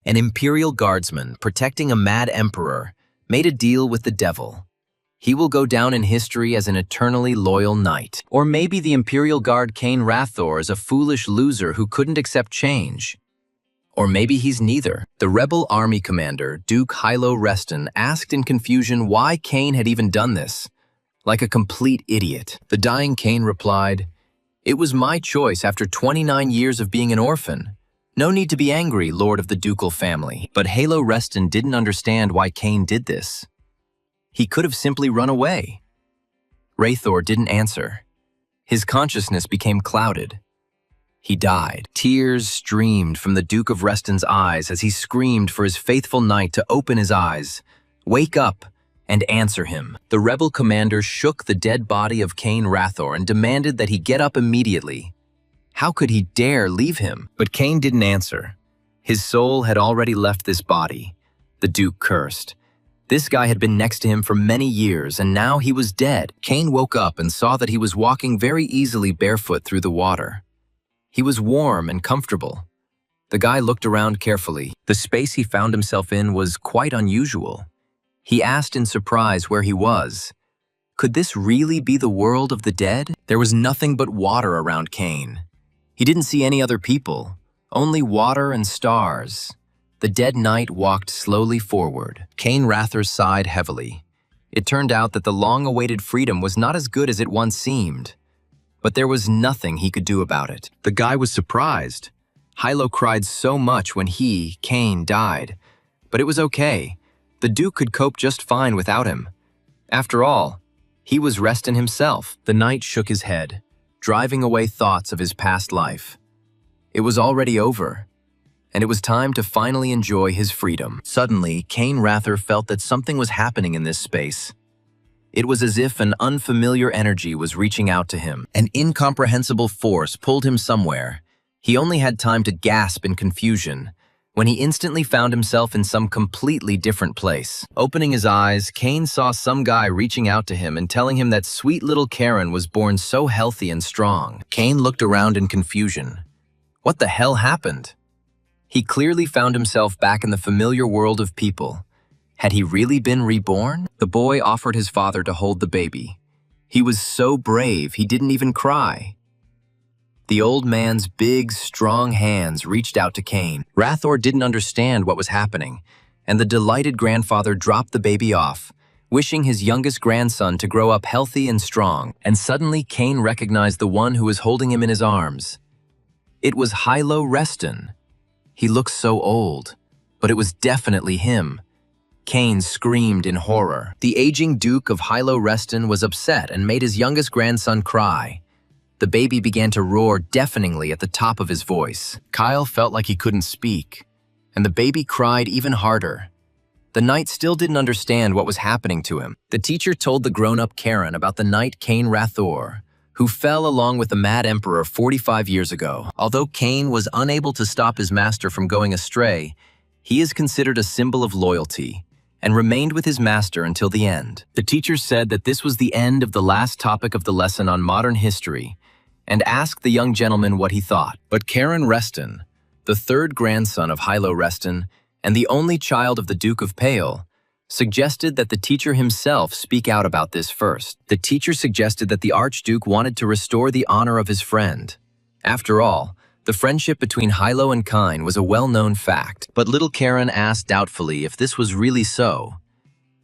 An imperial guardsman protecting a mad emperor made a deal with the devil. He will go down in history as an eternally loyal knight. Or maybe the Imperial Guard Cain Rathor is a foolish loser who couldn't accept change. Or maybe he's neither. The rebel army commander, Duke Hilo Reston, asked in confusion why Cain had even done this, like a complete idiot. The dying Cain replied, "It was my choice after 29 years of being an orphan. No need to be angry, Lord of the ducal family." But Hilo Reston didn't understand why Cain did this. He could have simply run away. Rathor didn't answer. His consciousness became clouded. He died. Tears streamed from the Duke of Reston's eyes as he screamed for his faithful knight to open his eyes, wake up, and answer him. The rebel commander shook the dead body of Cain Rathor and demanded that he get up immediately. How could he dare leave him? But Cain didn't answer. His soul had already left this body. The Duke cursed. This guy had been next to him for many years, and now he was dead. Cain woke up and saw that he was walking very easily barefoot through the water. He was warm and comfortable. The guy looked around carefully. The space he found himself in was quite unusual. He asked in surprise where he was. Could this really be the world of the dead? There was nothing but water around Cain. He didn't see any other people, only water and stars. The dead knight walked slowly forward. Cain Rathor sighed heavily. It turned out that the long-awaited freedom was not as good as it once seemed. But there was nothing he could do about it. The guy was surprised. Hilo cried so much when he, Cain, died. But it was okay. The Duke could cope just fine without him. After all, he was Reston himself. The knight shook his head, driving away thoughts of his past life. It was already over, and it was time to finally enjoy his freedom. Suddenly, Cain Rathor felt that something was happening in this space. It was as if an unfamiliar energy was reaching out to him. An incomprehensible force pulled him somewhere. He only had time to gasp in confusion when he instantly found himself in some completely different place. Opening his eyes, Cain saw some guy reaching out to him and telling him that sweet little Karen was born so healthy and strong. Cain looked around in confusion. What the hell happened? He clearly found himself back in the familiar world of people. Had he really been reborn? The boy offered his father to hold the baby. He was so brave, he didn't even cry. The old man's big, strong hands reached out to Cain. Rathor didn't understand what was happening, and the delighted grandfather dropped the baby off, wishing his youngest grandson to grow up healthy and strong. And suddenly Cain recognized the one who was holding him in his arms. It was Hilo Reston. He looked so old, but it was definitely him. Cain screamed in horror. The aging Duke of Hilo Reston was upset and made his youngest grandson cry. The baby began to roar deafeningly at the top of his voice. Kyle felt like he couldn't speak, and the baby cried even harder. The knight still didn't understand what was happening to him. The teacher told the grown-up Karen about the knight Cain Rathor, who fell along with the Mad Emperor 45 years ago. Although Cain was unable to stop his master from going astray, he is considered a symbol of loyalty and remained with his master until the end. The teacher said that this was the end of the last topic of the lesson on modern history and asked the young gentleman what he thought. But Karen Reston, the third grandson of Hilo Reston and the only child of the Duke of Pale, suggested that the teacher himself speak out about this first. The teacher suggested that the Archduke wanted to restore the honor of his friend. After all, the friendship between Hilo and Cain was a well-known fact. But little Karen asked doubtfully if this was really so,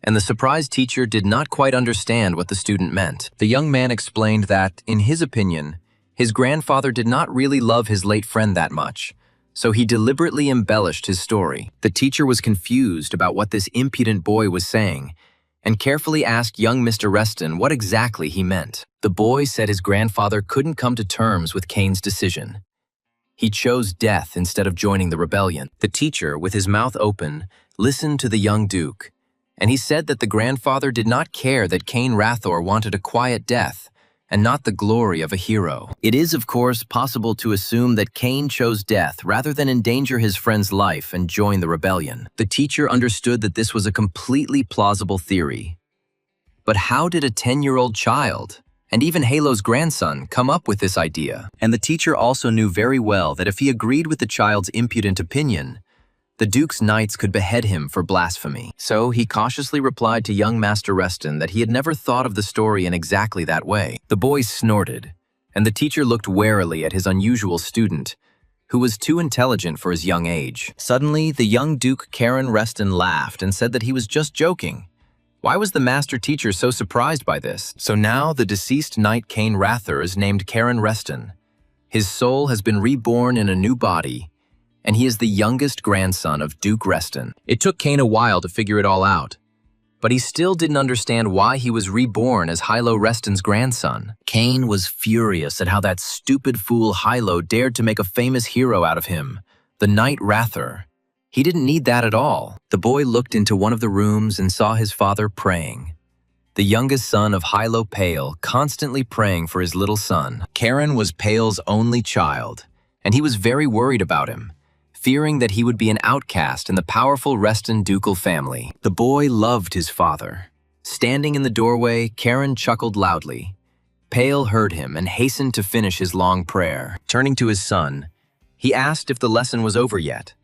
and the surprised teacher did not quite understand what the student meant. The young man explained that, in his opinion, his grandfather did not really love his late friend that much, so he deliberately embellished his story. The teacher was confused about what this impudent boy was saying and carefully asked young Mr. Reston what exactly he meant. The boy said his grandfather couldn't come to terms with Cain's decision. He chose death instead of joining the rebellion. The teacher, with his mouth open, listened to the young Duke, and he said that the grandfather did not care that Cain Rathor wanted a quiet death and not the glory of a hero. It is, of course, possible to assume that Cain chose death rather than endanger his friend's life and join the rebellion. The teacher understood that this was a completely plausible theory. But how did a 10-year-old child, and even Halo's grandson, come up with this idea? And the teacher also knew very well that if he agreed with the child's impudent opinion, The Duke's knights could behead him for blasphemy. So he cautiously replied to young Master Reston that he had never thought of the story in exactly that way. The boy snorted, and the teacher looked warily at his unusual student, who was too intelligent for his young age. Suddenly, the young Duke Karen Reston laughed and said that he was just joking. Why was the master teacher so surprised by this? So now the deceased knight Kane Rather is named Karen Reston. His soul has been reborn in a new body, and he is the youngest grandson of Duke Reston. It took Kane a while to figure it all out, but he still didn't understand why he was reborn as Hilo Reston's grandson. Kane was furious at how that stupid fool Hilo dared to make a famous hero out of him, the Knight Rather. He didn't need that at all. The boy looked into one of the rooms and saw his father praying. The youngest son of Hilo Pale, constantly praying for his little son. Karen was Pale's only child, and he was very worried about him, fearing that he would be an outcast in the powerful Reston ducal family. The boy loved his father. Standing in the doorway, Karen chuckled loudly. Pale heard him and hastened to finish his long prayer. Turning to his son, he asked if the lesson was over yet.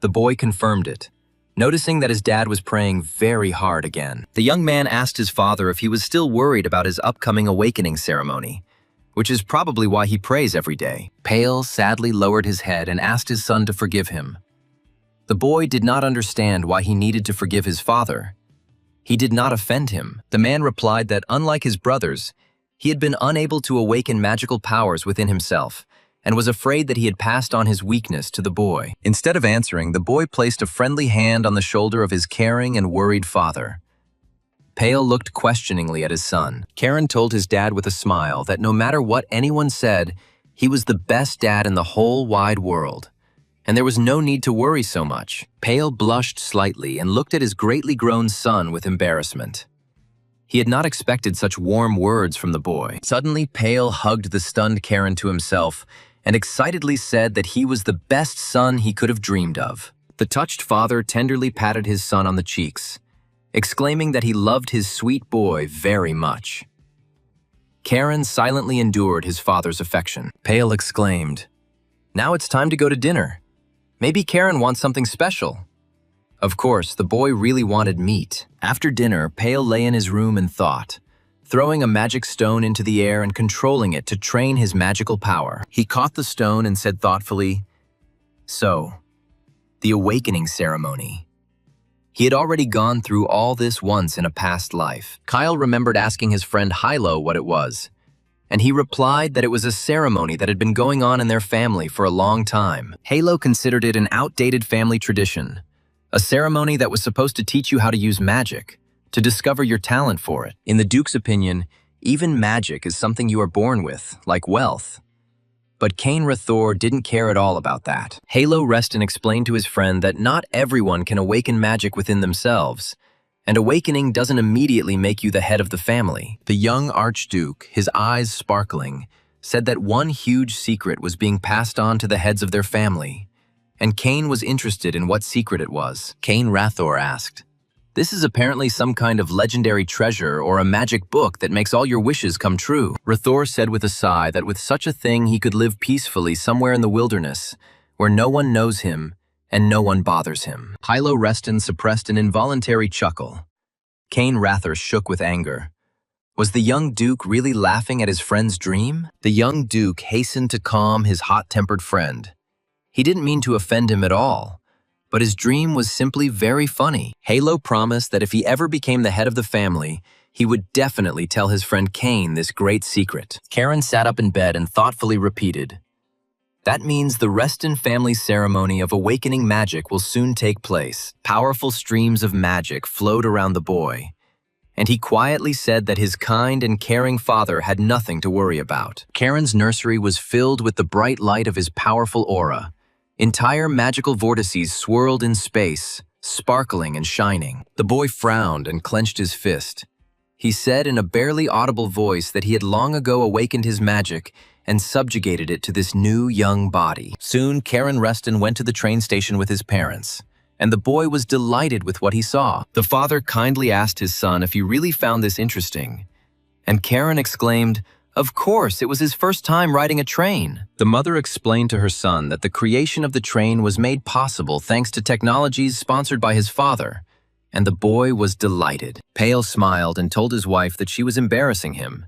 The boy confirmed it, noticing that his dad was praying very hard again. The young man asked his father if he was still worried about his upcoming awakening ceremony, which is probably why he prays every day. Pale sadly lowered his head and asked his son to forgive him. The boy did not understand why he needed to forgive his father. He did not offend him. The man replied that, unlike his brothers, he had been unable to awaken magical powers within himself, and was afraid that he had passed on his weakness to the boy. Instead of answering, the boy placed a friendly hand on the shoulder of his caring and worried father. Pale looked questioningly at his son. Karen told his dad with a smile that no matter what anyone said, he was the best dad in the whole wide world, and there was no need to worry so much. Pale blushed slightly and looked at his greatly grown son with embarrassment. He had not expected such warm words from the boy. Suddenly, Pale hugged the stunned Karen to himself and excitedly said that he was the best son he could have dreamed of. The touched father tenderly patted his son on the cheeks, exclaiming that he loved his sweet boy very much. Karen silently endured his father's affection. Pale exclaimed, "Now it's time to go to dinner. Maybe Karen wants something special." Of course, the boy really wanted meat. After dinner, Pale lay in his room and thought, throwing a magic stone into the air and controlling it to train his magical power. He caught the stone and said thoughtfully, "So, the awakening ceremony." He had already gone through all this once in a past life. Kyle remembered asking his friend Hilo what it was, and he replied that it was a ceremony that had been going on in their family for a long time. Halo considered it an outdated family tradition, a ceremony that was supposed to teach you how to use magic, to discover your talent for it. In the Duke's opinion, even magic is something you are born with, like wealth. But Kane Rathor didn't care at all about that. Halo Reston explained to his friend that not everyone can awaken magic within themselves, and awakening doesn't immediately make you the head of the family. The young Archduke, his eyes sparkling, said that one huge secret was being passed on to the heads of their family, and Kane was interested in what secret it was. Kane Rathor asked, "This is apparently some kind of legendary treasure or a magic book that makes all your wishes come true." Rathor said with a sigh that with such a thing he could live peacefully somewhere in the wilderness, where no one knows him and no one bothers him. Hilo Reston suppressed an involuntary chuckle. Kane Rathor shook with anger. Was the young Duke really laughing at his friend's dream? The young Duke hastened to calm his hot-tempered friend. He didn't mean to offend him at all, but his dream was simply very funny. Halo promised that if he ever became the head of the family, he would definitely tell his friend Kane this great secret. Karen sat up in bed and thoughtfully repeated, "That means the Reston family ceremony of awakening magic will soon take place." Powerful streams of magic flowed around the boy, and he quietly said that his kind and caring father had nothing to worry about. Karen's nursery was filled with the bright light of his powerful aura. Entire magical vortices swirled in space, sparkling and shining. The boy frowned and clenched his fist. He said in a barely audible voice that he had long ago awakened his magic and subjugated it to this new young body. Soon, Karen Reston went to the train station with his parents, and the boy was delighted with what he saw. The father kindly asked his son if he really found this interesting, and Karen exclaimed, Of course, it was his first time riding a train. The mother explained to her son that the creation of the train was made possible thanks to technologies sponsored by his father, and the boy was delighted. Pale smiled and told his wife that she was embarrassing him.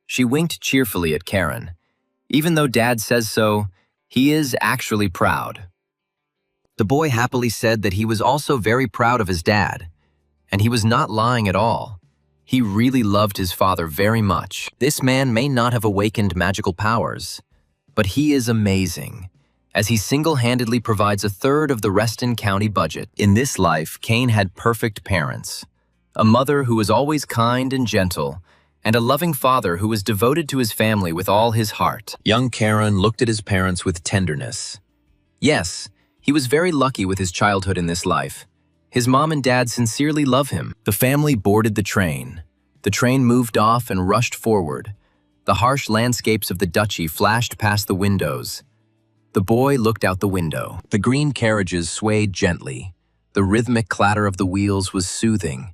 She winked cheerfully at Karen. Even though Dad says so, he is actually proud. The boy happily said that he was also very proud of his dad, and he was not lying at all. He really loved his father very much. This man may not have awakened magical powers, but he is amazing, as he single-handedly provides a third of the Reston County budget. In this life, Kane had perfect parents, a mother who was always kind and gentle, and a loving father who was devoted to his family with all his heart. Young Karen looked at his parents with tenderness. Yes, he was very lucky with his childhood in this life. His mom and dad sincerely love him. The family boarded the train. The train moved off and rushed forward. The harsh landscapes of the duchy flashed past the windows. The boy looked out the window. The green carriages swayed gently. The rhythmic clatter of the wheels was soothing,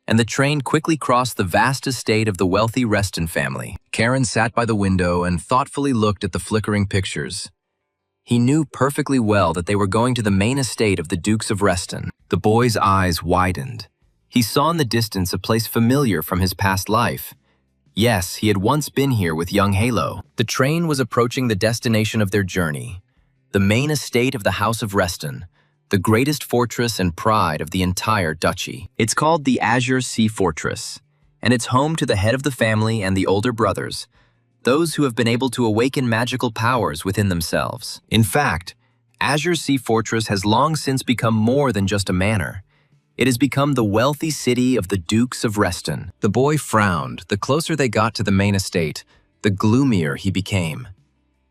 and the train quickly crossed the vast estate of the wealthy Reston family. Karen sat by the window and thoughtfully looked at the flickering pictures. He knew perfectly well that they were going to the main estate of the Dukes of Reston. The boy's eyes widened. He saw in the distance a place familiar from his past life. Yes, he had once been here with young Halo. The train was approaching the destination of their journey, the main estate of the House of Reston, the greatest fortress and pride of the entire duchy. It's called the Azure Sea Fortress, and it's home to the head of the family and the older brothers, those who have been able to awaken magical powers within themselves. In fact, Azure Sea Fortress has long since become more than just a manor. It has become the wealthy city of the Dukes of Reston. The boy frowned. The closer they got to the main estate, the gloomier he became,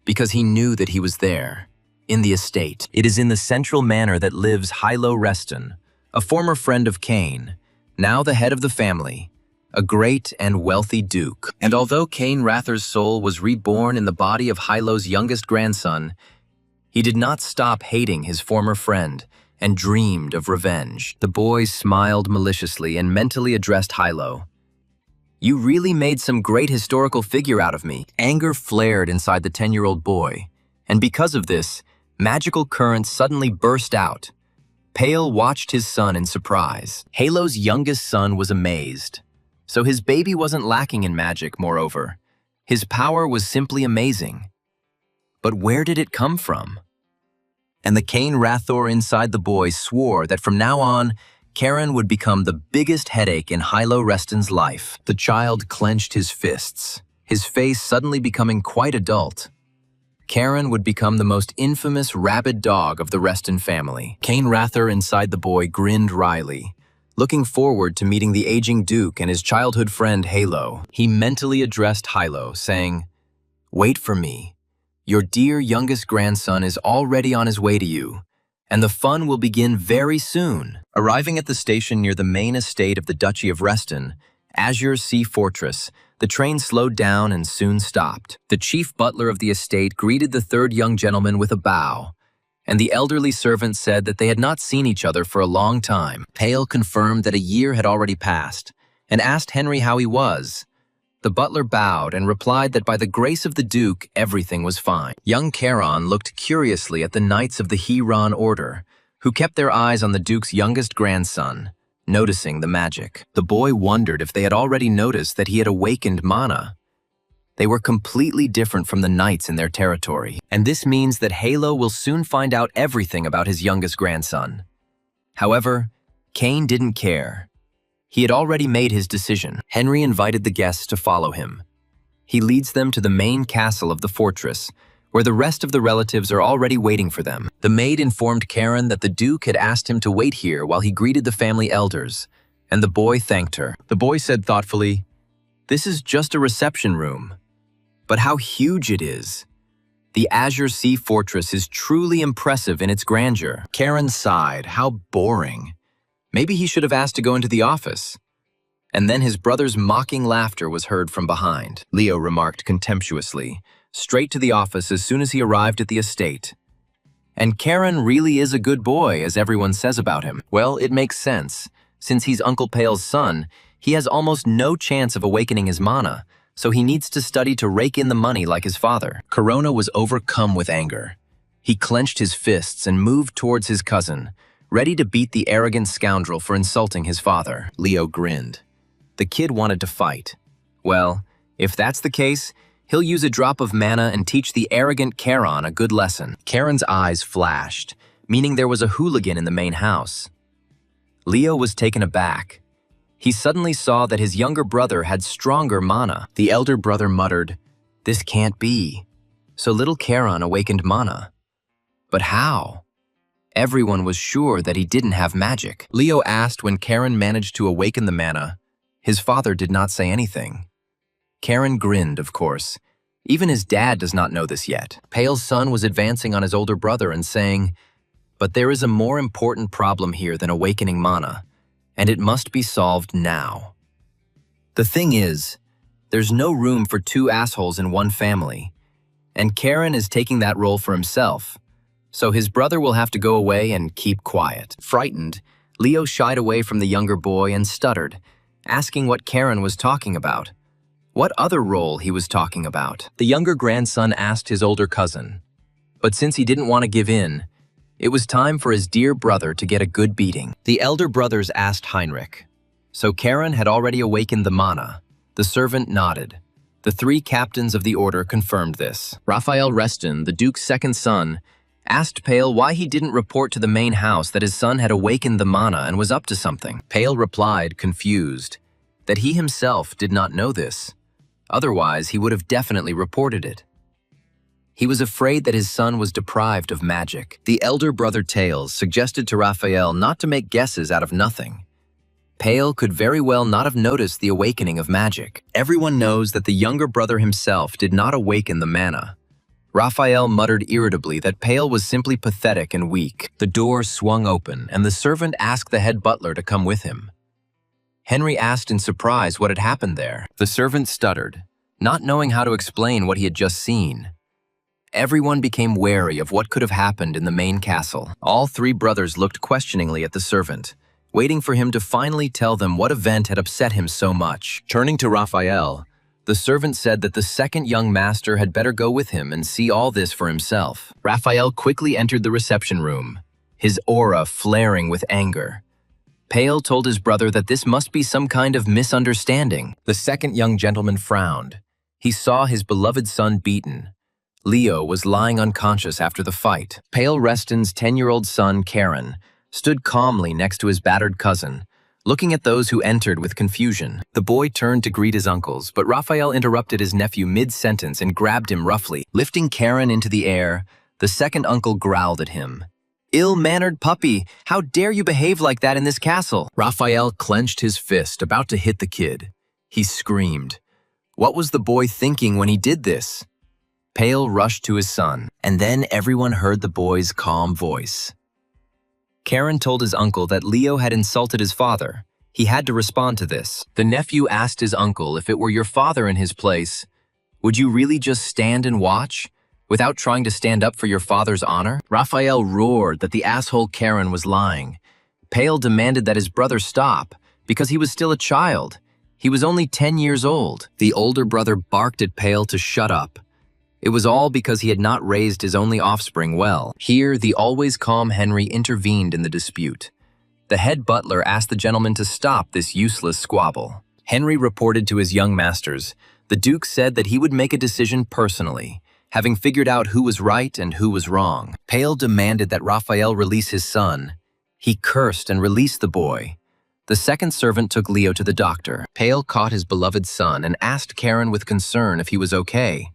because he knew that he was there, in the estate. It is in the central manor that lives Hilo Reston, a former friend of Kane, now the head of the family, a great and wealthy duke. And although Kane Rather's soul was reborn in the body of Hilo's youngest grandson, he did not stop hating his former friend and dreamed of revenge. The boy smiled maliciously and mentally addressed Hilo. "You really made some great historical figure out of me." Anger flared inside the 10-year-old boy, and because of this, magical currents suddenly burst out. Pale watched his son in surprise. Halo's youngest son was amazed. So his baby wasn't lacking in magic, moreover. His power was simply amazing. But where did it come from? And the Kane Rathor inside the boy swore that from now on, Karen would become the biggest headache in Hilo Reston's life. The child clenched his fists, his face suddenly becoming quite adult. Karen would become the most infamous rabid dog of the Reston family. Kane Rathor inside the boy grinned wryly, looking forward to meeting the aging Duke and his childhood friend Halo. He mentally addressed Hilo, saying, "Wait for me. Your dear youngest grandson is already on his way to you, and the fun will begin very soon." Arriving at the station near the main estate of the Duchy of Reston, Azure Sea Fortress, the train slowed down and soon stopped. The chief butler of the estate greeted the third young gentleman with a bow, and the elderly servant said that they had not seen each other for a long time. Pale confirmed that a year had already passed, and asked Henry how he was. The butler bowed and replied that by the grace of the Duke, everything was fine. Young Charon looked curiously at the knights of the Huron Order, who kept their eyes on the Duke's youngest grandson, noticing the magic. The boy wondered if they had already noticed that he had awakened mana. They were completely different from the knights in their territory, and this means that Halo will soon find out everything about his youngest grandson. However, Kane didn't care. He had already made his decision. Henry invited the guests to follow him. He leads them to the main castle of the fortress, where the rest of the relatives are already waiting for them. The maid informed Karen that the Duke had asked him to wait here while he greeted the family elders, and the boy thanked her. The boy said thoughtfully, "This is just a reception room. But how huge it is. The Azure Sea Fortress is truly impressive in its grandeur." Karen sighed. How boring. Maybe he should have asked to go into the office. And then his brother's mocking laughter was heard from behind. Leo remarked contemptuously, straight to the office as soon as he arrived at the estate. "And Karen really is a good boy, as everyone says about him." Well, it makes sense. Since he's Uncle Pale's son, he has almost no chance of awakening his mana, so he needs to study to rake in the money like his father. Corona was overcome with anger. He clenched his fists and moved towards his cousin, ready to beat the arrogant scoundrel for insulting his father. Leo grinned. The kid wanted to fight. Well, if that's the case, he'll use a drop of mana and teach the arrogant Charon a good lesson. Charon's eyes flashed, meaning there was a hooligan in the main house. Leo was taken aback. He suddenly saw that his younger brother had stronger mana. The elder brother muttered, "This can't be." So little Charon awakened mana. But how? Everyone was sure that he didn't have magic. Leo asked when Charon managed to awaken the mana. His father did not say anything. Charon grinned, of course. Even his dad does not know this yet. Pale's son was advancing on his older brother and saying, "But there is a more important problem here than awakening mana, and it must be solved now. The thing is, there's no room for two assholes in one family, and Charon is taking that role for himself, so his brother will have to go away and keep quiet." Frightened, Leo shied away from the younger boy and stuttered, asking what Charon was talking about. What other role he was talking about. The younger grandson asked his older cousin, but since he didn't want to give in, it was time for his dear brother to get a good beating. The elder brothers asked Heinrich. So Charon had already awakened the mana. The servant nodded. The three captains of the order confirmed this. Raphael Reston, the Duke's second son, asked Pale why he didn't report to the main house that his son had awakened the mana and was up to something. Pale replied, confused, that he himself did not know this. Otherwise, he would have definitely reported it. He was afraid that his son was deprived of magic. The elder brother Tails suggested to Raphael not to make guesses out of nothing. Pale could very well not have noticed the awakening of magic. Everyone knows that the younger brother himself did not awaken the mana. Raphael muttered irritably that Pale was simply pathetic and weak. The door swung open, and the servant asked the head butler to come with him. Henry asked in surprise what had happened there. The servant stuttered, not knowing how to explain what he had just seen. Everyone became wary of what could have happened in the main castle. All three brothers looked questioningly at the servant, waiting for him to finally tell them what event had upset him so much. Turning to Raphael, the servant said that the second young master had better go with him and see all this for himself. Raphael quickly entered the reception room, his aura flaring with anger. Pale told his brother that this must be some kind of misunderstanding. The second young gentleman frowned. He saw his beloved son beaten. Leo was lying unconscious after the fight. Pale Reston's 10-year-old son, Charon, stood calmly next to his battered cousin, looking at those who entered with confusion. The boy turned to greet his uncles, but Raphael interrupted his nephew mid-sentence and grabbed him roughly. Lifting Charon into the air, the second uncle growled at him. "Ill-mannered puppy, how dare you behave like that in this castle?" Raphael clenched his fist, about to hit the kid. He screamed. What was the boy thinking when he did this? Pale rushed to his son, and then everyone heard the boy's calm voice. Charon told his uncle that Leo had insulted his father. He had to respond to this. The nephew asked his uncle if it were your father in his place, would you really just stand and watch, without trying to stand up for your father's honor? Raphael roared that the asshole Charon was lying. Pale demanded that his brother stop, because he was still a child. He was only 10 years old. The older brother barked at Pale to shut up. It was all because he had not raised his only offspring well. Here, the always calm Henry intervened in the dispute. The head butler asked the gentleman to stop this useless squabble. Henry reported to his young masters. The Duke said that he would make a decision personally, having figured out who was right and who was wrong. Pale demanded that Raphael release his son. He cursed and released the boy. The second servant took Leo to the doctor. Pale caught his beloved son and asked Charon with concern if he was okay.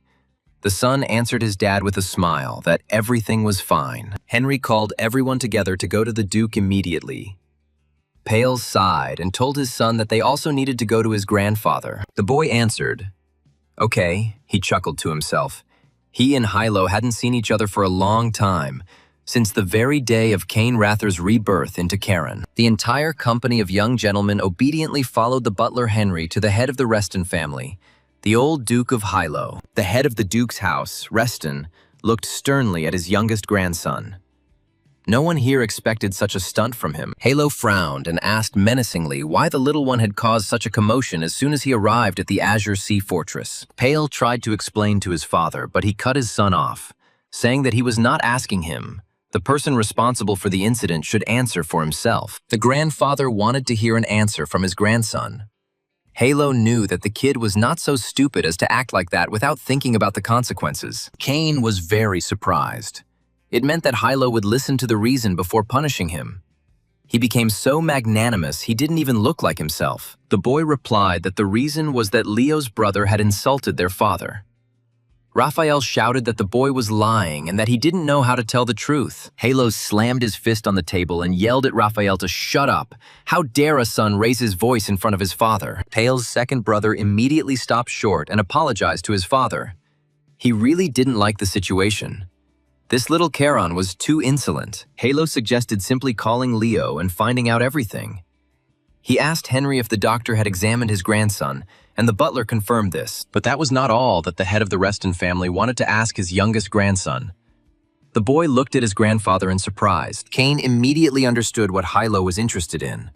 The son answered his dad with a smile that everything was fine. Henry called everyone together to go to the Duke immediately. Pale sighed and told his son that they also needed to go to his grandfather. The boy answered, "Okay," he chuckled to himself. He and Hilo hadn't seen each other for a long time, since the very day of Cain Rather's rebirth into Charon. The entire company of young gentlemen obediently followed the butler Henry to the head of the Reston family, the old Duke of Hilo. The head of the Duke's house, Reston, looked sternly at his youngest grandson. No one here expected such a stunt from him. Halo frowned and asked menacingly why the little one had caused such a commotion as soon as he arrived at the Azure Sea Fortress. Pale tried to explain to his father, but he cut his son off, saying that he was not asking him. The person responsible for the incident should answer for himself. The grandfather wanted to hear an answer from his grandson. Halo knew that the kid was not so stupid as to act like that without thinking about the consequences. Cain was very surprised. It meant that Hilo would listen to the reason before punishing him. He became so magnanimous he didn't even look like himself. The boy replied that the reason was that Leo's brother had insulted their father. Raphael shouted that the boy was lying and that he didn't know how to tell the truth. Halo slammed his fist on the table and yelled at Raphael to shut up. How dare a son raise his voice in front of his father? Pale's second brother immediately stopped short and apologized to his father. He really didn't like the situation. This little Charon was too insolent. Halo suggested simply calling Leo and finding out everything. He asked Henry if the doctor had examined his grandson, and the butler confirmed this. But that was not all that the head of the Reston family wanted to ask his youngest grandson. The boy looked at his grandfather in surprise. Cain immediately understood what Hilo was interested in.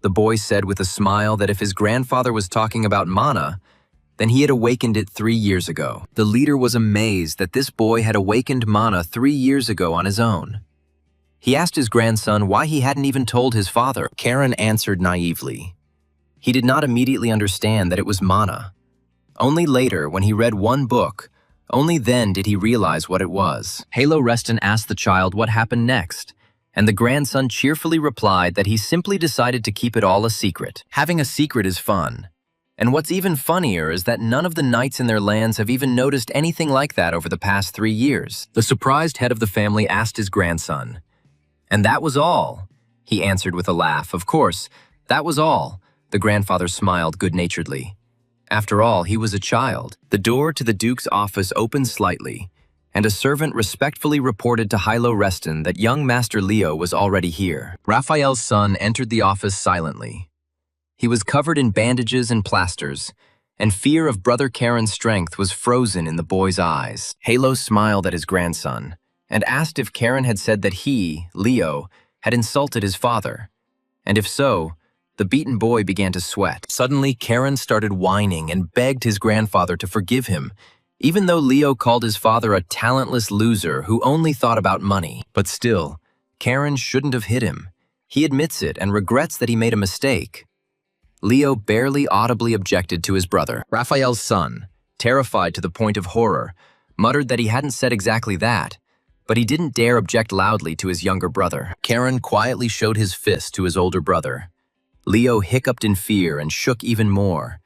The boy said with a smile that if his grandfather was talking about mana, then he had awakened it 3 years ago. The leader was amazed that this boy had awakened mana 3 years ago on his own. He asked his grandson why he hadn't even told his father. Karen answered naively. He did not immediately understand that it was mana. Only later, when he read one book, only then did he realize what it was. Halo Reston asked the child what happened next, and the grandson cheerfully replied that he simply decided to keep it all a secret. Having a secret is fun. And what's even funnier is that none of the knights in their lands have even noticed anything like that over the past 3 years. The surprised head of the family asked his grandson, "And that was all?" He answered with a laugh. Of course, that was all. The grandfather smiled good-naturedly. After all, he was a child. The door to the Duke's office opened slightly, and a servant respectfully reported to Hilo Reston that young Master Leo was already here. Raphael's son entered the office silently. He was covered in bandages and plasters, and fear of Brother Karen's strength was frozen in the boy's eyes. Halo smiled at his grandson and asked if Karen had said that he, Leo, had insulted his father. And if so, the beaten boy began to sweat. Suddenly, Karen started whining and begged his grandfather to forgive him, even though Leo called his father a talentless loser who only thought about money. But still, Karen shouldn't have hit him. He admits it and regrets that he made a mistake. Leo barely audibly objected to his brother. Raphael's son, terrified to the point of horror, muttered that he hadn't said exactly that, but he didn't dare object loudly to his younger brother. Karen quietly showed his fist to his older brother. Leo hiccuped in fear and shook even more.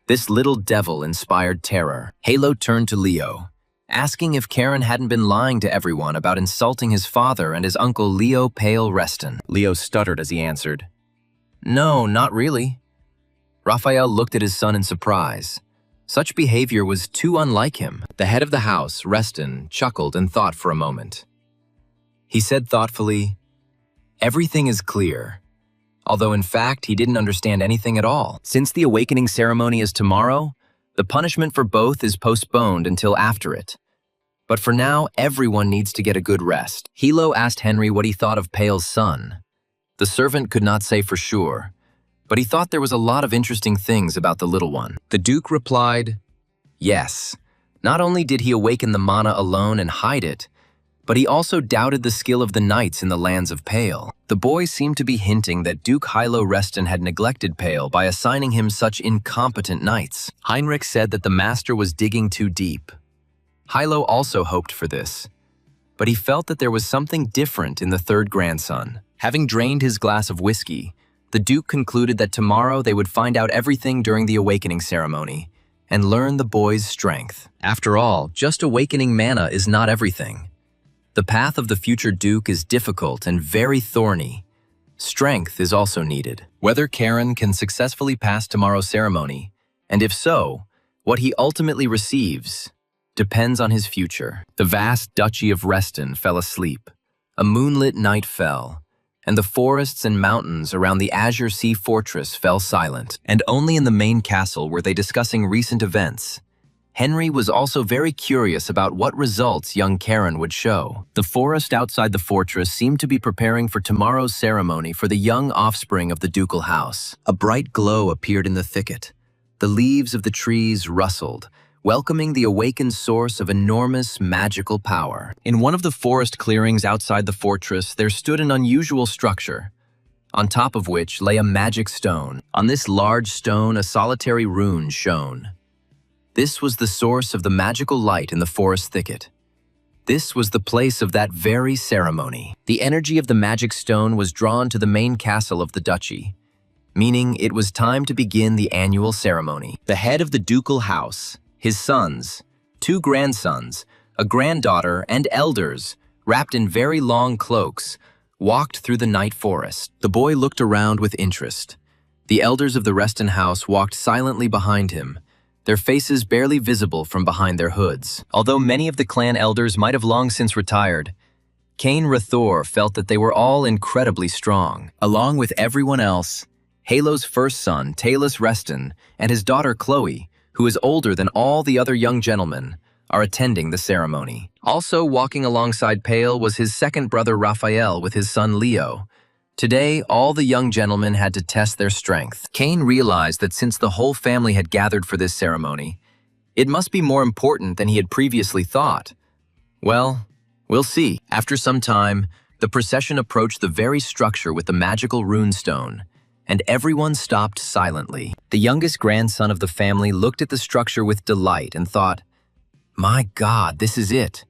This little devil inspired terror. Halo turned to Leo, asking if Karen hadn't been lying to everyone about insulting his father and his uncle Leo Pale Reston. Leo stuttered as he answered, "No, not really." Raphael looked at his son in surprise. Such behavior was too unlike him. The head of the house, Reston, chuckled and thought for a moment. He said thoughtfully, "Everything is clear," although in fact he didn't understand anything at all. Since the awakening ceremony is tomorrow, the punishment for both is postponed until after it. But for now, everyone needs to get a good rest. Hilo asked Henry what he thought of Pale's son. The servant could not say for sure, but he thought there was a lot of interesting things about the little one. The Duke replied, "Yes. Not only did he awaken the mana alone and hide it, but he also doubted the skill of the knights in the lands of Pale." The boy seemed to be hinting that Duke Hilo Reston had neglected Pale by assigning him such incompetent knights. Heinrich said that the master was digging too deep. Hilo also hoped for this, but he felt that there was something different in the third grandson. Having drained his glass of whiskey, the Duke concluded that tomorrow they would find out everything during the awakening ceremony and learn the boy's strength. After all, just awakening mana is not everything. The path of the future Duke is difficult and very thorny. Strength is also needed. Whether Karen can successfully pass tomorrow's ceremony, and if so, what he ultimately receives, depends on his future. The vast duchy of Reston fell asleep. A moonlit night fell, and the forests and mountains around the Azure Sea Fortress fell silent. And only in the main castle were they discussing recent events. Henry was also very curious about what results young Karen would show. The forest outside the fortress seemed to be preparing for tomorrow's ceremony for the young offspring of the ducal house. A bright glow appeared in the thicket. The leaves of the trees rustled, welcoming the awakened source of enormous magical power. In one of the forest clearings outside the fortress, there stood an unusual structure, on top of which lay a magic stone. On this large stone, a solitary rune shone. This was the source of the magical light in the forest thicket. This was the place of that very ceremony. The energy of the magic stone was drawn to the main castle of the duchy, meaning it was time to begin the annual ceremony. The head of the ducal house, his sons, 2 grandsons, a granddaughter, and elders, wrapped in very long cloaks, walked through the night forest. The boy looked around with interest. The elders of the Reston house walked silently behind him, their faces barely visible from behind their hoods. Although many of the clan elders might have long since retired, Cain Rathor felt that they were all incredibly strong. Along with everyone else, Halo's first son, Talus Reston, and his daughter Chloe, who is older than all the other young gentlemen, are attending the ceremony. Also walking alongside Pale was his second brother Raphael with his son Leo. Today, all the young gentlemen had to test their strength. Cain realized that since the whole family had gathered for this ceremony, it must be more important than he had previously thought. Well, we'll see. After some time, the procession approached the very structure with the magical runestone, and everyone stopped silently. The youngest grandson of the family looked at the structure with delight and thought, "My God, this is it.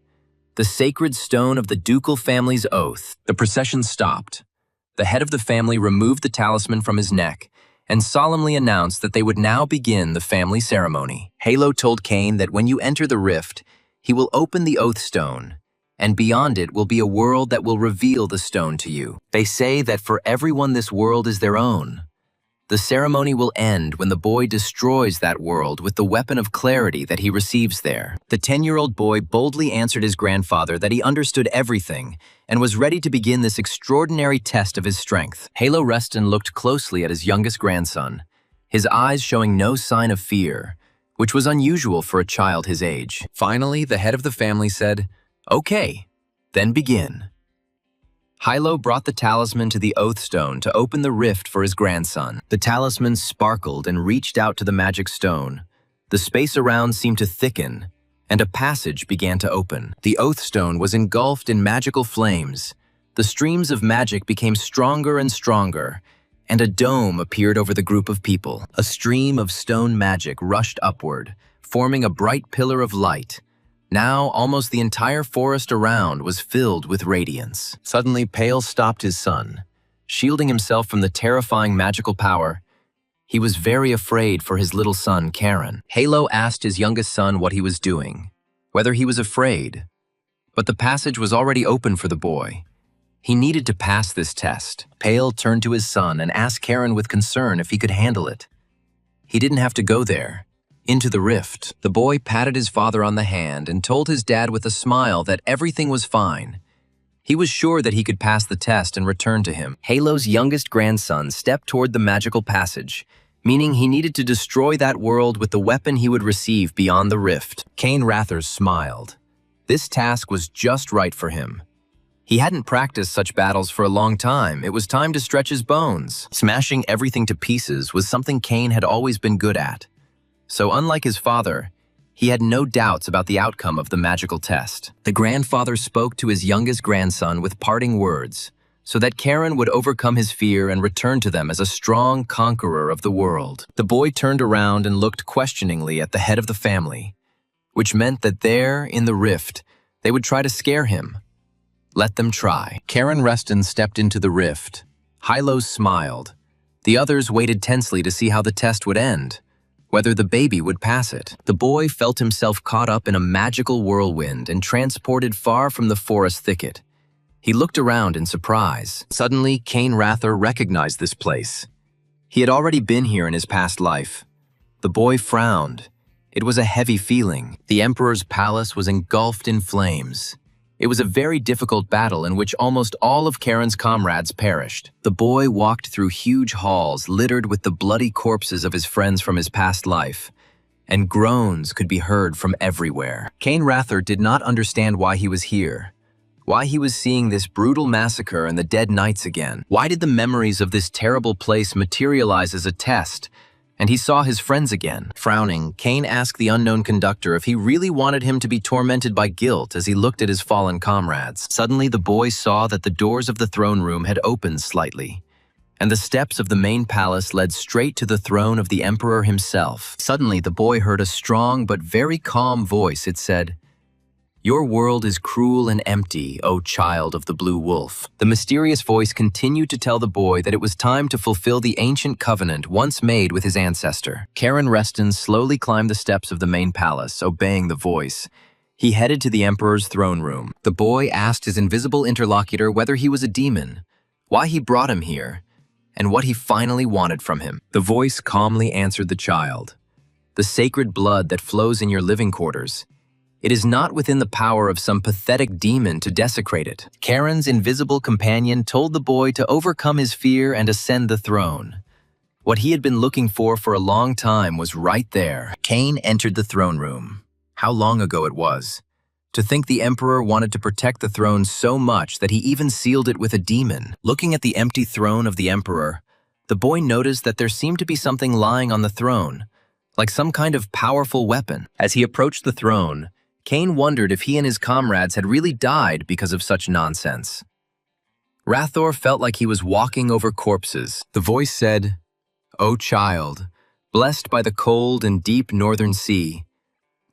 The sacred stone of the ducal family's oath." The procession stopped. The head of the family removed the talisman from his neck and solemnly announced that they would now begin the family ceremony. Halo told Cain that when you enter the rift, he will open the oath stone, and beyond it will be a world that will reveal the stone to you. They say that for everyone this world is their own. The ceremony will end when the boy destroys that world with the weapon of clarity that he receives there. The 10-year-old boy boldly answered his grandfather that he understood everything and was ready to begin this extraordinary test of his strength. Halo Reston looked closely at his youngest grandson, his eyes showing no sign of fear, which was unusual for a child his age. Finally, the head of the family said, "Okay, then begin." Hilo brought the talisman to the oath stone to open the rift for his grandson. The talisman sparkled and reached out to the magic stone. The space around seemed to thicken, and a passage began to open. The oath stone was engulfed in magical flames. The streams of magic became stronger and stronger, and a dome appeared over the group of people. A stream of stone magic rushed upward, forming a bright pillar of light. Now, almost the entire forest around was filled with radiance. Suddenly, Pale stopped his son, shielding himself from the terrifying magical power. He was very afraid for his little son, Karen. Halo asked his youngest son what he was doing, whether he was afraid. But the passage was already open for the boy. He needed to pass this test. Pale turned to his son and asked Karen with concern if he could handle it. He didn't have to go there. Into the rift. The boy patted his father on the hand and told his dad with a smile that everything was fine. He was sure that he could pass the test and return to him. Halo's youngest grandson stepped toward the magical passage, meaning he needed to destroy that world with the weapon he would receive beyond the rift. Cain Rathor smiled. This task was just right for him. He hadn't practiced such battles for a long time. It was time to stretch his bones. Smashing everything to pieces was something Cain had always been good at. So unlike his father, he had no doubts about the outcome of the magical test. The grandfather spoke to his youngest grandson with parting words, so that Karen would overcome his fear and return to them as a strong conqueror of the world. The boy turned around and looked questioningly at the head of the family, which meant that there, in the rift, they would try to scare him. Let them try. Karen Reston stepped into the rift. Hilo smiled. The others waited tensely to see how the test would end, whether the baby would pass it. The boy felt himself caught up in a magical whirlwind and transported far from the forest thicket. He looked around in surprise. Suddenly, Cain Rathor recognized this place. He had already been here in his past life. The boy frowned. It was a heavy feeling. The Emperor's palace was engulfed in flames. It was a very difficult battle in which almost all of Karen's comrades perished. The boy walked through huge halls littered with the bloody corpses of his friends from his past life, and groans could be heard from everywhere. Cain Rathor did not understand why he was here, why he was seeing this brutal massacre and the dead knights again. Why did the memories of this terrible place materialize as a test, and he saw his friends again? Frowning, Cain asked the unknown conductor if he really wanted him to be tormented by guilt as he looked at his fallen comrades. Suddenly, the boy saw that the doors of the throne room had opened slightly, and the steps of the main palace led straight to the throne of the emperor himself. Suddenly, the boy heard a strong but very calm voice. It said, "Your world is cruel and empty, O child of the blue wolf." The mysterious voice continued to tell the boy that it was time to fulfill the ancient covenant once made with his ancestor. Karen Reston slowly climbed the steps of the main palace, obeying the voice. He headed to the emperor's throne room. The boy asked his invisible interlocutor whether he was a demon, why he brought him here, and what he finally wanted from him. The voice calmly answered the child, "The sacred blood that flows in your living quarters. It is not within the power of some pathetic demon to desecrate it." Karen's invisible companion told the boy to overcome his fear and ascend the throne. What he had been looking for a long time was right there. Cain entered the throne room. How long ago it was. To think the emperor wanted to protect the throne so much that he even sealed it with a demon. Looking at the empty throne of the emperor, the boy noticed that there seemed to be something lying on the throne, like some kind of powerful weapon. As he approached the throne, Cain wondered if he and his comrades had really died because of such nonsense. Rathor felt like he was walking over corpses. The voice said, "O child, blessed by the cold and deep northern sea,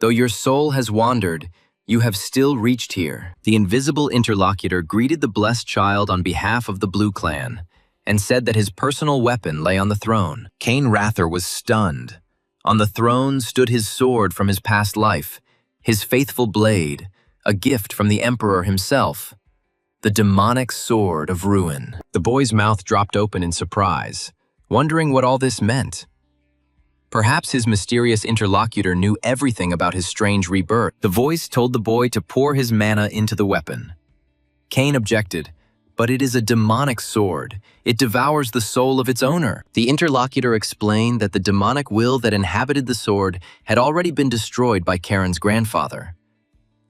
though your soul has wandered, you have still reached here." The invisible interlocutor greeted the blessed child on behalf of the Blue Clan and said that his personal weapon lay on the throne. Cain Rathor was stunned. On the throne stood his sword from his past life, his faithful blade, a gift from the emperor himself, the demonic sword of ruin. The boy's mouth dropped open in surprise, wondering what all this meant. Perhaps his mysterious interlocutor knew everything about his strange rebirth. The voice told the boy to pour his mana into the weapon. Cain objected, "But it is a demonic sword. It devours the soul of its owner." The interlocutor explained that the demonic will that inhabited the sword had already been destroyed by Karen's grandfather.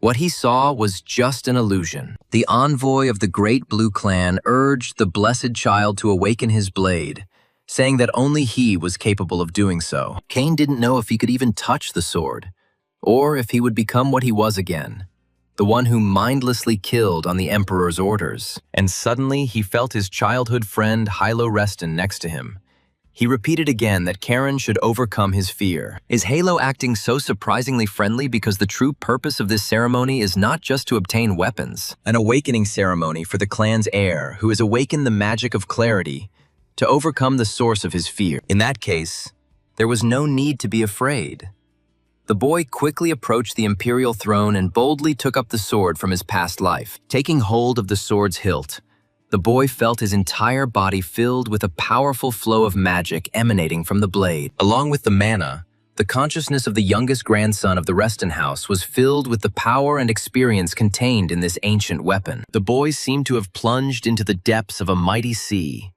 What he saw was just an illusion. The envoy of the Great Blue Clan urged the blessed child to awaken his blade, saying that only he was capable of doing so. Cain didn't know if he could even touch the sword, or if he would become what he was again, the one who mindlessly killed on the emperor's orders. And suddenly he felt his childhood friend Hilo Reston next to him. He repeated again that Karen should overcome his fear. Is Halo acting so surprisingly friendly because the true purpose of this ceremony is not just to obtain weapons? An awakening ceremony for the clan's heir who has awakened the magic of clarity to overcome the source of his fear. In that case, there was no need to be afraid. The boy quickly approached the imperial throne and boldly took up the sword from his past life. Taking hold of the sword's hilt, the boy felt his entire body filled with a powerful flow of magic emanating from the blade. Along with the mana, the consciousness of the youngest grandson of the Reston house was filled with the power and experience contained in this ancient weapon. The boy seemed to have plunged into the depths of a mighty sea,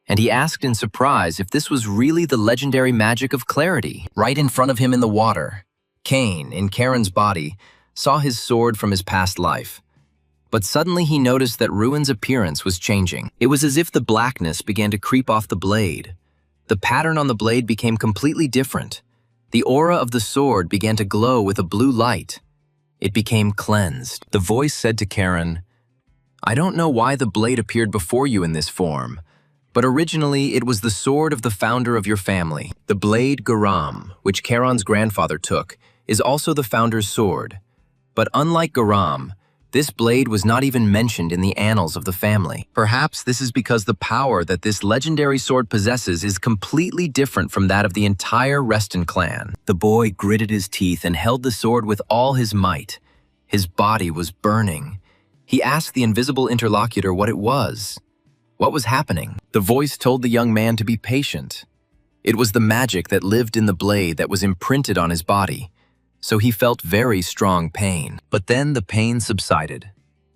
and he asked in surprise if this was really the legendary magic of clarity. Right in front of him in the water, Cain, in Karen's body, saw his sword from his past life. But suddenly he noticed that Ruin's appearance was changing. It was as if the blackness began to creep off the blade. The pattern on the blade became completely different. The aura of the sword began to glow with a blue light. It became cleansed. The voice said to Karen, "I don't know why the blade appeared before you in this form, but originally it was the sword of the founder of your family. The blade Garam, which Karen's grandfather took, is also the founder's sword. But unlike Garam, this blade was not even mentioned in the annals of the family. Perhaps this is because the power that this legendary sword possesses is completely different from that of the entire Reston clan." The boy gritted his teeth and held the sword with all his might. His body was burning. He asked the invisible interlocutor what it was. What was happening? The voice told the young man to be patient. It was the magic that lived in the blade that was imprinted on his body, so he felt very strong pain. But then the pain subsided.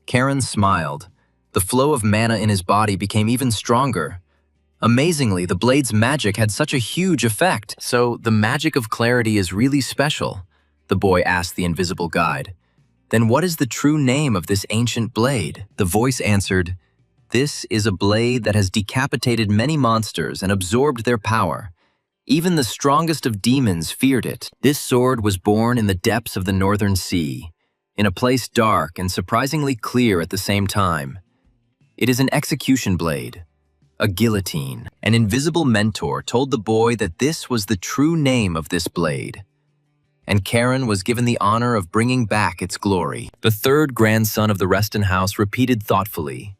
Karen smiled. The flow of mana in his body became even stronger. Amazingly, the blade's magic had such a huge effect. So, the magic of clarity is really special, the boy asked the invisible guide. Then what is the true name of this ancient blade? The voice answered, "This is a blade that has decapitated many monsters and absorbed their power. Even the strongest of demons feared it. This sword was born in the depths of the northern sea, in a place dark and surprisingly clear at the same time. It is an execution blade, a guillotine." An invisible mentor told the boy that this was the true name of this blade, and Karen was given the honor of bringing back its glory. The third grandson of the Reston house repeated thoughtfully,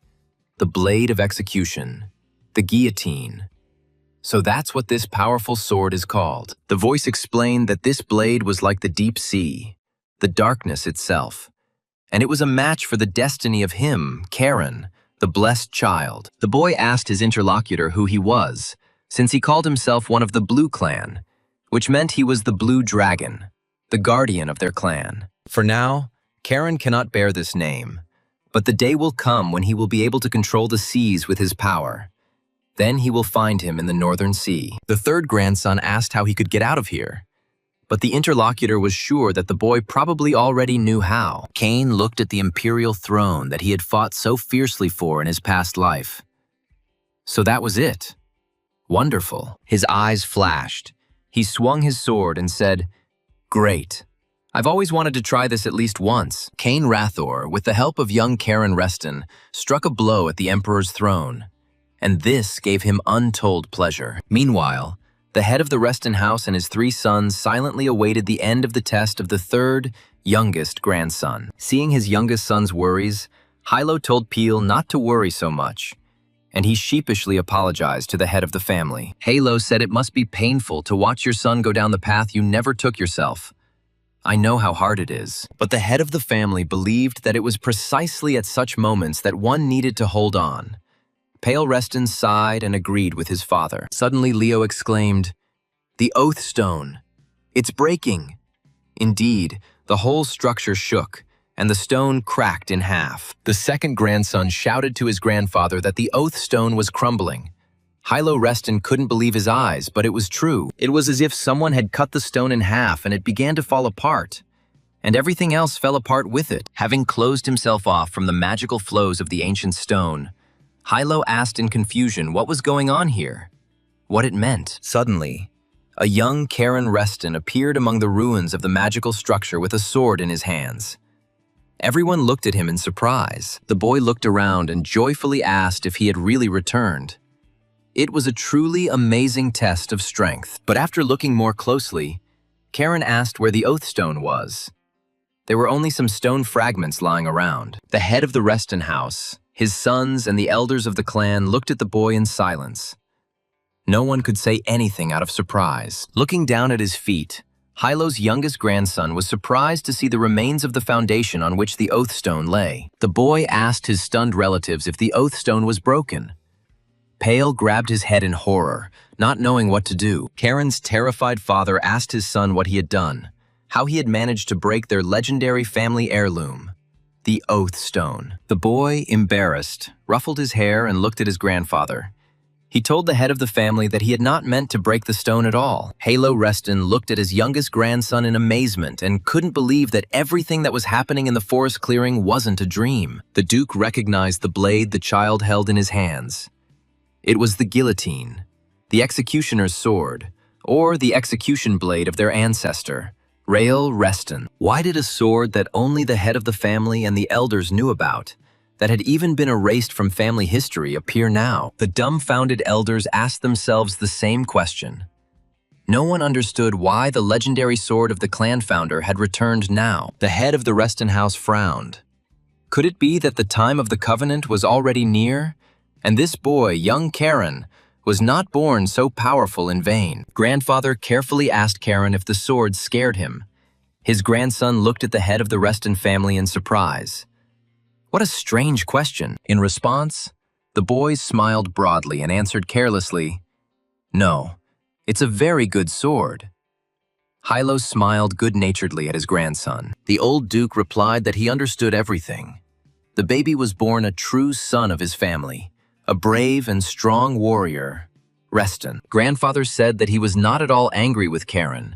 "The blade of execution, the guillotine. So that's what this powerful sword is called." The voice explained that this blade was like the deep sea, the darkness itself, and it was a match for the destiny of him, Karen, the blessed child. The boy asked his interlocutor who he was, since he called himself one of the Blue Clan, which meant he was the Blue Dragon, the guardian of their clan. For now, Karen cannot bear this name, but the day will come when he will be able to control the seas with his power. Then he will find him in the northern sea. The third grandson asked how he could get out of here, but the interlocutor was sure that the boy probably already knew how. Cain looked at the imperial throne that he had fought so fiercely for in his past life. So that was it. Wonderful. His eyes flashed. He swung his sword and said, "Great. I've always wanted to try this at least once." Cain Rathor, with the help of young Karen Reston, struck a blow at the emperor's throne, and this gave him untold pleasure. Meanwhile, the head of the Reston house and his 3 sons silently awaited the end of the test of the third, youngest grandson. Seeing his youngest son's worries, Hilo told Peel not to worry so much, and he sheepishly apologized to the head of the family. Halo said it must be painful to watch your son go down the path you never took yourself. I know how hard it is. But the head of the family believed that it was precisely at such moments that one needed to hold on. Pale Reston sighed and agreed with his father. Suddenly Leo exclaimed, "The Oath Stone! It's breaking!" Indeed, the whole structure shook, and the stone cracked in half. The second grandson shouted to his grandfather that the Oath Stone was crumbling. Hilo Reston couldn't believe his eyes, but it was true. It was as if someone had cut the stone in half and it began to fall apart, and everything else fell apart with it. Having closed himself off from the magical flows of the ancient stone, Hilo asked in confusion what was going on here, what it meant. Suddenly, a young Karen Reston appeared among the ruins of the magical structure with a sword in his hands. Everyone looked at him in surprise. The boy looked around and joyfully asked if he had really returned. It was a truly amazing test of strength. But after looking more closely, Karen asked where the Oath Stone was. There were only some stone fragments lying around. The head of the Reston house, his sons, and the elders of the clan looked at the boy in silence. No one could say anything out of surprise. Looking down at his feet, Hilo's youngest grandson was surprised to see the remains of the foundation on which the Oath Stone lay. The boy asked his stunned relatives if the Oath Stone was broken. Pale grabbed his head in horror, not knowing what to do. Karen's terrified father asked his son what he had done, how he had managed to break their legendary family heirloom, the Oath Stone. The boy, embarrassed, ruffled his hair and looked at his grandfather. He told the head of the family that he had not meant to break the stone at all. Halo Reston looked at his youngest grandson in amazement and couldn't believe that everything that was happening in the forest clearing wasn't a dream. The Duke recognized the blade the child held in his hands. It was the guillotine, the executioner's sword, or the execution blade of their ancestor, Rael Reston. Why did a sword that only the head of the family and the elders knew about, that had even been erased from family history, appear now? The dumbfounded elders asked themselves the same question. No one understood why the legendary sword of the clan founder had returned now. The head of the Reston house frowned. Could it be that the time of the covenant was already near, and this boy, young Karen, was not born so powerful in vain? Grandfather carefully asked Karen if the sword scared him. His grandson looked at the head of the Reston family in surprise. What a strange question. In response, the boy smiled broadly and answered carelessly, "No, it's a very good sword." Hilo smiled good-naturedly at his grandson. The old Duke replied that he understood everything. The baby was born a true son of his family, a brave and strong warrior, Reston. Grandfather said that he was not at all angry with Karen,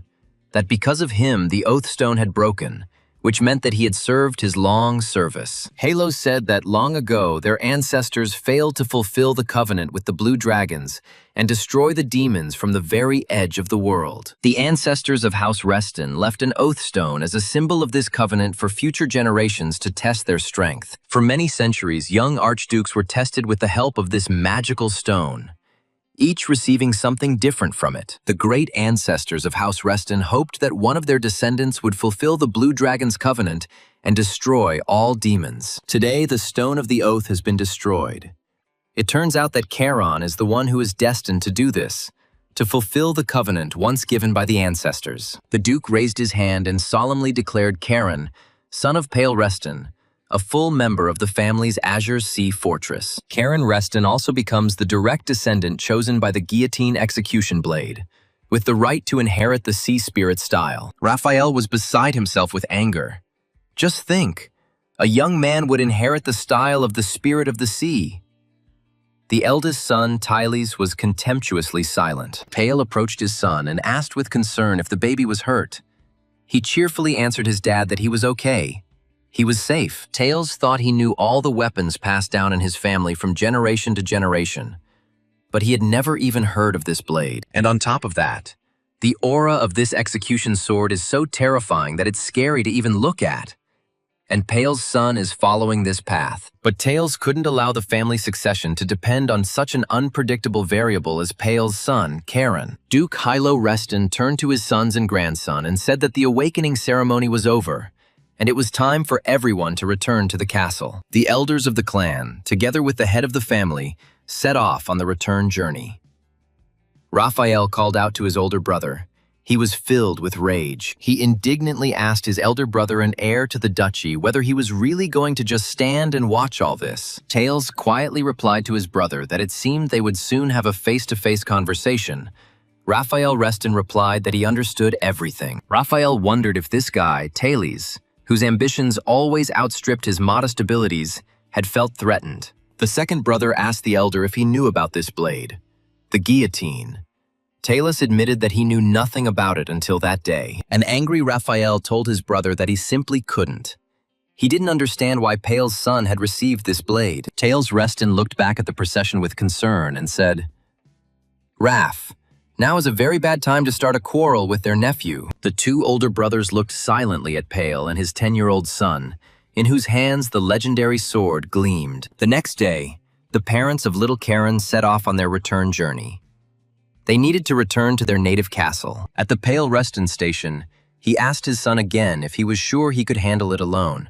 that because of him the oath stone had broken, which meant that he had served his long service. Halo said that long ago their ancestors failed to fulfill the covenant with the blue dragons and destroy the demons from the very edge of the world. The ancestors of House Reston left an oath stone as a symbol of this covenant for future generations to test their strength. For many centuries, young archdukes were tested with the help of this magical stone, each receiving something different from it. The great ancestors of House Reston hoped that one of their descendants would fulfill the Blue Dragon's covenant and destroy all demons. Today, the Stone of the Oath has been destroyed. It turns out that Charon is the one who is destined to do this, to fulfill the covenant once given by the ancestors. The Duke raised his hand and solemnly declared Charon, son of Pale Reston, a full member of the family's Azure Sea Fortress. Charon Reston also becomes the direct descendant chosen by the guillotine execution blade, with the right to inherit the sea spirit style. Raphael was beside himself with anger. Just think, a young man would inherit the style of the spirit of the sea. The eldest son, Tyles, was contemptuously silent. Pale approached his son and asked with concern if the baby was hurt. He cheerfully answered his dad that he was okay. He was safe. Tails thought he knew all the weapons passed down in his family from generation to generation, but he had never even heard of this blade. And on top of that, the aura of this execution sword is so terrifying that it's scary to even look at. And Pale's son is following this path. But Tails couldn't allow the family succession to depend on such an unpredictable variable as Pale's son, Charon. Duke Hilo Reston turned to his sons and grandson and said that the awakening ceremony was over, and it was time for everyone to return to the castle. The elders of the clan, together with the head of the family, set off on the return journey. Raphael called out to his older brother. He was filled with rage. He indignantly asked his elder brother and heir to the duchy whether he was really going to just stand and watch all this. Tails quietly replied to his brother that it seemed they would soon have a face-to-face conversation. Raphael Reston replied that he understood everything. Raphael wondered if this guy, Tails, whose ambitions always outstripped his modest abilities, had felt threatened. The second brother asked the elder if he knew about this blade, the guillotine. Talos admitted that he knew nothing about it until that day. An angry Raphael told his brother that he simply couldn't. He didn't understand why Pale's son had received this blade. Tails Reston looked back at the procession with concern and said, "Raph, now is a very bad time to start a quarrel with their nephew." The two older brothers looked silently at Pale and his 10-year-old son, in whose hands the legendary sword gleamed. The next day, the parents of little Karen set off on their return journey. They needed to return to their native castle. At the Pale Reston station, he asked his son again if he was sure he could handle it alone,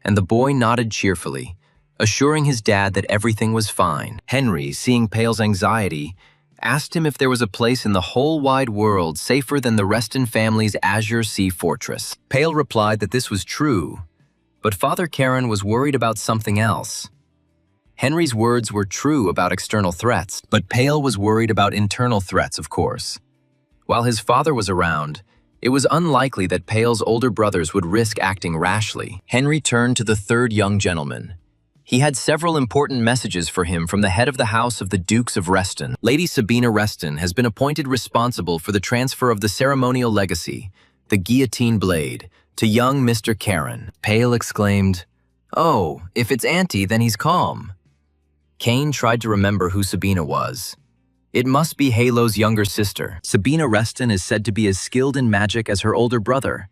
and the boy nodded cheerfully, assuring his dad that everything was fine. Henry, seeing Pale's anxiety, asked him if there was a place in the whole wide world safer than the Reston family's Azure Sea Fortress. Pale replied that this was true, but Father Karen was worried about something else. Henry's words were true about external threats, but Pale was worried about internal threats, of course. While his father was around, it was unlikely that Pale's older brothers would risk acting rashly. Henry turned to the third young gentleman. He had several important messages for him from the head of the house of the Dukes of Reston. Lady Sabina Reston has been appointed responsible for the transfer of the ceremonial legacy, the guillotine blade, to young Mr. Karen. Pale exclaimed, "Oh, if it's Auntie, then he's calm." Kane tried to remember who Sabina was. It must be Halo's younger sister. Sabina Reston is said to be as skilled in magic as her older brother,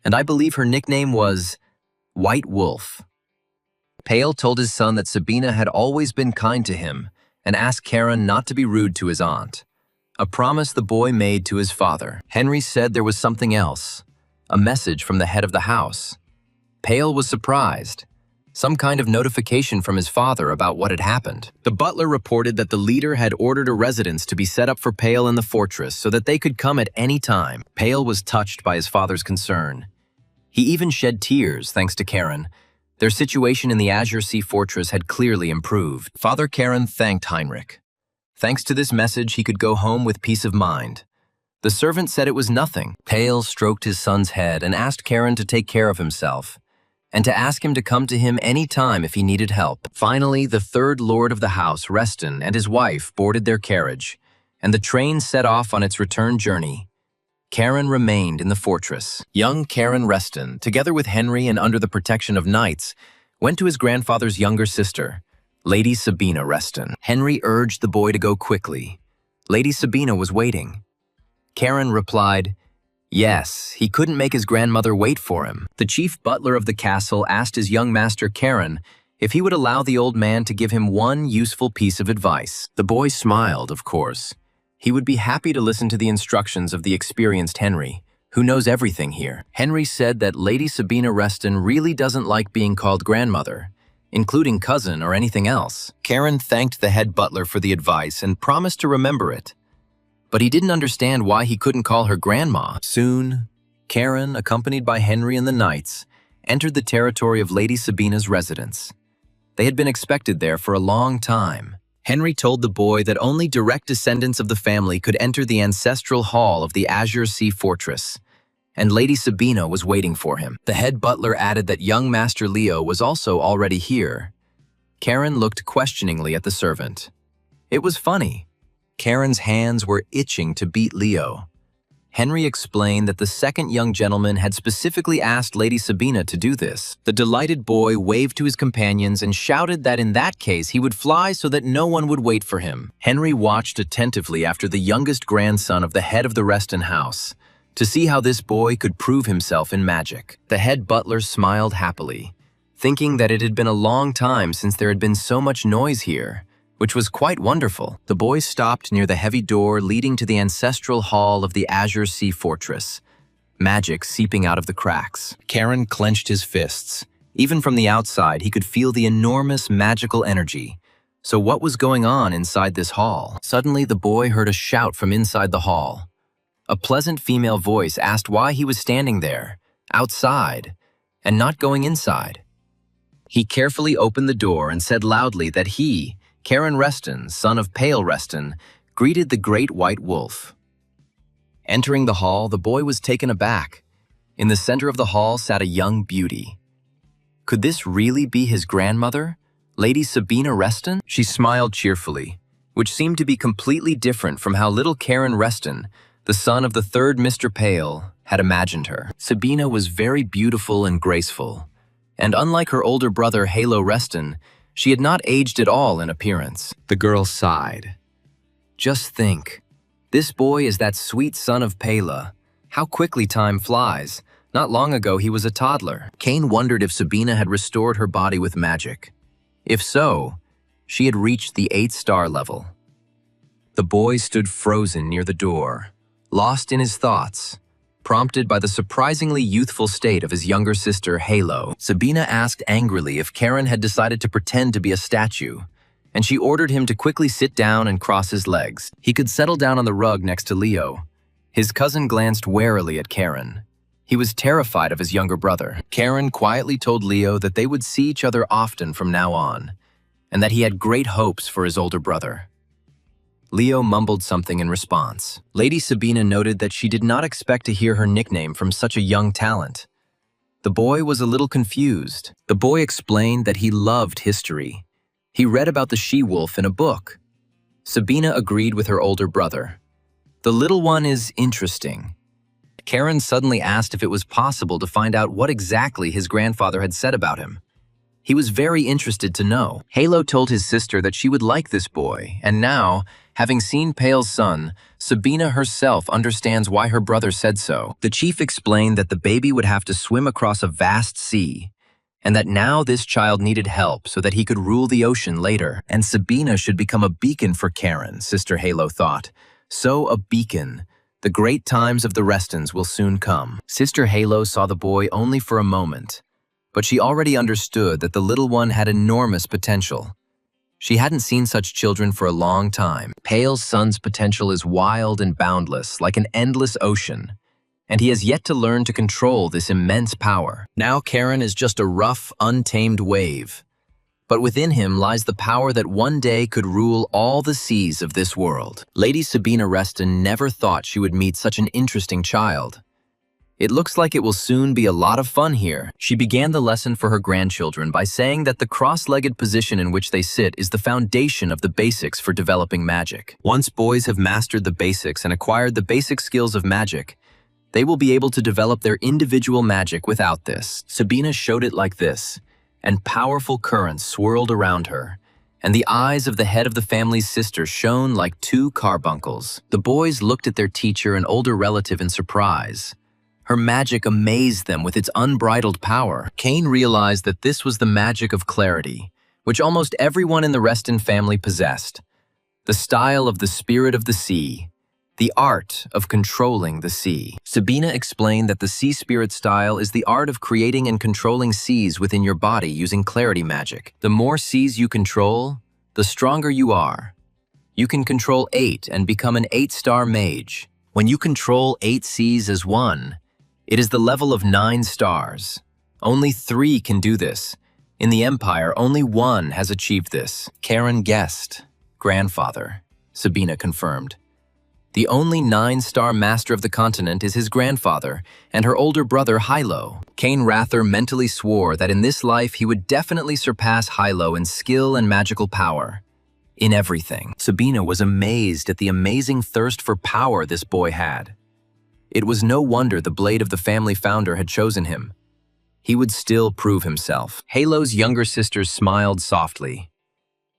and I believe her nickname was White Wolf. Pale told his son that Sabina had always been kind to him and asked Karen not to be rude to his aunt, a promise the boy made to his father. Henry said there was something else, a message from the head of the house. Pale was surprised, some kind of notification from his father about what had happened. The butler reported that the leader had ordered a residence to be set up for Pale in the fortress so that they could come at any time. Pale was touched by his father's concern. He even shed tears thanks to Karen. Their situation in the Azure Sea Fortress had clearly improved. Father Karen thanked Heinrich. Thanks to this message, he could go home with peace of mind. The servant said it was nothing. Pale stroked his son's head and asked Karen to take care of himself. and to ask him to come to him any time if he needed help. Finally, the third lord of the house, Reston, and his wife boarded their carriage, and the train set off on its return journey. Karen remained in the fortress. Young Karen Reston, together with Henry and under the protection of knights, went to his grandfather's younger sister, Lady Sabina Reston. Henry urged the boy to go quickly. Lady Sabina was waiting. Karen replied, yes, he couldn't make his grandmother wait for him. The chief butler of the castle asked his young master Karen if he would allow the old man to give him one useful piece of advice. The boy smiled, of course. He would be happy to listen to the instructions of the experienced Henry, who knows everything here. Henry said that Lady Sabina Reston really doesn't like being called grandmother, including cousin or anything else. Karen thanked the head butler for the advice and promised to remember it. But he didn't understand why he couldn't call her grandma. Soon, Karen, accompanied by Henry and the knights, entered the territory of Lady Sabina's residence. They had been expected there for a long time. Henry told the boy that only direct descendants of the family could enter the ancestral hall of the Azure Sea Fortress, and Lady Sabina was waiting for him. The head butler added that young Master Leo was also already here. Karen looked questioningly at the servant. It was funny. Karen's hands were itching to beat Leo. Henry explained that the second young gentleman had specifically asked Lady Sabina to do this. The delighted boy waved to his companions and shouted that in that case he would fly so that no one would wait for him. Henry watched attentively after the youngest grandson of the head of the Reston house to see how this boy could prove himself in magic. The head butler smiled happily, thinking that it had been a long time since there had been so much noise here, which was quite wonderful. The boy stopped near the heavy door leading to the ancestral hall of the Azure Sea Fortress, magic seeping out of the cracks. Karen clenched his fists. Even from the outside, he could feel the enormous magical energy. So what was going on inside this hall? Suddenly, the boy heard a shout from inside the hall. A pleasant female voice asked why he was standing there, outside, and not going inside. He carefully opened the door and said loudly that he, Karen Reston, son of Pale Reston, greeted the great white wolf. Entering the hall, the boy was taken aback. In the center of the hall sat a young beauty. Could this really be his grandmother, Lady Sabina Reston? She smiled cheerfully, which seemed to be completely different from how little Karen Reston, the son of the third Mr. Pale, had imagined her. Sabina was very beautiful and graceful, and unlike her older brother Halo Reston, she had not aged at all in appearance. The girl sighed. Just think, this boy is that sweet son of Pela. How quickly time flies. Not long ago he was a toddler. Kane wondered if Sabina had restored her body with magic. If so, she had reached the 8-star level. The boy stood frozen near the door, lost in his thoughts, prompted by the surprisingly youthful state of his younger sister, Halo. Sabina asked angrily if Karen had decided to pretend to be a statue, and she ordered him to quickly sit down and cross his legs. He could settle down on the rug next to Leo. His cousin glanced warily at Karen. He was terrified of his younger brother. Karen quietly told Leo that they would see each other often from now on, and that he had great hopes for his older brother. Leo mumbled something in response. Lady Sabina noted that she did not expect to hear her nickname from such a young talent. The boy was a little confused. The boy explained that he loved history. He read about the she-wolf in a book. Sabina agreed with her older brother. The little one is interesting. Karen suddenly asked if it was possible to find out what exactly his grandfather had said about him. He was very interested to know. Halo told his sister that she would like this boy, and now, having seen Pale's son, Sabina herself understands why her brother said so. The chief explained that the baby would have to swim across a vast sea, and that now this child needed help so that he could rule the ocean later. And Sabina should become a beacon for Karen, Sister Halo thought. So a beacon. The great times of the Restons will soon come. Sister Halo saw the boy only for a moment, but she already understood that the little one had enormous potential. She hadn't seen such children for a long time. Pale's son's potential is wild and boundless, like an endless ocean, and he has yet to learn to control this immense power. Now Karen is just a rough, untamed wave, but within him lies the power that one day could rule all the seas of this world. Lady Sabina Reston never thought she would meet such an interesting child. It looks like it will soon be a lot of fun here. She began the lesson for her grandchildren by saying that the cross-legged position in which they sit is the foundation of the basics for developing magic. Once boys have mastered the basics and acquired the basic skills of magic, they will be able to develop their individual magic without this. Sabina showed it like this, and powerful currents swirled around her, and the eyes of the head of the family's sister shone like two carbuncles. The boys looked at their teacher and older relative in surprise. Her magic amazed them with its unbridled power. Cain realized that this was the magic of clarity, which almost everyone in the Reston family possessed. The style of the spirit of the sea, the art of controlling the sea. Sabina explained that the sea spirit style is the art of creating and controlling seas within your body using clarity magic. The more seas you control, the stronger you are. You can control 8 and become an 8-star mage. When you control 8 seas as one, it is the level of 9 stars. Only 3 can do this. In the Empire, only 1 has achieved this. Karen guessed. Grandfather, Sabina confirmed. The only 9-star master of the continent is his grandfather and her older brother Hilo. Cain Rather mentally swore that in this life he would definitely surpass Hilo in skill and magical power. In everything. Sabina was amazed at the amazing thirst for power this boy had. It was no wonder the blade of the family founder had chosen him. He would still prove himself. Halo's younger sisters smiled softly.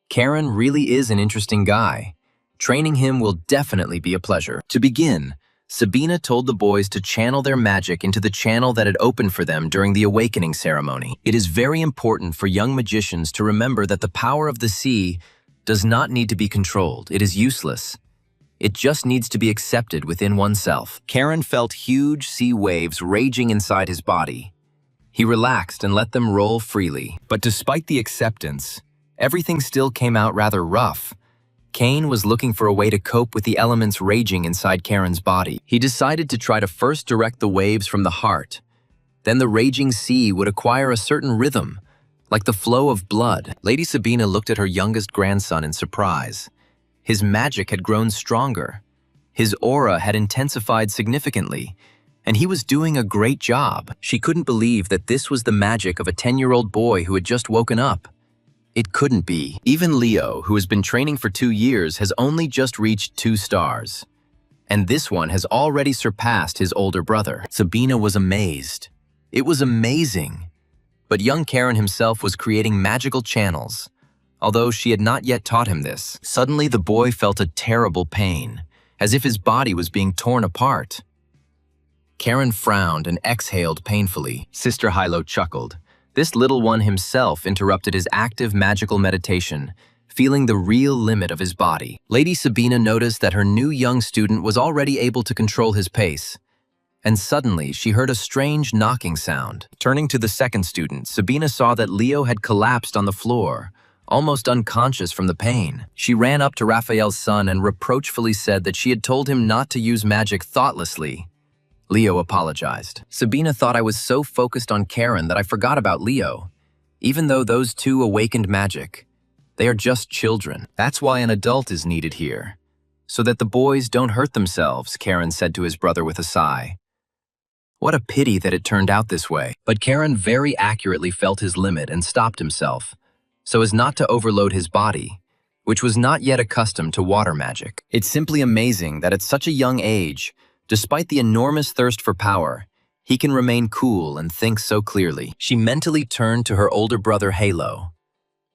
Karen really is an interesting guy. Training him will definitely be a pleasure. To begin, Sabina told the boys to channel their magic into the channel that had opened for them during the awakening ceremony. It is very important for young magicians to remember that the power of the sea does not need to be controlled. It is useless. It just needs to be accepted within oneself. Karen felt huge sea waves raging inside his body. He relaxed and let them roll freely. But despite the acceptance, everything still came out rather rough. Cain was looking for a way to cope with the elements raging inside Karen's body. He decided to try to first direct the waves from the heart. Then the raging sea would acquire a certain rhythm, like the flow of blood. Lady Sabina looked at her youngest grandson in surprise. His magic had grown stronger. His aura had intensified significantly, and he was doing a great job. She couldn't believe that this was the magic of a 10-year-old boy who had just woken up. It couldn't be. Even Leo, who has been training for 2 years, has only just reached 2 stars. And this one has already surpassed his older brother. Sabina was amazed. It was amazing. But young Karen himself was creating magical channels. Although she had not yet taught him this, suddenly the boy felt a terrible pain, as if his body was being torn apart. Karen frowned and exhaled painfully. Sister Hilo chuckled. This little one himself interrupted his active magical meditation, feeling the real limit of his body. Lady Sabina noticed that her new young student was already able to control his pace, and suddenly she heard a strange knocking sound. Turning to the second student, Sabina saw that Leo had collapsed on the floor, almost unconscious from the pain. She ran up to Raphael's son and reproachfully said that she had told him not to use magic thoughtlessly. Leo apologized. Sabina thought I was so focused on Karen that I forgot about Leo. Even though those two awakened magic, they are just children. That's why an adult is needed here, so that the boys don't hurt themselves, Karen said to his brother with a sigh. What a pity that it turned out this way. But Karen very accurately felt his limit and stopped himself, so as not to overload his body, which was not yet accustomed to water magic. It's simply amazing that at such a young age, despite the enormous thirst for power, he can remain cool and think so clearly. She mentally turned to her older brother Halo.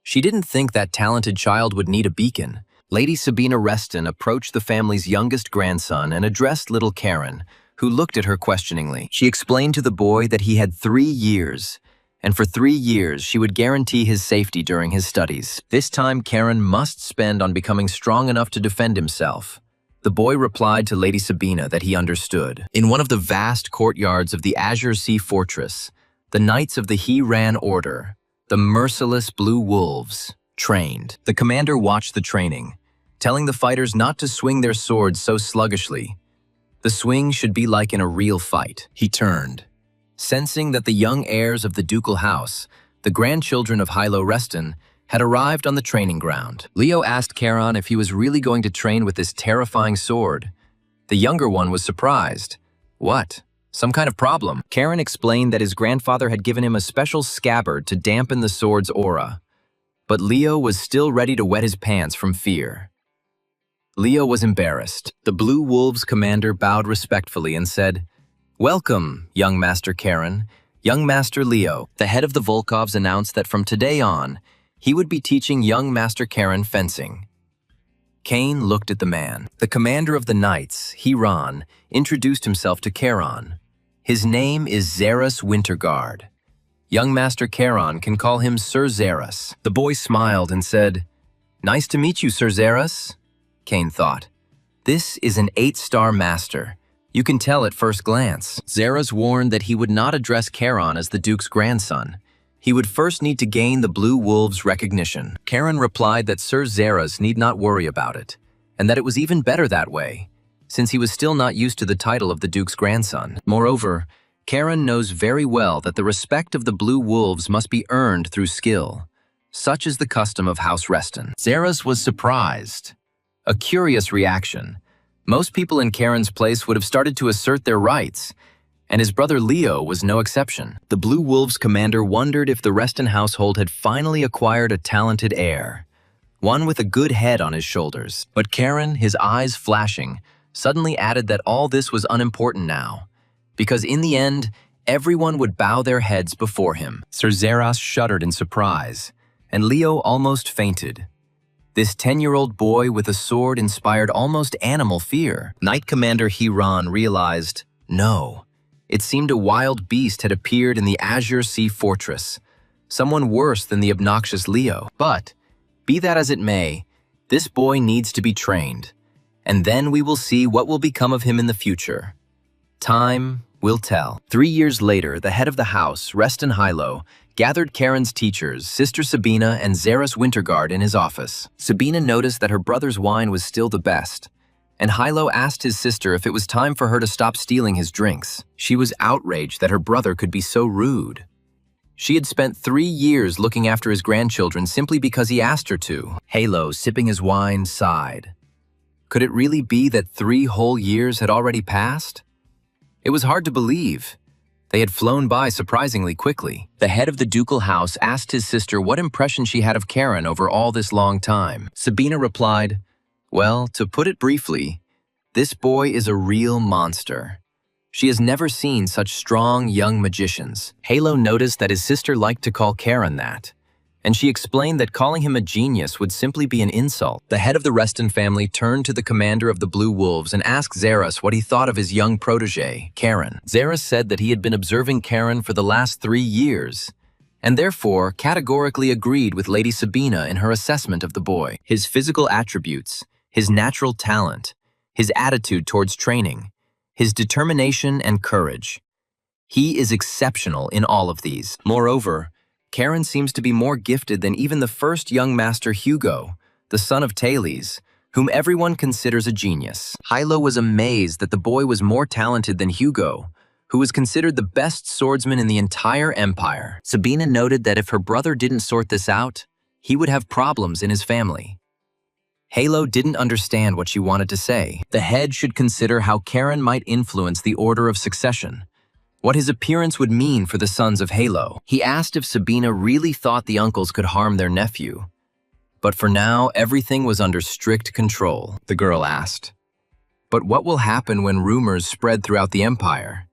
She didn't think that talented child would need a beacon. Lady Sabina Reston approached the family's youngest grandson and addressed little Karen, who looked at her questioningly. She explained to the boy that he had 3 years, and for 3 years she would guarantee his safety during his studies. This time Karen must spend on becoming strong enough to defend himself. The boy replied to Lady Sabina that he understood. In one of the vast courtyards of the Azure Sea Fortress, the knights of the He-Ran Order, the merciless Blue Wolves, trained. The commander watched the training, telling the fighters not to swing their swords so sluggishly. The swing should be like in a real fight. He turned. Sensing that the young heirs of the ducal house, the grandchildren of Hilo Reston, had arrived on the training ground. Leo asked Karen if he was really going to train with this terrifying sword. The younger one was surprised. What? Some kind of problem. Karen explained that his grandfather had given him a special scabbard to dampen the sword's aura. But Leo was still ready to wet his pants from fear. Leo was embarrassed. The Blue Wolves commander bowed respectfully and said, "Welcome, young Master Karen. Young Master Leo." The head of the Volkovs announced that from today on, he would be teaching young Master Karen fencing. Kane looked at the man. The commander of the knights, Hiran, introduced himself to Charon. His name is Xeras Winterguard. Young Master Charon can call him Sir Xeras. The boy smiled and said, "Nice to meet you, Sir Xeras." Kane thought, "This is an 8-star master. You can tell at first glance." Xeras warned that he would not address Charon as the Duke's grandson. He would first need to gain the Blue Wolves' recognition. Charon replied that Sir Xeras need not worry about it, and that it was even better that way, since he was still not used to the title of the Duke's grandson. Moreover, Charon knows very well that the respect of the Blue Wolves must be earned through skill. Such is the custom of House Reston. Xeras was surprised. A curious reaction. Most people in Charon's place would have started to assert their rights, and his brother Leo was no exception. The Blue Wolves commander wondered if the Reston household had finally acquired a talented heir, one with a good head on his shoulders. But Charon, his eyes flashing, suddenly added that all this was unimportant now, because in the end, everyone would bow their heads before him. Sir Xeras shuddered in surprise, and Leo almost fainted. This 10-year-old boy with a sword inspired almost animal fear. Knight Commander Hiran realized, no. It seemed a wild beast had appeared in the Azure Sea Fortress, someone worse than the obnoxious Leo. But, be that as it may, this boy needs to be trained, and then we will see what will become of him in the future. Time will tell. 3 years later, the head of the house, Reston Hilo, gathered Charon's teachers, Sister Sabina and Xeras Winterguard, in his office. Sabina noticed that her brother's wine was still the best, and Hilo asked his sister if it was time for her to stop stealing his drinks. She was outraged that her brother could be so rude. She had spent 3 years looking after his grandchildren simply because he asked her to. Hilo, sipping his wine, sighed. Could it really be that 3 whole years had already passed? It was hard to believe. They had flown by surprisingly quickly. The head of the ducal house asked his sister what impression she had of Charon over all this long time. Sabina replied, "Well, to put it briefly, this boy is a real monster. She has never seen such strong young magicians." Halo noticed that his sister liked to call Charon that, and she explained that calling him a genius would simply be an insult. The head of the Reston family turned to the commander of the Blue Wolves and asked Xeras what he thought of his young protege, Charon. Xeras said that he had been observing Charon for the last 3 years, and therefore categorically agreed with Lady Sabina in her assessment of the boy. His physical attributes, his natural talent, his attitude towards training, his determination and courage. He is exceptional in all of these. Moreover, Charon seems to be more gifted than even the first young master Hugo, the son of Thales, whom everyone considers a genius. Hilo was amazed that the boy was more talented than Hugo, who was considered the best swordsman in the entire empire. Sabina noted that if her brother didn't sort this out, he would have problems in his family. Halo didn't understand what she wanted to say. The head should consider how Charon might influence the order of succession, what his appearance would mean for the sons of Halo. He asked if Sabina really thought the uncles could harm their nephew. But for now, everything was under strict control, the girl asked. But what will happen when rumors spread throughout the empire?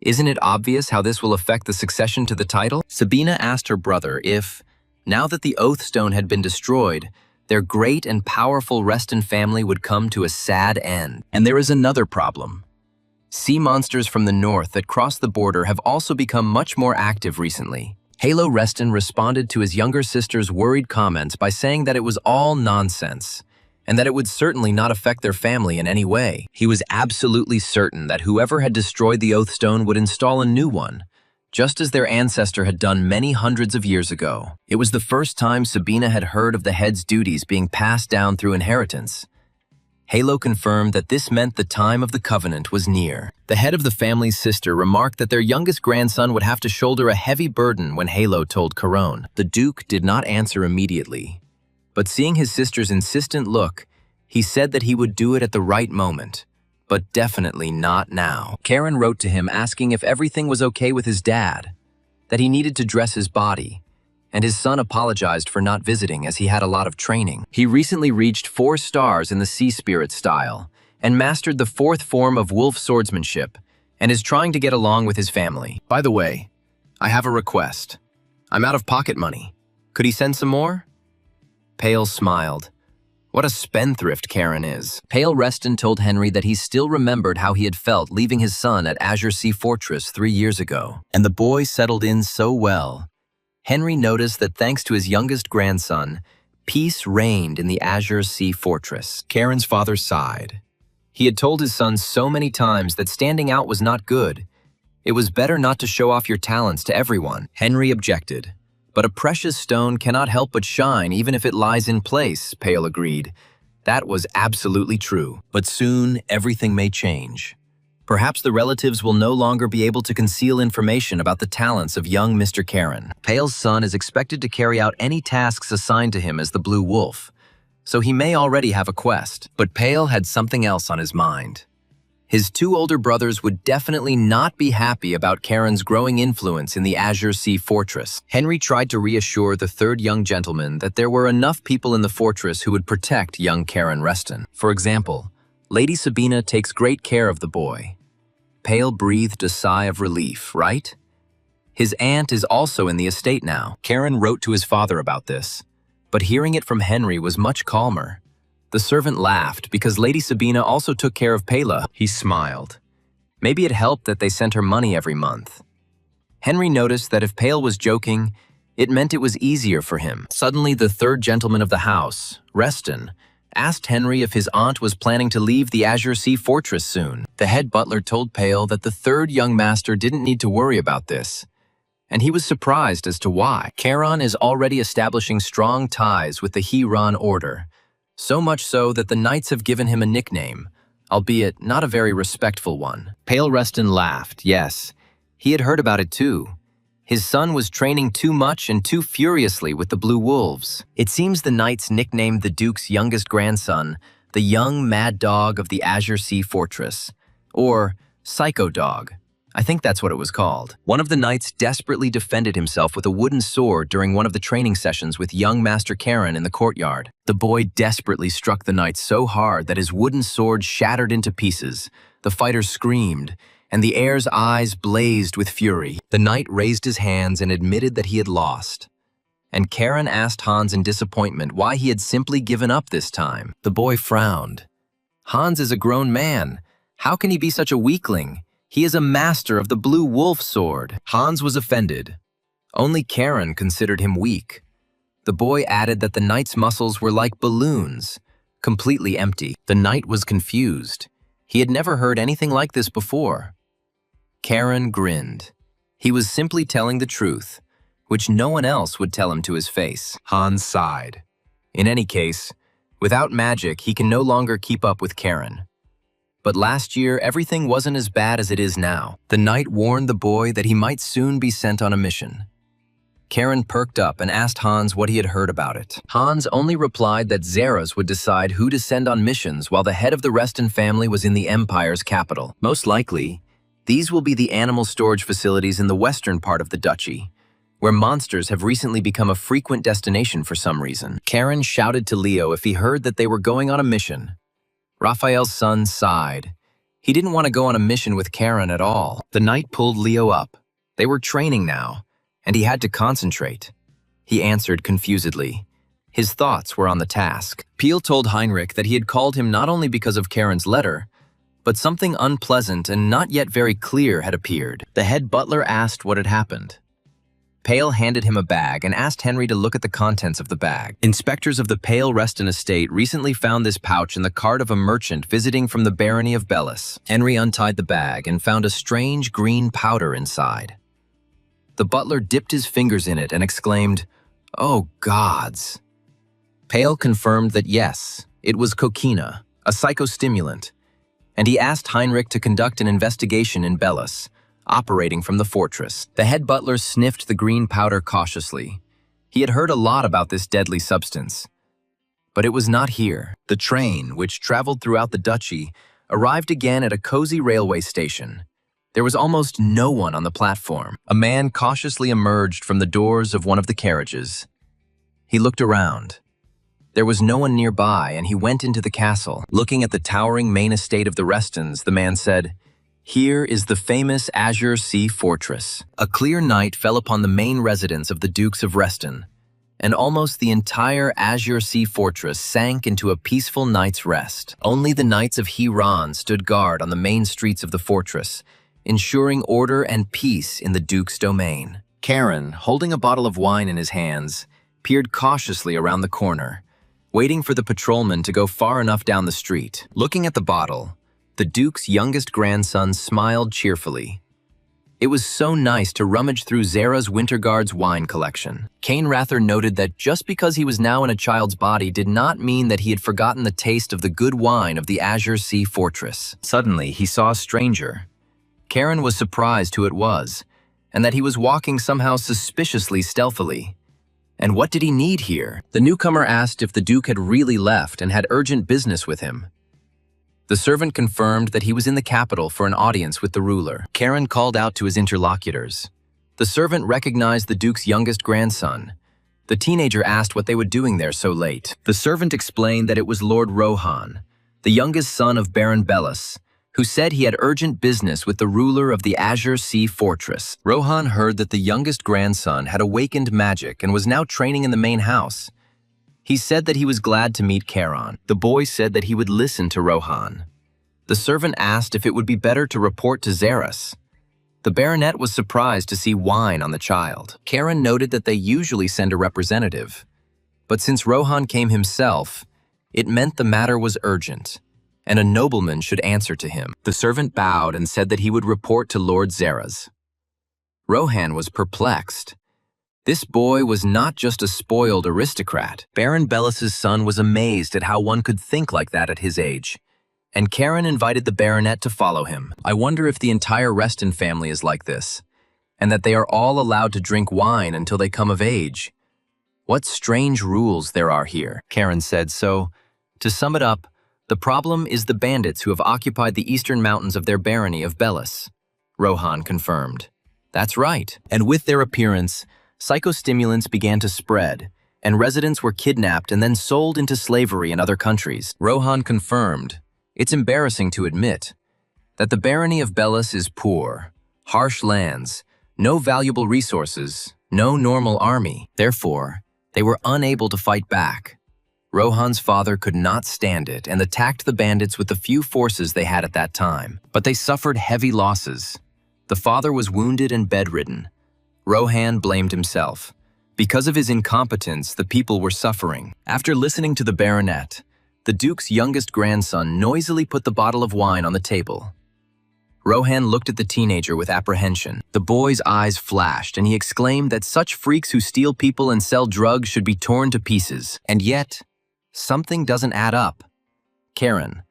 Isn't it obvious how this will affect the succession to the title? Sabina asked her brother if, now that the Oathstone had been destroyed, their great and powerful Reston family would come to a sad end. And there is another problem. Sea monsters from the north that cross the border have also become much more active recently. Halo Reston responded to his younger sister's worried comments by saying that it was all nonsense, and that it would certainly not affect their family in any way. He was absolutely certain that whoever had destroyed the Oathstone would install a new one, just as their ancestor had done many hundreds of years ago. It was the first time Sabina had heard of the head's duties being passed down through inheritance. Halo confirmed that this meant the time of the covenant was near. The head of the family's sister remarked that their youngest grandson would have to shoulder a heavy burden when Halo told Charon. The Duke did not answer immediately, but seeing his sister's insistent look, he said that he would do it at the right moment, but definitely not now. Karen wrote to him asking if everything was okay with his dad, that he needed to dress his body, and his son apologized for not visiting as he had a lot of training. He recently reached 4 stars in the Sea Spirit style and mastered the 4th form of wolf swordsmanship and is trying to get along with his family. By the way, I have a request. I'm out of pocket money. Could he send some more? Pale smiled. What a spendthrift Karen is. Pale Reston told Henry that he still remembered how he had felt leaving his son at Azure Sea Fortress 3 years ago, and the boy settled in so well. Henry noticed that thanks to his youngest grandson, peace reigned in the Azure Sea Fortress. Karen's father sighed. He had told his son so many times that standing out was not good. It was better not to show off your talents to everyone. Henry objected. But a precious stone cannot help but shine even if it lies in place, Pale agreed. That was absolutely true. But soon, everything may change. Perhaps the relatives will no longer be able to conceal information about the talents of young Mr. Karen. Pale's son is expected to carry out any tasks assigned to him as the Blue Wolf, so he may already have a quest. But Pale had something else on his mind. His 2 older brothers would definitely not be happy about Karen's growing influence in the Azure Sea Fortress. Henry tried to reassure the 3rd young gentleman that there were enough people in the fortress who would protect young Karen Reston. For example, Lady Sabina takes great care of the boy. Pale breathed a sigh of relief, right? His aunt is also in the estate now. Karen wrote to his father about this, but hearing it from Henry was much calmer. The servant laughed because Lady Sabina also took care of Pela. He smiled. Maybe it helped that they sent her money every month. Henry noticed that if Pale was joking, it meant it was easier for him. Suddenly, the 3rd gentleman of the house, Reston, asked Henry if his aunt was planning to leave the Azure Sea Fortress soon. The head butler told Pale that the 3rd young master didn't need to worry about this, and he was surprised as to why. Charon is already establishing strong ties with the Heron Order, so much so that the knights have given him a nickname, albeit not a very respectful one. Pale Reston laughed. Yes, he had heard about it too. His son was training too much and too furiously with the Blue Wolves. It seems the knights nicknamed the Duke's youngest grandson the young mad dog of the Azure Sea Fortress, or Psycho Dog. I think that's what it was called. One of the knights desperately defended himself with a wooden sword during one of the training sessions with young Master Karen in the courtyard. The boy desperately struck the knight so hard that his wooden sword shattered into pieces. The fighter screamed, and the heir's eyes blazed with fury. The knight raised his hands and admitted that he had lost. And Karen asked Hans in disappointment why he had simply given up this time. The boy frowned. Hans is a grown man. How can he be such a weakling? He is a master of the Blue Wolf sword. Hans was offended. Only Karen considered him weak. The boy added that the knight's muscles were like balloons, completely empty. The knight was confused. He had never heard anything like this before. Karen grinned. He was simply telling the truth, which no one else would tell him to his face. Hans sighed. In any case, without magic, he can no longer keep up with Karen. But last year, everything wasn't as bad as it is now. The knight warned the boy that he might soon be sent on a mission. Karen perked up and asked Hans what he had heard about it. Hans only replied that Zeras would decide who to send on missions while the head of the Reston family was in the Empire's capital. Most likely, these will be the animal storage facilities in the western part of the duchy, where monsters have recently become a frequent destination for some reason. Karen shouted to Leo if he heard that they were going on a mission. Raphael's son sighed. He didn't want to go on a mission with Karen at all. The knight pulled Leo up. They were training now, and he had to concentrate. He answered confusedly. His thoughts were on the task. Peel told Heinrich that he had called him not only because of Karen's letter, but something unpleasant and not yet very clear had appeared. The head butler asked what had happened. Pale handed him a bag and asked Henry to look at the contents of the bag. Inspectors of the Pale Reston estate recently found this pouch in the cart of a merchant visiting from the barony of Bellis. Henry untied the bag and found a strange green powder inside. The butler dipped his fingers in it and exclaimed, "Oh, gods!" Pale confirmed that yes, it was coquina, a psychostimulant, and he asked Heinrich to conduct an investigation in Bellis, operating from the fortress. The head butler sniffed the green powder cautiously. He had heard a lot about this deadly substance, but it was not here. The train, which traveled throughout the duchy, arrived again at a cozy railway station. There was almost no one on the platform. A man cautiously emerged from the doors of one of the carriages. He looked around. There was no one nearby, and he went into the castle. Looking at the towering main estate of the Restons, the man said, "Here is the famous Azure Sea Fortress." A clear night fell upon the main residence of the Dukes of Reston, and almost the entire Azure Sea Fortress sank into a peaceful night's rest. Only the Knights of Huron stood guard on the main streets of the fortress, ensuring order and peace in the Duke's domain. Karen, holding a bottle of wine in his hands, peered cautiously around the corner, waiting for the patrolman to go far enough down the street. Looking at the bottle, the Duke's youngest grandson smiled cheerfully. It was so nice to rummage through Zara's Winterguard's wine collection. Cain Rather noted that just because he was now in a child's body did not mean that he had forgotten the taste of the good wine of the Azure Sea Fortress. Suddenly, he saw a stranger. Karen was surprised who it was, and that he was walking somehow suspiciously stealthily. And what did he need here? The newcomer asked if the Duke had really left and had urgent business with him. The servant confirmed that he was in the capital for an audience with the ruler. Karen called out to his interlocutors. The servant recognized the Duke's youngest grandson. The teenager asked what they were doing there so late. The servant explained that it was Lord Rohan, the youngest son of Baron Bellis, who said he had urgent business with the ruler of the Azure Sea Fortress. Rohan heard that the youngest grandson had awakened magic and was now training in the main house. He said that he was glad to meet Charon. The boy said that he would listen to Rohan. The servant asked if it would be better to report to Xeris. The baronet was surprised to see wine on the child. Charon noted that they usually send a representative. But since Rohan came himself, it meant the matter was urgent, and a nobleman should answer to him. The servant bowed and said that he would report to Lord Xeris. Rohan was perplexed. This boy was not just a spoiled aristocrat. Baron Bellis's son was amazed at how one could think like that at his age, and Karen invited the baronet to follow him. I wonder if the entire Reston family is like this, and that they are all allowed to drink wine until they come of age. What strange rules there are here, Karen said. So, to sum it up, the problem is the bandits who have occupied the eastern mountains of their barony of Bellis, Rohan confirmed. That's right. And with their appearance, psychostimulants began to spread, and residents were kidnapped and then sold into slavery in other countries. Rohan confirmed, it's embarrassing to admit, that the barony of Bellis is poor, harsh lands, no valuable resources, no normal army. Therefore, they were unable to fight back. Rohan's father could not stand it and attacked the bandits with the few forces they had at that time. But they suffered heavy losses. The father was wounded and bedridden. Rohan blamed himself. Because of his incompetence, the people were suffering. After listening to the baronet, the Duke's youngest grandson noisily put the bottle of wine on the table. Rohan looked at the teenager with apprehension. The boy's eyes flashed, and he exclaimed that such freaks who steal people and sell drugs should be torn to pieces. And yet, something doesn't add up. Karen,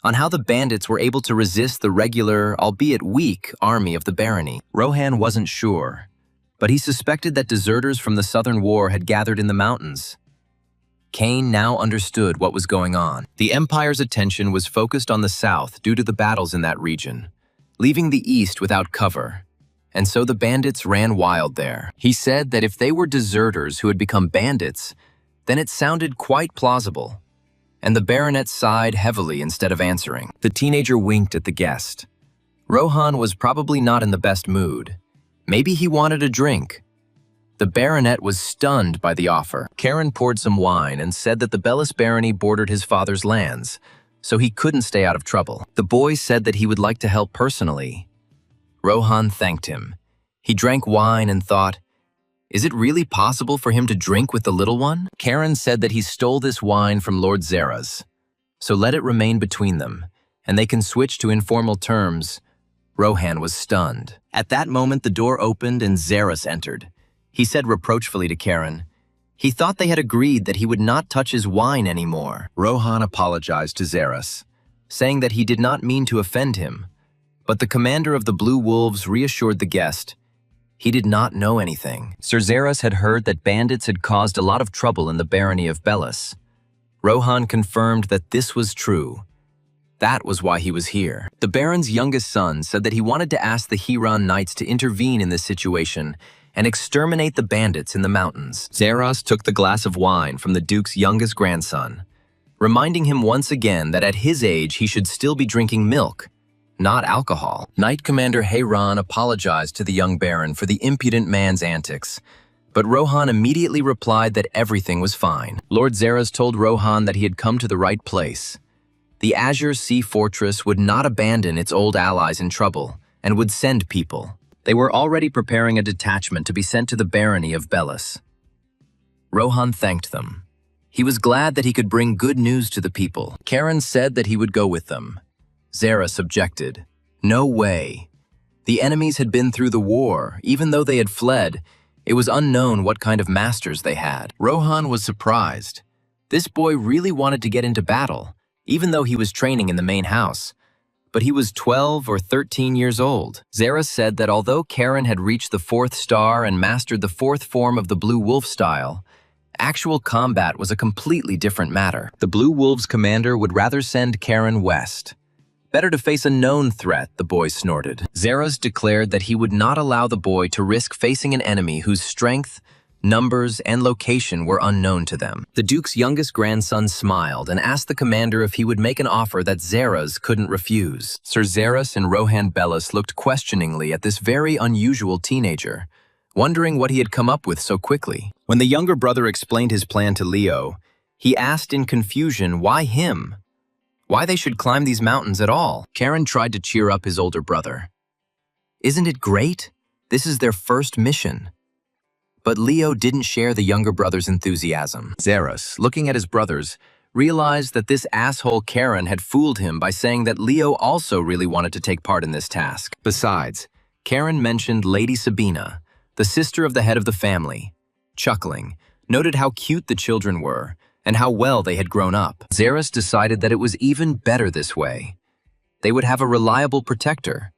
on how the bandits were able to resist the regular, albeit weak, army of the barony. Rohan wasn't sure, but he suspected that deserters from the Southern War had gathered in the mountains. Cain now understood what was going on. The Empire's attention was focused on the south due to the battles in that region, leaving the east without cover, and so the bandits ran wild there. He said that if they were deserters who had become bandits, then it sounded quite plausible, and the baronet sighed heavily instead of answering. The teenager winked at the guest. Rohan was probably not in the best mood. Maybe he wanted a drink. The baronet was stunned by the offer. Karen poured some wine and said that the Bellis barony bordered his father's lands, so he couldn't stay out of trouble. The boy said that he would like to help personally. Rohan thanked him. He drank wine and thought, is it really possible for him to drink with the little one? Karen said that he stole this wine from Lord Xeris, so let it remain between them, and they can switch to informal terms. Rohan was stunned. At that moment, the door opened and Xeris entered. He said reproachfully to Karen, he thought they had agreed that he would not touch his wine anymore. Rohan apologized to Xeris, saying that he did not mean to offend him, but the commander of the Blue Wolves reassured the guest he did not know anything. Sir Xeris had heard that bandits had caused a lot of trouble in the barony of Bellis. Rohan confirmed that this was true. That was why he was here. The Baron's youngest son said that he wanted to ask the Huron Knights to intervene in this situation and exterminate the bandits in the mountains. Zeros took the glass of wine from the Duke's youngest grandson, reminding him once again that at his age he should still be drinking milk, not alcohol. Knight Commander Heyron apologized to the young Baron for the impudent man's antics, but Rohan immediately replied that everything was fine. Lord Zeros told Rohan that he had come to the right place. The Azure Sea Fortress would not abandon its old allies in trouble and would send people. They were already preparing a detachment to be sent to the barony of Bellis. Rohan thanked them. He was glad that he could bring good news to the people. Karen said that he would go with them. Zeros objected. No way. The enemies had been through the war. Even though they had fled, it was unknown what kind of masters they had. Rohan was surprised. This boy really wanted to get into battle, even though he was training in the main house. But he was 12 or 13 years old. Zeros said that although Karen had reached the 4th star and mastered the 4th form of the Blue Wolf style, actual combat was a completely different matter. The Blue Wolves commander would rather send Karen west. Better to face a known threat, the boy snorted. Zeros declared that he would not allow the boy to risk facing an enemy whose strength, numbers, and location were unknown to them. The Duke's youngest grandson smiled and asked the commander if he would make an offer that Zeros couldn't refuse. Sir Zeros and Rohan Bellis looked questioningly at this very unusual teenager, wondering what he had come up with so quickly. When the younger brother explained his plan to Leo, he asked in confusion why him? Why they should climb these mountains at all? Karen tried to cheer up his older brother. Isn't it great? This is their first mission. But Leo didn't share the younger brother's enthusiasm. Zeros, looking at his brothers, realized that this asshole Karen had fooled him by saying that Leo also really wanted to take part in this task. Besides, Karen mentioned Lady Sabina, the sister of the head of the family, chuckling, noted how cute the children were, and how well they had grown up. Zeros decided that it was even better this way. They would have a reliable protector.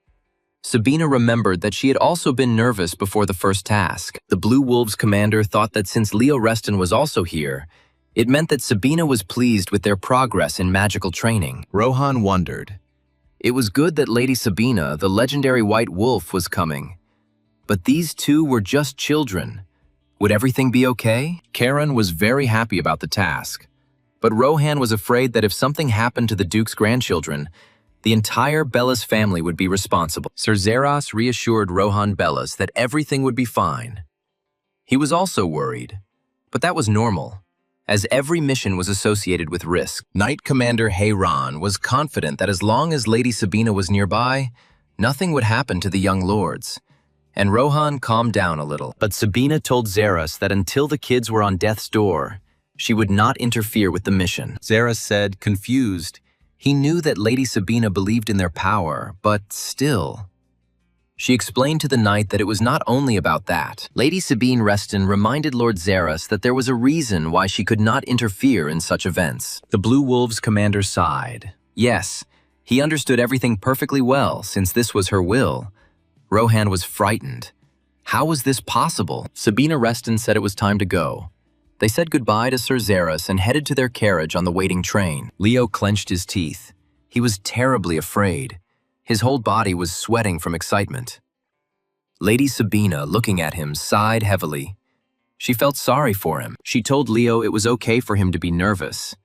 Sabina remembered that she had also been nervous before the first task. The Blue Wolves commander thought that since Leo Reston was also here, it meant that Sabina was pleased with their progress in magical training. Rohan wondered. It was good that Lady Sabina, the legendary White Wolf, was coming. But these two were just children. Would everything be okay? Karen was very happy about the task, but Rohan was afraid that if something happened to the Duke's grandchildren, the entire Bellis family would be responsible. Sir Zeros reassured Rohan Bellis that everything would be fine. He was also worried, but that was normal, as every mission was associated with risk. Knight Commander Heyron was confident that as long as Lady Sabina was nearby, nothing would happen to the young lords. And Rohan calmed down a little. But Sabina told Zeros that until the kids were on death's door, she would not interfere with the mission. Zeros said, confused, he knew that Lady Sabina believed in their power, but still. She explained to the knight that it was not only about that. Lady Sabine Reston reminded Lord Zeros that there was a reason why she could not interfere in such events. The Blue Wolves commander sighed. Yes, he understood everything perfectly well, since this was her will. Rohan was frightened. How was this possible? Sabina Reston said it was time to go. They said goodbye to Sir Zeros and headed to their carriage on the waiting train. Leo clenched his teeth. He was terribly afraid. His whole body was sweating from excitement. Lady Sabina, looking at him, sighed heavily. She felt sorry for him. She told Leo it was okay for him to be nervous,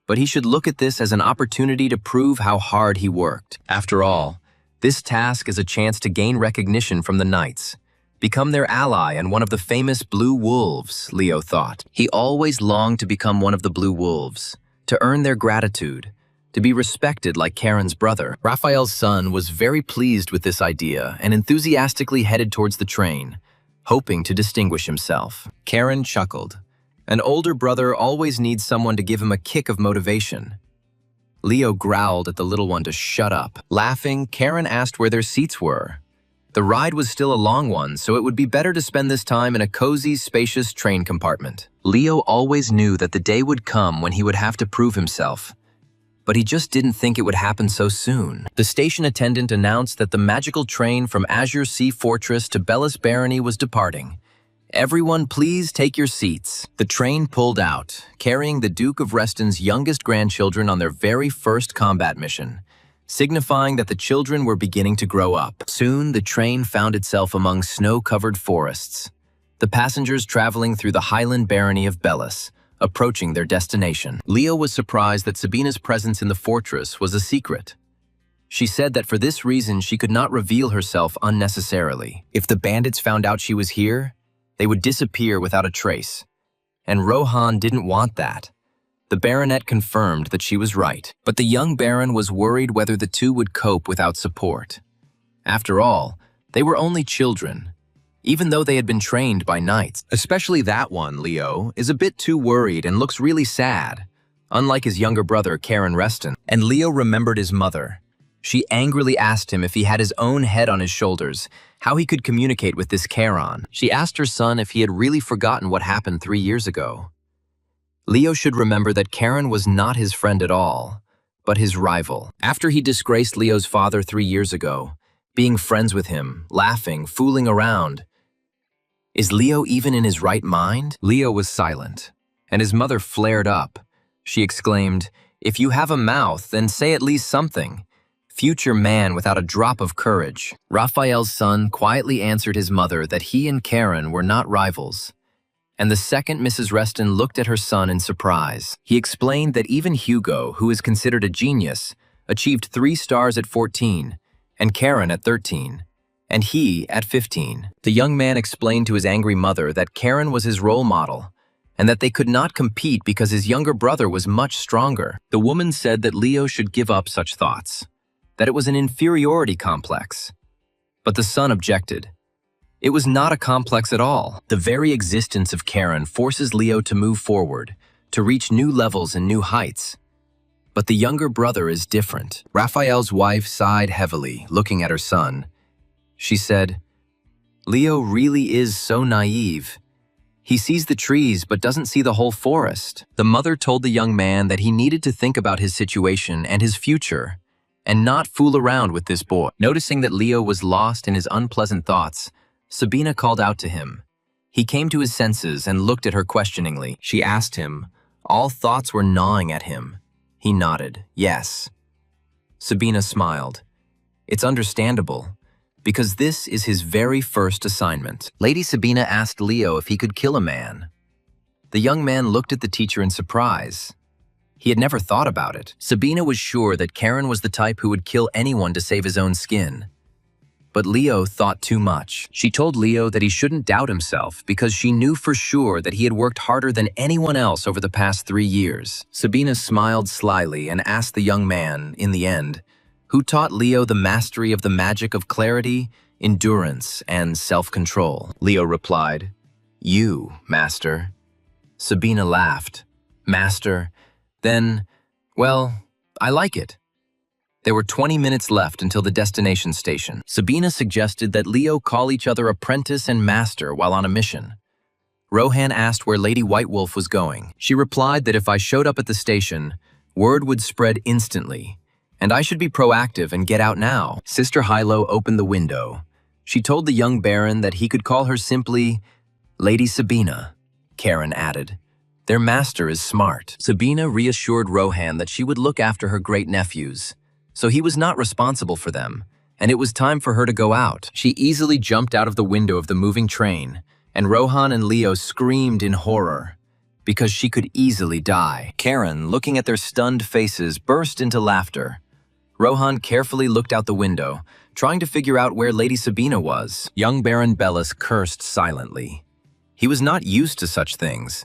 but he should look at this as an opportunity to prove how hard he worked. After all, this task is a chance to gain recognition from the knights, become their ally and one of the famous Blue Wolves, Leo thought. He always longed to become one of the Blue Wolves, to earn their gratitude, to be respected like Karen's brother. Raphael's son was very pleased with this idea and enthusiastically headed towards the train, hoping to distinguish himself. Karen chuckled. An older brother always needs someone to give him a kick of motivation. Leo growled at the little one to shut up. Laughing, Karen asked where their seats were. The ride was still a long one, so it would be better to spend this time in a cozy, spacious train compartment. Leo always knew that the day would come when he would have to prove himself, but he just didn't think it would happen so soon. The station attendant announced that the magical train from Azure Sea Fortress to Bellis Barony was departing, Everyone, please take your seats. The train pulled out, carrying the Duke of Reston's youngest grandchildren on their very first combat mission, signifying that the children were beginning to grow up. Soon, the train found itself among snow-covered forests, the passengers traveling through the highland barony of Bellis, approaching their destination. Leo was surprised that Sabina's presence in the fortress was a secret. She said that for this reason she could not reveal herself unnecessarily. If the bandits found out she was here, they would disappear without a trace. And Rohan didn't want that. The baronet confirmed that she was right, but the young baron was worried whether the two would cope without support. After all, they were only children, even though they had been trained by knights. Especially that one, Leo, is a bit too worried and looks really sad, unlike his younger brother, Karen Reston. And Leo remembered his mother. She angrily asked him if he had his own head on his shoulders, how he could communicate with this Charon. She asked her son if he had really forgotten what happened 3 years ago. Leo should remember that Karen was not his friend at all, but his rival. After he disgraced Leo's father 3 years ago, being friends with him, laughing, fooling around. Is Leo even in his right mind? Leo was silent, and his mother flared up. She exclaimed, "If you have a mouth, then say at least something. Future man without a drop of courage." Raphael's son quietly answered his mother that he and Karen were not rivals. And the second Mrs. Reston looked at her son in surprise. He explained that even Hugo, who is considered a genius, achieved 3 stars at 14, and Karen at 13, and he at 15. The young man explained to his angry mother that Karen was his role model, and that they could not compete because his younger brother was much stronger. The woman said that Leo should give up such thoughts, that it was an inferiority complex. But the son objected. It was not a complex at all. The very existence of Karen forces Leo to move forward, to reach new levels and new heights. But the younger brother is different. Raphael's wife sighed heavily, looking at her son. She said, "Leo really is so naive. He sees the trees but doesn't see the whole forest." The mother told the young man that he needed to think about his situation and his future, and not fool around with this boy. Noticing that Leo was lost in his unpleasant thoughts, Sabina called out to him. He came to his senses and looked at her questioningly. She asked him. All thoughts were gnawing at him. He nodded, yes. Sabina smiled. It's understandable, because this is his very first assignment. Lady Sabina asked Leo if he could kill a man. The young man looked at the teacher in surprise. He had never thought about it. Sabina was sure that Karen was the type who would kill anyone to save his own skin. But Leo thought too much. She told Leo that he shouldn't doubt himself because she knew for sure that he had worked harder than anyone else over the past 3 years. Sabina smiled slyly and asked the young man, in the end, who taught Leo the mastery of the magic of clarity, endurance, and self-control. Leo replied, "You, master." Sabina laughed. "Master? Then, well, I like it." There were 20 minutes left until the destination station. Sabina suggested that Leo call each other apprentice and master while on a mission. Rohan asked where Lady White Wolf was going. She replied that if I showed up at the station, word would spread instantly, and I should be proactive and get out now. Sister Hilo opened the window. She told the young baron that he could call her simply Lady Sabina. Karen added, "Their master is smart." Sabina reassured Rohan that she would look after her great-nephews, so he was not responsible for them, and it was time for her to go out. She easily jumped out of the window of the moving train, and Rohan and Leo screamed in horror, because she could easily die. Karen, looking at their stunned faces, burst into laughter. Rohan carefully looked out the window, trying to figure out where Lady Sabina was. Young Baron Bellis cursed silently. He was not used to such things,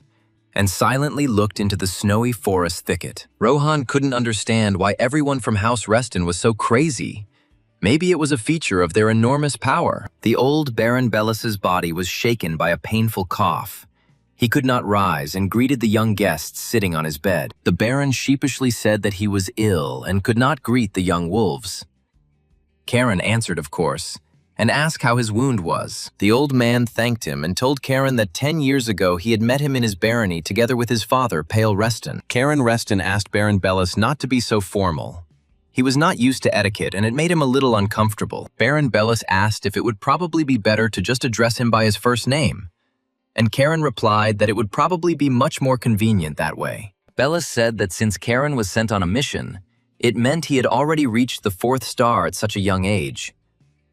and silently looked into the snowy forest thicket. Rohan couldn't understand why everyone from House Reston was so crazy. Maybe it was a feature of their enormous power. The old Baron Bellis's body was shaken by a painful cough. He could not rise and greeted the young guests sitting on his bed. The Baron sheepishly said that he was ill and could not greet the young wolves. Karen answered, of course, and asked how his wound was. The old man thanked him and told Karen that 10 years ago he had met him in his barony together with his father, Pale Reston. Karen Reston asked Baron Bellis not to be so formal. He was not used to etiquette, and it made him a little uncomfortable. Baron Bellis asked if it would probably be better to just address him by his first name. and Karen replied that it would probably be much more convenient that way. Bellis said that since Karen was sent on a mission, it meant he had already reached the 4th star at such a young age.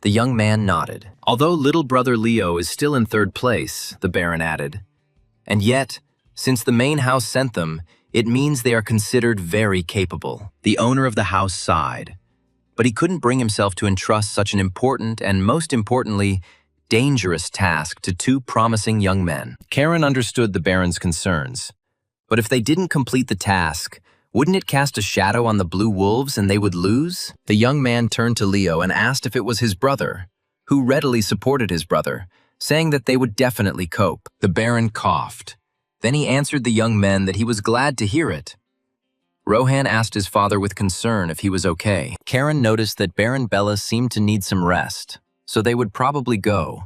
The young man nodded. Although little brother Leo is still in 3rd place, the Baron added. And yet, since the main house sent them, it means they are considered very capable. The owner of the house sighed. But he couldn't bring himself to entrust such an important and, most importantly, dangerous task to 2 promising young men. Karen understood the Baron's concerns. But if they didn't complete the task, wouldn't it cast a shadow on the Blue Wolves and they would lose? The young man turned to Leo and asked if it was his brother, who readily supported his brother, saying that they would definitely cope. The Baron coughed. Then he answered the young men that he was glad to hear it. Rohan asked his father with concern if he was okay. Karen noticed that Baron Bellis seemed to need some rest, so they would probably go.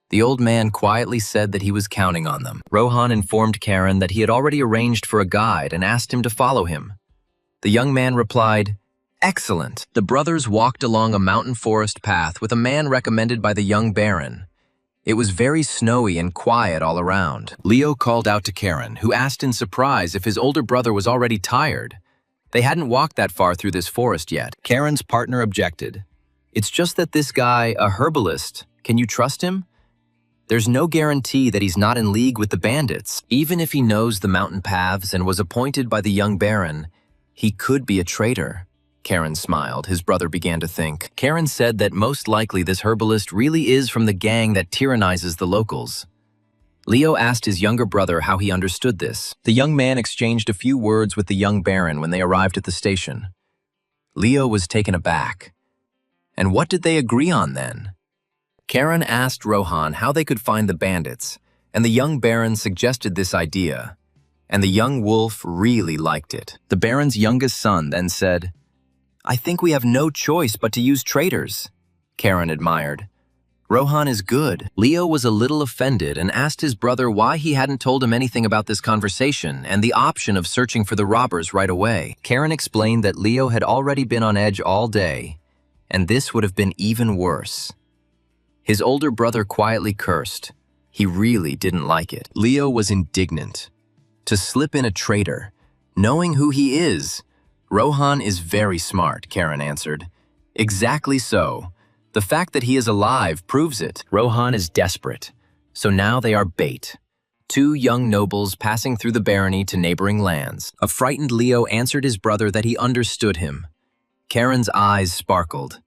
The old man quietly said that he was counting on them. Rohan informed Karen that he had already arranged for a guide and asked him to follow him. The young man replied, "Excellent." The brothers walked along a mountain forest path with a man recommended by the young Baron. It was very snowy and quiet all around. Leo called out to Karen, who asked in surprise if his older brother was already tired. They hadn't walked that far through this forest yet. Karen's partner objected. "It's just that this guy, a herbalist, can you trust him? There's no guarantee that he's not in league with the bandits. Even if he knows the mountain paths and was appointed by the young Baron, he could be a traitor." Karen smiled. His brother began to think. Karen said that most likely this herbalist really is from the gang that tyrannizes the locals. Leo asked his younger brother how he understood this. The young man exchanged a few words with the young Baron when they arrived at the station. Leo was taken aback. And what did they agree on then? Karen asked Rohan how they could find the bandits, and the young Baron suggested this idea, and the young wolf really liked it. The Baron's youngest son then said, "I think we have no choice but to use traitors." Karen admired. "Rohan is good." Leo was a little offended and asked his brother why he hadn't told him anything about this conversation and the option of searching for the robbers right away. Karen explained that Leo had already been on edge all day, and this would have been even worse. His older brother quietly cursed. He really didn't like it. Leo was indignant. To slip in a traitor, knowing who he is. "Rohan is very smart," Karen answered. "Exactly so. The fact that he is alive proves it. Rohan is desperate. So now they are bait. 2 young nobles passing through the barony to neighboring lands." A frightened Leo answered his brother that he understood him. Karen's eyes sparkled.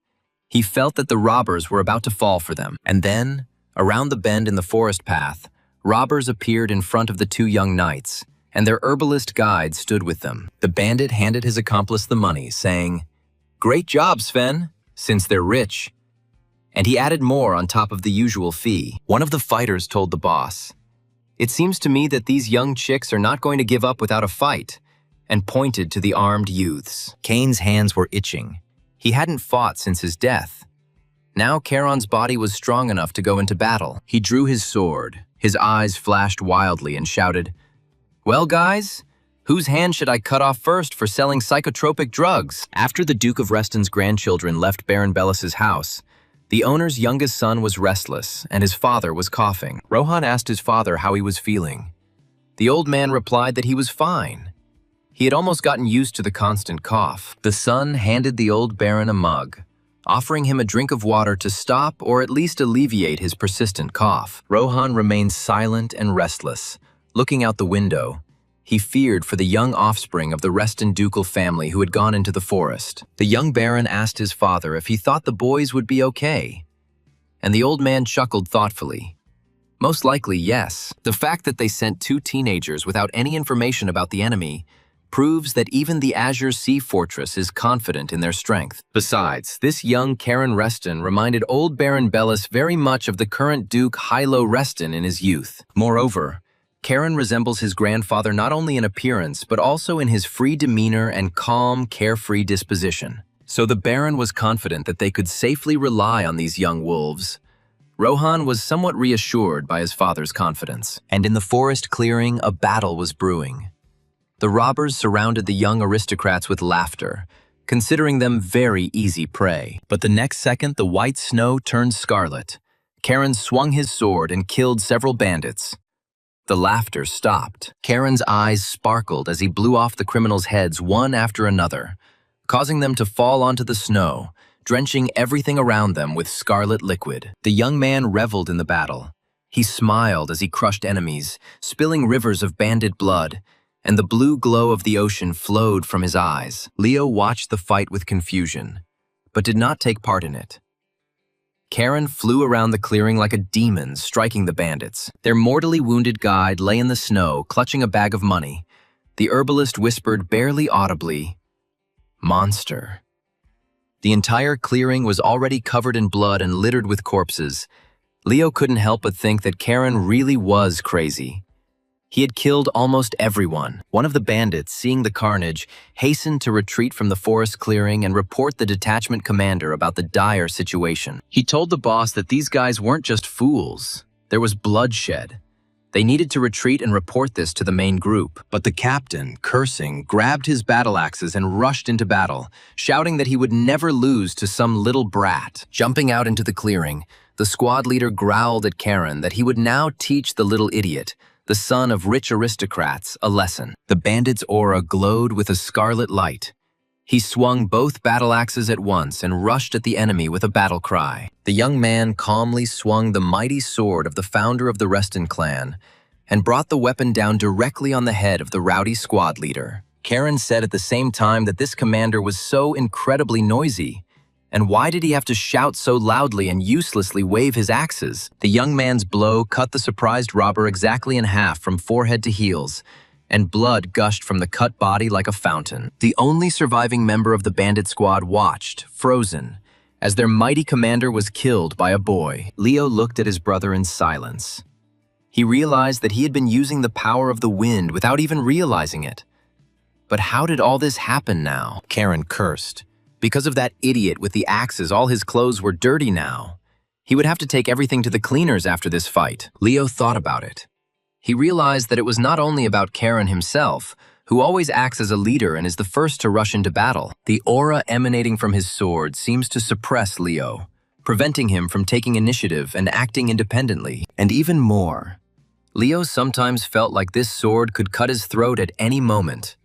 He felt that the robbers were about to fall for them. And then, around the bend in the forest path, robbers appeared in front of the 2 young knights, and their herbalist guide stood with them. The bandit handed his accomplice the money, saying, "Great job, Sven, since they're rich." And he added more on top of the usual fee. One of the fighters told the boss, "It seems to me that these young chicks are not going to give up without a fight," and pointed to the armed youths. Kane's hands were itching. He hadn't fought since his death. Now Charon's body was strong enough to go into battle. He drew his sword. His eyes flashed wildly and shouted, "Well, guys, whose hand should I cut off first for selling psychotropic drugs?" After the Duke of Reston's grandchildren left Baron Bellis's house, the owner's youngest son was restless and his father was coughing. Rohan asked his father how he was feeling. The old man replied that he was fine. He had almost gotten used to the constant cough. The son handed the old Baron a mug, offering him a drink of water to stop or at least alleviate his persistent cough. Rohan remained silent and restless, looking out the window. He feared for the young offspring of the Reston ducal family who had gone into the forest. The young Baron asked his father if he thought the boys would be okay, and the old man chuckled thoughtfully. Most likely, yes. The fact that they sent 2 teenagers without any information about the enemy proves that even the Azure Sea Fortress is confident in their strength. Besides, this young Karen Reston reminded old Baron Bellis very much of the current Duke Hilo Reston in his youth. Moreover, Karen resembles his grandfather not only in appearance, but also in his free demeanor and calm, carefree disposition. So the Baron was confident that they could safely rely on these young wolves. Rohan was somewhat reassured by his father's confidence. And in the forest clearing, a battle was brewing. The robbers surrounded the young aristocrats with laughter, considering them very easy prey. But the next second, the white snow turned scarlet. Karen swung his sword and killed several bandits. The laughter stopped. Karen's eyes sparkled as he blew off the criminals' heads one after another, causing them to fall onto the snow, drenching everything around them with scarlet liquid. The young man reveled in the battle. He smiled as he crushed enemies, spilling rivers of bandit blood, and the blue glow of the ocean flowed from his eyes. Leo watched the fight with confusion, but did not take part in it. Karen flew around the clearing like a demon, striking the bandits. Their mortally wounded guide lay in the snow, clutching a bag of money. The herbalist whispered barely audibly, "Monster." The entire clearing was already covered in blood and littered with corpses. Leo couldn't help but think that Karen really was crazy. He had killed almost everyone. One of the bandits, seeing the carnage, hastened to retreat from the forest clearing and report the detachment commander about the dire situation. He told the boss that these guys weren't just fools. There was bloodshed. They needed to retreat and report this to the main group. But the captain, cursing, grabbed his battle axes and rushed into battle, shouting that he would never lose to some little brat. Jumping out into the clearing, the squad leader growled at Karen that he would now teach the little idiot, the son of rich aristocrats, a lesson. The bandit's aura glowed with a scarlet light. He swung both battle axes at once and rushed at the enemy with a battle cry. The young man calmly swung the mighty sword of the founder of the Reston clan and brought the weapon down directly on the head of the rowdy squad leader. Karen said at the same time that this commander was so incredibly noisy. And why did he have to shout so loudly and uselessly wave his axes? The young man's blow cut the surprised robber exactly in half from forehead to heels, and blood gushed from the cut body like a fountain. The only surviving member of the bandit squad watched, frozen, as their mighty commander was killed by a boy. Leo looked at his brother in silence. He realized that he had been using the power of the wind without even realizing it. But how did all this happen now? Karen cursed. Because of that idiot with the axes, all his clothes were dirty now. He would have to take everything to the cleaners after this fight. Leo thought about it. He realized that it was not only about Karen himself, who always acts as a leader and is the first to rush into battle. The aura emanating from his sword seems to suppress Leo, preventing him from taking initiative and acting independently. And even more, Leo sometimes felt like this sword could cut his throat at any moment,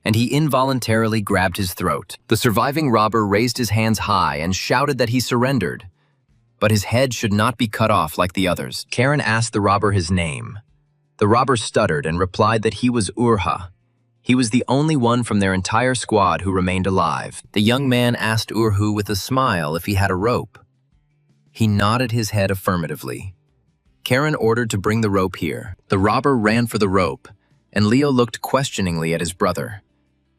and he involuntarily grabbed his throat. The surviving robber raised his hands high and shouted that he surrendered, but his head should not be cut off like the others. Karen asked the robber his name. The robber stuttered and replied that he was Urha. He was the only one from their entire squad who remained alive. The young man asked Urhu with a smile if he had a rope. He nodded his head affirmatively. Karen ordered to bring the rope here. The robber ran for the rope, and Leo looked questioningly at his brother,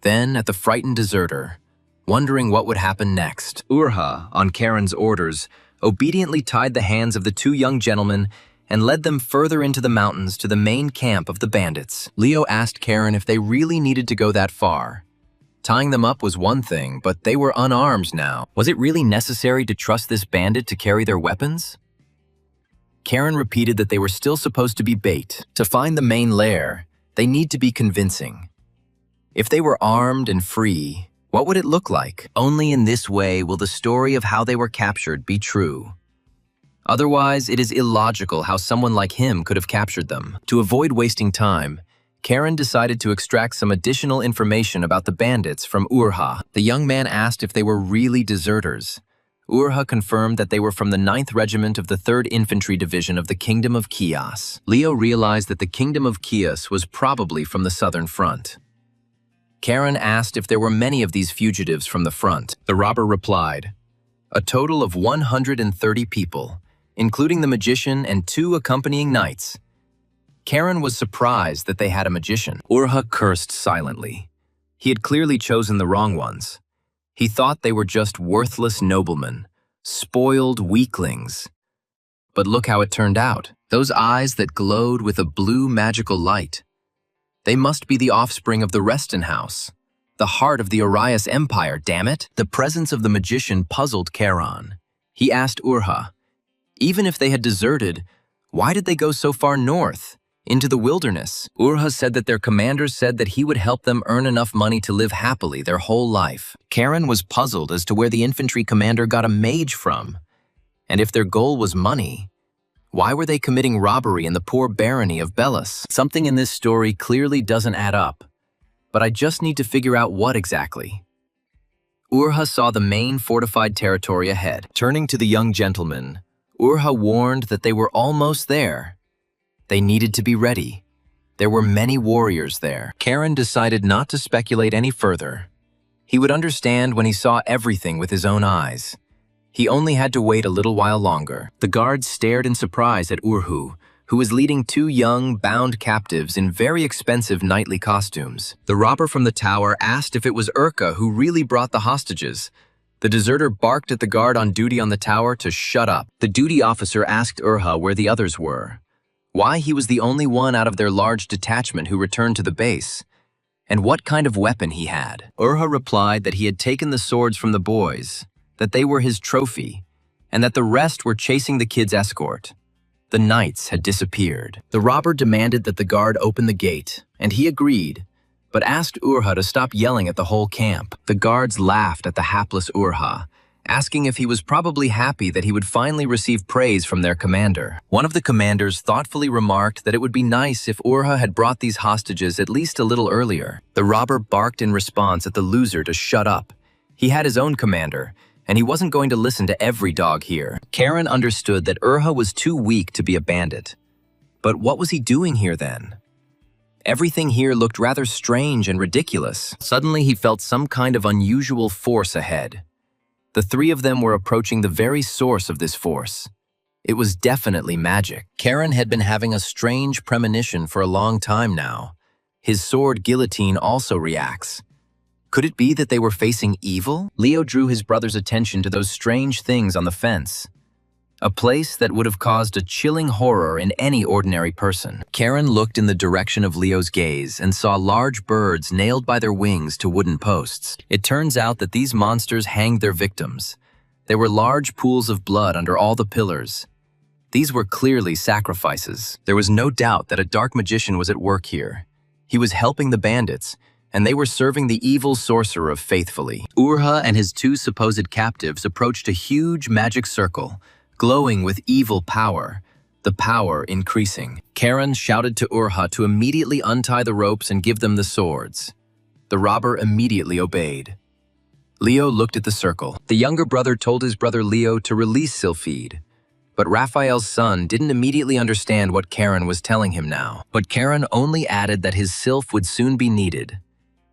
then at the frightened deserter, wondering what would happen next. Urha, on Karen's orders, obediently tied the hands of the two young gentlemen and led them further into the mountains to the main camp of the bandits. Leo asked Karen if they really needed to go that far. Tying them up was one thing, but they were unarmed now. Was it really necessary to trust this bandit to carry their weapons? Karen repeated that they were still supposed to be bait. To find the main lair, they need to be convincing. If they were armed and free, what would it look like? Only in this way will the story of how they were captured be true. Otherwise, it is illogical how someone like him could have captured them. To avoid wasting time, Karen decided to extract some additional information about the bandits from Urha. The young man asked if they were really deserters. Urha confirmed that they were from the 9th Regiment of the 3rd Infantry Division of the Kingdom of Chios. Leo realized that the Kingdom of Chios was probably from the Southern Front. Karen asked if there were many of these fugitives from the front. The robber replied, "A total of 130 people, including the magician and 2 accompanying knights." Karen was surprised that they had a magician. Urha cursed silently. He had clearly chosen the wrong ones. He thought they were just worthless noblemen, spoiled weaklings. But look how it turned out. Those eyes that glowed with a blue magical light. They must be the offspring of the Reston house, the heart of the Arias Empire, damn it. The presence of the magician puzzled Karen. He asked Urha, even if they had deserted, why did they go so far north, into the wilderness? Urha said that their commanders said that he would help them earn enough money to live happily their whole life. Karen was puzzled as to where the infantry commander got a mage from. And if their goal was money, Why were they committing robbery in the poor barony of Belus? Something in this story clearly doesn't add up, but I just need to figure out what exactly. Urha saw the main fortified territory ahead. Turning to the young gentleman, Urha warned that they were almost there. They needed to be ready. There were many warriors there. Karen decided not to speculate any further. He would understand when he saw everything with his own eyes. He only had to wait a little while longer. The guards stared in surprise at Urhu, who was leading two young, bound captives in very expensive nightly costumes. The robber from the tower asked if it was Urka who really brought the hostages. The deserter barked at the guard on duty on the tower to shut up. The duty officer asked Urha where the others were, why he was the only one out of their large detachment who returned to the base, and what kind of weapon he had. Urha replied that he had taken the swords from the boys, that they were his trophy, and that the rest were chasing the kids' escort. The knights had disappeared. The robber demanded that the guard open the gate, and he agreed, but asked Urha to stop yelling at the whole camp. The guards laughed at the hapless Urha, asking if he was probably happy that he would finally receive praise from their commander. One of the commanders thoughtfully remarked that it would be nice if Urha had brought these hostages at least a little earlier. The robber barked in response at the loser to shut up. He had his own commander, and he wasn't going to listen to every dog here. Karen understood that Urha was too weak to be a bandit. But what was he doing here then? Everything here looked rather strange and ridiculous. Suddenly he felt some kind of unusual force ahead. The three of them were approaching the very source of this force. It was definitely magic. Karen had been having a strange premonition for a long time now. His sword guillotine also reacts. Could it be that they were facing evil? Leo drew his brother's attention to those strange things on the fence. A place that would have caused a chilling horror in any ordinary person. Karen looked in the direction of Leo's gaze and saw large birds nailed by their wings to wooden posts. It turns out that these monsters hanged their victims. There were large pools of blood under all the pillars. These were clearly sacrifices. There was no doubt that a dark magician was at work here. He was helping the bandits, and they were serving the evil sorcerer faithfully. Urha and his two supposed captives approached a huge magic circle, glowing with evil power, the power increasing. Karen shouted to Urha to immediately untie the ropes and give them the swords. The robber immediately obeyed. Leo looked at the circle. The younger brother told his brother Leo to release Sylphide, but Raphael's son didn't immediately understand what Karen was telling him now. But Karen only added that his Sylph would soon be needed.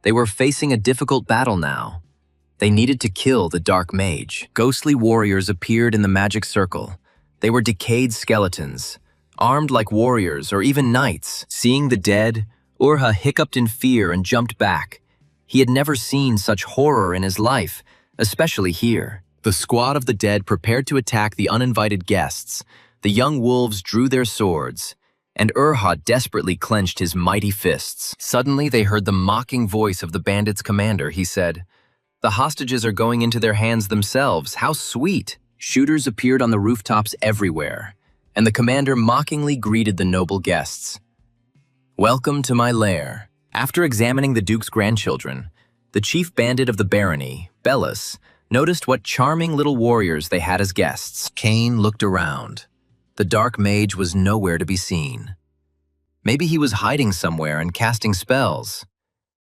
They were facing a difficult battle now. They needed to kill the dark mage. Ghostly warriors appeared in the magic circle. They were decayed skeletons, armed like warriors or even knights. Seeing the dead, Urha hiccuped in fear and jumped back. He had never seen such horror in his life, especially here. The squad of the dead prepared to attack the uninvited guests. The young wolves drew their swords, and Urha desperately clenched his mighty fists. Suddenly they heard the mocking voice of the bandits' commander. He said, "The hostages are going into their hands themselves. How sweet!" Shooters appeared on the rooftops everywhere, and the commander mockingly greeted the noble guests. "Welcome to my lair." After examining the duke's grandchildren, the chief bandit of the barony, Belus, noticed what charming little warriors they had as guests. Cain looked around. The dark mage was nowhere to be seen. Maybe he was hiding somewhere and casting spells.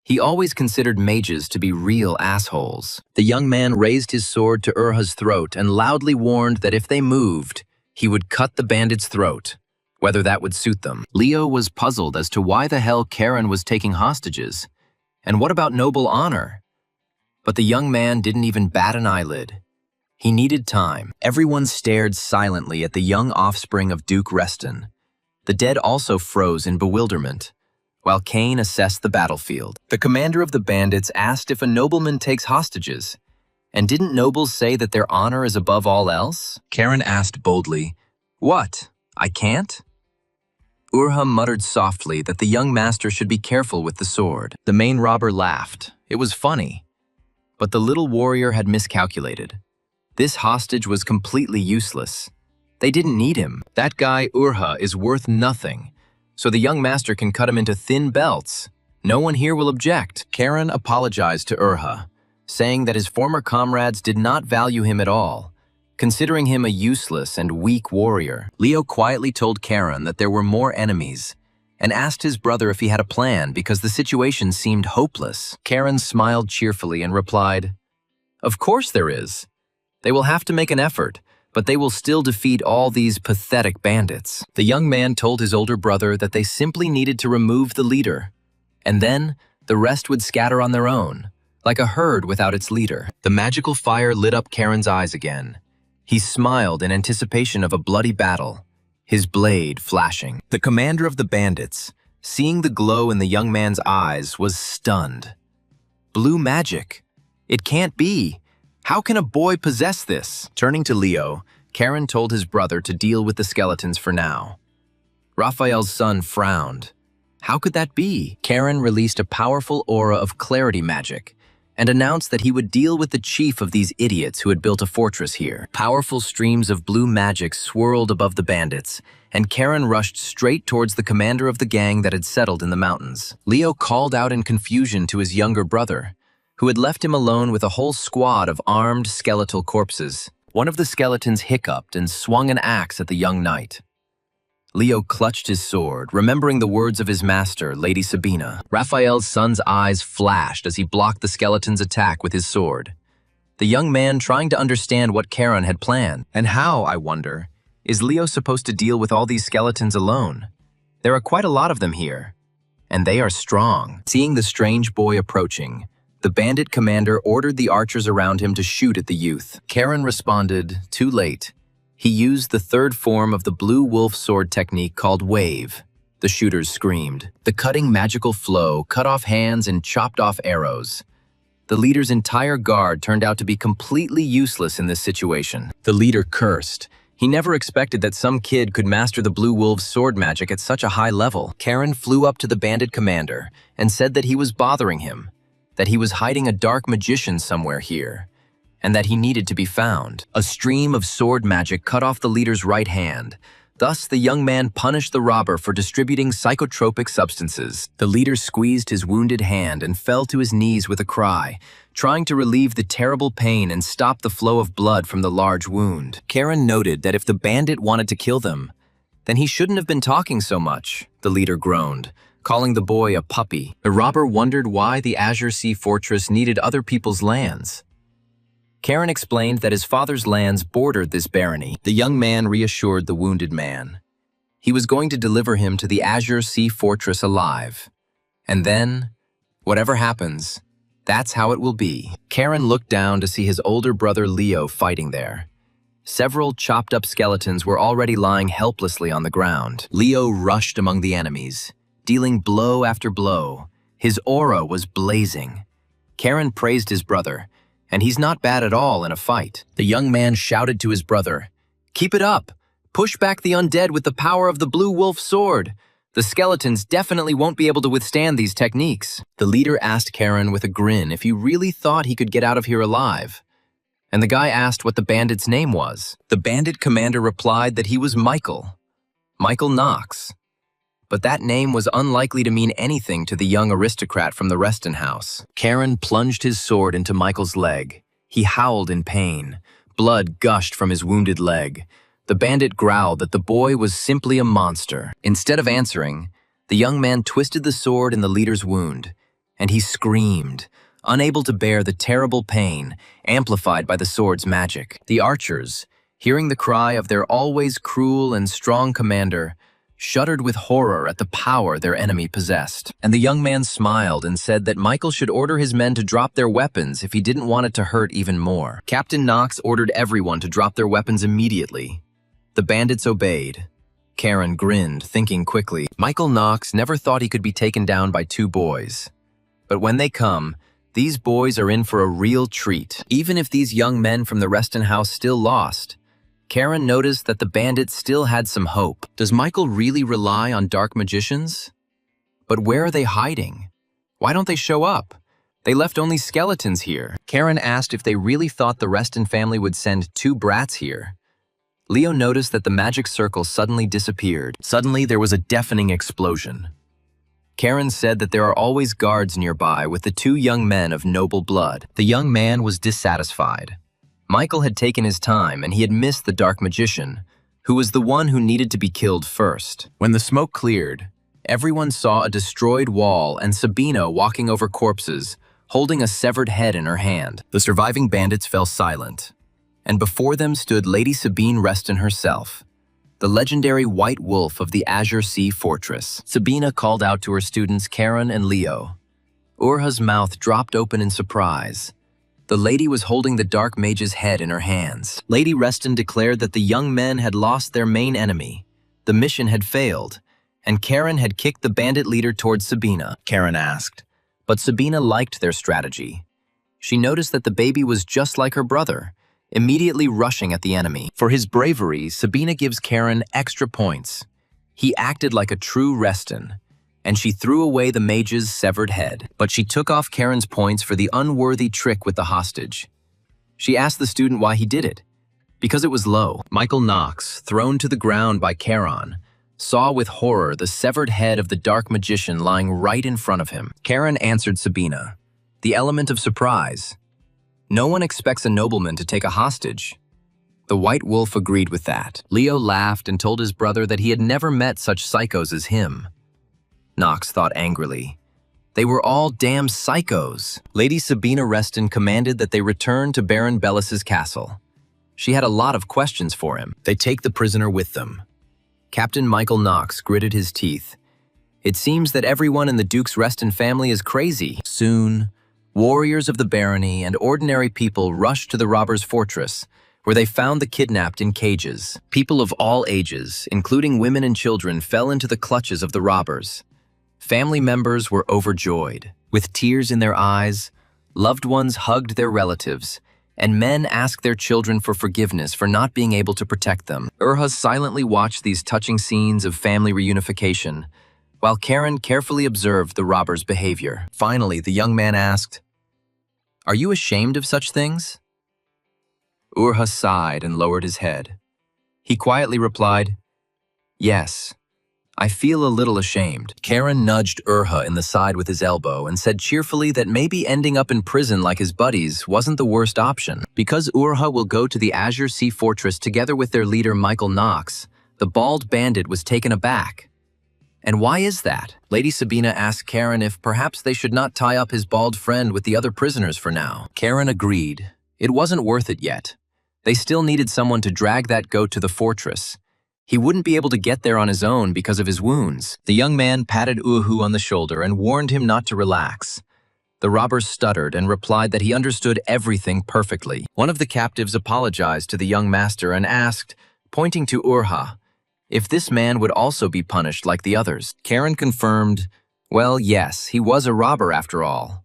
He always considered mages to be real assholes. The young man raised his sword to Urha's throat and loudly warned that if they moved, he would cut the bandit's throat, whether that would suit them. Leo was puzzled as to why the hell Karen was taking hostages, and what about noble honor? But the young man didn't even bat an eyelid. He needed time. Everyone stared silently at the young offspring of Duke Reston. The dead also froze in bewilderment, while Cain assessed the battlefield. The commander of the bandits asked if a nobleman takes hostages, and didn't nobles say that their honor is above all else? Karen asked boldly, "What? I can't?" Urha muttered softly that the young master should be careful with the sword. The main robber laughed. It was funny. But the little warrior had miscalculated. This hostage was completely useless. They didn't need him. That guy, Urha, is worth nothing, so the young master can cut him into thin belts. No one here will object. Karen apologized to Urha, saying that his former comrades did not value him at all, considering him a useless and weak warrior. Leo quietly told Karen that there were more enemies and asked his brother if he had a plan because the situation seemed hopeless. Karen smiled cheerfully and replied, "Of course there is. They will have to make an effort, but they will still defeat all these pathetic bandits." The young man told his older brother that they simply needed to remove the leader, and then the rest would scatter on their own, like a herd without its leader. The magical fire lit up Karen's eyes again. He smiled in anticipation of a bloody battle, his blade flashing. The commander of the bandits, seeing the glow in the young man's eyes, was stunned. Blue magic? It can't be. How can a boy possess this? Turning to Leo, Karen told his brother to deal with the skeletons for now. Raphael's son frowned. How could that be? Karen released a powerful aura of clarity magic and announced that he would deal with the chief of these idiots who had built a fortress here. Powerful streams of blue magic swirled above the bandits, and Karen rushed straight towards the commander of the gang that had settled in the mountains. Leo called out in confusion to his younger brother, who had left him alone with a whole squad of armed skeletal corpses. One of the skeletons hiccuped and swung an axe at the young knight. Leo clutched his sword, remembering the words of his master, Lady Sabina. Raphael's son's eyes flashed as he blocked the skeleton's attack with his sword. The young man trying to understand what Karen had planned. And how, I wonder, is Leo supposed to deal with all these skeletons alone? There are quite a lot of them here, and they are strong. Seeing the strange boy approaching, the bandit commander ordered the archers around him to shoot at the youth. Karen responded, too late. He used the third form of the blue wolf sword technique called wave. The shooters screamed. The cutting magical flow cut off hands and chopped off arrows. The leader's entire guard turned out to be completely useless in this situation. The leader cursed. He never expected that some kid could master the blue wolf's sword magic at such a high level. Karen flew up to the bandit commander and said that he was bothering him, that he was hiding a dark magician somewhere here, and that he needed to be found. A stream of sword magic cut off the leader's right hand. Thus, the young man punished the robber for distributing psychotropic substances. The leader squeezed his wounded hand and fell to his knees with a cry, trying to relieve the terrible pain and stop the flow of blood from the large wound. Karen noted that if the bandit wanted to kill them, then he shouldn't have been talking so much, the leader groaned, calling the boy a puppy. The robber wondered why the Azure Sea Fortress needed other people's lands. Karen explained that his father's lands bordered this barony. The young man reassured the wounded man. He was going to deliver him to the Azure Sea Fortress alive. And then, whatever happens, that's how it will be. Karen looked down to see his older brother Leo fighting there. Several chopped-up skeletons were already lying helplessly on the ground. Leo rushed among the enemies, dealing blow after blow. His aura was blazing. Karen praised his brother, and he's not bad at all in a fight. The young man shouted to his brother, "Keep it up! Push back the undead with the power of the blue wolf sword! The skeletons definitely won't be able to withstand these techniques." The leader asked Karen with a grin if he really thought he could get out of here alive. And the guy asked what the bandit's name was. The bandit commander replied that he was Michael Knox. But that name was unlikely to mean anything to the young aristocrat from the Reston house. Karen plunged his sword into Michael's leg. He howled in pain. Blood gushed from his wounded leg. The bandit growled that the boy was simply a monster. Instead of answering, the young man twisted the sword in the leader's wound, and he screamed, unable to bear the terrible pain amplified by the sword's magic. The archers, hearing the cry of their always cruel and strong commander, shuddered with horror at the power their enemy possessed. And the young man smiled and said that Michael should order his men to drop their weapons if he didn't want it to hurt even more. Captain Knox ordered everyone to drop their weapons immediately. The bandits obeyed. Karen grinned, thinking quickly. Michael Knox never thought he could be taken down by two boys. But when they come, these boys are in for a real treat. Even if these young men from the Reston house still lost, Karen noticed that the bandits still had some hope. Does Michael really rely on dark magicians? But where are they hiding? Why don't they show up? They left only skeletons here. Karen asked if they really thought the Reston family would send two brats here. Leo noticed that the magic circle suddenly disappeared. Suddenly, there was a deafening explosion. Karen said that there are always guards nearby with the two young men of noble blood. The young man was dissatisfied. Michael had taken his time and he had missed the dark magician, who was the one who needed to be killed first. When the smoke cleared, everyone saw a destroyed wall and Sabina walking over corpses, holding a severed head in her hand. The surviving bandits fell silent, and before them stood Lady Sabine Reston herself, the legendary White Wolf of the Azure Sea Fortress. Sabina called out to her students Karen and Leo. Urha's mouth dropped open in surprise. The lady was holding the dark mage's head in her hands. Lady Reston declared that the young men had lost their main enemy. The mission had failed, and Karen had kicked the bandit leader towards Sabina. Karen asked, but Sabina liked their strategy. She noticed that the baby was just like her brother, immediately rushing at the enemy. For his bravery, Sabina gives Karen extra points. He acted like a true Reston, and she threw away the mage's severed head. But she took off Karen's points for the unworthy trick with the hostage. She asked the student why he did it. Because it was low. Michael Knox, thrown to the ground by Karen, saw with horror the severed head of the dark magician lying right in front of him. Karen answered Sabina, the element of surprise. No one expects a nobleman to take a hostage. The White Wolf agreed with that. Leo laughed and told his brother that he had never met such psychos as him. Knox thought angrily. They were all damn psychos. Lady Sabina Reston commanded that they return to Baron Bellis's castle. She had a lot of questions for him. They take the prisoner with them. Captain Michael Knox gritted his teeth. It seems that everyone in the Duke's Reston family is crazy. Soon, warriors of the barony and ordinary people rushed to the robbers' fortress, where they found the kidnapped in cages. People of all ages, including women and children, fell into the clutches of the robbers. Family members were overjoyed. With tears in their eyes, loved ones hugged their relatives, and men asked their children for forgiveness for not being able to protect them. Urha silently watched these touching scenes of family reunification, while Karen carefully observed the robbers' behavior. Finally, the young man asked, "Are you ashamed of such things?" Urha sighed and lowered his head. He quietly replied, "Yes, I feel a little ashamed." Karen nudged Urha in the side with his elbow and said cheerfully that maybe ending up in prison like his buddies wasn't the worst option. Because Urha will go to the Azure Sea Fortress together with their leader Michael Knox, the bald bandit was taken aback. And why is that? Lady Sabina asked Karen if perhaps they should not tie up his bald friend with the other prisoners for now. Karen agreed. It wasn't worth it yet. They still needed someone to drag that goat to the fortress. He wouldn't be able to get there on his own because of his wounds. The young man patted Uhu on the shoulder and warned him not to relax. The robber stuttered and replied that he understood everything perfectly. One of the captives apologized to the young master and asked, pointing to Urha, if this man would also be punished like the others. Karen confirmed, well, yes, he was a robber after all.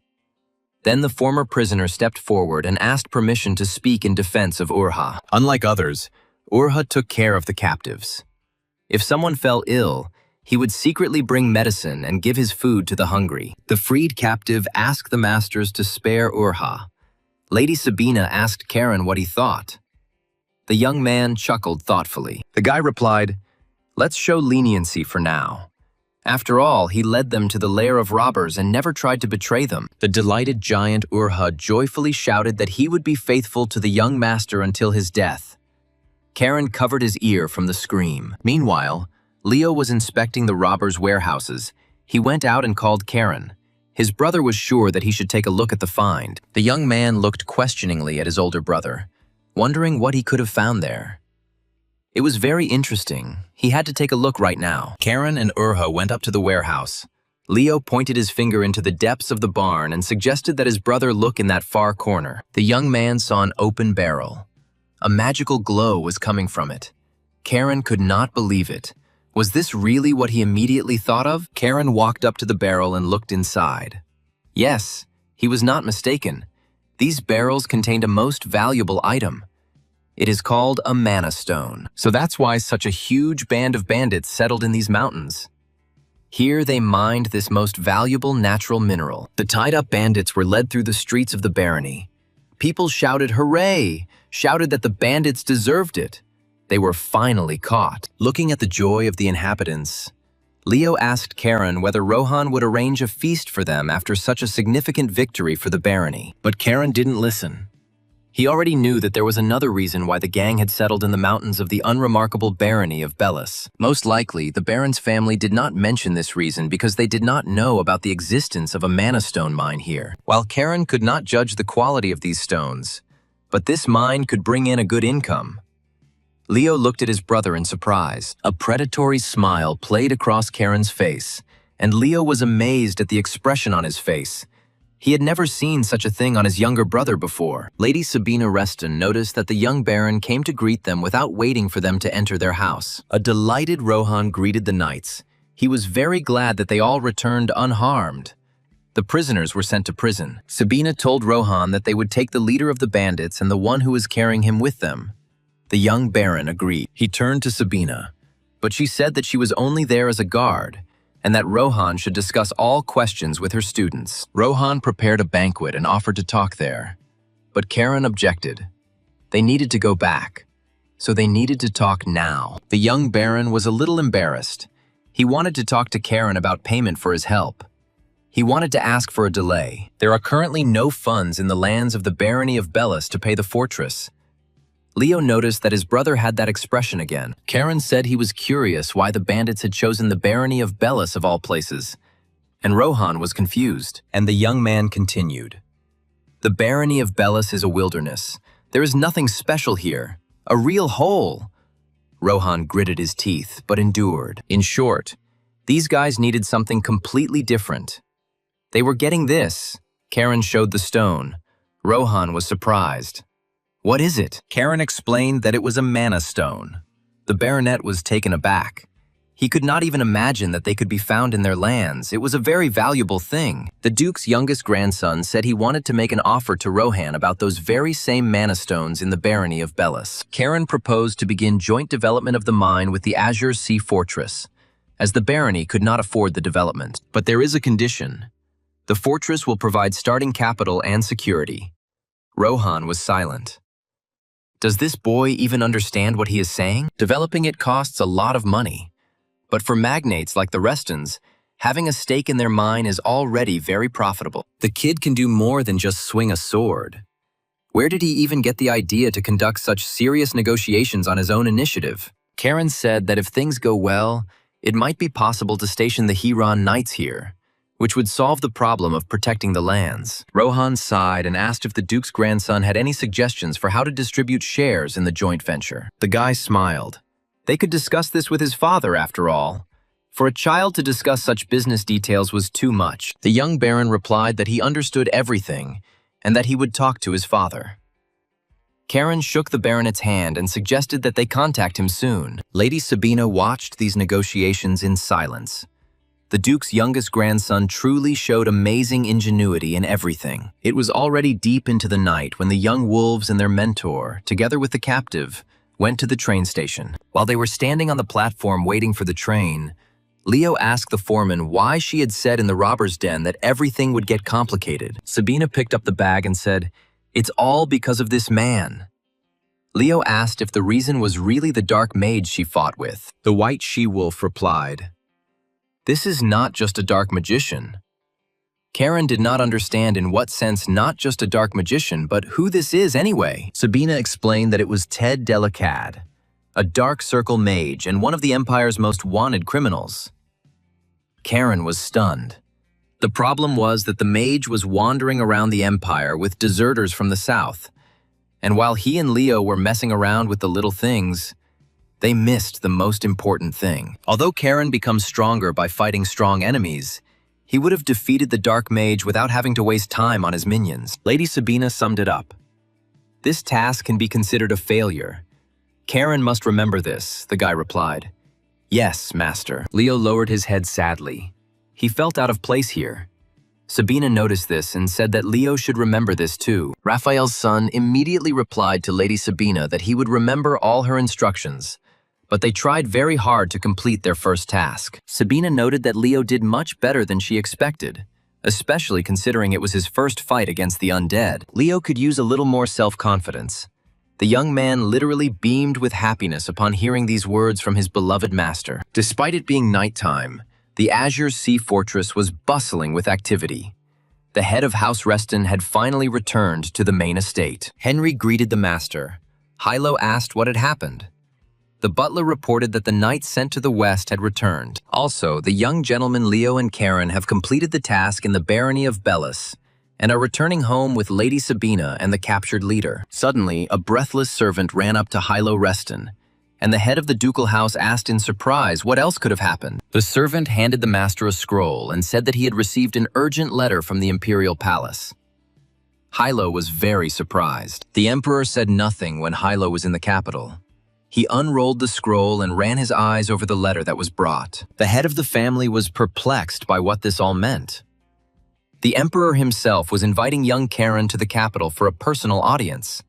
Then the former prisoner stepped forward and asked permission to speak in defense of Urha. Unlike others, Urha took care of the captives. If someone fell ill, he would secretly bring medicine and give his food to the hungry. The freed captive asked the masters to spare Urha. Lady Sabina asked Karen what he thought. The young man chuckled thoughtfully. The guy replied, "Let's show leniency for now. After all, he led them to the lair of robbers and never tried to betray them." The delighted giant Urha joyfully shouted that he would be faithful to the young master until his death. Karen covered his ear from the scream. Meanwhile, Leo was inspecting the robbers' warehouses. He went out and called Karen. His brother was sure that he should take a look at the find. The young man looked questioningly at his older brother, wondering what he could have found there. It was very interesting. He had to take a look right now. Karen and Urha went up to the warehouse. Leo pointed his finger into the depths of the barn and suggested that his brother look in that far corner. The young man saw an open barrel. A magical glow was coming from it. Karen could not believe it. Was this really what he immediately thought of? Karen walked up to the barrel and looked inside. Yes, he was not mistaken. These barrels contained a most valuable item. It is called a mana stone. So that's why such a huge band of bandits settled in these mountains. Here they mined this most valuable natural mineral. The tied-up bandits were led through the streets of the barony. People shouted, "Hooray!" shouted that the bandits deserved it. They were finally caught. Looking at the joy of the inhabitants, Leo asked Karen whether Rohan would arrange a feast for them after such a significant victory for the barony. But Karen didn't listen. He already knew that there was another reason why the gang had settled in the mountains of the unremarkable barony of Bellis. Most likely, the Baron's family did not mention this reason because they did not know about the existence of a mana stone mine here. While Karen could not judge the quality of these stones, but this mine could bring in a good income. Leo looked at his brother in surprise. A predatory smile played across Karen's face, and Leo was amazed at the expression on his face. He had never seen such a thing on his younger brother before. Lady Sabina Reston noticed that the young Baron came to greet them without waiting for them to enter their house. A delighted Rohan greeted the knights. He was very glad that they all returned unharmed. The prisoners were sent to prison. Sabina told Rohan that they would take the leader of the bandits and the one who was carrying him with them. The young Baron agreed. He turned to Sabina, but she said that she was only there as a guard, and that Rohan should discuss all questions with her students. Rohan prepared a banquet and offered to talk there, but Karen objected. They needed to go back, so they needed to talk now. The young Baron was a little embarrassed. He wanted to talk to Karen about payment for his help. He wanted to ask for a delay. There are currently no funds in the lands of the barony of Bellis to pay the fortress. Leo noticed that his brother had that expression again. Karen said he was curious why the bandits had chosen the barony of Bellis of all places, and Rohan was confused. And the young man continued. The barony of Bellis is a wilderness. There is nothing special here. A real hole. Rohan gritted his teeth, but endured. In short, these guys needed something completely different. They were getting this. Karen showed the stone. Rohan was surprised. What is it? Karen explained that it was a mana stone. The baronet was taken aback. He could not even imagine that they could be found in their lands. It was a very valuable thing. The Duke's youngest grandson said he wanted to make an offer to Rohan about those very same mana stones in the barony of Bellis. Karen proposed to begin joint development of the mine with the Azure Sea Fortress, as the barony could not afford the development. But there is a condition. The fortress will provide starting capital and security. Rohan was silent. Does this boy even understand what he is saying? Developing it costs a lot of money. But for magnates like the Restons, having a stake in their mine is already very profitable. The kid can do more than just swing a sword. Where did he even get the idea to conduct such serious negotiations on his own initiative? Karen said that if things go well, it might be possible to station the Huron Knights here, which would solve the problem of protecting the lands. Rohan sighed and asked if the Duke's grandson had any suggestions for how to distribute shares in the joint venture. The guy smiled. They could discuss this with his father, after all. For a child to discuss such business details was too much. The young Baron replied that he understood everything and that he would talk to his father. Karen shook the baronet's hand and suggested that they contact him soon. Lady Sabina watched these negotiations in silence. The Duke's youngest grandson truly showed amazing ingenuity in everything. It was already deep into the night when the young wolves and their mentor, together with the captive, went to the train station. While they were standing on the platform waiting for the train, Leo asked the foreman why she had said in the robber's den that everything would get complicated. Sabina picked up the bag and said, "It's all because of this man." Leo asked if the reason was really the dark mage she fought with. The white she-wolf replied, "This is not just a dark magician." Karen did not understand in what sense not just a dark magician, but who this is anyway. Sabina explained that it was Ted Delicad, a dark circle mage and one of the Empire's most wanted criminals. Karen was stunned. The problem was that the mage was wandering around the Empire with deserters from the south, and while he and Leo were messing around with the little things, they missed the most important thing. Although Karen becomes stronger by fighting strong enemies, he would have defeated the Dark Mage without having to waste time on his minions. Lady Sabina summed it up. This task can be considered a failure. Karen must remember this, the guy replied. Yes, master. Leo lowered his head sadly. He felt out of place here. Sabina noticed this and said that Leo should remember this too. Raphael's son immediately replied to Lady Sabina that he would remember all her instructions, but they tried very hard to complete their first task. Sabina noted that Leo did much better than she expected, especially considering it was his first fight against the undead. Leo could use a little more self-confidence. The young man literally beamed with happiness upon hearing these words from his beloved master. Despite it being nighttime, the Azure Sea Fortress was bustling with activity. The head of House Reston had finally returned to the main estate. Henry greeted the master. Hilo asked what had happened. The butler reported that the knight sent to the west had returned. Also, the young gentlemen Leo and Karen have completed the task in the barony of Bellis and are returning home with Lady Sabina and the captured leader. Suddenly, a breathless servant ran up to Hilo Reston, and the head of the ducal house asked in surprise what else could have happened. The servant handed the master a scroll and said that he had received an urgent letter from the imperial palace. Hilo was very surprised. The emperor said nothing when Hilo was in the capital. He unrolled the scroll and ran his eyes over the letter that was brought. The head of the family was perplexed by what this all meant. The emperor himself was inviting young Karen to the capital for a personal audience.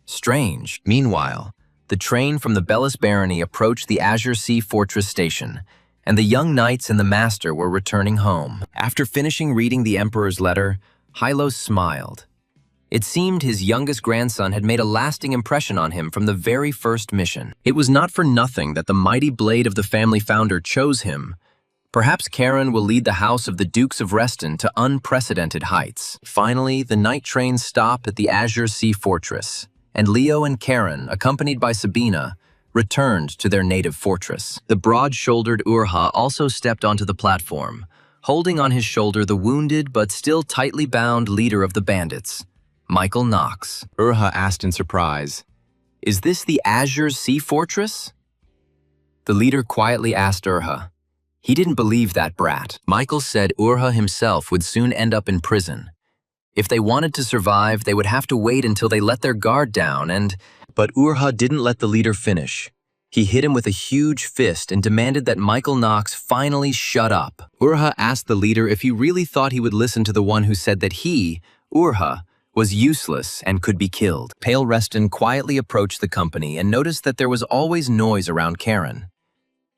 Strange. Meanwhile, the train from the Bellis barony approached the Azure Sea Fortress station, and the young knights and the master were returning home. After finishing reading the emperor's letter, Hilo smiled. It seemed his youngest grandson had made a lasting impression on him from the very first mission. It was not for nothing that the mighty blade of the family founder chose him. Perhaps Karen will lead the house of the Dukes of Reston to unprecedented heights. Finally, the night train stopped at the Azure Sea Fortress, and Leo and Karen, accompanied by Sabina, returned to their native fortress. The broad-shouldered Urha also stepped onto the platform, holding on his shoulder the wounded but still tightly bound leader of the bandits, Michael Knox. Urha asked in surprise, "Is this the Azure Sea Fortress?" The leader quietly asked Urha. He didn't believe that brat. Michael said Urha himself would soon end up in prison. If they wanted to survive, they would have to wait until they let their guard down But Urha didn't let the leader finish. He hit him with a huge fist and demanded that Michael Knox finally shut up. Urha asked the leader if he really thought he would listen to the one who said that he, Urha, was useless and could be killed. Pale Reston quietly approached the company and noticed that there was always noise around Karen.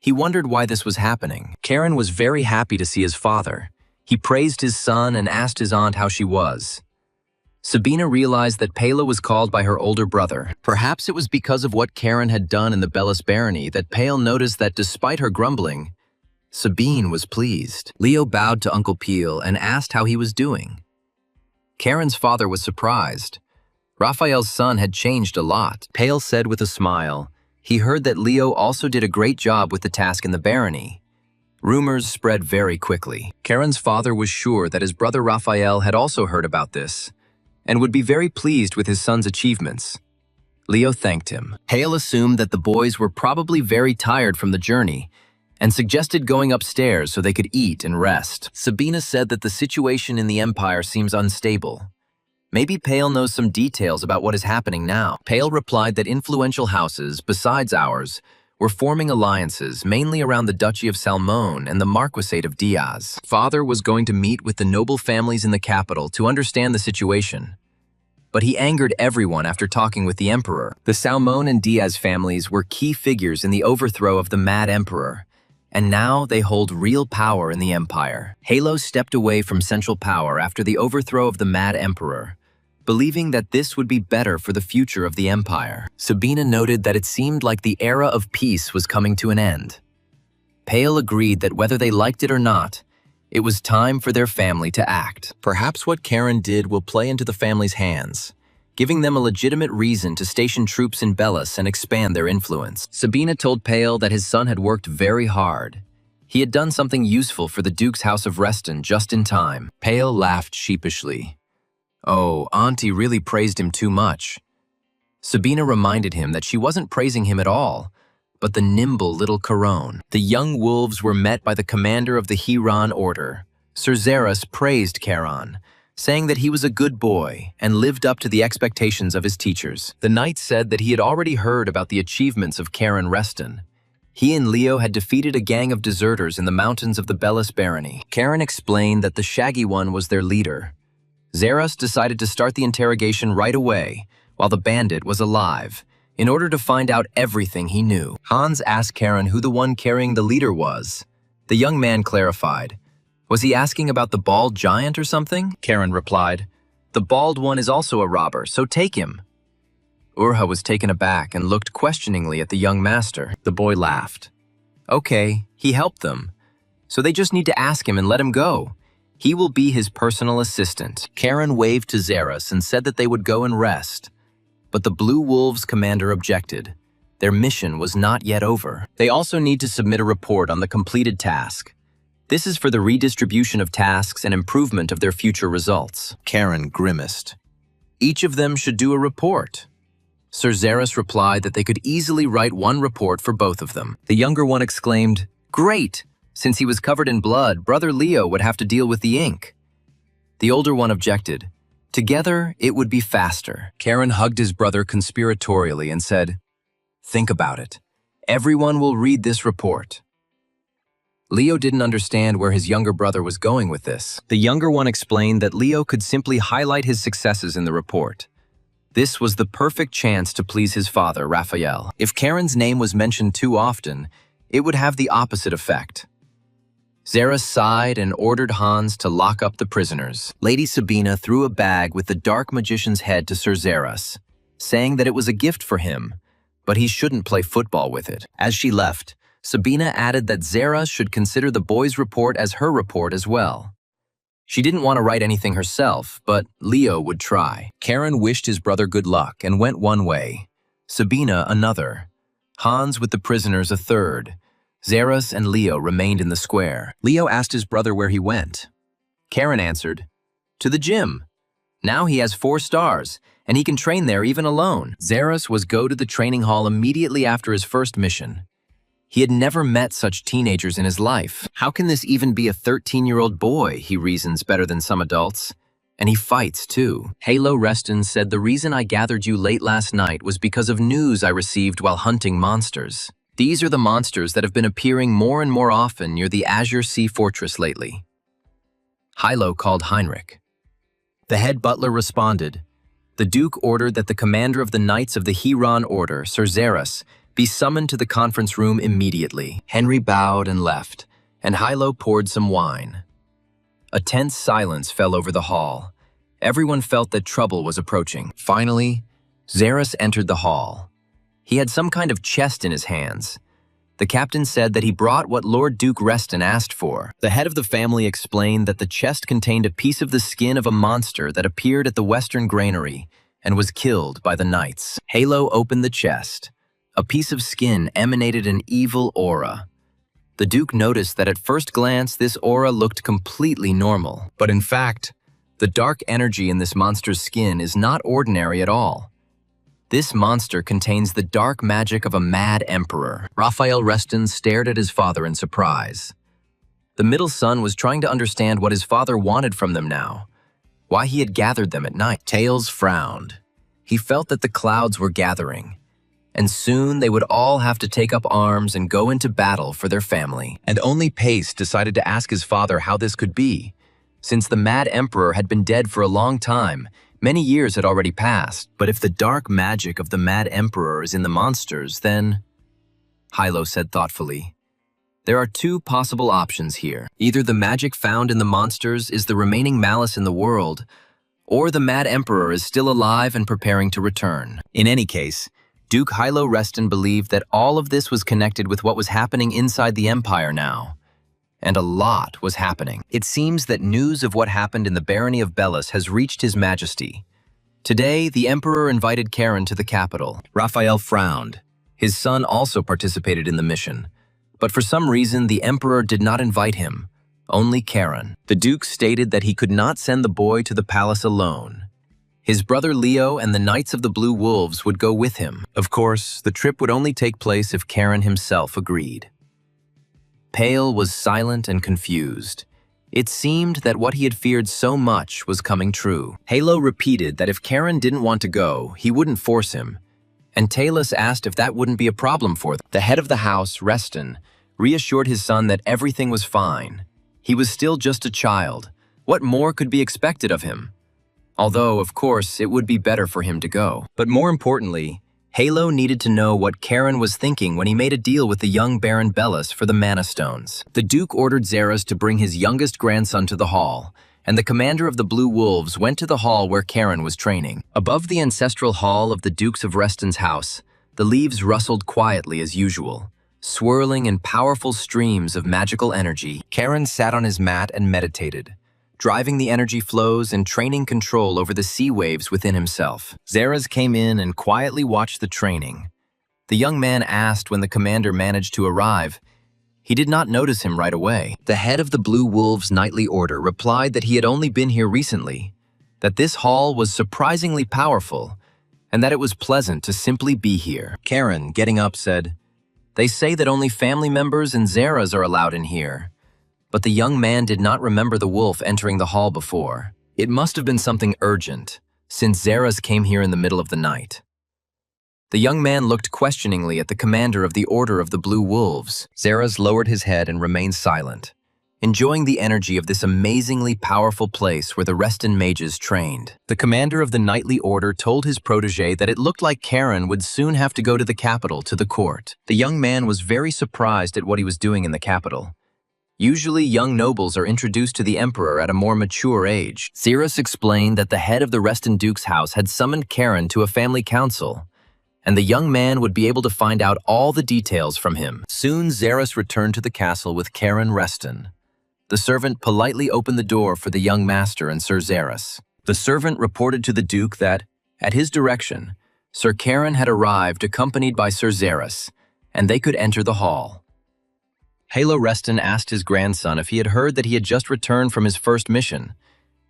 He wondered why this was happening. Karen was very happy to see his father. He praised his son and asked his aunt how she was. Sabina realized that Pela was called by her older brother. Perhaps it was because of what Karen had done in the Bellis barony that Pale noticed that despite her grumbling, Sabine was pleased. Leo bowed to Uncle Peel and asked how he was doing. Karen's father was surprised. Raphael's son had changed a lot. Pale said with a smile, he heard that Leo also did a great job with the task in the barony. Rumors spread very quickly. Karen's father was sure that his brother Raphael had also heard about this and would be very pleased with his son's achievements. Leo thanked him. Pale assumed that the boys were probably very tired from the journey and suggested going upstairs so they could eat and rest. Sabina said that the situation in the Empire seems unstable. Maybe Pale knows some details about what is happening now. Pale replied that influential houses, besides ours, were forming alliances mainly around the Duchy of Salmone and the Marquisate of Diaz. Father was going to meet with the noble families in the capital to understand the situation. But he angered everyone after talking with the Emperor. The Salmone and Diaz families were key figures in the overthrow of the Mad Emperor, and now they hold real power in the Empire. Halo stepped away from central power after the overthrow of the Mad Emperor, believing that this would be better for the future of the Empire. Sabina noted that it seemed like the era of peace was coming to an end. Pale agreed that whether they liked it or not, it was time for their family to act. Perhaps what Karen did will play into the family's hands, giving them a legitimate reason to station troops in Bellis and expand their influence. Sabina told Pale that his son had worked very hard. He had done something useful for the Duke's House of Reston just in time. Pale laughed sheepishly. Oh, Auntie really praised him too much. Sabina reminded him that she wasn't praising him at all, but the nimble little Caron. The young wolves were met by the commander of the Huron Order. Sir Xeris praised Caron, saying that he was a good boy and lived up to the expectations of his teachers. The knight said that he had already heard about the achievements of Karen Reston. He and Leo had defeated a gang of deserters in the mountains of the Bellis barony. Karen explained that the Shaggy One was their leader. Xeris decided to start the interrogation right away, while the bandit was alive, in order to find out everything he knew. Hans asked Karen who the one carrying the leader was. The young man clarified. Was he asking about the bald giant or something? Karen replied, The bald one is also a robber, so take him. Urha was taken aback and looked questioningly at the young master. The boy laughed. Okay, he helped them, so they just need to ask him and let him go. He will be his personal assistant. Karen waved to Zeras and said that they would go and rest. But the Blue Wolves commander objected. Their mission was not yet over. They also need to submit a report on the completed task. This is for the redistribution of tasks and improvement of their future results. Karen grimaced. Each of them should do a report. Sir Zeras replied that they could easily write one report for both of them. The younger one exclaimed, "Great! Since he was covered in blood, Brother Leo would have to deal with the ink." The older one objected. Together, it would be faster. Karen hugged his brother conspiratorially and said, "Think about it. Everyone will read this report." Leo didn't understand where his younger brother was going with this. The younger one explained that Leo could simply highlight his successes in the report. This was the perfect chance to please his father, Raphael. If Karen's name was mentioned too often, it would have the opposite effect. Zeras sighed and ordered Hans to lock up the prisoners. Lady Sabina threw a bag with the dark magician's head to Sir Zeras, saying that it was a gift for him, but he shouldn't play football with it. As she left, Sabina added that Zeras should consider the boy's report as her report as well. She didn't want to write anything herself, but Leo would try. Karen wished his brother good luck and went one way, Sabina another, Hans with the prisoners a third. Zeras and Leo remained in the square. Leo asked his brother where he went. Karen answered, "To the gym. Now he has 4 stars, and he can train there even alone." Zeras was go to the training hall immediately after his first mission. He had never met such teenagers in his life. How can this even be a 13-year-old boy, he reasons better than some adults. And he fights, too. Halo Reston said, "The reason I gathered you late last night was because of news I received while hunting monsters. These are the monsters that have been appearing more and more often near the Azure Sea Fortress lately." Hilo called Heinrich. The head butler responded. The Duke ordered that the commander of the Knights of the Huron Order, Sir Zeras, be summoned to the conference room immediately. Henry bowed and left, and Hilo poured some wine. A tense silence fell over the hall. Everyone felt that trouble was approaching. Finally, Zeras entered the hall. He had some kind of chest in his hands. The captain said that he brought what Lord Duke Reston asked for. The head of the family explained that the chest contained a piece of the skin of a monster that appeared at the Western Granary and was killed by the knights. Halo opened the chest. A piece of skin emanated an evil aura. The Duke noticed that at first glance this aura looked completely normal. But in fact, the dark energy in this monster's skin is not ordinary at all. This monster contains the dark magic of a mad emperor. Raphael Reston stared at his father in surprise. The middle son was trying to understand what his father wanted from them now, why he had gathered them at night. Tails frowned. He felt that the clouds were gathering, and soon they would all have to take up arms and go into battle for their family. And only Pace decided to ask his father how this could be. Since the Mad Emperor had been dead for a long time, many years had already passed. But if the dark magic of the Mad Emperor is in the monsters, then... Hilo said thoughtfully, there are 2 possible options here. Either the magic found in the monsters is the remaining malice in the world, or the Mad Emperor is still alive and preparing to return. In any case, Duke Hilo Reston believed that all of this was connected with what was happening inside the Empire now. And a lot was happening. It seems that news of what happened in the barony of Bellis has reached His Majesty. Today, the Emperor invited Karen to the capital. Raphael frowned. His son also participated in the mission. But for some reason, the Emperor did not invite him, only Karen. The Duke stated that he could not send the boy to the palace alone. His brother Leo and the Knights of the Blue Wolves would go with him. Of course, the trip would only take place if Karen himself agreed. Pale was silent and confused. It seemed that what he had feared so much was coming true. Halo repeated that if Karen didn't want to go, he wouldn't force him. And Talus asked if that wouldn't be a problem for them. The head of the house, Reston, reassured his son that everything was fine. He was still just a child. What more could be expected of him? Although, of course, it would be better for him to go. But more importantly, Halo needed to know what Karen was thinking when he made a deal with the young Baron Bellis for the Mana Stones. The Duke ordered Zeras to bring his youngest grandson to the hall, and the commander of the Blue Wolves went to the hall where Karen was training. Above the ancestral hall of the Dukes of Reston's house, the leaves rustled quietly as usual, swirling in powerful streams of magical energy. Karen sat on his mat and meditated. driving the energy flows and training control over the sea waves within himself. Zeras came in and quietly watched the training. The young man asked when the commander managed to arrive. He did not notice him right away. The head of the Blue Wolves' nightly order replied that he had only been here recently, that this hall was surprisingly powerful, and that it was pleasant to simply be here. Karen, getting up, said, "They say that only family members and Zeras are allowed in here." But the young man did not remember the wolf entering the hall before. It must have been something urgent, since Zeras came here in the middle of the night. The young man looked questioningly at the commander of the Order of the Blue Wolves. Zeras lowered his head and remained silent, enjoying the energy of this amazingly powerful place where the Reston mages trained. The commander of the Nightly Order told his protege that it looked like Karen would soon have to go to the capital, to the court. The young man was very surprised at what he was doing in the capital. Usually, young nobles are introduced to the emperor at a more mature age. Zeras explained that the head of the Reston Duke's house had summoned Karen to a family council, and the young man would be able to find out all the details from him. Soon, Zeras returned to the castle with Karen Reston. The servant politely opened the door for the young master and Sir Zeras. The servant reported to the Duke that, at his direction, Sir Karen had arrived accompanied by Sir Zeras, and they could enter the hall. Halo Reston asked his grandson if he had heard that he had just returned from his first mission,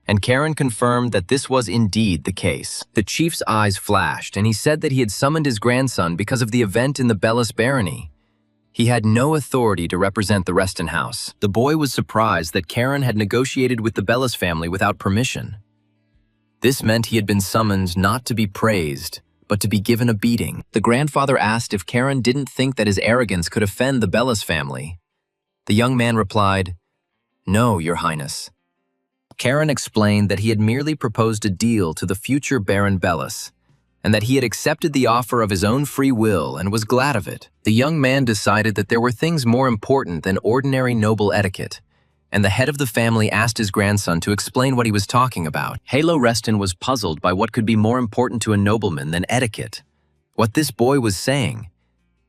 and Karen confirmed that this was indeed the case. The chief's eyes flashed, and he said that he had summoned his grandson because of the event in the Bellis barony. He had no authority to represent the Reston house. The boy was surprised that Karen had negotiated with the Bellis family without permission. This meant he had been summoned not to be praised, but to be given a beating. The grandfather asked if Karen didn't think that his arrogance could offend the Bellis family. The young man replied, "No, Your Highness." Karen explained that he had merely proposed a deal to the future Baron Bellis, and that he had accepted the offer of his own free will and was glad of it. The young man decided that there were things more important than ordinary noble etiquette, and the head of the family asked his grandson to explain what he was talking about. Halo Reston was puzzled by what could be more important to a nobleman than etiquette, what this boy was saying,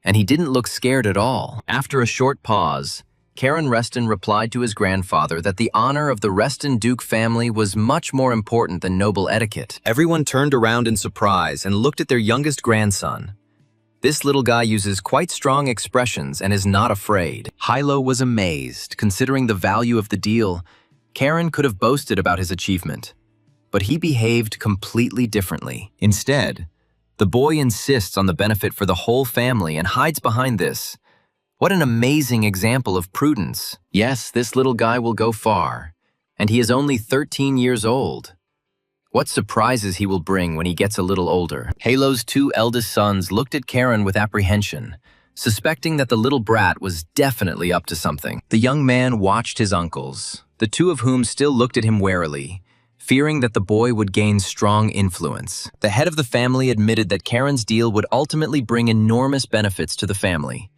and he didn't look scared at all. After a short pause, Karen Reston replied to his grandfather that the honor of the Reston Duke family was much more important than noble etiquette. Everyone turned around in surprise and looked at their youngest grandson. This little guy uses quite strong expressions and is not afraid. Hilo was amazed, considering the value of the deal. Karen could have boasted about his achievement, but he behaved completely differently. Instead, the boy insists on the benefit for the whole family and hides behind this. What an amazing example of prudence. Yes, this little guy will go far, and he is only 13 years old. What surprises he will bring when he gets a little older. Halo's two eldest sons looked at Karen with apprehension, suspecting that the little brat was definitely up to something. The young man watched his uncles, the two of whom still looked at him warily, fearing that the boy would gain strong influence. The head of the family admitted that Karen's deal would ultimately bring enormous benefits to the family,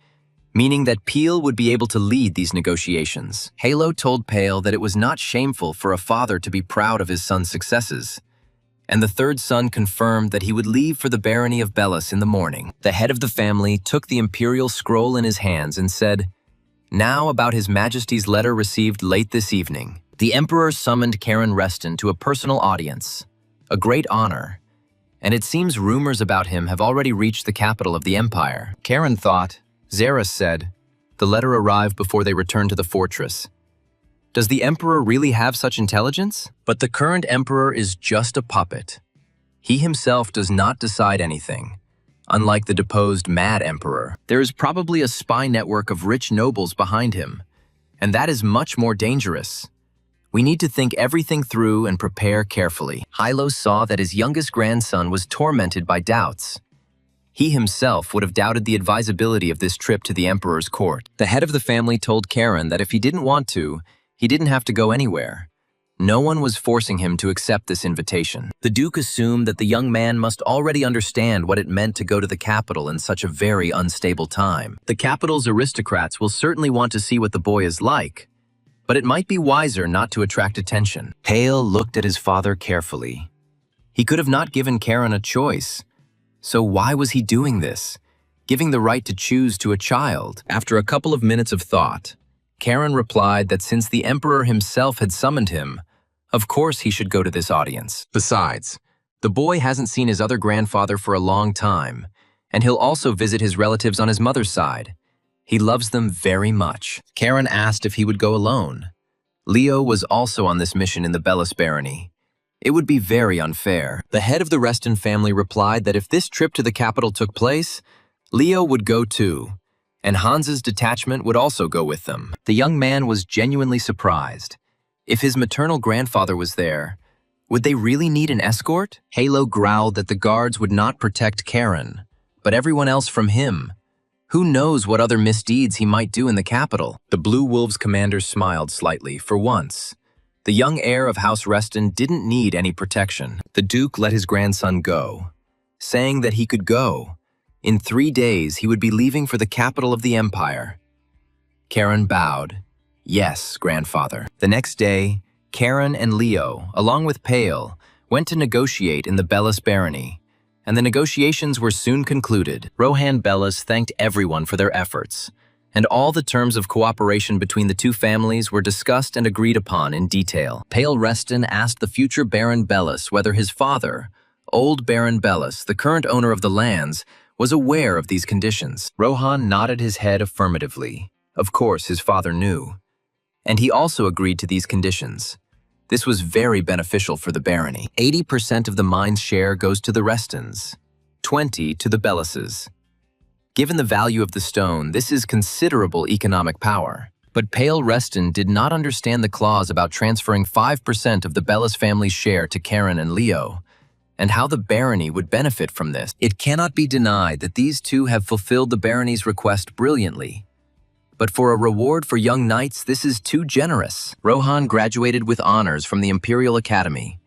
meaning that Peel would be able to lead these negotiations. Halo told Pale that it was not shameful for a father to be proud of his son's successes, and the third son confirmed that he would leave for the barony of Bellis in the morning. The head of the family took the imperial scroll in his hands and said, "Now about His Majesty's letter received late this evening." The Emperor summoned Karen Reston to a personal audience, a great honor, and it seems rumors about him have already reached the capital of the Empire. Karen thought, Zeras said, "The letter arrived before they returned to the fortress. Does the Emperor really have such intelligence?" But the current Emperor is just a puppet. He himself does not decide anything. Unlike the deposed Mad Emperor, there is probably a spy network of rich nobles behind him, and that is much more dangerous. We need to think everything through and prepare carefully. Hilo saw that his youngest grandson was tormented by doubts. He himself would have doubted the advisability of this trip to the Emperor's court. The head of the family told Karen that if he didn't want to, he didn't have to go anywhere. No one was forcing him to accept this invitation. The Duke assumed that the young man must already understand what it meant to go to the capital in such a very unstable time. The capital's aristocrats will certainly want to see what the boy is like, but it might be wiser not to attract attention. Pale looked at his father carefully. He could have not given Karen a choice. So why was he doing this, giving the right to choose to a child? After a couple of minutes of thought, Karen replied that since the Emperor himself had summoned him, Of course he should go to this audience. Besides, the boy hasn't seen his other grandfather for a long time, and he'll also visit his relatives on his mother's side. He loves them very much. Karen asked if he would go alone. Leo was also on this mission in the Bellis barony. It would be very unfair. The head of the Reston family replied that if this trip to the capital took place, Leo would go too, and Hans's detachment would also go with them. The young man was genuinely surprised. If his maternal grandfather was there, would they really need an escort? Halo growled that the guards would not protect Karen, but everyone else from him. Who knows what other misdeeds he might do in the capital? The Blue Wolves commander smiled slightly for once. The young heir of House Reston didn't need any protection. The Duke let his grandson go, saying that he could go. In 3 days, he would be leaving for the capital of the empire. Karen bowed. Yes, grandfather. The next day, Karen and Leo, along with Pale, went to negotiate in the Bellis barony, and the negotiations were soon concluded. Rohan Bellis thanked everyone for their efforts, and all the terms of cooperation between the two families were discussed and agreed upon in detail. Pale Reston asked the future Baron Bellis whether his father, old Baron Bellis, the current owner of the lands, was aware of these conditions. Rohan nodded his head affirmatively. Of course, his father knew. And he also agreed to these conditions. This was very beneficial for the barony. 80% of the mine's share goes to the Restons, 20% to the Bellises. Given the value of the stone, this is considerable economic power. But Pale Reston did not understand the clause about transferring 5% of the Bellis family's share to Karen and Leo, and how the barony would benefit from this. It cannot be denied that these two have fulfilled the barony's request brilliantly. But for a reward for young knights, this is too generous. Rohan graduated with honors from the Imperial Academy,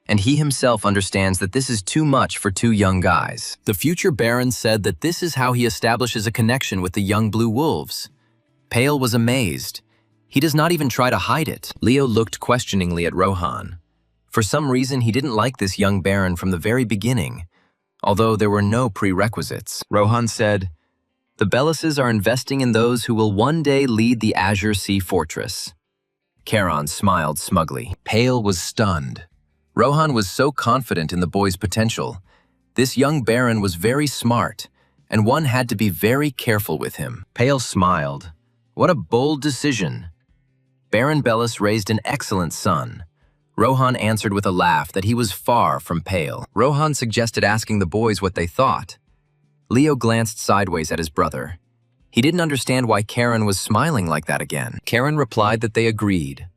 and he himself understands that this is too much for two young guys. The future Baron said that this is how he establishes a connection with the young Blue Wolves. Pale was amazed. He does not even try to hide it. Leo looked questioningly at Rohan. For some reason, he didn't like this young Baron from the very beginning, although there were no prerequisites. Rohan said, "The Bellises are investing in those who will one day lead the Azure Sea Fortress." Charon smiled smugly. Pale was stunned. Rohan was so confident in the boy's potential. This young Baron was very smart, and one had to be very careful with him. Pale smiled. What a bold decision. Baron Bellis raised an excellent son. Rohan answered with a laugh that he was far from Pale. Rohan suggested asking the boys what they thought. Leo glanced sideways at his brother. He didn't understand why Karen was smiling like that again. Karen replied that they agreed,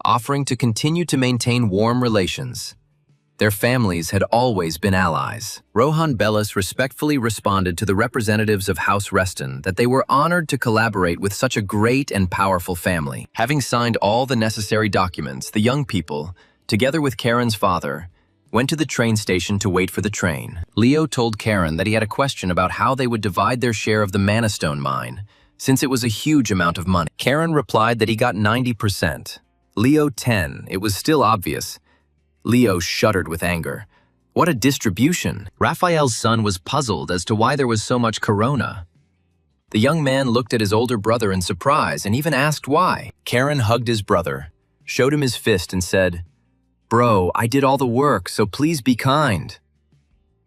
offering to continue to maintain warm relations. Their families had always been allies. Rohan Bellis respectfully responded to the representatives of House Reston that they were honored to collaborate with such a great and powerful family. Having signed all the necessary documents, the young people, together with Karen's father, went to the train station to wait for the train. Leo told Karen that he had a question about how they would divide their share of the Manastone mine, since it was a huge amount of money. Karen replied that he got 90%. Leo 10. It was still obvious. Leo shuddered with anger. What a distribution! Raphael's son was puzzled as to why there was so much corona. The young man looked at his older brother in surprise and even asked why. Karen hugged his brother, showed him his fist and said, "Bro, I did all the work, so please be kind."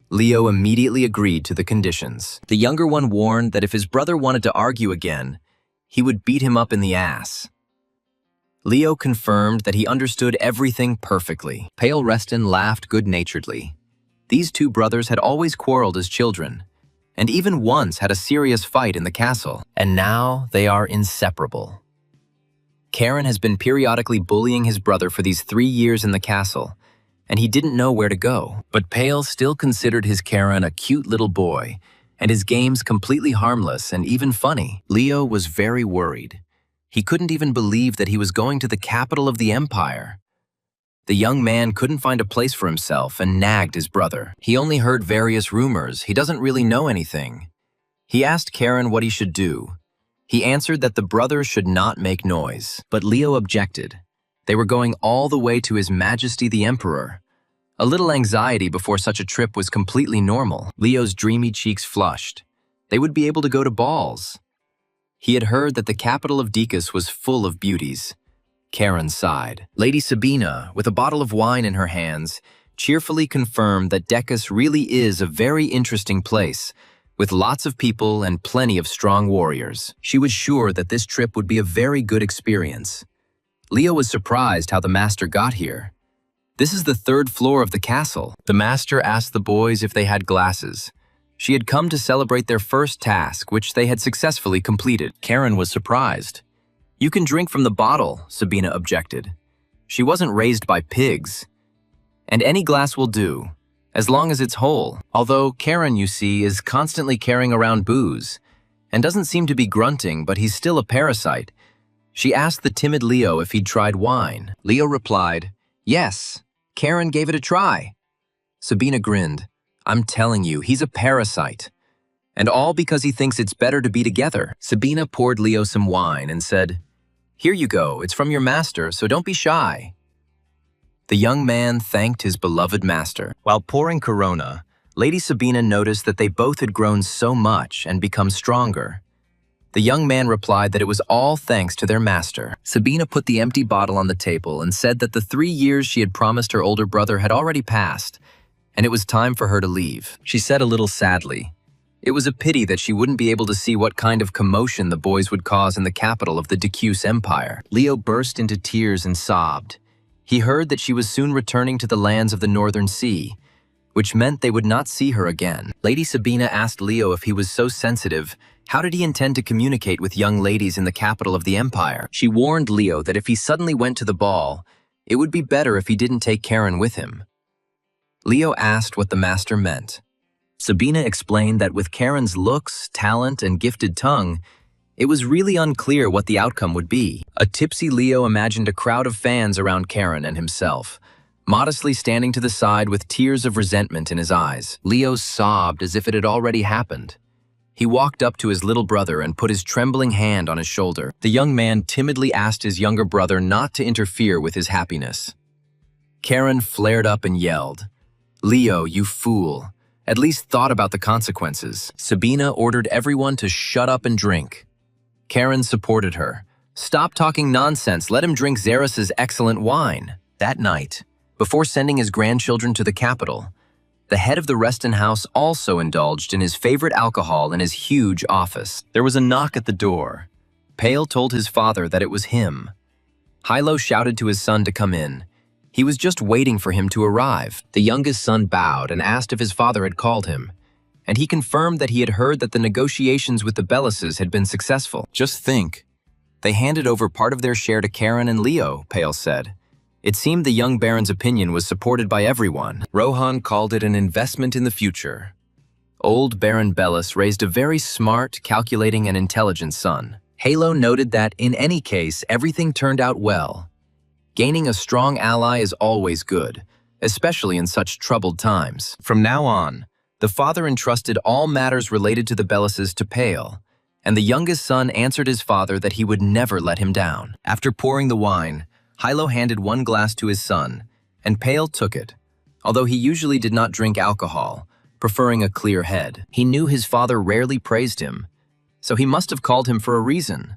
Leo immediately agreed to the conditions. The younger one warned that if his brother wanted to argue again, he would beat him up in the ass. Leo confirmed that he understood everything perfectly. Pale Reston laughed good-naturedly. These two brothers had always quarreled as children, and even once had a serious fight in the castle, and now they are inseparable. Karen has been periodically bullying his brother for these 3 years in the castle, and he didn't know where to go. But Pale still considered his Karen a cute little boy, and his games completely harmless and even funny. Leo was very worried. He couldn't even believe that he was going to the capital of the empire. The young man couldn't find a place for himself and nagged his brother. He only heard various rumors. He doesn't really know anything. He asked Karen what he should do. He answered that the brothers should not make noise. But Leo objected. They were going all the way to His Majesty the Emperor. A little anxiety before such a trip was completely normal. Leo's dreamy cheeks flushed. They would be able to go to balls. He had heard that the capital of Dekus was full of beauties. Karen sighed. Lady Sabina, with a bottle of wine in her hands, cheerfully confirmed that Decus really is a very interesting place, with lots of people and plenty of strong warriors. She was sure that this trip would be a very good experience. Leo was surprised how the master got here. This is the 3rd floor of the castle. The master asked the boys if they had glasses. She had come to celebrate their first task, which they had successfully completed. Karen was surprised. You can drink from the bottle, Sabina objected. She wasn't raised by pigs. And any glass will do, as long as it's whole. Although Karen, you see, is constantly carrying around booze, and doesn't seem to be grunting, but he's still a parasite. She asked the timid Leo if he'd tried wine. Leo replied, yes, Karen gave it a try. Sabina grinned. I'm telling you, he's a parasite. And all because he thinks it's better to be together. Sabina poured Leo some wine and said, here you go, it's from your master, so don't be shy. The young man thanked his beloved master. While pouring Corona, Lady Sabina noticed that they both had grown so much and become stronger. The young man replied that it was all thanks to their master. Sabina put the empty bottle on the table and said that the 3 years she had promised her older brother had already passed, and it was time for her to leave. She said a little sadly, it was a pity that she wouldn't be able to see what kind of commotion the boys would cause in the capital of the Decus Empire. Leo burst into tears and sobbed. He heard that she was soon returning to the lands of the Northern Sea, which meant they would not see her again. Lady Sabina asked Leo if he was so sensitive, how did he intend to communicate with young ladies in the capital of the empire? She warned Leo that if he suddenly went to the ball, it would be better if he didn't take Karen with him. Leo asked what the master meant. Sabina explained that with Karen's looks, talent, and gifted tongue, it was really unclear what the outcome would be. A tipsy Leo imagined a crowd of fans around Karen and himself, modestly standing to the side with tears of resentment in his eyes. Leo sobbed as if it had already happened. He walked up to his little brother and put his trembling hand on his shoulder. The young man timidly asked his younger brother not to interfere with his happiness. Karen flared up and yelled, Leo, you fool. At least thought about the consequences. Sabina ordered everyone to shut up and drink. Karen supported her. Stop talking nonsense, let him drink Xerxes' excellent wine. That night, before sending his grandchildren to the capital, the head of the Reston house also indulged in his favorite alcohol in his huge office. There was a knock at the door. Pale told his father that it was him. Hilo shouted to his son to come in. He was just waiting for him to arrive. The youngest son bowed and asked if his father had called him, and he confirmed that he had heard that the negotiations with the Bellises had been successful. Just think. They handed over part of their share to Karen and Leo, Pale said. It seemed the young baron's opinion was supported by everyone. Rohan called it an investment in the future. Old Baron Bellis raised a very smart, calculating, and intelligent son. Halo noted that, in any case, everything turned out well. Gaining a strong ally is always good, especially in such troubled times. From now on, the father entrusted all matters related to the Bellises to Pale, and the youngest son answered his father that he would never let him down. After pouring the wine, Hilo handed one glass to his son, and Pale took it, although he usually did not drink alcohol, preferring a clear head. He knew his father rarely praised him, so he must have called him for a reason.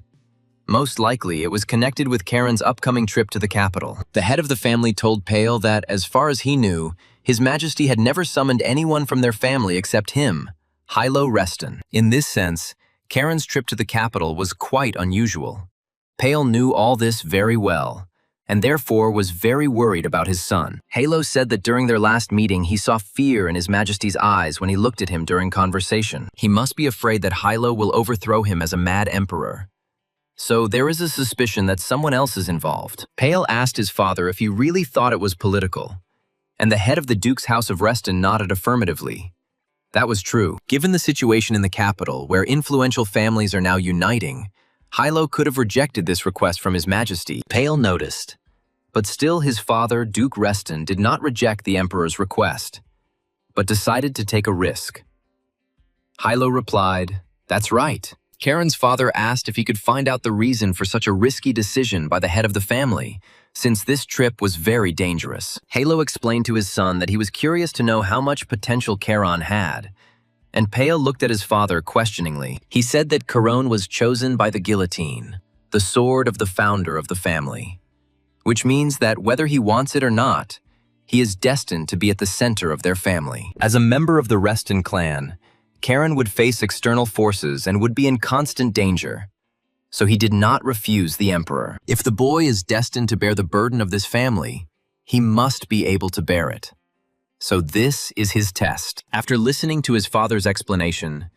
Most likely, it was connected with Karen's upcoming trip to the capital. The head of the family told Pale that, as far as he knew, His Majesty had never summoned anyone from their family except him, Hilo Reston. In this sense, Karen's trip to the capital was quite unusual. Pale knew all this very well, and therefore was very worried about his son. Halo said that during their last meeting he saw fear in His Majesty's eyes when he looked at him during conversation. He must be afraid that Hilo will overthrow him as a mad emperor. So there is a suspicion that someone else is involved. Pale asked his father if he really thought it was political, and the head of the Duke's House of Reston nodded affirmatively. That was true. Given the situation in the capital, where influential families are now uniting, Hilo could have rejected this request from His Majesty. Pale noticed. But still his father, Duke Reston, did not reject the Emperor's request, but decided to take a risk. Hilo replied, "That's right." Karen's father asked if he could find out the reason for such a risky decision by the head of the family, since this trip was very dangerous. Halo explained to his son that he was curious to know how much potential Charon had, and Pale looked at his father questioningly. He said that Charon was chosen by the guillotine, the sword of the founder of the family. which means that whether he wants it or not, he is destined to be at the center of their family. As a member of the Reston clan, Karen would face external forces and would be in constant danger. So he did not refuse the emperor. If the boy is destined to bear the burden of this family, he must be able to bear it. So this is his test. After listening to his father's explanation,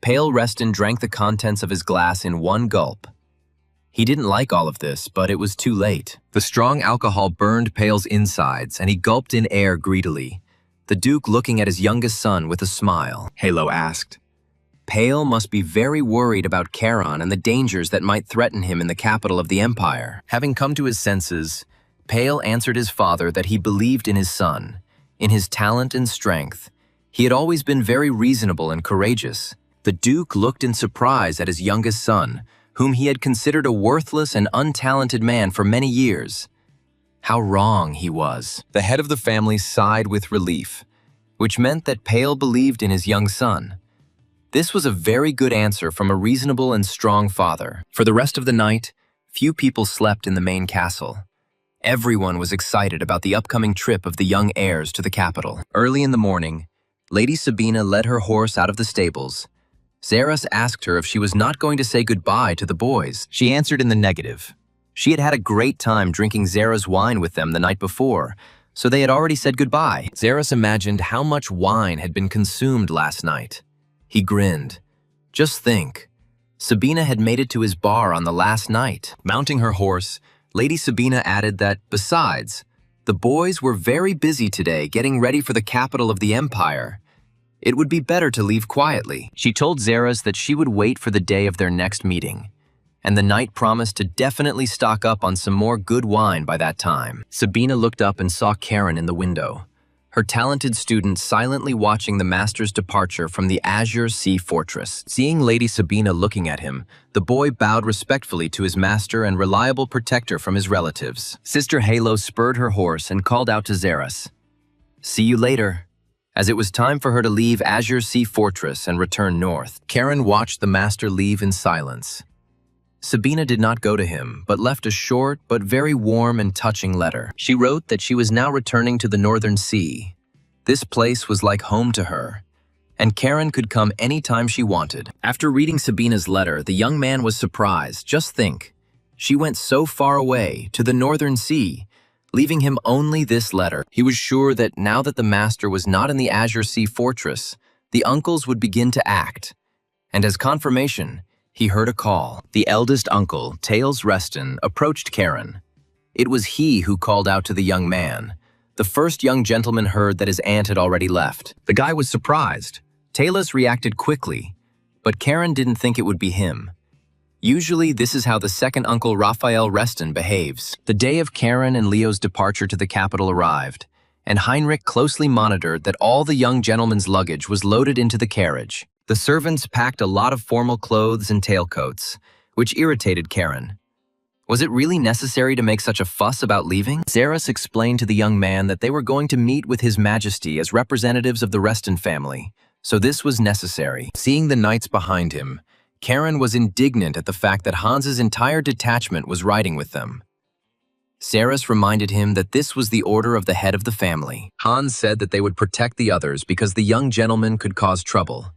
Pale Reston drank the contents of his glass in one gulp. He didn't like all of this, but it was too late. The strong alcohol burned Pale's insides, and he gulped in air greedily, the Duke looking at his youngest son with a smile. Halo asked. Pale must be very worried about Charon and the dangers that might threaten him in the capital of the empire. Having come to his senses, Pale answered his father that he believed in his son, in his talent and strength. He had always been very reasonable and courageous. The Duke looked in surprise at his youngest son, whom he had considered a worthless and untalented man for many years. How wrong he was. The head of the family sighed with relief, which meant that Pale believed in his young son. This was a very good answer from a reasonable and strong father. For the rest of the night, few people slept in the main castle. Everyone was excited about the upcoming trip of the young heirs to the capital. Early in the morning, Lady Sabina led her horse out of the stables. Zeras asked her if she was not going to say goodbye to the boys. She answered in the negative. She had had a great time drinking Zera's wine with them the night before, so they had already said goodbye. Zeras imagined how much wine had been consumed last night. He grinned. Just think, Sabina had made it to his bar on the last night. Mounting her horse, Lady Sabina added that, besides, the boys were very busy today getting ready for the capital of the empire. It would be better to leave quietly. She told Zeras that she would wait for the day of their next meeting, and the knight promised to definitely stock up on some more good wine by that time. Sabina looked up and saw Karen in the window, her talented student silently watching the master's departure from the Azure Sea Fortress. Seeing Lady Sabina looking at him, the boy bowed respectfully to his master and reliable protector from his relatives. Sister Halo spurred her horse and called out to Zeras, "See you later." As it was time for her to leave Azure Sea Fortress and return north, Karen watched the master leave in silence. Sabina did not go to him, but left a short but very warm and touching letter. She wrote that she was now returning to the Northern Sea. This place was like home to her, and Karen could come anytime she wanted. After reading Sabina's letter, the young man was surprised. Just think, she went so far away, to the Northern Sea, leaving him only this letter. He was sure that now that the master was not in the Azure Sea Fortress, the uncles would begin to act. And as confirmation, he heard a call. The eldest uncle, Tails Reston, approached Karen. It was he who called out to the young man. The first young gentleman heard that his aunt had already left. The guy was surprised. Tails reacted quickly, but Karen didn't think it would be him. Usually, this is how the second uncle Raphael Reston behaves. The day of Karen and Leo's departure to the capital arrived, and Heinrich closely monitored that all the young gentleman's luggage was loaded into the carriage. The servants packed a lot of formal clothes and tailcoats, which irritated Karen. Was it really necessary to make such a fuss about leaving? Zeras explained to the young man that they were going to meet with His Majesty as representatives of the Reston family, so this was necessary. Seeing the knights behind him, Karen was indignant at the fact that Hans's entire detachment was riding with them. Zeras reminded him that this was the order of the head of the family. Hans said that they would protect the others because the young gentleman could cause trouble.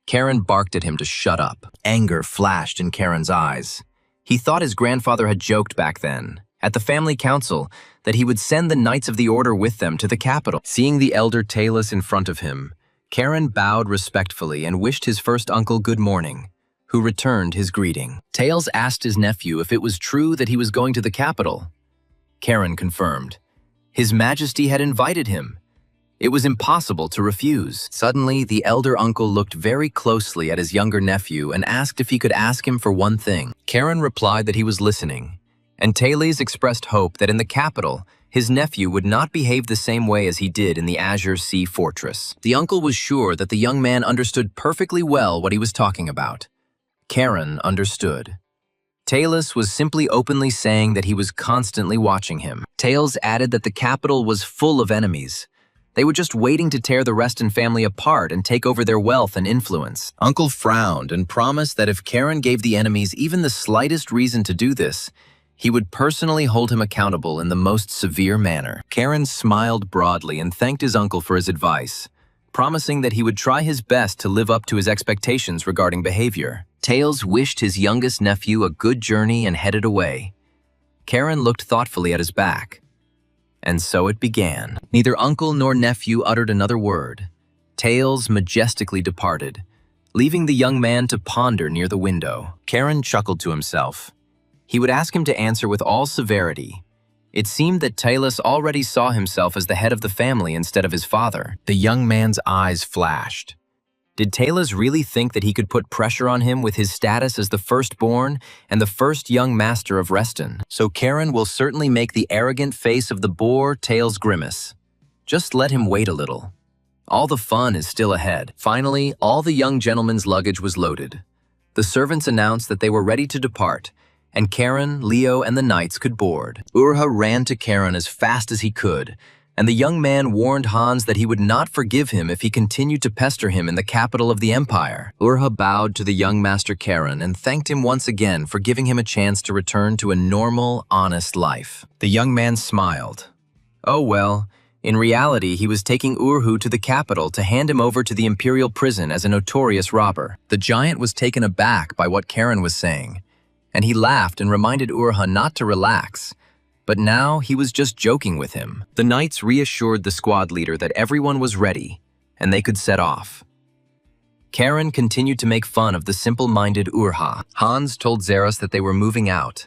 Karen barked at him to shut up. Anger flashed in Karen's eyes. He thought his grandfather had joked back then, at the family council, that he would send the Knights of the Order with them to the capital. Seeing the elder Talus in front of him, Karen bowed respectfully and wished his first uncle good morning, who returned his greeting. Tails asked his nephew if it was true that he was going to the capital. Karen confirmed. His Majesty had invited him. It was impossible to refuse. Suddenly, the elder uncle looked very closely at his younger nephew and asked if he could ask him for one thing. Karen replied that he was listening, and Thales expressed hope that in the capital, his nephew would not behave the same way as he did in the Azure Sea Fortress. The uncle was sure that the young man understood perfectly well what he was talking about. Karen understood. Talus was simply openly saying that he was constantly watching him. Tails added that the capital was full of enemies. They were just waiting to tear the Reston family apart and take over their wealth and influence. Uncle frowned and promised that if Karen gave the enemies even the slightest reason to do this, He would personally hold him accountable in the most severe manner. Karen smiled broadly and thanked his uncle for his advice, promising that he would try his best to live up to his expectations regarding behavior. Tails wished his youngest nephew a good journey and headed away. Karen looked thoughtfully at his back. And so it began. Neither uncle nor nephew uttered another word. Tails majestically departed, leaving the young man to ponder near the window. Karen chuckled to himself. He would ask him to answer with all severity. It seemed that Tails already saw himself as the head of the family instead of his father. The young man's eyes flashed. Did Tails really think that he could put pressure on him with his status as the firstborn and the first young master of Reston? So Karen will certainly make the arrogant face of the boar Tails grimace. Just let him wait a little. All the fun is still ahead. Finally, all the young gentleman's luggage was loaded. The servants announced that they were ready to depart, and Karen, Leo, and the knights could board. Urha ran to Karen as fast as he could, and the young man warned Hans that he would not forgive him if he continued to pester him in the capital of the empire. Urha bowed to the young master Karen and thanked him once again for giving him a chance to return to a normal, honest life. The young man smiled. Oh well, in reality he was taking Urhu to the capital to hand him over to the imperial prison as a notorious robber. The giant was taken aback by what Karen was saying, and he laughed and reminded Urha not to relax. But now he was just joking with him. The knights reassured the squad leader that everyone was ready, and they could set off. Karen continued to make fun of the simple-minded Urha. Hans told Zeros that they were moving out.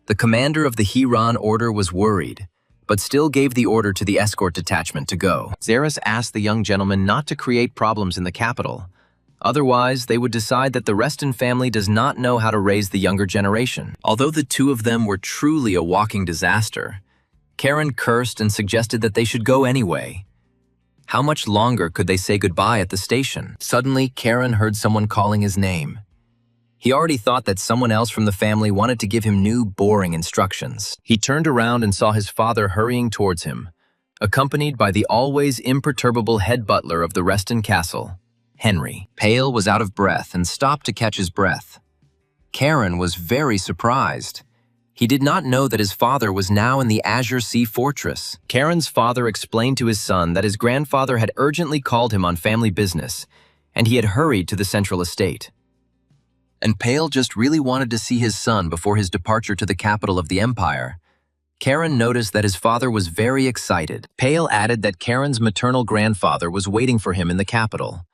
The commander of the Hiran order was worried, but still gave the order to the escort detachment to go. Zeros asked the young gentleman not to create problems in the capital. Otherwise, they would decide that the Reston family does not know how to raise the younger generation. Although the two of them were truly a walking disaster, Karen cursed and suggested that they should go anyway. How much longer could they say goodbye at the station? Suddenly, Karen heard someone calling his name. He already thought that someone else from the family wanted to give him new, boring instructions. He turned around and saw his father hurrying towards him, accompanied by the always imperturbable head butler of the Reston Castle, Henry. Pale was out of breath and stopped to catch his breath. Karen was very surprised. He did not know that his father was now in the Azure Sea Fortress. Karen's father explained to his son that his grandfather had urgently called him on family business, and he had hurried to the central estate. And Pale just really wanted to see his son before his departure to the capital of the empire. Karen noticed that his father was very excited. Pale added that Karen's maternal grandfather was waiting for him in the capital,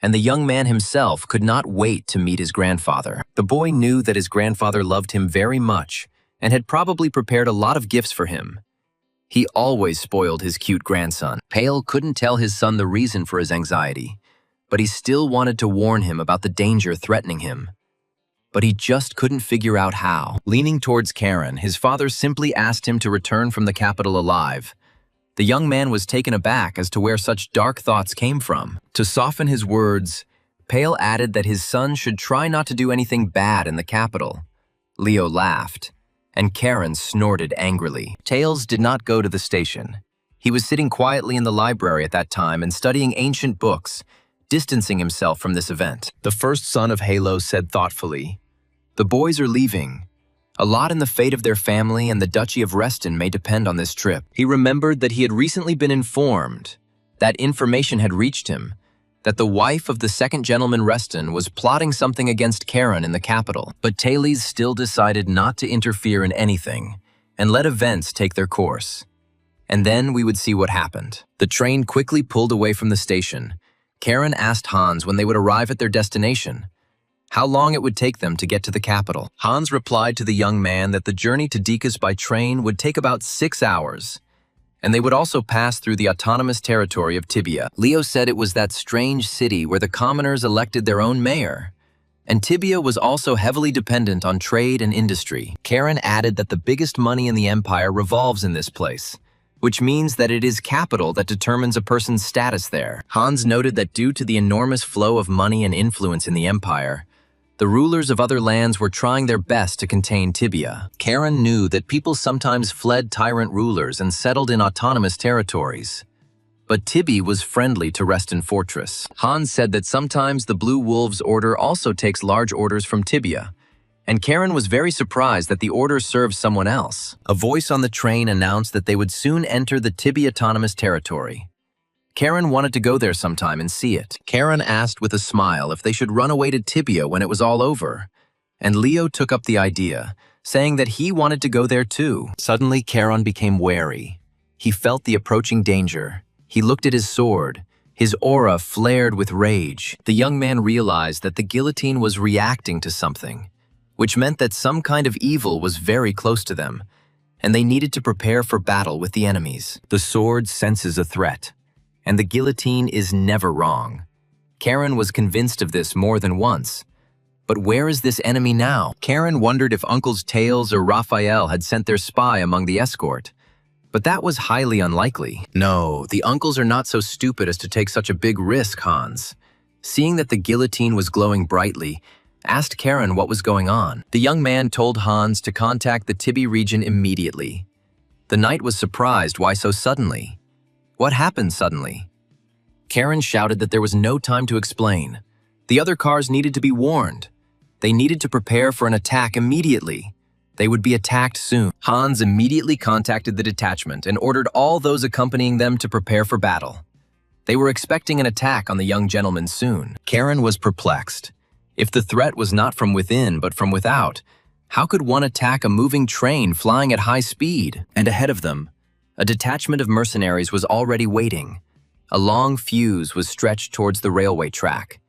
and the young man himself could not wait to meet his grandfather. The boy knew that his grandfather loved him very much and had probably prepared a lot of gifts for him. He always spoiled his cute grandson. Pale couldn't tell his son the reason for his anxiety, but he still wanted to warn him about the danger threatening him. But he just couldn't figure out how. Leaning towards Karen, his father simply asked him to return from the capital alive. The young man was taken aback as to where such dark thoughts came from. To soften his words, Pale added that his son should try not to do anything bad in the capital. Leo laughed, and Karen snorted angrily. Tails did not go to the station. He was sitting quietly in the library at that time and studying ancient books, distancing himself from this event. The first son of Halo said thoughtfully, "The boys are leaving. A lot in the fate of their family and the Duchy of Reston may depend on this trip." He remembered that he had recently been informed, that information had reached him, that the wife of the second gentleman Reston was plotting something against Karen in the capital. But Tails still decided not to interfere in anything and let events take their course. And then we would see what happened. The train quickly pulled away from the station. Karen asked Hans when they would arrive at their destination, how long it would take them to get to the capital. Hans replied to the young man that the journey to Dekas by train would take about 6 hours, and they would also pass through the autonomous territory of Tibia. Leo said it was that strange city where the commoners elected their own mayor, and Tibia was also heavily dependent on trade and industry. Karen added that the biggest money in the empire revolves in this place, which means that it is capital that determines a person's status there. Hans noted that due to the enormous flow of money and influence in the empire, the rulers of other lands were trying their best to contain Tibia. Karen knew that people sometimes fled tyrant rulers and settled in autonomous territories. But Tibi was friendly to Reston Fortress. Hans said that sometimes the Blue Wolves Order also takes large orders from Tibia, and Karen was very surprised that the order served someone else. A voice on the train announced that they would soon enter the Tibi Autonomous Territory. Karen wanted to go there sometime and see it. Karen asked with a smile if they should run away to Tibia when it was all over, and Leo took up the idea, saying that he wanted to go there too. Suddenly, Karen became wary. He felt the approaching danger. He looked at his sword. His aura flared with rage. The young man realized that the guillotine was reacting to something, which meant that some kind of evil was very close to them, and they needed to prepare for battle with the enemies. The sword senses a threat, and the guillotine is never wrong. Karen was convinced of this more than once. But where is this enemy now? Karen wondered if Uncles Tails or Raphael had sent their spy among the escort. But that was highly unlikely. No, the uncles are not so stupid as to take such a big risk, Hans. Seeing that the guillotine was glowing brightly, asked Karen what was going on. The young man told Hans to contact the Tibi region immediately. The knight was surprised why so suddenly. What happened suddenly? Karen shouted that there was no time to explain. The other cars needed to be warned. They needed to prepare for an attack immediately. They would be attacked soon. Hans immediately contacted the detachment and ordered all those accompanying them to prepare for battle. They were expecting an attack on the young gentleman soon. Karen was perplexed. If the threat was not from within but from without, how could one attack a moving train flying at high speed? And ahead of them, a detachment of mercenaries was already waiting. A long fuse was stretched towards the railway track.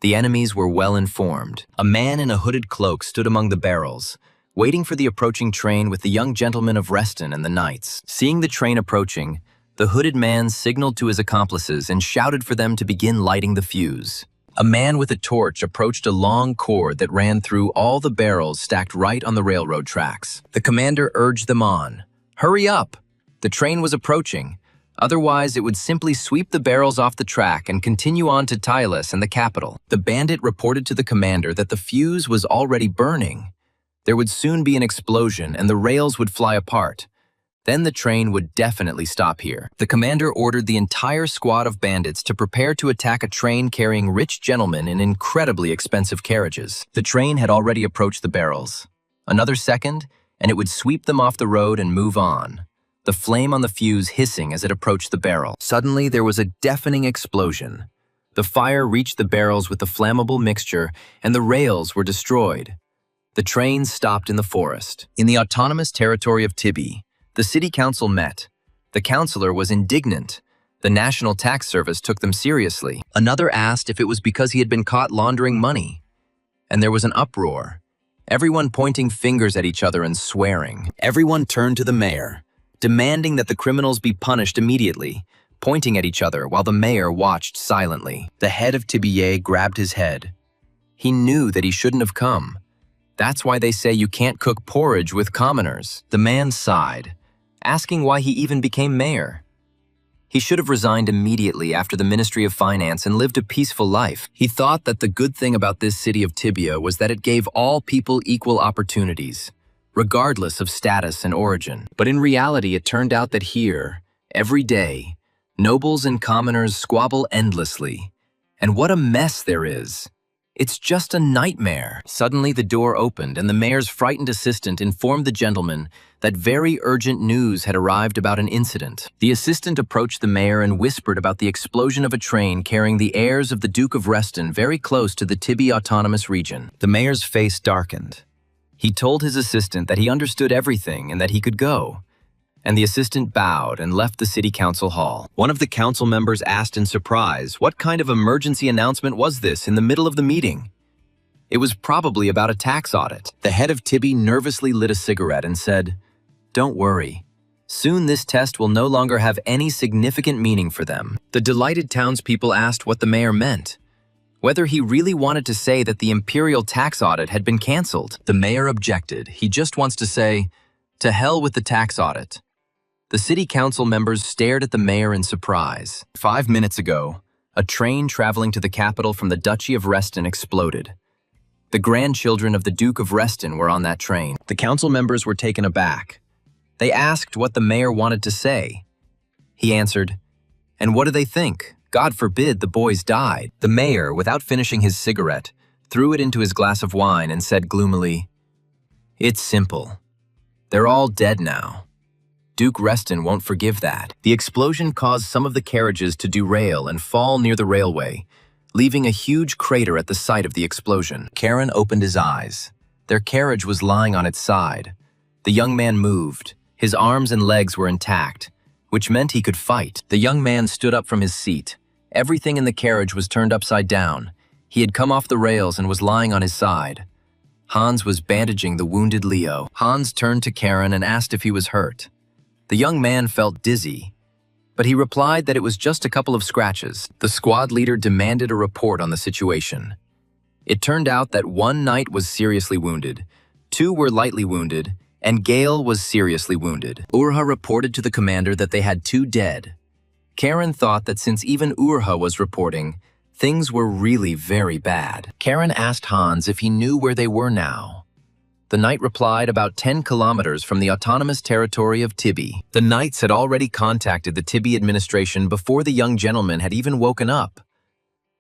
The enemies were well informed. A man in a hooded cloak stood among the barrels, waiting for the approaching train with the young gentleman of Reston and the knights. Seeing the train approaching, the hooded man signaled to his accomplices and shouted for them to begin lighting the fuse. A man with a torch approached a long cord that ran through all the barrels stacked right on the railroad tracks. The commander urged them on. Hurry up! The train was approaching. Otherwise, it would simply sweep the barrels off the track and continue on to Tylus and the capital. The bandit reported to the commander that the fuse was already burning. There would soon be an explosion and the rails would fly apart. Then the train would definitely stop here. The commander ordered the entire squad of bandits to prepare to attack a train carrying rich gentlemen in incredibly expensive carriages. The train had already approached the barrels. Another second, and it would sweep them off the road and move on, the flame on the fuse hissing as it approached the barrel. Suddenly, there was a deafening explosion. The fire reached the barrels with the flammable mixture, and the rails were destroyed. The train stopped in the forest. In the autonomous territory of Tibi, the city council met. The councillor was indignant. The National Tax Service took them seriously. Another asked if it was because he had been caught laundering money. And there was an uproar. Everyone pointing fingers at each other and swearing. Everyone turned to the mayor, demanding that the criminals be punished immediately, pointing at each other while the mayor watched silently. The head of Tibier grabbed his head. He knew that he shouldn't have come. That's why they say you can't cook porridge with commoners. The man sighed, asking why he even became mayor. He should have resigned immediately after the Ministry of Finance and lived a peaceful life. He thought that the good thing about this city of Tibia was that it gave all people equal opportunities, regardless of status and origin. But in reality, it turned out that here, every day, nobles and commoners squabble endlessly. And what a mess there is. It's just a nightmare. Suddenly, the door opened, and the mayor's frightened assistant informed the gentleman that very urgent news had arrived about an incident. The assistant approached the mayor and whispered about the explosion of a train carrying the heirs of the Duke of Reston very close to the Tibi Autonomous Region. The mayor's face darkened. He told his assistant that he understood everything and that he could go. And the assistant bowed and left the city council hall. One of the council members asked in surprise, what kind of emergency announcement was this in the middle of the meeting? It was probably about a tax audit. The head of Tibi nervously lit a cigarette and said, "Don't worry. Soon this test will no longer have any significant meaning for them." The delighted townspeople asked what the mayor meant, whether he really wanted to say that the imperial tax audit had been canceled. The mayor objected. He just wants to say, "To hell with the tax audit." The city council members stared at the mayor in surprise. 5 minutes ago, a train traveling to the capital from the Duchy of Reston exploded. The grandchildren of the Duke of Reston were on that train. The council members were taken aback. They asked what the mayor wanted to say. He answered, "And what do they think? God forbid the boys died." The mayor, without finishing his cigarette, threw it into his glass of wine and said gloomily, It's simple. They're all dead now. Duke Reston won't forgive that. The explosion caused some of the carriages to derail and fall near the railway, leaving a huge crater at the site of the explosion. Karen opened his eyes. Their carriage was lying on its side. The young man moved. His arms and legs were intact, which meant he could fight. The young man stood up from his seat. Everything in the carriage was turned upside down. He had come off the rails and was lying on his side. Hans was bandaging the wounded Leo. Hans turned to Karen and asked if he was hurt. The young man felt dizzy, but he replied that it was just a couple of scratches. The squad leader demanded a report on the situation. It turned out that one knight was seriously wounded, 2 were lightly wounded, and Gale was seriously wounded. Urha reported to the commander that they had 2 dead. Karen thought that since even Urha was reporting, things were really very bad. Karen asked Hans if he knew where they were now. The knight replied about 10 kilometers from the autonomous territory of Tibi. The knights had already contacted the Tibi administration before the young gentleman had even woken up.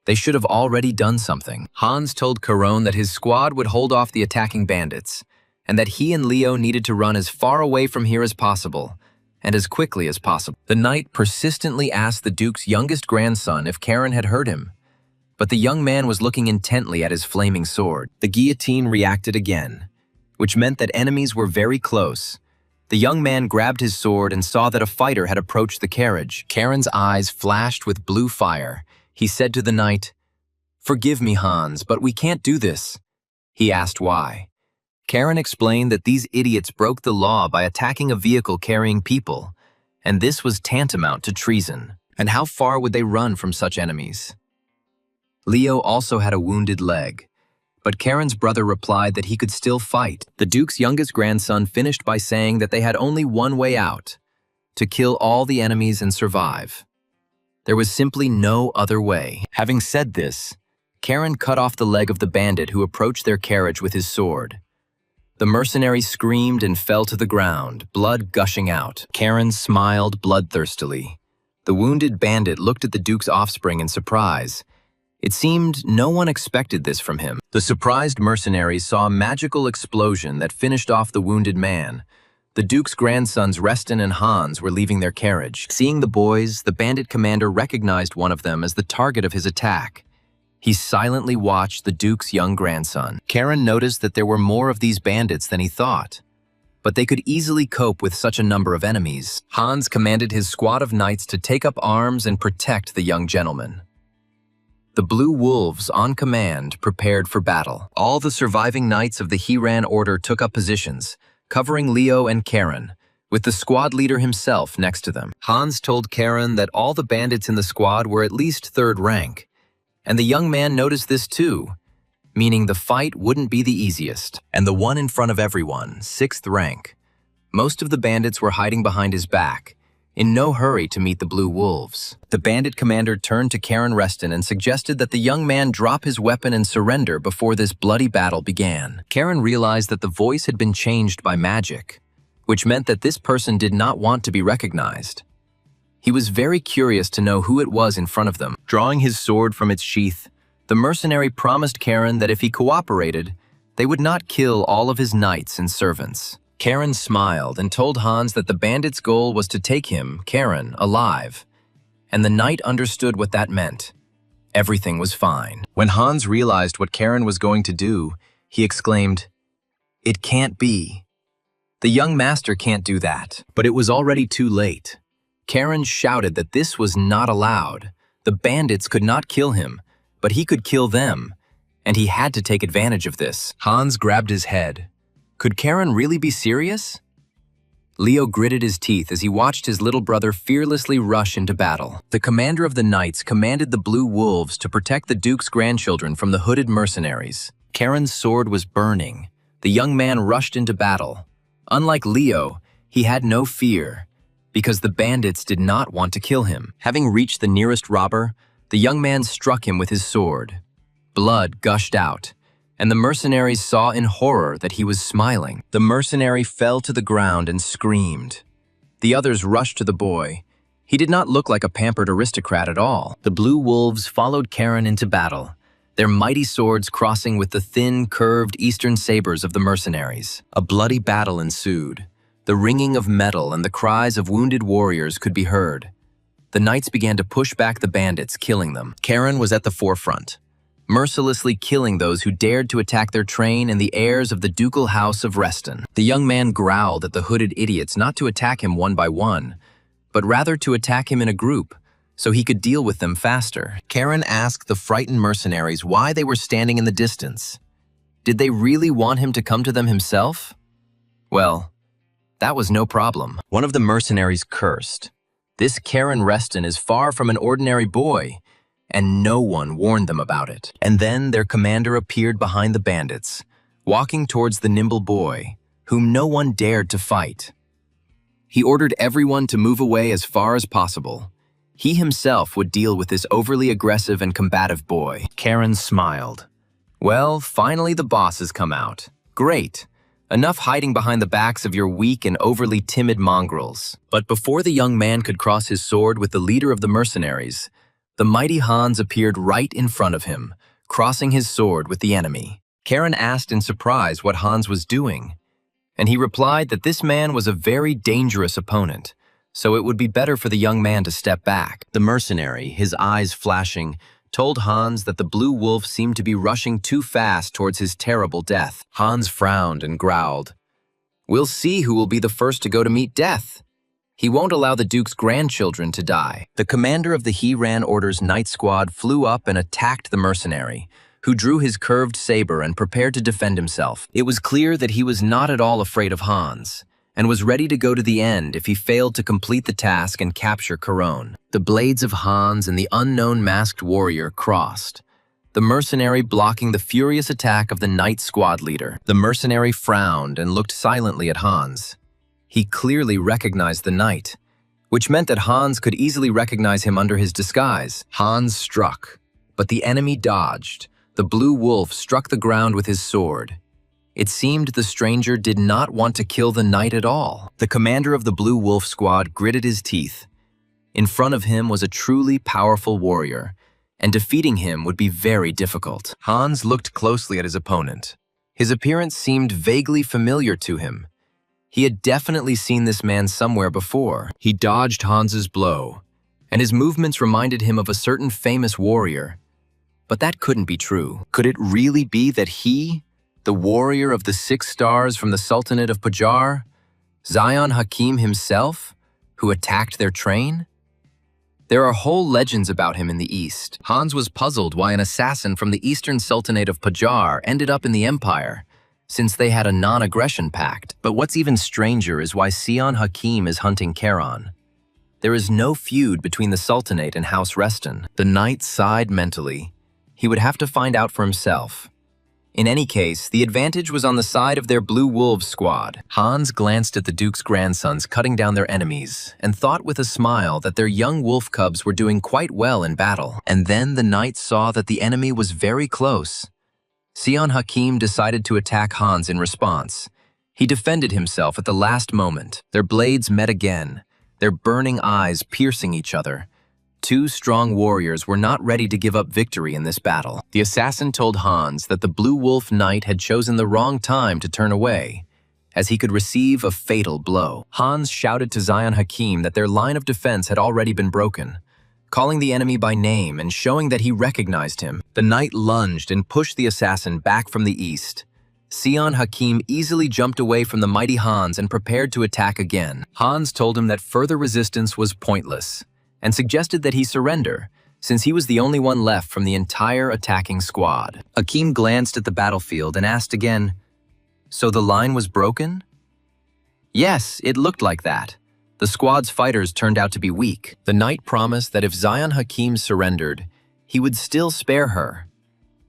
They should have already done something. Hans told Caron that his squad would hold off the attacking bandits, and that he and Leo needed to run as far away from here as possible, and as quickly as possible. The knight persistently asked the Duke's youngest grandson if Karen had heard him, but the young man was looking intently at his flaming sword. The guillotine reacted again, which meant that enemies were very close. The young man grabbed his sword and saw that a fighter had approached the carriage. Karen's eyes flashed with blue fire. He said to the knight, "Forgive me, Hans, but we can't do this." He asked why. Karen explained that these idiots broke the law by attacking a vehicle carrying people, and this was tantamount to treason. And how far would they run from such enemies? Leo also had a wounded leg, but Karen's brother replied that he could still fight. The Duke's youngest grandson finished by saying that they had only one way out: to kill all the enemies and survive. There was simply no other way. Having said this, Karen cut off the leg of the bandit who approached their carriage with his sword. The mercenary screamed and fell to the ground, blood gushing out. Karen smiled bloodthirstily. The wounded bandit looked at the Duke's offspring in surprise. It seemed no one expected this from him. The surprised mercenaries saw a magical explosion that finished off the wounded man. The Duke's grandsons Reston and Hans were leaving their carriage. Seeing the boys, the bandit commander recognized one of them as the target of his attack. He silently watched the Duke's young grandson. Karen noticed that there were more of these bandits than he thought, but they could easily cope with such a number of enemies. Hans commanded his squad of knights to take up arms and protect the young gentleman. The Blue Wolves, on command, prepared for battle. All the surviving knights of the Hiran Order took up positions, covering Leo and Karen, with the squad leader himself next to them. Hans told Karen that all the bandits in the squad were at least 3rd rank, and the young man noticed this too, meaning the fight wouldn't be the easiest. And the one in front of everyone, 6th rank. Most of the bandits were hiding behind his back, in no hurry to meet the Blue Wolves. The bandit commander turned to Karen Reston and suggested that the young man drop his weapon and surrender before this bloody battle began. Karen realized that the voice had been changed by magic, which meant that this person did not want to be recognized. He was very curious to know who it was in front of them. Drawing his sword from its sheath, the mercenary promised Karen that if he cooperated, they would not kill all of his knights and servants. Karen smiled and told Hans that the bandit's goal was to take him, Karen, alive, and the knight understood what that meant. Everything was fine. When Hans realized what Karen was going to do, he exclaimed, "It can't be. The young master can't do that." But it was already too late. Karen shouted that this was not allowed. The bandits could not kill him, but he could kill them, and he had to take advantage of this. Hans grabbed his head. Could Karen really be serious? Leo gritted his teeth as he watched his little brother fearlessly rush into battle. The commander of the knights commanded the Blue Wolves to protect the Duke's grandchildren from the hooded mercenaries. Karen's sword was burning. The young man rushed into battle. Unlike Leo, he had no fear, because the bandits did not want to kill him. Having reached the nearest robber, the young man struck him with his sword. Blood gushed out, and the mercenaries saw in horror that he was smiling. The mercenary fell to the ground and screamed. The others rushed to the boy. He did not look like a pampered aristocrat at all. The Blue Wolves followed Karen into battle. their mighty swords crossing with the thin, curved eastern sabers of the mercenaries. A bloody battle ensued. The ringing of metal and the cries of wounded warriors could be heard. The knights began to push back the bandits, killing them. Karen was at the forefront, mercilessly killing those who dared to attack their train and the heirs of the ducal house of Reston. The young man growled at the hooded idiots not to attack him one by one, but rather to attack him in a group, so he could deal with them faster. Karen asked the frightened mercenaries why they were standing in the distance. Did they really want him to come to them himself? Well, that was no problem. One of the mercenaries cursed. This Karen Reston is far from an ordinary boy, and no one warned them about it. And then their commander appeared behind the bandits, walking towards the nimble boy, whom no one dared to fight. He ordered everyone to move away as far as possible. He himself would deal with this overly aggressive and combative boy. Karen smiled. Well, finally the boss has come out. Great. Enough hiding behind the backs of your weak and overly timid mongrels. But before the young man could cross his sword with the leader of the mercenaries, the mighty Hans appeared right in front of him, crossing his sword with the enemy. Karen asked in surprise what Hans was doing, and he replied that this man was a very dangerous opponent, so it would be better for the young man to step back. The mercenary, his eyes flashing, told Hans that the blue wolf seemed to be rushing too fast towards his terrible death. Hans frowned and growled. We'll see who will be the first to go to meet death. He won't allow the Duke's grandchildren to die. The commander of the He Ran Order's night squad flew up and attacked the mercenary, who drew his curved saber and prepared to defend himself. It was clear that he was not at all afraid of Hans, and was ready to go to the end if he failed to complete the task and capture Caron. The blades of Hans and the unknown masked warrior crossed, the mercenary blocking the furious attack of the night squad leader. The mercenary frowned and looked silently at Hans. He clearly recognized the knight, which meant that Hans could easily recognize him under his disguise. Hans struck, but the enemy dodged. The blue wolf struck the ground with his sword. It seemed the stranger did not want to kill the knight at all. The commander of the Blue Wolf squad gritted his teeth. In front of him was a truly powerful warrior, and defeating him would be very difficult. Hans looked closely at his opponent. His appearance seemed vaguely familiar to him. He had definitely seen this man somewhere before. He dodged Hans's blow, and his movements reminded him of a certain famous warrior. But that couldn't be true. Could it really be that he, the warrior of the 6 stars from the Sultanate of Pajar, Zion Hakim himself, who attacked their train? There are whole legends about him in the East. Hans was puzzled why an assassin from the Eastern Sultanate of Pajar ended up in the Empire, since they had a non-aggression pact. But what's even stranger is why Zion Hakim is hunting Charon. There is no feud between the Sultanate and House Reston. The knight sighed mentally. He would have to find out for himself. In any case, the advantage was on the side of their Blue Wolves squad. Hans glanced at the Duke's grandsons cutting down their enemies and thought with a smile that their young wolf cubs were doing quite well in battle. And then the knight saw that the enemy was very close. Zion Hakim decided to attack Hans in response. He defended himself at the last moment. Their blades met again, their burning eyes piercing each other. 2 strong warriors were not ready to give up victory in this battle. The assassin told Hans that the Blue Wolf Knight had chosen the wrong time to turn away, as he could receive a fatal blow. Hans shouted to Zion Hakim that their line of defense had already been broken, calling the enemy by name and showing that he recognized him. The knight lunged and pushed the assassin back from the east. Zion Hakim easily jumped away from the mighty Hans and prepared to attack again. Hans told him that further resistance was pointless, and suggested that he surrender, since he was the only one left from the entire attacking squad. Hakim glanced at the battlefield and asked again, "So the line was broken?" Yes, it looked like that. The squad's fighters turned out to be weak. The knight promised that if Zion Hakim surrendered, he would still spare her.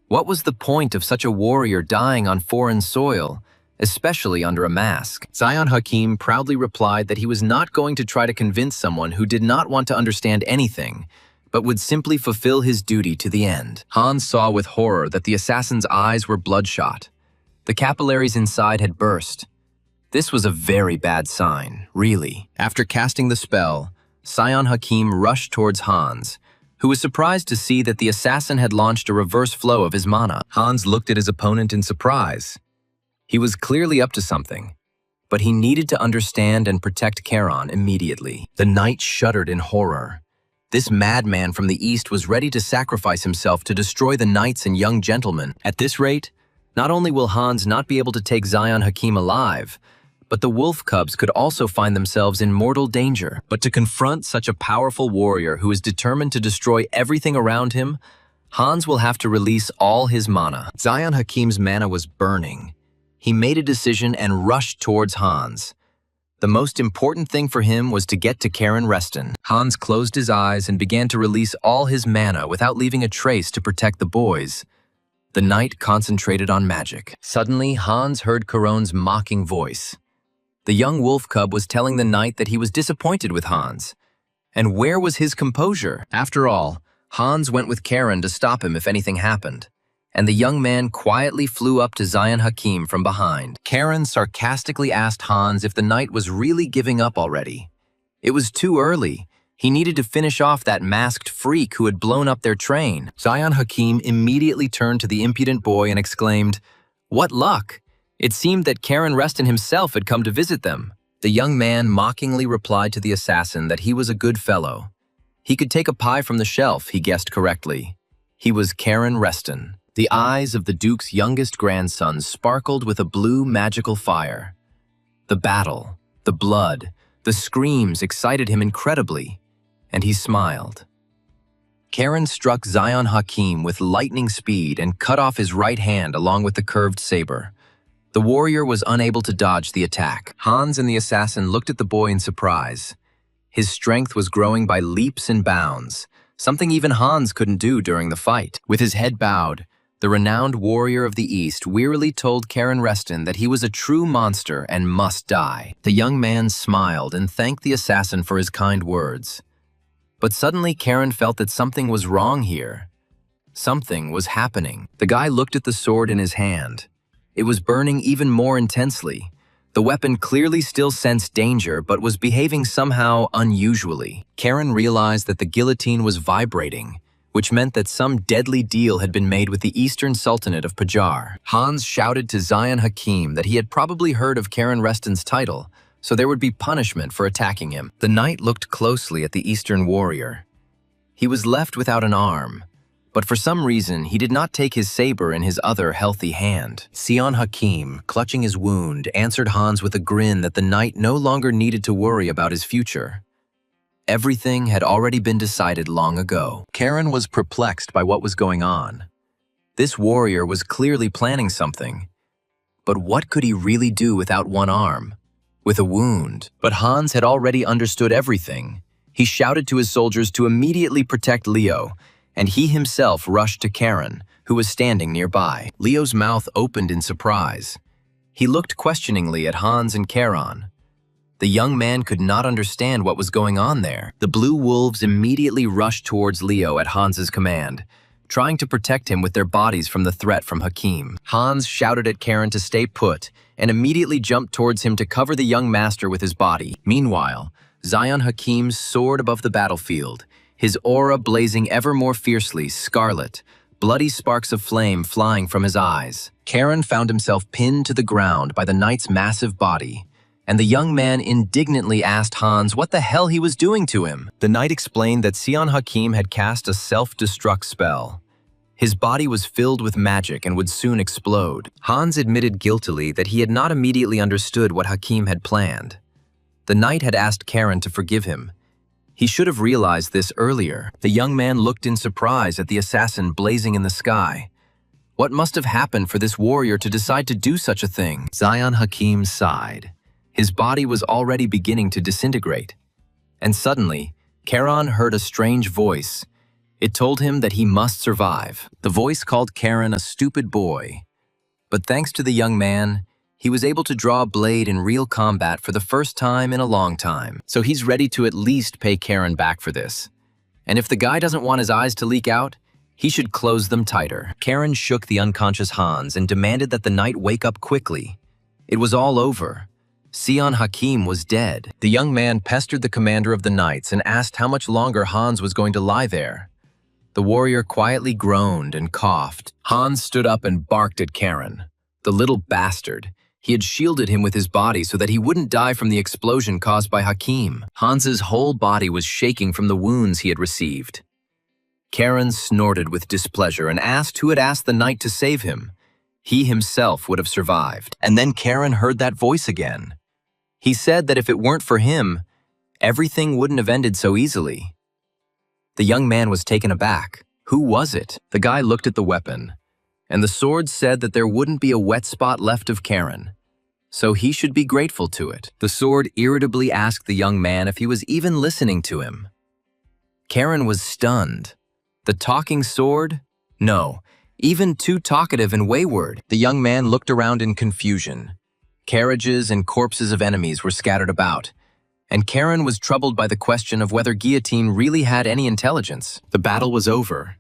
What was the point of such a warrior dying on foreign soil, especially under a mask? Zion Hakim proudly replied that he was not going to try to convince someone who did not want to understand anything, but would simply fulfill his duty to the end. Hans saw with horror that the assassin's eyes were bloodshot. The capillaries inside had burst. This was a very bad sign, really. After casting the spell, Zion Hakim rushed towards Hans, who was surprised to see that the assassin had launched a reverse flow of his mana. Hans looked at his opponent in surprise. He was clearly up to something, but he needed to understand and protect Charon immediately. The knight shuddered in horror. This madman from the east was ready to sacrifice himself to destroy the knights and young gentlemen. At this rate, not only will Hans not be able to take Zion Hakim alive, but the wolf cubs could also find themselves in mortal danger. But to confront such a powerful warrior who is determined to destroy everything around him, Hans will have to release all his mana. Zion Hakim's mana was burning. He made a decision and rushed towards Hans. The most important thing for him was to get to Karen Reston. Hans closed his eyes and began to release all his mana without leaving a trace to protect the boys. The knight concentrated on magic. Suddenly, Hans heard Charon's mocking voice. The young wolf cub was telling the knight that he was disappointed with Hans. And where was his composure? After all, Hans went with Karen to stop him if anything happened. And the young man quietly flew up to Zion Hakim from behind. Karen sarcastically asked Hans if the knight was really giving up already. It was too early. He needed to finish off that masked freak who had blown up their train. Zion Hakim immediately turned to the impudent boy and exclaimed, "What luck! It seemed that Karen Reston himself had come to visit them." The young man mockingly replied to the assassin that he was a good fellow. He could take a pie from the shelf, he guessed correctly. He was Karen Reston. The eyes of the Duke's youngest grandson sparkled with a blue magical fire. The battle, the blood, the screams excited him incredibly, and he smiled. Karen struck Zion Hakim with lightning speed and cut off his right hand along with the curved saber. The warrior was unable to dodge the attack. Hans and the assassin looked at the boy in surprise. His strength was growing by leaps and bounds, something even Hans couldn't do during the fight. With his head bowed, the renowned warrior of the East wearily told Karen Reston that he was a true monster and must die. The young man smiled and thanked the assassin for his kind words. But suddenly Karen felt that something was wrong here. Something was happening. The guy looked at the sword in his hand. It was burning even more intensely. The weapon clearly still sensed danger but was behaving somehow unusually. Karen realized that the guillotine was vibrating, which meant that some deadly deal had been made with the Eastern Sultanate of Pajar. Hans shouted to Zion Hakim that he had probably heard of Karen Reston's title, so there would be punishment for attacking him. The knight looked closely at the Eastern warrior. He was left without an arm, but for some reason he did not take his saber in his other healthy hand. Zion Hakim, clutching his wound, answered Hans with a grin that the knight no longer needed to worry about his future. Everything had already been decided long ago. Karen was perplexed by what was going on. This warrior was clearly planning something. But what could he really do without one arm? With a wound? But Hans had already understood everything. He shouted to his soldiers to immediately protect Leo, and he himself rushed to Karen, who was standing nearby. Leo's mouth opened in surprise. He looked questioningly at Hans and Karen. The young man could not understand what was going on there. The blue wolves immediately rushed towards Leo at Hans's command, trying to protect him with their bodies from the threat from Hakim. Hans shouted at Karen to stay put and immediately jumped towards him to cover the young master with his body. Meanwhile, Zion Hakim soared above the battlefield, his aura blazing ever more fiercely, scarlet, bloody sparks of flame flying from his eyes. Karen found himself pinned to the ground by the knight's massive body, and the young man indignantly asked Hans what the hell he was doing to him. The knight explained that Zion Hakim had cast a self-destruct spell. His body was filled with magic and would soon explode. Hans admitted guiltily that he had not immediately understood what Hakim had planned. The knight had asked Karen to forgive him. He should have realized this earlier. The young man looked in surprise at the assassin blazing in the sky. What must have happened for this warrior to decide to do such a thing? Zion Hakim sighed. His body was already beginning to disintegrate. And suddenly, Karen heard a strange voice. It told him that he must survive. The voice called Karen a stupid boy. But thanks to the young man, he was able to draw a blade in real combat for the first time in a long time. So he's ready to at least pay Karen back for this. And if the guy doesn't want his eyes to leak out, he should close them tighter. Karen shook the unconscious Hans and demanded that the knight wake up quickly. It was all over. Zion Hakim was dead. The young man pestered the commander of the knights and asked how much longer Hans was going to lie there. The warrior quietly groaned and coughed. Hans stood up and barked at Karen. The little bastard. He had shielded him with his body so that he wouldn't die from the explosion caused by Hakim. Hans's whole body was shaking from the wounds he had received. Karen snorted with displeasure and asked who had asked the knight to save him. He himself would have survived. And then Karen heard that voice again. He said that if it weren't for him, everything wouldn't have ended so easily. The young man was taken aback. Who was it? The guy looked at the weapon, and the sword said that there wouldn't be a wet spot left of Karen, so he should be grateful to it. The sword irritably asked the young man if he was even listening to him. Karen was stunned. The talking sword? No, even too talkative and wayward. The young man looked around in confusion. Carriages and corpses of enemies were scattered about, and Karen was troubled by the question of whether Guillotine really had any intelligence. The battle was over.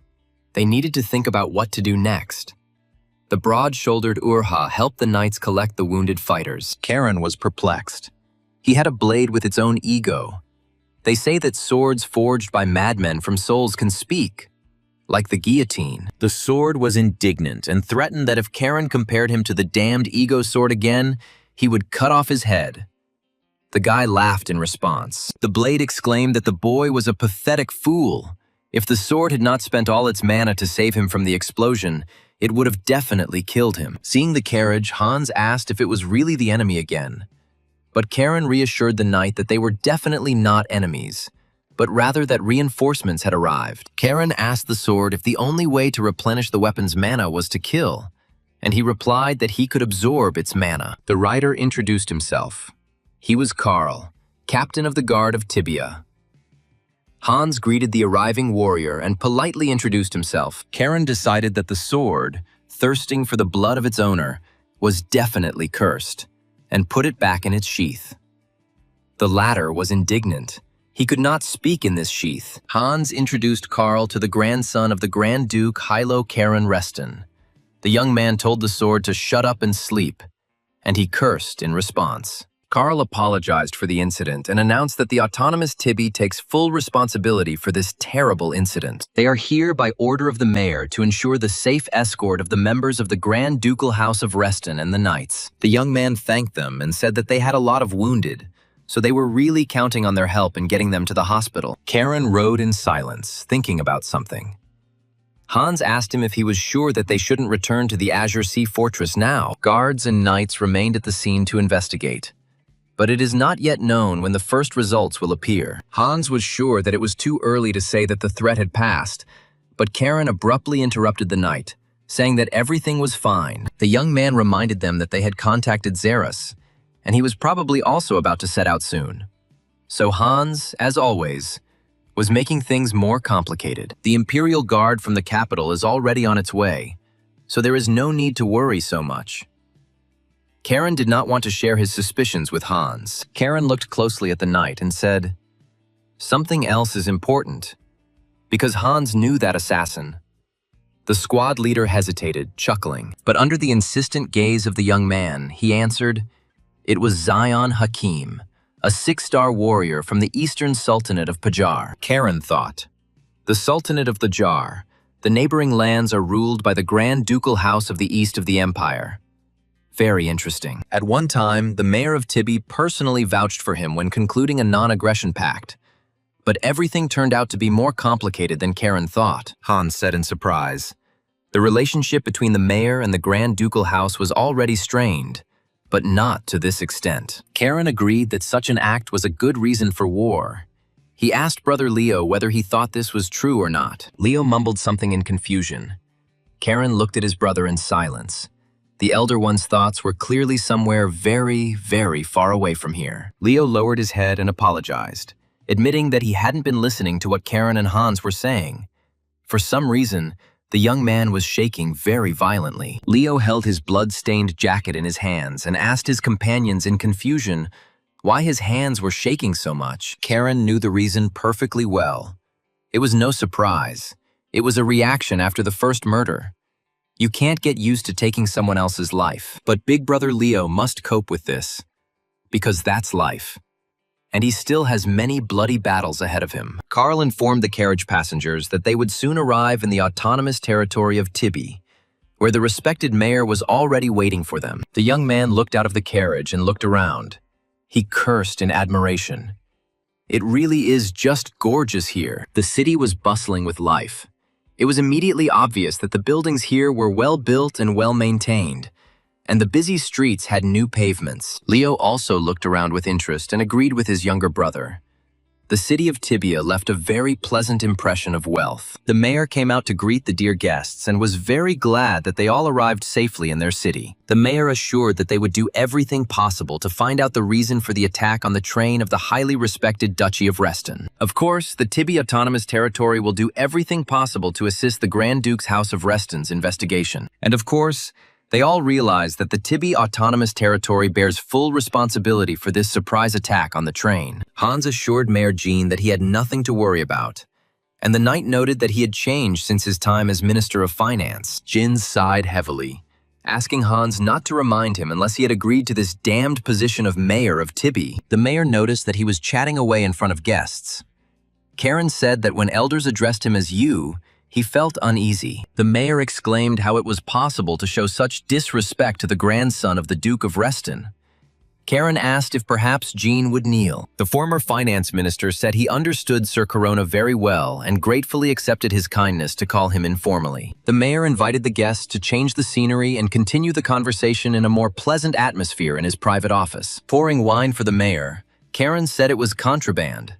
They needed to think about what to do next. The broad-shouldered Urha helped the knights collect the wounded fighters. Karen was perplexed. He had a blade with its own ego. They say that swords forged by madmen from souls can speak, like the guillotine. The sword was indignant and threatened that if Karen compared him to the damned ego sword again, he would cut off his head. The guy laughed in response. The blade exclaimed that the boy was a pathetic fool. If the sword had not spent all its mana to save him from the explosion, it would have definitely killed him. Seeing the carriage, Hans asked if it was really the enemy again. But Karen reassured the knight that they were definitely not enemies, but rather that reinforcements had arrived. Karen asked the sword if the only way to replenish the weapon's mana was to kill, and he replied that he could absorb its mana. The rider introduced himself. He was Karl, captain of the guard of Tibia. Hans greeted the arriving warrior and politely introduced himself. Karen decided that the sword, thirsting for the blood of its owner, was definitely cursed, and put it back in its sheath. The latter was indignant. He could not speak in this sheath. Hans introduced Karl to the grandson of the Grand Duke Hilo Karen Reston. The young man told the sword to shut up and sleep, and he cursed in response. Karl apologized for the incident and announced that the autonomous Tibi takes full responsibility for this terrible incident. They are here by order of the mayor to ensure the safe escort of the members of the Grand Ducal House of Reston and the knights. The young man thanked them and said that they had a lot of wounded, so they were really counting on their help in getting them to the hospital. Karen rode in silence, thinking about something. Hans asked him if he was sure that they shouldn't return to the Azure Sea Fortress now. Guards and knights remained at the scene to investigate, but it is not yet known when the first results will appear. Hans was sure that it was too early to say that the threat had passed, but Karen abruptly interrupted the knight, saying that everything was fine. The young man reminded them that they had contacted Xeris, and he was probably also about to set out soon. So Hans, as always, was making things more complicated. The Imperial Guard from the capital is already on its way, so there is no need to worry so much. Karen did not want to share his suspicions with Hans. Karen looked closely at the knight and said, "Something else is important," because Hans knew that assassin. The squad leader hesitated, chuckling, but under the insistent gaze of the young man, he answered, "It was Zion Hakim, a 6-star warrior from the Eastern Sultanate of Pajar." Karen thought, the Sultanate of the Jar, the neighboring lands are ruled by the Grand Ducal House of the East of the Empire. Very interesting. At one time, the mayor of Tibi personally vouched for him when concluding a non-aggression pact. But everything turned out to be more complicated than Karen thought, Hans said in surprise. The relationship between the mayor and the Grand Ducal House was already strained, but not to this extent. Karen agreed that such an act was a good reason for war. He asked brother Leo whether he thought this was true or not. Leo mumbled something in confusion. Karen looked at his brother in silence. The elder one's thoughts were clearly somewhere very, very far away from here. Leo lowered his head and apologized, admitting that he hadn't been listening to what Karen and Hans were saying. For some reason, the young man was shaking very violently. Leo held his blood-stained jacket in his hands and asked his companions in confusion why his hands were shaking so much. Karen knew the reason perfectly well. It was no surprise. It was a reaction after the first murder. You can't get used to taking someone else's life, but Big Brother Leo must cope with this, because that's life. and he still has many bloody battles ahead of him. Carl informed the carriage passengers that they would soon arrive in the autonomous territory of Tibby, where the respected mayor was already waiting for them. The young man looked out of the carriage and looked around. He cursed in admiration. It really is just gorgeous here. The city was bustling with life. It was immediately obvious that the buildings here were well built and well maintained, and the busy streets had new pavements. Leo also looked around with interest and agreed with his younger brother. The city of Tibia left a very pleasant impression of wealth. The mayor came out to greet the dear guests and was very glad that they all arrived safely in their city. The mayor assured that they would do everything possible to find out the reason for the attack on the train of the highly respected Duchy of Reston. Of course, the Tibby Autonomous Territory will do everything possible to assist the Grand Duke's House of Reston's investigation. And of course, they all realize that the Tibby Autonomous Territory bears full responsibility for this surprise attack on the train. Hans assured Mayor Jean that he had nothing to worry about, and the knight noted that he had changed since his time as Minister of Finance. Jin sighed heavily, asking Hans not to remind him unless he had agreed to this damned position of mayor of Tibby. The mayor noticed that he was chatting away in front of guests. Karen said that when elders addressed him as you, he felt uneasy. The mayor exclaimed how it was possible to show such disrespect to the grandson of the Duke of Reston. Karen asked if perhaps Jean would kneel. The former finance minister said he understood Sir Corona very well and gratefully accepted his kindness to call him informally. The mayor invited the guests to change the scenery and continue the conversation in a more pleasant atmosphere in his private office. Pouring wine for the mayor, Karen said it was contraband.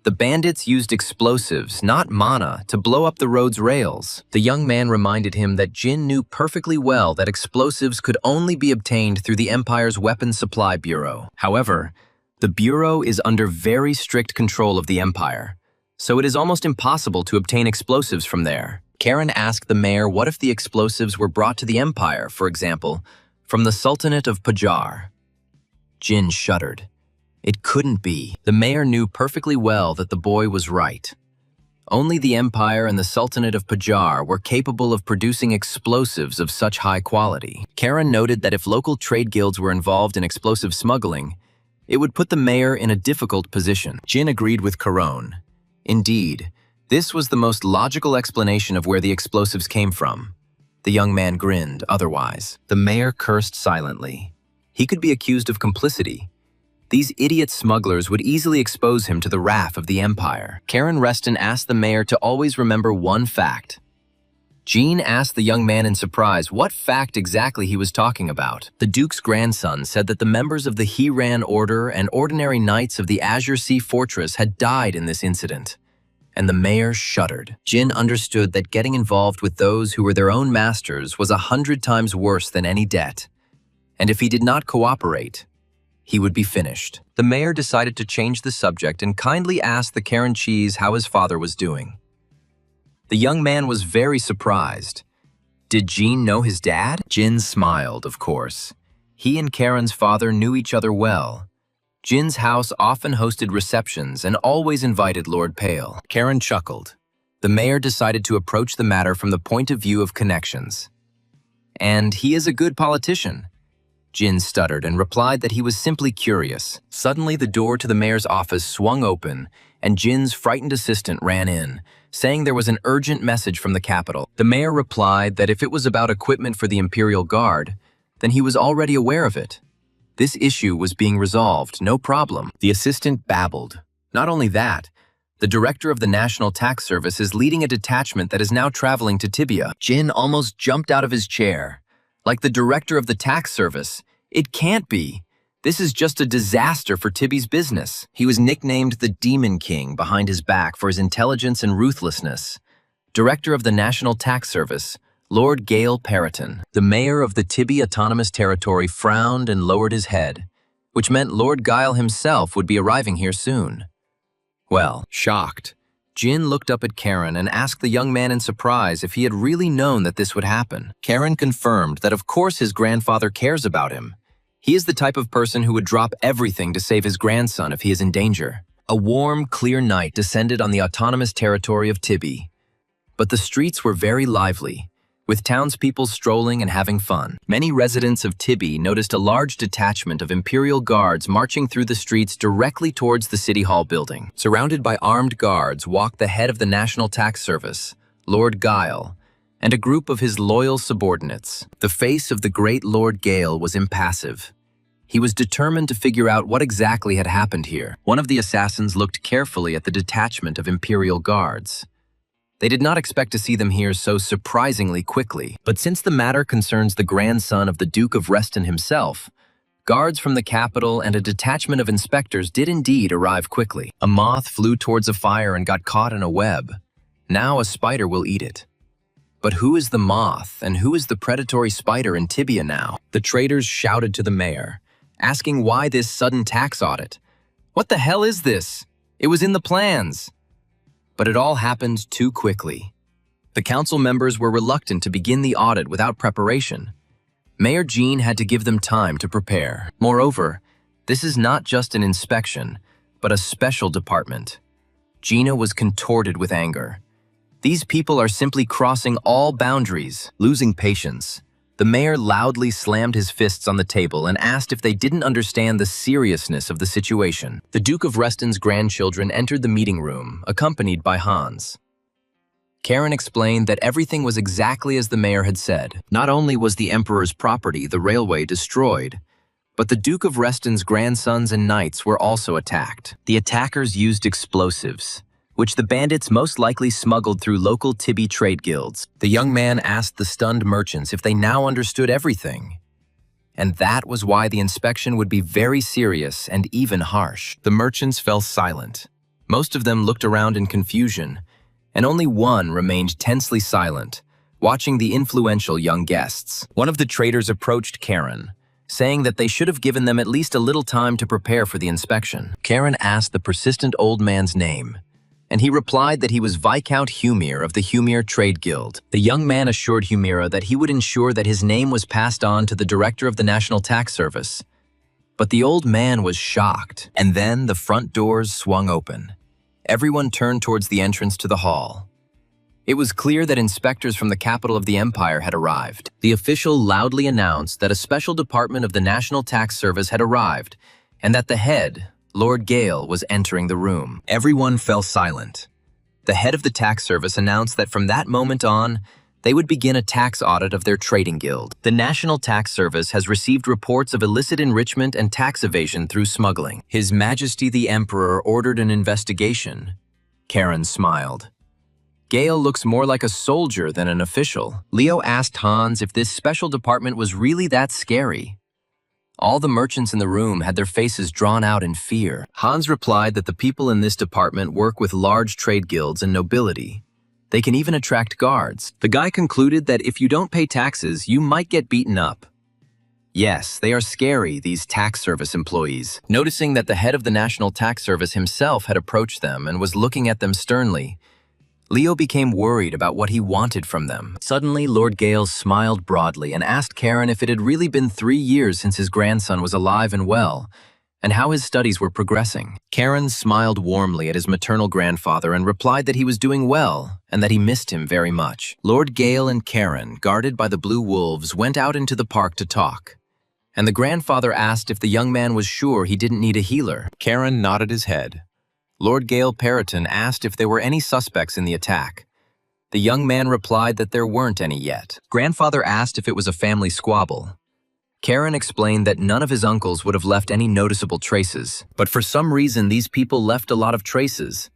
The bandits used explosives, not mana, to blow up the road's rails. The young man reminded him that Jin knew perfectly well that explosives could only be obtained through the Empire's Weapons Supply Bureau. However, the Bureau is under very strict control of the Empire, so it is almost impossible to obtain explosives from there. Karen asked the mayor what if the explosives were brought to the Empire, for example, from the Sultanate of Pajar. Jin shuddered. It couldn't be. The mayor knew perfectly well that the boy was right. Only the Empire and the Sultanate of Pajar were capable of producing explosives of such high quality. Karen noted that if local trade guilds were involved in explosive smuggling, it would put the mayor in a difficult position. Jin agreed with Caron. Indeed, this was the most logical explanation of where the explosives came from. The young man grinned otherwise. The mayor cursed silently. He could be accused of complicity. These idiot smugglers would easily expose him to the wrath of the Empire. Karen Reston asked the mayor to always remember one fact. Jean asked the young man in surprise what fact exactly he was talking about. The Duke's grandson said that the members of the He-Ran Order and ordinary knights of the Azure Sea Fortress had died in this incident, and the mayor shuddered. Jin understood that getting involved with those who were their own masters was 100 times worse than any debt, and if he did not cooperate, he would be finished. The mayor decided to change the subject and kindly asked the Karen Cheese how his father was doing. The young man was very surprised. Did Jean know his dad? Jin smiled, of course. He and Karen's father knew each other well. Jin's house often hosted receptions and always invited Lord Pale. Karen chuckled. The mayor decided to approach the matter from the point of view of connections. And he is a good politician. Jin stuttered and replied that he was simply curious. Suddenly, the door to the mayor's office swung open, and Jin's frightened assistant ran in, saying there was an urgent message from the capital. The mayor replied that if it was about equipment for the Imperial Guard, then he was already aware of it. This issue was being resolved, no problem. The assistant babbled. Not only that, the director of the National Tax Service is leading a detachment that is now traveling to Tibia. Jin almost jumped out of his chair. Like the director of the tax service, it can't be. This is just a disaster for Tibby's business. He was nicknamed the Demon King behind his back for his intelligence and ruthlessness. Director of the National Tax Service, Lord Gale Periton. The mayor of the Tibby Autonomous Territory frowned and lowered his head, which meant Lord Guile himself would be arriving here soon. Well, shocked, Jin looked up at Karen and asked the young man in surprise if he had really known that this would happen. Karen confirmed that of course his grandfather cares about him. He is the type of person who would drop everything to save his grandson if he is in danger. A warm, clear night descended on the autonomous territory of Tibby. But the streets were very lively. with townspeople strolling and having fun. Many residents of Tibby noticed a large detachment of Imperial guards marching through the streets directly towards the City Hall building. Surrounded by armed guards walked the head of the National Tax Service, Lord Guile, and a group of his loyal subordinates. The face of the great Lord Gale was impassive. He was determined to figure out what exactly had happened here. One of the assassins looked carefully at the detachment of Imperial guards. They did not expect to see them here so surprisingly quickly, but since the matter concerns the grandson of the Duke of Reston himself, guards from the capital and a detachment of inspectors did indeed arrive quickly. A moth flew towards a fire and got caught in a web. Now a spider will eat it. But who is the moth and who is the predatory spider in Tibia now? The traders shouted to the mayor, asking why this sudden tax audit. What the hell is this? It was in the plans. But it all happened too quickly. The council members were reluctant to begin the audit without preparation. Mayor Jean had to give them time to prepare. Moreover, this is not just an inspection, but a special department. Gina was contorted with anger. These people are simply crossing all boundaries. Losing patience, the mayor loudly slammed his fists on the table and asked if they didn't understand the seriousness of the situation. The Duke of Reston's grandchildren entered the meeting room, accompanied by Hans. Karen explained that everything was exactly as the mayor had said. Not only was the Emperor's property, the railway, destroyed, but the Duke of Reston's grandsons and knights were also attacked. The attackers used explosives, which the bandits most likely smuggled through local Tibby trade guilds. The young man asked the stunned merchants if they now understood everything. And that was why the inspection would be very serious and even harsh. The merchants fell silent. Most of them looked around in confusion, and only one remained tensely silent, watching the influential young guests. One of the traders approached Karen, saying that they should have given them at least a little time to prepare for the inspection. Karen asked the persistent old man's name, and he replied that he was Viscount Humir of the Humir Trade Guild. The young man assured Humira that he would ensure that his name was passed on to the director of the National Tax Service. But the old man was shocked, and then the front doors swung open. Everyone turned towards the entrance to the hall. It was clear that inspectors from the capital of the empire had arrived. The official loudly announced that a special department of the National Tax Service had arrived, and that the head, Lord Gale, was entering the room. Everyone fell silent. The head of the tax service announced that from that moment on, they would begin a tax audit of their trading guild. The National Tax Service has received reports of illicit enrichment and tax evasion through smuggling. His Majesty the Emperor ordered an investigation. Karen smiled. Gale looks more like a soldier than an official. Leo asked Hans if this special department was really that scary. All the merchants in the room had their faces drawn out in fear. Hans replied that the people in this department work with large trade guilds and nobility. They can even attract guards. The guy concluded that if you don't pay taxes, you might get beaten up. Yes, they are scary, these tax service employees. Noticing that the head of the National Tax Service himself had approached them and was looking at them sternly, Leo became worried about what he wanted from them. Suddenly, Lord Gale smiled broadly and asked Karen if it had really been 3 years since his grandson was alive and well, and how his studies were progressing. Karen smiled warmly at his maternal grandfather and replied that he was doing well and that he missed him very much. Lord Gale and Karen, guarded by the blue wolves, went out into the park to talk, and the grandfather asked if the young man was sure he didn't need a healer. Karen nodded his head. Lord Gale Periton asked if there were any suspects in the attack. The young man replied that there weren't any yet. Grandfather asked if it was a family squabble. Karen explained that none of his uncles would have left any noticeable traces, but for some reason these people left a lot of traces.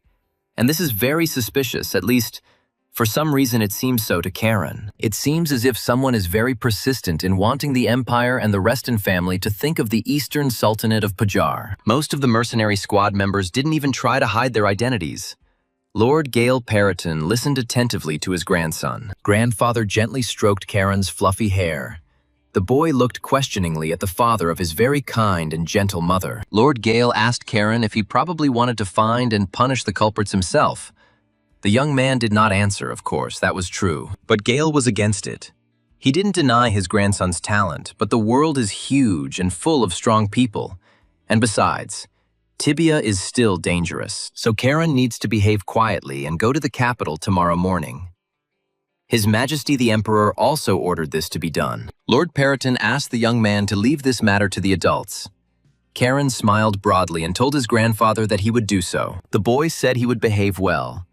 And this is very suspicious, at least for some reason it seems so to Karen. It seems as if someone is very persistent in wanting the Empire and the Reston family to think of the Eastern Sultanate of Pajar. Most of the mercenary squad members didn't even try to hide their identities. Lord Gale Periton listened attentively to his grandson. Grandfather gently stroked Karen's fluffy hair. The boy looked questioningly at the father of his very kind and gentle mother. Lord Gale asked Karen if he probably wanted to find and punish the culprits himself. The young man did not answer, of course, that was true. But Gale was against it. He didn't deny his grandson's talent, but the world is huge and full of strong people. And besides, Tibia is still dangerous. So Karen needs to behave quietly and go to the capital tomorrow morning. His Majesty the Emperor also ordered this to be done. Lord Periton asked the young man to leave this matter to the adults. Karen smiled broadly and told his grandfather that he would do so. The boy said he would behave well.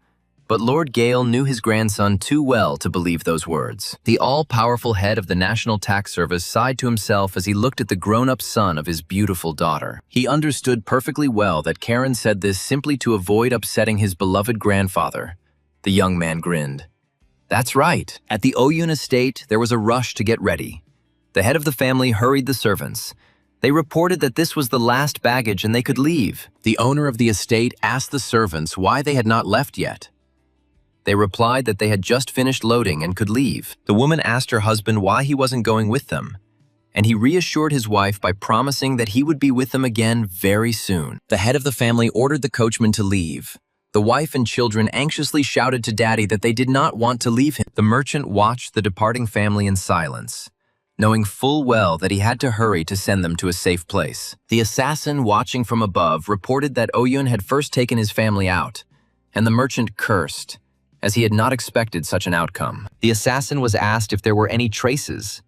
But Lord Gale knew his grandson too well to believe those words. The all-powerful head of the National Tax Service sighed to himself as he looked at the grown-up son of his beautiful daughter. He understood perfectly well that Karen said this simply to avoid upsetting his beloved grandfather. The young man grinned. That's right. At the Oyun estate, there was a rush to get ready. The head of the family hurried the servants. They reported that this was the last baggage and they could leave. The owner of the estate asked the servants why they had not left yet. They replied that they had just finished loading and could leave. The woman asked her husband why he wasn't going with them, and he reassured his wife by promising that he would be with them again very soon. The head of the family ordered the coachman to leave. The wife and children anxiously shouted to Daddy that they did not want to leave him. The merchant watched the departing family in silence, knowing full well that he had to hurry to send them to a safe place. The assassin watching from above reported that Oyun had first taken his family out, and the merchant cursed, as he had not expected such an outcome. The assassin was asked if there were any traces.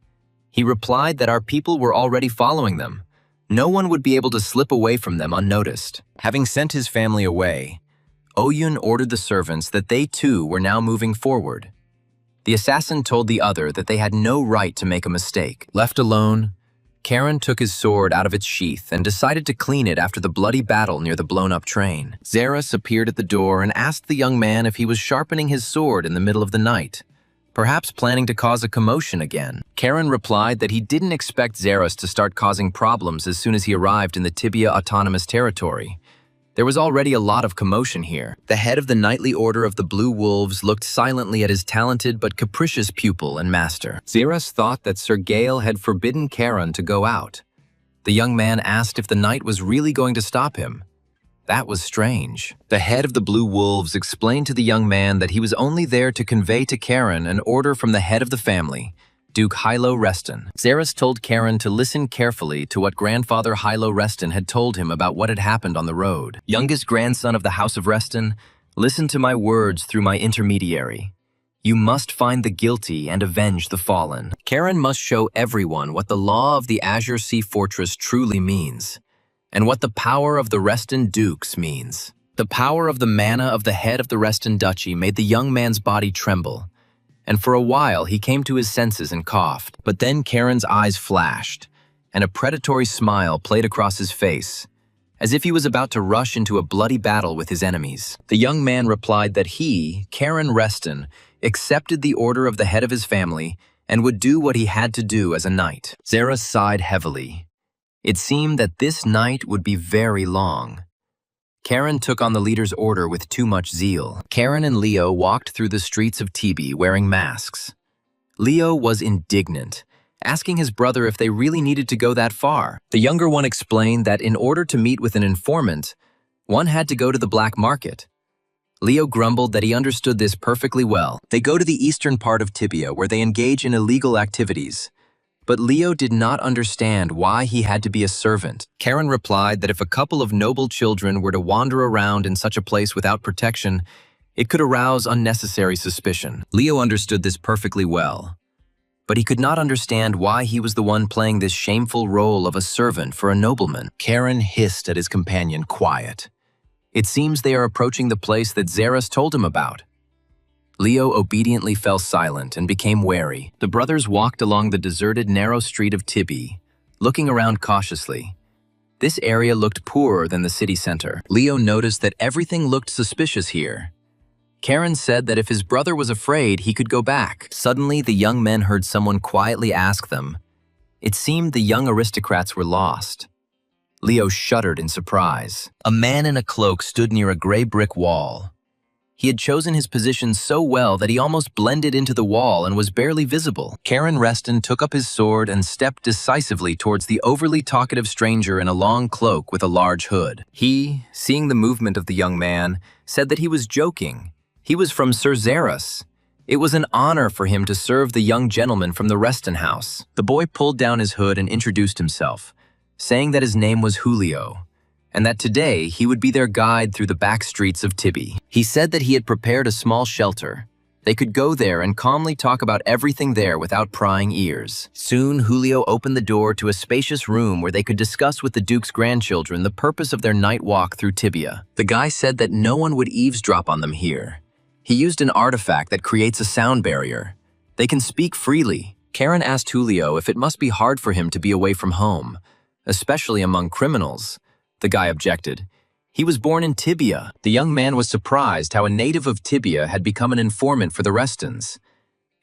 He replied that our people were already following them. No one would be able to slip away from them unnoticed. Having sent his family away, Oyun ordered the servants that they too were now moving forward. The assassin told the other that they had no right to make a mistake. Left alone, Karen took his sword out of its sheath and decided to clean it after the bloody battle near the blown-up train. Zeras appeared at the door and asked the young man if he was sharpening his sword in the middle of the night, perhaps planning to cause a commotion again. Karen replied that he didn't expect Zeras to start causing problems as soon as he arrived in the Tibia Autonomous Territory. There was already a lot of commotion here. The head of the Knightly Order of the Blue Wolves looked silently at his talented but capricious pupil and master. Zeras thought that Sir Gale had forbidden Karen to go out. The young man asked if the knight was really going to stop him. That was strange. The head of the Blue Wolves explained to the young man that he was only there to convey to Karen an order from the head of the family, Duke Hilo Reston. Zeras told Karen to listen carefully to what grandfather Hilo Reston had told him about what had happened on the road. Youngest grandson of the House of Reston, listen to my words through my intermediary. You must find the guilty and avenge the fallen. Karen must show everyone what the law of the Azure Sea Fortress truly means, and what the power of the Reston Dukes means. The power of the mana of the head of the Reston Duchy made the young man's body tremble, and for a while he came to his senses and coughed. But then Karen's eyes flashed, and a predatory smile played across his face, as if he was about to rush into a bloody battle with his enemies. The young man replied that he, Karen Reston, accepted the order of the head of his family and would do what he had to do as a knight. Zeras sighed heavily. It seemed that this night would be very long. Karen took on the leader's order with too much zeal. Karen and Leo walked through the streets of Tibi wearing masks. Leo was indignant, asking his brother if they really needed to go that far. The younger one explained that in order to meet with an informant, one had to go to the black market. Leo grumbled that he understood this perfectly well. They go to the eastern part of Tibia where they engage in illegal activities. But Leo did not understand why he had to be a servant. Karen replied that if a couple of noble children were to wander around in such a place without protection, it could arouse unnecessary suspicion. Leo understood this perfectly well, but he could not understand why he was the one playing this shameful role of a servant for a nobleman. Karen hissed at his companion, quiet. It seems they are approaching the place that Zeras told him about. Leo obediently fell silent and became wary. The brothers walked along the deserted narrow street of Tibi, looking around cautiously. This area looked poorer than the city center. Leo noticed that everything looked suspicious here. Karen said that if his brother was afraid, he could go back. Suddenly, the young men heard someone quietly ask them. It seemed the young aristocrats were lost. Leo shuddered in surprise. A man in a cloak stood near a gray brick wall. He had chosen his position so well that he almost blended into the wall and was barely visible. Karen Reston took up his sword and stepped decisively towards the overly talkative stranger in a long cloak with a large hood. He, seeing the movement of the young man, said that he was joking. He was from Sir Zeras. It was an honor for him to serve the young gentleman from the Reston house. The boy pulled down his hood and introduced himself, saying that his name was Julio, and that today he would be their guide through the back streets of Tibi. He said that he had prepared a small shelter, They could go there and calmly talk about everything there without prying ears. Soon, Julio opened the door to a spacious room where they could discuss with the Duke's grandchildren the purpose of their night walk through Tibia. The guy said that no one would eavesdrop on them here. He used an artifact that creates a sound barrier. They can speak freely. Karen asked Julio if it must be hard for him to be away from home, especially among criminals. The guy objected. He was born in Tibia. The young man was surprised how a native of Tibia had become an informant for the Restons.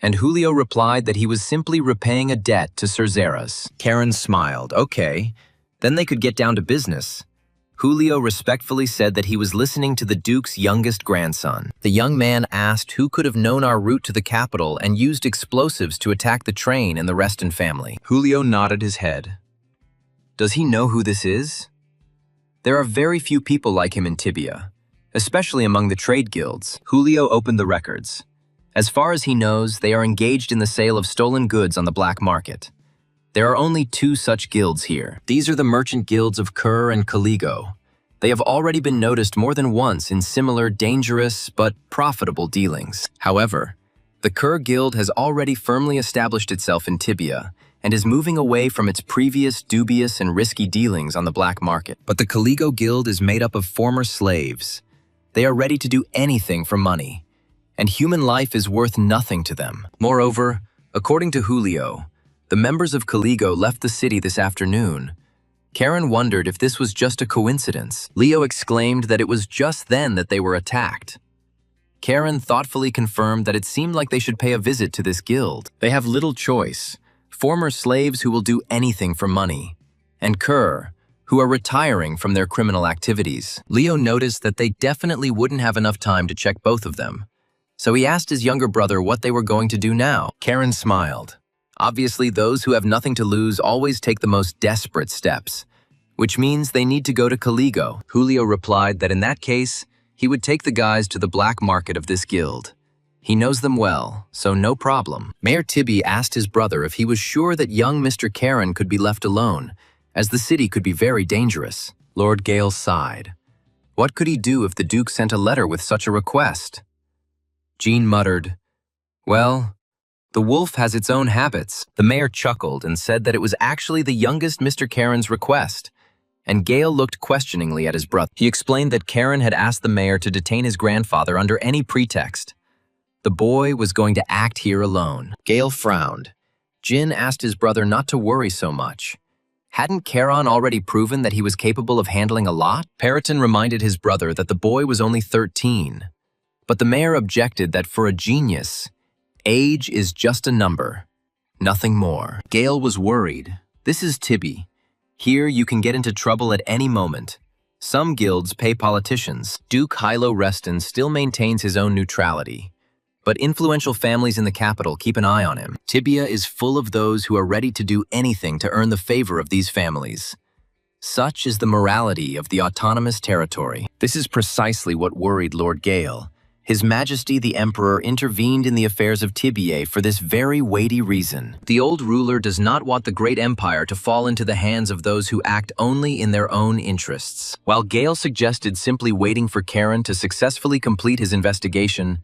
And Julio replied that he was simply repaying a debt to Sir Zeras. Karen smiled. Okay, then they could get down to business. Julio respectfully said that he was listening to the Duke's youngest grandson. The young man asked who could have known our route to the capital and used explosives to attack the train and the Reston family. Julio nodded his head. Does he know who this is? There are very few people like him in Tibia, especially among the trade guilds. Julio opened the records. As far as he knows, they are engaged in the sale of stolen goods on the black market. There are only 2 such guilds here. These are the merchant guilds of Kur and Caligo. They have already been noticed more than once in similar dangerous but profitable dealings. However, the Kur guild has already firmly established itself in Tibia and is moving away from its previous dubious and risky dealings on the black market. But the Caligo guild is made up of former slaves. They are ready to do anything for money, and human life is worth nothing to them. Moreover, according to Julio, the members of Caligo left the city this afternoon. Karen wondered if this was just a coincidence. Leo exclaimed that it was just then that they were attacked. Karen thoughtfully confirmed that it seemed like they should pay a visit to this guild. They have little choice. Former slaves who will do anything for money, and Kur, who are retiring from their criminal activities. Leo noticed that they definitely wouldn't have enough time to check both of them. So he asked his younger brother what they were going to do now. Karen smiled. Obviously, those who have nothing to lose always take the most desperate steps, which means they need to go to Caligo. Julio replied that in that case, he would take the guys to the black market of this guild. He knows them well, so no problem. Mayor Tibby asked his brother if he was sure that young Mr. Karen could be left alone, as the city could be very dangerous. Lord Gale sighed. What could he do if the Duke sent a letter with such a request? Jean muttered, well, the wolf has its own habits. The mayor chuckled and said that it was actually the youngest Mr. Karen's request, and Gale looked questioningly at his brother. He explained that Karen had asked the mayor to detain his grandfather under any pretext. The boy was going to act here alone. Gale frowned. Jin asked his brother not to worry so much. Hadn't Charon already proven that he was capable of handling a lot? Periton reminded his brother that the boy was only 13. But the mayor objected that for a genius, age is just a number, nothing more. Gale was worried. This is Tibby. Here you can get into trouble at any moment. Some guilds pay politicians. Duke Hilo Reston still maintains his own neutrality. But influential families in the capital keep an eye on him. Tibia is full of those who are ready to do anything to earn the favor of these families. Such is the morality of the autonomous territory. This is precisely what worried Lord Gale. His Majesty the Emperor intervened in the affairs of Tibia for this very weighty reason. The old ruler does not want the great empire to fall into the hands of those who act only in their own interests. While Gale suggested simply waiting for Karen to successfully complete his investigation,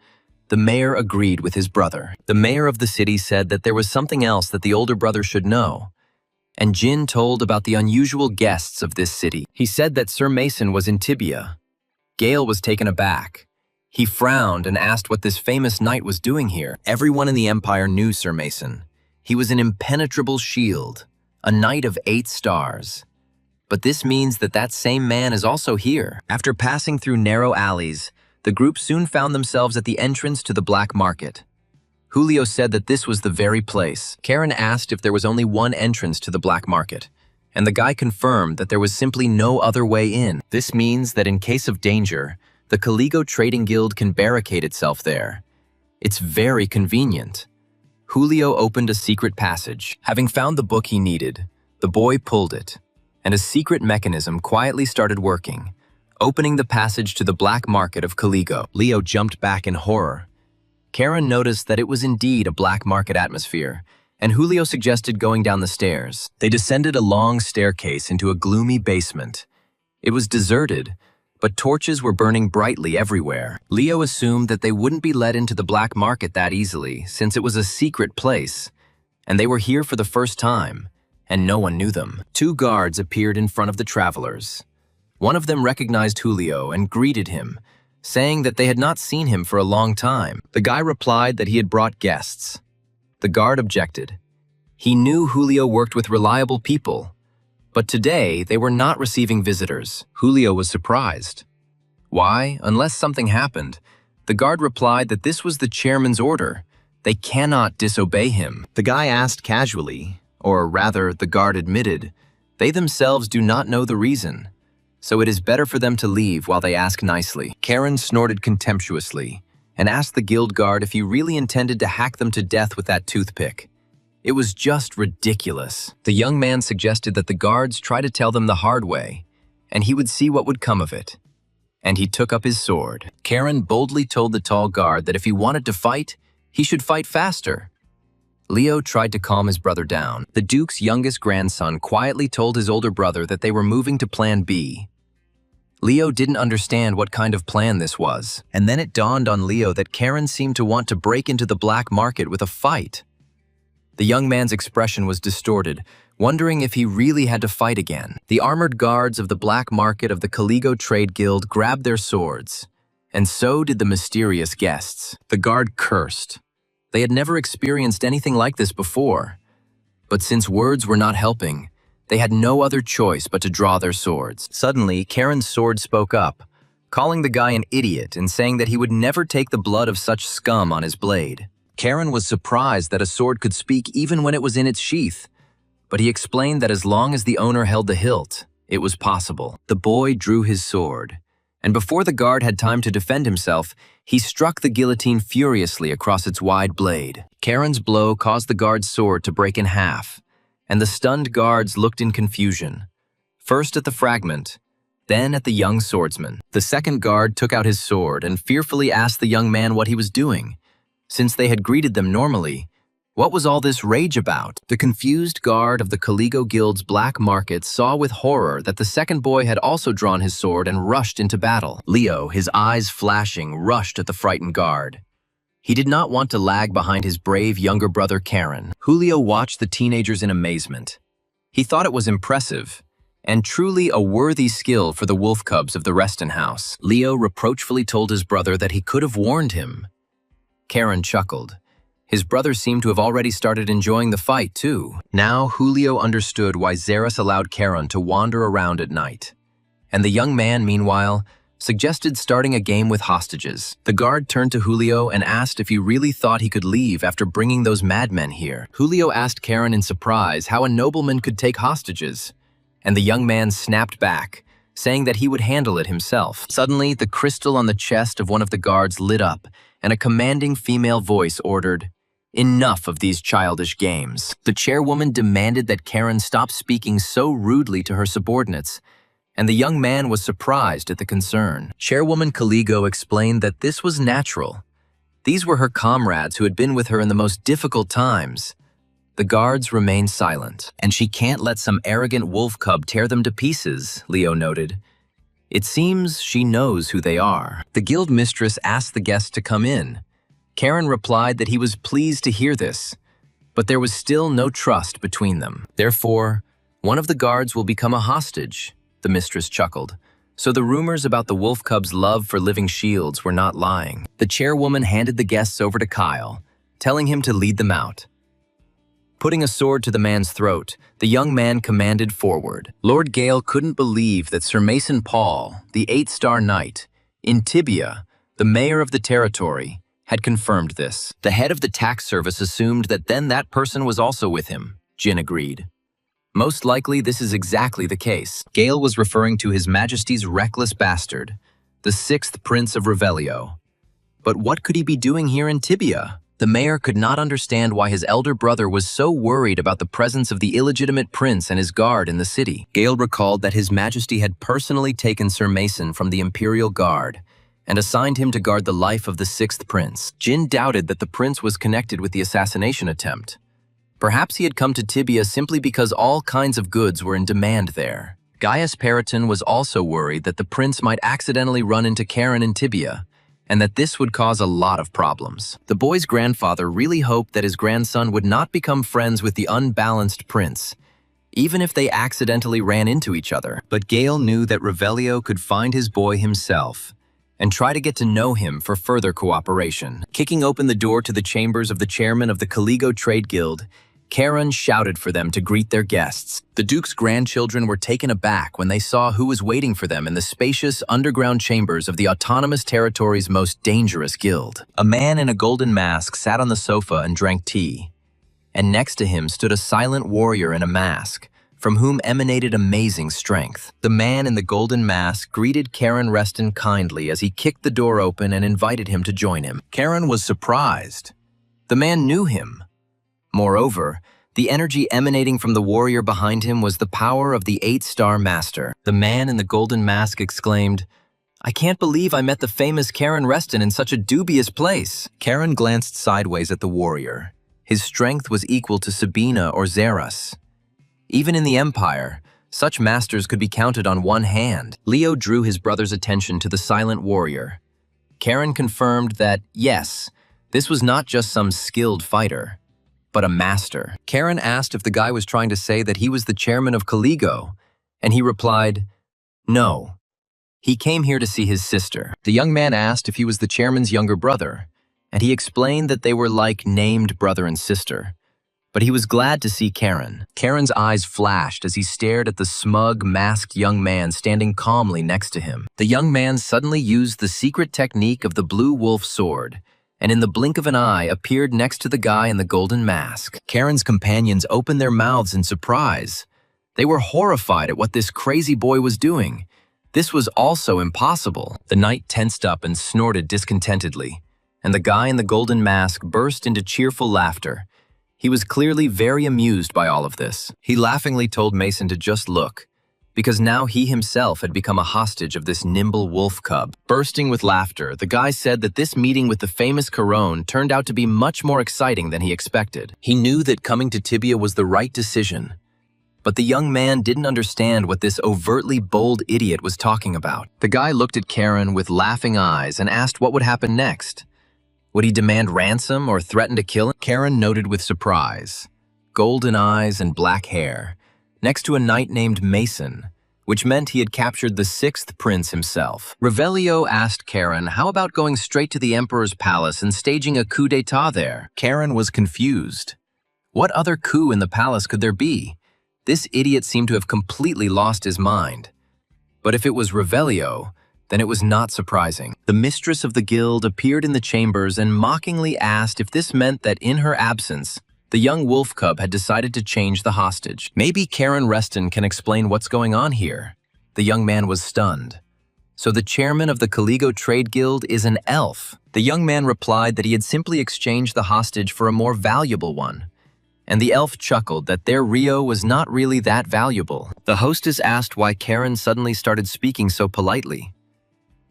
the mayor agreed with his brother. The mayor of the city said that there was something else that the older brother should know, and Jin told about the unusual guests of this city. He said that Sir Mason was in Tibia. Gale was taken aback. He frowned and asked what this famous knight was doing here. Everyone in the empire knew Sir Mason. He was an impenetrable shield, a knight of 8 stars. But this means that that same man is also here. After passing through narrow alleys, the group soon found themselves at the entrance to the black market. Julio said that this was the very place. Karen asked if there was only one entrance to the black market, and the guy confirmed that there was simply no other way in. This means that in case of danger, the Caligo Trading Guild can barricade itself there. It's very convenient. Julio opened a secret passage. Having found the book he needed, the boy pulled it, and a secret mechanism quietly started working, opening the passage to the black market of Caligo. Leo jumped back in horror. Karen noticed that it was indeed a black market atmosphere, and Julio suggested going down the stairs. They descended a long staircase into a gloomy basement. It was deserted, but torches were burning brightly everywhere. Leo assumed that they wouldn't be let into the black market that easily, since it was a secret place, and they were here for the first time, and no one knew them. Two guards appeared in front of the travelers. One of them recognized Julio and greeted him, saying that they had not seen him for a long time. The guy replied that he had brought guests. The guard objected. He knew Julio worked with reliable people, but today they were not receiving visitors. Julio was surprised. Why? Unless something happened. The guard replied that this was the chairman's order. They cannot disobey him. The guy asked casually, or rather, the guard admitted, they themselves do not know the reason, so it is better for them to leave while they ask nicely. Karen snorted contemptuously and asked the guild guard if he really intended to hack them to death with that toothpick. It was just ridiculous. The young man suggested that the guards try to tell them the hard way, and he would see what would come of it. And he took up his sword. Karen boldly told the tall guard that if he wanted to fight, he should fight faster. Leo tried to calm his brother down. The Duke's youngest grandson quietly told his older brother that they were moving to Plan B. Leo didn't understand what kind of plan this was, and then it dawned on Leo that Karen seemed to want to break into the black market with a fight. The young man's expression was distorted, wondering if he really had to fight again. The armored guards of the black market of the Caligo Trade Guild grabbed their swords, and so did the mysterious guests. The guard cursed. They had never experienced anything like this before. But since words were not helping, they had no other choice but to draw their swords. Suddenly, Karen's sword spoke up, calling the guy an idiot and saying that he would never take the blood of such scum on his blade. Karen was surprised that a sword could speak even when it was in its sheath, but he explained that as long as the owner held the hilt, it was possible. The boy drew his sword, and before the guard had time to defend himself, he struck the guillotine furiously across its wide blade. Karen's blow caused the guard's sword to break in half, and the stunned guards looked in confusion, first at the fragment, then at the young swordsman. The second guard took out his sword and fearfully asked the young man what he was doing. Since they had greeted them normally, what was all this rage about? The confused guard of the Caligo Guild's black market saw with horror that the second boy had also drawn his sword and rushed into battle. Leo, his eyes flashing, rushed at the frightened guard. He did not want to lag behind his brave younger brother Karen. Julio watched the teenagers in amazement. He thought it was impressive, and truly a worthy skill for the wolf cubs of the Reston house. Leo reproachfully told his brother that he could have warned him. Karen chuckled. His brother seemed to have already started enjoying the fight, too. Now Julio understood why Zeras allowed Karen to wander around at night. And the young man, meanwhile, suggested starting a game with hostages. The guard turned to Julio and asked if he really thought he could leave after bringing those madmen here. Julio asked Karen in surprise how a nobleman could take hostages, and the young man snapped back, saying that he would handle it himself. Suddenly, the crystal on the chest of one of the guards lit up, and a commanding female voice ordered, "Enough of these childish games." The chairwoman demanded that Karen stop speaking so rudely to her subordinates, and the young man was surprised at the concern. Chairwoman Caligo explained that this was natural. These were her comrades who had been with her in the most difficult times. The guards remained silent. "And she can't let some arrogant wolf cub tear them to pieces," Leo noted. "It seems she knows who they are." The guild mistress asked the guests to come in. Karen replied that he was pleased to hear this, but there was still no trust between them. "Therefore, one of the guards will become a hostage," the mistress chuckled. So the rumors about the wolf cub's love for living shields were not lying. The chairwoman handed the guests over to Kyle, telling him to lead them out. Putting a sword to the man's throat, the young man commanded forward. Lord Gale couldn't believe that Sir Mason Paul, the 8-star knight, in Tibia, the mayor of the territory, had confirmed this. The head of the tax service assumed that then that person was also with him, Jin agreed. Most likely this is exactly the case. Gale was referring to His Majesty's reckless bastard, the 6th Prince of Revelio. But what could he be doing here in Tibia? The mayor could not understand why his elder brother was so worried about the presence of the illegitimate prince and his guard in the city. Gale recalled that His Majesty had personally taken Sir Mason from the Imperial Guard and assigned him to guard the life of the 6th prince. Jin doubted that the prince was connected with the assassination attempt. Perhaps he had come to Tibia simply because all kinds of goods were in demand there. Gaius Periton was also worried that the prince might accidentally run into Karen and Tibia, and that this would cause a lot of problems. The boy's grandfather really hoped that his grandson would not become friends with the unbalanced prince, even if they accidentally ran into each other. But Gale knew that Revelio could find his boy himself and try to get to know him for further cooperation. Kicking open the door to the chambers of the chairman of the Caligo Trade Guild, Karen shouted for them to greet their guests. The Duke's grandchildren were taken aback when they saw who was waiting for them in the spacious underground chambers of the Autonomous Territory's most dangerous guild. A man in a golden mask sat on the sofa and drank tea, and next to him stood a silent warrior in a mask, from whom emanated amazing strength. The man in the golden mask greeted Karen Reston kindly as he kicked the door open and invited him to join him. Karen was surprised. The man knew him. Moreover, the energy emanating from the warrior behind him was the power of the 8-star master. The man in the golden mask exclaimed, "I can't believe I met the famous Karen Reston in such a dubious place." Karen glanced sideways at the warrior. His strength was equal to Sabina or Xeras. Even in the Empire, such masters could be counted on one hand. Leo drew his brother's attention to the silent warrior. Karen confirmed that, yes, this was not just some skilled fighter, but a master. Karen asked if the guy was trying to say that he was the chairman of Caligo, and he replied, "No. He came here to see his sister." The young man asked if he was the chairman's younger brother, and he explained that they were like named brother and sister. But he was glad to see Karen. Karen's eyes flashed as he stared at the smug, masked young man standing calmly next to him. The young man suddenly used the secret technique of the blue wolf sword, and in the blink of an eye appeared next to the guy in the golden mask. Karen's companions opened their mouths in surprise. They were horrified at what this crazy boy was doing. This was also impossible. The knight tensed up and snorted discontentedly, and the guy in the golden mask burst into cheerful laughter. He was clearly very amused by all of this. He laughingly told Mason to just look, because now he himself had become a hostage of this nimble wolf cub. Bursting with laughter, the guy said that this meeting with the famous Caron turned out to be much more exciting than he expected. He knew that coming to Tibia was the right decision, but the young man didn't understand what this overtly bold idiot was talking about. The guy looked at Karen with laughing eyes and asked what would happen next. Would he demand ransom or threaten to kill him? Karen noted with surprise. Golden eyes and black hair, next to a knight named Mason, which meant he had captured the 6th prince himself. Revelio asked Karen how about going straight to the emperor's palace and staging a coup d'etat there. Karen was confused. What other coup in the palace could there be? This idiot seemed to have completely lost his mind. But if it was Revelio, then it was not surprising. The mistress of the guild appeared in the chambers and mockingly asked if this meant that in her absence, the young wolf cub had decided to change the hostage. Maybe Karen Reston can explain what's going on here. The young man was stunned. So the chairman of the Caligo Trade Guild is an elf. The young man replied that he had simply exchanged the hostage for a more valuable one. And the elf chuckled that their Rio was not really that valuable. The hostess asked why Karen suddenly started speaking so politely.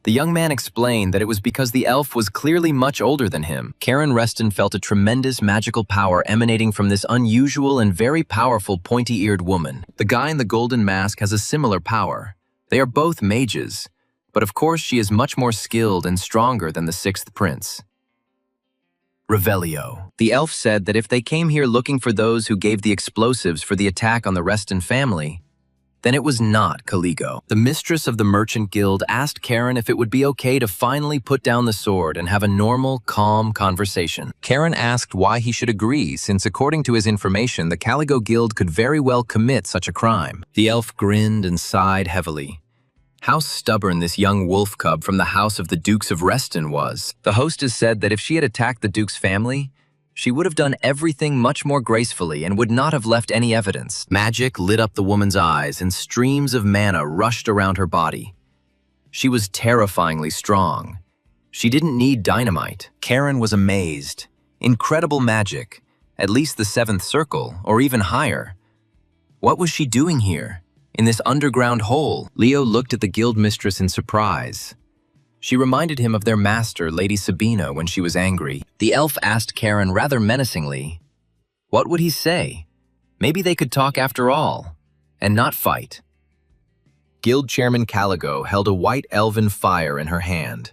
The young man explained that it was because the elf was clearly much older than him. Karen Reston felt a tremendous magical power emanating from this unusual and very powerful pointy-eared woman. The guy in the golden mask has a similar power. They are both mages, but of course she is much more skilled and stronger than the 6th prince. Revelio. The elf said that if they came here looking for those who gave the explosives for the attack on the Reston family, then it was not Caligo. The mistress of the merchant guild asked Karen if it would be okay to finally put down the sword and have a normal, calm conversation. Karen asked why he should agree, since according to his information, the Caligo guild could very well commit such a crime. The elf grinned and sighed heavily. How stubborn this young wolf cub from the house of the Dukes of Reston was. The hostess said that if she had attacked the Duke's family, she would have done everything much more gracefully and would not have left any evidence. Magic lit up the woman's eyes and streams of mana rushed around her body. She was terrifyingly strong. She didn't need dynamite. Karen was amazed. Incredible magic, at least the 7th circle, or even higher. What was she doing here, in this underground hole? Leo looked at the guild mistress in surprise. She reminded him of their master, Lady Sabina, when she was angry. The elf asked Karen rather menacingly, what would he say? Maybe they could talk after all, and not fight. Guild Chairman Caligo held a white elven fire in her hand,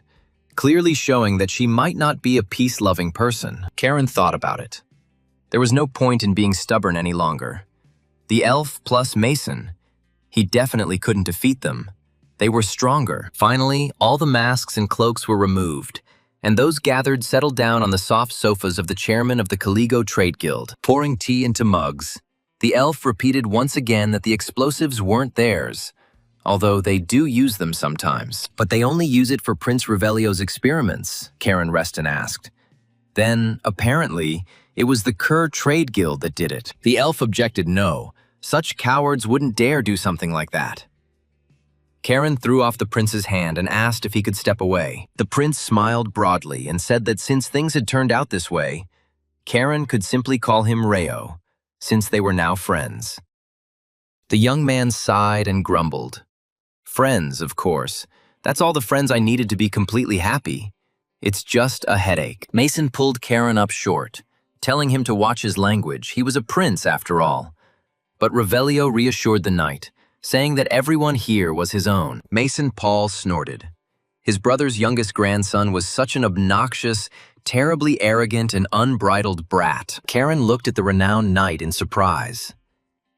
clearly showing that she might not be a peace-loving person. Karen thought about it. There was no point in being stubborn any longer. The elf plus Mason, he definitely couldn't defeat them. They were stronger. Finally, all the masks and cloaks were removed, and those gathered settled down on the soft sofas of the chairman of the Caligo Trade Guild. Pouring tea into mugs, the elf repeated once again that the explosives weren't theirs, although they do use them sometimes. But they only use it for Prince Revelio's experiments, Karen Reston asked. Then, apparently, it was the Kerr Trade Guild that did it. The elf objected no. Such cowards wouldn't dare do something like that. Karen threw off the prince's hand and asked if he could step away. The prince smiled broadly and said that since things had turned out this way, Karen could simply call him Rayo, since they were now friends. The young man sighed and grumbled. Friends, of course. That's all the friends I needed to be completely happy. It's just a headache. Mason pulled Karen up short, telling him to watch his language. He was a prince, after all. But Revelio reassured the knight, saying that everyone here was his own. Mason Paul snorted. His brother's youngest grandson was such an obnoxious, terribly arrogant and unbridled brat. Karen looked at the renowned knight in surprise.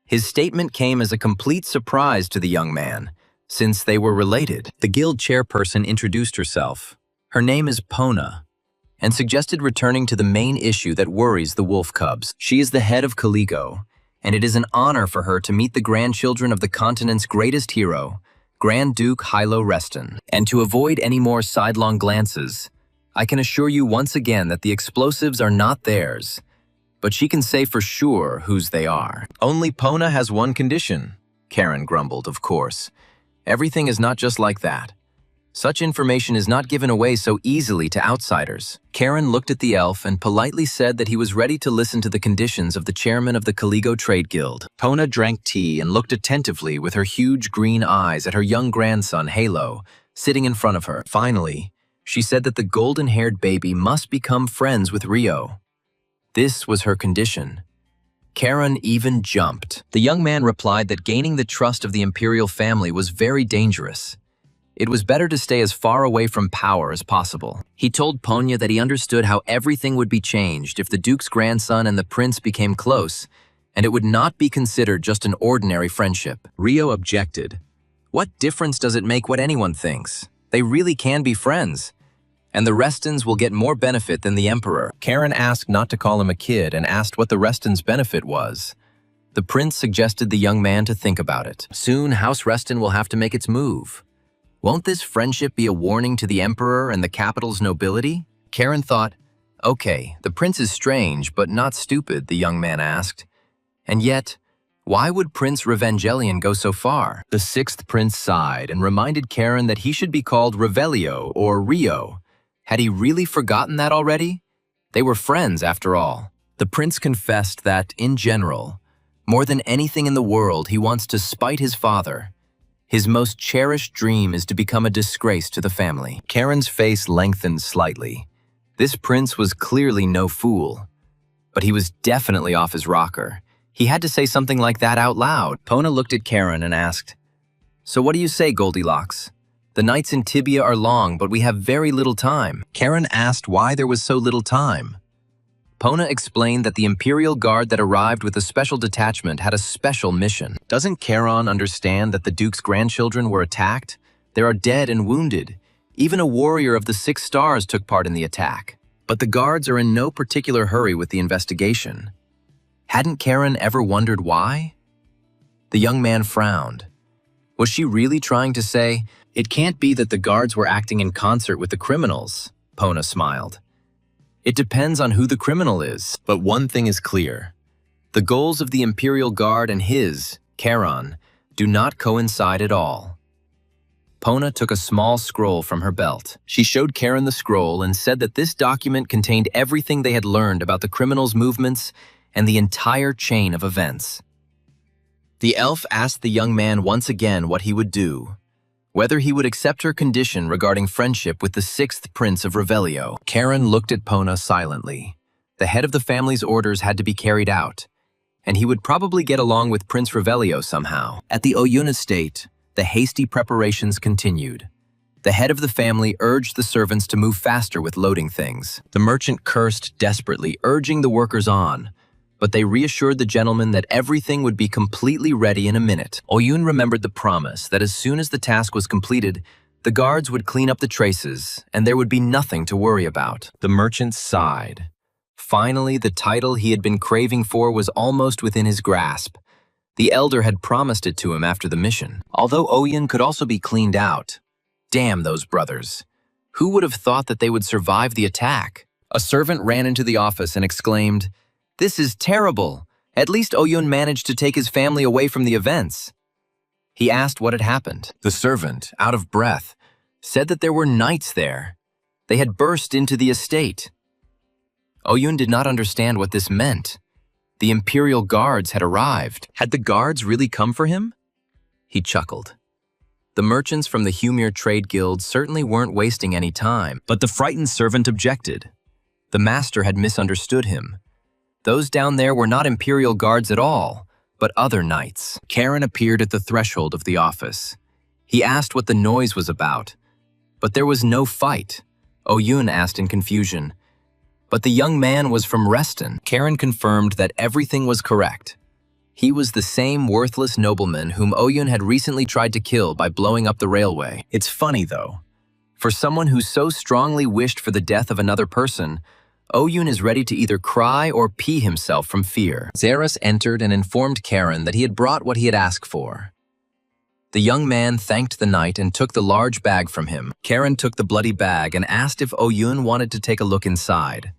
His statement came as a complete surprise to the young man, since they were related. The guild chairperson introduced herself. Her name is Pona, and suggested returning to the main issue that worries the wolf cubs. She is the head of Caligo, and it is an honor for her to meet the grandchildren of the continent's greatest hero, Grand Duke Hilo Reston. And to avoid any more sidelong glances, I can assure you once again that the explosives are not theirs, but she can say for sure whose they are. Only Pona has one condition, Karen grumbled, of course. Everything is not just like that. Such information is not given away so easily to outsiders. Karen looked at the elf and politely said that he was ready to listen to the conditions of the chairman of the Caligo Trade Guild. Pona drank tea and looked attentively with her huge green eyes at her young grandson, Halo, sitting in front of her. Finally, she said that the golden-haired baby must become friends with Rio. This was her condition. Karen even jumped. The young man replied that gaining the trust of the imperial family was very dangerous. It was better to stay as far away from power as possible. He told Ponya that he understood how everything would be changed if the Duke's grandson and the prince became close, and it would not be considered just an ordinary friendship. Rio objected. What difference does it make what anyone thinks? They really can be friends, and the Restons will get more benefit than the Emperor. Karen asked not to call him a kid and asked what the Restons' benefit was. The prince suggested the young man to think about it. Soon, House Reston will have to make its move. Won't this friendship be a warning to the Emperor and the capital's nobility? Karen thought, okay, the prince is strange, but not stupid, the young man asked. And yet, why would Prince Revengelion go so far? The sixth prince sighed and reminded Karen that he should be called Revelio or Rio. Had he really forgotten that already? They were friends, after all. The prince confessed that, in general, more than anything in the world, he wants to spite his father. His most cherished dream is to become a disgrace to the family. Karen's face lengthened slightly. This prince was clearly no fool, but he was definitely off his rocker. He had to say something like that out loud. Pona looked at Karen and asked, "So what do you say, Goldilocks? The nights in Tibia are long, but we have very little time." Karen asked why there was so little time. Pona explained that the Imperial Guard that arrived with a special detachment had a special mission. Doesn't Charon understand that the Duke's grandchildren were attacked? There are dead and wounded. Even a warrior of the 6 stars took part in the attack. But the guards are in no particular hurry with the investigation. Hadn't Karen ever wondered why? The young man frowned. Was she really trying to say, "It can't be that the guards were acting in concert with the criminals"? Pona smiled. It depends on who the criminal is. But one thing is clear. The goals of the Imperial Guard and his, Charon, do not coincide at all. Pona took a small scroll from her belt. She showed Karen the scroll and said that this document contained everything they had learned about the criminals' movements and the entire chain of events. The elf asked the young man once again what he would do, whether he would accept her condition regarding friendship with the 6th Prince of Revelio. Karen looked at Pona silently. The head of the family's orders had to be carried out, and he would probably get along with Prince Revelio somehow. At the Oyun estate, the hasty preparations continued. The head of the family urged the servants to move faster with loading things. The merchant cursed desperately, urging the workers on, but they reassured the gentleman that everything would be completely ready in a minute. Oyun remembered the promise that as soon as the task was completed, the guards would clean up the traces, and there would be nothing to worry about. The merchant sighed. Finally, the title he had been craving for was almost within his grasp. The elder had promised it to him after the mission. Although Oyun could also be cleaned out. Damn those brothers. Who would have thought that they would survive the attack? A servant ran into the office and exclaimed, "This is terrible. At least Oyun managed to take his family away from the events." He asked what had happened. The servant, out of breath, said that there were knights there. They had burst into the estate. Oyun did not understand what this meant. The Imperial Guards had arrived. Had the guards really come for him? He chuckled. The merchants from the Humir Trade Guild certainly weren't wasting any time, but the frightened servant objected. The master had misunderstood him. Those down there were not Imperial Guards at all, but other knights. Karen appeared at the threshold of the office. He asked what the noise was about, but there was no fight. Oyun asked in confusion. But the young man was from Reston. Karen confirmed that everything was correct. He was the same worthless nobleman whom Oyun had recently tried to kill by blowing up the railway. It's funny, though. For someone who so strongly wished for the death of another person, Oyun is ready to either cry or pee himself from fear. Zeras entered and informed Karen that he had brought what he had asked for. The young man thanked the knight and took the large bag from him. Karen took the bloody bag and asked if Oyun wanted to take a look inside.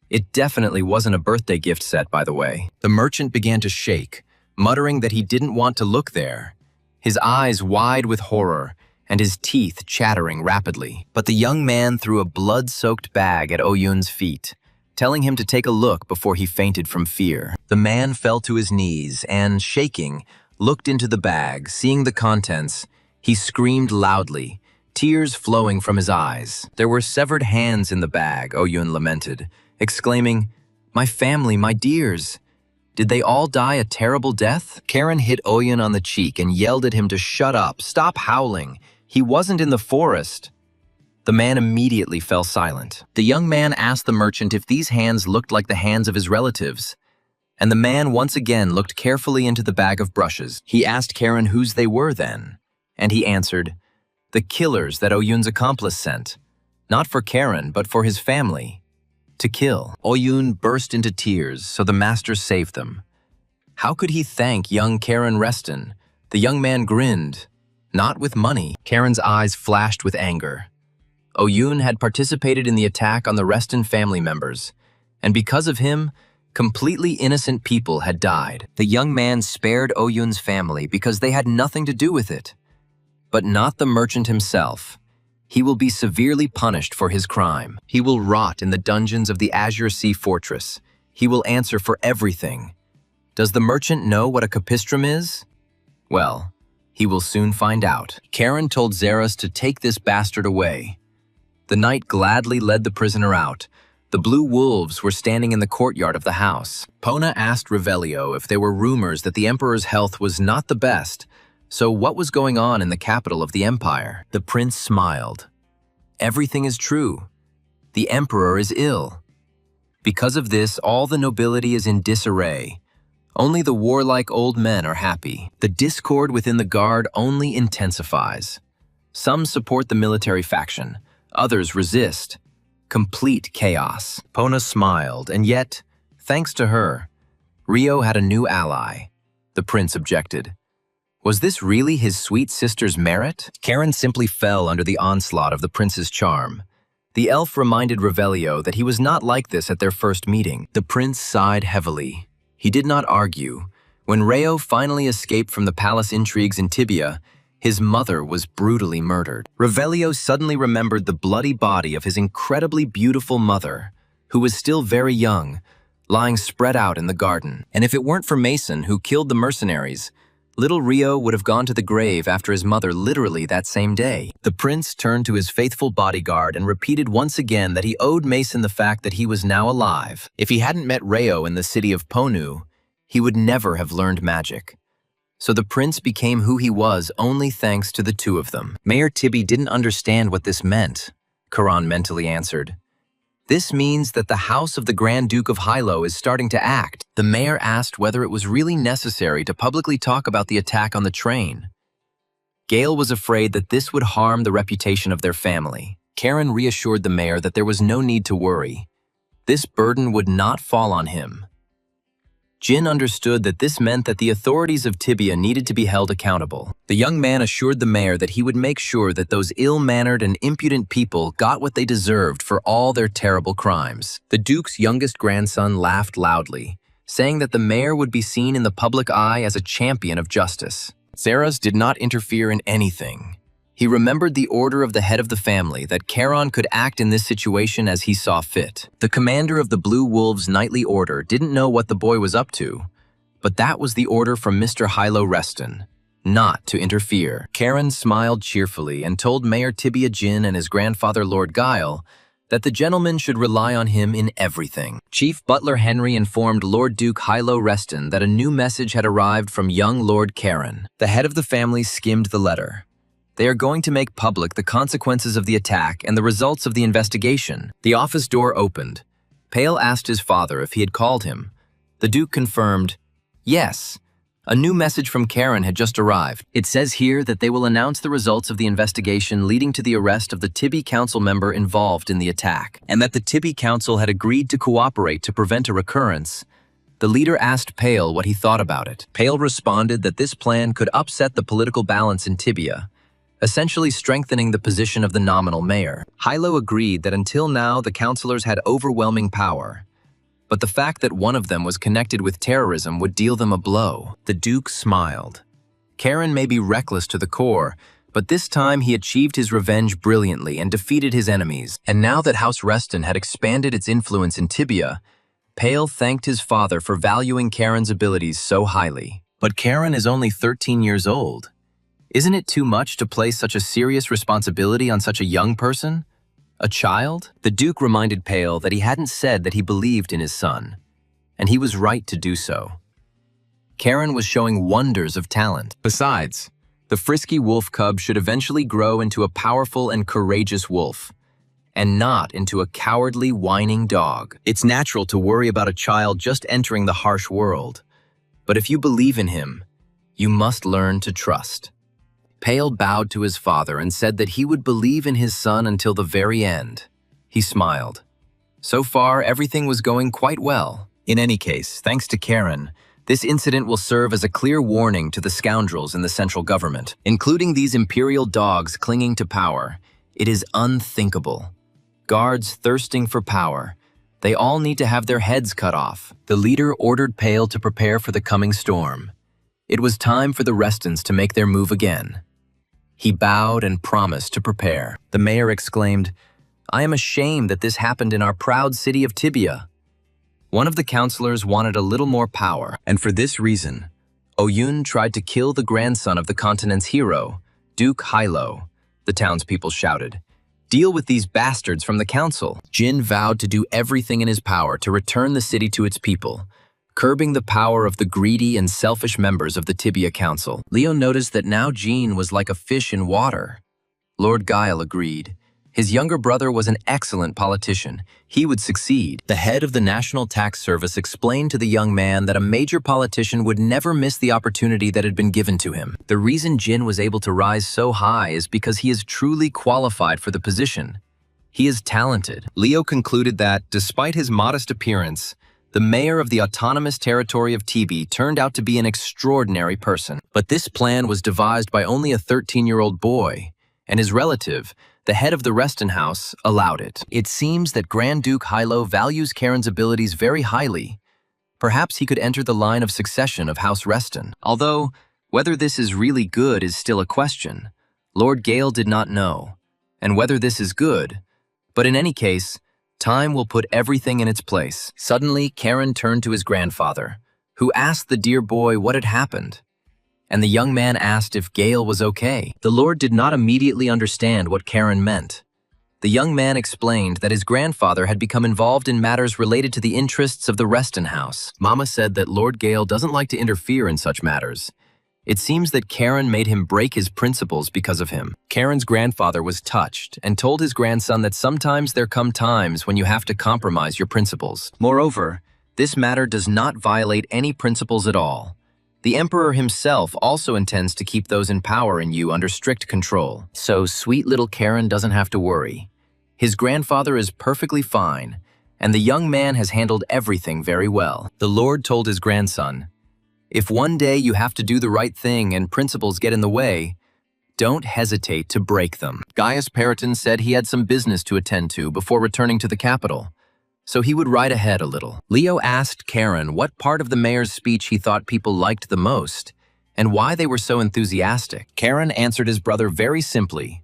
It definitely wasn't a birthday gift set, by the way. The merchant began to shake, muttering that he didn't want to look there, his eyes wide with horror and his teeth chattering rapidly. But the young man threw a blood-soaked bag at Oyun's feet, telling him to take a look before he fainted from fear. The man fell to his knees and, shaking, looked into the bag. Seeing the contents, he screamed loudly, tears flowing from his eyes. There were severed hands in the bag, Oyun lamented, exclaiming, "My family, my dears. Did they all die a terrible death?" Karen hit Oyun on the cheek and yelled at him to shut up, stop howling. He wasn't in the forest. The man immediately fell silent. The young man asked the merchant if these hands looked like the hands of his relatives, and the man once again looked carefully into the bag of brushes. He asked Karen whose they were then, and he answered, "The killers that Oyun's accomplice sent. Not for Karen, but for his family. To kill." Oyun burst into tears, so the master saved them. How could he thank young Karen Reston? The young man grinned. Not with money. Karen's eyes flashed with anger. Oyun had participated in the attack on the Reston family members, and because of him, completely innocent people had died. The young man spared Oyun's family because they had nothing to do with it. But not the merchant himself. He will be severely punished for his crime. He will rot in the dungeons of the Azure Sea Fortress. He will answer for everything. Does the merchant know what a capistrum is? Well, he will soon find out. Karen told Zeras to take this bastard away. The knight gladly led the prisoner out. The blue wolves were standing in the courtyard of the house. Pona asked Revelio if there were rumors that the emperor's health was not the best. So what was going on in the capital of the empire? The prince smiled. Everything is true. The emperor is ill. Because of this, all the nobility is in disarray. Only the warlike old men are happy. The discord within the guard only intensifies. Some support the military faction. Others resist. Complete chaos. Pona smiled, and yet, thanks to her, Rio had a new ally. The prince objected. Was this really his sweet sister's merit? Karen simply fell under the onslaught of the prince's charm. The elf reminded Revelio that he was not like this at their first meeting. The prince sighed heavily. He did not argue. When Reo finally escaped from the palace intrigues in Tibia, his mother was brutally murdered. Revelio suddenly remembered the bloody body of his incredibly beautiful mother, who was still very young, lying spread out in the garden. And if it weren't for Mason, who killed the mercenaries, little Rio would have gone to the grave after his mother literally that same day. The prince turned to his faithful bodyguard and repeated once again that he owed Mason the fact that he was now alive. If he hadn't met Reo in the city of Ponu, he would never have learned magic. So the prince became who he was only thanks to the two of them. Mayor Tibby didn't understand what this meant, Karan mentally answered. This means that the house of the Grand Duke of Hilo is starting to act. The mayor asked whether it was really necessary to publicly talk about the attack on the train. Gale was afraid that this would harm the reputation of their family. Karen reassured the mayor that there was no need to worry. This burden would not fall on him. Jin understood that this meant that the authorities of Tibia needed to be held accountable. The young man assured the mayor that he would make sure that those ill-mannered and impudent people got what they deserved for all their terrible crimes. The duke's youngest grandson laughed loudly, saying that the mayor would be seen in the public eye as a champion of justice. Zeras did not interfere in anything. He remembered the order of the head of the family that Charon could act in this situation as he saw fit. The commander of the Blue Wolves' nightly order didn't know what the boy was up to, but that was the order from Mr. Hilo Reston, not to interfere. Charon smiled cheerfully and told Mayor Tibia Jin and his grandfather Lord Guile that the gentleman should rely on him in everything. Chief Butler Henry informed Lord Duke Hilo Reston that a new message had arrived from young Lord Charon. The head of the family skimmed the letter. They are going to make public the consequences of the attack and the results of the investigation. The office door opened. Pale asked his father if he had called him. The Duke confirmed, yes. A new message from Karen had just arrived. It says here that they will announce the results of the investigation leading to the arrest of the Tibby Council member involved in the attack, and that the Tibby Council had agreed to cooperate to prevent a recurrence. The leader asked Pale what he thought about it. Pale responded that this plan could upset the political balance in Tibia, essentially strengthening the position of the nominal mayor. Hilo agreed that until now the councillors had overwhelming power, but the fact that one of them was connected with terrorism would deal them a blow. The Duke smiled. Karen may be reckless to the core, but this time he achieved his revenge brilliantly and defeated his enemies. And now that House Reston had expanded its influence in Tibia, Pale thanked his father for valuing Karen's abilities so highly. But Karen is only 13 years old. Isn't it too much to place such a serious responsibility on such a young person? A child? The Duke reminded Pale that he hadn't said that he believed in his son, and he was right to do so. Karen was showing wonders of talent. Besides, the frisky wolf cub should eventually grow into a powerful and courageous wolf, and not into a cowardly, whining dog. It's natural to worry about a child just entering the harsh world, but if you believe in him, you must learn to trust. Pale bowed to his father and said that he would believe in his son until the very end. He smiled. So far, everything was going quite well. In any case, thanks to Karen, this incident will serve as a clear warning to the scoundrels in the central government, including these imperial dogs clinging to power. It is unthinkable. Guards thirsting for power. They all need to have their heads cut off. The leader ordered Pale to prepare for the coming storm. It was time for the Restons to make their move again. He bowed and promised to prepare. The mayor exclaimed, "I am ashamed that this happened in our proud city of Tibia." One of the councillors wanted a little more power, and for this reason, Oyun tried to kill the grandson of the continent's hero, Duke Hilo. The townspeople shouted, "Deal with these bastards from the council." Jin vowed to do everything in his power to return the city to its people, curbing the power of the greedy and selfish members of the Tibia Council. Leo noticed that now Jean was like a fish in water. Lord Guile agreed. His younger brother was an excellent politician. He would succeed. The head of the National Tax Service explained to the young man that a major politician would never miss the opportunity that had been given to him. The reason Jin was able to rise so high is because he is truly qualified for the position. He is talented. Leo concluded that, despite his modest appearance, the mayor of the autonomous territory of Tibi turned out to be an extraordinary person. But this plan was devised by only a 13-year-old boy, and his relative, the head of the Reston house, allowed it. It seems that Grand Duke Hilo values Karen's abilities very highly. Perhaps he could enter the line of succession of House Reston. Although, whether this is really good is still a question. Lord Gale did not know, and whether this is good. But in any case, time will put everything in its place. Suddenly, Karen turned to his grandfather, who asked the dear boy what had happened. And the young man asked if Gale was okay. The Lord did not immediately understand what Karen meant. The young man explained that his grandfather had become involved in matters related to the interests of the Reston house. Mama said that Lord Gale doesn't like to interfere in such matters. It seems that Karen made him break his principles because of him. Karen's grandfather was touched and told his grandson that sometimes there come times when you have to compromise your principles. Moreover, this matter does not violate any principles at all. The emperor himself also intends to keep those in power in you under strict control. So sweet little Karen doesn't have to worry. His grandfather is perfectly fine, and the young man has handled everything very well. The Lord told his grandson, "If one day you have to do the right thing and principles get in the way, don't hesitate to break them." Gaius Periton said he had some business to attend to before returning to the capital, so he would ride ahead a little. Leo asked Karen what part of the mayor's speech he thought people liked the most and why they were so enthusiastic. Karen answered his brother very simply.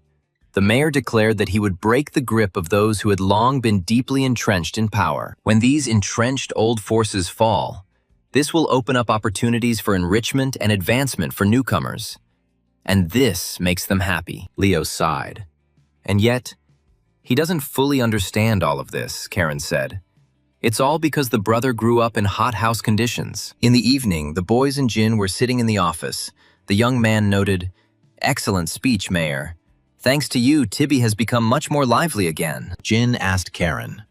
The mayor declared that he would break the grip of those who had long been deeply entrenched in power. When these entrenched old forces fall, this will open up opportunities for enrichment and advancement for newcomers. And this makes them happy. Leo sighed. And yet, he doesn't fully understand all of this, Karen said. It's all because the brother grew up in hothouse conditions. In the evening, the boys and Jin were sitting in the office. The young man noted, "Excellent speech, Mayor. Thanks to you, Tibby has become much more lively again." Jin asked Karen,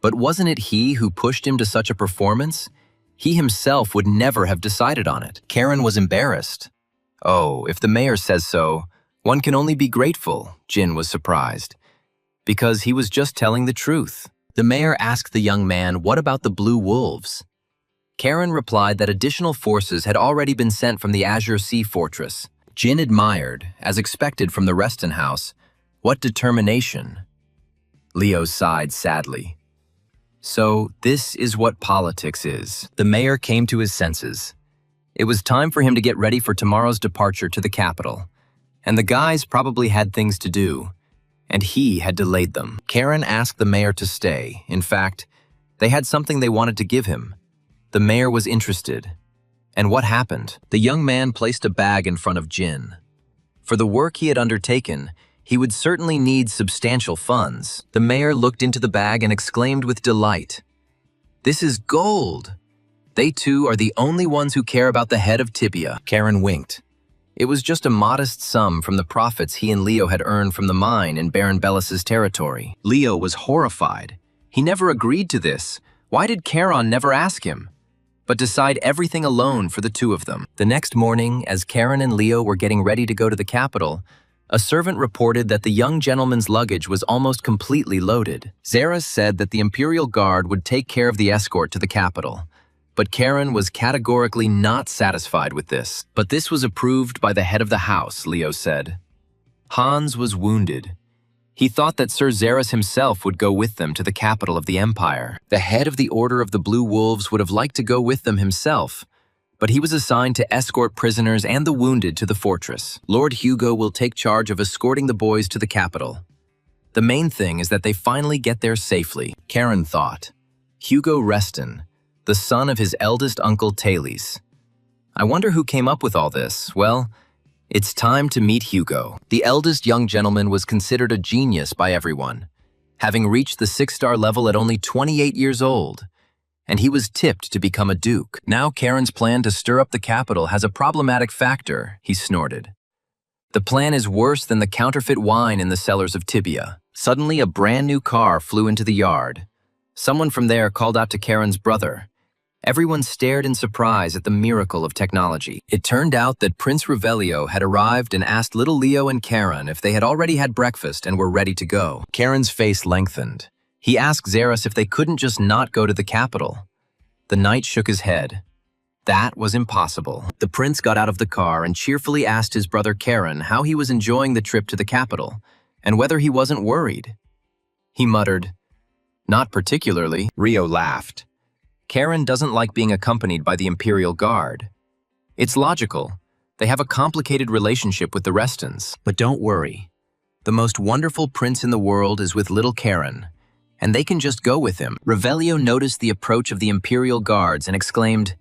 "But wasn't it he who pushed him to such a performance? He himself would never have decided on it." Karen was embarrassed. "Oh, if the mayor says so, one can only be grateful," Jin was surprised, because he was just telling the truth. The mayor asked the young man, "What about the Blue Wolves?" Karen replied that additional forces had already been sent from the Azure Sea Fortress. Jin admired, as expected from the Reston house, what determination. Leo sighed sadly. So this is what politics is. The mayor came to his senses. It was time for him to get ready for tomorrow's departure to the capital. And the guys probably had things to do, and he had delayed them. Karen asked the mayor to stay. In fact, they had something they wanted to give him. The mayor was interested. And what happened? The young man placed a bag in front of Jin. For the work he had undertaken, he would certainly need substantial funds. The mayor looked into the bag and exclaimed with delight, "This is gold! They two are the only ones who care about the head of Tibia." Karen winked. It was just a modest sum from the profits he and Leo had earned from the mine in Baron Bellis's territory. Leo was horrified. He never agreed to this. Why did Charon never ask him? But decide everything alone for the two of them. The next morning, as Karen and Leo were getting ready to go to the capital, a servant reported that the young gentleman's luggage was almost completely loaded. Zaras said that the Imperial Guard would take care of the escort to the capital, but Karen was categorically not satisfied with this. But this was approved by the head of the house, Leo said. Hans was wounded. He thought that Sir Zaras himself would go with them to the capital of the Empire. The head of the Order of the Blue Wolves would have liked to go with them himself, but he was assigned to escort prisoners and the wounded to the fortress. Lord Hugo will take charge of escorting the boys to the capital. The main thing is that they finally get there safely, Karen thought. Hugo Reston, the son of his eldest uncle Thales. I wonder who came up with all this. Well, it's time to meet Hugo. The eldest young gentleman was considered a genius by everyone, having reached the 6-star level at only 28 years old, and he was tipped to become a duke. Now Karen's plan to stir up the capital has a problematic factor, he snorted. The plan is worse than the counterfeit wine in the cellars of Tibia. Suddenly a brand new car flew into the yard. Someone from there called out to Karen's brother. Everyone stared in surprise at the miracle of technology. It turned out that Prince Revelio had arrived and asked little Leo and Karen if they had already had breakfast and were ready to go. Karen's face lengthened. He asked Zaras if they couldn't just not go to the capital. The knight shook his head. That was impossible. The prince got out of the car and cheerfully asked his brother Karen how he was enjoying the trip to the capital and whether he wasn't worried. He muttered, "Not particularly." Rio laughed. Karen doesn't like being accompanied by the Imperial Guard. It's logical. They have a complicated relationship with the Restons. But don't worry. The most wonderful prince in the world is with little Karen, and they can just go with him. Revelio noticed the approach of the Imperial Guards and exclaimed,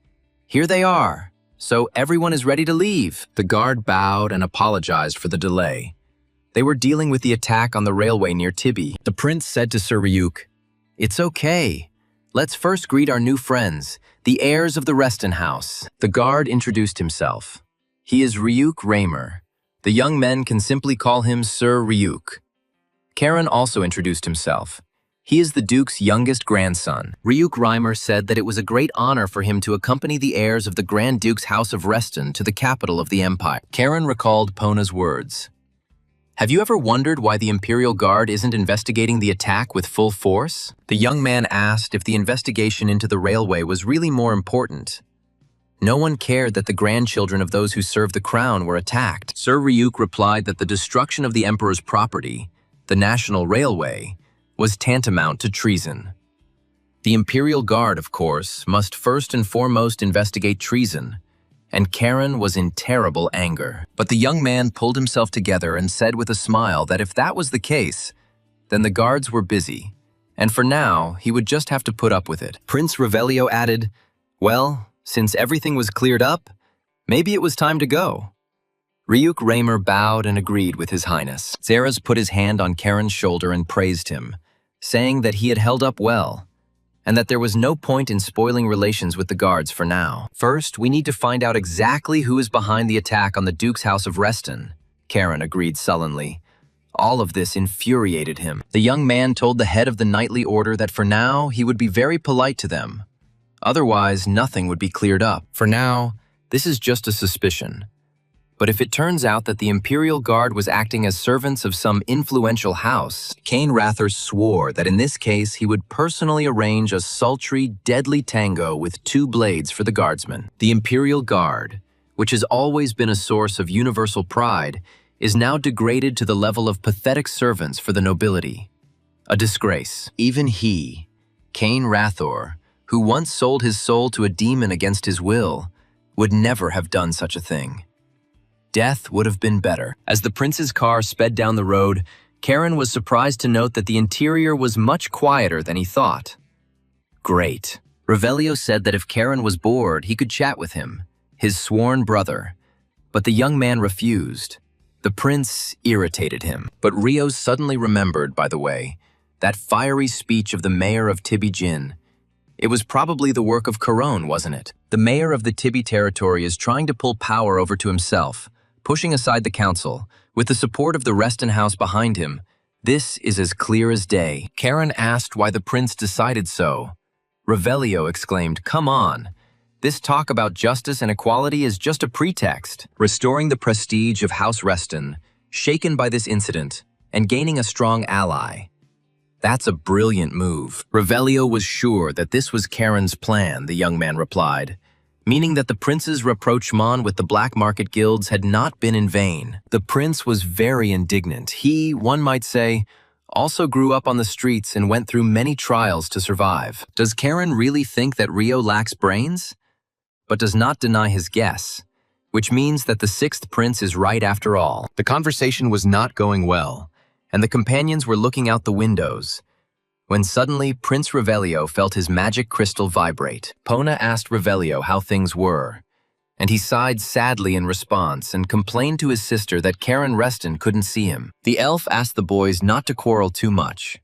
"Here they are. So everyone is ready to leave." The guard bowed and apologized for the delay. They were dealing with the attack on the railway near Tibby. The prince said to Sir Ryuk, "It's okay. Let's first greet our new friends, the heirs of the Reston house." The guard introduced himself. He is Ryuk Raymer. The young men can simply call him Sir Ryuk. Karen also introduced himself. He is the Duke's youngest grandson. Ryuk Raymer said that it was a great honor for him to accompany the heirs of the Grand Duke's House of Reston to the capital of the empire. Karen recalled Pona's words. Have you ever wondered why the Imperial Guard isn't investigating the attack with full force? The young man asked if the investigation into the railway was really more important. No one cared that the grandchildren of those who served the crown were attacked. Sir Ryuk replied that the destruction of the emperor's property, the National Railway, was tantamount to treason. The Imperial Guard, of course, must first and foremost investigate treason, and Karen was in terrible anger. But the young man pulled himself together and said with a smile that if that was the case, then the guards were busy, and for now, he would just have to put up with it. Prince Revelio added, well, since everything was cleared up, maybe it was time to go. Ryuk Raymer bowed and agreed with His Highness. Zeres put his hand on Karen's shoulder and praised him, saying that he had held up well, and that there was no point in spoiling relations with the guards for now. First, we need to find out exactly who is behind the attack on the Duke's House of Reston, Karen agreed sullenly. All of this infuriated him. The young man told the head of the knightly order that for now he would be very polite to them. Otherwise, nothing would be cleared up. For now, this is just a suspicion. But if it turns out that the Imperial Guard was acting as servants of some influential house, Cain Rather swore that in this case he would personally arrange a sultry, deadly tango with 2 blades for the guardsmen. The Imperial Guard, which has always been a source of universal pride, is now degraded to the level of pathetic servants for the nobility. A disgrace. Even he, Cain Rather, who once sold his soul to a demon against his will, would never have done such a thing. Death would have been better. As the prince's car sped down the road, Karen was surprised to note that the interior was much quieter than he thought. Great. Revelio said that if Karen was bored, he could chat with him, his sworn brother. But the young man refused. The prince irritated him. But Rio suddenly remembered, by the way, that fiery speech of the mayor of Tibijin. It was probably the work of Caron, wasn't it? The mayor of the Tibi territory is trying to pull power over to himself, pushing aside the council, with the support of the Reston house behind him. This is as clear as day. Karen asked why the prince decided so. Revelio exclaimed, come on. This talk about justice and equality is just a pretext. Restoring the prestige of House Reston, shaken by this incident, and gaining a strong ally. That's a brilliant move. Revelio was sure that this was Karen's plan, the young man replied, meaning that the prince's rapprochement with the black market guilds had not been in vain. The prince was very indignant. He, one might say, also grew up on the streets and went through many trials to survive. Does Karen really think that Rio lacks brains? But does not deny his guess, which means that the 6th prince is right after all. The conversation was not going well, and the companions were looking out the windows, when suddenly Prince Revelio felt his magic crystal vibrate. Pona asked Revelio how things were, and he sighed sadly in response and complained to his sister that Karen Reston couldn't see him. The elf asked the boys not to quarrel too much.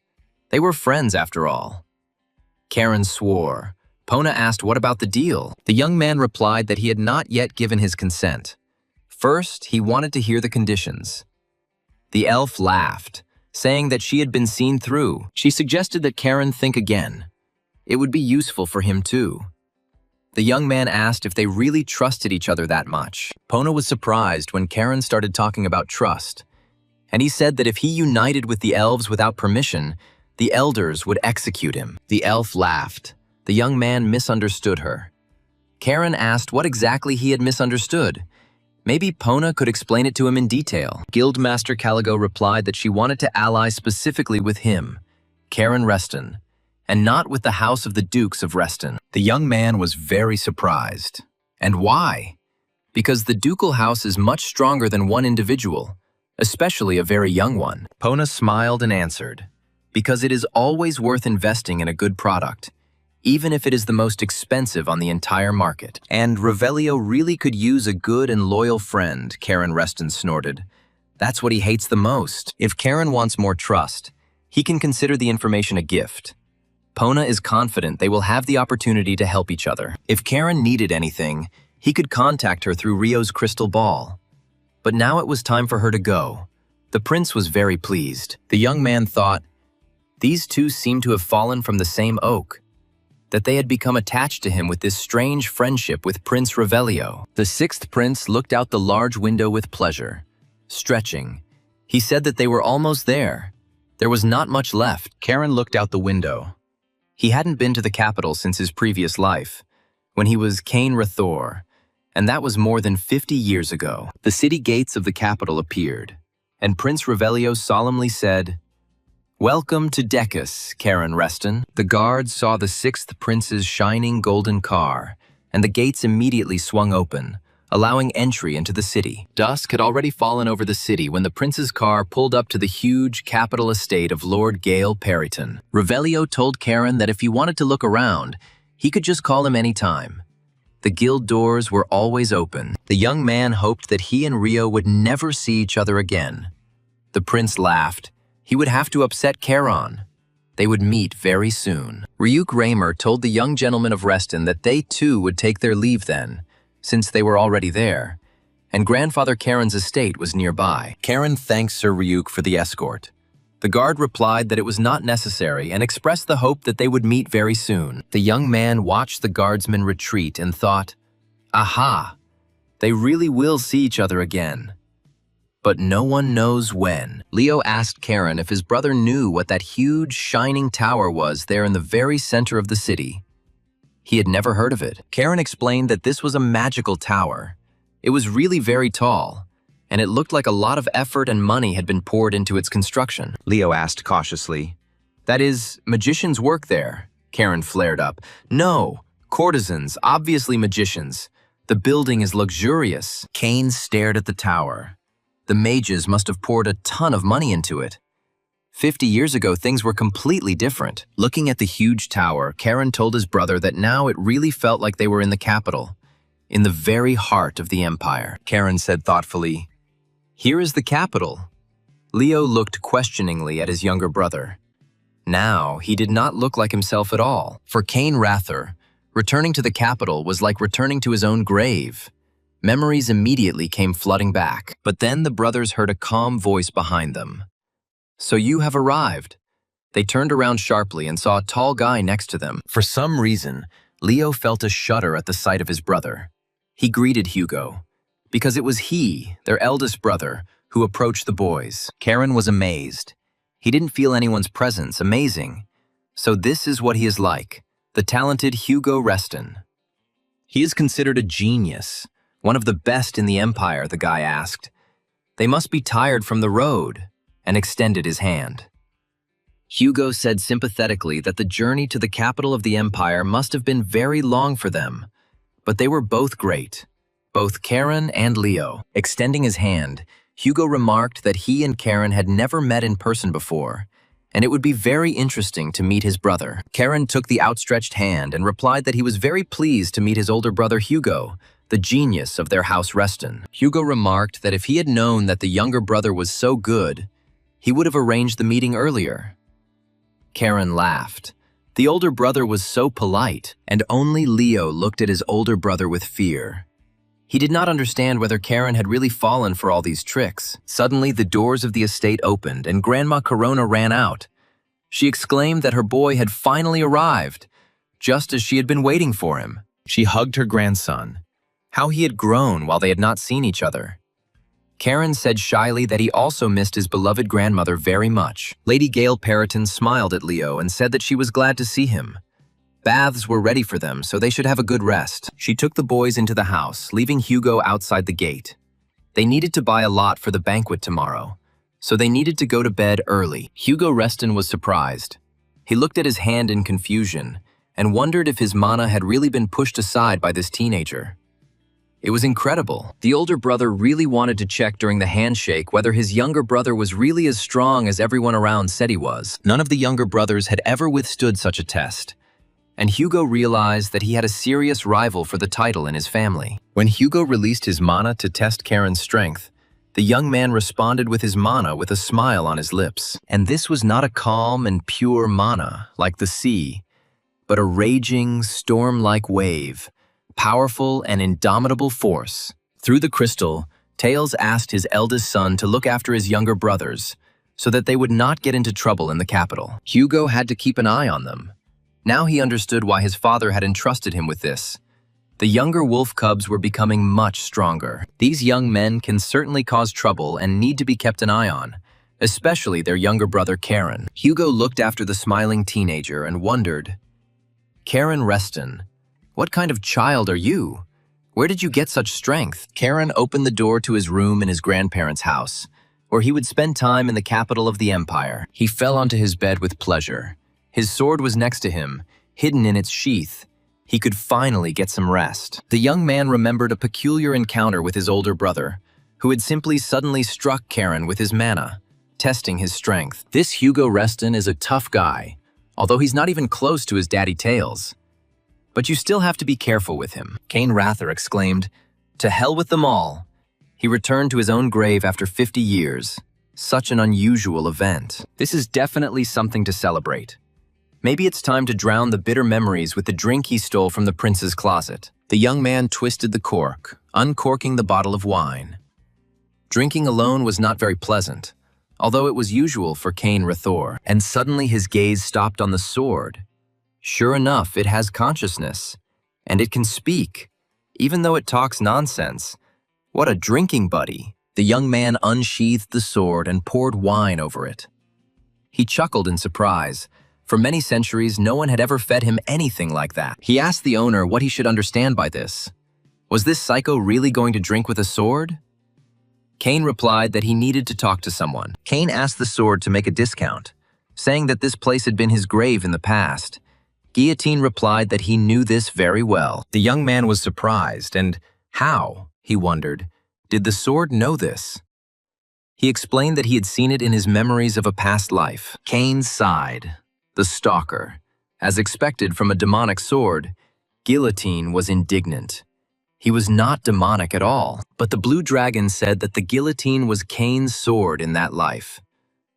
They were friends after all. Karen swore. Pona asked what about the deal. The young man replied that he had not yet given his consent. First, he wanted to hear the conditions. The elf laughed, saying that she had been seen through. She suggested that Karen think again. It would be useful for him too. The young man asked if they really trusted each other that much. Pona was surprised when Karen started talking about trust, and he said that if he united with the elves without permission, the elders would execute him. The elf laughed. The young man misunderstood her. Karen asked what exactly he had misunderstood. Maybe Pona could explain it to him in detail. Guildmaster Caligo replied that she wanted to ally specifically with him, Karen Reston, and not with the house of the Dukes of Reston. The young man was very surprised. And why? Because the ducal house is much stronger than one individual, especially a very young one. Pona smiled and answered, because it is always worth investing in a good product, even if it is the most expensive on the entire market. And Revelio really could use a good and loyal friend, Karen Reston snorted. That's what he hates the most. If Karen wants more trust, he can consider the information a gift. Pona is confident they will have the opportunity to help each other. If Karen needed anything, He could contact her through Rio's crystal ball. But now it was time for her to go. The prince was very pleased. The young man thought, these two seemed to have fallen from the same oak, that they had become attached to him with this strange friendship with Prince Revelio. The sixth prince looked out the large window with pleasure, stretching. He said that they were almost there. There was not much left. Karen looked out the window. He hadn't been to the capital since his previous life, when he was Cain Rathor, and that was more than 50 years ago. The city gates of the capital appeared, and Prince Revelio solemnly said, "Welcome to Decus, Karen Reston." The guards saw the sixth prince's shining golden car, and the gates immediately swung open, allowing entry into the city. Dusk had already fallen over the city when the prince's car pulled up to the huge capital estate of Lord Gale Perryton. Revelio told Karen that if he wanted to look around, he could just call him any time. The guild doors were always open. The young man hoped that he and Rio would never see each other again. The prince laughed. He would have to upset Charon. They would meet very soon. Ryuk Raymer told the young gentleman of Reston that they too would take their leave then, since they were already there, and grandfather Karen's estate was nearby. Karen thanked Sir Ryuk for the escort. The guard replied that it was not necessary and expressed the hope that they would meet very soon. The young man watched the guardsmen retreat and thought, aha, they really will see each other again. But no one knows when. Leo asked Karen if his brother knew what that huge, shining tower was there in the very center of the city. He had never heard of it. Karen explained that this was a magical tower. It was really very tall, and it looked like a lot of effort and money had been poured into its construction. Leo asked cautiously. That is, magicians work there, Karen flared up. No, courtesans, obviously magicians. The building is luxurious. Kane stared at the tower. The mages must have poured a ton of money into it. 50 years ago, things were completely different. Looking at the huge tower, Karen told his brother that now it really felt like they were in the capital, in the very heart of the empire. Karen said thoughtfully, "Here is the capital." Leo looked questioningly at his younger brother. Now, he did not look like himself at all. For Cain Rathor, returning to the capital was like returning to his own grave. Memories immediately came flooding back. But then the brothers heard a calm voice behind them. "So you have arrived." They turned around sharply and saw a tall guy next to them. For some reason, Leo felt a shudder at the sight of his brother. He greeted Hugo, because it was he, their eldest brother, who approached the boys. Karen was amazed. He didn't feel anyone's presence. Amazing. So this is what he is like, the talented Hugo Reston. He is considered a genius, one of the best in the empire, the guy asked. They must be tired from the road, and extended his hand. Hugo said sympathetically that the journey to the capital of the empire must have been very long for them, but they were both great, both Karen and Leo. Extending his hand, Hugo remarked that he and Karen had never met in person before, and it would be very interesting to meet his brother. Karen took the outstretched hand and replied that he was very pleased to meet his older brother Hugo, the genius of their house Reston. Hugo remarked that if he had known that the younger brother was so good, he would have arranged the meeting earlier. Karen laughed. The older brother was so polite, and only Leo looked at his older brother with fear. He did not understand whether Karen had really fallen for all these tricks. Suddenly, the doors of the estate opened, and Grandma Corona ran out. She exclaimed that her boy had finally arrived, just as she had been waiting for him. She hugged her grandson. How he had grown while they had not seen each other. Karen said shyly that he also missed his beloved grandmother very much. Lady Gale Perryton smiled at Leo and said that she was glad to see him. Baths were ready for them, so they should have a good rest. She took the boys into the house, leaving Hugo outside the gate. They needed to buy a lot for the banquet tomorrow, so they needed to go to bed early. Hugo Reston was surprised. He looked at his hand in confusion and wondered if his mana had really been pushed aside by this teenager. It was incredible. The older brother really wanted to check during the handshake whether his younger brother was really as strong as everyone around said he was. None of the younger brothers had ever withstood such a test, and Hugo realized that he had a serious rival for the title in his family. When Hugo released his mana to test Karen's strength, the young man responded with his mana with a smile on his lips. And this was not a calm and pure mana like the sea, but a raging, storm-like wave, powerful and indomitable force. Through the crystal, Tails asked his eldest son to look after his younger brothers so that they would not get into trouble in the capital. Hugo had to keep an eye on them. Now he understood why his father had entrusted him with this. The younger wolf cubs were becoming much stronger. These young men can certainly cause trouble and need to be kept an eye on, especially their younger brother Karen. Hugo looked after the smiling teenager and wondered, "Karen Reston, what kind of child are you? Where did you get such strength?" Karen opened the door to his room in his grandparents' house, where he would spend time in the capital of the empire. He fell onto his bed with pleasure. His sword was next to him, hidden in its sheath. He could finally get some rest. The young man remembered a peculiar encounter with his older brother, who had simply suddenly struck Karen with his mana, testing his strength. This Hugo Reston is a tough guy, although he's not even close to his daddy Tails. But you still have to be careful with him. Cain Rather exclaimed, "To hell with them all." He returned to his own grave after 50 years. Such an unusual event. This is definitely something to celebrate. Maybe it's time to drown the bitter memories with the drink he stole from the prince's closet. The young man twisted the cork, uncorking the bottle of wine. Drinking alone was not very pleasant, although it was usual for Cain Rathor, and suddenly his gaze stopped on the sword. Sure enough, it has consciousness, and it can speak, even though it talks nonsense. What a drinking buddy! The young man unsheathed the sword and poured wine over it. He chuckled in surprise. For many centuries, no one had ever fed him anything like that. He asked the owner what he should understand by this. Was this psycho really going to drink with a sword? Cain replied that he needed to talk to someone. Cain asked the sword to make a discount, saying that this place had been his grave in the past. Guillotine replied that he knew this very well. The young man was surprised, and how, he wondered, did the sword know this? He explained that he had seen it in his memories of a past life. Cain sighed. The stalker. As expected from a demonic sword, Guillotine was indignant. He was not demonic at all, but the blue dragon said that the guillotine was Cain's sword in that life.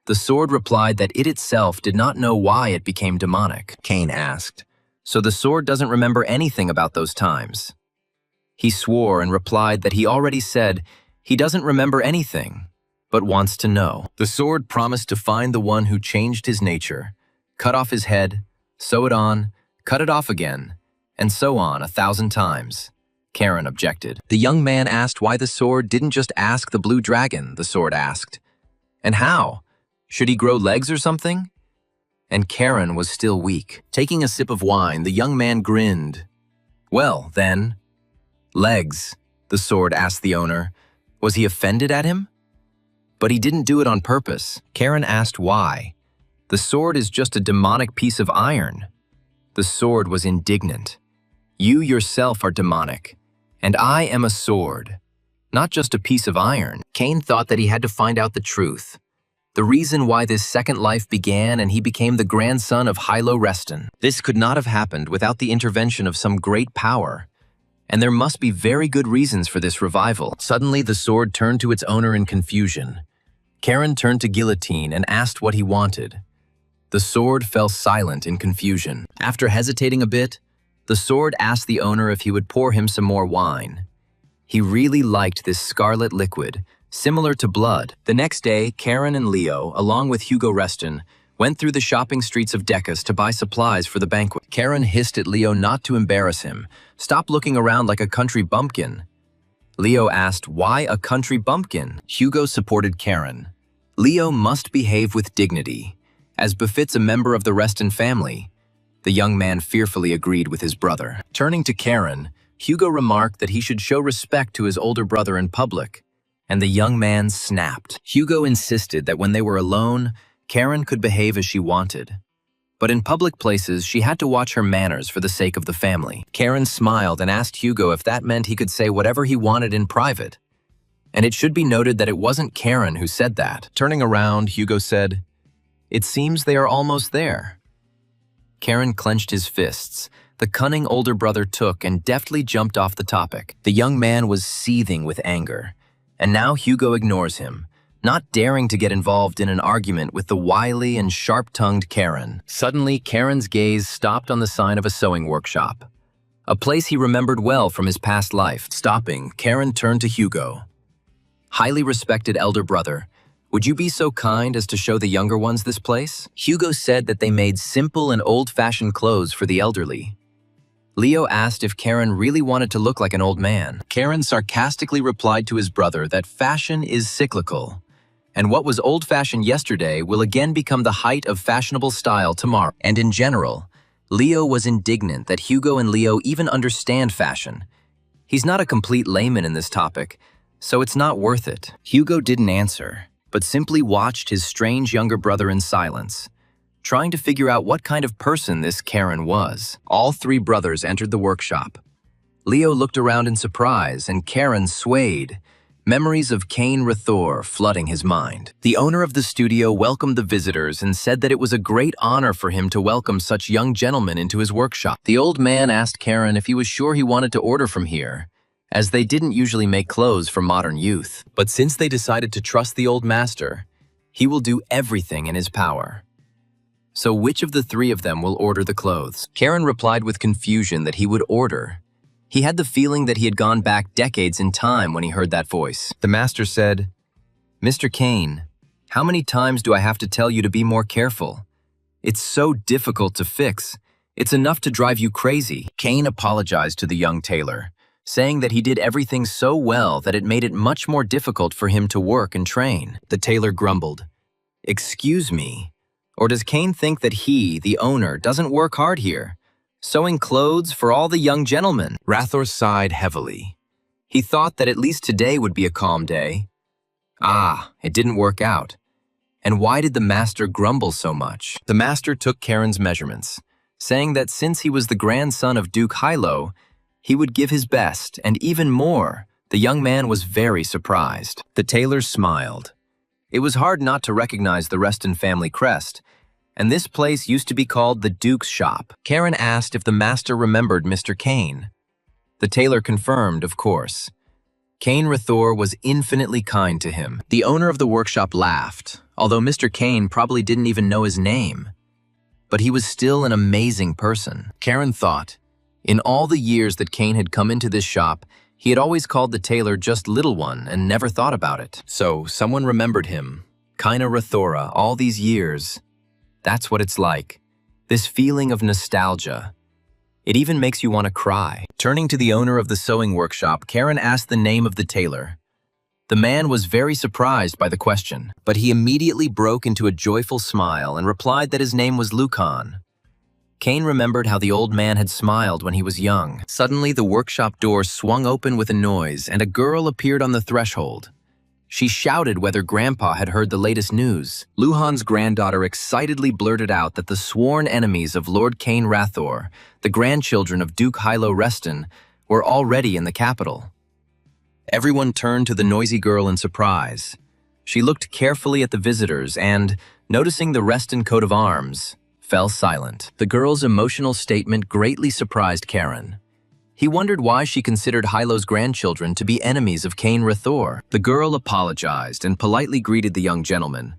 The sword replied that it itself did not know why it became demonic. Cain asked, "So the sword doesn't remember anything about those times?" He swore and replied that he already said he doesn't remember anything, but wants to know. The sword promised to find the one who changed his nature, cut off his head, sew it on, cut it off again, and so on 1,000 times. Karen objected. The young man asked why the sword didn't just ask the blue dragon, the sword asked. And how? Should he grow legs or something? And Karen was still weak. Taking a sip of wine, the young man grinned. Well, then, legs, the sword asked the owner. Was he offended at him? But he didn't do it on purpose. Karen asked why. The sword is just a demonic piece of iron. The sword was indignant. You yourself are demonic, and I am a sword, not just a piece of iron. Cain thought that he had to find out the truth, the reason why this second life began, and he became the grandson of Hilo Reston. This could not have happened without the intervention of some great power, and there must be very good reasons for this revival. Suddenly, the sword turned to its owner in confusion. Karen turned to Guillotine and asked what he wanted. The sword fell silent in confusion. After hesitating a bit, the sword asked the owner if he would pour him some more wine. He really liked this scarlet liquid, similar to blood. The next day, Karen and Leo, along with Hugo Reston, went through the shopping streets of Decus to buy supplies for the banquet. Karen hissed at Leo not to embarrass him. Stop looking around like a country bumpkin. Leo asked, why a country bumpkin? Hugo supported Karen. Leo must behave with dignity, as befits a member of the Reston family. The young man fearfully agreed with his brother. Turning to Karen, Hugo remarked that he should show respect to his older brother in public, and the young man snapped. Hugo insisted that when they were alone, Karen could behave as she wanted. But in public places, she had to watch her manners for the sake of the family. Karen smiled and asked Hugo if that meant he could say whatever he wanted in private. And it should be noted that it wasn't Karen who said that. Turning around, Hugo said, "It seems they are almost there." Karen clenched his fists. The cunning older brother took and deftly jumped off the topic. The young man was seething with anger, and now Hugo ignores him, not daring to get involved in an argument with the wily and sharp-tongued Karen. Suddenly, Karen's gaze stopped on the sign of a sewing workshop. a place he remembered well from his past life. Stopping, Karen turned to Hugo. "Highly respected elder brother, would you be so kind as to show the younger ones this place?" Hugo said that they made simple and old-fashioned clothes for the elderly. Leo asked if Karen really wanted to look like an old man. Karen sarcastically replied to his brother that fashion is cyclical, and what was old-fashioned yesterday will again become the height of fashionable style tomorrow. And in general, Leo was indignant that Hugo and Leo even understand fashion. He's not a complete layman in this topic, so it's not worth it. Hugo didn't answer, but simply watched his strange younger brother in silence, trying to figure out what kind of person this Karen was. All three brothers entered the workshop. Leo looked around in surprise, and Karen swayed, memories of Cain Rathor flooding his mind. The owner of the studio welcomed the visitors and said that it was a great honor for him to welcome such young gentlemen into his workshop. The old man asked Karen if he was sure he wanted to order from here, as they didn't usually make clothes for modern youth. But since they decided to trust the old master, he will do everything in his power. So which of the three of them will order the clothes? Karen replied with confusion that he would order. He had the feeling that he had gone back decades in time when he heard that voice. The master said, "Mr. Cain, how many times do I have to tell you to be more careful? It's so difficult to fix. It's enough to drive you crazy." Cain apologized to the young tailor, saying that he did everything so well that it made it much more difficult for him to work and train. The tailor grumbled, "Excuse me, or does Cain think that he, the owner, doesn't work hard here, sewing clothes for all the young gentlemen?" Rathor sighed heavily. He thought that at least today would be a calm day. It didn't work out. And why did the master grumble so much? The master took Karen's measurements, saying that since he was the grandson of Duke Hilo, he would give his best, and even more. The young man was very surprised. The tailor smiled. It was hard not to recognize the Reston family crest, and this place used to be called the Duke's Shop. Karen asked if the master remembered Mr. Cain. The tailor confirmed, of course. Cain Rathor was infinitely kind to him. The owner of the workshop laughed, although Mr. Cain probably didn't even know his name. But he was still an amazing person. Karen thought, in all the years that Cain had come into this shop, he had always called the tailor just Little One and never thought about it. So someone remembered him, Kaina Rathora, all these years. That's what it's like, this feeling of nostalgia. It even makes you want to cry. Turning to the owner of the sewing workshop, Karen asked the name of the tailor. The man was very surprised by the question, but he immediately broke into a joyful smile and replied that his name was Lucan. Cain remembered how the old man had smiled when he was young. Suddenly, the workshop door swung open with a noise, and a girl appeared on the threshold. She shouted whether Grandpa had heard the latest news. Luhan's granddaughter excitedly blurted out that the sworn enemies of Lord Cain Rathor, the grandchildren of Duke Hilo Reston, were already in the capital. Everyone turned to the noisy girl in surprise. She looked carefully at the visitors and, noticing the Reston coat of arms, fell silent. The girl's emotional statement greatly surprised Karen. He wondered why she considered Hilo's grandchildren to be enemies of Cain Rathor. The girl apologized and politely greeted the young gentleman,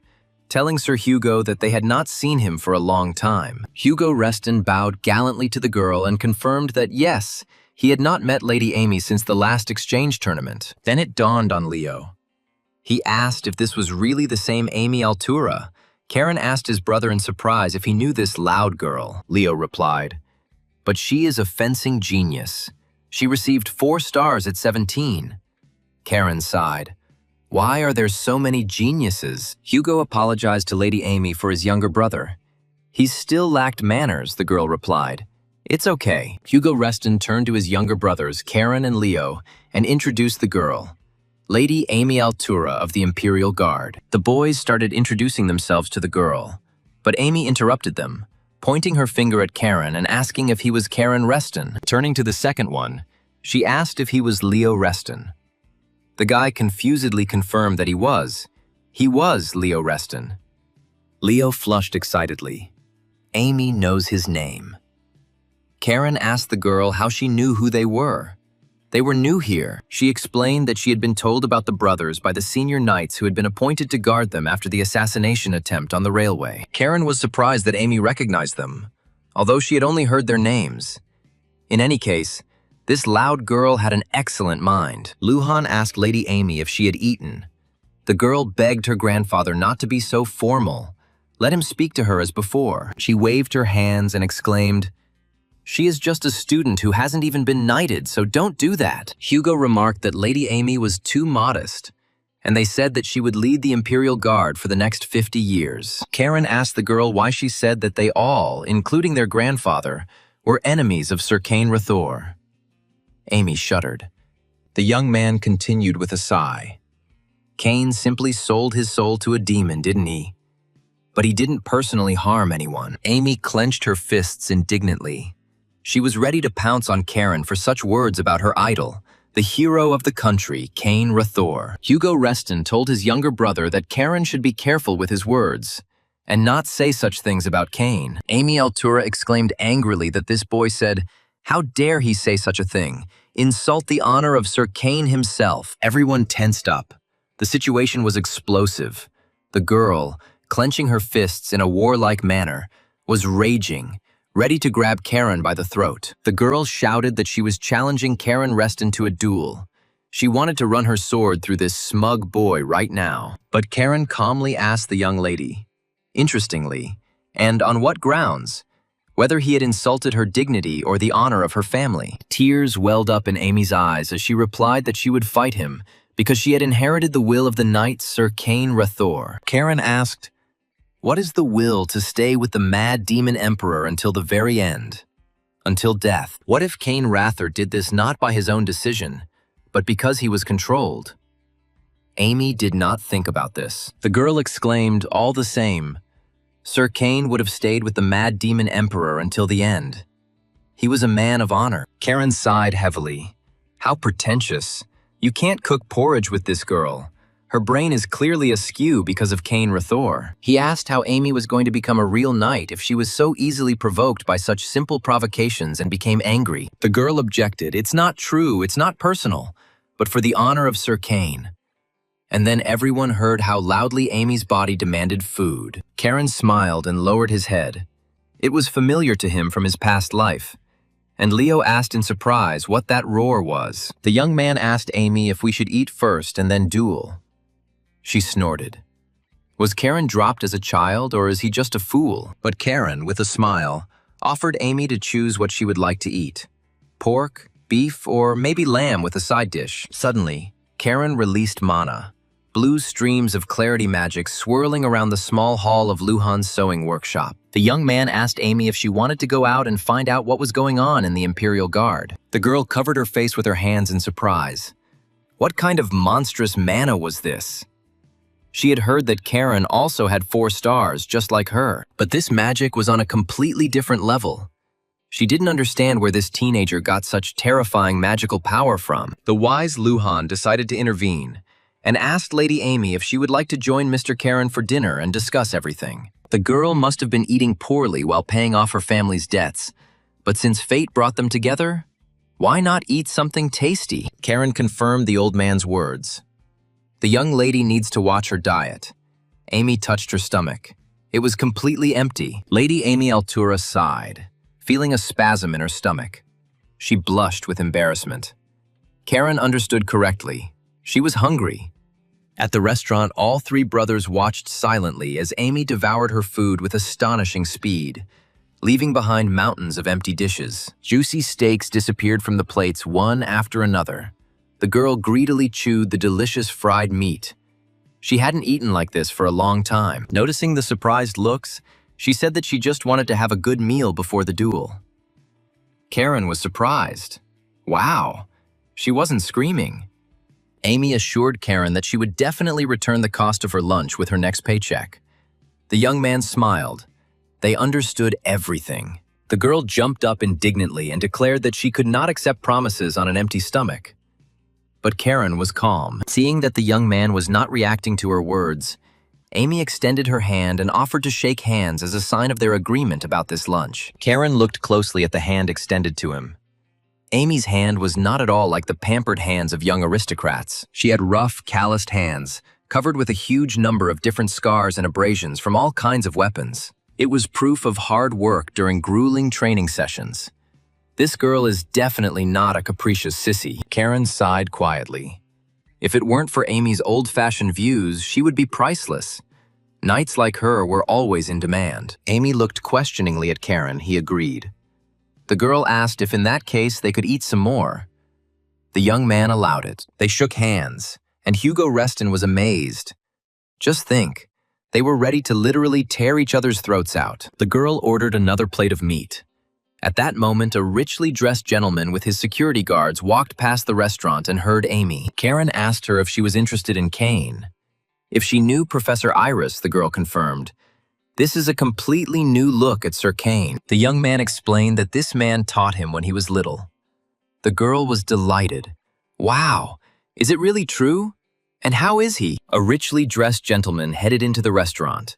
telling Sir Hugo that they had not seen him for a long time. Hugo Reston bowed gallantly to the girl and confirmed that yes, he had not met Lady Amy since the last exchange tournament. Then it dawned on Leo. He asked if this was really the same Amy Altura. Karen asked his brother in surprise if he knew this loud girl. Leo replied, "But she is a fencing genius. She received 4 stars at 17. Karen sighed. Why are there so many geniuses? Hugo apologized to Lady Amy for his younger brother. He still lacked manners, the girl replied. It's okay. Hugo Reston turned to his younger brothers, Karen and Leo, and introduced the girl, Lady Amy Altura of the Imperial Guard. The boys started introducing themselves to the girl, but Amy interrupted them, pointing her finger at Karen and asking if he was Karen Reston. Turning to the second one, she asked if he was Leo Reston. The guy confusedly confirmed that he was. He was Leo Reston. Leo flushed excitedly. Amy knows his name. Karen asked the girl how she knew who they were. They were new here. She explained that she had been told about the brothers by the senior knights who had been appointed to guard them after the assassination attempt on the railway. Karen was surprised that Amy recognized them, although she had only heard their names. In any case, this loud girl had an excellent mind. Luhan asked Lady Amy if she had eaten. The girl begged her grandfather not to be so formal. Let him speak to her as before. She waved her hands and exclaimed, "She is just a student who hasn't even been knighted, so don't do that." Hugo remarked that Lady Amy was too modest, and they said that she would lead the Imperial Guard for the next 50 years. Karen asked the girl why she said that they all, including their grandfather, were enemies of Sir Cain Rathor. Amy shuddered. The young man continued with a sigh. Cain simply sold his soul to a demon, didn't he? But he didn't personally harm anyone. Amy clenched her fists indignantly. She was ready to pounce on Karen for such words about her idol, the hero of the country, Cain Rathor. Hugo Reston told his younger brother that Karen should be careful with his words and not say such things about Cain. Amy Altura exclaimed angrily that this boy said, "How dare he say such a thing? Insult the honor of Sir Cain himself." Everyone tensed up. The situation was explosive. The girl, clenching her fists in a warlike manner, was raging, ready to grab Karen by the throat. The girl shouted that she was challenging Karen Reston to a duel. She wanted to run her sword through this smug boy right now. But Karen calmly asked the young lady, interestingly, and on what grounds, whether he had insulted her dignity or the honor of her family. Tears welled up in Amy's eyes as she replied that she would fight him because she had inherited the will of the knight Sir Cain Rathor. Karen asked, "What is the will to stay with the mad demon emperor until the very end? Until death? What if Cain Rathor did this not by his own decision, but because he was controlled?" Amy did not think about this. The girl exclaimed, all the same, Sir Cain would have stayed with the mad demon emperor until the end. He was a man of honor. Karen sighed heavily. How pretentious. You can't cook porridge with this girl. Her brain is clearly askew because of Cain Rathor. He asked how Amy was going to become a real knight if she was so easily provoked by such simple provocations and became angry. The girl objected, "It's not true, it's not personal, but for the honor of Sir Cain." And then everyone heard how loudly Amy's body demanded food. Karen smiled and lowered his head. It was familiar to him from his past life. And Leo asked in surprise what that roar was. The young man asked Amy if we should eat first and then duel. She snorted. Was Karen dropped as a child, or is he just a fool? But Karen, with a smile, offered Amy to choose what she would like to eat. Pork, beef, or maybe lamb with a side dish. Suddenly, Karen released mana. Blue streams of clarity magic swirling around the small hall of Luhan's sewing workshop. The young man asked Amy if she wanted to go out and find out what was going on in the Imperial Guard. The girl covered her face with her hands in surprise. What kind of monstrous mana was this? She had heard that Karen also had 4 stars, just like her, but this magic was on a completely different level. She didn't understand where this teenager got such terrifying magical power from. The wise Luhan decided to intervene and asked Lady Amy if she would like to join Mr. Karen for dinner and discuss everything. The girl must have been eating poorly while paying off her family's debts, but since fate brought them together, why not eat something tasty? Karen confirmed the old man's words. The young lady needs to watch her diet. Amy touched her stomach. It was completely empty. Lady Amy Altura sighed, feeling a spasm in her stomach. She blushed with embarrassment. Karen understood correctly. She was hungry. At the restaurant, all 3 brothers watched silently as Amy devoured her food with astonishing speed, leaving behind mountains of empty dishes. Juicy steaks disappeared from the plates one after another. The girl greedily chewed the delicious fried meat. She hadn't eaten like this for a long time. Noticing the surprised looks, she said that she just wanted to have a good meal before the duel. Karen was surprised. Wow, she wasn't screaming. Amy assured Karen that she would definitely return the cost of her lunch with her next paycheck. The young man smiled. They understood everything. The girl jumped up indignantly and declared that she could not accept promises on an empty stomach. But Karen was calm. Seeing that the young man was not reacting to her words, Amy extended her hand and offered to shake hands as a sign of their agreement about this lunch. Karen looked closely at the hand extended to him. Amy's hand was not at all like the pampered hands of young aristocrats. She had rough, calloused hands, covered with a huge number of different scars and abrasions from all kinds of weapons. It was proof of hard work during grueling training sessions. This girl is definitely not a capricious sissy. Karen sighed quietly. If it weren't for Amy's old-fashioned views, she would be priceless. Knights like her were always in demand. Amy looked questioningly at Karen. He agreed. The girl asked if in that case they could eat some more. The young man allowed it. They shook hands, and Hugo Reston was amazed. Just think, they were ready to literally tear each other's throats out. The girl ordered another plate of meat. At that moment, a richly dressed gentleman with his security guards walked past the restaurant and heard Amy. Karen asked her if she was interested in Kane. If she knew Professor Iris, the girl confirmed. This is a completely new look at Sir Kane. The young man explained that this man taught him when he was little. The girl was delighted. Wow, is it really true? And how is he? A richly dressed gentleman headed into the restaurant,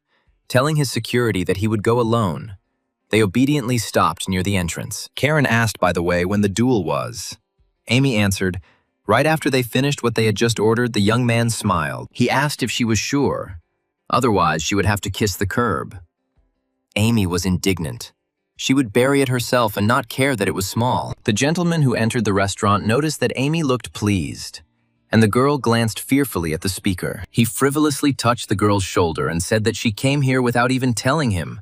telling his security that he would go alone. They obediently stopped near the entrance. Karen asked, by the way, when the duel was. Amy answered. Right after they finished what they had just ordered, the young man smiled. He asked if she was sure. Otherwise, she would have to kiss the curb. Amy was indignant. She would bury it herself and not care that it was small. The gentleman who entered the restaurant noticed that Amy looked pleased, and the girl glanced fearfully at the speaker. He frivolously touched the girl's shoulder and said that she came here without even telling him.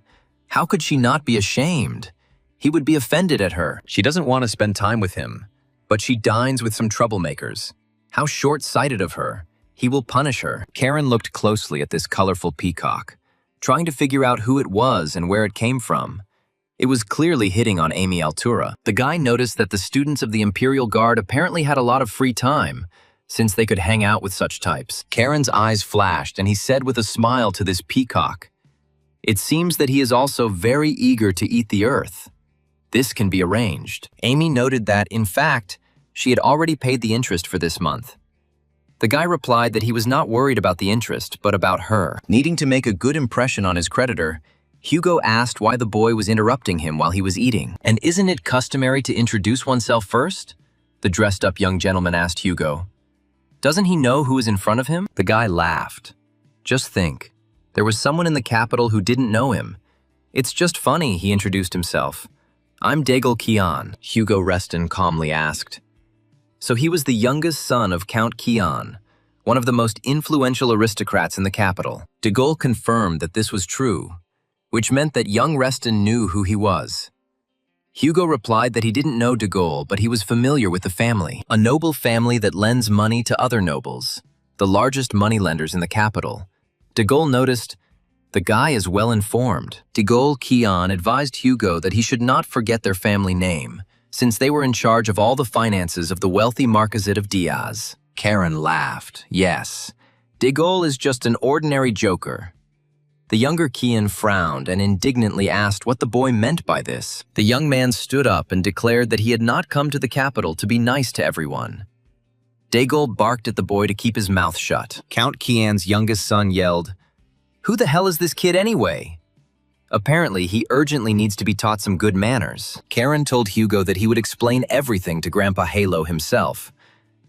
How could she not be ashamed? He would be offended at her. She doesn't want to spend time with him, but she dines with some troublemakers. How short-sighted of her. He will punish her. Karen looked closely at this colorful peacock, trying to figure out who it was and where it came from. It was clearly hitting on Amy Altura. The guy noticed that the students of the Imperial Guard apparently had a lot of free time, since they could hang out with such types. Karen's eyes flashed, and he said with a smile to this peacock, "It seems that he is also very eager to eat the earth. This can be arranged." Amy noted that, in fact, she had already paid the interest for this month. The guy replied that he was not worried about the interest, but about her. Needing to make a good impression on his creditor, Hugo asked why the boy was interrupting him while he was eating. "And isn't it customary to introduce oneself first?" the dressed-up young gentleman asked Hugo. "Doesn't he know who is in front of him?" The guy laughed. "Just think. There was someone in the capital who didn't know him. It's just funny," he introduced himself. "I'm Daigle Kian," Hugo Reston calmly asked. So he was the youngest son of Count Kian, one of the most influential aristocrats in the capital. De Gaulle confirmed that this was true, which meant that young Reston knew who he was. Hugo replied that he didn't know de Gaulle, but he was familiar with the family, a noble family that lends money to other nobles, the largest moneylenders in the capital. De Gaulle noticed, the guy is well informed. De Gaulle Kian advised Hugo that he should not forget their family name, since they were in charge of all the finances of the wealthy Marquisate of Diaz. Karen laughed. Yes, de Gaulle is just an ordinary joker. The younger Kian frowned and indignantly asked what the boy meant by this. The young man stood up and declared that he had not come to the capital to be nice to everyone. De Gaulle barked at the boy to keep his mouth shut. Count Kian's youngest son yelled, "Who the hell is this kid anyway?" Apparently, he urgently needs to be taught some good manners. Karen told Hugo that he would explain everything to Grandpa Halo himself,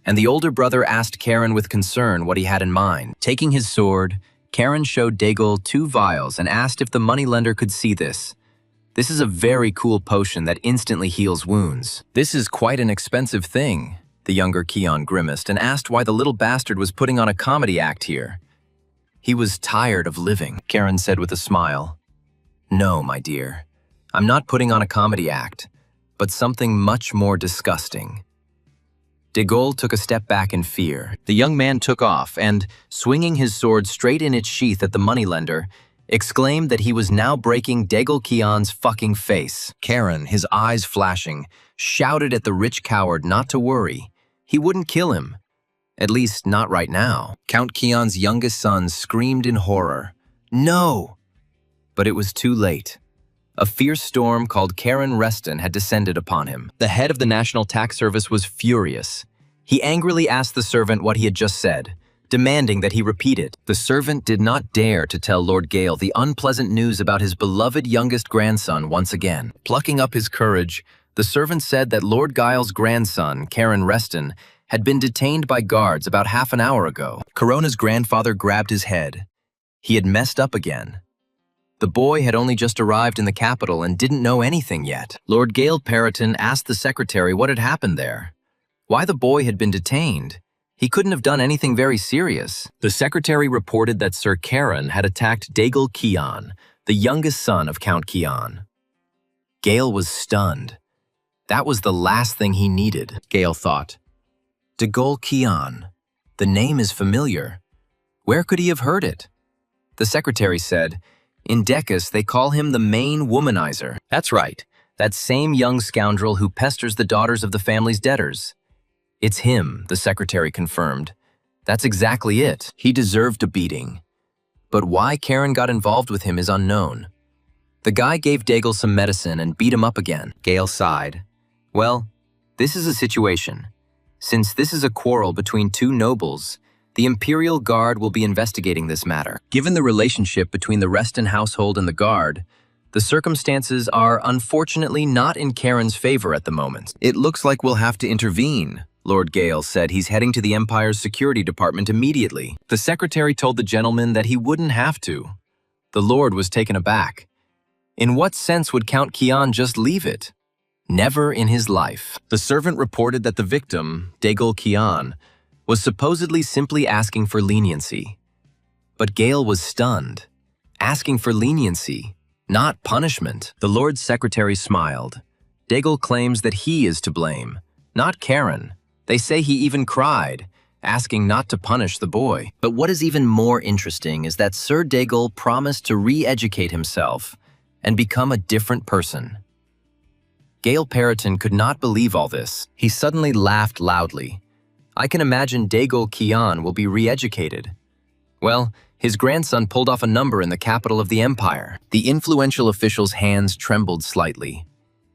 and the older brother asked Karen with concern what he had in mind. Taking his sword, Karen showed Daigle 2 vials and asked if the moneylender could see this. "This is a very cool potion that instantly heals wounds." "This is quite an expensive thing," the younger Kian grimaced and asked why the little bastard was putting on a comedy act here. "He was tired of living," Karen said with a smile. "No, my dear. I'm not putting on a comedy act, but something much more disgusting." De Gaulle took a step back in fear. The young man took off and, swinging his sword straight in its sheath at the moneylender, exclaimed that he was now breaking Daigle Kian's fucking face. Karen, his eyes flashing, shouted at the rich coward not to worry. He wouldn't kill him. At least, not right now. Count Kian's youngest son screamed in horror. "No!" But it was too late. A fierce storm called Karen Reston had descended upon him. The head of the National Tax Service was furious. He angrily asked the servant what he had just said, demanding that he repeat it. The servant did not dare to tell Lord Gale the unpleasant news about his beloved youngest grandson once again. Plucking up his courage, the servant said that Lord Gile's grandson, Karen Reston, had been detained by guards about half an hour ago. Corona's grandfather grabbed his head. He had messed up again. The boy had only just arrived in the capital and didn't know anything yet. Lord Gale Periton asked the secretary what had happened there, why the boy had been detained. He couldn't have done anything very serious. The secretary reported that Sir Karen had attacked Daigle Kian, the youngest son of Count Kian. Gale was stunned. That was the last thing he needed, Gale thought. Daigle Kian. The name is familiar. Where could he have heard it? The secretary said, in Decus they call him the main womanizer. That's right, that same young scoundrel who pesters the daughters of the family's debtors. It's him, the secretary confirmed. That's exactly it. He deserved a beating. But why Karen got involved with him is unknown. The guy gave Daigle some medicine and beat him up again. Gale sighed. Well, this is a situation. Since this is a quarrel between two nobles, the Imperial Guard will be investigating this matter. Given the relationship between the Reston household and the Guard, the circumstances are unfortunately not in Karen's favor at the moment. It looks like we'll have to intervene. Lord Gale said he's heading to the Empire's security department immediately. The secretary told the gentleman that he wouldn't have to. The Lord was taken aback. In what sense would Count Kian just leave it? Never in his life. The servant reported that the victim, Daigle Kian, was supposedly simply asking for leniency. But Gale was stunned. Asking for leniency, not punishment. The Lord's secretary smiled. Daigle claims that he is to blame, not Karen. They say he even cried, asking not to punish the boy. But what is even more interesting is that Sir Daigle promised to re-educate himself and become a different person. Gale Periton could not believe all this. He suddenly laughed loudly. I can imagine Daigle Kian will be re-educated. Well, his grandson pulled off a number in the capital of the Empire. The influential official's hands trembled slightly.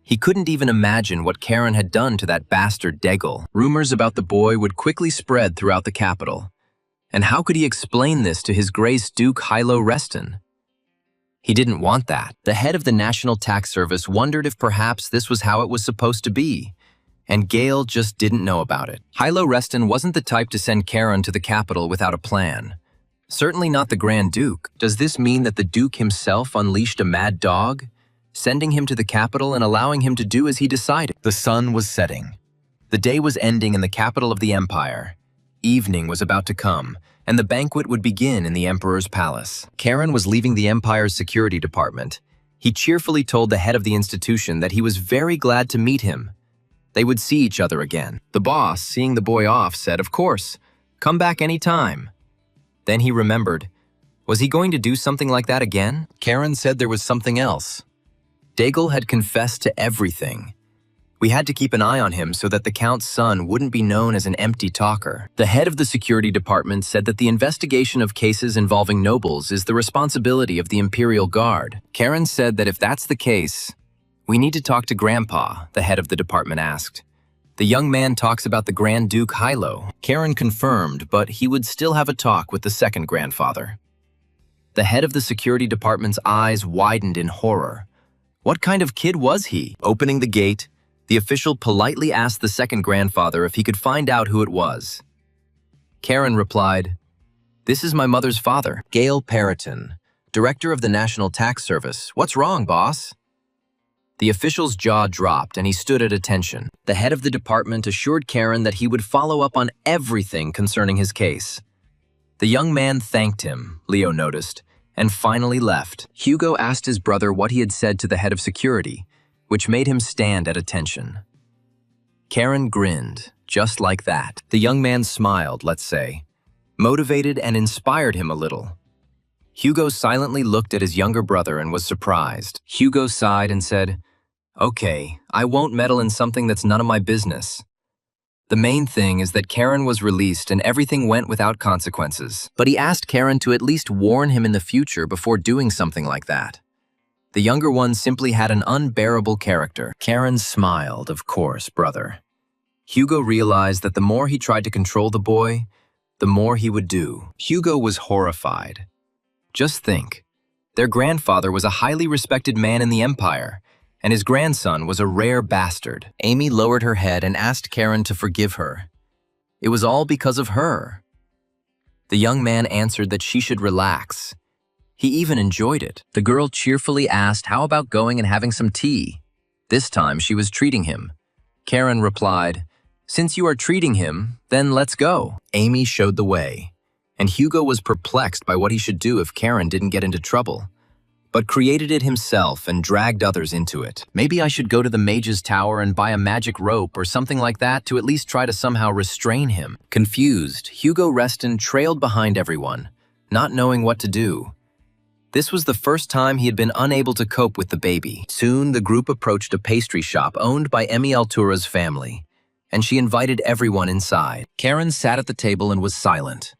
He couldn't even imagine what Karen had done to that bastard Daigle. Rumors about the boy would quickly spread throughout the capital. And how could he explain this to his Grace Duke Hilo Reston? He didn't want that. The head of the National Tax Service wondered if perhaps this was how it was supposed to be, and Gale just didn't know about it. Hilo Reston wasn't the type to send Karen to the capital without a plan. Certainly not the Grand Duke. Does this mean that the Duke himself unleashed a mad dog, sending him to the capital and allowing him to do as he decided? The sun was setting. The day was ending in the capital of the Empire. Evening was about to come, and the banquet would begin in the Emperor's palace. Karen was leaving the Empire's security department. He cheerfully told the head of the institution that he was very glad to meet him. They would see each other again. The boss, seeing the boy off, said, "Of course, come back any time." Then he remembered. Was he going to do something like that again? Karen said there was something else. Daigle had confessed to everything. We had to keep an eye on him so that the Count's son wouldn't be known as an empty talker. The head of the security department said that the investigation of cases involving nobles is the responsibility of the Imperial Guard. Karen said that if that's the case, we need to talk to Grandpa, the head of the department asked. The young man talks about the Grand Duke Hilo. Karen confirmed, but he would still have a talk with the second grandfather. The head of the security department's eyes widened in horror. What kind of kid was he? Opening the gate, the official politely asked the second grandfather if he could find out who it was. Karen replied, "This is my mother's father, Gale Periton, director of the National Tax Service. What's wrong, boss?" The official's jaw dropped and he stood at attention. The head of the department assured Karen that he would follow up on everything concerning his case. The young man thanked him, Leo noticed, and finally left. Hugo asked his brother what he had said to the head of security, which made him stand at attention. Karen grinned, just like that. The young man smiled, let's say, motivated and inspired him a little. Hugo silently looked at his younger brother and was surprised. Hugo sighed and said, "Okay, I won't meddle in something that's none of my business. The main thing is that Karen was released and everything went without consequences." But he asked Karen to at least warn him in the future before doing something like that. The younger one simply had an unbearable character. Karen smiled, "Of course, brother." Hugo realized that the more he tried to control the boy, the more he would do. Hugo was horrified. Just think, their grandfather was a highly respected man in the Empire, and his grandson was a rare bastard. Amy lowered her head and asked Karen to forgive her. It was all because of her. The young man answered that she should relax. He even enjoyed it. The girl cheerfully asked how about going and having some tea. This time she was treating him. Karen replied, "Since you are treating him, then let's go." Amy showed the way, and Hugo was perplexed by what he should do if Karen didn't get into trouble, but created it himself and dragged others into it. Maybe I should go to the mage's tower and buy a magic rope or something like that to at least try to somehow restrain him. Confused, Hugo Reston trailed behind everyone, not knowing what to do. This was the first time he had been unable to cope with the baby. Soon, the group approached a pastry shop owned by Emi Altura's family, and she invited everyone inside. Karen sat at the table and was silent.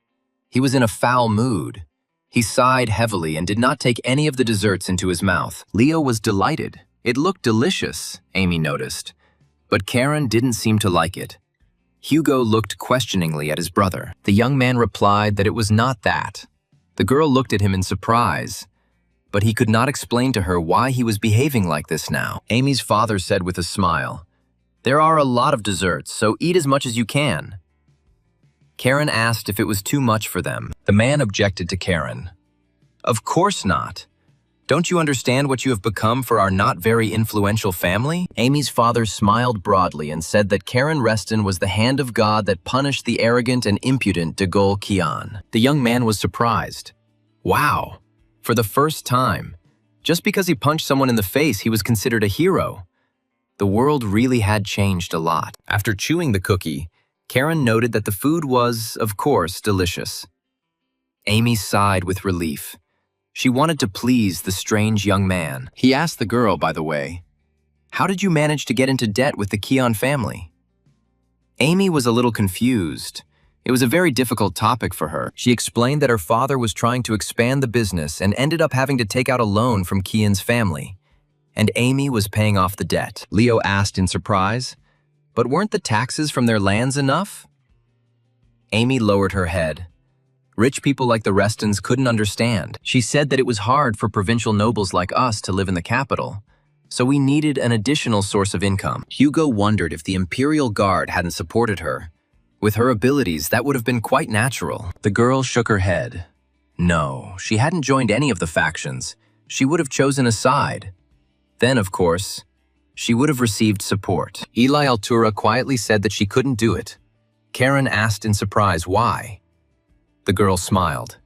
He was in a foul mood. He sighed heavily and did not take any of the desserts into his mouth. Leo was delighted. It looked delicious, Amy noticed, but Karen didn't seem to like it. Hugo looked questioningly at his brother. The young man replied that it was not that. The girl looked at him in surprise, but he could not explain to her why he was behaving like this now. Amy's father said with a smile, "There are a lot of desserts, so eat as much as you can." Karen asked if it was too much for them. The man objected to Karen. "Of course not. Don't you understand what you have become for our not very influential family?" Amy's father smiled broadly and said that Karen Reston was the hand of God that punished the arrogant and impudent de Gaulle Kian. The young man was surprised. Wow, for the first time. Just because he punched someone in the face, he was considered a hero. The world really had changed a lot. After chewing the cookie, Karen noted that the food was, of course, delicious. Amy sighed with relief. She wanted to please the strange young man. He asked the girl, by the way, "How did you manage to get into debt with the Kian family?" Amy was a little confused. It was a very difficult topic for her. She explained that her father was trying to expand the business and ended up having to take out a loan from Kian's family, and Amy was paying off the debt. Leo asked in surprise, "But weren't the taxes from their lands enough?" Amy lowered her head. Rich people like the Restons couldn't understand. She said that it was hard for provincial nobles like us to live in the capital, so we needed an additional source of income. Hugo wondered if the Imperial Guard hadn't supported her. With her abilities, that would have been quite natural. The girl shook her head. No, she hadn't joined any of the factions. She would have chosen a side. Then, of course, she would have received support. Eli Altura quietly said that she couldn't do it. Karen asked in surprise why. The girl smiled.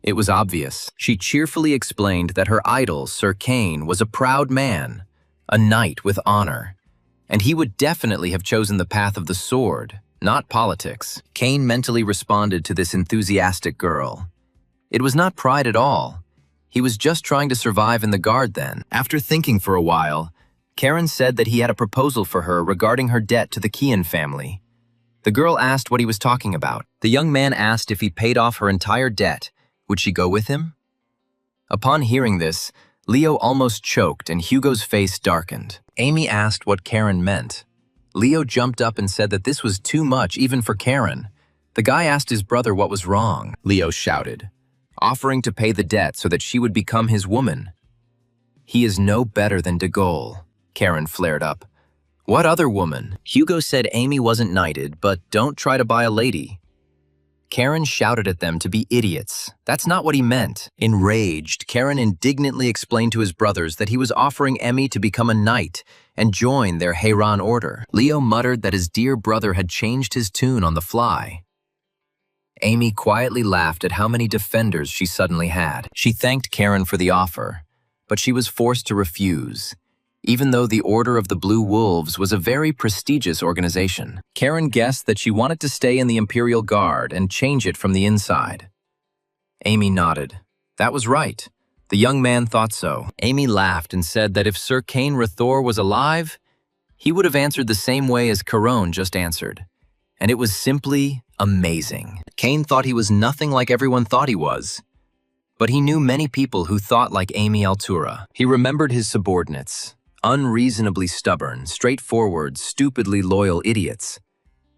It was obvious. She cheerfully explained that her idol, Sir Kane, was a proud man, a knight with honor, and he would definitely have chosen the path of the sword, not politics. Kane mentally responded to this enthusiastic girl. It was not pride at all. He was just trying to survive in the guard then. After thinking for a while, Karen said that he had a proposal for her regarding her debt to the Kian family. The girl asked what he was talking about. The young man asked if he paid off her entire debt. Would she go with him? Upon hearing this, Leo almost choked and Hugo's face darkened. Amy asked what Karen meant. Leo jumped up and said that this was too much even for Karen. The guy asked his brother what was wrong. Leo shouted, offering to pay the debt so that she would become his woman. He is no better than de Gaulle, Karen flared up. What other woman? Hugo said Amy wasn't knighted, but don't try to buy a lady. Karen shouted at them to be idiots. That's not what he meant. Enraged, Karen indignantly explained to his brothers that he was offering Emmy to become a knight and join their Heiran order. Leo muttered that his dear brother had changed his tune on the fly. Amy quietly laughed at how many defenders she suddenly had. She thanked Karen for the offer, but she was forced to refuse, even though the Order of the Blue Wolves was a very prestigious organization. Karen guessed that she wanted to stay in the Imperial Guard and change it from the inside. Amy nodded. That was right. The young man thought so. Amy laughed and said that if Sir Kane Rathor was alive, he would have answered the same way as Caron just answered. And it was simply amazing. Kane thought he was nothing like everyone thought he was. But he knew many people who thought like Amy Altura. He remembered his subordinates. Unreasonably stubborn, straightforward, stupidly loyal idiots.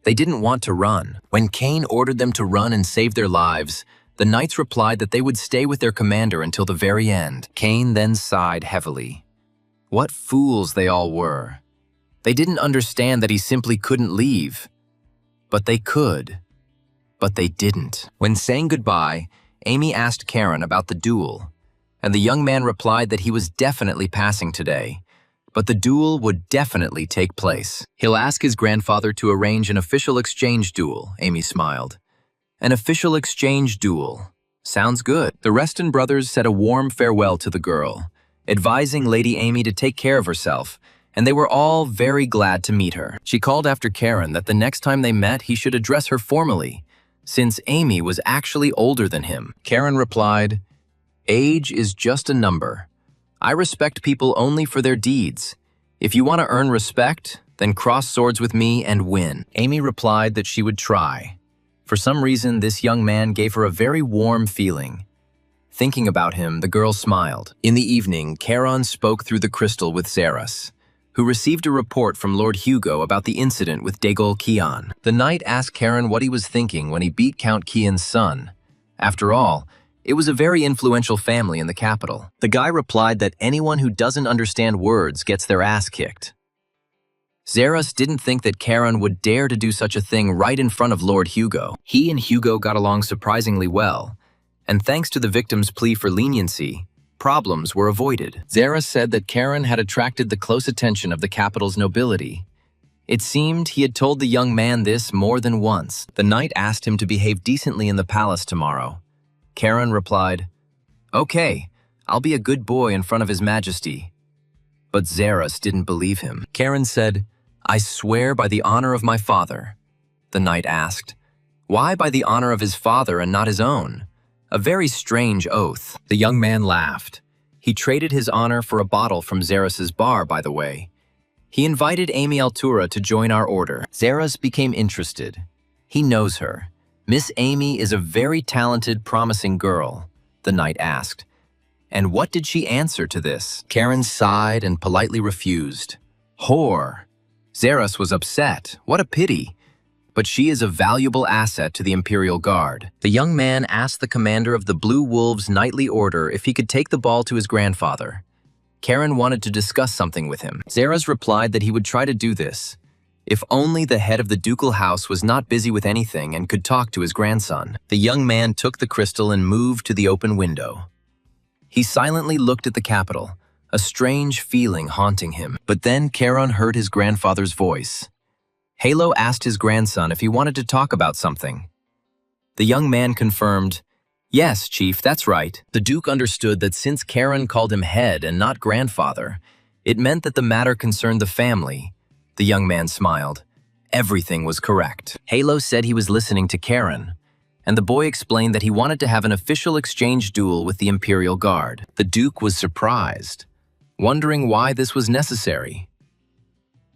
They didn't want to run. When Kane ordered them to run and save their lives, the knights replied that they would stay with their commander until the very end. Kane then sighed heavily. What fools they all were. They didn't understand that he simply couldn't leave. But they could. But they didn't. When saying goodbye, Amy asked Karen about the duel. and the young man replied that he was definitely passing today, but the duel would definitely take place. He'll ask his grandfather to arrange an official exchange duel, Amy smiled. An official exchange duel. Sounds good. The Reston brothers said a warm farewell to the girl, advising Lady Amy to take care of herself, and they were all very glad to meet her. She called after Karen that the next time they met he should address her formally, since Amy was actually older than him. Karen replied, "Age is just a number. I respect people only for their deeds. If you want to earn respect, then cross swords with me and win." Amy replied that she would try. For some reason, this young man gave her a very warm feeling. Thinking about him, the girl smiled. In the evening, Charon spoke through the crystal with Zeras, who received a report from Lord Hugo about the incident with Dagol Kian. The knight asked Charon what he was thinking when he beat Count Kian's son. After all, it was a very influential family in the capital. The guy replied that anyone who doesn't understand words gets their ass kicked. Zeras didn't think that Charon would dare to do such a thing right in front of Lord Hugo. He and Hugo got along surprisingly well, and thanks to the victim's plea for leniency, problems were avoided. Zeras said that Charon had attracted the close attention of the capital's nobility. It seemed he had told the young man this more than once. The knight asked him to behave decently in the palace tomorrow. Charon replied, "Okay, I'll be a good boy in front of His Majesty." But Zeras didn't believe him. Charon said, "I swear by the honor of my father." The knight asked, "Why by the honor of his father and not his own?" A very strange oath. The young man laughed. He traded his honor for a bottle from Zeras's bar, by the way. He invited Amy Altura to join our order. Zeras became interested. He knows her. "Miss Amy is a very talented, promising girl," the knight asked. And what did she answer to this? Karen sighed and politely refused. Whore. Zeras was upset. What a pity. But she is a valuable asset to the Imperial Guard. The young man asked the commander of the Blue Wolves' knightly order if he could take the ball to his grandfather. Karen wanted to discuss something with him. Zeras replied that he would try to do this, if only the head of the ducal house was not busy with anything and could talk to his grandson. The young man took the crystal and moved to the open window. He silently looked at the capital, a strange feeling haunting him. But then Charon heard his grandfather's voice. Halo asked his grandson if he wanted to talk about something. The young man confirmed, "Yes, Chief, that's right." The Duke understood that since Charon called him head and not grandfather, it meant that the matter concerned the family. The young man smiled. Everything was correct. Halo said he was listening to Charon, and the boy explained that he wanted to have an official exchange duel with the Imperial Guard. The Duke was surprised, wondering why this was necessary.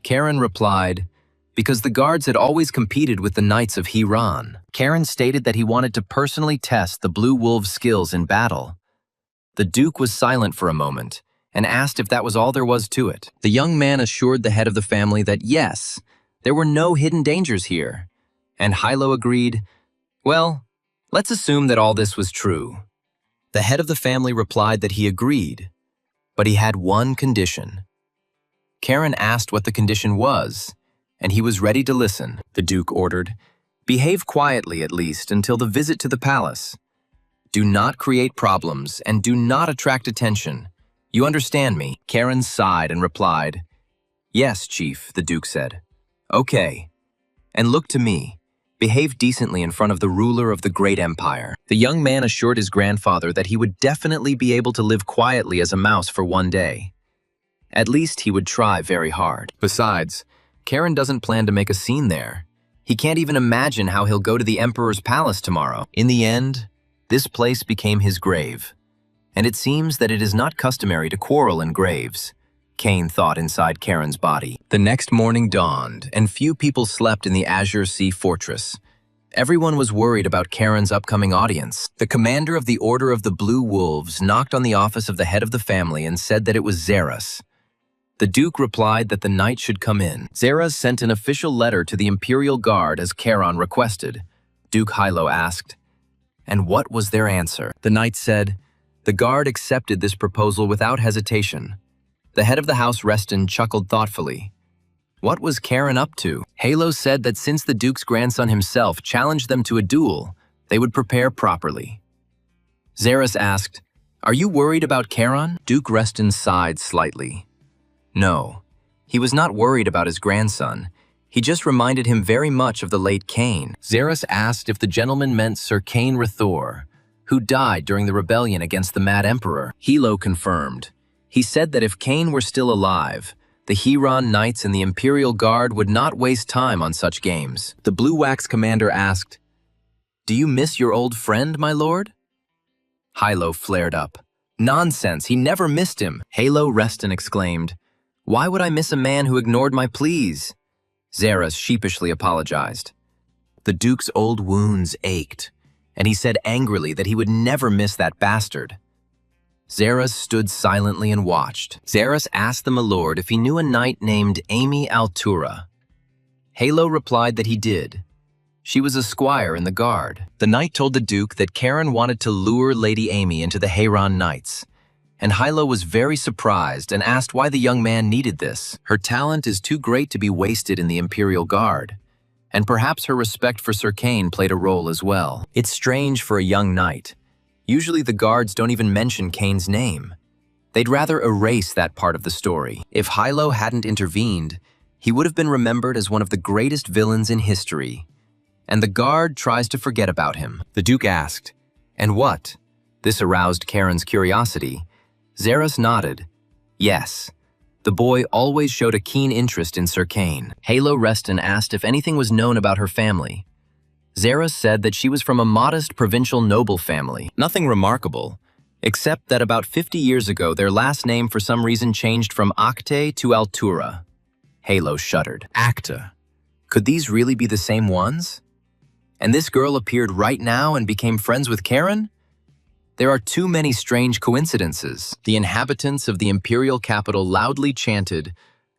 Charon replied, because the guards had always competed with the Knights of Hiran. Charon stated that he wanted to personally test the Blue Wolves' skills in battle. The Duke was silent for a moment and asked if that was all there was to it. The young man assured the head of the family that yes, there were no hidden dangers here. And Hilo agreed, "Well, let's assume that all this was true." The head of the family replied that he agreed, but he had one condition. Charon asked what the condition was, and he was ready to listen. The Duke ordered, "Behave quietly at least until the visit to the palace. Do not create problems and do not attract attention. You understand me?" Charon sighed and replied, "Yes, Chief," the Duke said. "Okay. And look to me. Behave decently in front of the ruler of the great empire." The young man assured his grandfather that he would definitely be able to live quietly as a mouse for one day. At least he would try very hard. Besides, Charon doesn't plan to make a scene there. He can't even imagine how he'll go to the Emperor's palace tomorrow. In the end, this place became his grave. And it seems that it is not customary to quarrel in graves, Kane thought inside Charon's body. The next morning dawned, and few people slept in the Azure Sea Fortress. Everyone was worried about Charon's upcoming audience. The commander of the Order of the Blue Wolves knocked on the office of the head of the family and said that it was Zeras. The Duke replied that the knight should come in. Zeras sent an official letter to the Imperial Guard as Charon requested. Duke Hilo asked, and what was their answer? The knight said, the guard accepted this proposal without hesitation. The head of the house Reston chuckled thoughtfully. What was Charon up to? Halo said that since the Duke's grandson himself challenged them to a duel, they would prepare properly. Zeras asked, Are you worried about Charon? Duke Reston sighed slightly. No, he was not worried about his grandson. He just reminded him very much of the late Cain. Xerus asked if the gentleman meant Sir Cain Rathor, who died during the rebellion against the Mad Emperor. Hilo confirmed. He said that if Cain were still alive, the Huron Knights and the Imperial Guard would not waste time on such games. The Blue Wax commander asked, "Do you miss your old friend, my lord?" Hilo flared up. "Nonsense, he never missed him." Halo Reston exclaimed, "Why would I miss a man who ignored my pleas?" Xerus sheepishly apologized. The Duke's old wounds ached, and he said angrily that he would never miss that bastard. Xerus stood silently and watched. Xerus asked the milord if he knew a knight named Amy Altura. Halo replied that he did. She was a squire in the guard. The knight told the Duke that Charon wanted to lure Lady Amy into the Huron Knights, and Hilo was very surprised and asked why the young man needed this. Her talent is too great to be wasted in the Imperial Guard, and perhaps her respect for Sir Cain played a role as well. It's strange for a young knight. Usually the guards don't even mention Cain's name. They'd rather erase that part of the story. If Hilo hadn't intervened, he would have been remembered as one of the greatest villains in history. And the guard tries to forget about him. The Duke asked, "And what?" This aroused Charon's curiosity. Xerus nodded. Yes. The boy always showed a keen interest in Sir Cain. Halo Reston asked if anything was known about her family. Xerus said that she was from a modest provincial noble family. Nothing remarkable, except that about 50 years ago their last name for some reason changed from Acte to Altura. Halo shuddered. Acta. Could these really be the same ones? And this girl appeared right now and became friends with Charon? There are too many strange coincidences. The inhabitants of the imperial capital loudly chanted,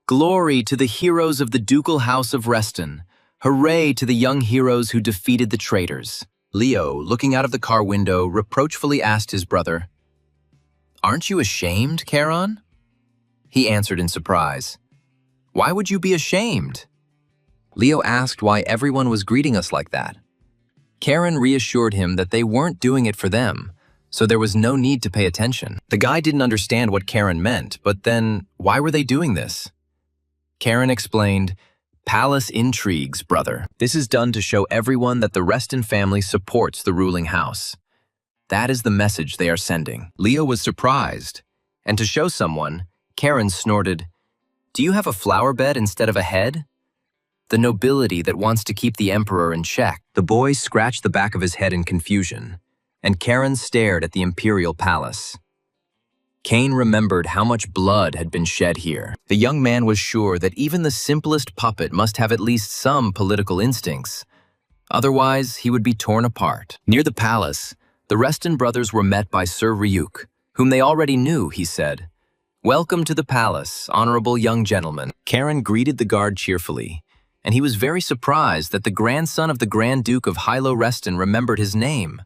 "Glory to the heroes of the ducal house of Reston! Hooray to the young heroes who defeated the traitors!" Leo, looking out of the car window, reproachfully asked his brother, "Aren't you ashamed, Charon?" He answered in surprise, "Why would you be ashamed?" Leo asked why everyone was greeting us like that. Charon reassured him that they weren't doing it for them, so there was no need to pay attention. The guy didn't understand what Charon meant, but then, why were they doing this? Charon explained, "Palace intrigues, brother. This is done to show everyone that the Reston family supports the ruling house. That is the message they are sending." Leo was surprised, and to show someone, Charon snorted, "Do you have a flower bed instead of a head?" The nobility that wants to keep the emperor in check. The boy scratched the back of his head in confusion, and Charon stared at the imperial palace. Cain remembered how much blood had been shed here. The young man was sure that even the simplest puppet must have at least some political instincts. Otherwise, he would be torn apart. Near the palace, the Reston brothers were met by Sir Ryuk, whom they already knew, he said. "Welcome to the palace, honorable young gentlemen." Charon greeted the guard cheerfully, and he was very surprised that the grandson of the Grand Duke of Hilo Reston remembered his name.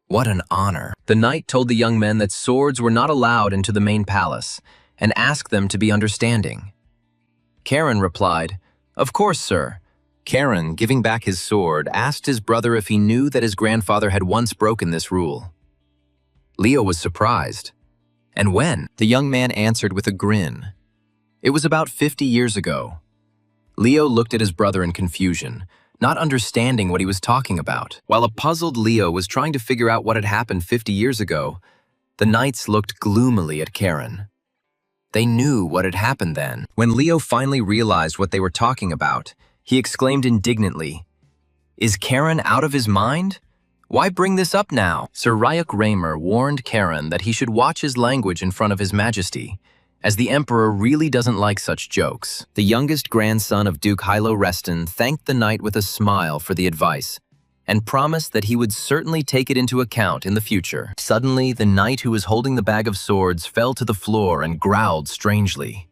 What an honor. The knight told the young men that swords were not allowed into the main palace and asked them to be understanding. Charon replied, "Of course, sir." Charon, giving back his sword, asked his brother if he knew that his grandfather had once broken this rule. Leo was surprised. "And when?" The young man answered with a grin. "It was about 50 years ago." Leo looked at his brother in confusion, not understanding what he was talking about. While a puzzled Leo was trying to figure out what had happened 50 years ago, the knights looked gloomily at Charon. They knew what had happened then. When Leo finally realized what they were talking about, he exclaimed indignantly, "Is Charon out of his mind? Why bring this up now?" Sir Ryuk Raymer warned Charon that he should watch his language in front of His Majesty, as the Emperor really doesn't like such jokes. The youngest grandson of Duke Hilo Reston thanked the knight with a smile for the advice, and promised that he would certainly take it into account in the future. Suddenly, the knight who was holding the bag of swords fell to the floor and growled strangely.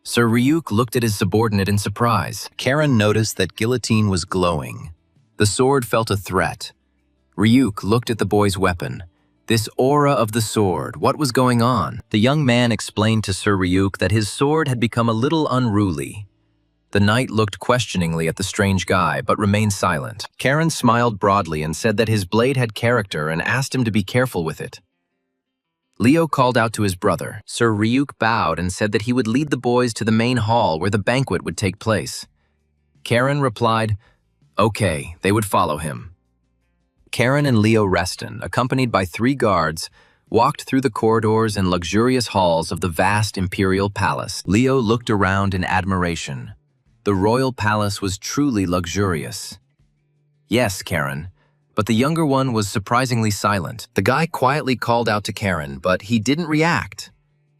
Sir Ryuk looked at his subordinate in surprise. Charon noticed that guillotine was glowing. The sword felt a threat. Ryuk looked at the boy's weapon. This aura of the sword, what was going on? The young man explained to Sir Ryuk that his sword had become a little unruly. The knight looked questioningly at the strange guy, but remained silent. Charon smiled broadly and said that his blade had character and asked him to be careful with it. Leo called out to his brother. Sir Ryuk bowed and said that he would lead the boys to the main hall where the banquet would take place. Karen replied, okay, they would follow him. Karen and Leo Reston, accompanied by 3 guards, walked through the corridors and luxurious halls of the vast imperial palace. Leo looked around in admiration. The royal palace was truly luxurious. Yes, Karen, but the younger one was surprisingly silent. The guy quietly called out to Karen, but he didn't react.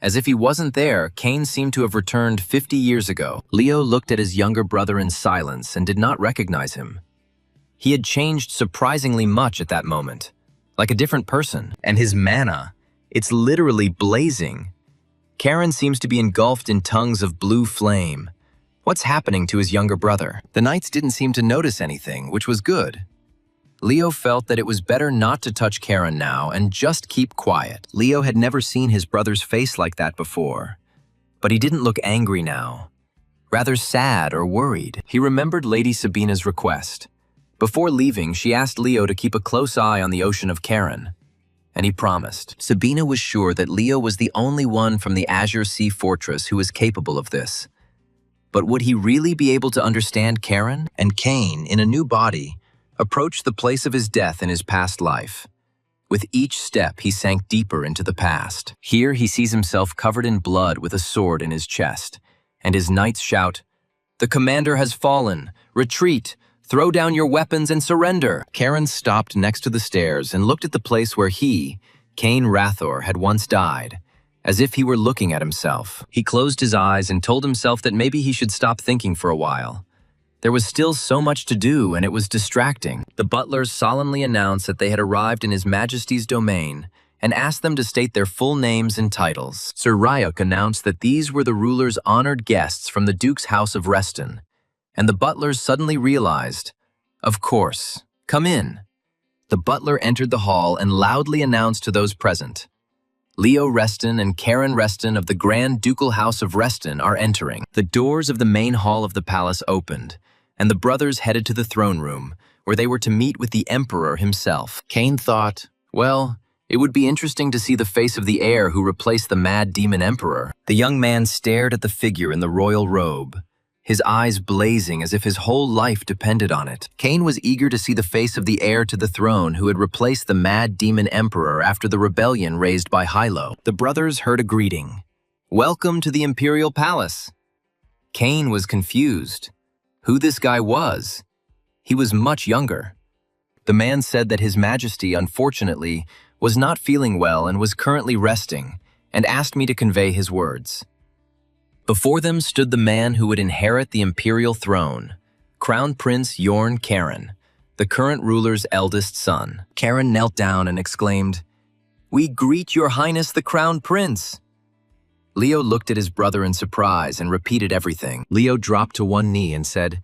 As if he wasn't there, Kane seemed to have returned 50 years ago. Leo looked at his younger brother in silence and did not recognize him. He had changed surprisingly much at that moment, like a different person. And his mana, it's literally blazing. Karen seems to be engulfed in tongues of blue flame. What's happening to his younger brother? The knights didn't seem to notice anything, which was good. Leo felt that it was better not to touch Karen now and just keep quiet. Leo had never seen his brother's face like that before, but he didn't look angry now, rather sad or worried. He remembered Lady Sabina's request. Before leaving, she asked Leo to keep a close eye on the ocean of Karen, and he promised. Sabina was sure that Leo was the only one from the Azure Sea Fortress who was capable of this. But would he really be able to understand Karen? And Kane, in a new body, approached the place of his death in his past life. With each step, he sank deeper into the past. Here he sees himself covered in blood with a sword in his chest, and his knights shout, "The commander has fallen! Retreat! Throw down your weapons and surrender!" Karen stopped next to the stairs and looked at the place where he, Kane Rathor, had once died, as if he were looking at himself. He closed his eyes and told himself that maybe he should stop thinking for a while. There was still so much to do, and it was distracting. The butlers solemnly announced that they had arrived in His Majesty's domain and asked them to state their full names and titles. Sir Ryuk announced that these were the ruler's honored guests from the Duke's House of Reston, and the butlers suddenly realized, of course, come in. The butler entered the hall and loudly announced to those present, Leo Reston and Karen Reston of the Grand Ducal House of Reston are entering. The doors of the main hall of the palace opened, and the brothers headed to the throne room, where they were to meet with the Emperor himself. Kane thought, well, it would be interesting to see the face of the heir who replaced the mad demon emperor. The young man stared at the figure in the royal robe, his eyes blazing as if his whole life depended on it. Kane was eager to see the face of the heir to the throne who had replaced the mad demon emperor after the rebellion raised by Hylo. The brothers heard a greeting. "Welcome to the Imperial Palace." Kane was confused. Who this guy was? He was much younger. The man said that His Majesty, unfortunately, was not feeling well and was currently resting, and asked me to convey his words. Before them stood the man who would inherit the imperial throne, Crown Prince Yorn Karen, the current ruler's eldest son. Karen knelt down and exclaimed, "We greet Your Highness the Crown Prince." Leo looked at his brother in surprise and repeated everything. Leo dropped to one knee and said,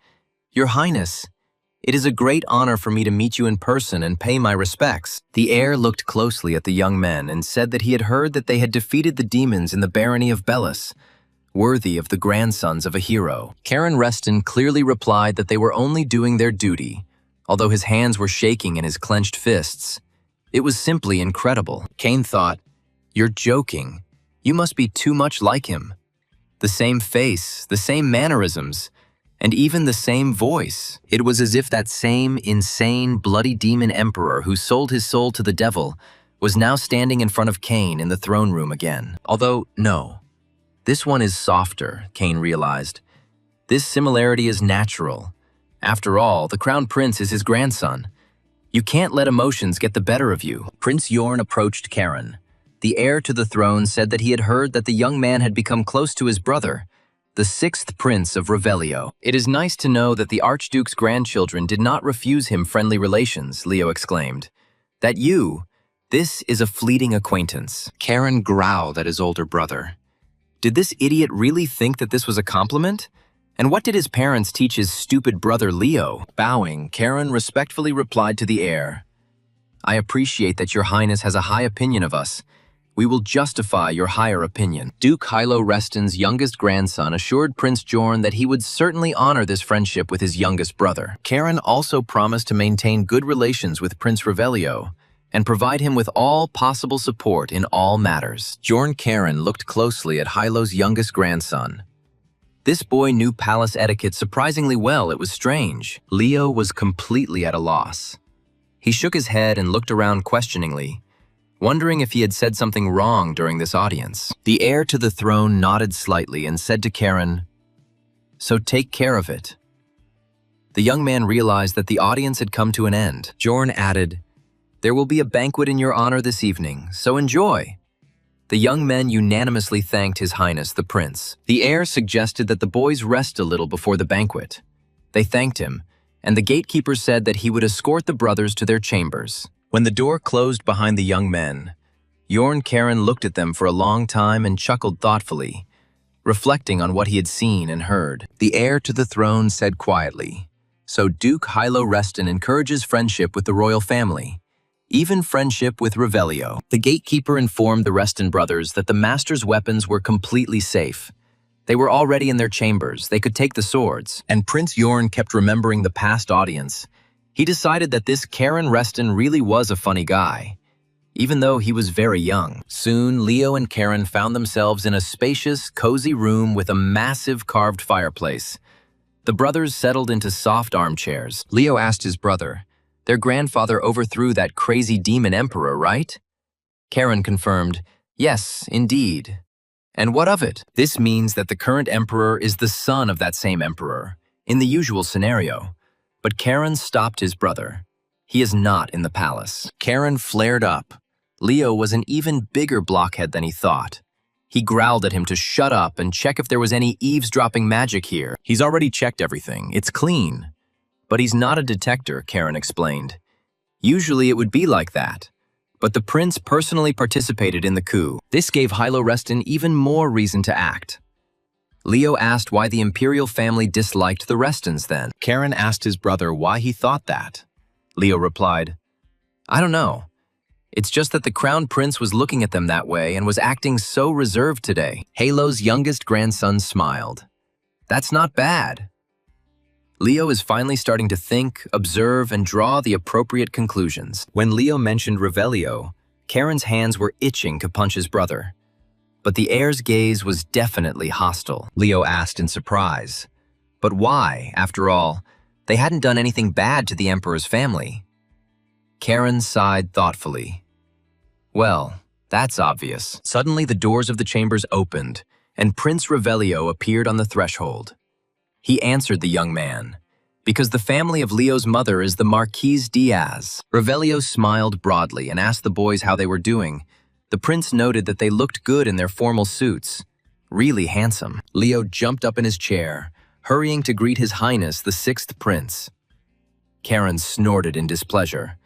"Your Highness, it is a great honor for me to meet you in person and pay my respects." The heir looked closely at the young men and said that he had heard that they had defeated the demons in the barony of Bellis, worthy of the grandsons of a hero. Karen Reston clearly replied that they were only doing their duty, although his hands were shaking in his clenched fists. It was simply incredible. Kane thought, "You're joking. You must be too much like him. The same face, the same mannerisms, and even the same voice." It was as if that same insane, bloody demon emperor who sold his soul to the devil was now standing in front of Kane in the throne room again. Although, no. This one is softer, Kane realized. This similarity is natural. After all, the Crown Prince is his grandson. You can't let emotions get the better of you. Prince Yorn approached Karen. The heir to the throne said that he had heard that the young man had become close to his brother, the 6th Prince of Revelio. "It is nice to know that the Archduke's grandchildren did not refuse him friendly relations," Leo exclaimed. This is a fleeting acquaintance." Karen growled at his older brother. Did this idiot really think that this was a compliment? And what did his parents teach his stupid brother Leo? Bowing, Karen respectfully replied to the heir, "I appreciate that Your Highness has a high opinion of us. We will justify your higher opinion." Duke Hylo Reston's youngest grandson assured Prince Jorn that he would certainly honor this friendship with his youngest brother. Karen also promised to maintain good relations with Prince Revelio, and provide him with all possible support in all matters. Jorn Karen looked closely at Hilo's youngest grandson. This boy knew palace etiquette surprisingly well. It was strange. Leo was completely at a loss. He shook his head and looked around questioningly, wondering if he had said something wrong during this audience. The heir to the throne nodded slightly and said to Karen, "So take care of it." The young man realized that the audience had come to an end. Jorn added, "There will be a banquet in your honor this evening, so enjoy." The young men unanimously thanked His Highness the Prince. The heir suggested that the boys rest a little before the banquet. They thanked him, and the gatekeeper said that he would escort the brothers to their chambers. When the door closed behind the young men, Jorn Karen looked at them for a long time and chuckled thoughtfully, reflecting on what he had seen and heard. The heir to the throne said quietly, "So Duke Hilo Reston encourages friendship with the royal family, even friendship with Revelio." The gatekeeper informed the Reston brothers that the master's weapons were completely safe. They were already in their chambers, they could take the swords. And Prince Jorn kept remembering the past audience. He decided that this Karen Reston really was a funny guy, even though he was very young. Soon, Leo and Karen found themselves in a spacious, cozy room with a massive carved fireplace. The brothers settled into soft armchairs. Leo asked his brother, "Their grandfather overthrew that crazy demon emperor, right?" Karen confirmed, "Yes, indeed." "And what of it?" "This means that the current emperor is the son of that same emperor, in the usual scenario." But Karen stopped his brother. "He is not in the palace." Karen flared up. Leo was an even bigger blockhead than he thought. He growled at him to shut up and check if there was any eavesdropping magic here. "He's already checked everything. It's clean." "But he's not a detector," Karen explained. "Usually it would be like that. But the prince personally participated in the coup." This gave Hilo Reston even more reason to act. Leo asked why the imperial family disliked the Restons then. Karen asked his brother why he thought that. Leo replied, "I don't know. It's just that the crown prince was looking at them that way and was acting so reserved today." Halo's youngest grandson smiled. "That's not bad." Leo is finally starting to think, observe, and draw the appropriate conclusions. When Leo mentioned Revelio, Karen's hands were itching to punch his brother. But the heir's gaze was definitely hostile. Leo asked in surprise, "But why, after all? They hadn't done anything bad to the emperor's family." Karen sighed thoughtfully. "Well, that's obvious." Suddenly the doors of the chambers opened, and Prince Revelio appeared on the threshold. He answered the young man, "Because the family of Leo's mother is the Marquise Diaz." Revelio smiled broadly and asked the boys how they were doing. The prince noted that they looked good in their formal suits. Really handsome. Leo jumped up in his chair, hurrying to greet His Highness the Sixth Prince. Karen snorted in displeasure.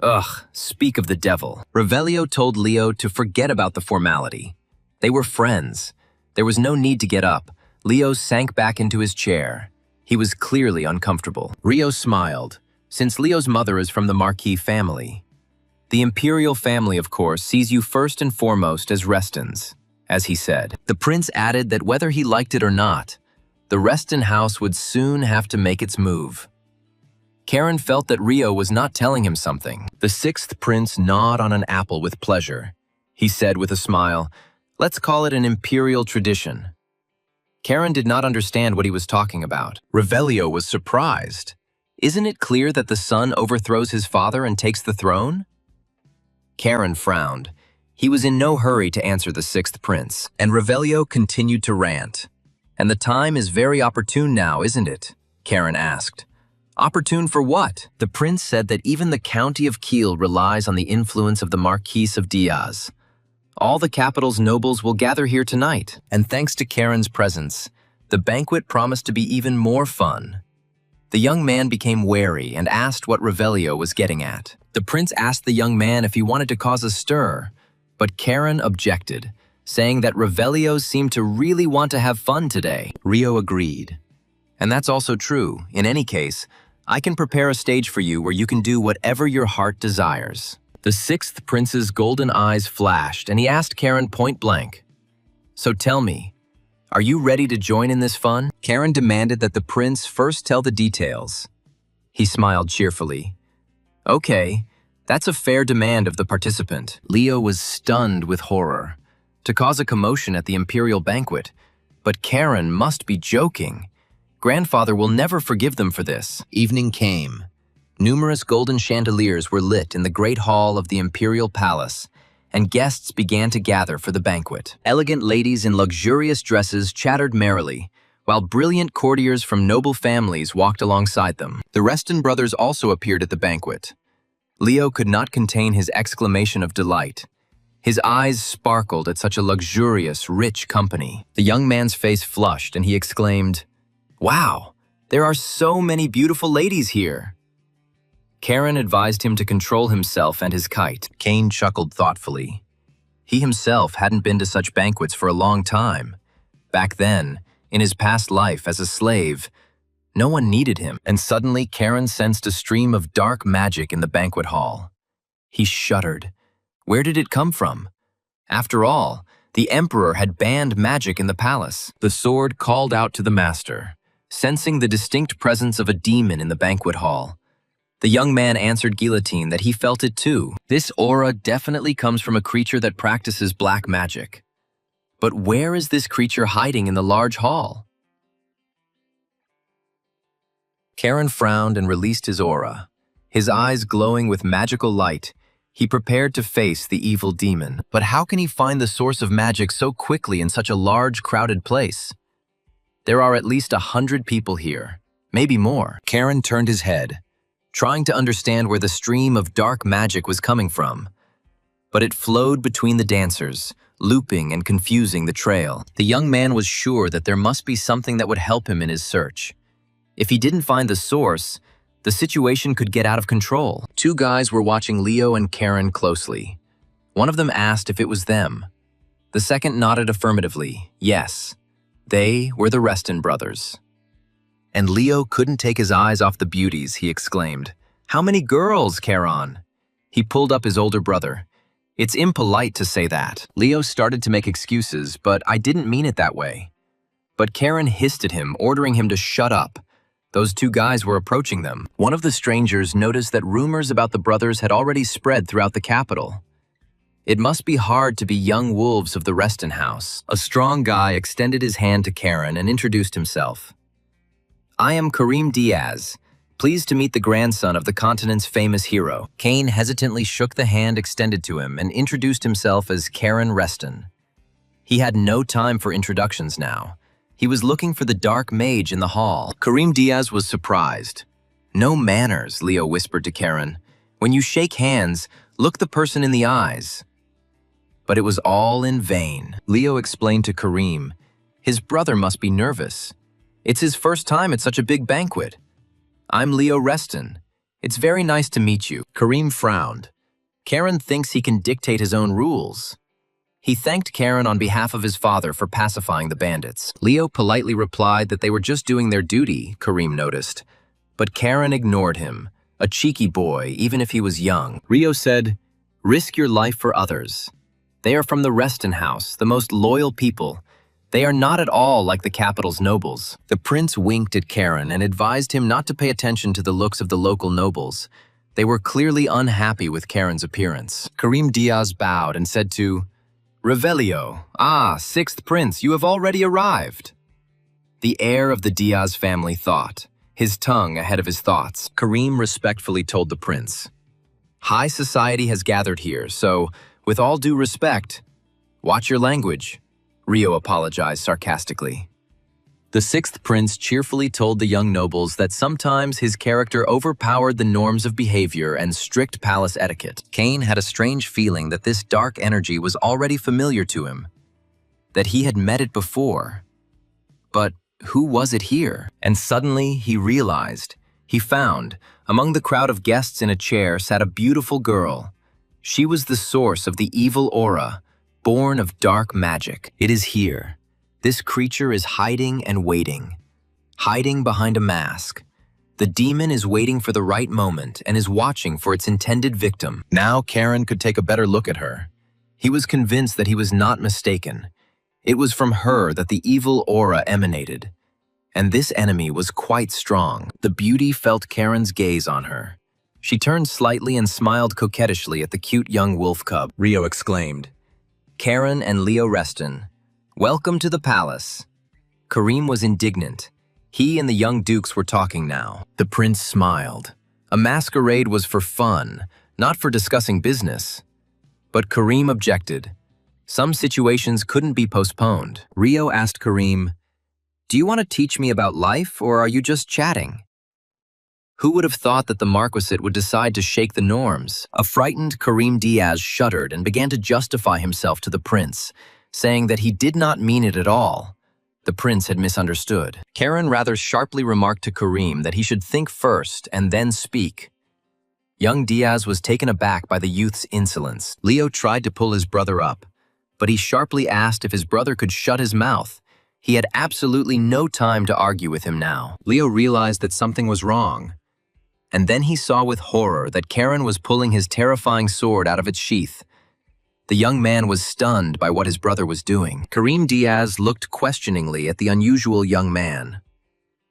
"Ugh, speak of the devil." Revelio told Leo to forget about the formality. They were friends. There was no need to get up. Leo sank back into his chair. He was clearly uncomfortable. Rio smiled, since Leo's mother is from the Marquis family. The imperial family, of course, sees you first and foremost as Restons, as he said. The prince added that whether he liked it or not, the Reston house would soon have to make its move. Karen felt that Rio was not telling him something. The sixth prince gnawed on an apple with pleasure. He said with a smile, "Let's call it an imperial tradition." Karen did not understand what he was talking about. Revelio was surprised. "Isn't it clear that the son overthrows his father and takes the throne?" Karen frowned. He was in no hurry to answer the sixth prince, and Revelio continued to rant. "And the time is very opportune now, isn't it?" Karen asked. "Opportune for what?" The prince said that even the county of Kiel relies on the influence of the Marquis of Diaz. All the capital's nobles will gather here tonight, and thanks to Karen's presence, the banquet promised to be even more fun. The young man became wary and asked what Revelio was getting at. The prince asked the young man if he wanted to cause a stir, but Karen objected, saying that Revelio seemed to really want to have fun today. Rio agreed. "And that's also true. In any case, I can prepare a stage for you where you can do whatever your heart desires." The sixth prince's golden eyes flashed, and he asked Karen point blank, "So tell me, are you ready to join in this fun?" Karen demanded that the prince first tell the details. He smiled cheerfully. "Okay, That's a fair demand of the participant. Leo was stunned with horror. To cause a commotion at the imperial banquet. But Karen must be joking. Grandfather will never forgive them for this. Evening came. Numerous golden chandeliers were lit in the great hall of the imperial palace, and guests began to gather for the banquet. Elegant ladies in luxurious dresses chattered merrily, while brilliant courtiers from noble families walked alongside them. The Reston brothers also appeared at the banquet. Leo could not contain his exclamation of delight. His eyes sparkled at such a luxurious, rich company. The young man's face flushed, and he exclaimed, "Wow, there are so many beautiful ladies here." Karen advised him to control himself and his kite. Kane chuckled thoughtfully. He himself hadn't been to such banquets for a long time. Back then, in his past life as a slave, no one needed him. And suddenly, Karen sensed a stream of dark magic in the banquet hall. He shuddered. Where did it come from? After all, the emperor had banned magic in the palace. The sword called out to the master, sensing the distinct presence of a demon in the banquet hall. The young man answered Guillotine that he felt it too. This aura definitely comes from a creature that practices black magic. But where is this creature hiding in the large hall? Karen frowned and released his aura. His eyes glowing with magical light, he prepared to face the evil demon. But how can he find the source of magic so quickly in such a large, crowded place? There are at least 100 people here, maybe more. Karen turned his head, trying to understand where the stream of dark magic was coming from. But it flowed between the dancers, looping and confusing the trail. The young man was sure that there must be something that would help him in his search. If he didn't find the source, the situation could get out of control. Two guys were watching Leo and Karen closely. One of them asked if it was them. The second nodded affirmatively, yes. They were the Reston brothers. And Leo couldn't take his eyes off the beauties, he exclaimed. "How many girls, Karen?" He pulled up his older brother. "It's impolite to say that." Leo started to make excuses, but "I didn't mean it that way." But Karen hissed at him, ordering him to shut up. Those two guys were approaching them. One of the strangers noticed that rumors about the brothers had already spread throughout the capital. It must be hard to be young wolves of the Reston house. A strong guy extended his hand to Karen and introduced himself. "I am Karim Diaz, pleased to meet the grandson of the continent's famous hero." Kane hesitantly shook the hand extended to him and introduced himself as Karen Reston. He had no time for introductions now. He was looking for the dark mage in the hall. Karim Diaz was surprised. "No manners," Leo whispered to Karen. "When you shake hands, look the person in the eyes." But it was all in vain. Leo explained to Karim, his brother must be nervous. It's his first time at such a big banquet. "I'm Leo Reston. It's very nice to meet you." Karim frowned. Karen thinks he can dictate his own rules. He thanked Karen on behalf of his father for pacifying the bandits. Leo politely replied that they were just doing their duty, Karim noticed. But Karen ignored him, a cheeky boy, even if he was young. Rio said, "Risk your life for others. They are from the Reston house, the most loyal people. They are not at all like the capital's nobles." The prince winked at Karen and advised him not to pay attention to the looks of the local nobles. They were clearly unhappy with Karen's appearance. Karim Diaz bowed and said to Revelio, "Ah, sixth prince, you have already arrived." The heir of the Diaz family thought, his tongue ahead of his thoughts. Karim respectfully told the prince, "High society has gathered here, so, with all due respect, watch your language." Rio apologized sarcastically. The sixth prince cheerfully told the young nobles that sometimes his character overpowered the norms of behavior and strict palace etiquette. Kane had a strange feeling that this dark energy was already familiar to him, that he had met it before. But who was it here? And suddenly he realized. He found, among the crowd of guests in a chair sat a beautiful girl. She was the source of the evil aura, born of dark magic. It is here. This creature is hiding and waiting, hiding behind a mask. The demon is waiting for the right moment and is watching for its intended victim. Now Karen could take a better look at her. He was convinced that he was not mistaken. It was from her that the evil aura emanated. And this enemy was quite strong. The beauty felt Karen's gaze on her. She turned slightly and smiled coquettishly at the cute young wolf cub. Rio exclaimed, "Karen and Leo Reston, welcome to the palace." Kareem was indignant. He and the young dukes were talking now. The prince smiled. A masquerade was for fun, not for discussing business. But Kareem objected. Some situations couldn't be postponed. Rio asked Kareem, "Do you want to teach me about life, or are you just chatting?" Who would have thought that the marquisate would decide to shake the norms? A frightened Kareem Diaz shuddered and began to justify himself to the prince, saying that he did not mean it at all. The prince had misunderstood. Karen rather sharply remarked to Kareem that he should think first and then speak. Young Diaz was taken aback by the youth's insolence. Leo tried to pull his brother up, but he sharply asked if his brother could shut his mouth. He had absolutely no time to argue with him now. Leo realized that something was wrong. And then he saw with horror that Karen was pulling his terrifying sword out of its sheath. The young man was stunned by what his brother was doing. Kareem Diaz looked questioningly at the unusual young man.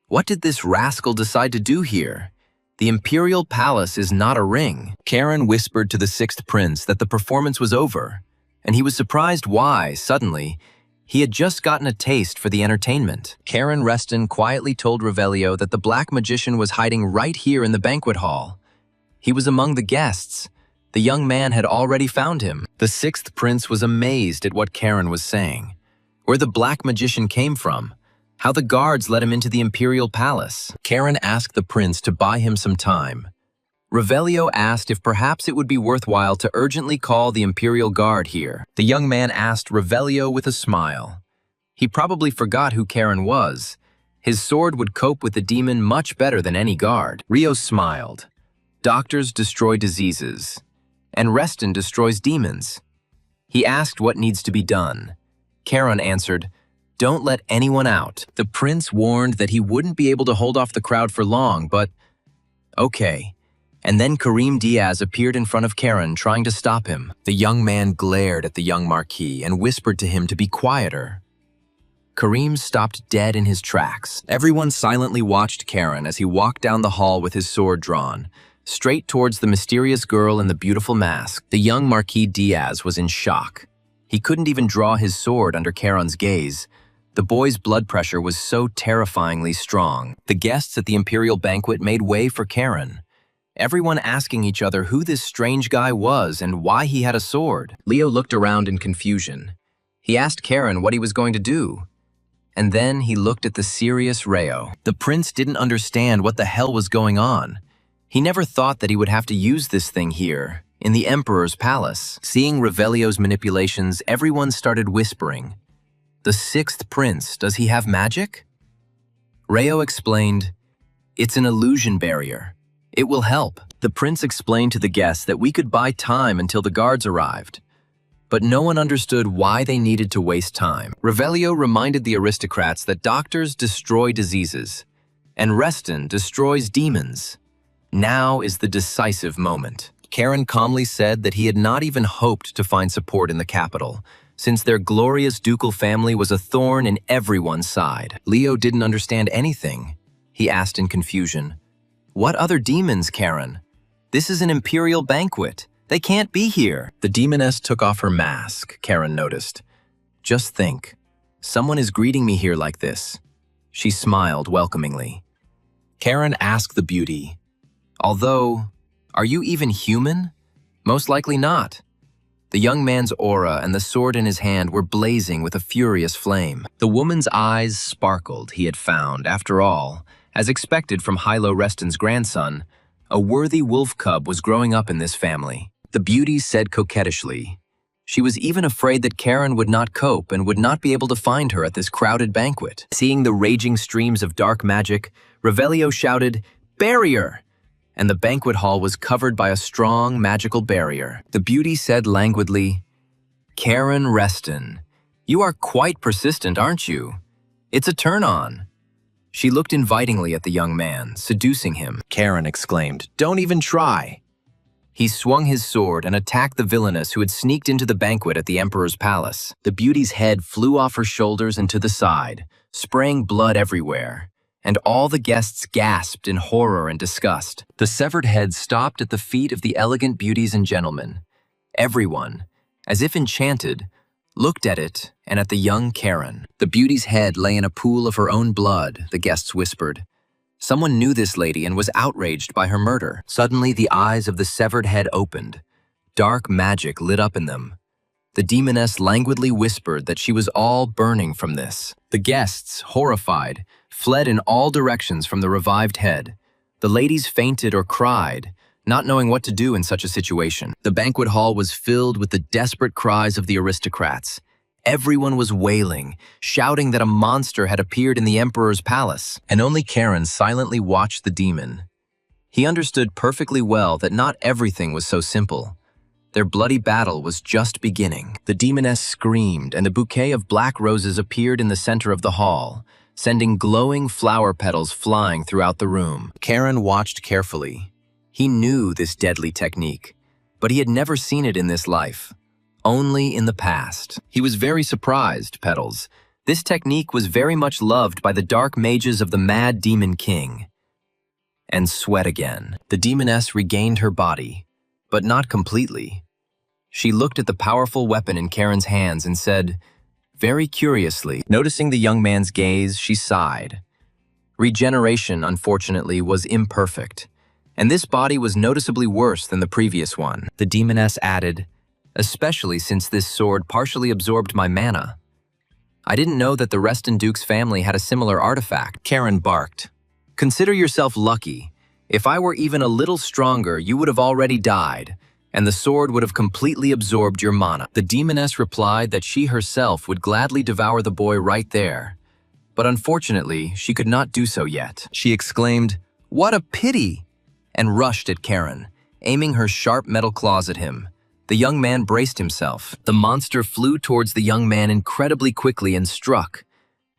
What did this rascal decide to do here? The imperial palace is not a ring. Karen whispered to the sixth prince that the performance was over, and he was surprised why, suddenly, he had just gotten a taste for the entertainment. Karen Reston quietly told Revelio that the black magician was hiding right here in the banquet hall. He was among the guests. The young man had already found him. The sixth prince was amazed at what Karen was saying. Where the black magician came from. How the guards let him into the imperial palace. Karen asked the prince to buy him some time. Revelio asked if perhaps it would be worthwhile to urgently call the imperial guard here. The young man asked Revelio with a smile. He probably forgot who Karen was. His sword would cope with the demon much better than any guard. Rio smiled. Doctors destroy diseases, and Reston destroys demons. He asked what needs to be done. Karen answered, "Don't let anyone out." The prince warned that he wouldn't be able to hold off the crowd for long, but okay. And then Kareem Diaz appeared in front of Karen, trying to stop him. The young man glared at the young marquis and whispered to him to be quieter. Kareem stopped dead in his tracks. Everyone silently watched Karen as he walked down the hall with his sword drawn, straight towards the mysterious girl in the beautiful mask. The young Marquis Diaz was in shock. He couldn't even draw his sword under Karen's gaze. The boy's blood pressure was so terrifyingly strong. The guests at the imperial banquet made way for Karen, everyone asking each other who this strange guy was and why he had a sword. Leo looked around in confusion. He asked Karen what he was going to do. And then he looked at the serious Reo. The prince didn't understand what the hell was going on. He never thought that he would have to use this thing here, in the emperor's palace. Seeing Revelio's manipulations, everyone started whispering. The sixth prince, does he have magic? Reo explained, "It's an illusion barrier. It will help." The prince explained to the guests that we could buy time until the guards arrived. But no one understood why they needed to waste time. Revelio reminded the aristocrats that doctors destroy diseases, and Reston destroys demons. Now is the decisive moment. Karen calmly said that he had not even hoped to find support in the capital, since their glorious ducal family was a thorn in everyone's side. Leo didn't understand anything. He asked in confusion, "What other demons, Karen? This is an imperial banquet. They can't be here." The demoness took off her mask, Karen noticed. "Just think, someone is greeting me here like this." She smiled welcomingly. Karen asked the beauty, "Although, are you even human?" "Most likely not." The young man's aura and the sword in his hand were blazing with a furious flame. The woman's eyes sparkled. He had found, after all, as expected from Hilo Reston's grandson, a worthy wolf cub was growing up in this family. The beauty said coquettishly. She was even afraid that Karen would not cope and would not be able to find her at this crowded banquet. Seeing the raging streams of dark magic, Revelio shouted, "Barrier!" And the banquet hall was covered by a strong magical barrier. The beauty said languidly, "Karen Reston, you are quite persistent, aren't you? It's a turn-on." She looked invitingly at the young man, seducing him. Karen exclaimed, "Don't even try." He swung his sword and attacked the villainess who had sneaked into the banquet at the emperor's palace. The beauty's head flew off her shoulders and to the side, spraying blood everywhere. and all the guests gasped in horror and disgust. The severed head stopped at the feet of the elegant beauties and gentlemen. Everyone, as if enchanted, looked at it and at the young Karen. The beauty's head lay in a pool of her own blood, the guests whispered. Someone knew this lady and was outraged by her murder. Suddenly, the eyes of the severed head opened. Dark magic lit up in them. The demoness languidly whispered that she was all burning from this. The guests, horrified, fled in all directions from the revived head. The ladies fainted or cried, not knowing what to do in such a situation. The banquet hall was filled with the desperate cries of the aristocrats. Everyone was wailing, shouting that a monster had appeared in the emperor's palace, and only Karen silently watched the demon. He understood perfectly well that not everything was so simple. Their bloody battle was just beginning. The demoness screamed, and a bouquet of black roses appeared in the center of the hall, sending glowing flower petals flying throughout the room. Karen watched carefully. He knew this deadly technique, but he had never seen it in this life. Only in the past. He was very surprised, Petals. This technique was very much loved by the dark mages of the Mad Demon King. And sweat again. The demoness regained her body, but not completely. She looked at the powerful weapon in Karen's hands and said, very curiously, noticing the young man's gaze, she sighed. Regeneration, unfortunately, was imperfect, and this body was noticeably worse than the previous one. The demoness added, especially since this sword partially absorbed my mana. I didn't know that the Reston Duke's family had a similar artifact. Karen barked. Consider yourself lucky. If I were even a little stronger, you would have already died, and the sword would have completely absorbed your mana. The demoness replied that she herself would gladly devour the boy right there. But unfortunately, she could not do so yet. She exclaimed, "What a pity!" and rushed at Karen, aiming her sharp metal claws at him. The young man braced himself. The monster flew towards the young man incredibly quickly and struck.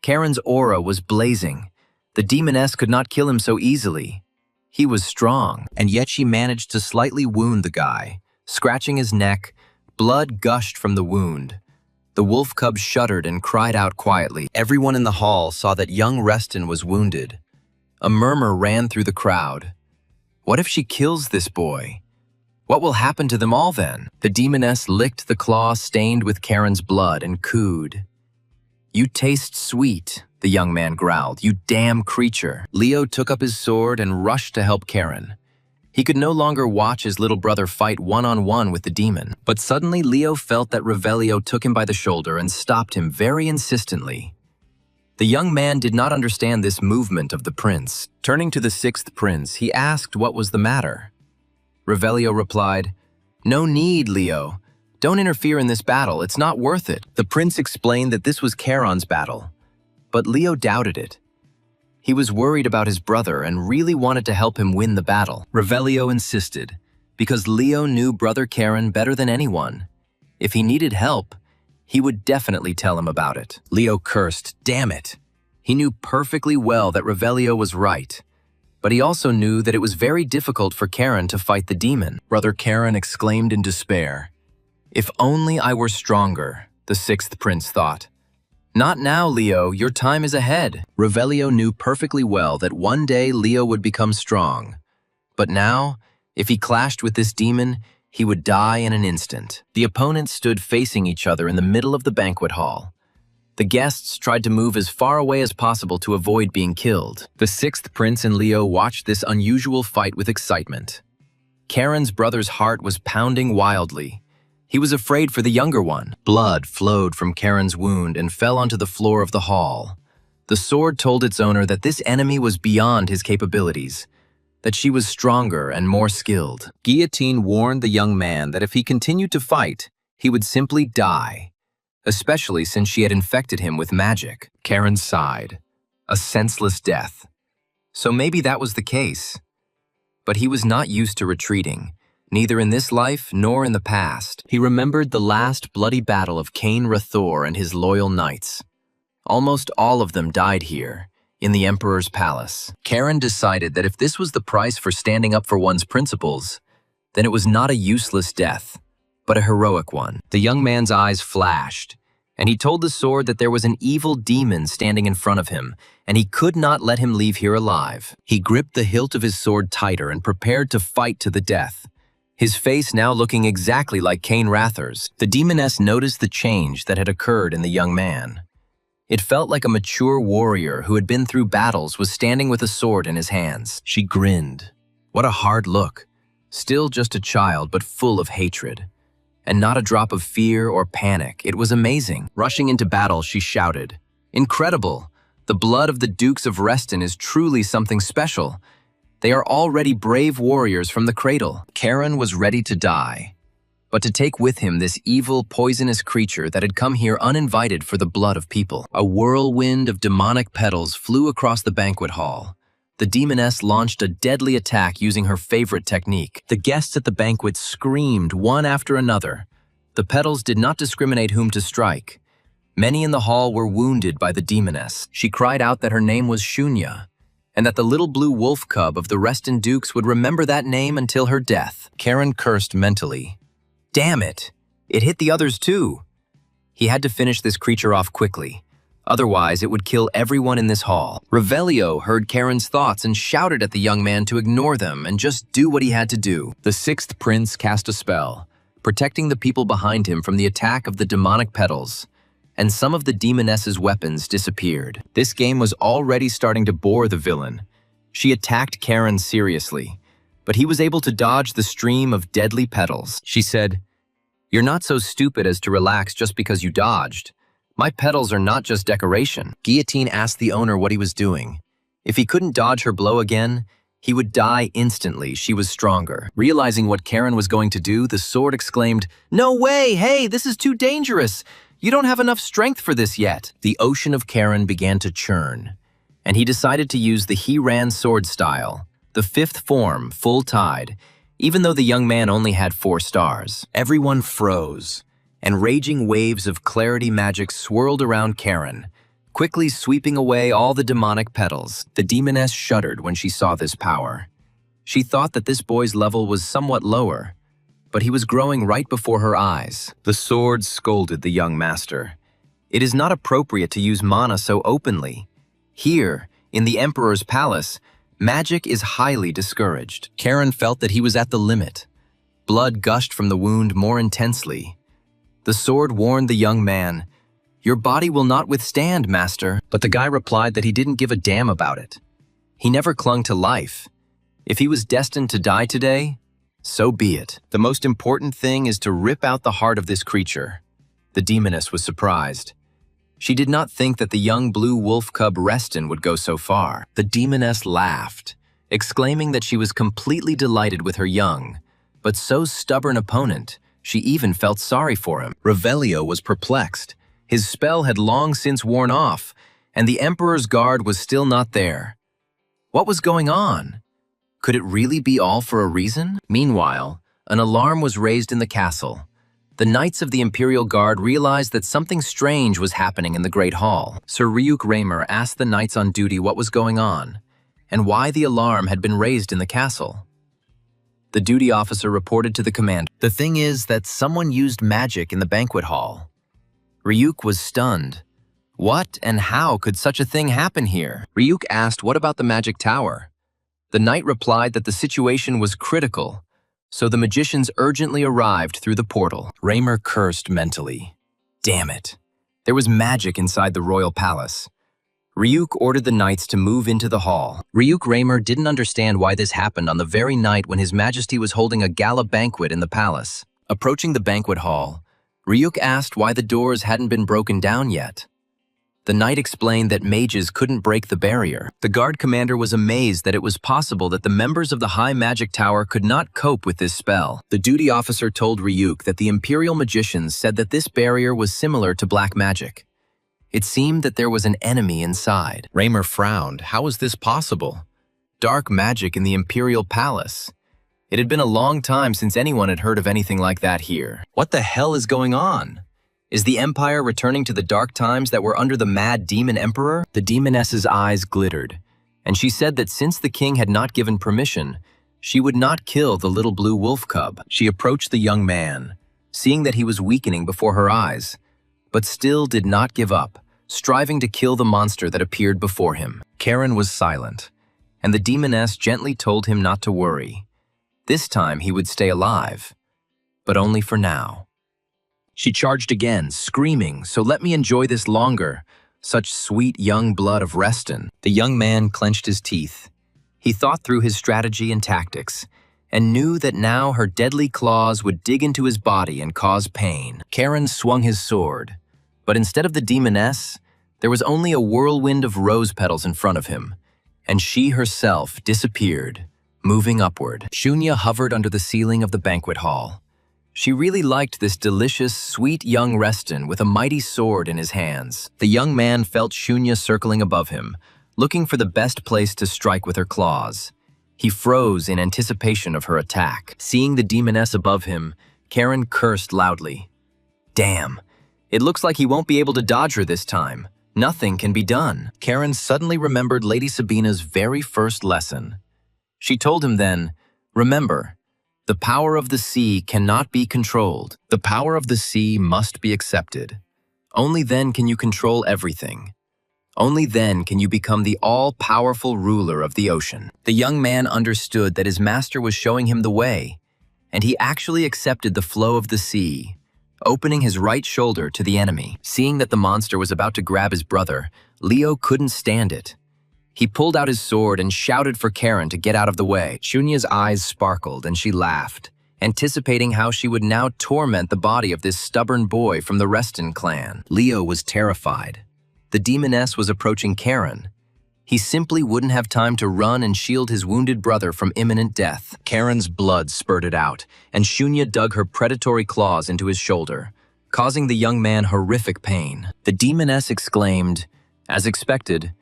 Karen's aura was blazing. The demoness could not kill him so easily. He was strong, and yet she managed to slightly wound the guy. Scratching his neck, blood gushed from the wound. The wolf cub shuddered and cried out quietly. Everyone in the hall saw that young Reston was wounded. A murmur ran through the crowd. What if she kills this boy? What will happen to them all then? The demoness licked the claw stained with Karen's blood and cooed. You taste sweet, the young man growled. You damn creature. Leo took up his sword and rushed to help Karen. He could no longer watch his little brother fight one-on-one with the demon. But suddenly Leo felt that Revelio took him by the shoulder and stopped him very insistently. The young man did not understand this movement of the prince. Turning to the sixth prince, he asked what was the matter. Revelio replied, "No need, Leo. Don't interfere in this battle. It's not worth it." The prince explained that this was Charon's battle, but Leo doubted it. He was worried about his brother and really wanted to help him win the battle. Revelio insisted, because Leo knew brother Charon better than anyone. If he needed help, he would definitely tell him about it. Leo cursed, damn it. He knew perfectly well that Revelio was right. But he also knew that it was very difficult for Charon to fight the demon. Brother Charon exclaimed in despair. If only I were stronger, the sixth prince thought. Not now, Leo, your time is ahead. Revelio knew perfectly well that one day Leo would become strong. But now, if he clashed with this demon, he would die in an instant. The opponents stood facing each other in the middle of the banquet hall. The guests tried to move as far away as possible to avoid being killed. The sixth prince and Leo watched this unusual fight with excitement. Karen's brother's heart was pounding wildly. He was afraid for the younger one. Blood flowed from Karen's wound and fell onto the floor of the hall. The sword told its owner that this enemy was beyond his capabilities, that she was stronger and more skilled. Guillotine warned the young man that if he continued to fight, he would simply die. Especially since she had infected him with magic. Karen sighed. A senseless death. So maybe that was the case. But he was not used to retreating, neither in this life nor in the past. He remembered the last bloody battle of Cain Rathor and his loyal knights. Almost all of them died here, in the Emperor's palace. Karen decided that if this was the price for standing up for one's principles, then it was not a useless death, but a heroic one. The young man's eyes flashed, and he told the sword that there was an evil demon standing in front of him, and he could not let him leave here alive. He gripped the hilt of his sword tighter and prepared to fight to the death. His face now looking exactly like Cain Rather's, the demoness noticed the change that had occurred in the young man. It felt like a mature warrior who had been through battles was standing with a sword in his hands. She grinned. What a hard look. Still just a child, but full of hatred. And not a drop of fear or panic. It was amazing. Rushing into battle, she shouted, "Incredible! The blood of the Dukes of Reston is truly something special. They are already brave warriors from the cradle." Karen was ready to die, but to take with him this evil, poisonous creature that had come here uninvited for the blood of people. A whirlwind of demonic petals flew across the banquet hall. The demoness launched a deadly attack using her favorite technique. The guests at the banquet screamed one after another. The petals did not discriminate whom to strike. Many in the hall were wounded by the demoness. She cried out that her name was Shunya, and that the little blue wolf cub of the Reston Dukes would remember that name until her death. Karen cursed mentally. Damn it! It hit the others too. He had to finish this creature off quickly. Otherwise, it would kill everyone in this hall. Revelio heard Karen's thoughts and shouted at the young man to ignore them and just do what he had to do. The sixth prince cast a spell, protecting the people behind him from the attack of the demonic petals, and some of the demoness's weapons disappeared. This game was already starting to bore the villain. She attacked Karen seriously, but he was able to dodge the stream of deadly petals. She said, "You're not so stupid as to relax just because you dodged. My petals are not just decoration." Guillotine asked the owner what he was doing. If he couldn't dodge her blow again, he would die instantly. She was stronger. Realizing what Karen was going to do, the sword exclaimed, "No way! Hey, this is too dangerous! You don't have enough strength for this yet." The ocean of Karen began to churn, and he decided to use the He-Ran sword style, the fifth form, full tide, even though the young man only had 4 stars. Everyone froze, and raging waves of clarity magic swirled around Karen, quickly sweeping away all the demonic petals. The demoness shuddered when she saw this power. She thought that this boy's level was somewhat lower, but he was growing right before her eyes. The sword scolded the young master. "It is not appropriate to use mana so openly. Here, in the Emperor's palace, magic is highly discouraged." Karen felt that he was at the limit. Blood gushed from the wound more intensely. The sword warned the young man, "Your body will not withstand, master." But the guy replied that he didn't give a damn about it. He never clung to life. If he was destined to die today, so be it. The most important thing is to rip out the heart of this creature. The demoness was surprised. She did not think that the young blue wolf cub Reston would go so far. The demoness laughed, exclaiming that she was completely delighted with her young, but so stubborn opponent. She even felt sorry for him. Revelio was perplexed. His spell had long since worn off, and the Emperor's guard was still not there. What was going on? Could it really be all for a reason? Meanwhile, an alarm was raised in the castle. The knights of the Imperial Guard realized that something strange was happening in the Great Hall. Sir Ryuk Raymer asked the knights on duty what was going on, and why the alarm had been raised in the castle. The duty officer reported to the commander. "The thing is that someone used magic in the banquet hall." Ryuk was stunned. What and how could such a thing happen here? Ryuk asked, "What about the magic tower?" The knight replied that the situation was critical, so the magicians urgently arrived through the portal. Raymer cursed mentally. Damn it. There was magic inside the royal palace. Ryuk ordered the knights to move into the hall. Ryuk Raymer didn't understand why this happened on the very night when His Majesty was holding a gala banquet in the palace. Approaching the banquet hall, Ryuk asked why the doors hadn't been broken down yet. The knight explained that mages couldn't break the barrier. The guard commander was amazed that it was possible that the members of the High Magic Tower could not cope with this spell. The duty officer told Ryuk that the Imperial magicians said that this barrier was similar to black magic. It seemed that there was an enemy inside. Raymer frowned. How was this possible? Dark magic in the Imperial Palace. It had been a long time since anyone had heard of anything like that here. What the hell is going on? Is the Empire returning to the dark times that were under the mad demon emperor? The demoness's eyes glittered, and she said that since the king had not given permission, she would not kill the little blue wolf cub. She approached the young man, seeing that he was weakening before her eyes. but still did not give up, striving to kill the monster that appeared before him. Karen was silent, and the demoness gently told him not to worry. This time he would stay alive, but only for now. She charged again, screaming, "So let me enjoy this longer. Such sweet young blood of Reston." The young man clenched his teeth. He thought through his strategy and tactics, and knew that now her deadly claws would dig into his body and cause pain. Karen swung his sword, but instead of the demoness, there was only a whirlwind of rose petals in front of him, and she herself disappeared, moving upward. Shunya hovered under the ceiling of the banquet hall. She really liked this delicious, sweet young Reston with a mighty sword in his hands. The young man felt Shunya circling above him, looking for the best place to strike with her claws. He froze in anticipation of her attack. Seeing the demoness above him, Karen cursed loudly. "Damn, it looks like he won't be able to dodge her this time. Nothing can be done." Karen suddenly remembered Lady Sabina's very first lesson. She told him then, "Remember, the power of the sea cannot be controlled. The power of the sea must be accepted. Only then can you control everything. Only then can you become the all-powerful ruler of the ocean." The young man understood that his master was showing him the way, and he actually accepted the flow of the sea, opening his right shoulder to the enemy. Seeing that the monster was about to grab his brother, Leo couldn't stand it. He pulled out his sword and shouted for Karen to get out of the way. Shunya's eyes sparkled and she laughed, anticipating how she would now torment the body of this stubborn boy from the Reston clan. Leo was terrified. The demoness was approaching Karen. He simply wouldn't have time to run and shield his wounded brother from imminent death. Karen's blood spurted out, and Shunya dug her predatory claws into his shoulder, causing the young man horrific pain. The demoness exclaimed, "As expected,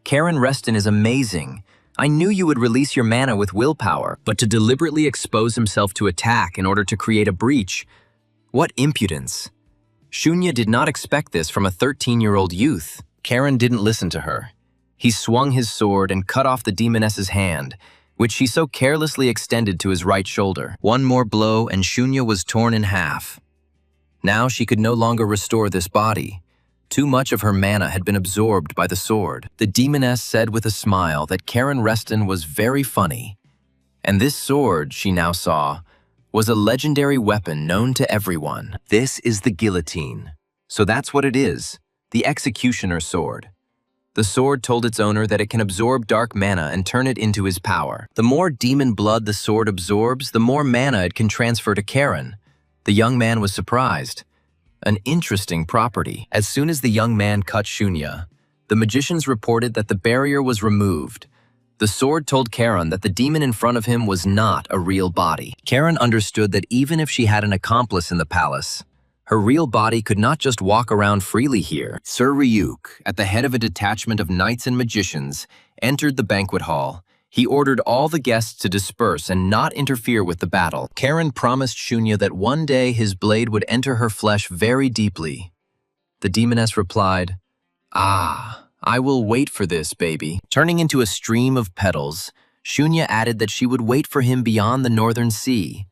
Karen Reston is amazing. I knew you would release your mana with willpower, but to deliberately expose himself to attack in order to create a breach, what impudence." Shunya did not expect this from a 13-year-old youth. Karen didn't listen to her. He swung his sword and cut off the demoness's hand, which she so carelessly extended to his right shoulder. One more blow and Shunya was torn in half. Now she could no longer restore this body. Too much of her mana had been absorbed by the sword. The demoness said with a smile that Karen Reston was very funny. And this sword, she now saw, was a legendary weapon known to everyone. This is the guillotine. So that's what it is, the executioner's sword. The sword told its owner that it can absorb dark mana and turn it into his power. The more demon blood the sword absorbs, the more mana it can transfer to Karen. The young man was surprised. An interesting property. As soon as the young man cut Shunya, the magicians reported that the barrier was removed. The sword told Karen that the demon in front of him was not a real body. Karen understood that even if she had an accomplice in the palace, her real body could not just walk around freely here. Sir Ryuk, at the head of a detachment of knights and magicians, entered the banquet hall. He ordered all the guests to disperse and not interfere with the battle. Karen promised Shunya that one day his blade would enter her flesh very deeply. The demoness replied, "Ah, I will wait for this, baby." Turning into a stream of petals, Shunya added that she would wait for him beyond the northern sea,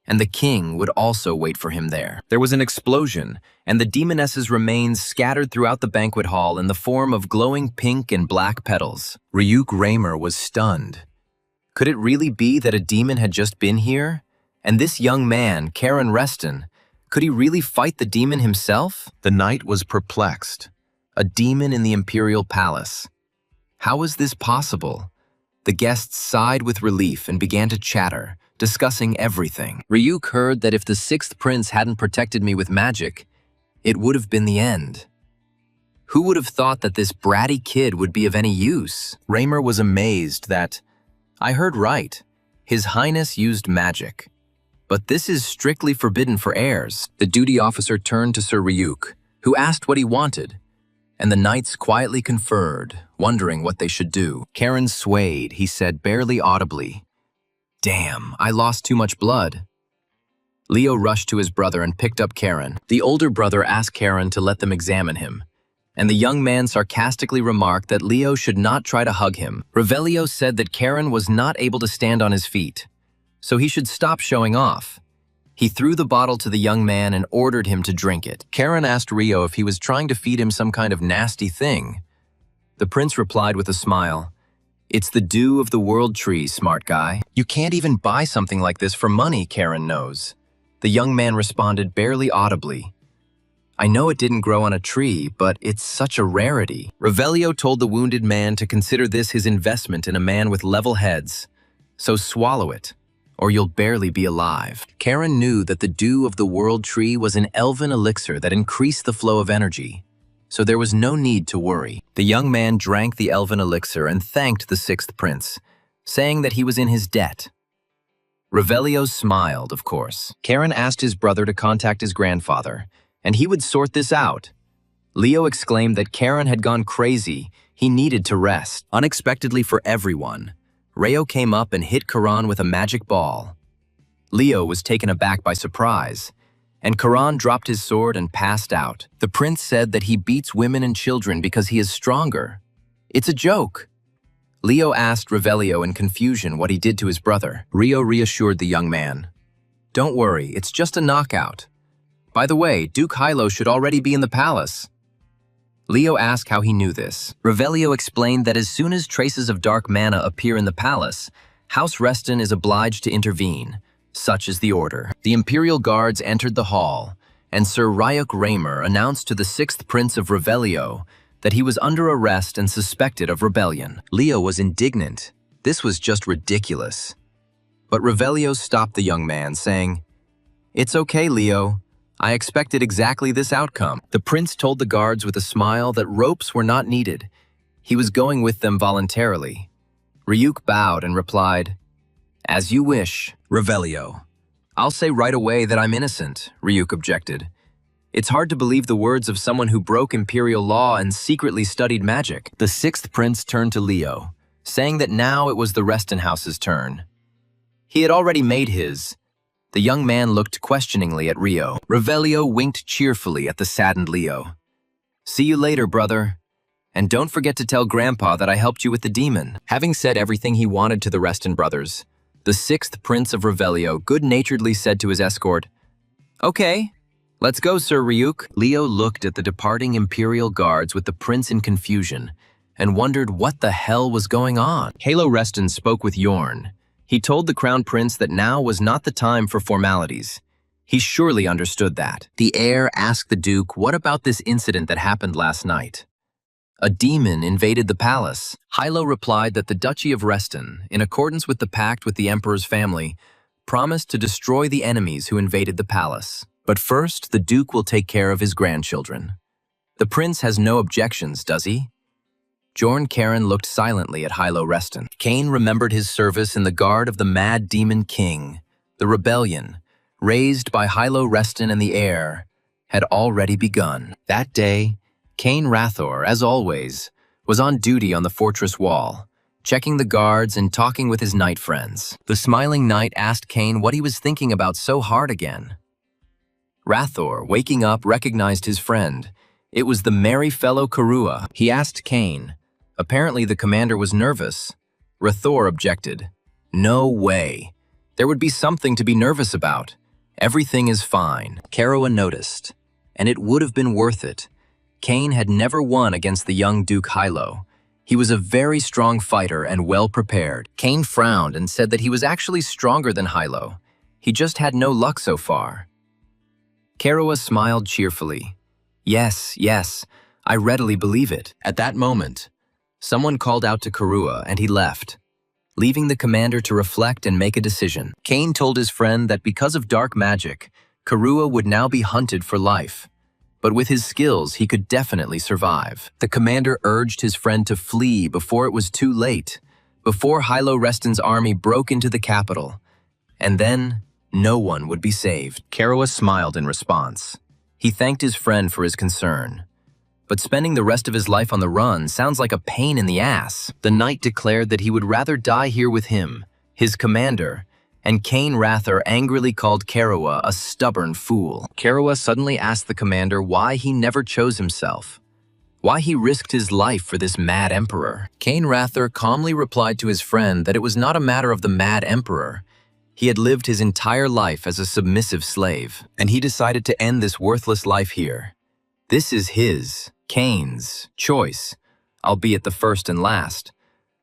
and the king would also wait for him there. There was an explosion, and the demoness's remains scattered throughout the banquet hall in the form of glowing pink and black petals. Ryuk Raymer was stunned. Could it really be that a demon had just been here? And this young man, Karen Reston, could he really fight the demon himself? The knight was perplexed. A demon in the imperial palace. How was this possible? The guests sighed with relief and began to chatter, discussing everything. Ryuk heard that if the sixth prince hadn't protected me with magic, it would have been the end. Who would have thought that this bratty kid would be of any use? Raymer was amazed that, I heard right, His Highness used magic. But this is strictly forbidden for heirs. The duty officer turned to Sir Ryuk, who asked what he wanted, and the knights quietly conferred, wondering what they should do. Karen swayed, he said barely audibly. Damn, I lost too much blood. Leo rushed to his brother and picked up Karen. The older brother asked Karen to let them examine him, and the young man sarcastically remarked that Leo should not try to hug him. Revelio said that Karen was not able to stand on his feet, so he should stop showing off. He threw the bottle to the young man and ordered him to drink it. Karen asked Rio if he was trying to feed him some kind of nasty thing. The prince replied with a smile, "It's the dew of the world tree, smart guy. You can't even buy something like this for money, Karen knows." The young man responded barely audibly, "I know it didn't grow on a tree, but it's such a rarity." Revelio told the wounded man to consider this his investment in a man with level heads. "So swallow it, or you'll barely be alive." Karen knew that the dew of the world tree was an elven elixir that increased the flow of energy, so there was no need to worry. The young man drank the elven elixir and thanked the sixth prince, saying that he was in his debt. Revelio smiled, of course. Karen asked his brother to contact his grandfather, and he would sort this out. Leo exclaimed that Karen had gone crazy. He needed to rest. Unexpectedly for everyone, Rayo came up and hit Karan with a magic ball. Leo was taken aback by surprise, and Karan dropped his sword and passed out. The prince said that he beats women and children because he is stronger. It's a joke. Leo asked Revelio in confusion what he did to his brother. Rio reassured the young man. "Don't worry, it's just a knockout. By the way, Duke Hilo should already be in the palace." Leo asked how he knew this. Revelio explained that as soon as traces of dark mana appear in the palace, House Reston is obliged to intervene. Such is the order. The Imperial Guards entered the hall, and Sir Ryuk Raymer announced to the sixth prince of Revelio that he was under arrest and suspected of rebellion. Leo was indignant. This was just ridiculous. But Revelio stopped the young man, saying, "It's okay, Leo. I expected exactly this outcome." The prince told the guards with a smile that ropes were not needed. He was going with them voluntarily. Ryuk bowed and replied, "As you wish, Revelio." "I'll say right away that I'm innocent," Ryuk objected. "It's hard to believe the words of someone who broke imperial law and secretly studied magic." The sixth prince turned to Leo, saying that now it was the Reston House's turn. He had already made his. The young man looked questioningly at Rio. Revelio winked cheerfully at the saddened Leo. "See you later, brother. And don't forget to tell Grandpa that I helped you with the demon." Having said everything he wanted to the Reston brothers, the sixth prince of Revelio good-naturedly said to his escort, "Okay, let's go, Sir Ryuk." Leo looked at the departing Imperial Guards with the prince in confusion and wondered what the hell was going on. Halo Reston spoke with Yorn. He told the Crown Prince that now was not the time for formalities. He surely understood that. The heir asked the Duke what about this incident that happened last night. A demon invaded the palace. Hilo replied that the Duchy of Reston, in accordance with the pact with the Emperor's family, promised to destroy the enemies who invaded the palace. But first, the Duke will take care of his grandchildren. The prince has no objections, does he? Jorn Karen looked silently at Hilo Reston. Kane remembered his service in the guard of the Mad Demon King. The rebellion, raised by Hilo Reston and the heir, had already begun. That day, Kane Rathor, as always, was on duty on the fortress wall, checking the guards and talking with his knight friends. The smiling knight asked Kane what he was thinking about so hard again. Rathor, waking up, recognized his friend. It was the merry fellow Karua. He asked Kane. Apparently the commander was nervous. Rathor objected. "No way. There would be something to be nervous about. Everything is fine." Karua noticed, and it would have been worth it. Kane had never won against the young Duke Hilo. He was a very strong fighter and well prepared. Kane frowned and said that he was actually stronger than Hilo. He just had no luck so far. Karua smiled cheerfully. Yes, I readily believe it." At that moment, someone called out to Karua and he left, leaving the commander to reflect and make a decision. Kane told his friend that because of dark magic, Karua would now be hunted for life. But with his skills, he could definitely survive. The commander urged his friend to flee before it was too late, before Hilo Reston's army broke into the capital. And then, no one would be saved. Karua smiled in response. He thanked his friend for his concern. But spending the rest of his life on the run sounds like a pain in the ass. The knight declared that he would rather die here with him, his commander, and Kane Rathor angrily called Karua a stubborn fool. Karua suddenly asked the commander why he never chose himself, why he risked his life for this mad emperor. Kane Rathor calmly replied to his friend that it was not a matter of the mad emperor. He had lived his entire life as a submissive slave, and he decided to end this worthless life here. This is his, Kane's, choice, albeit the first and last.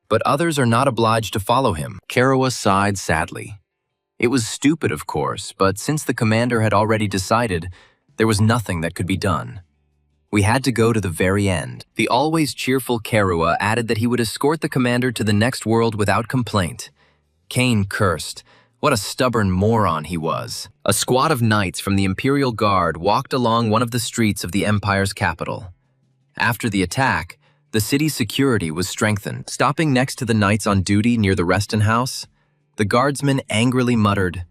But others are not obliged to follow him. Karawa sighed sadly. It was stupid, of course, but since the commander had already decided, there was nothing that could be done. We had to go to the very end. The always cheerful Karawa added that he would escort the commander to the next world without complaint. Kane cursed. What a stubborn moron he was. A squad of knights from the Imperial Guard walked along one of the streets of the Empire's capital. After the attack, the city's security was strengthened. Stopping next to the knights on duty near the Reston House, the guardsman angrily muttered,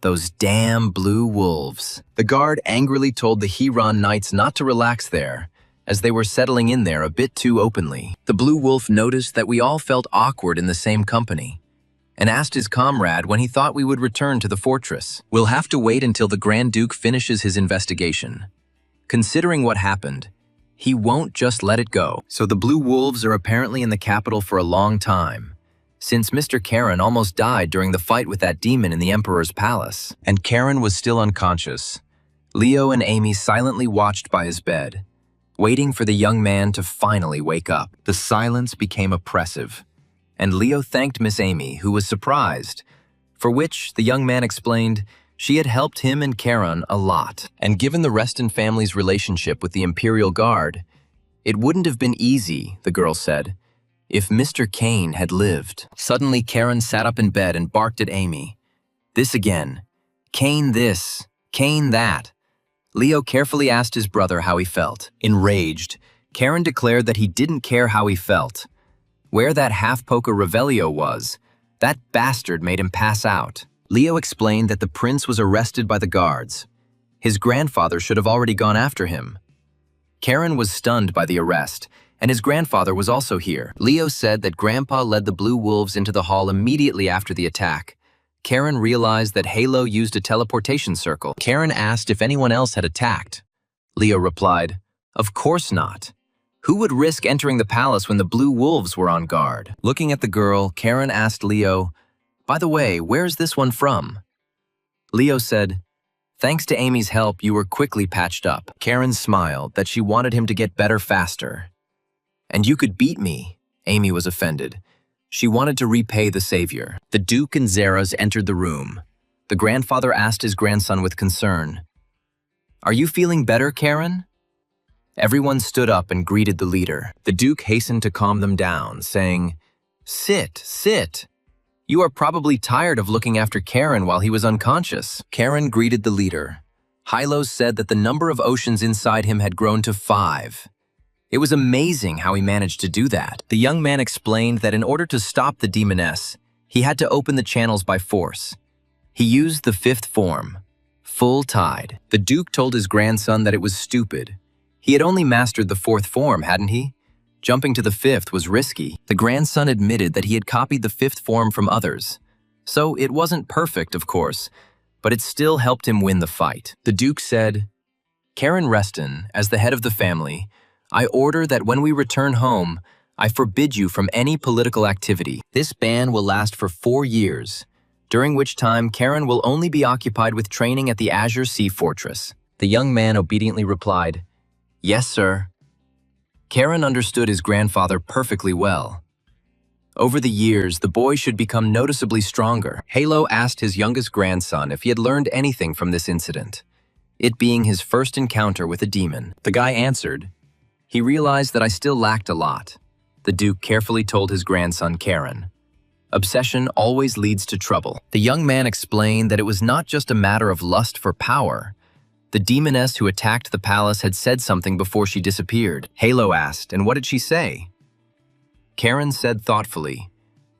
"Those damn blue wolves." The guard angrily told the Huron knights not to relax there, as they were settling in there a bit too openly. The blue wolf noticed that we all felt awkward in the same company, and asked his comrade when he thought we would return to the fortress. "We'll have to wait until the Grand Duke finishes his investigation. Considering what happened, he won't just let it go." So the blue wolves are apparently in the capital for a long time, since Mr. Karen almost died during the fight with that demon in the Emperor's palace. And Karen was still unconscious. Leo and Amy silently watched by his bed, waiting for the young man to finally wake up. The silence became oppressive, and Leo thanked Miss Amy, who was surprised, for which the young man explained she had helped him and Karen a lot. And given the Reston family's relationship with the Imperial Guard, it wouldn't have been easy, the girl said, if Mr. Kane had lived. Suddenly, Karen sat up in bed and barked at Amy. This again. Kane this, Kane that. Leo carefully asked his brother how he felt. Enraged, Karen declared that he didn't care how he felt. Where that half-poker Revelio was, that bastard made him pass out. Leo explained that the prince was arrested by the guards. His grandfather should have already gone after him. Karen was stunned by the arrest, and his grandfather was also here. Leo said that Grandpa led the blue wolves into the hall immediately after the attack. Karen realized that Halo used a teleportation circle. Karen asked if anyone else had attacked. Leo replied, "Of course not. Who would risk entering the palace when the blue wolves were on guard?" Looking at the girl, Karen asked Leo, "By the way, where's this one from?" Leo said, "Thanks to Amy's help, you were quickly patched up." Karen smiled that she wanted him to get better faster. "And you could beat me," Amy was offended. She wanted to repay the savior. The Duke and Zeras entered the room. The grandfather asked his grandson with concern, "Are you feeling better, Karen?" Everyone stood up and greeted the leader. The Duke hastened to calm them down, saying, "Sit, sit. You are probably tired of looking after Karen while he was unconscious." Karen greeted the leader. Hylos said that the number of oceans inside him had grown to 5. It was amazing how he managed to do that. The young man explained that in order to stop the demoness, he had to open the channels by force. He used the 5th form, full tide. The Duke told his grandson that it was stupid. He had only mastered the 4th form, hadn't he? Jumping to the 5th was risky. The grandson admitted that he had copied the 5th form from others. So it wasn't perfect, of course, but it still helped him win the fight. The Duke said, "Karen Reston, as the head of the family, I order that when we return home, I forbid you from any political activity. This ban will last for 4 years, during which time Karen will only be occupied with training at the Azure Sea Fortress." The young man obediently replied, "Yes, sir." Karen understood his grandfather perfectly well. Over the years, the boy should become noticeably stronger. Halo asked his youngest grandson if he had learned anything from this incident, it being his first encounter with a demon. The guy answered, "He realized that I still lacked a lot." The Duke carefully told his grandson Karen, "Obsession always leads to trouble." The young man explained that it was not just a matter of lust for power. The demoness who attacked the palace had said something before she disappeared. Halo asked, "And what did she say?" Karen said thoughtfully,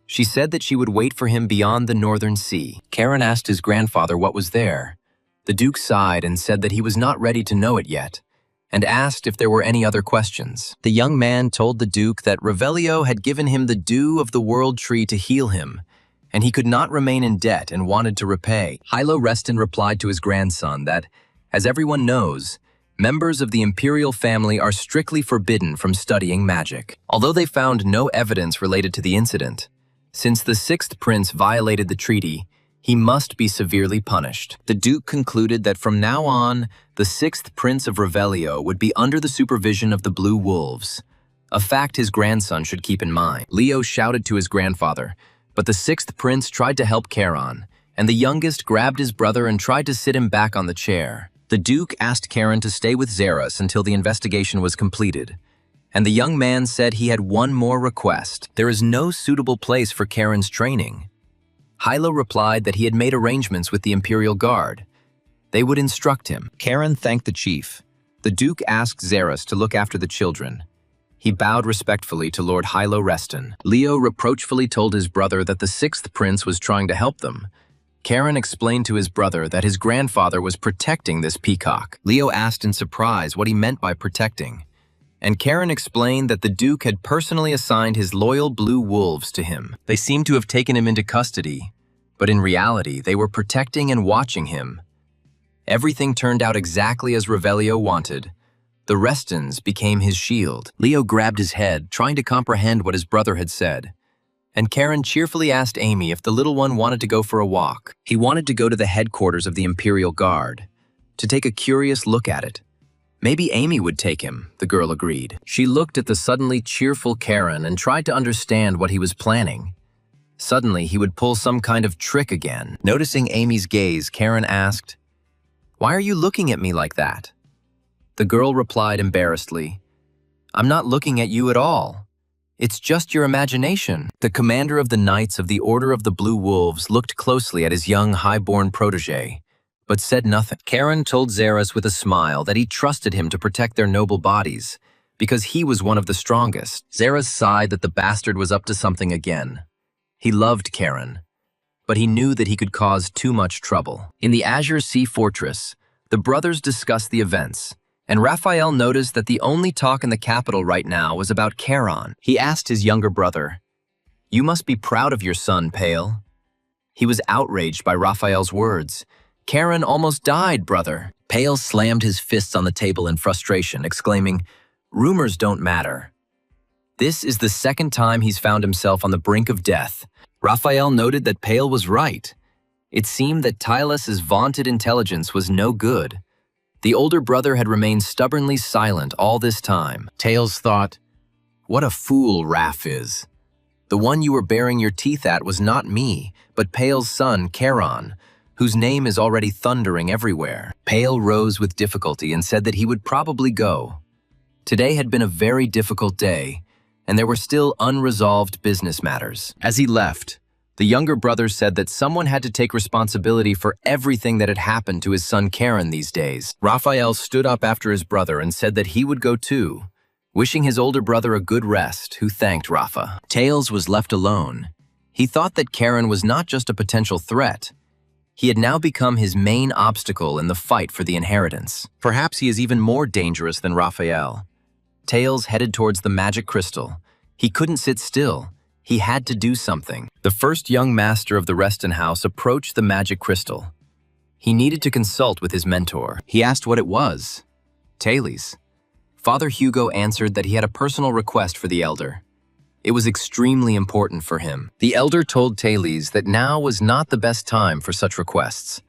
"She said that she would wait for him beyond the northern sea." Karen asked his grandfather what was there. The Duke sighed and said that he was not ready to know it yet, and asked if there were any other questions. The young man told the Duke that Revelio had given him the dew of the world tree to heal him, and he could not remain in debt and wanted to repay. Hylo Reston replied to his grandson that, as everyone knows, members of the imperial family are strictly forbidden from studying magic. Although they found no evidence related to the incident, since the 6th prince violated the treaty, He must be severely punished. The Duke concluded that from now on, the sixth Prince of Revelio would be under the supervision of the Blue Wolves, a fact his grandson should keep in mind. Leo shouted to his grandfather, but the sixth prince tried to help Charon, and the youngest grabbed his brother and tried to sit him back on the chair. The Duke asked Charon to stay with Xeris until the investigation was completed, and the young man said he had one more request. There is no suitable place for Charon's training. Hilo replied that he had made arrangements with the Imperial Guard. They would instruct him. Charon thanked the chief. The Duke asked Xeris to look after the children. He bowed respectfully to Lord Hilo Reston. Leo reproachfully told his brother that the sixth prince was trying to help them. Charon explained to his brother that his grandfather was protecting this peacock. Leo asked in surprise what he meant by protecting, and Charon explained that the Duke had personally assigned his loyal blue wolves to him. They seemed to have taken him into custody, but in reality, they were protecting and watching him. Everything turned out exactly as Revelio wanted. The Restons became his shield. Leo grabbed his head, trying to comprehend what his brother had said, and Charon cheerfully asked Amy if the little one wanted to go for a walk. He wanted to go to the headquarters of the Imperial Guard, to take a curious look at it. Maybe Amy would take him, the girl agreed. She looked at the suddenly cheerful Charon and tried to understand what he was planning. Suddenly, he would pull some kind of trick again. Noticing Amy's gaze, Charon asked, "Why are you looking at me like that?" The girl replied embarrassedly, "I'm not looking at you at all. It's just your imagination." The commander of the Knights of the Order of the Blue Wolves looked closely at his young highborn protege, but said nothing. Charon told Xeris with a smile that he trusted him to protect their noble bodies, because he was one of the strongest. Xeris sighed that the bastard was up to something again. He loved Charon, but he knew that he could cause too much trouble. In the Azure Sea Fortress, the brothers discussed the events, and Raphael noticed that the only talk in the capital right now was about Charon. He asked his younger brother, "You must be proud of your son, Pale." He was outraged by Raphael's words. "Charon almost died, brother." Pale slammed his fists on the table in frustration, exclaiming, "Rumors don't matter." This is the second time he's found himself on the brink of death. Raphael noted that Pale was right. It seemed that Tylus's vaunted intelligence was no good. The older brother had remained stubbornly silent all this time. Tails thought, "What a fool Raph is. The one you were baring your teeth at was not me, but Pale's son, Charon, whose name is already thundering everywhere." Pale rose with difficulty and said that he would probably go. Today had been a very difficult day, and there were still unresolved business matters. As he left, the younger brother said that someone had to take responsibility for everything that had happened to his son Charon these days. Raphael stood up after his brother and said that he would go too, wishing his older brother a good rest, who thanked Rafa. Tails was left alone. He thought that Charon was not just a potential threat. He had now become his main obstacle in the fight for the inheritance. Perhaps he is even more dangerous than Raphael. Tails headed towards the magic crystal. He couldn't sit still. He had to do something. The first young master of the Reston house approached the magic crystal. He needed to consult with his mentor. He asked what it was. Thales. Father Hugo answered that he had a personal request for the elder. It was extremely important for him. The elder told Thales that now was not the best time for such requests.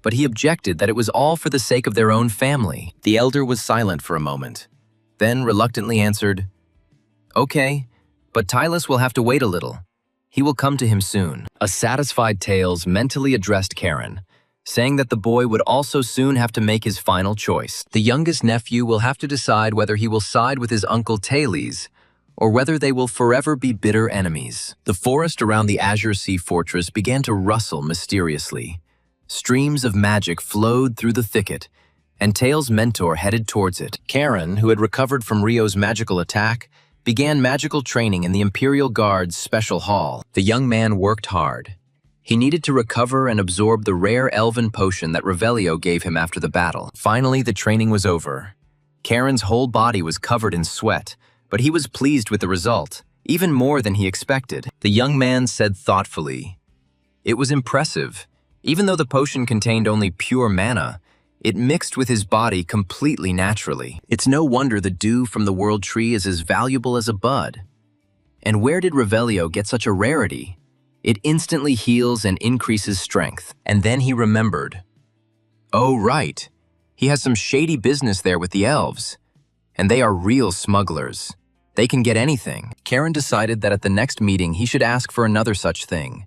But he objected that it was all for the sake of their own family. The elder was silent for a moment, then reluctantly answered, "Okay, but Tylus will have to wait a little. He will come to him soon." A satisfied Tails mentally addressed Charon, saying that the boy would also soon have to make his final choice. The youngest nephew will have to decide whether he will side with his uncle Thales, or whether they will forever be bitter enemies. The forest around the Azure Sea Fortress began to rustle mysteriously. Streams of magic flowed through the thicket, and Tails' mentor headed towards it. Charon, who had recovered from Rio's magical attack, began magical training in the Imperial Guard's special hall. The young man worked hard. He needed to recover and absorb the rare elven potion that Revelio gave him after the battle. Finally, the training was over. Charon's whole body was covered in sweat, but he was pleased with the result, even more than he expected. The young man said thoughtfully, "It was impressive. Even though the potion contained only pure mana, it mixed with his body completely naturally. It's no wonder the dew from the world tree is as valuable as a bud. And where did Revelio get such a rarity? It instantly heals and increases strength. And then he remembered. Oh, right. He has some shady business there with the elves. And they are real smugglers. They can get anything. Karen decided that at the next meeting he should ask for another such thing.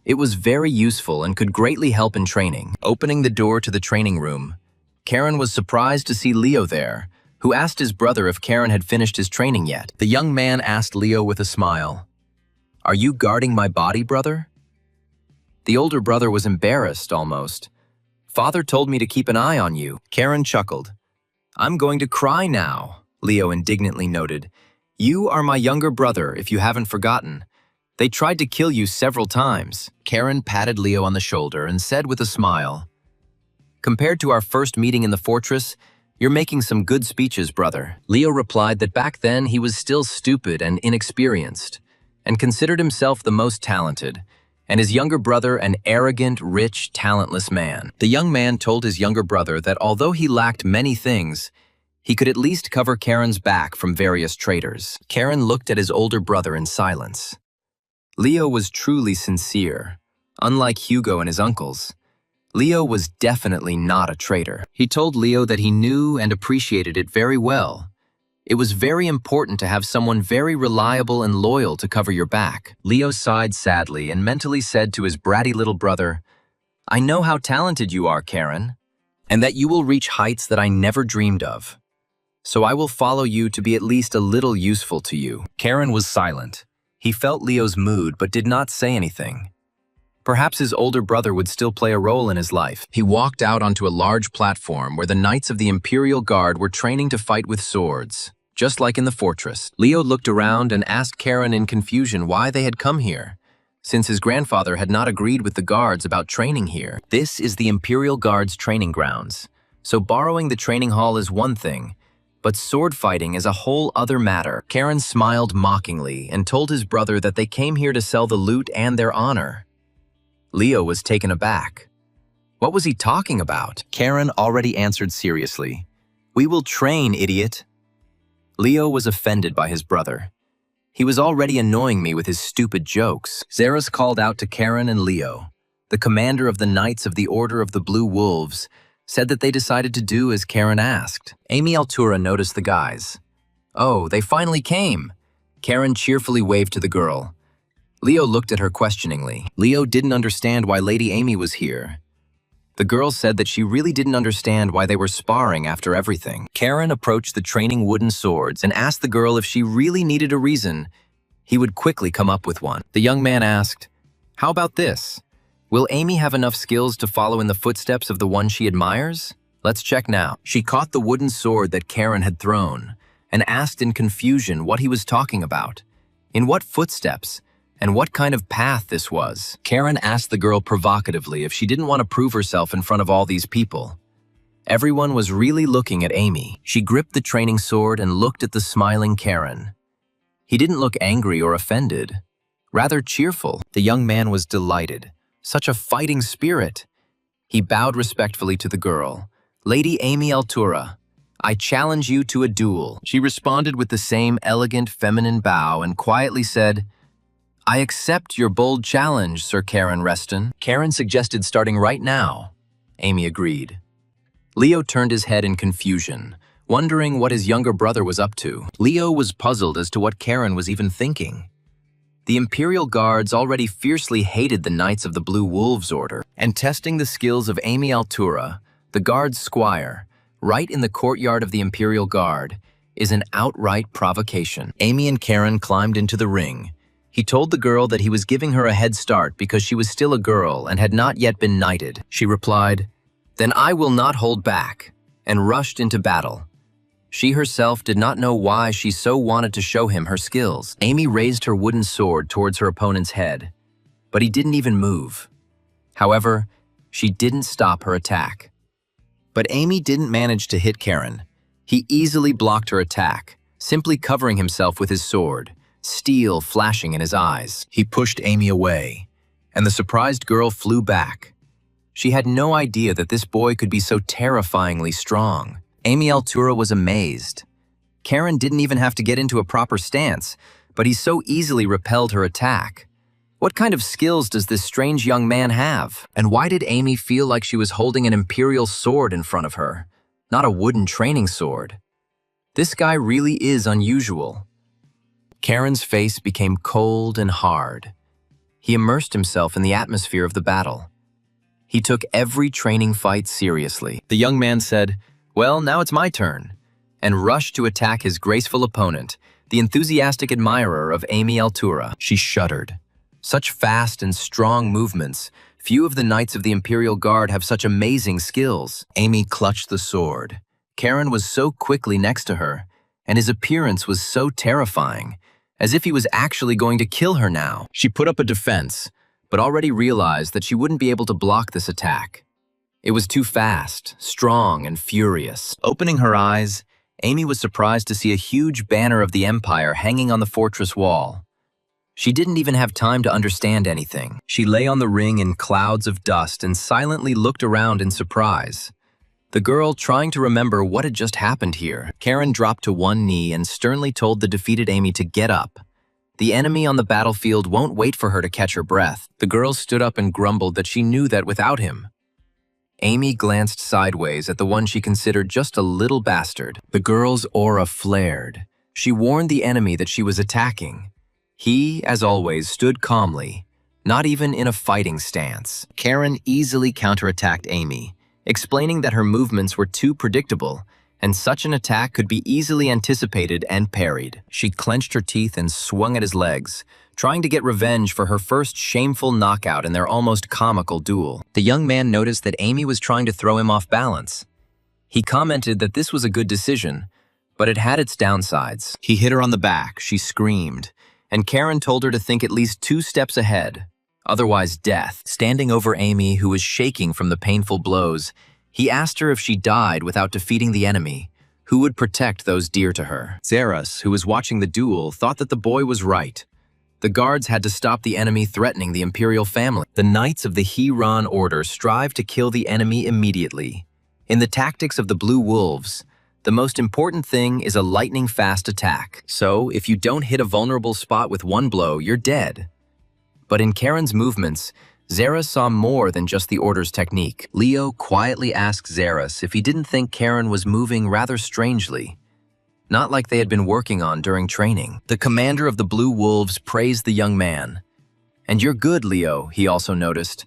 It was very useful and could greatly help in training. Opening the door to the training room, Karen was surprised to see Leo there, who asked his brother if Karen had finished his training yet. The young man asked Leo with a smile, "Are you guarding my body, brother?" The older brother was embarrassed almost. "Father told me to keep an eye on you." Karen chuckled. "I'm going to cry now," Leo indignantly noted. "You are my younger brother, if you haven't forgotten. They tried to kill you several times." Karen patted Leo on the shoulder and said with a smile, "Compared to our first meeting in the fortress, you're making some good speeches, brother." Leo replied that back then he was still stupid and inexperienced, and considered himself the most talented, and his younger brother an arrogant, rich, talentless man. The young man told his younger brother that although he lacked many things, he could at least cover Karen's back from various traitors. Karen looked at his older brother in silence. Leo was truly sincere. Unlike Hugo and his uncles, Leo was definitely not a traitor. He told Leo that he knew and appreciated it very well. It was very important to have someone very reliable and loyal to cover your back. Leo sighed sadly and mentally said to his bratty little brother, "I know how talented you are, Karen, and that you will reach heights that I never dreamed of. So I will follow you to be at least a little useful to you." Karen was silent. He felt Leo's mood but did not say anything. Perhaps his older brother would still play a role in his life. He walked out onto a large platform where the knights of the Imperial Guard were training to fight with swords, just like in the fortress. Leo looked around and asked Karen in confusion why they had come here, since his grandfather had not agreed with the guards about training here. This is the Imperial Guard's training grounds, so borrowing the training hall is one thing, but sword fighting is a whole other matter. Karen smiled mockingly and told his brother that they came here to sell the loot and their honor. Leo was taken aback. What was he talking about? Karen already answered seriously, "We will train, idiot." Leo was offended by his brother. He was already annoying me with his stupid jokes. Zeres called out to Karen and Leo. The commander of the Knights of the Order of the Blue Wolves said that they decided to do as Karen asked. Amy Altura noticed the guys. "Oh, they finally came." Karen cheerfully waved to the girl. Leo looked at her questioningly. Leo didn't understand why Lady Amy was here. The girl said that she really didn't understand why they were sparring after everything. Karen approached the training wooden swords and asked the girl if she really needed a reason. He would quickly come up with one. The young man asked, "How about this? Will Amy have enough skills to follow in the footsteps of the one she admires? Let's check now." She caught the wooden sword that Karen had thrown and asked in confusion what he was talking about. In what footsteps? And what kind of path this was? Karen asked the girl provocatively if she didn't want to prove herself in front of all these people. Everyone was really looking at Amy. She gripped the training sword and looked at the smiling Karen. He didn't look angry or offended, rather cheerful. The young man was delighted. Such a fighting spirit. He bowed respectfully to the girl. "Lady Amy Altura, I challenge you to a duel." She responded with the same elegant feminine bow and quietly said, "I accept your bold challenge, Sir Karen Reston." Karen suggested starting right now. Amy agreed. Leo turned his head in confusion, wondering what his younger brother was up to. Leo was puzzled as to what Karen was even thinking. The Imperial Guards already fiercely hated the Knights of the Blue Wolves Order, and testing the skills of Amy Altura, the Guard's squire, right in the courtyard of the Imperial Guard, is an outright provocation. Amy and Karen climbed into the ring. He told the girl that he was giving her a head start because she was still a girl and had not yet been knighted. She replied, "Then I will not hold back," and rushed into battle. She herself did not know why she so wanted to show him her skills. Amy raised her wooden sword towards her opponent's head, but he didn't even move. However, she didn't stop her attack. But Amy didn't manage to hit Karen. He easily blocked her attack, simply covering himself with his sword, steel flashing in his eyes. He pushed Amy away, and the surprised girl flew back. She had no idea that this boy could be so terrifyingly strong. Amy Altura was amazed. Karen didn't even have to get into a proper stance, but he so easily repelled her attack. What kind of skills does this strange young man have? And why did Amy feel like she was holding an imperial sword in front of her, not a wooden training sword? This guy really is unusual. Karen's face became cold and hard. He immersed himself in the atmosphere of the battle. He took every training fight seriously. The young man said, "Well, now it's my turn," and rushed to attack his graceful opponent, the enthusiastic admirer of Amy Altura. She shuddered. Such fast and strong movements. Few of the knights of the Imperial Guard have such amazing skills. Amy clutched the sword. Karen was so quickly next to her, and his appearance was so terrifying, as if he was actually going to kill her now. She put up a defense, but already realized that she wouldn't be able to block this attack. It was too fast, strong, and furious. Opening her eyes, Amy was surprised to see a huge banner of the Empire hanging on the fortress wall. She didn't even have time to understand anything. She lay on the ring in clouds of dust and silently looked around in surprise. The girl trying to remember what had just happened here. Karen dropped to one knee and sternly told the defeated Amy to get up. The enemy on the battlefield won't wait for her to catch her breath. The girl stood up and grumbled that she knew that without him. Amy glanced sideways at the one she considered just a little bastard. The girl's aura flared. She warned the enemy that she was attacking. He, as always, stood calmly, not even in a fighting stance. Karen easily counterattacked Amy, explaining that her movements were too predictable, and such an attack could be easily anticipated and parried. She clenched her teeth and swung at his legs, trying to get revenge for her first shameful knockout in their almost comical duel. The young man noticed that Amy was trying to throw him off balance. He commented that this was a good decision, but it had its downsides. He hit her on the back, she screamed, and Karen told her to think at least 2 steps ahead, otherwise death. Standing over Amy, who was shaking from the painful blows, he asked her if she died without defeating the enemy, who would protect those dear to her. Zeras, who was watching the duel, thought that the boy was right. The guards had to stop the enemy threatening the imperial family. The knights of the Heron Order strive to kill the enemy immediately. In the tactics of the Blue Wolves, the most important thing is a lightning-fast attack. So, if you don't hit a vulnerable spot with one blow, you're dead. But in Karen's movements, Zeras saw more than just the Order's technique. Leo quietly asked Zeras if he didn't think Karen was moving rather strangely, not like they had been working on during training. The commander of the Blue Wolves praised the young man. "And you're good, Leo," he also noticed.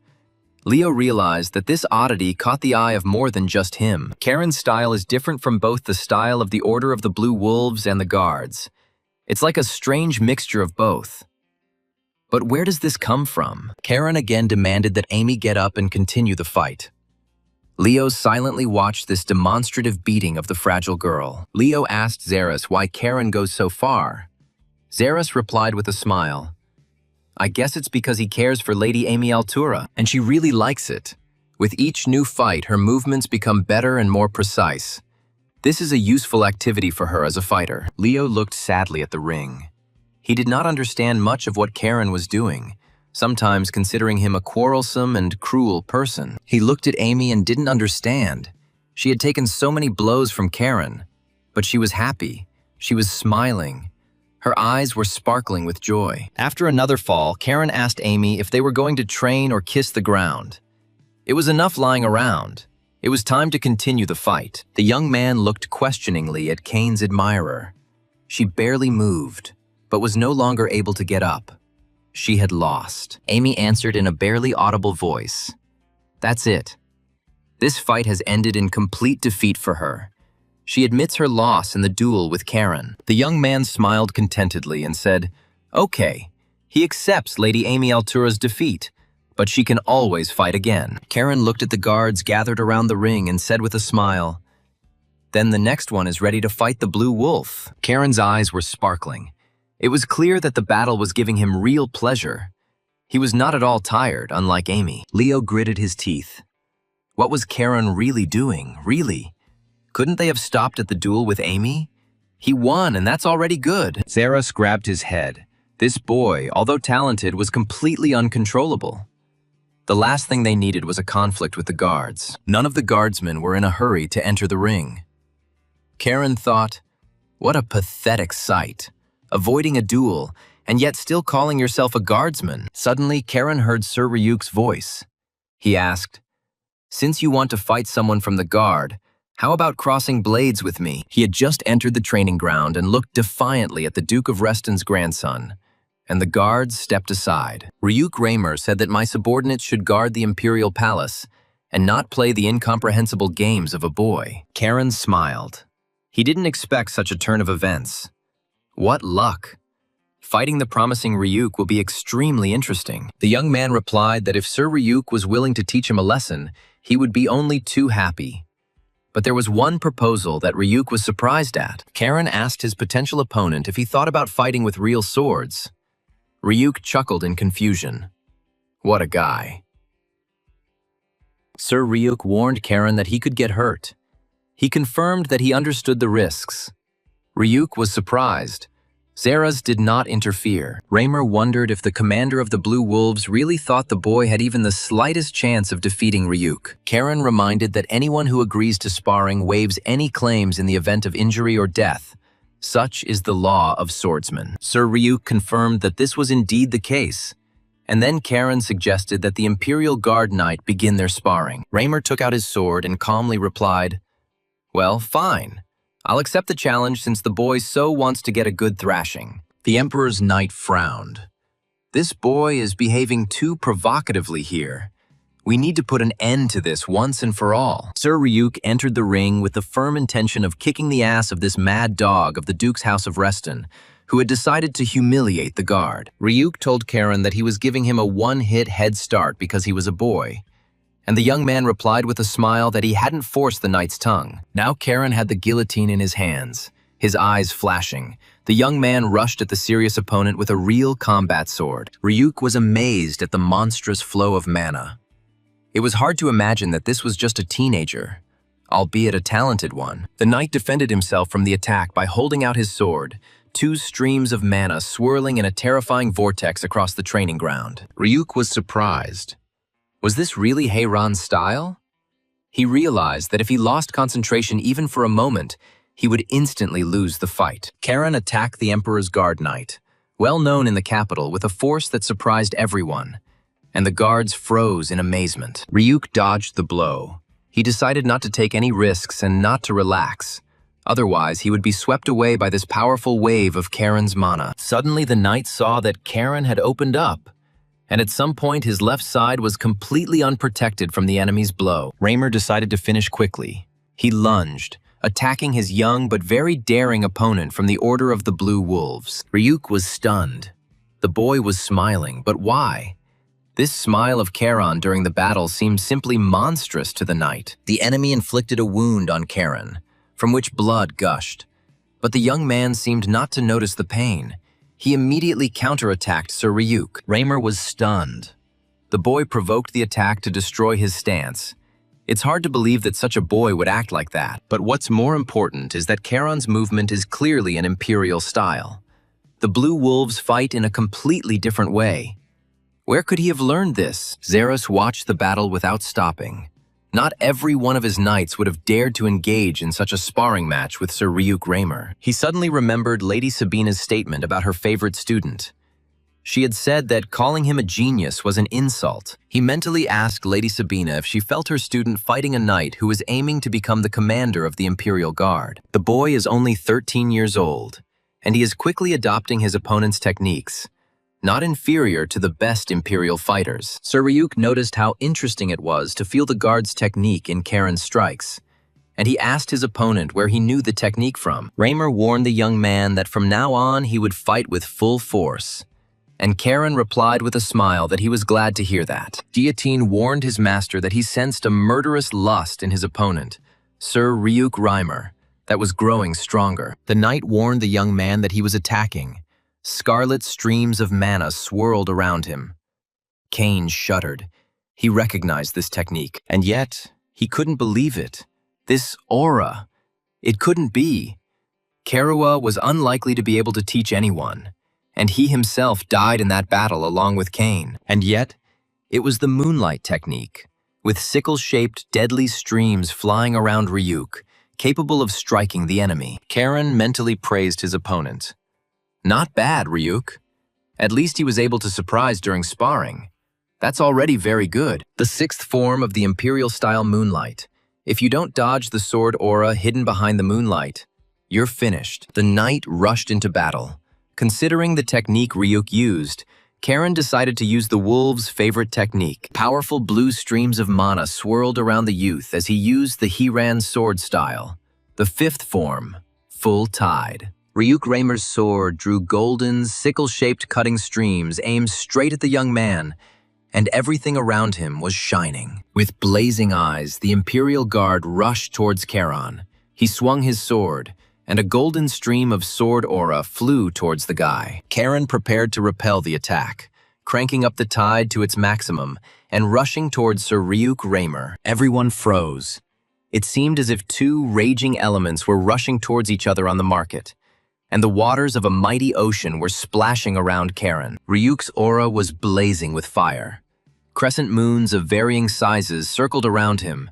Leo realized that this oddity caught the eye of more than just him. Karen's style is different from both the style of the Order of the Blue Wolves and the Guards. It's like a strange mixture of both. But where does this come from? Karen again demanded that Amy get up and continue the fight. Leo silently watched this demonstrative beating of the fragile girl. Leo asked Zeras why Karen goes so far. Zeras replied with a smile. "I guess it's because he cares for Lady Amy Altura, and she really likes it. With each new fight, her movements become better and more precise. This is a useful activity for her as a fighter." Leo looked sadly at the ring. He did not understand much of what Karen was doing, sometimes considering him a quarrelsome and cruel person. He looked at Amy and didn't understand. She had taken so many blows from Karen, but she was happy. She was smiling. Her eyes were sparkling with joy. After another fall, Karen asked Amy if they were going to train or kiss the ground. It was enough lying around. It was time to continue the fight. The young man looked questioningly at Kane's admirer. She barely moved, but was no longer able to get up. She had lost. Amy answered in a barely audible voice. "That's it. This fight has ended in complete defeat for her." She admits her loss in the duel with Karen. The young man smiled contentedly and said, "Okay, he accepts Lady Amy Altura's defeat, but she can always fight again." Karen looked at the guards gathered around the ring and said with a smile, "Then the next one is ready to fight the Blue Wolf." Karen's eyes were sparkling. It was clear that the battle was giving him real pleasure. He was not at all tired, unlike Amy. Leo gritted his teeth. What was Karen really doing, really? Couldn't they have stopped at the duel with Amy? He won, and that's already good. Zeras grabbed his head. This boy, although talented, was completely uncontrollable. The last thing they needed was a conflict with the guards. None of the guardsmen were in a hurry to enter the ring. Karen thought, what a pathetic sight, avoiding a duel and yet still calling yourself a guardsman. Suddenly, Karen heard Sir Ryuk's voice. He asked, "Since you want to fight someone from the guard, how about crossing blades with me?" He had just entered the training ground and looked defiantly at the Duke of Reston's grandson, and the guards stepped aside. Ryuk Raymer said that my subordinates should guard the Imperial Palace and not play the incomprehensible games of a boy. Karen smiled. He didn't expect such a turn of events. What luck! Fighting the promising Ryuk will be extremely interesting. The young man replied that if Sir Ryuk was willing to teach him a lesson, he would be only too happy. But there was one proposal that Ryuk was surprised at. Karen asked his potential opponent if he thought about fighting with real swords. Ryuk chuckled in confusion. What a guy. Sir Ryuk warned Karen that he could get hurt. He confirmed that he understood the risks. Ryuk was surprised. Zeras did not interfere. Raymer wondered if the commander of the Blue Wolves really thought the boy had even the slightest chance of defeating Ryuk. Karen reminded that anyone who agrees to sparring waives any claims in the event of injury or death. Such is the law of swordsmen. Sir Ryuk confirmed that this was indeed the case. And then Karen suggested that the Imperial Guard Knight begin their sparring. Raymer took out his sword and calmly replied, "Well, fine. I'll accept the challenge since the boy so wants to get a good thrashing." The Emperor's Knight frowned. "This boy is behaving too provocatively here. We need to put an end to this once and for all." Sir Ryuk entered the ring with the firm intention of kicking the ass of this mad dog of the Duke's House of Reston, who had decided to humiliate the guard. Ryuk told Karen that he was giving him a one-hit head start because he was a boy, and the young man replied with a smile that he hadn't forced the knight's tongue. Now Karen had the guillotine in his hands, his eyes flashing. The young man rushed at the serious opponent with a real combat sword. Ryuk was amazed at the monstrous flow of mana. It was hard to imagine that this was just a teenager, albeit a talented one. The knight defended himself from the attack by holding out his sword, two streams of mana swirling in a terrifying vortex across the training ground. Ryuk was surprised. Was this really Heiran's style? He realized that if he lost concentration even for a moment, he would instantly lose the fight. Karen attacked the Emperor's Guard Knight, well known in the capital, with a force that surprised everyone, and the guards froze in amazement. Ryuk dodged the blow. He decided not to take any risks and not to relax. Otherwise, he would be swept away by this powerful wave of Karen's mana. Suddenly, the knight saw that Karen had opened up, and at some point his left side was completely unprotected from the enemy's blow. Raymer decided to finish quickly. He lunged, attacking his young but very daring opponent from the Order of the Blue Wolves. Ryuk was stunned. The boy was smiling, but why? This smile of Karen during the battle seemed simply monstrous to the knight. The enemy inflicted a wound on Karen, from which blood gushed. But the young man seemed not to notice the pain. He immediately counterattacked Sir Ryuk. Raymer was stunned. The boy provoked the attack to destroy his stance. It's hard to believe that such a boy would act like that. But what's more important is that Karen's movement is clearly an imperial style. The Blue Wolves fight in a completely different way. Where could he have learned this? Zeras watched the battle without stopping. Not every one of his knights would have dared to engage in such a sparring match with Sir Ryuk Raymer. He suddenly remembered Lady Sabina's statement about her favorite student. She had said that calling him a genius was an insult. He mentally asked Lady Sabina if she felt her student fighting a knight who was aiming to become the commander of the Imperial Guard. The boy is only 13 years old, and he is quickly adopting his opponent's techniques, not inferior to the best Imperial fighters. Sir Ryuk noticed how interesting it was to feel the guard's technique in Karen's strikes, and he asked his opponent where he knew the technique from. Raymer warned the young man that from now on he would fight with full force, and Karen replied with a smile that he was glad to hear that. Guillotine warned his master that he sensed a murderous lust in his opponent, Sir Ryuk Raymer, that was growing stronger. The knight warned the young man that he was attacking. Scarlet streams of mana swirled around him. Kane shuddered. He recognized this technique, and yet he couldn't believe it. This aura, it couldn't be. Karawa was unlikely to be able to teach anyone, and he himself died in that battle along with Kane. And yet, it was the moonlight technique, with sickle-shaped deadly streams flying around Ryuk, capable of striking the enemy. Karen mentally praised his opponent. "Not bad, Ryuk. At least he was able to surprise during sparring. That's already very good. The sixth form of the Imperial-style moonlight. If you don't dodge the sword aura hidden behind the moonlight, you're finished. The knight rushed into battle. Considering the technique Ryuk used, Karen decided to use the wolf's favorite technique. Powerful blue streams of mana swirled around the youth as he used the Hiran sword style. The fifth form, full tide. Ryuk Raymer's sword drew golden, sickle-shaped cutting streams aimed straight at the young man, and everything around him was shining. With blazing eyes, the Imperial Guard rushed towards Charon. He swung his sword, and a golden stream of sword aura flew towards the guy. Charon prepared to repel the attack, cranking up the tide to its maximum and rushing towards Sir Ryuk Raymer. Everyone froze. It seemed as if two raging elements were rushing towards each other on the market, and the waters of a mighty ocean were splashing around Charon. Ryuk's aura was blazing with fire. Crescent moons of varying sizes circled around him,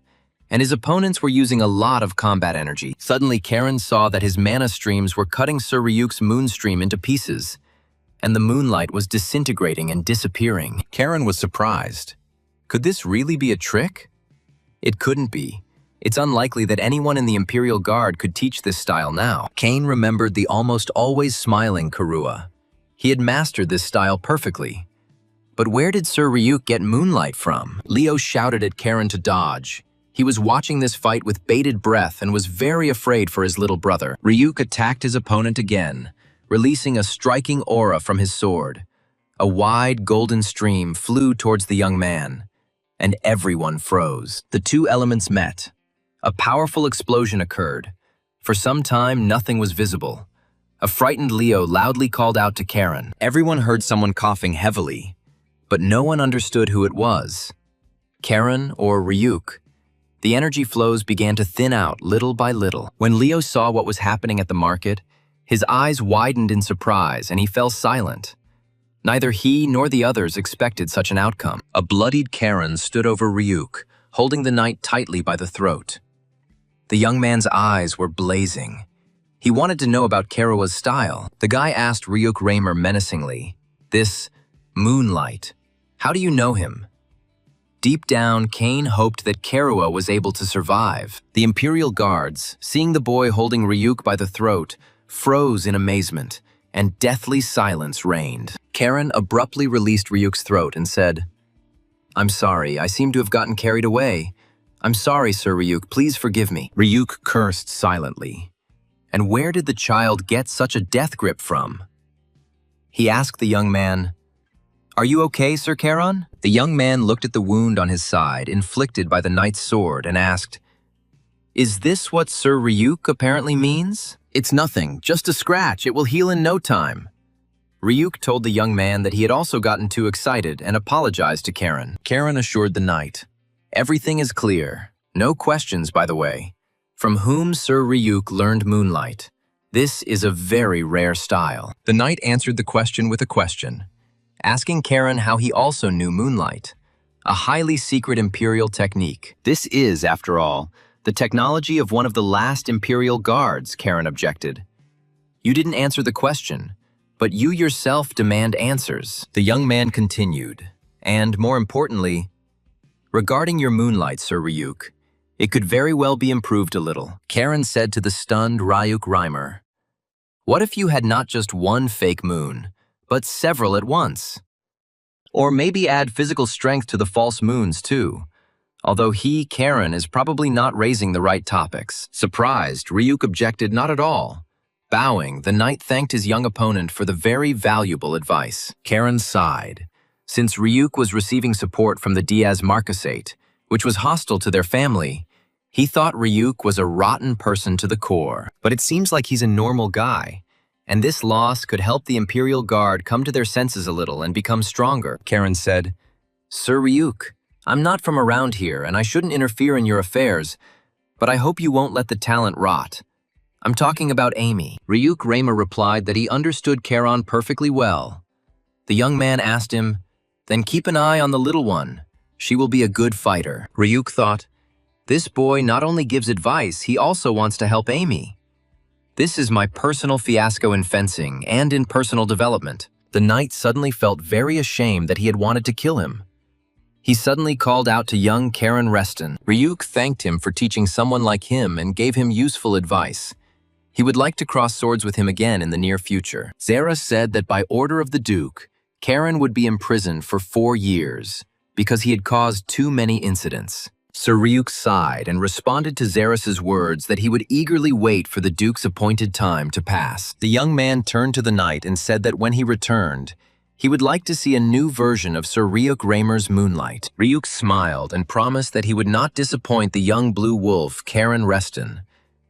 and his opponents were using a lot of combat energy. Suddenly, Charon saw that his mana streams were cutting Sir Ryuk's moonstream into pieces, and the moonlight was disintegrating and disappearing. Charon was surprised. Could this really be a trick? It couldn't be. It's unlikely that anyone in the Imperial Guard could teach this style now. Kane remembered the almost always smiling Karua. He had mastered this style perfectly. But where did Sir Ryuk get moonlight from? Leo shouted at Charon to dodge. He was watching this fight with bated breath and was very afraid for his little brother. Ryuk attacked his opponent again, releasing a striking aura from his sword. A wide golden stream flew towards the young man, and everyone froze. The two elements met. A powerful explosion occurred. For some time, nothing was visible. A frightened Leo loudly called out to Charon. Everyone heard someone coughing heavily, but no one understood who it was. Charon or Ryuk? The energy flows began to thin out little by little. When Leo saw what was happening at the market, his eyes widened in surprise and he fell silent. Neither he nor the others expected such an outcome. A bloodied Charon stood over Ryuk, holding the knight tightly by the throat. The young man's eyes were blazing. He wanted to know about Karua's style. The guy asked Ryuk Raymer menacingly, "This moonlight, how do you know him?" Deep down, Kane hoped that Karua was able to survive. The Imperial Guards, seeing the boy holding Ryuk by the throat, froze in amazement, and deathly silence reigned. Charon abruptly released Ryuk's throat and said, "I'm sorry, I seem to have gotten carried away. I'm sorry, Sir Ryuk, please forgive me." Ryuk cursed silently. And where did the child get such a death grip from? He asked the young man, "Are you okay, Sir Charon?" The young man looked at the wound on his side, inflicted by the knight's sword, and asked, "Is this what Sir Ryuk apparently means?" "It's nothing, just a scratch, it will heal in no time." Ryuk told the young man that he had also gotten too excited and apologized to Charon. Charon assured the knight, "Everything is clear. No questions, by the way. From whom Sir Ryuk learned moonlight. This is a very rare style." The knight answered the question with a question, asking Charon how he also knew moonlight, a highly secret imperial technique. "This is, after all, the technology of one of the last Imperial Guards," Charon objected. "You didn't answer the question, but you yourself demand answers." The young man continued, and more importantly, "Regarding your moonlight, Sir Ryuk, it could very well be improved a little." Charon said to the stunned Ryuk Raymer, "What if you had not just one fake moon, but several at once? Or maybe add physical strength to the false moons too, although he, Charon, is probably not raising the right topics." Surprised, Ryuk objected not at all. Bowing, the knight thanked his young opponent for the very valuable advice. Charon sighed. Since Ryuk was receiving support from the Diaz Marquisate, which was hostile to their family, he thought Ryuk was a rotten person to the core. But it seems like he's a normal guy, and this loss could help the Imperial Guard come to their senses a little and become stronger. Charon said, "Sir Ryuk, I'm not from around here and I shouldn't interfere in your affairs, but I hope you won't let the talent rot. I'm talking about Amy." Ryuk Raymer replied that he understood Charon perfectly well. The young man asked him, "Then keep an eye on the little one. She will be a good fighter." Ryuk thought, "This boy not only gives advice, he also wants to help Amy. This is my personal fiasco in fencing and in personal development. The knight suddenly felt very ashamed that he had wanted to kill him. He suddenly called out to young Karen Reston. Ryuk thanked him for teaching someone like him and gave him useful advice. He would like to cross swords with him again in the near future. Zara said that by order of the Duke, Karen would be imprisoned for 4 years because he had caused too many incidents. Sir Ryuk sighed and responded to Zaras's words that he would eagerly wait for the Duke's appointed time to pass. The young man turned to the knight and said that when he returned, he would like to see a new version of Sir Ryuk Raymer's Moonlight. Ryuk smiled and promised that he would not disappoint the young blue wolf, Karen Reston,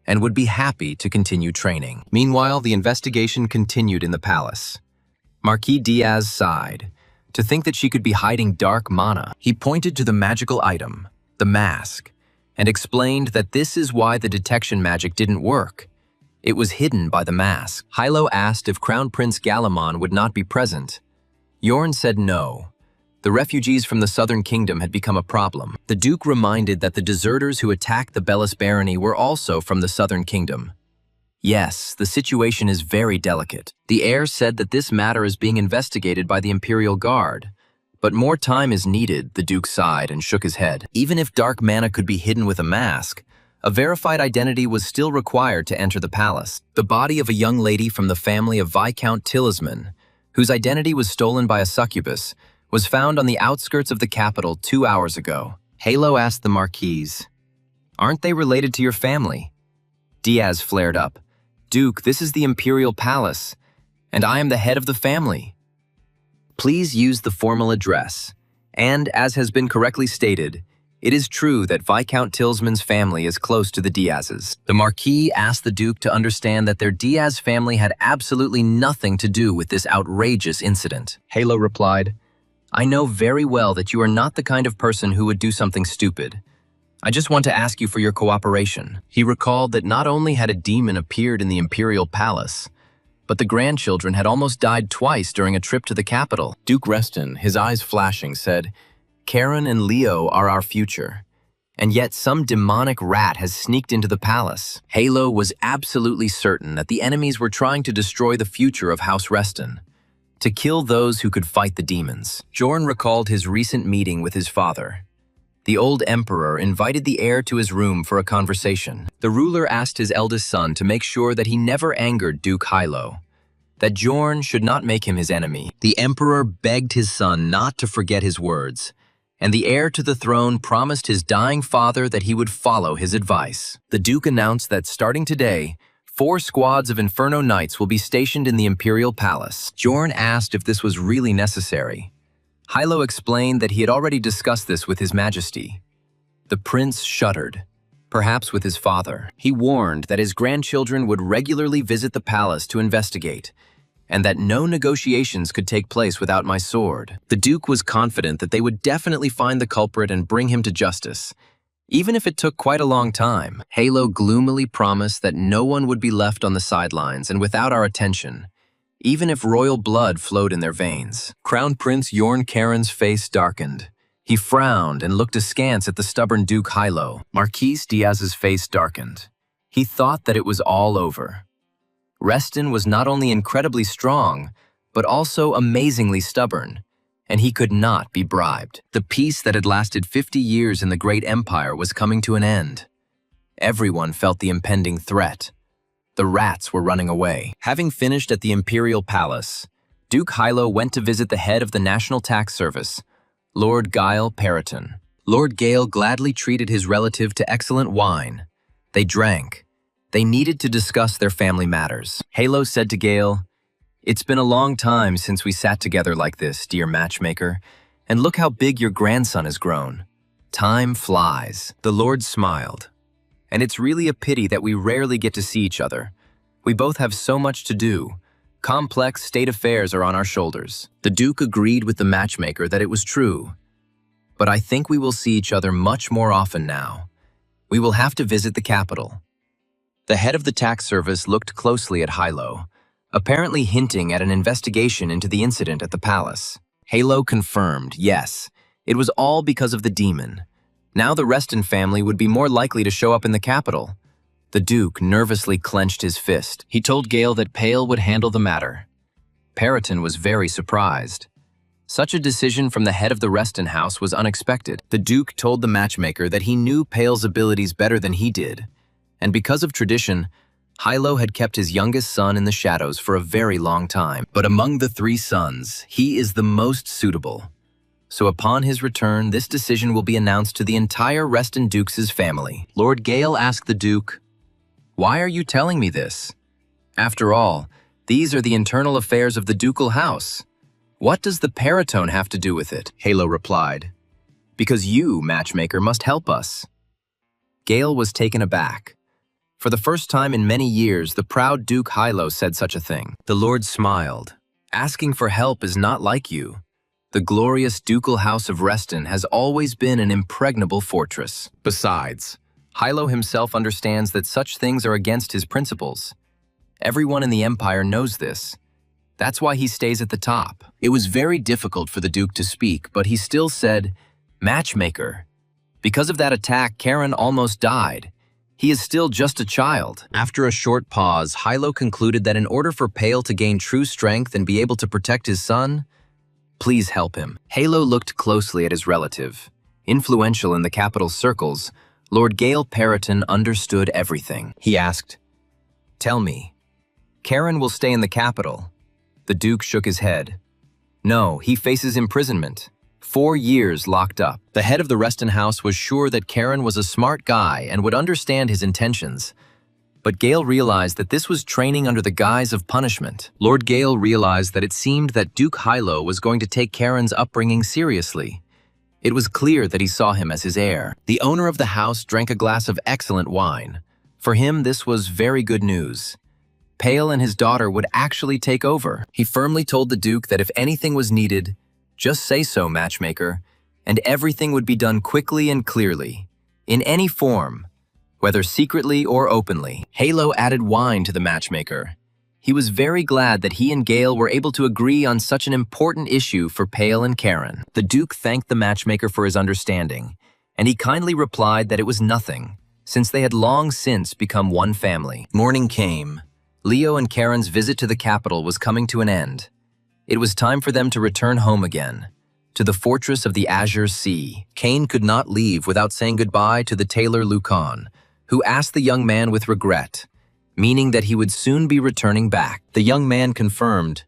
and would be happy to continue training. Meanwhile, the investigation continued in the palace. Marquis Diaz sighed to think that she could be hiding dark mana. He pointed to the magical item, the mask, and explained that this is why the detection magic didn't work. It was hidden by the mask. Hilo asked if Crown Prince Galamon would not be present. Yorn said no. The refugees from the southern kingdom had become a problem. The Duke reminded that the deserters who attacked the Bellis barony were also from the southern kingdom. Yes, the situation is very delicate. The heir said that this matter is being investigated by the Imperial Guard. But more time is needed, the Duke sighed and shook his head. Even if dark mana could be hidden with a mask, a verified identity was still required to enter the palace. The body of a young lady from the family of Viscount Talisman, whose identity was stolen by a succubus, was found on the outskirts of the capital 2 hours ago. Halo asked the Marquise, "Aren't they related to your family?" Diaz flared up. "Duke, this is the Imperial Palace, and I am the head of the family. Please use the formal address. And, as has been correctly stated, it is true that Viscount Tillsman's family is close to the Diaz's." The Marquis asked the Duke to understand that their Diaz family had absolutely nothing to do with this outrageous incident. Halo replied, "I know very well that you are not the kind of person who would do something stupid. I just want to ask you for your cooperation." He recalled that not only had a demon appeared in the Imperial Palace, but the grandchildren had almost died twice during a trip to the capital. Duke Reston, his eyes flashing, said, "Karen and Leo are our future, and yet some demonic rat has sneaked into the palace." Halo was absolutely certain that the enemies were trying to destroy the future of House Reston, to kill those who could fight the demons. Jorn recalled his recent meeting with his father. The old emperor invited the heir to his room for a conversation. The ruler asked his eldest son to make sure that he never angered Duke Hilo, that Jorn should not make him his enemy. The emperor begged his son not to forget his words, and the heir to the throne promised his dying father that he would follow his advice. The Duke announced that starting today, 4 squads of Inferno Knights will be stationed in the Imperial Palace. Jorn asked if this was really necessary. Hilo explained that he had already discussed this with His Majesty. The prince shuddered, perhaps with his father. He warned that his grandchildren would regularly visit the palace to investigate, and that no negotiations could take place without my sword. The Duke was confident that they would definitely find the culprit and bring him to justice, even if it took quite a long time. Halo gloomily promised that no one would be left on the sidelines and without our attention, even if royal blood flowed in their veins. Crown Prince Yorn Karen's face darkened. He frowned and looked askance at the stubborn Duke Hilo. Marquis Diaz's face darkened. He thought that it was all over. Reston was not only incredibly strong, but also amazingly stubborn, and he could not be bribed. The peace that had lasted 50 years in the great empire was coming to an end. Everyone felt the impending threat. The rats were running away. Having finished at the Imperial Palace, Duke Hilo went to visit the head of the National Tax Service, Lord Gael Periton. Lord Gale gladly treated his relative to excellent wine. They drank. They needed to discuss their family matters. Halo said to Gale, "It's been a long time since we sat together like this, dear matchmaker, and look how big your grandson has grown. Time flies." The Lord smiled. "And it's really a pity that we rarely get to see each other. We both have so much to do. Complex state affairs are on our shoulders." The Duke agreed with the matchmaker that it was true. "But I think we will see each other much more often now. We will have to visit the capital." The head of the tax service looked closely at Hilo, apparently hinting at an investigation into the incident at the palace. Halo confirmed, yes, it was all because of the demon. Now the Reston family would be more likely to show up in the capital. The Duke nervously clenched his fist. He told Gale that Pale would handle the matter. Periton was very surprised. Such a decision from the head of the Reston house was unexpected. The Duke told the matchmaker that he knew Pale's abilities better than he did, and because of tradition, Hilo had kept his youngest son in the shadows for a very long time. But among the 3 sons, he is the most suitable. So upon his return, this decision will be announced to the entire Reston Dukes' family. Lord Gale asked the Duke, "Why are you telling me this? After all, these are the internal affairs of the ducal house. What does the Periton have to do with it?" Halo replied, "Because you, matchmaker, must help us." Gale was taken aback. For the first time in many years, the proud Duke Hilo said such a thing. The Lord smiled. "Asking for help is not like you. The glorious ducal house of Reston has always been an impregnable fortress. Besides, Hilo himself understands that such things are against his principles. Everyone in the Empire knows this. That's why he stays at the top." It was very difficult for the Duke to speak, but he still said, "Matchmaker. Because of that attack, Karen almost died. He is still just a child." After a short pause, Hilo concluded that in order for Pale to gain true strength and be able to protect his son, please help him. Halo looked closely at his relative. Influential in the capital circles, Lord Gale Periton understood everything. He asked, "Tell me, Karen will stay in the capital?" The Duke shook his head. "No, he faces imprisonment. 4 years locked up." The head of the Reston house was sure that Karen was a smart guy and would understand his intentions. But Gale realized that this was training under the guise of punishment. Lord Gale realized that it seemed that Duke Hilo was going to take Karen's upbringing seriously. It was clear that he saw him as his heir. The owner of the house drank a glass of excellent wine. For him, this was very good news. Pale and his daughter would actually take over. He firmly told the Duke that if anything was needed, just say so, matchmaker, and everything would be done quickly and clearly, in any form, whether secretly or openly. Halo added wine to the matchmaker. He was very glad that he and Gale were able to agree on such an important issue for Pale and Karen. The Duke thanked the matchmaker for his understanding, and he kindly replied that it was nothing, since they had long since become one family. Morning came. Leo and Karen's visit to the capital was coming to an end. It was time for them to return home again, to the fortress of the Azure Sea. Kane could not leave without saying goodbye to the tailor Lucan, who asked the young man with regret, meaning that he would soon be returning back. The young man confirmed,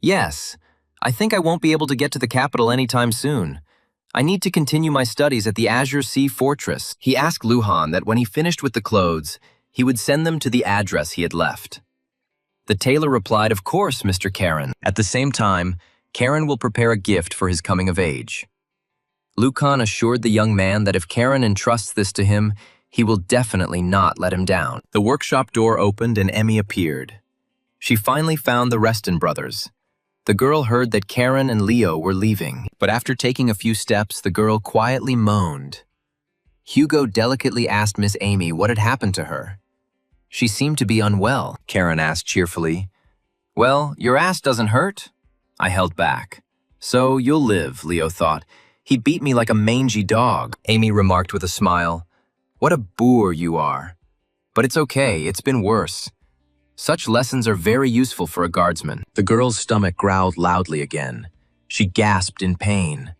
"Yes, I think I won't be able to get to the capital anytime soon. I need to continue my studies at the Azure Sea Fortress." He asked Luhan that when he finished with the clothes, he would send them to the address he had left. The tailor replied, "Of course, Mr. Karen." At the same time, Karen will prepare a gift for his coming of age. Lucan assured the young man that if Karen entrusts this to him, he will definitely not let him down. The workshop door opened and Emmy appeared. She finally found the Reston brothers. The girl heard that Karen and Leo were leaving, but after taking a few steps, the girl quietly moaned. Hugo delicately asked Miss Amy what had happened to her. "She seemed to be unwell," Karen asked cheerfully. "Well, your ass doesn't hurt?" I held back. "So you'll live," Leo thought. "He beat me like a mangy dog," Amy remarked with a smile. "What a boor you are. But it's okay, it's been worse. Such lessons are very useful for a guardsman." The girl's stomach growled loudly again. She gasped in pain.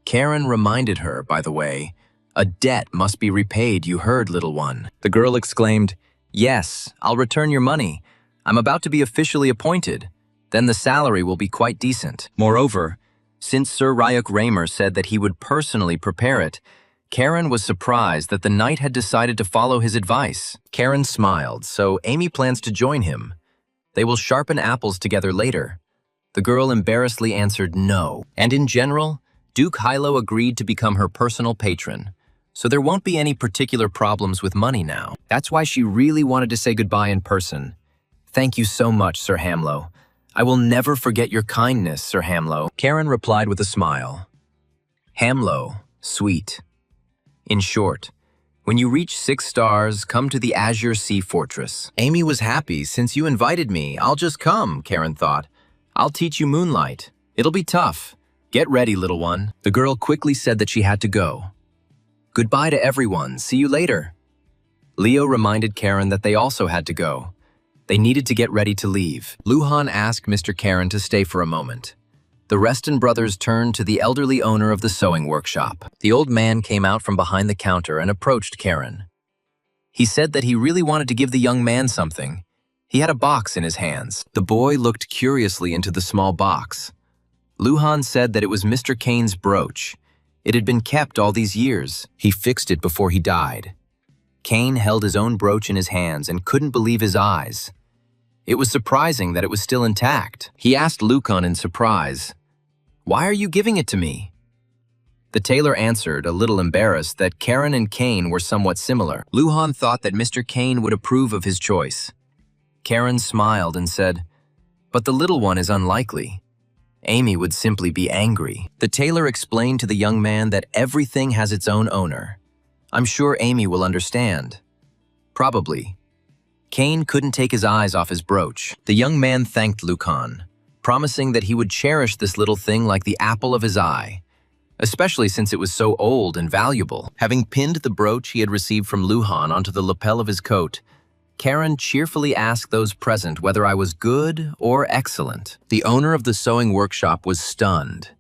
Karen reminded her, by the way, "A debt must be repaid, you heard, little one." The girl exclaimed, "Yes, I'll return your money. I'm about to be officially appointed. Then the salary will be quite decent." Moreover, since Sir Ryuk Raymer said that he would personally prepare it, Karen was surprised that the knight had decided to follow his advice. Karen smiled, so Amy plans to join him. They will sharpen apples together later. The girl embarrassedly answered no. And in general, Duke Hilo agreed to become her personal patron, so there won't be any particular problems with money now. That's why she really wanted to say goodbye in person. "Thank you so much, Sir Hamlo. I will never forget your kindness, Sir Hamlo." Karen replied with a smile. Hamlo, sweet. In short, when you reach 6 stars, come to the Azure Sea Fortress. Amy was happy. "Since you invited me, I'll just come," Karen thought. "I'll teach you moonlight. It'll be tough. Get ready, little one." The girl quickly said that she had to go. "Goodbye to everyone. See you later." Leo reminded Karen that they also had to go. They needed to get ready to leave. Luhan asked Mr. Karen to stay for a moment. The Reston brothers turned to the elderly owner of the sewing workshop. The old man came out from behind the counter and approached Karen. He said that he really wanted to give the young man something. He had a box in his hands. The boy looked curiously into the small box. Luhan said that it was Mr. Kane's brooch. It had been kept all these years. He fixed it before he died. Kane held his own brooch in his hands and couldn't believe his eyes. It was surprising that it was still intact. He asked Luhan in surprise, "Why are you giving it to me?" The tailor answered, a little embarrassed, that Karen and Kane were somewhat similar. Luhan thought that Mr. Kane would approve of his choice. Karen smiled and said, "But the little one is unlikely. Amy would simply be angry." The tailor explained to the young man that everything has its own owner. "I'm sure Amy will understand." Probably. Kane couldn't take his eyes off his brooch. The young man thanked Luhan, promising that he would cherish this little thing like the apple of his eye, especially since it was so old and valuable. Having pinned the brooch he had received from Luhan onto the lapel of his coat, Karen cheerfully asked those present whether I was good or excellent. The owner of the sewing workshop was stunned.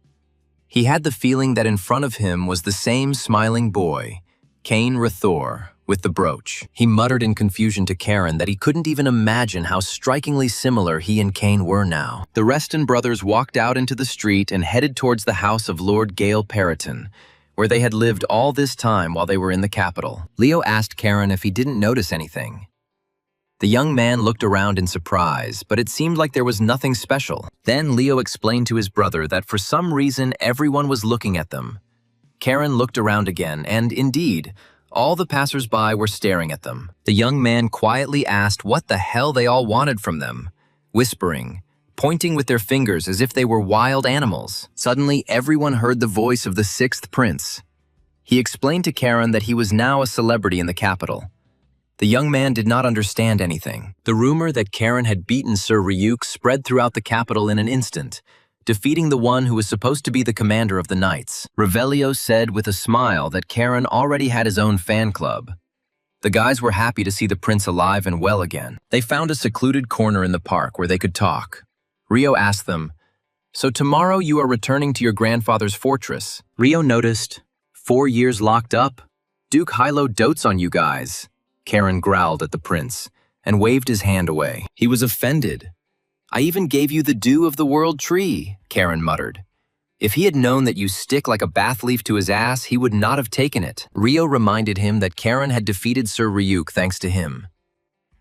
He had the feeling that in front of him was the same smiling boy, Kane Rathor, with the brooch. He muttered in confusion to Karen that he couldn't even imagine how strikingly similar he and Kane were now. The Reston brothers walked out into the street and headed towards the house of Lord Gale Periton, where they had lived all this time while they were in the capital. Leo asked Karen if he didn't notice anything. The young man looked around in surprise, but it seemed like there was nothing special. Then Leo explained to his brother that for some reason everyone was looking at them. Karen looked around again, and indeed, all the passers-by were staring at them. The young man quietly asked what the hell they all wanted from them, whispering, pointing with their fingers as if they were wild animals. Suddenly, everyone heard the voice of the sixth prince. He explained to Karen that he was now a celebrity in the capital. The young man did not understand anything. The rumor that Karen had beaten Sir Ryuk spread throughout the capital in an instant, defeating the one who was supposed to be the commander of the knights. Revelio said with a smile that Karen already had his own fan club. The guys were happy to see the prince alive and well again. They found a secluded corner in the park where they could talk. Rio asked them, "So tomorrow you are returning to your grandfather's fortress?" Rio noticed, 4 years locked up? Duke Hilo dotes on you guys. Karen growled at the prince and waved his hand away. He was offended. "I even gave you the dew of the world tree," Karen muttered. If he had known that you stick like a bath leaf to his ass, he would not have taken it. Rio reminded him that Karen had defeated Sir Ryuk thanks to him.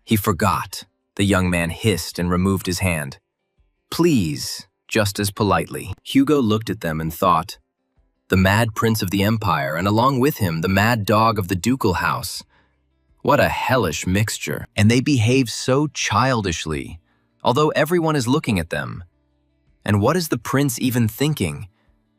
He forgot. The young man hissed and removed his hand. "Please," just as politely. Hugo looked at them and thought, the mad prince of the empire, and along with him, the mad dog of the ducal house. What a hellish mixture. And they behave so childishly, although everyone is looking at them. And what is the prince even thinking?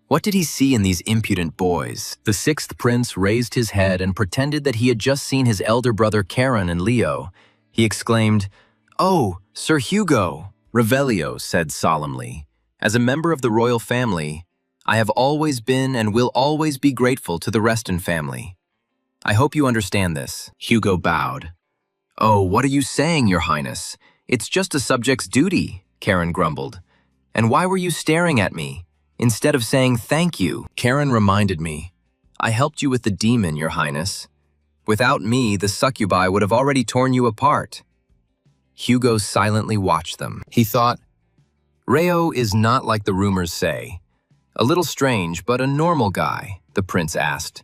What did he see in these impudent boys? The sixth prince raised his head and pretended that he had just seen his elder brother Karen and Leo. He exclaimed, "Oh, Sir Hugo!" Revelio said solemnly, "As a member of the royal family, I have always been and will always be grateful to the Reston family. I hope you understand this." Hugo bowed. "Oh, what are you saying, Your Highness? It's just a subject's duty," Karen grumbled. "And why were you staring at me, instead of saying thank you?" Karen reminded me, "I helped you with the demon, Your Highness. Without me, the succubi would have already torn you apart." Hugo silently watched them. He thought, "Reo is not like the rumors say. A little strange, but a normal guy," the prince asked.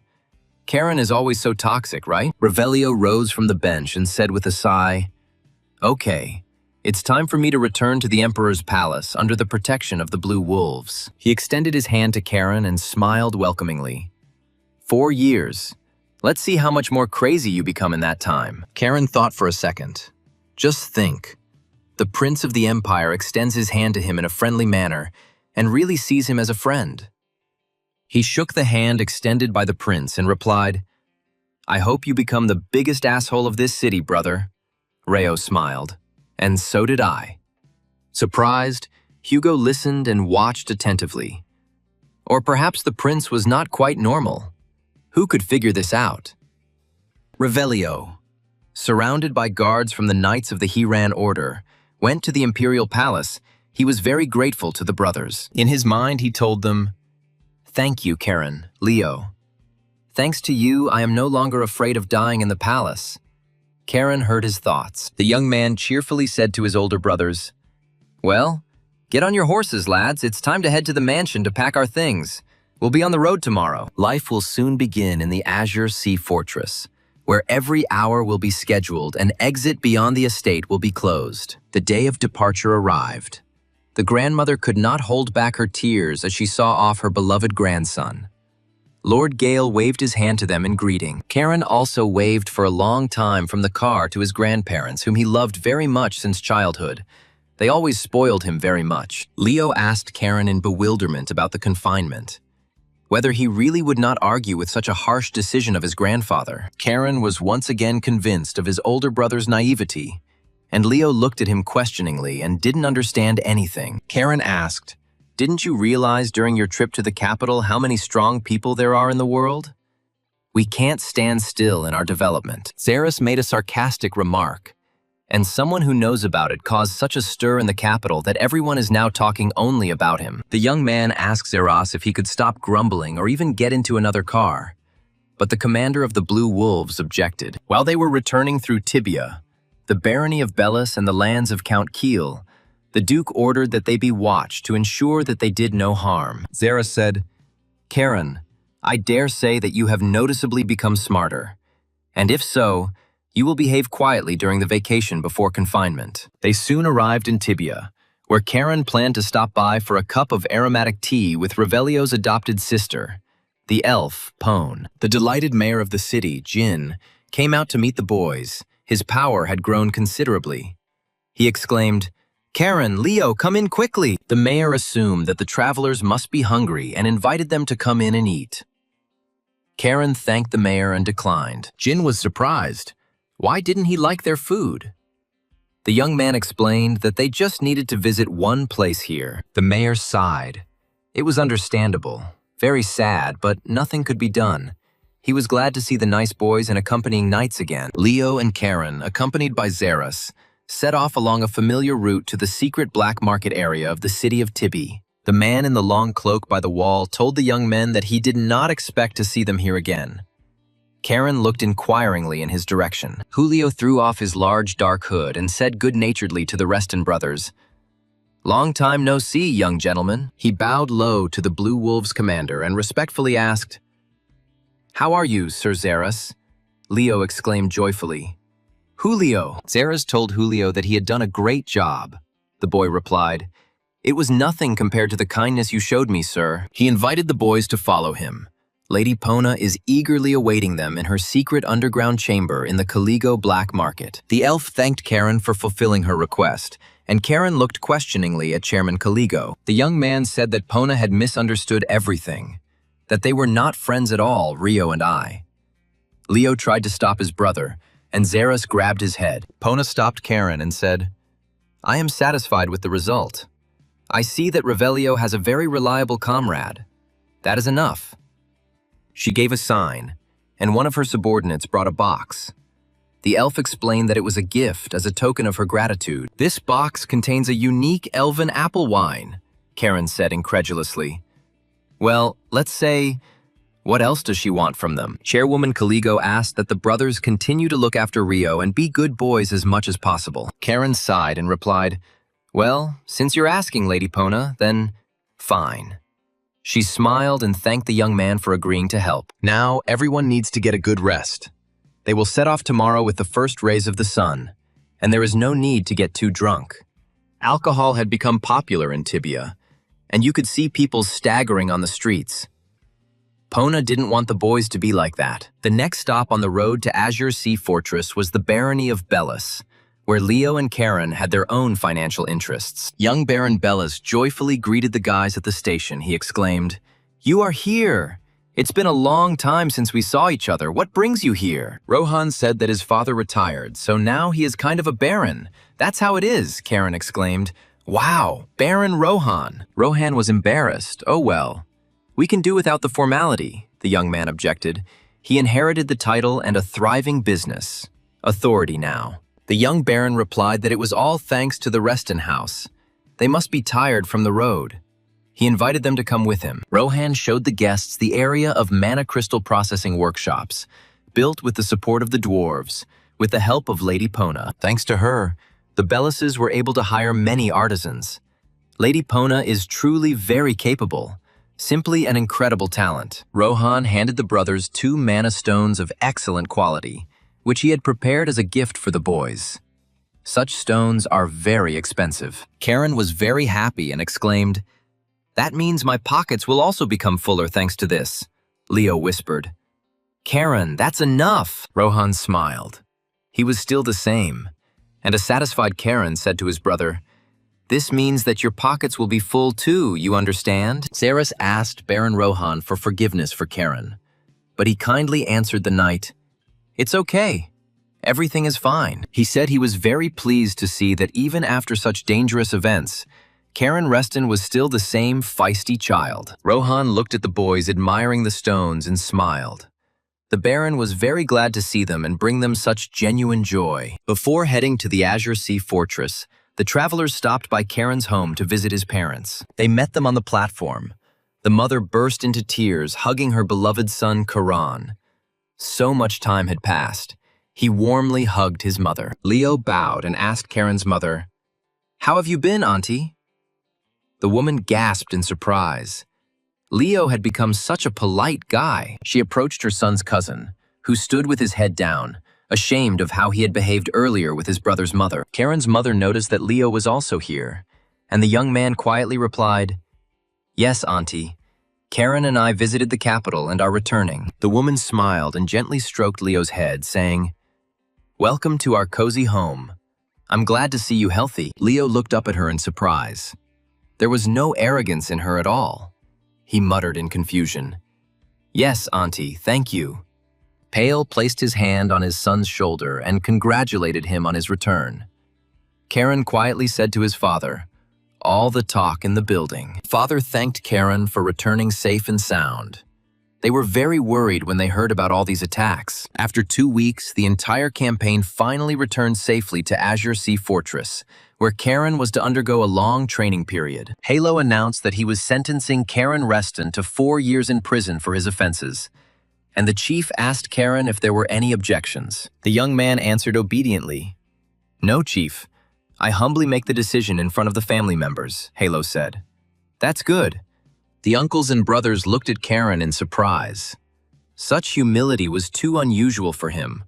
"Karen is always so toxic, right?" Revelio rose from the bench and said with a sigh, "Okay, it's time for me to return to the Emperor's palace under the protection of the Blue Wolves." He extended his hand to Karen and smiled welcomingly. 4 years. Let's see how much more crazy you become in that time." Karen thought for a second. Just think. The Prince of the Empire extends his hand to him in a friendly manner and really sees him as a friend. He shook the hand extended by the prince and replied, "I hope you become the biggest asshole of this city, brother." Reo smiled, "And so did I." Surprised, Hugo listened and watched attentively. Or perhaps the prince was not quite normal. Who could figure this out? Revelio. surrounded by guards from the Knights of the Hiran Order, went to the imperial palace. He was very grateful to the brothers. In his mind, he told them, "Thank you, Karen, Leo. Thanks to you, I am no longer afraid of dying in the palace." Karen heard his thoughts. The young man cheerfully said to his older brothers, "Well, get on your horses, lads. It's time to head to the mansion to pack our things. We'll be on the road tomorrow." Life will soon begin in the Azure Sea Fortress, where every hour will be scheduled and exit beyond the estate will be closed. The day of departure arrived. The grandmother could not hold back her tears as she saw off her beloved grandson. Lord Gale waved his hand to them in greeting. Karen also waved for a long time from the car to his grandparents, whom he loved very much since childhood. They always spoiled him very much. Leo asked Karen in bewilderment about the confinement, whether he really would not argue with such a harsh decision of his grandfather. Karen was once again convinced of his older brother's naivety, and Leo looked at him questioningly and didn't understand anything. Karen asked, "Didn't you realize during your trip to the capital how many strong people there are in the world? We can't stand still in our development." Zeras made a sarcastic remark, and someone who knows about it caused such a stir in the capital that everyone is now talking only about him. The young man asked Zeras if he could stop grumbling or even get into another car, but the commander of the Blue Wolves objected. While they were returning through Tibia, the barony of Bellis and the lands of Count Kiel, the Duke ordered that they be watched to ensure that they did no harm. Zeras said, "Karen, I dare say that you have noticeably become smarter, and if so, you will behave quietly during the vacation before confinement." They soon arrived in Tibia, where Karen planned to stop by for a cup of aromatic tea with Revelio's adopted sister, the elf, Pone. The delighted mayor of the city, Jin, came out to meet the boys. His power had grown considerably. He exclaimed, "Karen, Leo, come in quickly." The mayor assumed that the travelers must be hungry and invited them to come in and eat. Karen thanked the mayor and declined. Jin was surprised. Why didn't he like their food? The young man explained that they just needed to visit one place here. The mayor sighed. It was understandable, very sad, but nothing could be done. He was glad to see the nice boys and accompanying knights again. Leo and Karen, accompanied by Zeras, set off along a familiar route to the secret black market area of the city of Tibi. The man in the long cloak by the wall told the young men that he did not expect to see them here again. Karen looked inquiringly in his direction. Julio threw off his large dark hood and said good-naturedly to the Reston brothers, "Long time no see, young gentlemen." He bowed low to the Blue Wolves commander and respectfully asked, "How are you, Sir Zeras?" Leo exclaimed joyfully, "Julio!" Zeras told Julio that he had done a great job. The boy replied, "It was nothing compared to the kindness you showed me, sir." He invited the boys to follow him. Lady Pona is eagerly awaiting them in her secret underground chamber in the Caligo Black Market. The elf thanked Karen for fulfilling her request, and Karen looked questioningly at Chairman Caligo. The young man said that Pona had misunderstood everything, that they were not friends at all, Rio and I. Leo tried to stop his brother, and Zeras grabbed his head. Pona stopped Karen and said, "I am satisfied with the result. I see that Revelio has a very reliable comrade. That is enough." She gave a sign, and one of her subordinates brought a box. The elf explained that it was a gift as a token of her gratitude. "This box contains a unique elven apple wine," Karen said incredulously. "Well, let's say, what else does she want from them?" Chairwoman Caligo asked that the brothers continue to look after Rio and be good boys as much as possible. Karen sighed and replied, "Well, since you're asking, Lady Pona, then fine." She smiled and thanked the young man for agreeing to help. Now, everyone needs to get a good rest. They will set off tomorrow with the first rays of the sun, and there is no need to get too drunk. Alcohol had become popular in Tibia, and you could see people staggering on the streets. Pona didn't want the boys to be like that. The next stop on the road to Azure Sea Fortress was the barony of Bellis, where Leo and Karen had their own financial interests. Young Baron Bellis joyfully greeted the guys at the station. He exclaimed, "You are here! It's been a long time since we saw each other. What brings you here?" Rohan said that his father retired, so now he is kind of a baron. "That's how it is," Karen exclaimed. "Wow, Baron Rohan." Rohan was embarrassed. "Oh well, we can do without the formality," the young man objected. He inherited the title and a thriving business. authority now. The young baron replied that it was all thanks to the Reston house. They must be tired from the road. He invited them to come with him. Rohan showed the guests the area of mana crystal processing workshops, built with the support of the dwarves, with the help of Lady Pona. Thanks to her, the Bellises were able to hire many artisans. Lady Pona is truly very capable, simply an incredible talent. Rohan handed the brothers 2 mana stones of excellent quality, which he had prepared as a gift for the boys. Such stones are very expensive. Karen was very happy and exclaimed, "That means my pockets will also become fuller thanks to this," Leo whispered. "Karen, that's enough," Rohan smiled. He was still the same, and a satisfied Karen said to his brother, "This means that your pockets will be full too, you understand?" Saras asked Baron Rohan for forgiveness for Karen, but he kindly answered the knight, "It's okay. Everything is fine." He said he was very pleased to see that even after such dangerous events, Karen Reston was still the same feisty child. Rohan looked at the boys admiring the stones and smiled. The Baron was very glad to see them and bring them such genuine joy. Before heading to the Azure Sea Fortress, the travelers stopped by Karen's home to visit his parents. They met them on the platform. The mother burst into tears, hugging her beloved son, Karan. So much time had passed. He warmly hugged his mother. Leo bowed and asked Karen's mother, "How have you been, Auntie?" The woman gasped in surprise. Leo had become such a polite guy. She approached her son's cousin, who stood with his head down, ashamed of how he had behaved earlier with his brother's mother. Karen's mother noticed that Leo was also here, and the young man quietly replied, "Yes, Auntie. Karen and I visited the capital and are returning." The woman smiled and gently stroked Leo's head, saying, "Welcome to our cozy home. I'm glad to see you healthy." Leo looked up at her in surprise. There was no arrogance in her at all. He muttered in confusion, "Yes, Auntie, thank you." Pale placed his hand on his son's shoulder and congratulated him on his return. Karen quietly said to his father, "All the talk in the building." Father thanked Karen for returning safe and sound. They were very worried when they heard about all these attacks. After 2 weeks, the entire campaign finally returned safely to Azure Sea Fortress, where Karen was to undergo a long training period. Halo announced that he was sentencing Karen Reston to 4 years in prison for his offenses, and the chief asked Karen if there were any objections. The young man answered obediently, "No, Chief. I humbly make the decision in front of the family members," Halo said. "That's good." The uncles and brothers looked at Karen in surprise. Such humility was too unusual for him.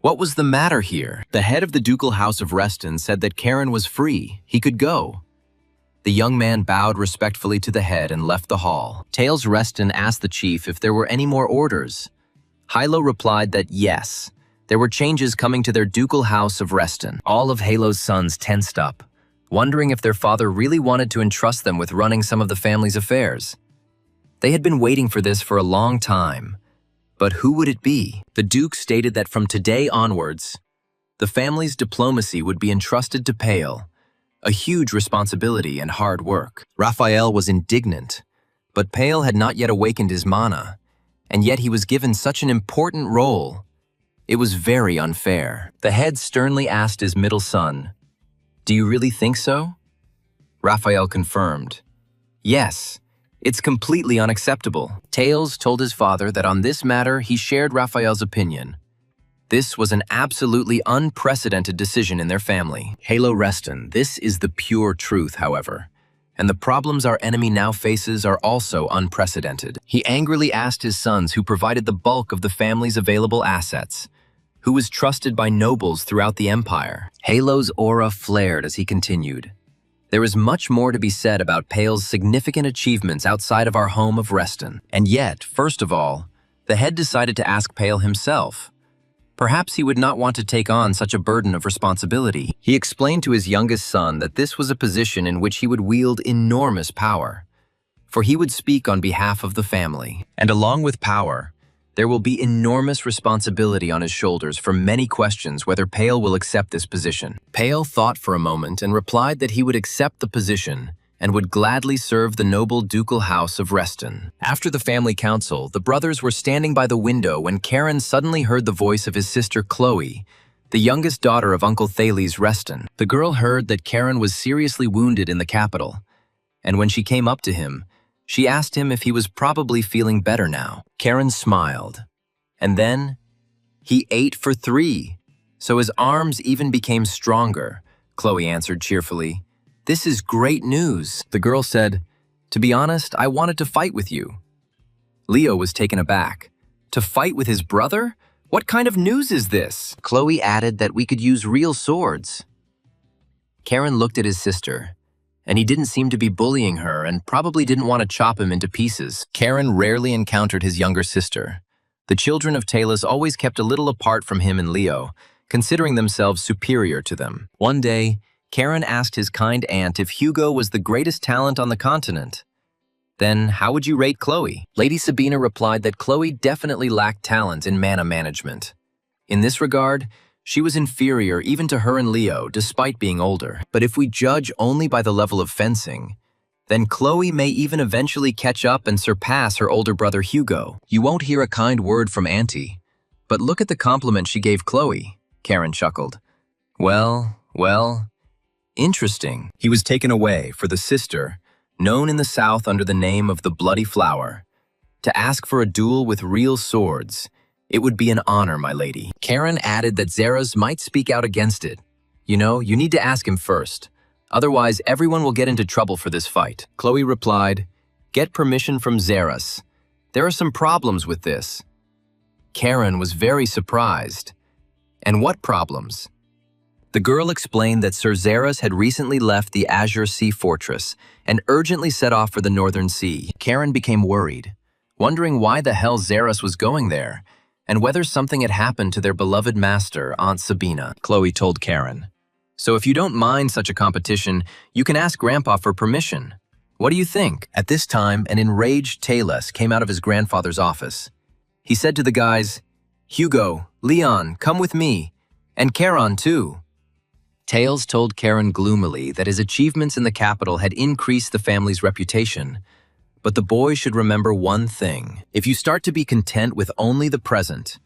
What was the matter here? The head of the ducal house of Reston said that Karen was free. He could go. The young man bowed respectfully to the head and left the hall. Tails Reston asked the chief if there were any more orders. Hilo replied that yes, there were changes coming to their ducal house of Reston. All of Halo's sons tensed up, wondering if their father really wanted to entrust them with running some of the family's affairs. They had been waiting for this for a long time. But who would it be? The Duke stated that from today onwards, the family's diplomacy would be entrusted to Pale, a huge responsibility and hard work. Raphael was indignant, but Pale had not yet awakened his mana, and yet he was given such an important role. It was very unfair. The head sternly asked his middle son, "Do you really think so?" Raphael confirmed, "Yes. It's completely unacceptable." Tails told his father that on this matter he shared Raphael's opinion. This was an absolutely unprecedented decision in their family. Halo Reston, this is the pure truth, however. And the problems our enemy now faces are also unprecedented. He angrily asked his sons who provided the bulk of the family's available assets, who was trusted by nobles throughout the empire. Halo's aura flared as he continued. There is much more to be said about Pale's significant achievements outside of our home of Reston. And yet, first of all, the head decided to ask Pale himself. Perhaps he would not want to take on such a burden of responsibility. He explained to his youngest son that this was a position in which he would wield enormous power, for he would speak on behalf of the family. And along with power, there will be enormous responsibility on his shoulders for many questions whether Pale will accept this position. Pale thought for a moment and replied that he would accept the position and would gladly serve the noble ducal house of Reston. After the family council, the brothers were standing by the window when Karen suddenly heard the voice of his sister Chloe, the youngest daughter of Uncle Thales Reston. The girl heard that Karen was seriously wounded in the capital, and when she came up to him, she asked him if he was probably feeling better now. Karen smiled, and then he ate for 3, so his arms even became stronger. Chloe answered cheerfully, "This is great news." The girl said, "To be honest, I wanted to fight with you." Leo was taken aback. To fight with his brother? What kind of news is this? Chloe added that we could use real swords. Karen looked at his sister, and he didn't seem to be bullying her and probably didn't want to chop him into pieces. Karen rarely encountered his younger sister. The children of Talus always kept a little apart from him and Leo, considering themselves superior to them. One day, Karen asked his kind aunt if Hugo was the greatest talent on the continent. Then, how would you rate Chloe? Lady Sabina replied that Chloe definitely lacked talent in mana management. In this regard, she was inferior even to her and Leo, despite being older. But if we judge only by the level of fencing, then Chloe may even eventually catch up and surpass her older brother Hugo. You won't hear a kind word from Auntie, but look at the compliment she gave Chloe, Karen chuckled. Well, interesting. He was taken away for the sister, known in the South under the name of the Bloody Flower, to ask for a duel with real swords. It would be an honor, my lady. Karen added that Zeras might speak out against it. You know, you need to ask him first. Otherwise, everyone will get into trouble for this fight. Chloe replied, "Get permission from Zeras. There are some problems with this." Karen was very surprised. And what problems? The girl explained that Sir Zeras had recently left the Azure Sea Fortress and urgently set off for the Northern Sea. Karen became worried, wondering why the hell Zeras was going there and whether something had happened to their beloved master, Aunt Sabina. Chloe told Karen, "So if you don't mind such a competition, you can ask Grandpa for permission. What do you think?" At this time, an enraged Talus came out of his grandfather's office. He said to the guys, "Hugo, Leon, come with me, and Charon too." Tails told Karen gloomily that his achievements in the capital had increased the family's reputation. But the boy should remember one thing. If you start to be content with only the present,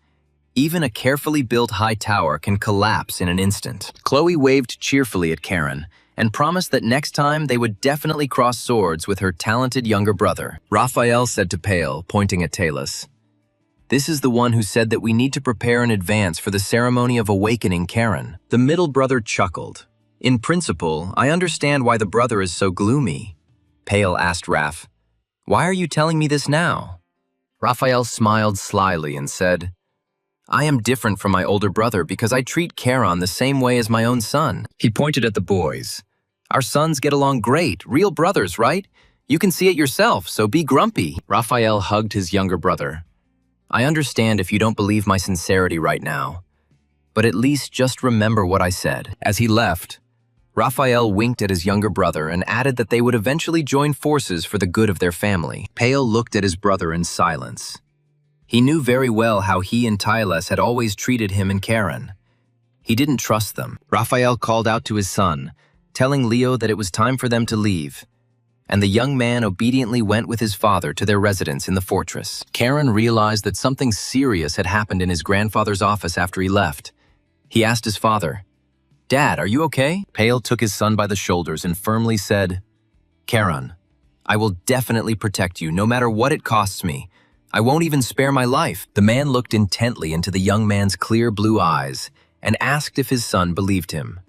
even a carefully built high tower can collapse in an instant. Chloe waved cheerfully at Karen and promised that next time they would definitely cross swords with her talented younger brother. Raphael said to Pale, pointing at Talus, "This is the one who said that we need to prepare in advance for the ceremony of awakening Karen." The middle brother chuckled. "In principle, I understand why the brother is so gloomy." Pale asked Raph, "Why are you telling me this now?" Raphael smiled slyly and said, "I am different from my older brother because I treat Charon the same way as my own son." He pointed at the boys. "Our sons get along great, real brothers, right? You can see it yourself, so be grumpy." Raphael hugged his younger brother. "I understand if you don't believe my sincerity right now, but at least just remember what I said." As he left, Raphael winked at his younger brother and added that they would eventually join forces for the good of their family. Pale looked at his brother in silence. He knew very well how he and Tyles had always treated him and Karen. He didn't trust them. Raphael called out to his son, telling Leo that it was time for them to leave, and the young man obediently went with his father to their residence in the fortress. Karen realized that something serious had happened in his grandfather's office after he left. He asked his father, "Dad, are you okay?" Pale took his son by the shoulders and firmly said, "Karen, I will definitely protect you no matter what it costs me. I won't even spare my life." The man looked intently into the young man's clear blue eyes and asked if his son believed him.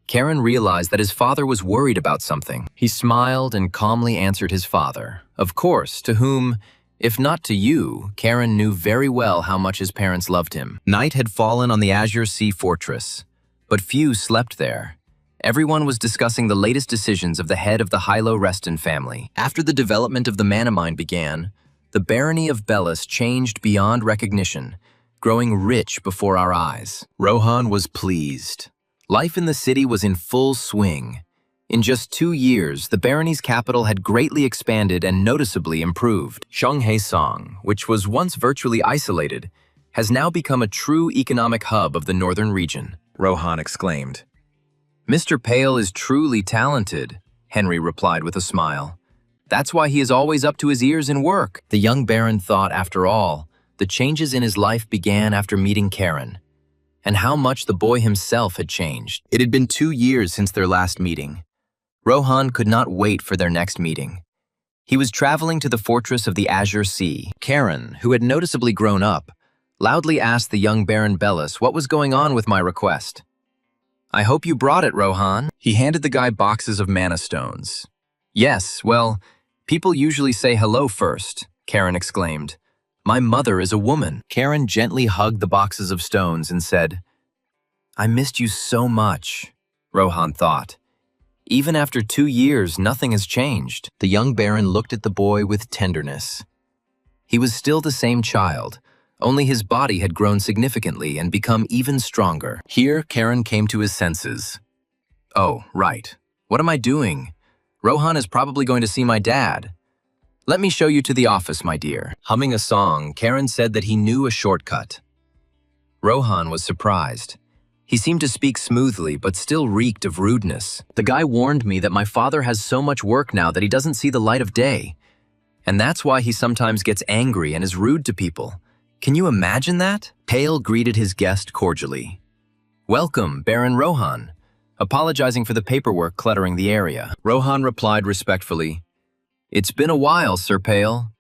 Karen realized that his father was worried about something. He smiled and calmly answered his father, of course, to whom, if not to you, Karen knew very well how much his parents loved him. Night had fallen on the Azure Sea Fortress, but few slept there. Everyone was discussing the latest decisions of the head of the Hylo Reston family. After the development of the mana mine began, the barony of Bellis changed beyond recognition, growing rich before our eyes. Rohan was pleased. Life in the city was in full swing. In just 2 years, the barony's capital had greatly expanded and noticeably improved. Song, which was once virtually isolated, has now become a true economic hub of the northern region. Rohan exclaimed. "Mr. Pale is truly talented," Henry replied with a smile. "That's why he is always up to his ears in work." The young baron thought, after all, the changes in his life began after meeting Karen. and how much the boy himself had changed. It had been 2 years since their last meeting. Rohan could not wait for their next meeting. He was traveling to the fortress of the Azure Sea. Karen, who had noticeably grown up, loudly asked the young Baron Bellis what was going on with my request. "I hope you brought it, Rohan." He handed the guy boxes of mana stones. "Yes, well, people usually say hello first," Karen exclaimed. "My mother is a woman." Karen gently hugged the boxes of stones and said, "I missed you so much," Rohan thought. Even after 2 years, nothing has changed. The young Baron looked at the boy with tenderness. He was still the same child, only his body had grown significantly and become even stronger. Here, Karen came to his senses. "Oh, right. What am I doing? Rohan is probably going to see my dad. Let me show you to the office, my dear." Humming a song, Karen said that he knew a shortcut. Rohan was surprised. He seemed to speak smoothly, but still reeked of rudeness. "The guy warned me that my father has so much work now that he doesn't see the light of day. And that's why he sometimes gets angry and is rude to people. Can you imagine that?" Pale greeted his guest cordially. "Welcome, Baron Rohan," apologizing for the paperwork cluttering the area. Rohan replied respectfully, "It's been a while, Sir Pale."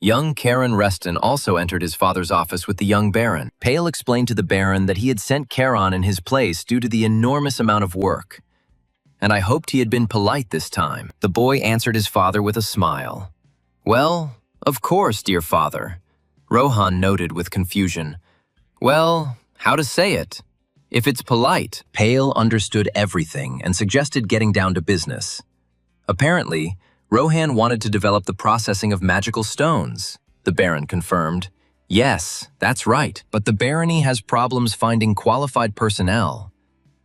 Young Karen Reston also entered his father's office with the young Baron. Pale explained to the Baron that he had sent Karen in his place due to the enormous amount of work. "And I hoped he had been polite this time." The boy answered his father with a smile. "Well, of course, dear father." Rohan noted with confusion. "Well, how to say it? If it's polite." Pale understood everything and suggested getting down to business. Apparently, Rohan wanted to develop the processing of magical stones, the Baron confirmed. "Yes, that's right, but the barony has problems finding qualified personnel."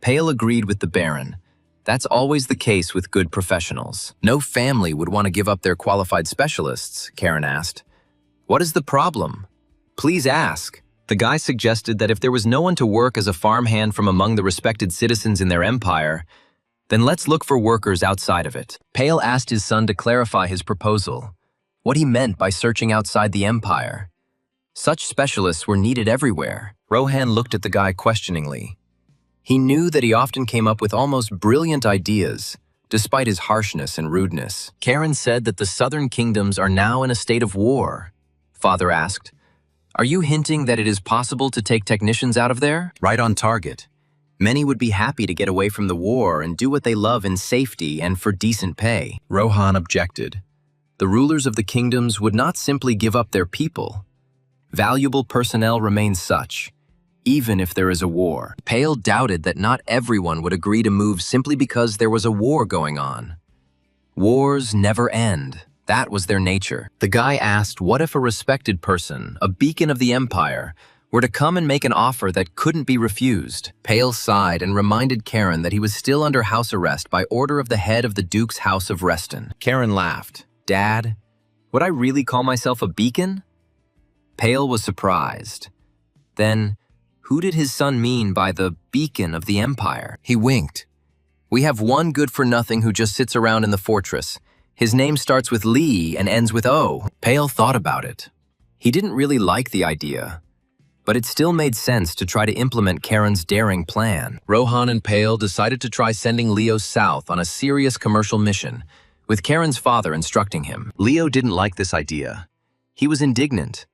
Pale agreed with the Baron. That's always the case with good professionals. "No family would want to give up their qualified specialists," Karen asked. "What is the problem? Please ask." The guy suggested that if there was no one to work as a farmhand from among the respected citizens in their empire, then let's look for workers outside of it. Pale asked his son to clarify his proposal, what he meant by searching outside the empire. Such specialists were needed everywhere. Rohan looked at the guy questioningly. He knew that he often came up with almost brilliant ideas, despite his harshness and rudeness. Karen said that the southern kingdoms are now in a state of war. Father asked, "Are you hinting that it is possible to take technicians out of there?" "Right on target. Many would be happy to get away from the war and do what they love in safety and for decent pay." Rohan objected. The rulers of the kingdoms would not simply give up their people. Valuable personnel remains such, even if there is a war. Pale doubted that not everyone would agree to move simply because there was a war going on. Wars never end. That was their nature. The guy asked what if a respected person, a beacon of the empire, were to come and make an offer that couldn't be refused. Pale sighed and reminded Karen that he was still under house arrest by order of the head of the Duke's House of Reston. Karen laughed. "Dad, would I really call myself a beacon?" Pale was surprised. Then, who did his son mean by the beacon of the empire? He winked. "We have one good-for-nothing who just sits around in the fortress. His name starts with Lee and ends with O." Pale thought about it. He didn't really like the idea, but it still made sense to try to implement Karen's daring plan. Rohan and Pale decided to try sending Leo south on a serious commercial mission, with Karen's father instructing him. Leo didn't like this idea. He was indignant.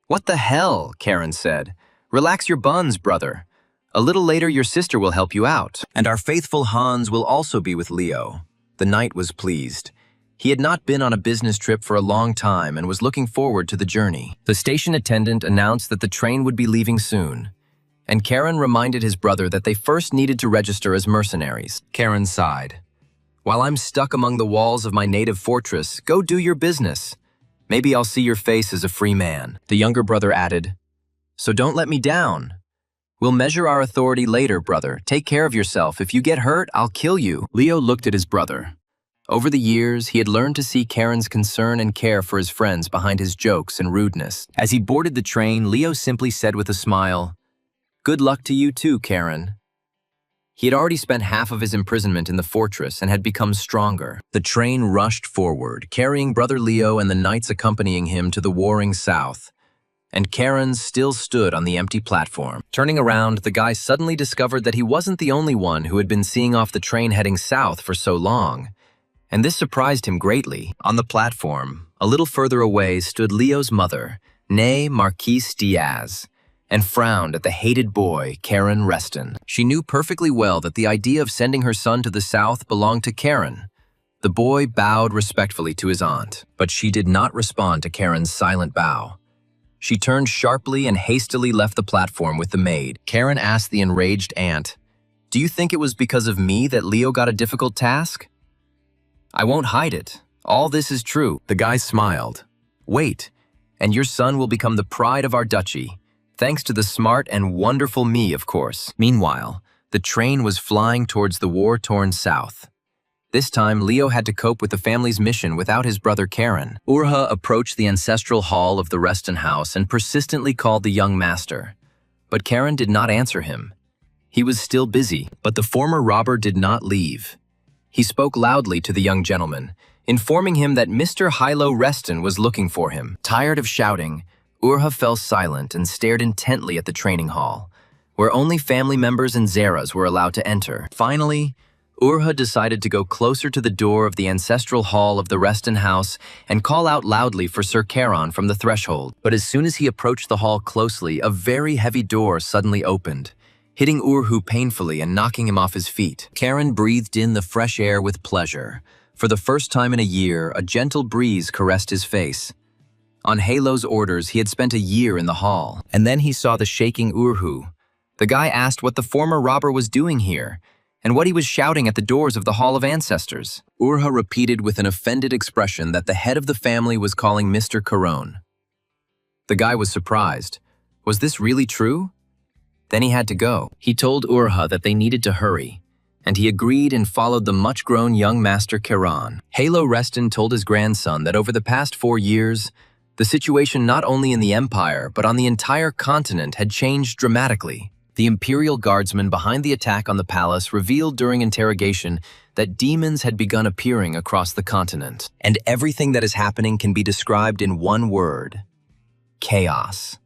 "What the hell?" Karen said. "Relax your buns, brother. A little later your sister will help you out. And our faithful Hans will also be with Leo." The knight was pleased. He had not been on a business trip for a long time and was looking forward to the journey. The station attendant announced that the train would be leaving soon, and Karen reminded his brother that they first needed to register as mercenaries. Karen sighed. "While I'm stuck among the walls of my native fortress, go do your business. Maybe I'll see your face as a free man." The younger brother added, "So don't let me down. We'll measure our authority later, brother. Take care of yourself. If you get hurt, I'll kill you." Leo looked at his brother. Over the years, he had learned to see Karen's concern and care for his friends behind his jokes and rudeness. As he boarded the train, Leo simply said with a smile, "Good luck to you too, Karen." He had already spent half of his imprisonment in the fortress and had become stronger. The train rushed forward, carrying Brother Leo and the knights accompanying him to the warring south. and Karen still stood on the empty platform. Turning around, the guy suddenly discovered that he wasn't the only one who had been seeing off the train heading south for so long, and this surprised him greatly. On the platform, a little further away, stood Leo's mother, née Marquise Diaz, and frowned at the hated boy, Karen Reston. She knew perfectly well that the idea of sending her son to the south belonged to Karen. The boy bowed respectfully to his aunt, but she did not respond to Karen's silent bow. She turned sharply and hastily left the platform with the maid. Karen asked the enraged aunt, "Do you think it was because of me that Leo got a difficult task?" "I won't hide it. All this is true." The guy smiled. "Wait, and your son will become the pride of our duchy, thanks to the smart and wonderful me, of course." Meanwhile, the train was flying towards the war-torn south. This time, Leo had to cope with the family's mission without his brother Karen. Urha approached the ancestral hall of the Reston house and persistently called the young master. But Karen did not answer him. He was still busy, but the former robber did not leave. He spoke loudly to the young gentleman, informing him that Mr. Hilo Reston was looking for him. Tired of shouting, Urha fell silent and stared intently at the training hall, where only family members and Zeras were allowed to enter. Finally, Urha decided to go closer to the door of the ancestral hall of the Reston house and call out loudly for Sir Charon from the threshold. But as soon as he approached the hall closely, a very heavy door suddenly opened, hitting Urhu painfully and knocking him off his feet. Karen breathed in the fresh air with pleasure. For the first time in a year, a gentle breeze caressed his face. On Halo's orders, he had spent a year in the hall, and then he saw the shaking Urhu. The guy asked what the former robber was doing here, and what he was shouting at the doors of the Hall of Ancestors. Urha repeated with an offended expression that the head of the family was calling Mr. Caron. The guy was surprised. Was this really true? Then he had to go. He told Urha that they needed to hurry, and he agreed and followed the much-grown young Master Caron. Halo Reston told his grandson that over the past 4 years, the situation not only in the Empire, but on the entire continent had changed dramatically. The Imperial Guardsmen behind the attack on the palace revealed during interrogation that demons had begun appearing across the continent. And everything that is happening can be described in one word: chaos.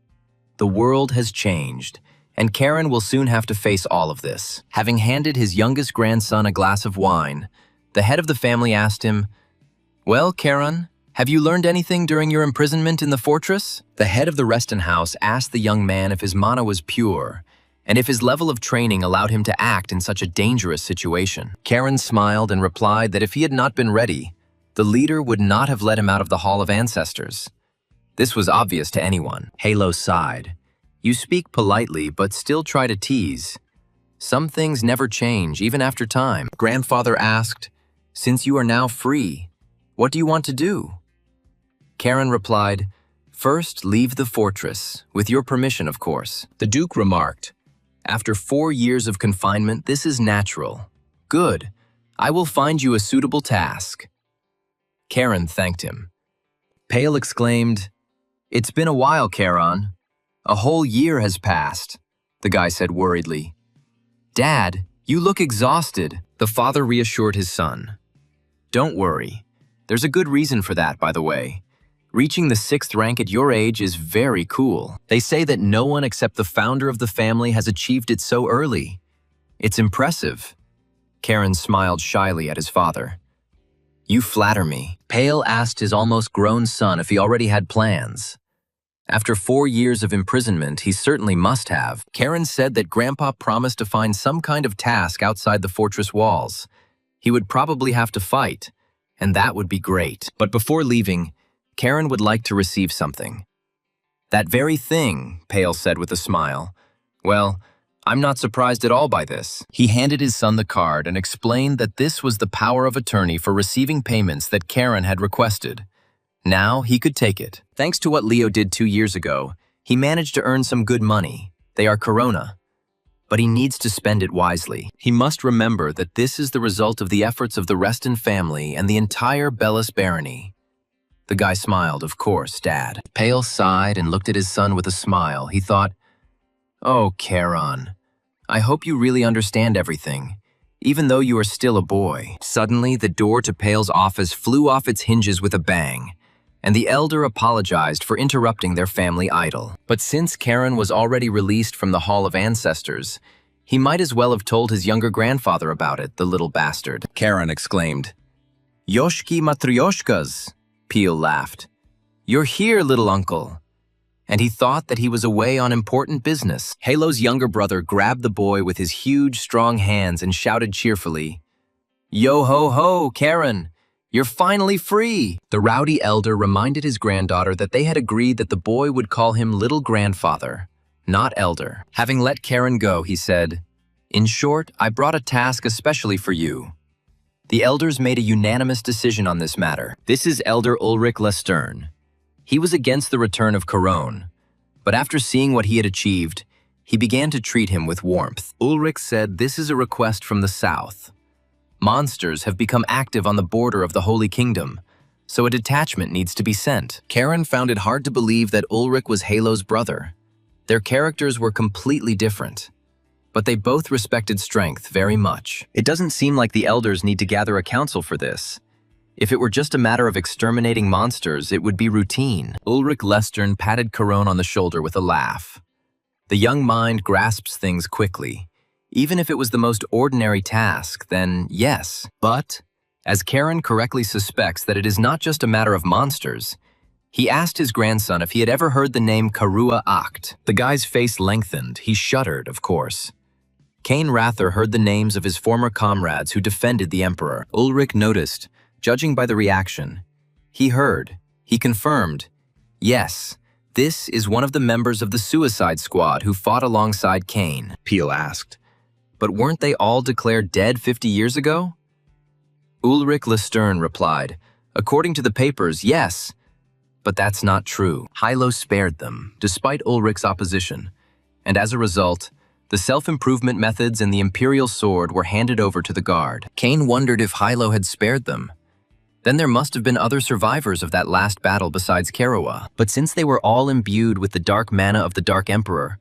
The world has changed, and Karen will soon have to face all of this. Having handed his youngest grandson a glass of wine, the head of the family asked him, "Well, Karen, have you learned anything during your imprisonment in the fortress?" The head of the Reston house asked the young man if his mana was pure, and if his level of training allowed him to act in such a dangerous situation. Karen smiled and replied that if he had not been ready, the leader would not have let him out of the Hall of Ancestors. This was obvious to anyone. Halo sighed. "You speak politely, but still try to tease. Some things never change, even after time." Grandfather asked, "Since you are now free, what do you want to do?" Karen replied, "First, leave the fortress, with your permission, of course." The Duke remarked, "After 4 years of confinement, this is natural. Good. I will find you a suitable task." Karen thanked him. Pale exclaimed, "It's been a while, Karen. A whole year has passed," the guy said worriedly. "Dad, you look exhausted." The father reassured his son. "Don't worry. There's a good reason for that, by the way. Reaching the 6th rank at your age is very cool. They say that no one except the founder of the family has achieved it so early. It's impressive." Karen smiled shyly at his father. "You flatter me." Pale asked his almost grown son if he already had plans. After 4 years of imprisonment, he certainly must have. Karen said that Grandpa promised to find some kind of task outside the fortress walls. He would probably have to fight, and that would be great. But before leaving, Karen would like to receive something. "That very thing," Pale said with a smile. "Well, I'm not surprised at all by this." He handed his son the card and explained that this was the power of attorney for receiving payments that Karen had requested. Now he could take it. Thanks to what Leo did 2 years ago, he managed to earn some good money. They are corona. But he needs to spend it wisely. He must remember that this is the result of the efforts of the Reston family and the entire Bellis barony. The guy smiled, "Of course, Dad." Pale sighed and looked at his son with a smile. He thought, "Oh, Karen, I hope you really understand everything, even though you are still a boy." Suddenly, the door to Pale's office flew off its hinges with a bang, and the elder apologized for interrupting their family idol. But since Karen was already released from the Hall of Ancestors, he might as well have told his younger grandfather about it, the little bastard. Karen exclaimed. "Yoshki matryoshkas," Peel laughed. "You're here, little uncle." And he thought that he was away on important business. Halo's younger brother grabbed the boy with his huge, strong hands and shouted cheerfully, "Yo ho ho, Karen! You're finally free!" The rowdy elder reminded his granddaughter that they had agreed that the boy would call him little grandfather, not elder. Having let Karen go, he said, "In short, I brought a task especially for you." The elders made a unanimous decision on this matter. This is Elder Ulrich Lestern. He was against the return of Caron, but after seeing what he had achieved, he began to treat him with warmth. Ulrich said this is a request from the south. Monsters have become active on the border of the Holy Kingdom, so a detachment needs to be sent. Karen found it hard to believe that Ulrich was Halo's brother. Their characters were completely different, but they both respected strength very much. It doesn't seem like the elders need to gather a council for this. If it were just a matter of exterminating monsters, it would be routine. Ulrich Lestern patted Caron on the shoulder with a laugh. The young mind grasps things quickly. Even if it was the most ordinary task, then yes. But, as Karen correctly suspects that it is not just a matter of monsters, he asked his grandson if he had ever heard the name Karua Acht. The guy's face lengthened. He shuddered, of course. Cain Rather heard the names of his former comrades who defended the Emperor. Ulrich noticed, judging by the reaction. He heard. He confirmed. Yes, this is one of the members of the Suicide Squad who fought alongside Cain. Peel asked. But weren't they all declared dead 50 years ago? Ulrich Lestern replied, according to the papers, yes. But that's not true. Hilo spared them, despite Ulrich's opposition. And as a result, the self-improvement methods and the Imperial Sword were handed over to the Guard. Cain wondered if Hilo had spared them. Then there must have been other survivors of that last battle besides Karawa. But since they were all imbued with the dark mana of the Dark Emperor,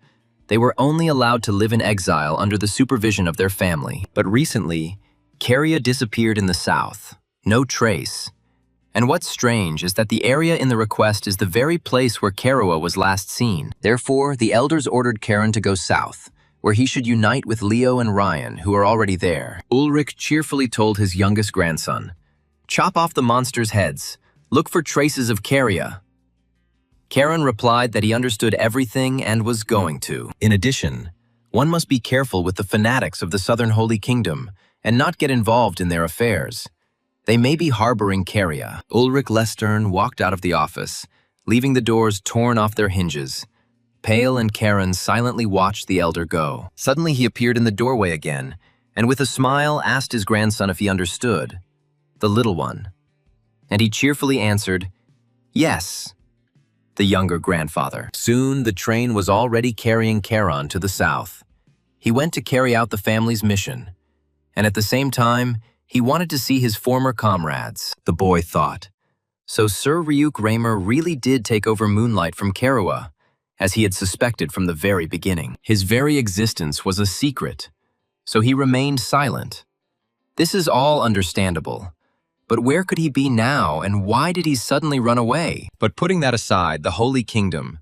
they were only allowed to live in exile under the supervision of their family. But recently, Caria disappeared in the south. No trace. And what's strange is that the area in the request is the very place where Karawa was last seen. Therefore, the elders ordered Karen to go south, where he should unite with Leo and Ryan, who are already there. Ulrich cheerfully told his youngest grandson, "Chop off the monsters' heads. Look for traces of Caria." Karen replied that he understood everything and was going to. In addition, one must be careful with the fanatics of the Southern Holy Kingdom and not get involved in their affairs. They may be harboring Caria. Ulrich Lestern walked out of the office, leaving the doors torn off their hinges. Pale and Karen silently watched the elder go. Suddenly he appeared in the doorway again, and with a smile asked his grandson if he understood. The little one. And he cheerfully answered, "Yes." The younger grandfather. Soon, the train was already carrying Charon to the south. He went to carry out the family's mission, and at the same time, he wanted to see his former comrades, the boy thought. So Sir Ryuk Raymer really did take over Moonlight from Karawa, as he had suspected from the very beginning. His very existence was a secret, so he remained silent. This is all understandable. But where could he be now, and why did he suddenly run away? But putting that aside, the Holy Kingdom,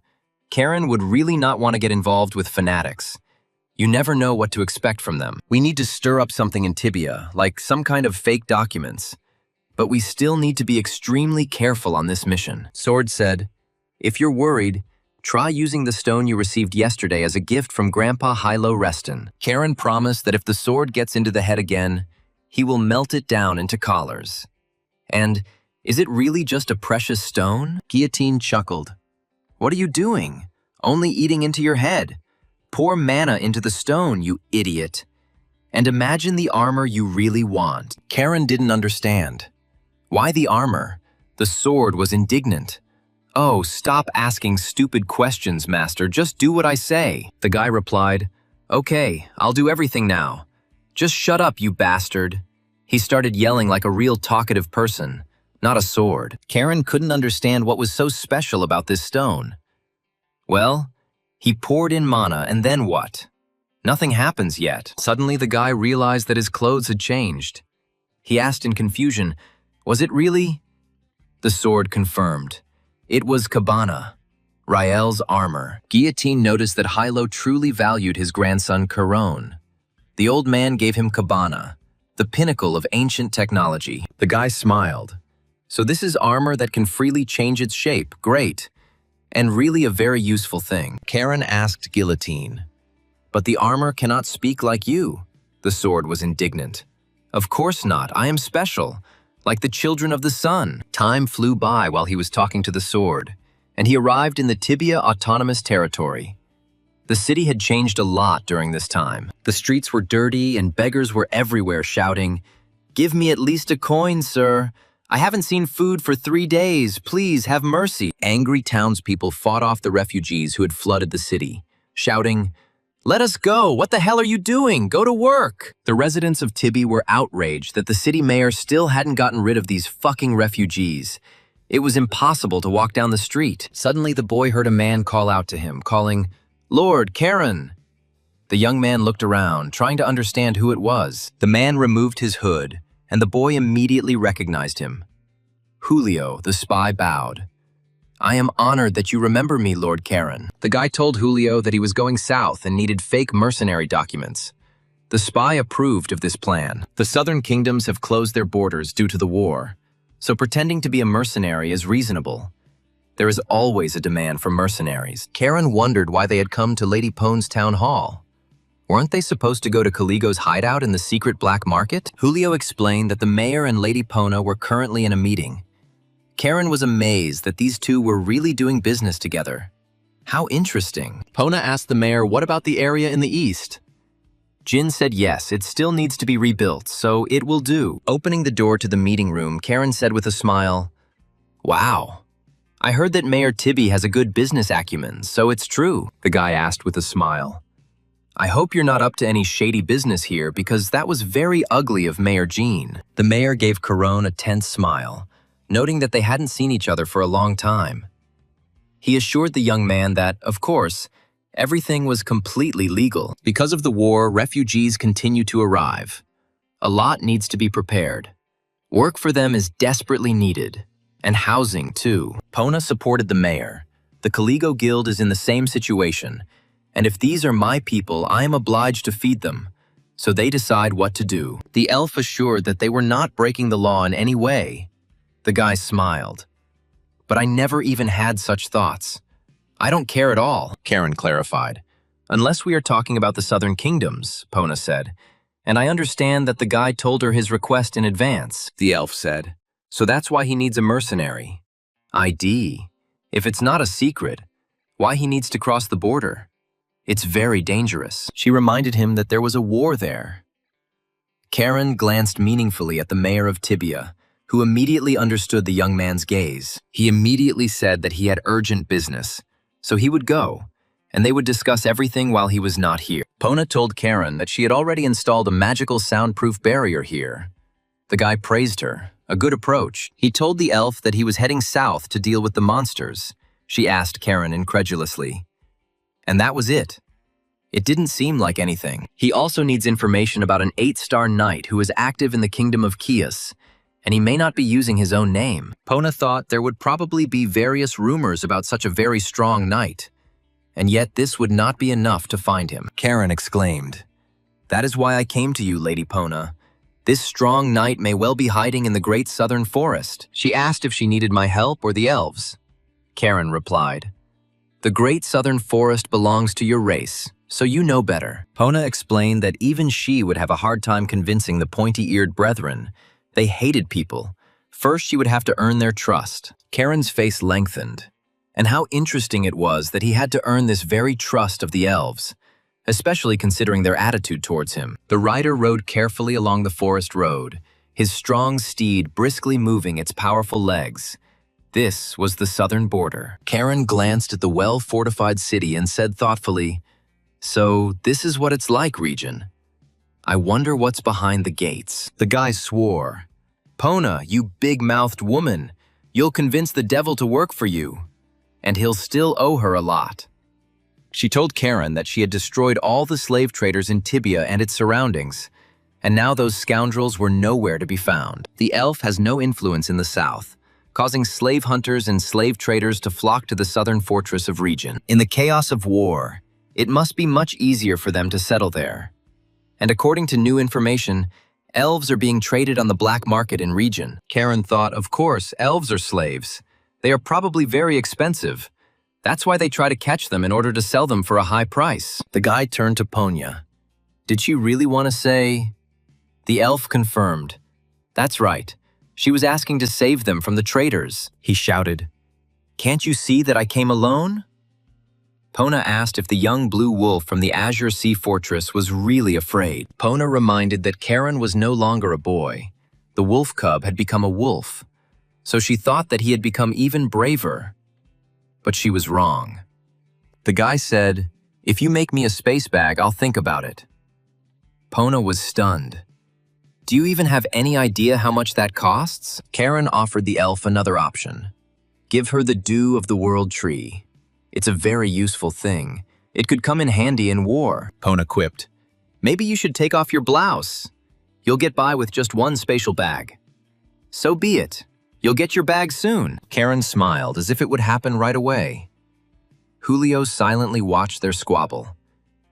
Karen would really not want to get involved with fanatics. You never know what to expect from them. We need to stir up something in Tibia, like some kind of fake documents. But we still need to be extremely careful on this mission. Sword said, "If you're worried, try using the stone you received yesterday as a gift from Grandpa Hilo Reston." Karen promised that if the sword gets into the head again, he will melt it down into collars. And, is it really just a precious stone? Guillotine chuckled. What are you doing? Only eating into your head. Pour mana into the stone, you idiot. And imagine the armor you really want. Karen didn't understand. Why the armor? The sword was indignant. Oh, stop asking stupid questions, Master. Just do what I say. The guy replied, Okay, I'll do everything now. Just shut up, you bastard. He started yelling like a real talkative person, not a sword. Karen couldn't understand what was so special about this stone. Well, he poured in mana, and then what? Nothing happens yet. Suddenly the guy realized that his clothes had changed. He asked in confusion, was it really? The sword confirmed. It was Cabana, Rael's armor. Guillotine noticed that Hilo truly valued his grandson Caron. The old man gave him Cabana, the pinnacle of ancient technology. The guy smiled. So this is armor that can freely change its shape. Great. And really a very useful thing. Karen asked Guillotine. But the armor cannot speak like you. The sword was indignant. Of course not. I am special, like the children of the sun. Time flew by while he was talking to the sword, and he arrived in the Tibia Autonomous Territory. The city had changed a lot during this time. The streets were dirty and beggars were everywhere shouting, "Give me at least a coin, sir. I haven't seen food for 3 days. Please have mercy." Angry townspeople fought off the refugees who had flooded the city, shouting, "Let us go! What the hell are you doing? Go to work!" The residents of Tibi were outraged that the city mayor still hadn't gotten rid of these fucking refugees. It was impossible to walk down the street. Suddenly the boy heard a man call out to him, calling, "Lord, Karen!" The young man looked around, trying to understand who it was. The man removed his hood, and the boy immediately recognized him. Julio, the spy, bowed. "I am honored that you remember me, Lord Karen." The guy told Julio that he was going south and needed fake mercenary documents. The spy approved of this plan. The southern kingdoms have closed their borders due to the war, so pretending to be a mercenary is reasonable. There is always a demand for mercenaries. Karen wondered why they had come to Lady Pone's town hall. Weren't they supposed to go to Caligo's hideout in the secret black market? Julio explained that the mayor and Lady Pona were currently in a meeting. Karen was amazed that these two were really doing business together. How interesting. Pona asked the mayor, what about the area in the east? Jin said yes, it still needs to be rebuilt, so it will do. Opening the door to the meeting room, Karen said with a smile, "Wow. I heard that Mayor Tibby has a good business acumen, so it's true," the guy asked with a smile. "I hope you're not up to any shady business here because that was very ugly of Mayor Jean." The mayor gave Caron a tense smile, noting that they hadn't seen each other for a long time. He assured the young man that, of course, everything was completely legal. Because of the war, refugees continue to arrive. A lot needs to be prepared. Work for them is desperately needed, and housing too. Pona supported the mayor. The Caligo Guild is in the same situation, and if these are my people, I am obliged to feed them. So they decide what to do. The elf assured that they were not breaking the law in any way. The guy smiled. "But I never even had such thoughts. I don't care at all," Karen clarified. "Unless we are talking about the southern kingdoms," Pona said. "And I understand that the guy told her his request in advance," the elf said. "So that's why he needs a mercenary. ID. If it's not a secret, why he needs to cross the border? It's very dangerous." She reminded him that there was a war there. Karen glanced meaningfully at the mayor of Tibia, who immediately understood the young man's gaze. He immediately said that he had urgent business, so he would go, and they would discuss everything while he was not here. Pona told Karen that she had already installed a magical soundproof barrier here. The guy praised her, a good approach. He told the elf that he was heading south to deal with the monsters. She asked Karen incredulously. And that was it. It didn't seem like anything. He also needs information about an 8-star knight who is active in the kingdom of Chios, and he may not be using his own name. Pona thought there would probably be various rumors about such a very strong knight, and yet this would not be enough to find him. Karen exclaimed, "That is why I came to you, Lady Pona. This strong knight may well be hiding in the great southern forest." She asked if she needed my help or the elves. Karen replied, "The great southern forest belongs to your race, so you know better." Pona explained that even she would have a hard time convincing the pointy-eared brethren. They hated people. First, she would have to earn their trust. Karen's face lengthened. And how interesting it was that he had to earn this very trust of the elves, especially considering their attitude towards him. The rider rode carefully along the forest road, his strong steed briskly moving its powerful legs. This was the southern border. Karen glanced at the well-fortified city and said thoughtfully, "So this is what it's like, Regent. I wonder what's behind the gates." The guy swore. "Pona, you big-mouthed woman, you'll convince the devil to work for you. And he'll still owe her a lot." She told Karen that she had destroyed all the slave traders in Tibia and its surroundings, and now those scoundrels were nowhere to be found. The elf has no influence in the south, causing slave hunters and slave traders to flock to the southern fortress of Region. In the chaos of war, it must be much easier for them to settle there. And according to new information, elves are being traded on the black market in Region. Karen thought, of course, elves are slaves. They are probably very expensive. That's why they try to catch them in order to sell them for a high price. The guy turned to Ponya. Did she really want to say? The elf confirmed. That's right. She was asking to save them from the traders. He shouted. Can't you see that I came alone? Pona asked if the young blue wolf from the Azure Sea Fortress was really afraid. Pona reminded that Karen was no longer a boy. The wolf cub had become a wolf. So she thought that he had become even braver. But she was wrong. The guy said, if you make me a space bag, I'll think about it. Pona was stunned. Do you even have any idea how much that costs? Karen offered the elf another option. Give her the dew of the world tree. It's a very useful thing. It could come in handy in war. Pona quipped. Maybe you should take off your blouse. You'll get by with just one spatial bag. So be it. You'll get your bag soon. Karen smiled as if it would happen right away. Julio silently watched their squabble.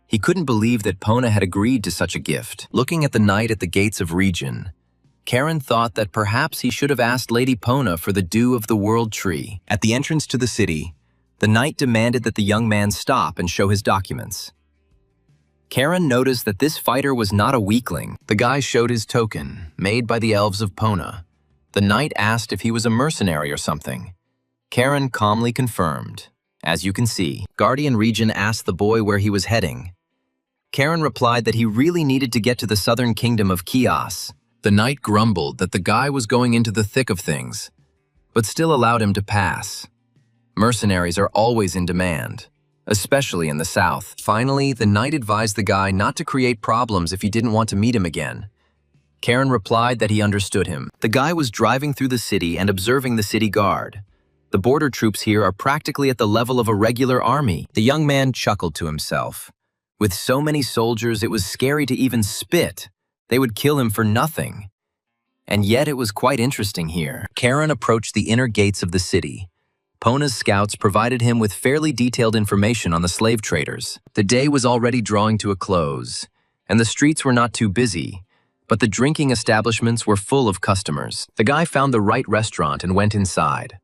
He couldn't believe that Pona had agreed to such a gift. Looking at the knight at the gates of Region, Karen thought that perhaps he should have asked Lady Pona for the dew of the world tree. At the entrance to the city, the knight demanded that the young man stop and show his documents. Karen noticed that this fighter was not a weakling. The guy showed his token, made by the elves of Pona. The knight asked if he was a mercenary or something. Karen calmly confirmed. As you can see, Guardian Region asked the boy where he was heading. Karen replied that he really needed to get to the southern kingdom of Chios. The knight grumbled that the guy was going into the thick of things, but still allowed him to pass. Mercenaries are always in demand, especially in the south. Finally, the knight advised the guy not to create problems if he didn't want to meet him again. Karen replied that he understood him. The guy was driving through the city and observing the city guard. The border troops here are practically at the level of a regular army. The young man chuckled to himself. With so many soldiers, it was scary to even spit. They would kill him for nothing. And yet it was quite interesting here. Karen approached the inner gates of the city. Pona's scouts provided him with fairly detailed information on the slave traders. The day was already drawing to a close, and the streets were not too busy, but the drinking establishments were full of customers. The guy found the right restaurant and went inside.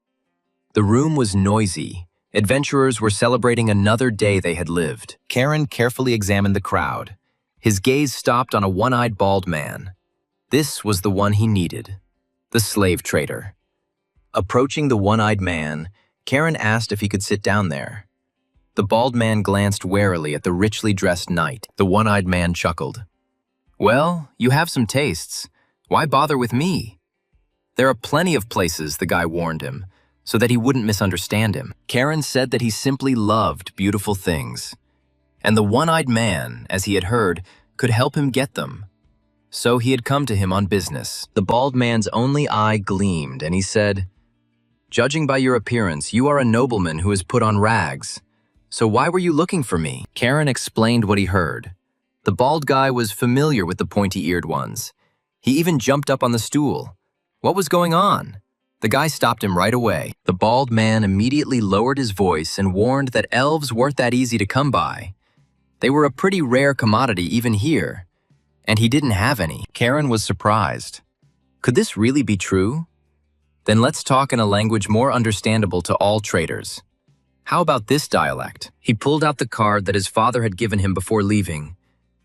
The room was noisy. Adventurers were celebrating another day they had lived. Karen carefully examined the crowd. His gaze stopped on a one-eyed bald man. This was the one he needed, the slave trader. Approaching the one-eyed man, Karen asked if he could sit down there. The bald man glanced warily at the richly dressed knight. The one-eyed man chuckled. Well, you have some tastes. Why bother with me? There are plenty of places, the guy warned him, so that he wouldn't misunderstand him. Karen said that he simply loved beautiful things. And the one-eyed man, as he had heard, could help him get them. So he had come to him on business. The bald man's only eye gleamed, and he said, Judging by your appearance, you are a nobleman who has put on rags. So why were you looking for me? Karen explained what he heard. The bald guy was familiar with the pointy-eared ones. He even jumped up on the stool. What was going on? The guy stopped him right away. The bald man immediately lowered his voice and warned that elves weren't that easy to come by. They were a pretty rare commodity even here, and he didn't have any. Karen was surprised. Could this really be true? Then let's talk in a language more understandable to all traders. How about this dialect? He pulled out the card that his father had given him before leaving,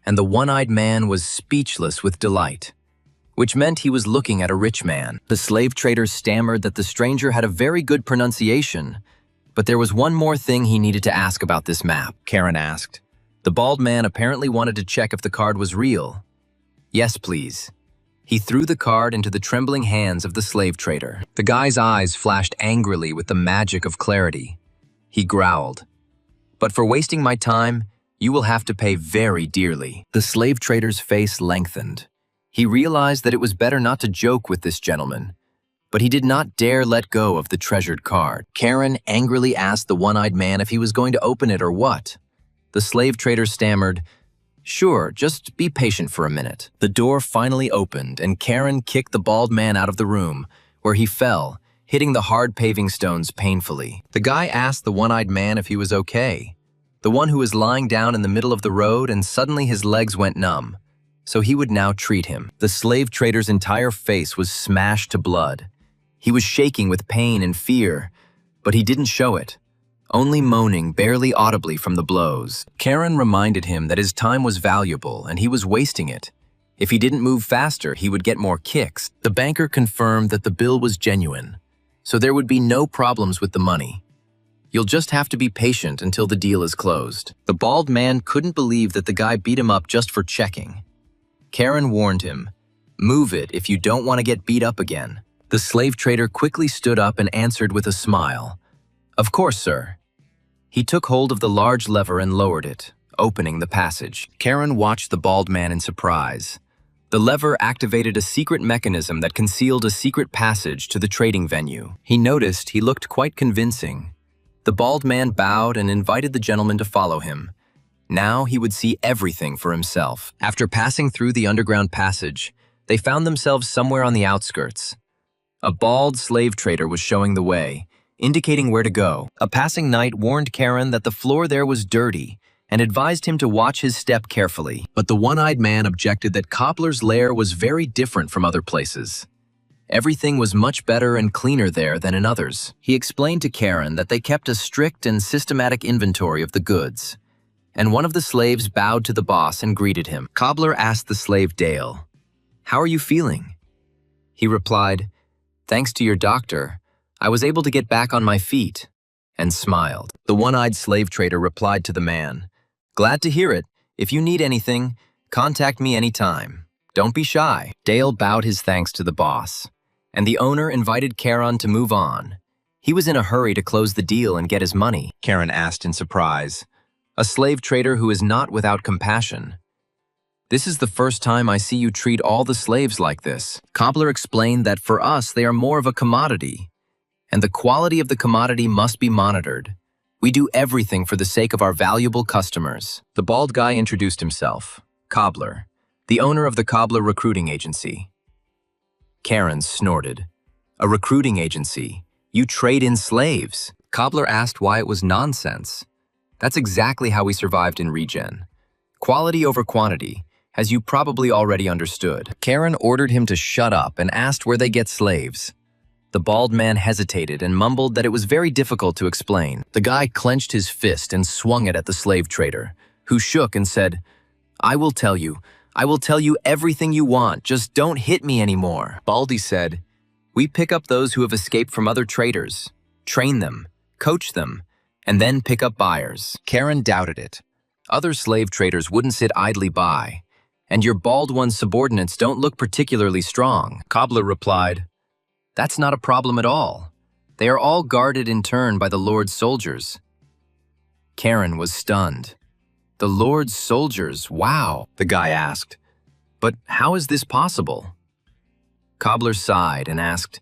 and the one-eyed man was speechless with delight, which meant he was looking at a rich man. The slave trader stammered that the stranger had a very good pronunciation, but there was one more thing he needed to ask about this map, Karen asked. The bald man apparently wanted to check if the card was real. Yes, please. He threw the card into the trembling hands of the slave trader. The guy's eyes flashed angrily with the magic of clarity. He growled, "But for wasting my time, you will have to pay very dearly." The slave trader's face lengthened. He realized that it was better not to joke with this gentleman, but he did not dare let go of the treasured card. Karen angrily asked the one-eyed man if he was going to open it or what. The slave trader stammered, "Sure, just be patient for a minute." The door finally opened, and Karen kicked the bald man out of the room, where he fell, hitting the hard paving stones painfully. The guy asked the one-eyed man if he was okay, the one who was lying down in the middle of the road, and suddenly his legs went numb, so he would now treat him. The slave trader's entire face was smashed to blood. He was shaking with pain and fear, but he didn't show it, only moaning barely audibly from the blows. Karen reminded him that his time was valuable and he was wasting it. If he didn't move faster, he would get more kicks. The banker confirmed that the bill was genuine, so there would be no problems with the money. You'll just have to be patient until the deal is closed. The bald man couldn't believe that the guy beat him up just for checking. Karen warned him, "Move it if you don't want to get beat up again." The slave trader quickly stood up and answered with a smile, "Of course, sir." He took hold of the large lever and lowered it, opening the passage. Karen watched the bald man in surprise. The lever activated a secret mechanism that concealed a secret passage to the trading venue. He noticed he looked quite convincing. The bald man bowed and invited the gentleman to follow him. Now he would see everything for himself. After passing through the underground passage, they found themselves somewhere on the outskirts. A bald slave trader was showing the way, indicating where to go. A passing knight warned Karen that the floor there was dirty and advised him to watch his step carefully. But the one-eyed man objected that Cobbler's lair was very different from other places. Everything was much better and cleaner there than in others. He explained to Karen that they kept a strict and systematic inventory of the goods, and one of the slaves bowed to the boss and greeted him. Cobbler asked the slave Dale, "How are you feeling?" He replied, "Thanks to your doctor, I was able to get back on my feet," and smiled. The one-eyed slave trader replied to the man, "Glad to hear it. If you need anything, contact me anytime. Don't be shy." Dale bowed his thanks to the boss, and the owner invited Karen to move on. He was in a hurry to close the deal and get his money. Karen asked in surprise, "A slave trader who is not without compassion. This is the first time I see you treat all the slaves like this." Cobbler explained that for us they are more of a commodity, and the quality of the commodity must be monitored. We do everything for the sake of our valuable customers. The bald guy introduced himself, Cobbler, the owner of the Cobbler recruiting agency. Karen snorted. "A recruiting agency? You trade in slaves?" Cobbler asked why it was nonsense. "That's exactly how we survived in Regen. Quality over quantity, as you probably already understood." Karen ordered him to shut up and asked where they get slaves. The bald man hesitated and mumbled that it was very difficult to explain. The guy clenched his fist and swung it at the slave trader, who shook and said, I will tell you everything you want, just don't hit me anymore." Baldy said, "We pick up those who have escaped from other traders, train them, coach them, and then pick up buyers." Karen doubted it. Other slave traders wouldn't sit idly by, and your bald one's subordinates don't look particularly strong. Cobbler replied, "That's not a problem at all. They are all guarded in turn by the Lord's soldiers." Karen was stunned. "The Lord's soldiers, wow," the guy asked. "But how is this possible?" Cobbler sighed and asked,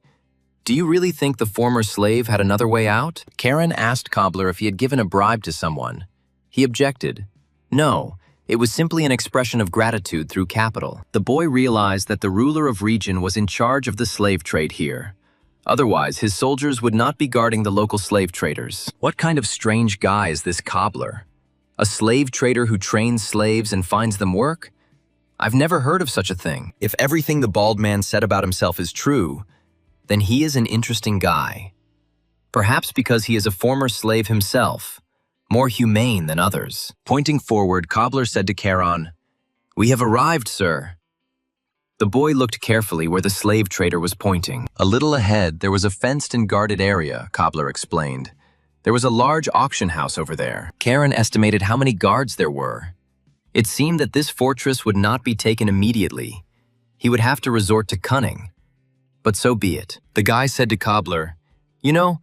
"Do you really think the former slave had another way out?" Karen asked Cobbler if he had given a bribe to someone. He objected. No, it was simply an expression of gratitude through capital. The boy realized that the ruler of Regen was in charge of the slave trade here. Otherwise, his soldiers would not be guarding the local slave traders. What kind of strange guy is this Cobbler? A slave trader who trains slaves and finds them work? I've never heard of such a thing. If everything the bald man said about himself is true, then he is an interesting guy. Perhaps because he is a former slave himself, more humane than others. Pointing forward, Cobbler said to Karen, "We have arrived, sir." The boy looked carefully where the slave trader was pointing. A little ahead, there was a fenced and guarded area, Cobbler explained. There was a large auction house over there. Karen estimated how many guards there were. It seemed that this fortress would not be taken immediately. He would have to resort to cunning. But so be it. The guy said to Cobbler, "You know,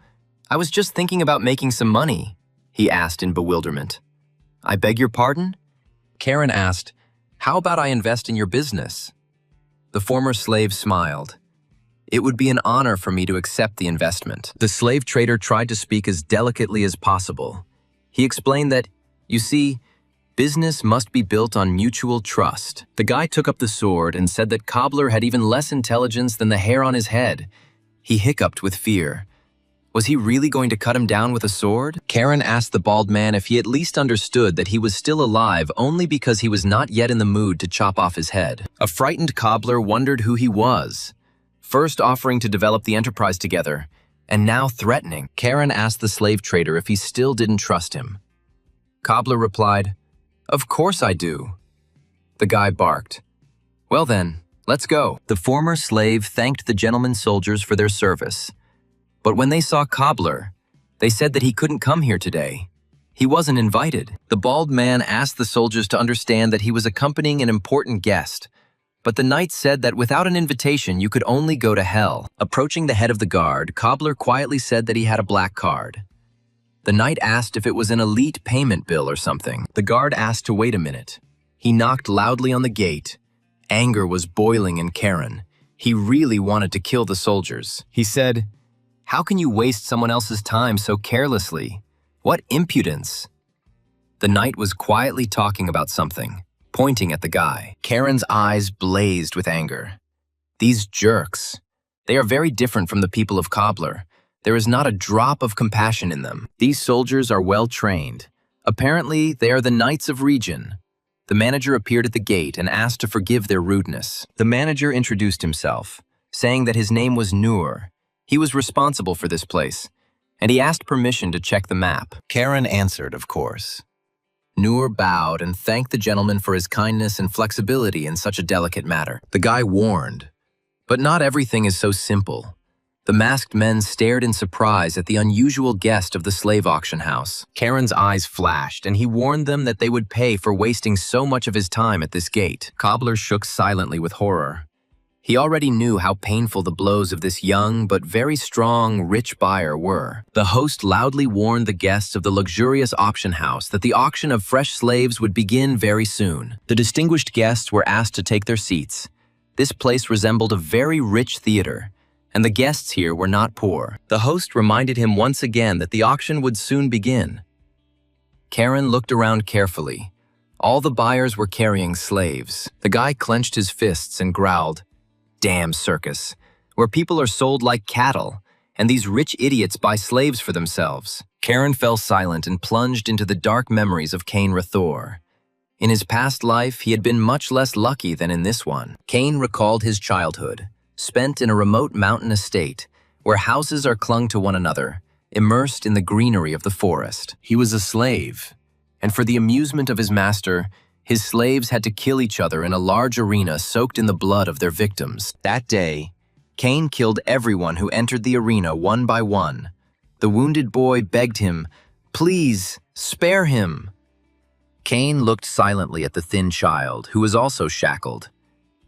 I was just thinking about making some money," he asked in bewilderment. "I beg your pardon?" Karen asked, "How about I invest in your business?" The former slave smiled. "It would be an honor for me to accept the investment." The slave trader tried to speak as delicately as possible. He explained that, you see, business must be built on mutual trust. The guy took up the sword and said that Cobbler had even less intelligence than the hair on his head. He hiccuped with fear. Was he really going to cut him down with a sword? Karen asked the bald man if he at least understood that he was still alive only because he was not yet in the mood to chop off his head. A frightened cobbler wondered who he was, first offering to develop the enterprise together, and now threatening. Karen asked the slave trader if he still didn't trust him. Cobbler replied, "Of course I do." The guy barked. "Well then, let's go." The former slave thanked the gentleman soldiers for their service. But when they saw Cobbler, they said that he couldn't come here today. He wasn't invited. The bald man asked the soldiers to understand that he was accompanying an important guest, but the knight said that without an invitation you could only go to hell. Approaching the head of the guard, Cobbler quietly said that he had a black card. The knight asked if it was an elite payment bill or something. The guard asked to wait a minute. He knocked loudly on the gate. Anger was boiling in Karen. He really wanted to kill the soldiers. He said, "How can you waste someone else's time so carelessly? What impudence!" The knight was quietly talking about something, pointing at the guy. Karen's eyes blazed with anger. These jerks. They are very different from the people of Cobbler. There is not a drop of compassion in them. These soldiers are well trained. Apparently, they are the Knights of Region. The manager appeared at the gate and asked to forgive their rudeness. The manager introduced himself, saying that his name was Noor. He was responsible for this place, and he asked permission to check the map. Karen answered, of course. Noor bowed and thanked the gentleman for his kindness and flexibility in such a delicate matter. The guy warned, but not everything is so simple. The masked men stared in surprise at the unusual guest of the slave auction house. Karen's eyes flashed, and he warned them that they would pay for wasting so much of his time at this gate. Cobbler shook silently with horror. He already knew how painful the blows of this young but very strong, rich buyer were. The host loudly warned the guests of the luxurious auction house that the auction of fresh slaves would begin very soon. The distinguished guests were asked to take their seats. This place resembled a very rich theater, and the guests here were not poor. The host reminded him once again that the auction would soon begin. Karen looked around carefully. All the buyers were carrying slaves. The guy clenched his fists and growled, "Damn circus, where people are sold like cattle, and these rich idiots buy slaves for themselves." Karen fell silent and plunged into the dark memories of Cain Rathor. In his past life, he had been much less lucky than in this one. Cain recalled his childhood, spent in a remote mountain estate, where houses are clung to one another, immersed in the greenery of the forest. He was a slave, and for the amusement of his master, his slaves had to kill each other in a large arena soaked in the blood of their victims. That day, Cain killed everyone who entered the arena one by one. The wounded boy begged him, "Please, spare him." Cain looked silently at the thin child, who was also shackled,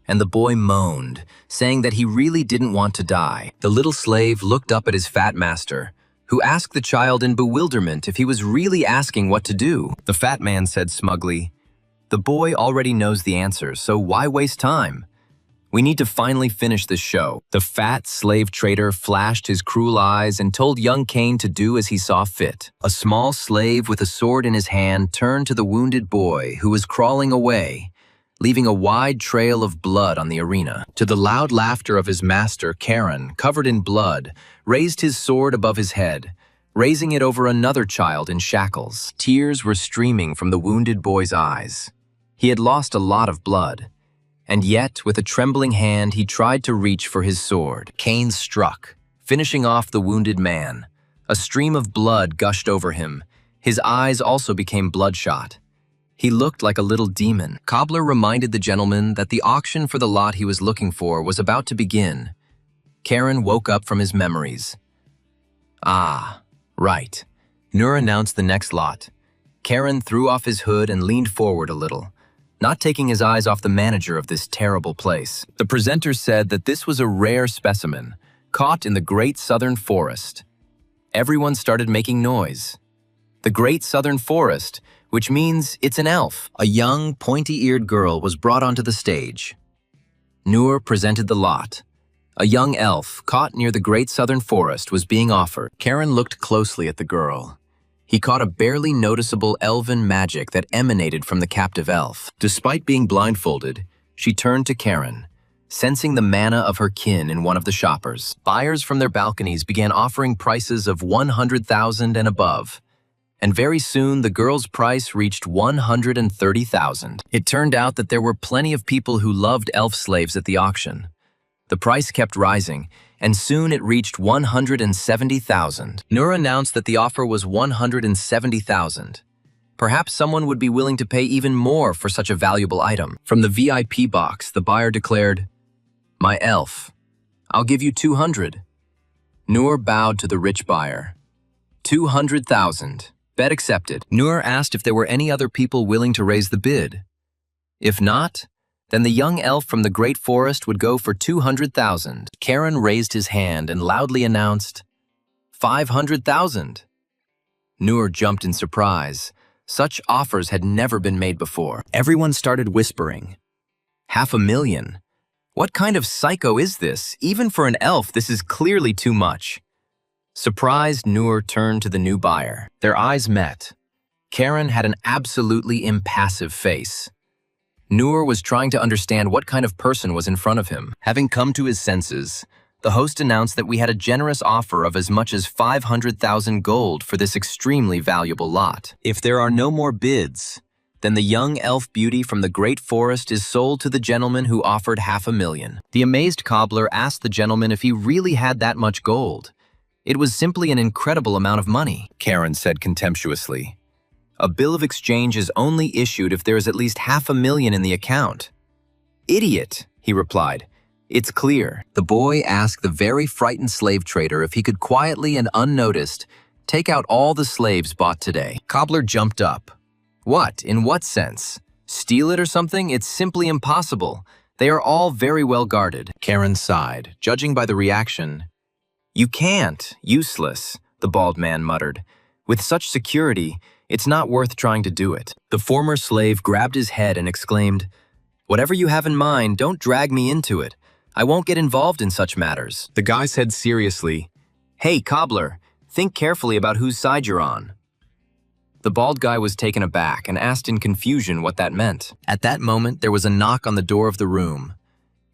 and the boy moaned, saying that he really didn't want to die. The little slave looked up at his fat master, who asked the child in bewilderment if he was really asking what to do. The fat man said smugly, "The boy already knows the answers, so why waste time? We need to finally finish this show." The fat slave trader flashed his cruel eyes and told young Cain to do as he saw fit. A small slave with a sword in his hand turned to the wounded boy who was crawling away, leaving a wide trail of blood on the arena. To the loud laughter of his master, Karen, covered in blood, raised his sword above his head, raising it over another child in shackles. Tears were streaming from the wounded boy's eyes. He had lost a lot of blood, and yet, with a trembling hand, he tried to reach for his sword. Cain struck, finishing off the wounded man. A stream of blood gushed over him. His eyes also became bloodshot. He looked like a little demon. Cobbler reminded the gentleman that the auction for the lot he was looking for was about to begin. Karen woke up from his memories. Ah, right. Noor announced the next lot. Karen threw off his hood and leaned forward a little, not taking his eyes off the manager of this terrible place. The presenter said that this was a rare specimen, caught in the Great Southern Forest. Everyone started making noise. The Great Southern Forest, which means it's an elf. A young, pointy-eared girl was brought onto the stage. Noor presented the lot. A young elf, caught near the Great Southern Forest, was being offered. Karen looked closely at the girl. He caught a barely noticeable elven magic that emanated from the captive elf. Despite being blindfolded, she turned to Karen. sensing the mana of her kin in one of the shoppers. Buyers from their balconies began offering prices of 100,000 and above, and very soon the girl's price reached 130,000. It turned out that there were plenty of people who loved elf slaves at the auction. The price kept rising, and soon it reached 170,000. Nur announced that the offer was 170,000. Perhaps someone would be willing to pay even more for such a valuable item. From the VIP box, the buyer declared, "My elf, I'll give you 200. Nur bowed to the rich buyer. 200,000. Bet accepted. Nur asked if there were any other people willing to raise the bid. If not, then the young elf from the great forest would go for 200,000. Karen raised his hand and loudly announced, 500,000. Nur jumped in surprise. Such offers had never been made before. Everyone started whispering, 500,000. What kind of psycho is this? Even for an elf, this is clearly too much. Surprised, Nur turned to the new buyer. Their eyes met. Karen had an absolutely impassive face. Nur was trying to understand what kind of person was in front of him. Having come to his senses, the host announced that we had a generous offer of as much as 500,000 gold for this extremely valuable lot. If there are no more bids, then the young elf beauty from the great forest is sold to the gentleman who offered 500,000. The amazed cobbler asked the gentleman if he really had that much gold. It was simply an incredible amount of money, Karen said contemptuously. A bill of exchange is only issued if there is at least 500,000 in the account. Idiot, he replied. It's clear. The boy asked the very frightened slave trader if he could quietly and unnoticed take out all the slaves bought today. Cobbler jumped up. What? In what sense? Steal it or something? It's simply impossible. They are all very well guarded. Karen sighed, judging by the reaction. You can't. Useless, the bald man muttered. With such security, it's not worth trying to do it. The former slave grabbed his head and exclaimed, Whatever you have in mind, don't drag me into it. I won't get involved in such matters. The guy said seriously, Hey, cobbler, think carefully about whose side you're on. The bald guy was taken aback and asked in confusion what that meant. At that moment, there was a knock on the door of the room.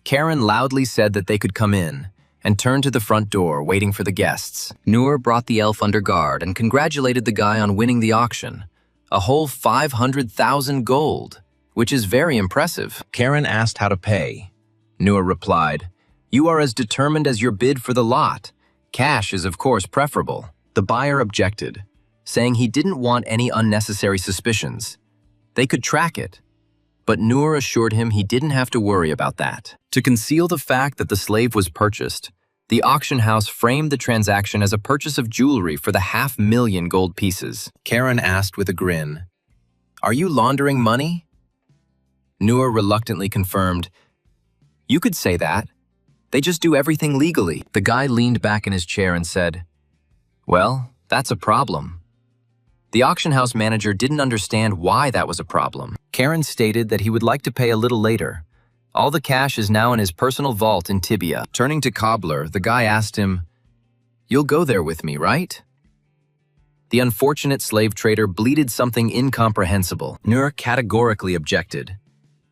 Karen loudly said that they could come in, and turned to the front door, waiting for the guests. Nur brought the elf under guard and congratulated the guy on winning the auction. A whole 500,000 gold, which is very impressive. Karen asked how to pay. Nur replied, You are as determined as your bid for the lot. Cash is of course preferable. The buyer objected, saying he didn't want any unnecessary suspicions. They could track it. But Nur assured him he didn't have to worry about that. To conceal the fact that the slave was purchased, the auction house framed the transaction as a purchase of jewelry for the 500,000 gold pieces. Karen asked with a grin, Are you laundering money? Nur reluctantly confirmed, You could say that. They just do everything legally. The guy leaned back in his chair and said, Well, that's a problem. The auction house manager didn't understand why that was a problem. Karen stated that he would like to pay a little later. All the cash is now in his personal vault in Tibia. Turning to Cobbler, the guy asked him, You'll go there with me, right? The unfortunate slave trader bleated something incomprehensible. Nur categorically objected.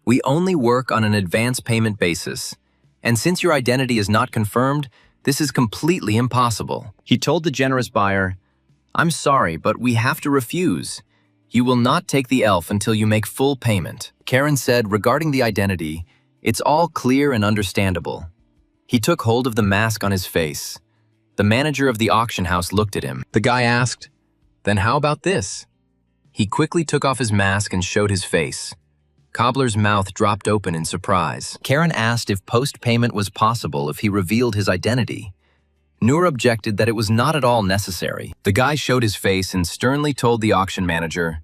We only work on an advance payment basis, and since your identity is not confirmed, this is completely impossible. He told the generous buyer, I'm sorry, but we have to refuse. You will not take the elf until you make full payment. Karen said regarding the identity, it's all clear and understandable. He took hold of the mask on his face. The manager of the auction house looked at him. The guy asked, Then how about this? He quickly took off his mask and showed his face. Cobbler's mouth dropped open in surprise. Karen asked if post-payment was possible if he revealed his identity. Nur objected that it was not at all necessary. The guy showed his face and sternly told the auction manager,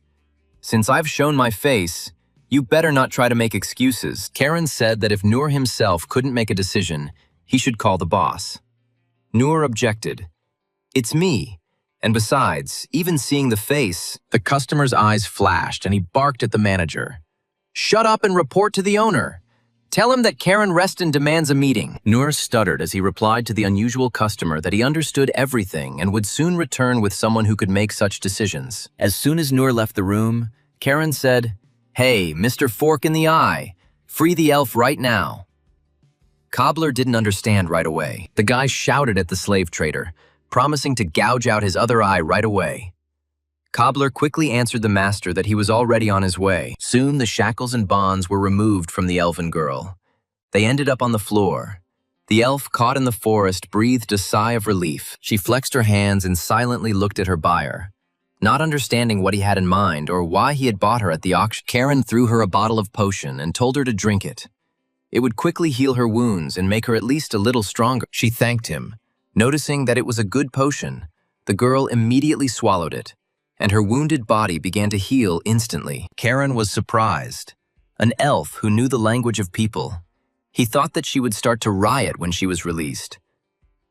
Since I've shown my face, you better not try to make excuses. Karen said that if Nur himself couldn't make a decision, he should call the boss. Nur objected. It's me. And besides, even seeing the face, the customer's eyes flashed and he barked at the manager. Shut up and report to the owner. Tell him that Karen Reston demands a meeting. Nur stuttered as he replied to the unusual customer that he understood everything and would soon return with someone who could make such decisions. As soon as Nur left the room, Karen said, Hey, Mr. Fork in the Eye, free the elf right now. Cobbler didn't understand right away. The guy shouted at the slave trader, promising to gouge out his other eye right away. Cobbler quickly answered the master that he was already on his way. Soon the shackles and bonds were removed from the elven girl. They ended up on the floor. The elf, caught in the forest, breathed a sigh of relief. She flexed her hands and silently looked at her buyer. Not understanding what he had in mind or why he had bought her at the auction, Karen threw her a bottle of potion and told her to drink it. It would quickly heal her wounds and make her at least a little stronger. She thanked him. Noticing that it was a good potion, the girl immediately swallowed it, and her wounded body began to heal instantly. Karen was surprised. An elf who knew the language of people. He thought that she would start to riot when she was released.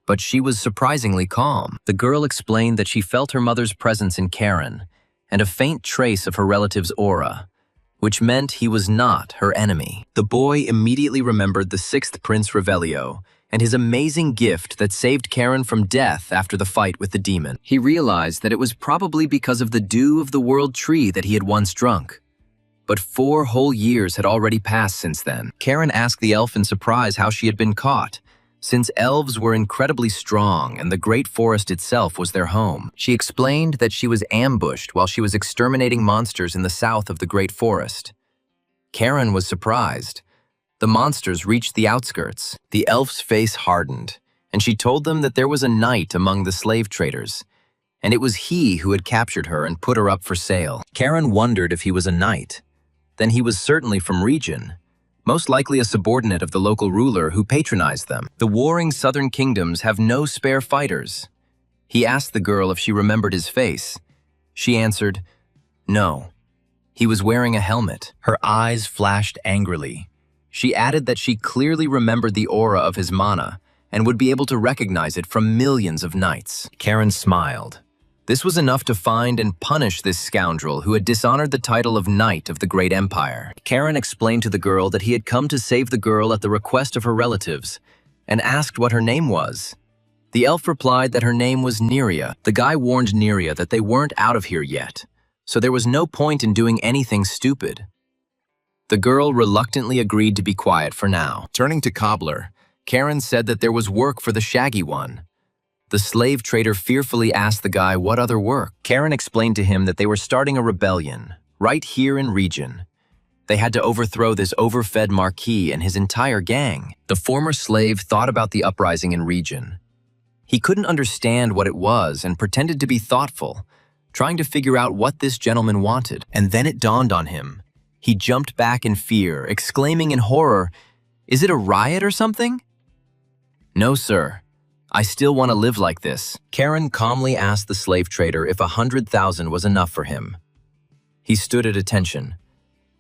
But she was surprisingly calm. The girl explained that she felt her mother's presence in Karen and a faint trace of her relative's aura, which meant he was not her enemy. The boy immediately remembered the 6th Prince Revelio and his amazing gift that saved Karen from death after the fight with the demon. He realized that it was probably because of the dew of the world tree that he had once drunk. But 4 whole years had already passed since then. Karen asked the elf in surprise how she had been caught, since elves were incredibly strong and the great forest itself was their home. She explained that she was ambushed while she was exterminating monsters in the south of the great forest. Karen was surprised. The monsters reached the outskirts. The elf's face hardened, and she told them that there was a knight among the slave traders, and it was he who had captured her and put her up for sale. Karen wondered if he was a knight. Then he was certainly from Region, most likely a subordinate of the local ruler who patronized them. The warring southern kingdoms have no spare fighters. He asked the girl if she remembered his face. She answered, no. He was wearing a helmet. Her eyes flashed angrily. She added that she clearly remembered the aura of his mana and would be able to recognize it from millions of knights. Karen smiled. This was enough to find and punish this scoundrel who had dishonored the title of Knight of the Great Empire. Karen explained to the girl that he had come to save the girl at the request of her relatives and asked what her name was. The elf replied that her name was Neria. The guy warned Neria that they weren't out of here yet, so there was no point in doing anything stupid. The girl reluctantly agreed to be quiet for now. Turning to Cobbler, Karen said that there was work for the Shaggy One. The slave trader fearfully asked the guy what other work. Karen explained to him that they were starting a rebellion, right here in Region. They had to overthrow this overfed Marquis and his entire gang. The former slave thought about the uprising in Region. He couldn't understand what it was and pretended to be thoughtful, trying to figure out what this gentleman wanted. And then it dawned on him. He jumped back in fear, exclaiming in horror, "Is it a riot or something?" "No, sir. I still want to live like this." Karen calmly asked the slave trader if 100,000 was enough for him. He stood at attention.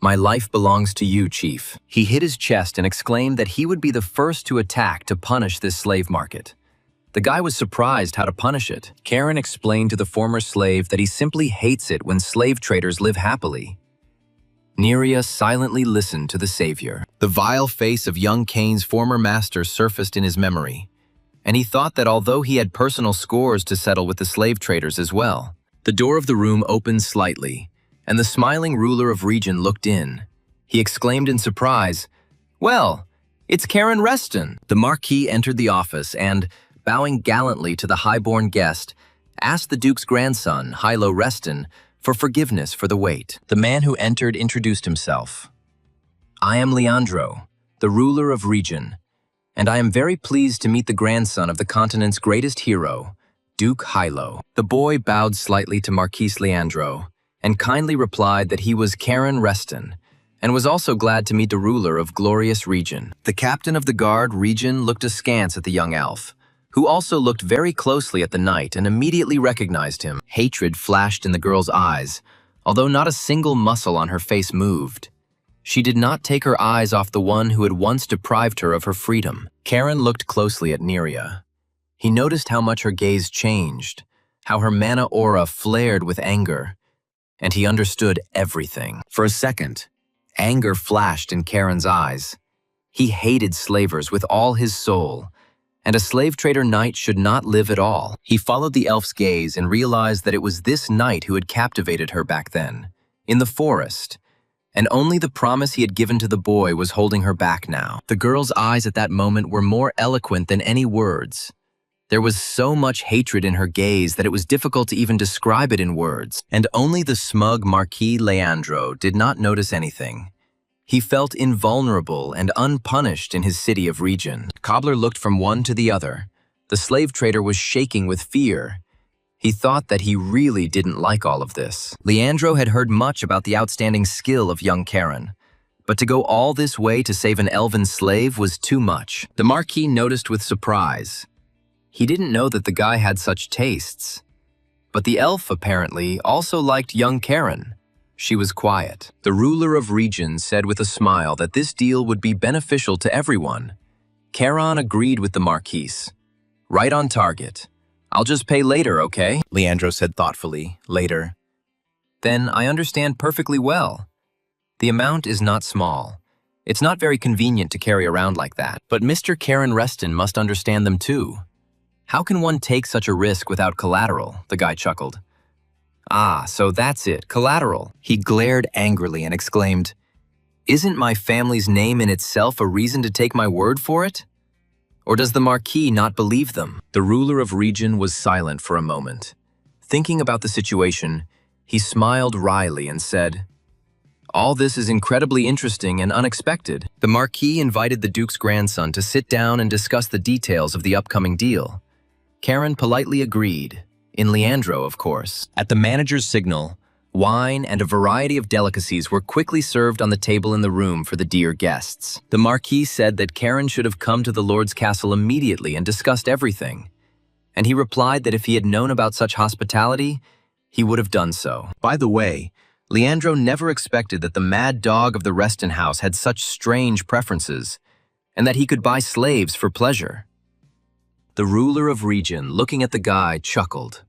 "My life belongs to you, chief." He hit his chest and exclaimed that he would be the first to attack to punish this slave market. The guy was surprised how to punish it. Karen explained to the former slave that he simply hates it when slave traders live happily. Neria silently listened to the savior. The vile face of young Kane's former master surfaced in his memory, and he thought that although he had personal scores to settle with the slave traders as well. The door of the room opened slightly, and the smiling ruler of Region looked in. He exclaimed in surprise, "Well, it's Karen Reston." The Marquis entered the office and, bowing gallantly to the highborn guest, asked the Duke's grandson, Hilo Reston, for forgiveness for the wait. The man who entered introduced himself. "I am Leandro, the ruler of Region, and I am very pleased to meet the grandson of the continent's greatest hero, Duke Hilo." The boy bowed slightly to Marquis Leandro and kindly replied that he was Karen Reston and was also glad to meet the ruler of glorious Region. The captain of the guard Region looked askance at the young elf, who also looked very closely at the knight and immediately recognized him. Hatred flashed in the girl's eyes, although not a single muscle on her face moved. She did not take her eyes off the one who had once deprived her of her freedom. Karen looked closely at Neria. He noticed how much her gaze changed, how her mana aura flared with anger, and he understood everything. For a second, anger flashed in Karen's eyes. He hated slavers with all his soul, and a slave trader knight should not live at all. He followed the elf's gaze and realized that it was this knight who had captivated her back then, in the forest, and only the promise he had given to the boy was holding her back now. The girl's eyes at that moment were more eloquent than any words. There was so much hatred in her gaze that it was difficult to even describe it in words, and only the smug Marquis Leandro did not notice anything. He felt invulnerable and unpunished in his city of region. Cobbler looked from one to the other. The slave trader was shaking with fear. He thought that he really didn't like all of this. Leandro had heard much about the outstanding skill of young Karen, but to go all this way to save an elven slave was too much. The Marquis noticed with surprise. He didn't know that the guy had such tastes. But the elf, apparently, also liked young Karen. She was quiet. The ruler of region said with a smile that this deal would be beneficial to everyone. Karen agreed with the Marquis. Right on target. I'll just pay later, okay? Leandro said thoughtfully, later. Then I understand perfectly well. The amount is not small. It's not very convenient to carry around like that. But Mr. Karen Reston must understand them too. How can one take such a risk without collateral? The guy chuckled. Ah, so that's it, collateral. He glared angrily and exclaimed, Isn't my family's name in itself a reason to take my word for it? Or does the Marquis not believe them? The ruler of region was silent for a moment. Thinking about the situation, he smiled wryly and said, All this is incredibly interesting and unexpected. The Marquis invited the Duke's grandson to sit down and discuss the details of the upcoming deal. Karen politely agreed, in Leandro, of course. At the manager's signal, wine and a variety of delicacies were quickly served on the table in the room for the dear guests. The Marquis said that Karen should have come to the Lord's castle immediately and discussed everything, and he replied that if he had known about such hospitality, he would have done so. By the way, Leandro never expected that the mad dog of the Reston house had such strange preferences, and that he could buy slaves for pleasure. The ruler of region, looking at the guy, chuckled.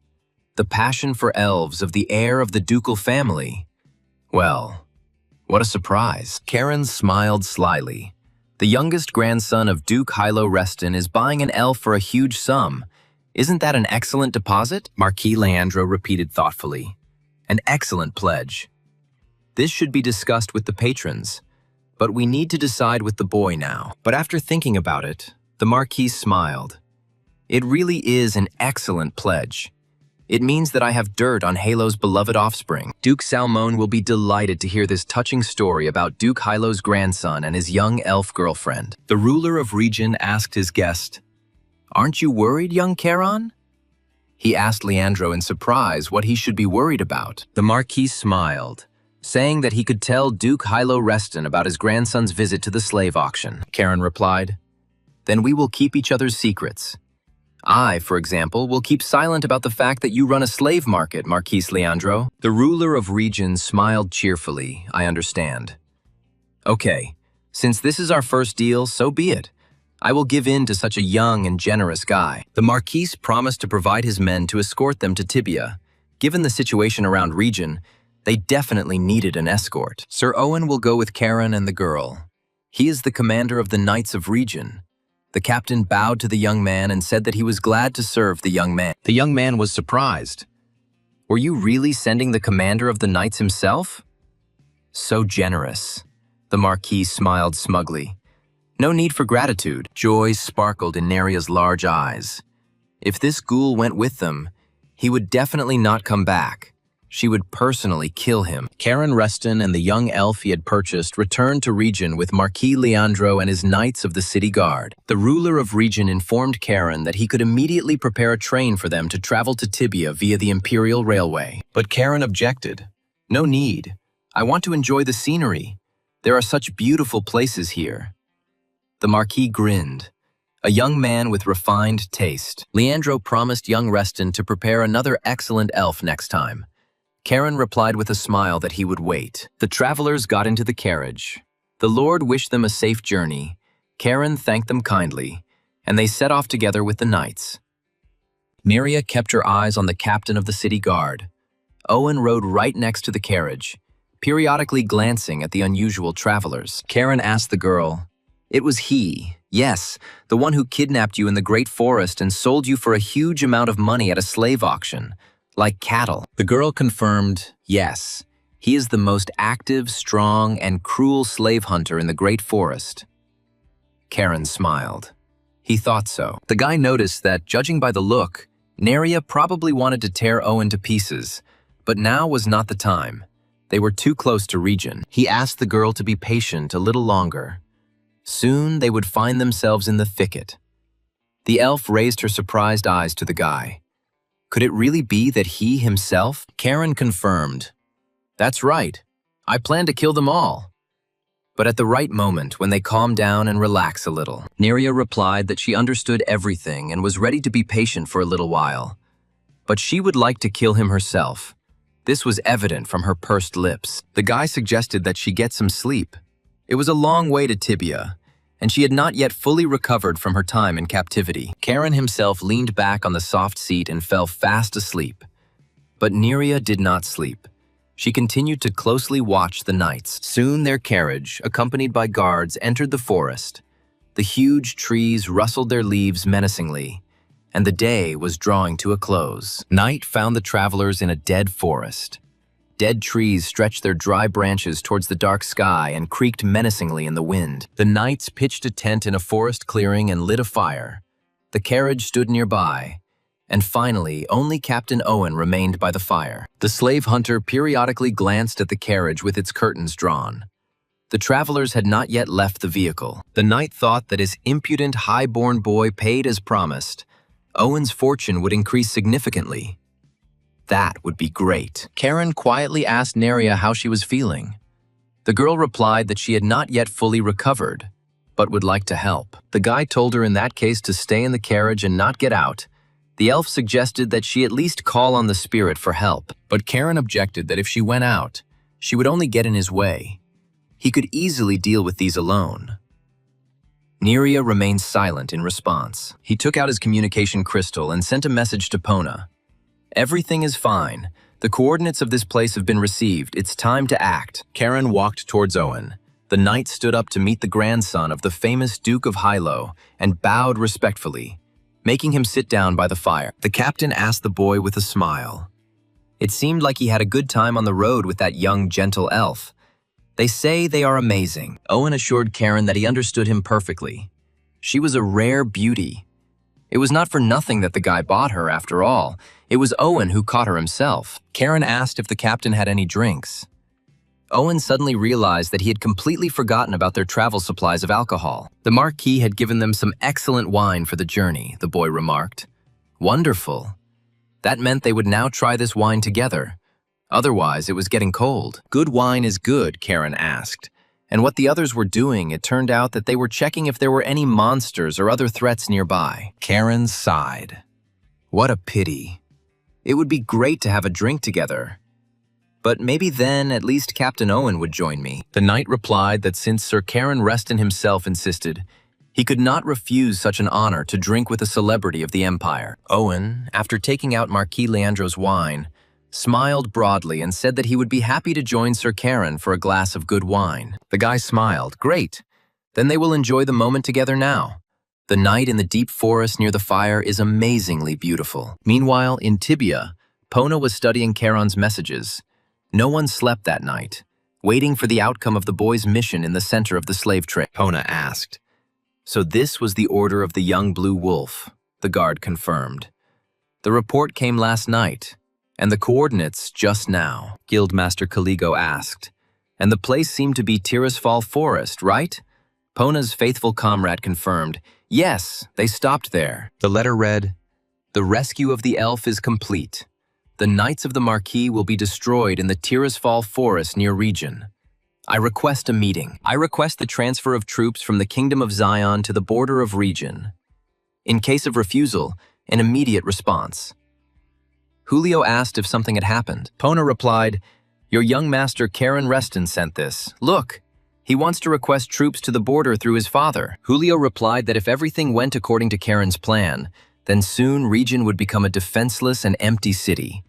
The passion for elves of the heir of the ducal family. Well, what a surprise. Karen smiled slyly. The youngest grandson of Duke Hilo Reston is buying an elf for a huge sum. Isn't that an excellent deposit? Marquis Leandro repeated thoughtfully. An excellent pledge. This should be discussed with the patrons, but we need to decide with the boy now. But after thinking about it, the Marquis smiled. It really is an excellent pledge. It means that I have dirt on Halo's beloved offspring. Duke Salmon will be delighted to hear this touching story about Duke Hilo's grandson and his young elf girlfriend. The ruler of region asked his guest, Aren't you worried, young Karen? He asked Leandro in surprise what he should be worried about. The Marquis smiled, saying that he could tell Duke Hilo Reston about his grandson's visit to the slave auction. Karen replied, Then we will keep each other's secrets. I, for example, will keep silent about the fact that you run a slave market, Marquis Leandro. The ruler of region smiled cheerfully, I understand. Okay, since this is our first deal, so be it. I will give in to such a young and generous guy. The Marquis promised to provide his men to escort them to Tibia. Given the situation around region, they definitely needed an escort. Sir Owen will go with Karen and the girl. He is the commander of the Knights of Region. The captain bowed to the young man and said that he was glad to serve the young man. The young man was surprised. Were you really sending the commander of the knights himself? So generous. The Marquis smiled smugly. No need for gratitude. Joy sparkled in Neria's large eyes. If this ghoul went with them, he would definitely not come back. She would personally kill him. Karen Reston and the young elf he had purchased returned to region with Marquis Leandro and his knights of the city guard. The ruler of region informed Karen that he could immediately prepare a train for them to travel to Tibia via the Imperial Railway. But Karen objected. No need. I want to enjoy the scenery. There are such beautiful places here. The Marquis grinned. A young man with refined taste. Leandro promised young Reston to prepare another excellent elf next time. Karen replied with a smile that he would wait. The travelers got into the carriage. The Lord wished them a safe journey. Karen thanked them kindly, and they set off together with the knights. Neria kept her eyes on the captain of the city guard. Owen rode right next to the carriage, periodically glancing at the unusual travelers. Karen asked the girl, It was he, yes, the one who kidnapped you in the great forest and sold you for a huge amount of money at a slave auction. Like cattle. The girl confirmed, yes. He is the most active, strong, and cruel slave hunter in the Great Forest. Karen smiled. He thought so. The guy noticed that, judging by the look, Neria probably wanted to tear Owen to pieces, but now was not the time. They were too close to Region. He asked the girl to be patient a little longer. Soon they would find themselves in the thicket. The elf raised her surprised eyes to the guy. Could it really be that he himself? Karen confirmed. That's right. I plan to kill them all. But at the right moment, when they calm down and relax a little, Neria replied that she understood everything and was ready to be patient for a little while. But she would like to kill him herself. This was evident from her pursed lips. The guy suggested that she get some sleep. It was a long way to Tibia, and she had not yet fully recovered from her time in captivity. Karen himself leaned back on the soft seat and fell fast asleep. But Neria did not sleep. She continued to closely watch the nights. Soon their carriage, accompanied by guards, entered the forest. The huge trees rustled their leaves menacingly, and the day was drawing to a close. Night found the travelers in a dead forest. Dead trees stretched their dry branches towards the dark sky and creaked menacingly in the wind. The knights pitched a tent in a forest clearing and lit a fire. The carriage stood nearby, and finally, only Captain Owen remained by the fire. The slave hunter periodically glanced at the carriage with its curtains drawn. The travelers had not yet left the vehicle. The knight thought that his impudent, high-born boy paid as promised. Owen's fortune would increase significantly. That would be great. Karen quietly asked Neria how she was feeling. The girl replied that she had not yet fully recovered, but would like to help. The guy told her in that case to stay in the carriage and not get out. The elf suggested that she at least call on the spirit for help, but Karen objected that if she went out, she would only get in his way. He could easily deal with these alone. Neria remained silent in response. He took out his communication crystal and sent a message to Pona. Everything is fine. The coordinates of this place have been received. It's time to act. Karen walked towards Owen. The knight stood up to meet the grandson of the famous Duke of Hilo and bowed respectfully, making him sit down by the fire. The captain asked the boy with a smile. It seemed like he had a good time on the road with that young, gentle elf. They say they are amazing. Owen assured Karen that he understood him perfectly. She was a rare beauty. It was not for nothing that the guy bought her, after all. It was Owen who caught her himself. Karen asked if the captain had any drinks. Owen suddenly realized that he had completely forgotten about their travel supplies of alcohol. The Marquis had given them some excellent wine for the journey, the boy remarked. Wonderful. That meant they would now try this wine together. Otherwise, it was getting cold. Good wine is good, Karen asked. And what the others were doing, it turned out that they were checking if there were any monsters or other threats nearby. Karen sighed. What a pity. It would be great to have a drink together. But maybe then at least Captain Owen would join me. The knight replied that since Sir Karen Reston himself insisted, he could not refuse such an honor to drink with a celebrity of the Empire. Owen, after taking out Marquis Leandro's wine, smiled broadly and said that he would be happy to join Sir Karen for a glass of good wine. The guy smiled. Great. Then they will enjoy the moment together now. The night in the deep forest near the fire is amazingly beautiful. Meanwhile, in Tibia, Pona was studying Charon's messages. No one slept that night, waiting for the outcome of the boy's mission in the center of the slave trade. Pona asked. So this was the order of the young blue wolf, the guard confirmed. The report came last night. And the coordinates just now, Guildmaster Caligo asked. And the place seemed to be Tirisfal Forest, right? Pona's faithful comrade confirmed. Yes, they stopped there. The letter read, The rescue of the elf is complete. The Knights of the Marquis will be destroyed in the Tirisfal Forest near Region. I request a meeting. I request the transfer of troops from the Kingdom of Zion to the border of Region. In case of refusal, an immediate response. Julio asked if something had happened. Pona replied, Your young master Karen Reston sent this. Look, he wants to request troops to the border through his father. Julio replied that if everything went according to Karen's plan, then soon Region would become a defenseless and empty city,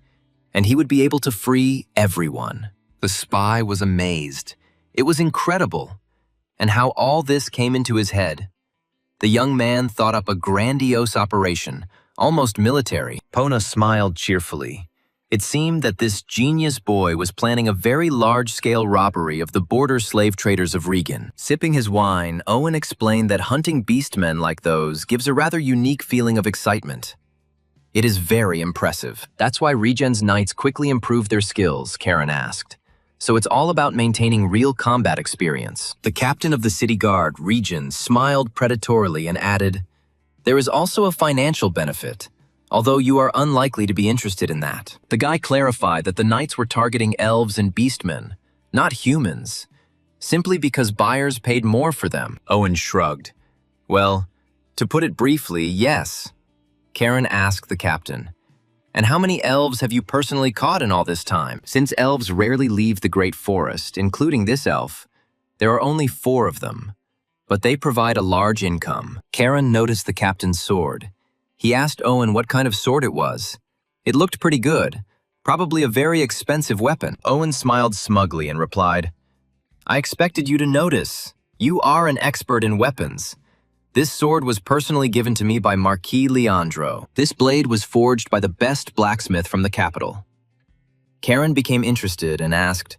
and he would be able to free everyone. The spy was amazed. It was incredible. And how all this came into his head. The young man thought up a grandiose operation, almost military. Pona smiled cheerfully. It seemed that this genius boy was planning a very large-scale robbery of the border slave traders of Regan. Sipping his wine, Owen explained that hunting beastmen like those gives a rather unique feeling of excitement. It is very impressive. That's why Regen's knights quickly improved their skills, Karen asked. So it's all about maintaining real combat experience. The captain of the city guard, Regen, smiled predatorily and added, "There is also a financial benefit, although you are unlikely to be interested in that." The guy clarified that the knights were targeting elves and beastmen, not humans, simply because buyers paid more for them. Owen shrugged. "Well, to put it briefly, yes." Karen asked the captain, "And how many elves have you personally caught in all this time?" Since elves rarely leave the Great Forest, including this elf, there are only 4 of them, but they provide a large income. Karen noticed the captain's sword. He asked Owen what kind of sword it was. It looked pretty good, probably a very expensive weapon. Owen smiled smugly and replied, "I expected you to notice. You are an expert in weapons. This sword was personally given to me by Marquis Leandro. This blade was forged by the best blacksmith from the capital." Karen became interested and asked,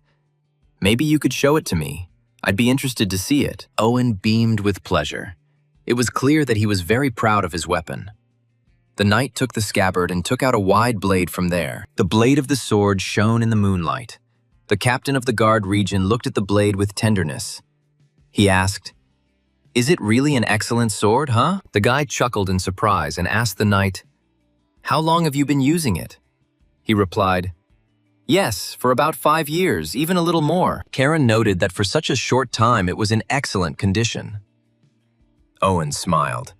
"Maybe you could show it to me. I'd be interested to see it." Owen beamed with pleasure. It was clear that he was very proud of his weapon. The knight took the scabbard and took out a wide blade from there. The blade of the sword shone in the moonlight. The captain of the guard region looked at the blade with tenderness. He asked, "Is it really an excellent sword, huh?" The guy chuckled in surprise and asked the knight, "How long have you been using it?" He replied, "Yes, for about 5 years, even a little more." Karen noted that for such a short time it was in excellent condition. Owen smiled.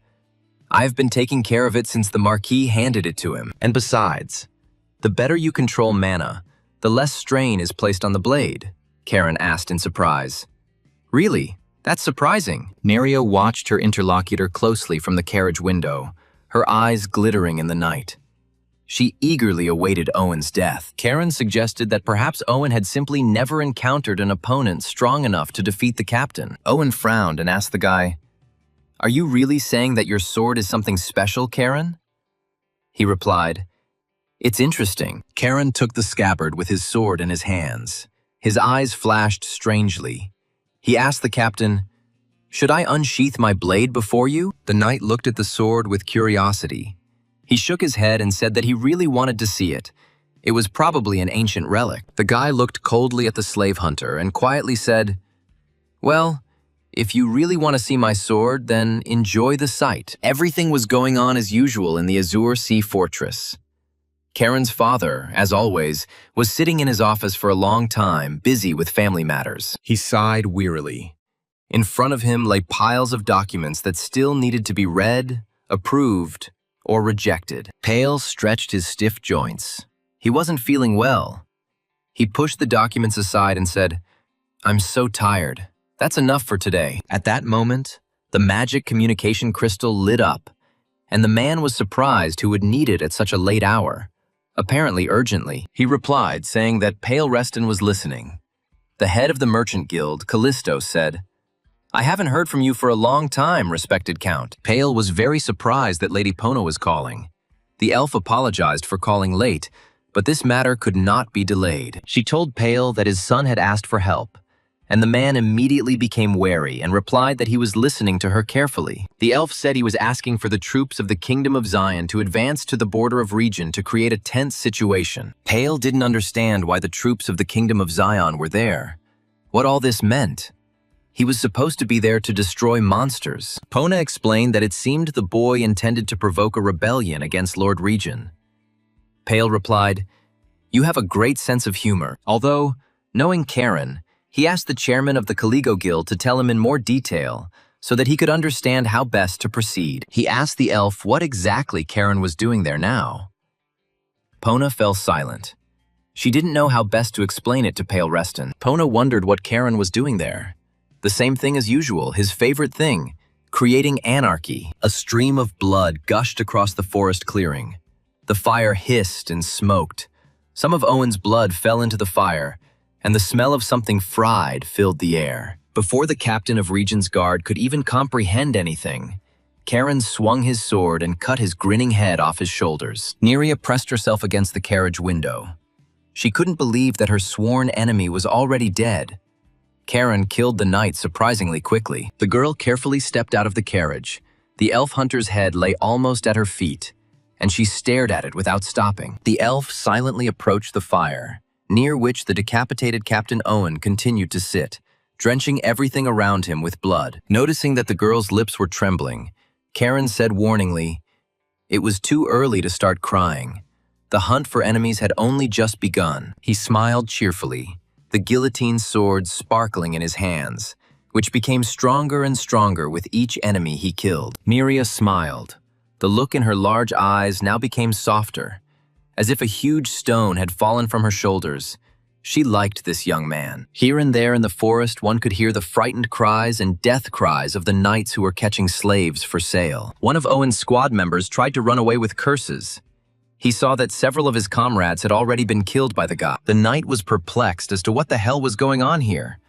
"I've been taking care of it since the Marquis handed it to him. And besides, the better you control mana, the less strain is placed on the blade," Karen asked in surprise. "Really? That's surprising." Neria watched her interlocutor closely from the carriage window, her eyes glittering in the night. She eagerly awaited Owen's death. Karen suggested that perhaps Owen had simply never encountered an opponent strong enough to defeat the captain. Owen frowned and asked the guy, "Are you really saying that your sword is something special, Karen?" He replied, "It's interesting." Karen took the scabbard with his sword in his hands. His eyes flashed strangely. He asked the captain, "Should I unsheath my blade before you?" The knight looked at the sword with curiosity. He shook his head and said that he really wanted to see it. It was probably an ancient relic. The guy looked coldly at the slave hunter and quietly said, "Well, if you really want to see my sword, then enjoy the sight." Everything was going on as usual in the Azure Sea Fortress. Karen's father, as always, was sitting in his office for a long time, busy with family matters. He sighed wearily. In front of him lay piles of documents that still needed to be read, approved, or rejected. Pale stretched his stiff joints. He wasn't feeling well. He pushed the documents aside and said, "I'm so tired. That's enough for today." At that moment, the magic communication crystal lit up, and the man was surprised who would need it at such a late hour. Apparently urgently. He replied, saying that Pale Reston was listening. The head of the merchant guild, Callisto, said, "I haven't heard from you for a long time, respected Count." Pale was very surprised that Lady Pona was calling. The elf apologized for calling late, but this matter could not be delayed. She told Pale that his son had asked for help, and the man immediately became wary and replied that he was listening to her carefully. The elf said he was asking for the troops of the Kingdom of Zion to advance to the border of Region to create a tense situation. Pale didn't understand why the troops of the Kingdom of Zion were there, what all this meant. He was supposed to be there to destroy monsters. Pona explained that it seemed the boy intended to provoke a rebellion against Lord Region. Pale replied, "You have a great sense of humor." Although, knowing Karen, he asked the chairman of the Caligo Guild to tell him in more detail so that he could understand how best to proceed. He asked the elf what exactly Karen was doing there now. Pona fell silent. She didn't know how best to explain it to Pale Reston. Pona wondered what Karen was doing there. The same thing as usual, his favorite thing, creating anarchy. A stream of blood gushed across the forest clearing. The fire hissed and smoked. Some of Owen's blood fell into the fire, and the smell of something fried filled the air. Before the captain of Region's guard could even comprehend anything, Karen swung his sword and cut his grinning head off his shoulders. Neria pressed herself against the carriage window. She couldn't believe that her sworn enemy was already dead. Karen killed the knight surprisingly quickly. The girl carefully stepped out of the carriage. The elf hunter's head lay almost at her feet, and she stared at it without stopping. The elf silently approached the fire, near which the decapitated Captain Owen continued to sit, drenching everything around him with blood. Noticing that the girl's lips were trembling, Karen said warningly, "It was too early to start crying. The hunt for enemies had only just begun." He smiled cheerfully, the guillotine sword sparkling in his hands, which became stronger and stronger with each enemy he killed. Miria smiled. The look in her large eyes now became softer, as if a huge stone had fallen from her shoulders. She liked this young man. Here and there in the forest, one could hear the frightened cries and death cries of the knights who were catching slaves for sale. One of Owen's squad members tried to run away with curses. He saw that several of his comrades had already been killed by the guy. The knight was perplexed as to what the hell was going on here.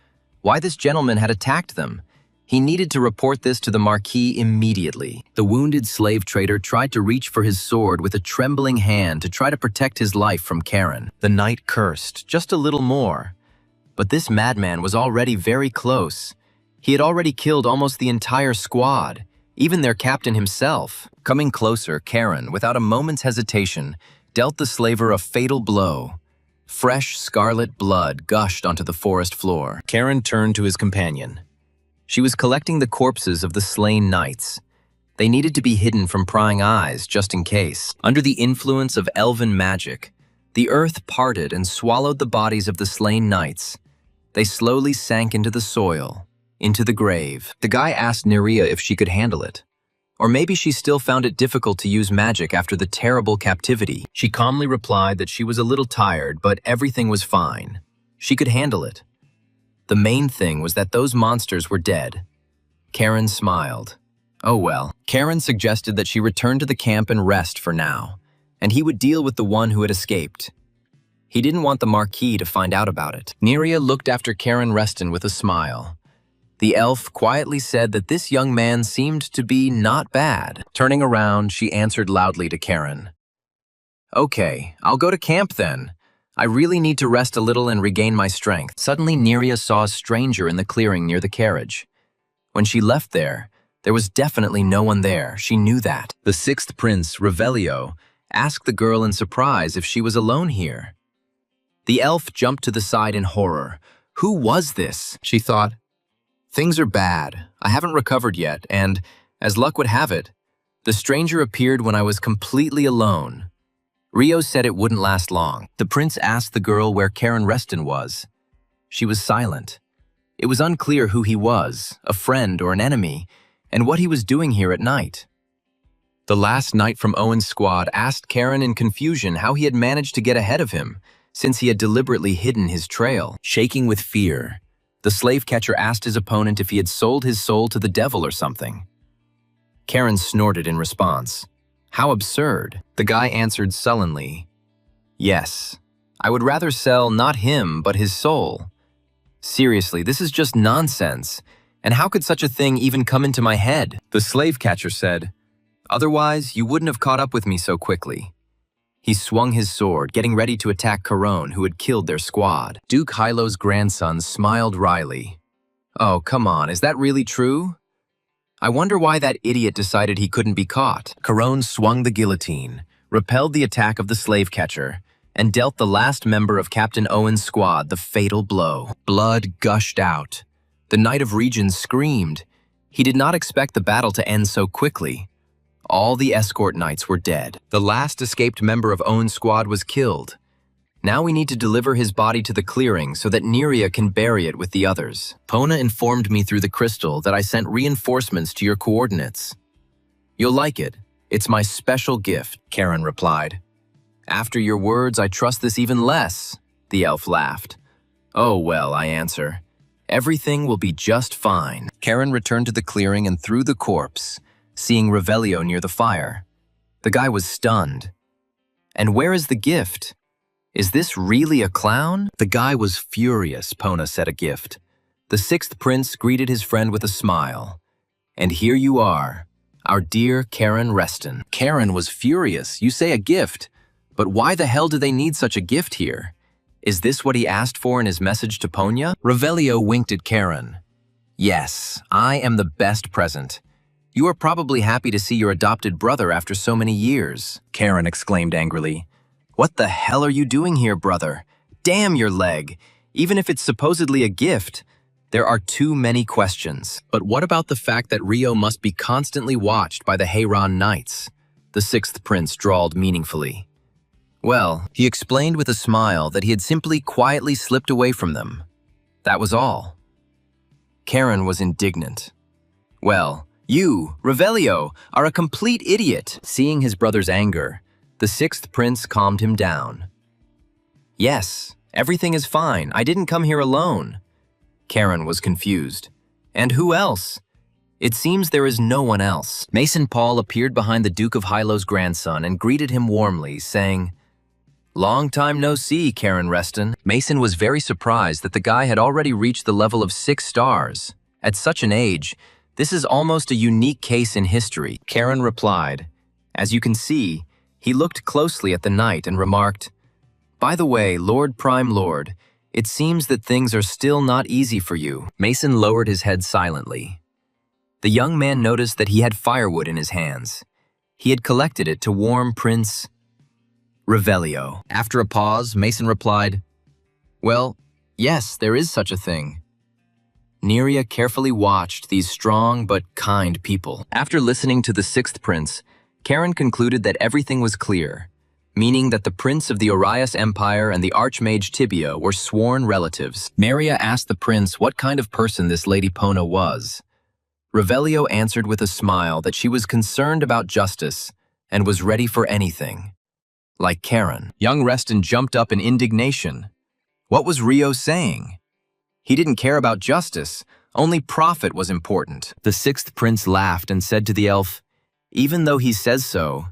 Why this gentleman had attacked them. He needed to report this to the Marquis immediately. The wounded slave trader tried to reach for his sword with a trembling hand to try to protect his life from Karen. The knight cursed, just a little more. But this madman was already very close. He had already killed almost the entire squad, even their captain himself. Coming closer, Karen, without a moment's hesitation, dealt the slaver a fatal blow. Fresh scarlet blood gushed onto the forest floor. Karen turned to his companion. She was collecting the corpses of the slain knights. They needed to be hidden from prying eyes, just in case. Under the influence of elven magic, the earth parted and swallowed the bodies of the slain knights. They slowly sank into the soil, into the grave. The guy asked Nerea if she could handle it. Or maybe she still found it difficult to use magic after the terrible captivity. She calmly replied that she was a little tired, but everything was fine. She could handle it. The main thing was that those monsters were dead. Karen smiled. Oh well. Karen suggested that she return to the camp and rest for now, and he would deal with the one who had escaped. He didn't want the Marquis to find out about it. Nerea looked after Karen Reston with a smile. The elf quietly said that this young man seemed to be not bad. Turning around, she answered loudly to Karen. "Okay, I'll go to camp then. I really need to rest a little and regain my strength." Suddenly, Nerea saw a stranger in the clearing near the carriage. When she left there was definitely no one there. She knew that. The sixth prince, Revelio, asked the girl in surprise if she was alone here. The elf jumped to the side in horror. Who was this? She thought. Things are bad. I haven't recovered yet, and, as luck would have it, the stranger appeared when I was completely alone. Rio said it wouldn't last long. The prince asked the girl where Karen Reston was. She was silent. It was unclear who he was, a friend or an enemy, and what he was doing here at night. The last knight from Owen's squad asked Karen in confusion how he had managed to get ahead of him, since he had deliberately hidden his trail. Shaking with fear, the slave catcher asked his opponent if he had sold his soul to the devil or something. Karen snorted in response. How absurd. The guy answered sullenly, "Yes, I would rather sell not him, but his soul. Seriously, this is just nonsense, and how could such a thing even come into my head?" The slave catcher said, "Otherwise, you wouldn't have caught up with me so quickly." He swung his sword, getting ready to attack Caron, who had killed their squad. Duke Hylo's grandson smiled wryly. "Oh, come on, is that really true? I wonder why that idiot decided he couldn't be caught." Caron swung the guillotine, repelled the attack of the slave catcher, and dealt the last member of Captain Owen's squad the fatal blow. Blood gushed out. The Knight of Regions screamed. He did not expect the battle to end so quickly. All the escort knights were dead. The last escaped member of Owen's squad was killed. Now we need to deliver his body to the clearing so that Nerea can bury it with the others. Pona informed me through the crystal that I sent reinforcements to your coordinates. You'll like it. It's my special gift, Karen replied. After your words, I trust this even less, the elf laughed. Oh well, I answer. Everything will be just fine. Karen returned to the clearing and threw the corpse, seeing Revelio near the fire. The guy was stunned. And where is the gift? Is this really a clown? The guy was furious, Pona said a gift. The sixth prince greeted his friend with a smile. And here you are, our dear Karen Reston. Karen was furious. You say a gift, but why the hell do they need such a gift here? Is this what he asked for in his message to Ponya? Revelio winked at Karen. Yes, I am the best present. You are probably happy to see your adopted brother after so many years, Karen exclaimed angrily. What the hell are you doing here, brother? Damn your leg! Even if it's supposedly a gift, there are too many questions. But what about the fact that Rio must be constantly watched by the Heiran Knights? The sixth prince drawled meaningfully. Well, he explained with a smile that he had simply quietly slipped away from them. That was all. Karen was indignant. Well, you, Revelio, are a complete idiot. Seeing his brother's anger, the sixth prince calmed him down. Yes, everything is fine. I didn't come here alone. Karen was confused. And who else? It seems there is no one else. Mason Paul appeared behind the Duke of Hilo's grandson and greeted him warmly, saying, Long time no see, Karen Reston. Mason was very surprised that the guy had already reached the level of 6 stars. At such an age, this is almost a unique case in history. Karen replied. As you can see, he looked closely at the knight and remarked, By the way, Lord Prime Lord, it seems that things are still not easy for you. Mason lowered his head silently. The young man noticed that he had firewood in his hands. He had collected it to warm Prince Revelio. After a pause, Mason replied, Well, yes, there is such a thing. Neria carefully watched these strong but kind people. After listening to the sixth prince, Karen concluded that everything was clear, meaning that the prince of the Orias Empire and the Archmage Tibia were sworn relatives. Neria asked the prince what kind of person this Lady Pona was. Revelio answered with a smile that she was concerned about justice and was ready for anything. Like Karen. Young Reston jumped up in indignation. What was Rio saying? He didn't care about justice, only profit was important. The sixth prince laughed and said to the elf, Even though he says so,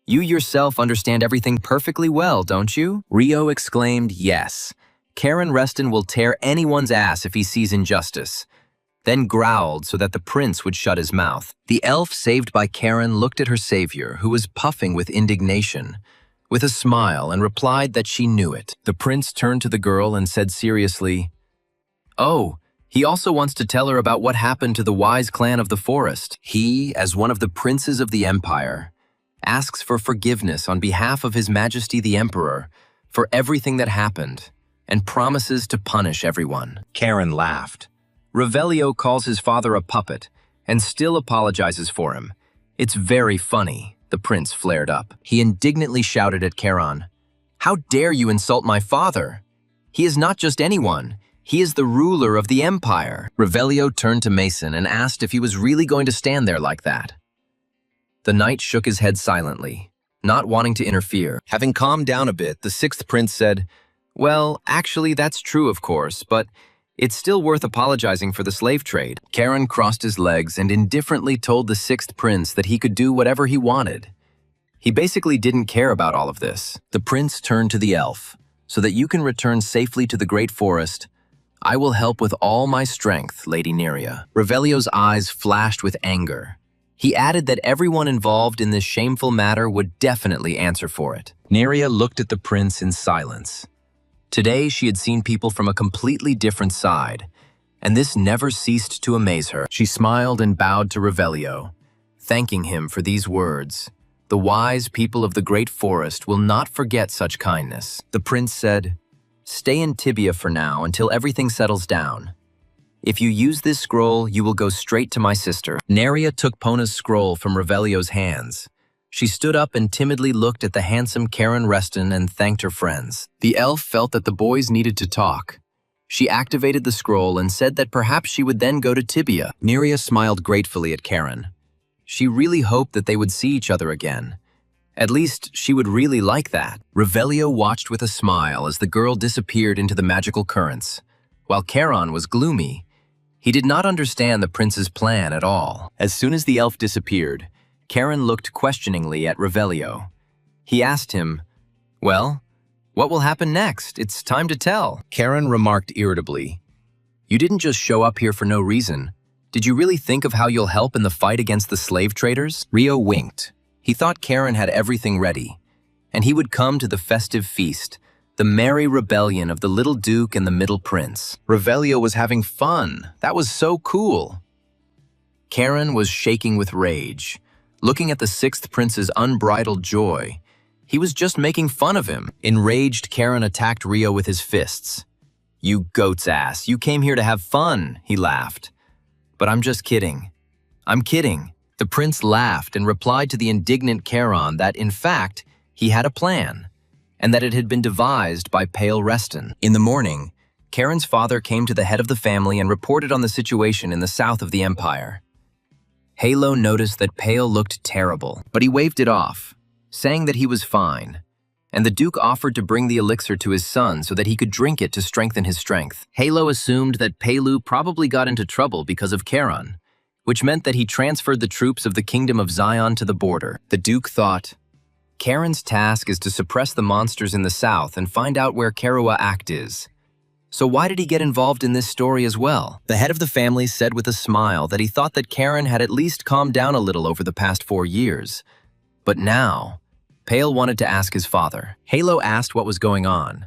you yourself understand everything perfectly well, don't you? Rio exclaimed, Yes. Karen Reston will tear anyone's ass if he sees injustice. Then growled so that the prince would shut his mouth. The elf saved by Karen looked at her savior, who was puffing with indignation, with a smile, and replied that she knew it. The prince turned to the girl and said seriously, Oh, he also wants to tell her about what happened to the wise clan of the forest. He, as one of the princes of the empire, asks for forgiveness on behalf of His Majesty the Emperor for everything that happened, and promises to punish everyone. Karen laughed. Revelio calls his father a puppet and still apologizes for him. It's very funny, the prince flared up. He indignantly shouted at Karen, How dare you insult my father? He is not just anyone. He is the ruler of the empire. Revelio turned to Mason and asked if he was really going to stand there like that. The knight shook his head silently, not wanting to interfere. Having calmed down a bit, the sixth prince said, Well, actually that's true of course, but it's still worth apologizing for the slave trade. Karen crossed his legs and indifferently told the sixth prince that he could do whatever he wanted. He basically didn't care about all of this. The prince turned to the elf. So that you can return safely to the great forest, I will help with all my strength, Lady Neria. Revelio's eyes flashed with anger. He added that everyone involved in this shameful matter would definitely answer for it. Neria looked at the prince in silence. Today she had seen people from a completely different side, and this never ceased to amaze her. She smiled and bowed to Revelio, thanking him for these words. The wise people of the great forest will not forget such kindness. The prince said, Stay in Tibia for now until everything settles down. If you use this scroll, you will go straight to my sister. Neria took Pona's scroll from Revelio's hands. She stood up and timidly looked at the handsome Karen Reston and thanked her friends. The elf felt that the boys needed to talk. She activated the scroll and said that perhaps she would then go to Tibia. Neria smiled gratefully at Karen. She really hoped that they would see each other again. At least, she would really like that. Revelio watched with a smile as the girl disappeared into the magical currents. While Karen was gloomy, he did not understand the prince's plan at all. As soon as the elf disappeared, Karen looked questioningly at Revelio. He asked him, Well, what will happen next? It's time to tell. Karen remarked irritably, You didn't just show up here for no reason. Did you really think of how you'll help in the fight against the slave traders? Rio winked. He thought Karen had everything ready, and he would come to the festive feast, The merry rebellion of the little duke and the middle prince. Revelio was having fun. That was so cool. Karen was shaking with rage. Looking at the sixth prince's unbridled joy, he was just making fun of him. Enraged, Karen attacked Rio with his fists. "You goat's ass, you came here to have fun," he laughed. "But I'm just kidding. I'm kidding." The prince laughed and replied to the indignant Karen that, in fact, he had a plan, and that it had been devised by Pale Reston. In the morning, Karen's father came to the head of the family and reported on the situation in the south of the empire. Halo noticed that Pale looked terrible, but he waved it off, saying that he was fine, and the Duke offered to bring the elixir to his son so that he could drink it to strengthen his strength. Halo assumed that Pelu probably got into trouble because of Karen, which meant that he transferred the troops of the Kingdom of Zion to the border. The Duke thought, Karen's task is to suppress the monsters in the south and find out where Karuwa Act is. So why did he get involved in this story as well? The head of the family said with a smile that he thought that Karen had at least calmed down a little over the past 4 years. But now, Pale wanted to ask his father. Halo asked what was going on.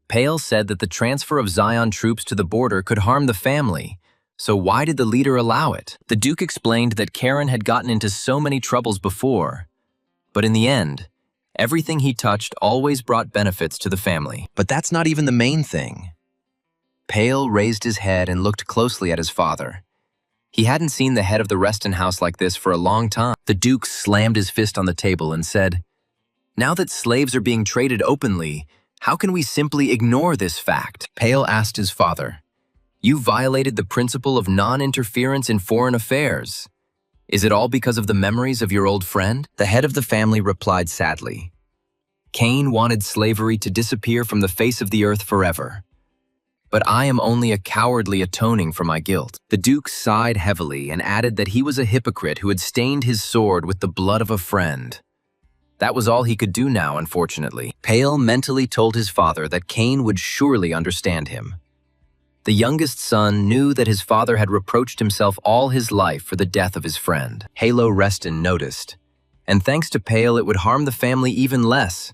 Pale said that the transfer of Zion troops to the border could harm the family, so why did the leader allow it? The Duke explained that Karen had gotten into so many troubles before, but in the end, everything he touched always brought benefits to the family. But that's not even the main thing. Pale raised his head and looked closely at his father. He hadn't seen the head of the Reston house like this for a long time. The Duke slammed his fist on the table and said, "Now that slaves are being traded openly, how can we simply ignore this fact?" Pale asked his father, "You violated the principle of non-interference in foreign affairs. Is it all because of the memories of your old friend?" The head of the family replied sadly, "Cain wanted slavery to disappear from the face of the earth forever. But I am only a cowardly atoning for my guilt." The Duke sighed heavily and added that he was a hypocrite who had stained his sword with the blood of a friend. That was all he could do now, unfortunately. Pale mentally told his father that Cain would surely understand him. The youngest son knew that his father had reproached himself all his life for the death of his friend. Halo Reston noticed, and thanks to Pale it would harm the family even less.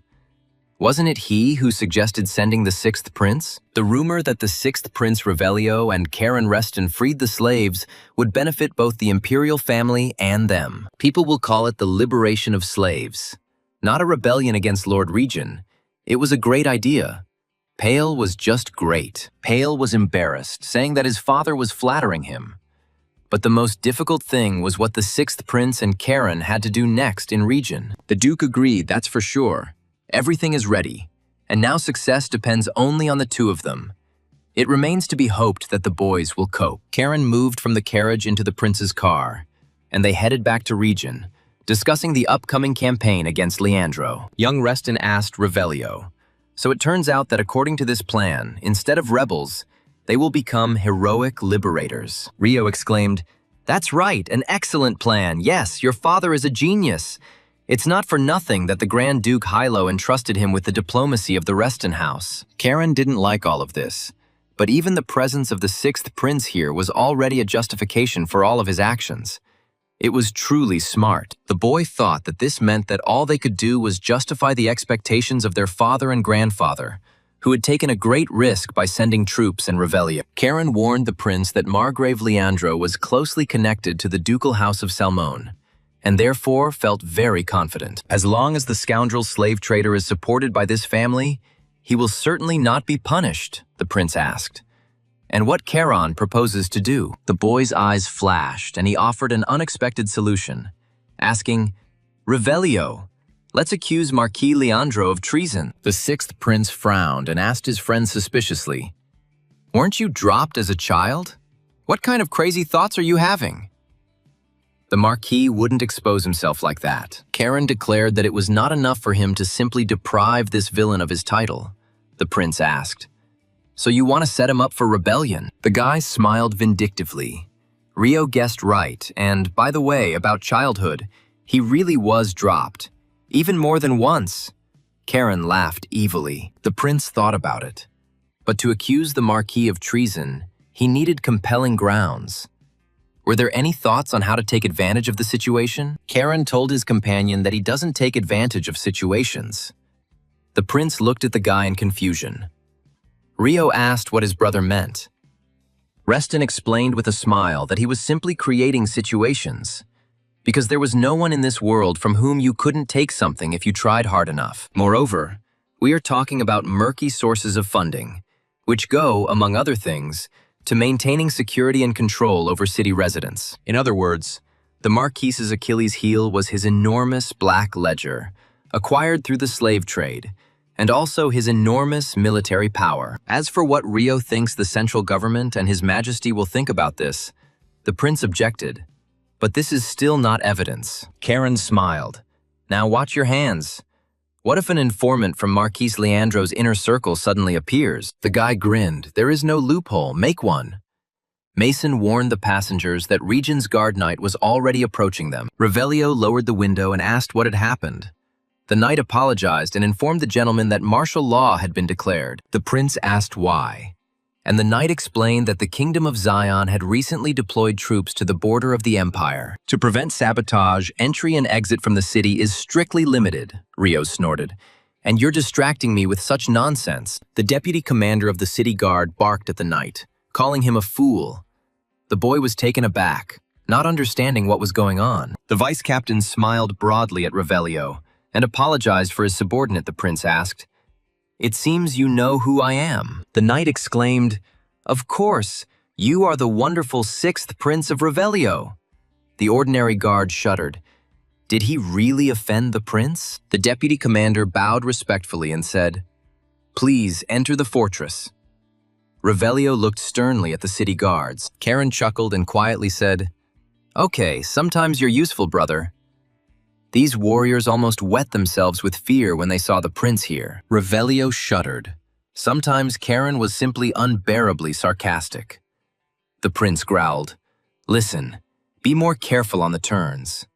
Wasn't it he who suggested sending the sixth prince? The rumor that the sixth prince Revelio and Karen Reston freed the slaves would benefit both the imperial family and them. People will call it the liberation of slaves. Not a rebellion against Lord Regent. It was a great idea. Pale was just great. Pale was embarrassed, saying that his father was flattering him. But the most difficult thing was what the sixth prince and Karen had to do next in Regent. The Duke agreed, that's for sure. Everything is ready, and now success depends only on the two of them. It remains to be hoped that the boys will cope. Karen moved from the carriage into the prince's car, and they headed back to Regent, discussing the upcoming campaign against Leandro. Young Reston asked Revelio, so it turns out that according to this plan, instead of rebels, they will become heroic liberators. Rio exclaimed, "That's right, an excellent plan. Yes, your father is a genius. It's not for nothing that the Grand Duke Hilo entrusted him with the diplomacy of the Reston house." Karen didn't like all of this, but even the presence of the sixth prince here was already a justification for all of his actions. It was truly smart. The boy thought that this meant that all they could do was justify the expectations of their father and grandfather, who had taken a great risk by sending troops and Revelio. Karen warned the prince that Margrave Leandro was closely connected to the ducal house of Salmon, and therefore felt very confident. As long as the scoundrel slave trader is supported by this family, he will certainly not be punished, the prince asked. And what Karen proposes to do? The boy's eyes flashed, and he offered an unexpected solution, asking, "Revelio, let's accuse Marquis Leandro of treason." The sixth prince frowned and asked his friend suspiciously, "Weren't you dropped as a child? What kind of crazy thoughts are you having?" The Marquis wouldn't expose himself like that. Karen declared that it was not enough for him to simply deprive this villain of his title. The prince asked, "So you want to set him up for rebellion?" The guy smiled vindictively. Rio guessed right, and by the way, about childhood, he really was dropped, even more than once. Karen laughed evilly. The prince thought about it. But to accuse the Marquis of treason, he needed compelling grounds. Were there any thoughts on how to take advantage of the situation? Karen told his companion that he doesn't take advantage of situations. The prince looked at the guy in confusion. Rio asked what his brother meant. Reston explained with a smile that he was simply creating situations, because there was no one in this world from whom you couldn't take something if you tried hard enough. Moreover, we are talking about murky sources of funding, which go, among other things, to maintaining security and control over city residents. In other words, the Marquise's Achilles heel was his enormous black ledger, acquired through the slave trade, and also his enormous military power. As for what Rio thinks the central government and His Majesty will think about this, the prince objected. But this is still not evidence. Karen smiled. Now watch your hands. What if an informant from Marquise Leandro's inner circle suddenly appears? The guy grinned. There is no loophole. Make one. Mason warned the passengers that Regent's Guard Knight was already approaching them. Revelio lowered the window and asked what had happened. The knight apologized and informed the gentleman that martial law had been declared. The prince asked why, and the knight explained that the Kingdom of Zion had recently deployed troops to the border of the empire. To prevent sabotage, entry and exit from the city is strictly limited, Rio snorted. And you're distracting me with such nonsense. The deputy commander of the city guard barked at the knight, calling him a fool. The boy was taken aback, not understanding what was going on. The vice captain smiled broadly at Revelio and apologized for his subordinate. The prince asked, "It seems you know who I am." The knight exclaimed, "Of course, you are the wonderful 6th Prince of Revelio." The ordinary guard shuddered. Did he really offend the prince? The deputy commander bowed respectfully and said, "Please enter the fortress." Revelio looked sternly at the city guards. Karen chuckled and quietly said, "Okay, sometimes you're useful, brother." These warriors almost wet themselves with fear when they saw the prince here. Revelio shuddered. Sometimes Karen was simply unbearably sarcastic. The prince growled, "Listen, be more careful on the turns."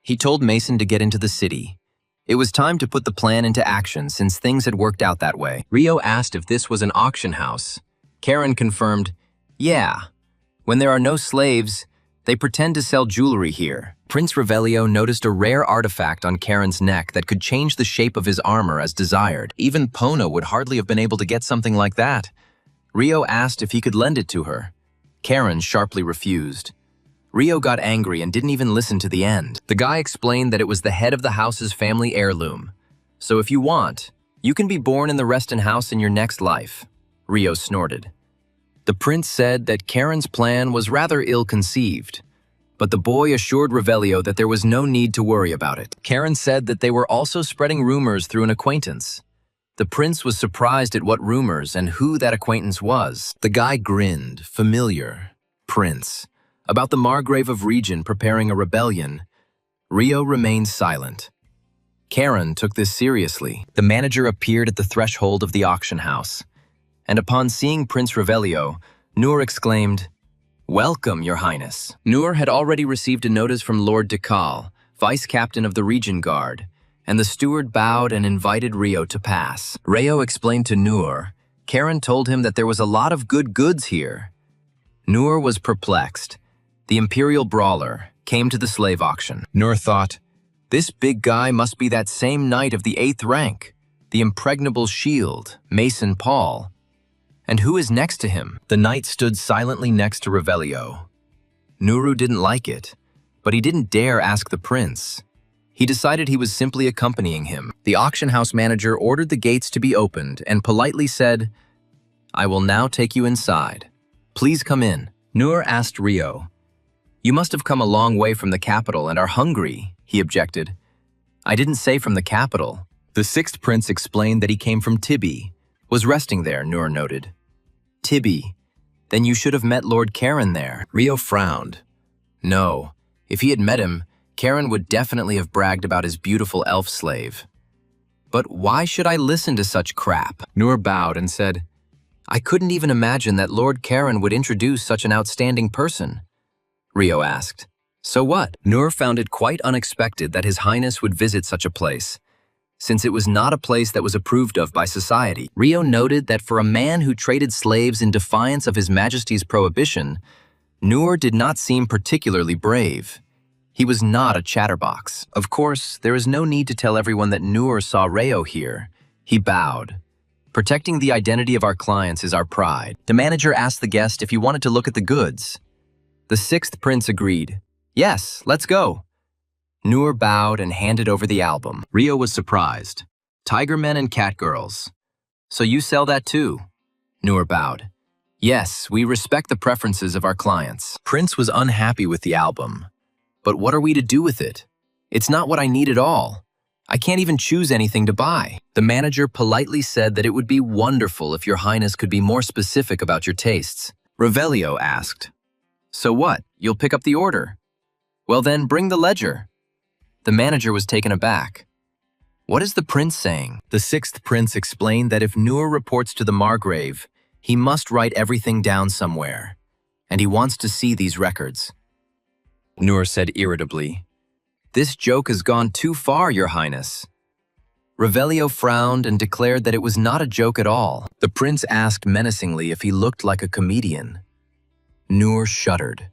He told Mason to get into the city. It was time to put the plan into action since things had worked out that way. Rio asked if this was an auction house. Karen confirmed, "Yeah. When there are no slaves, they pretend to sell jewelry here." Prince Revelio noticed a rare artifact on Karen's neck that could change the shape of his armor as desired. Even Pono would hardly have been able to get something like that. Rio asked if he could lend it to her. Karen sharply refused. Rio got angry and didn't even listen to the end. The guy explained that it was the head of the house's family heirloom. "So if you want, you can be born in the Reston house in your next life." Rio snorted. The prince said that Karen's plan was rather ill-conceived, but the boy assured Revelio that there was no need to worry about it. Karen said that they were also spreading rumors through an acquaintance. The prince was surprised at what rumors and who that acquaintance was. The guy grinned, familiar. Prince. About the Margrave of Regent preparing a rebellion. Rio remained silent. Karen took this seriously. The manager appeared at the threshold of the auction house, and upon seeing Prince Revelio, Noor exclaimed, "Welcome, Your Highness." Noor had already received a notice from Lord Dekal, vice captain of the Regent Guard, and the steward bowed and invited Rio to pass. Rio explained to Noor. Karen told him that there was a lot of good goods here. Noor was perplexed. The imperial brawler came to the slave auction. Noor thought, this big guy must be that same knight of the 8th rank, the impregnable shield, Mason Paul. And who is next to him? The knight stood silently next to Revelio. Nuru didn't like it, but he didn't dare ask the prince. He decided he was simply accompanying him. The auction house manager ordered the gates to be opened and politely said, "I will now take you inside. Please come in." Nur asked Rio, "You must have come a long way from the capital and are hungry," he objected. "I didn't say from the capital." The 6th prince explained that he came from Tibi, was resting there, Nur noted. Tibi, then you should have met Lord Karen there. Rio frowned. No, if he had met him, Karen would definitely have bragged about his beautiful elf slave. But why should I listen to such crap? Nur bowed and said, "I couldn't even imagine that Lord Karen would introduce such an outstanding person." Rio asked, "So what?" Nur found it quite unexpected that His Highness would visit such a place, since it was not a place that was approved of by society. Rio noted that for a man who traded slaves in defiance of His Majesty's prohibition, Nur did not seem particularly brave. He was not a chatterbox. Of course, there is no need to tell everyone that Nur saw Rio here. He bowed. Protecting the identity of our clients is our pride. The manager asked the guest if he wanted to look at the goods. The sixth prince agreed. Yes, let's go. Noor bowed and handed over the album. Rio was surprised. Tiger men and cat girls. So you sell that too? Noor bowed. Yes, we respect the preferences of our clients. Prince was unhappy with the album. But what are we to do with it? It's not what I need at all. I can't even choose anything to buy. The manager politely said that it would be wonderful if Your Highness could be more specific about your tastes. Revelio asked. So what? You'll pick up the order? Well then, bring the ledger. The manager was taken aback. What is the prince saying? The sixth prince explained that if Noor reports to the Margrave, he must write everything down somewhere, and he wants to see these records. Noor said irritably, This joke has gone too far, Your Highness. Revelio frowned and declared that it was not a joke at all. The prince asked menacingly if he looked like a comedian. Noor shuddered,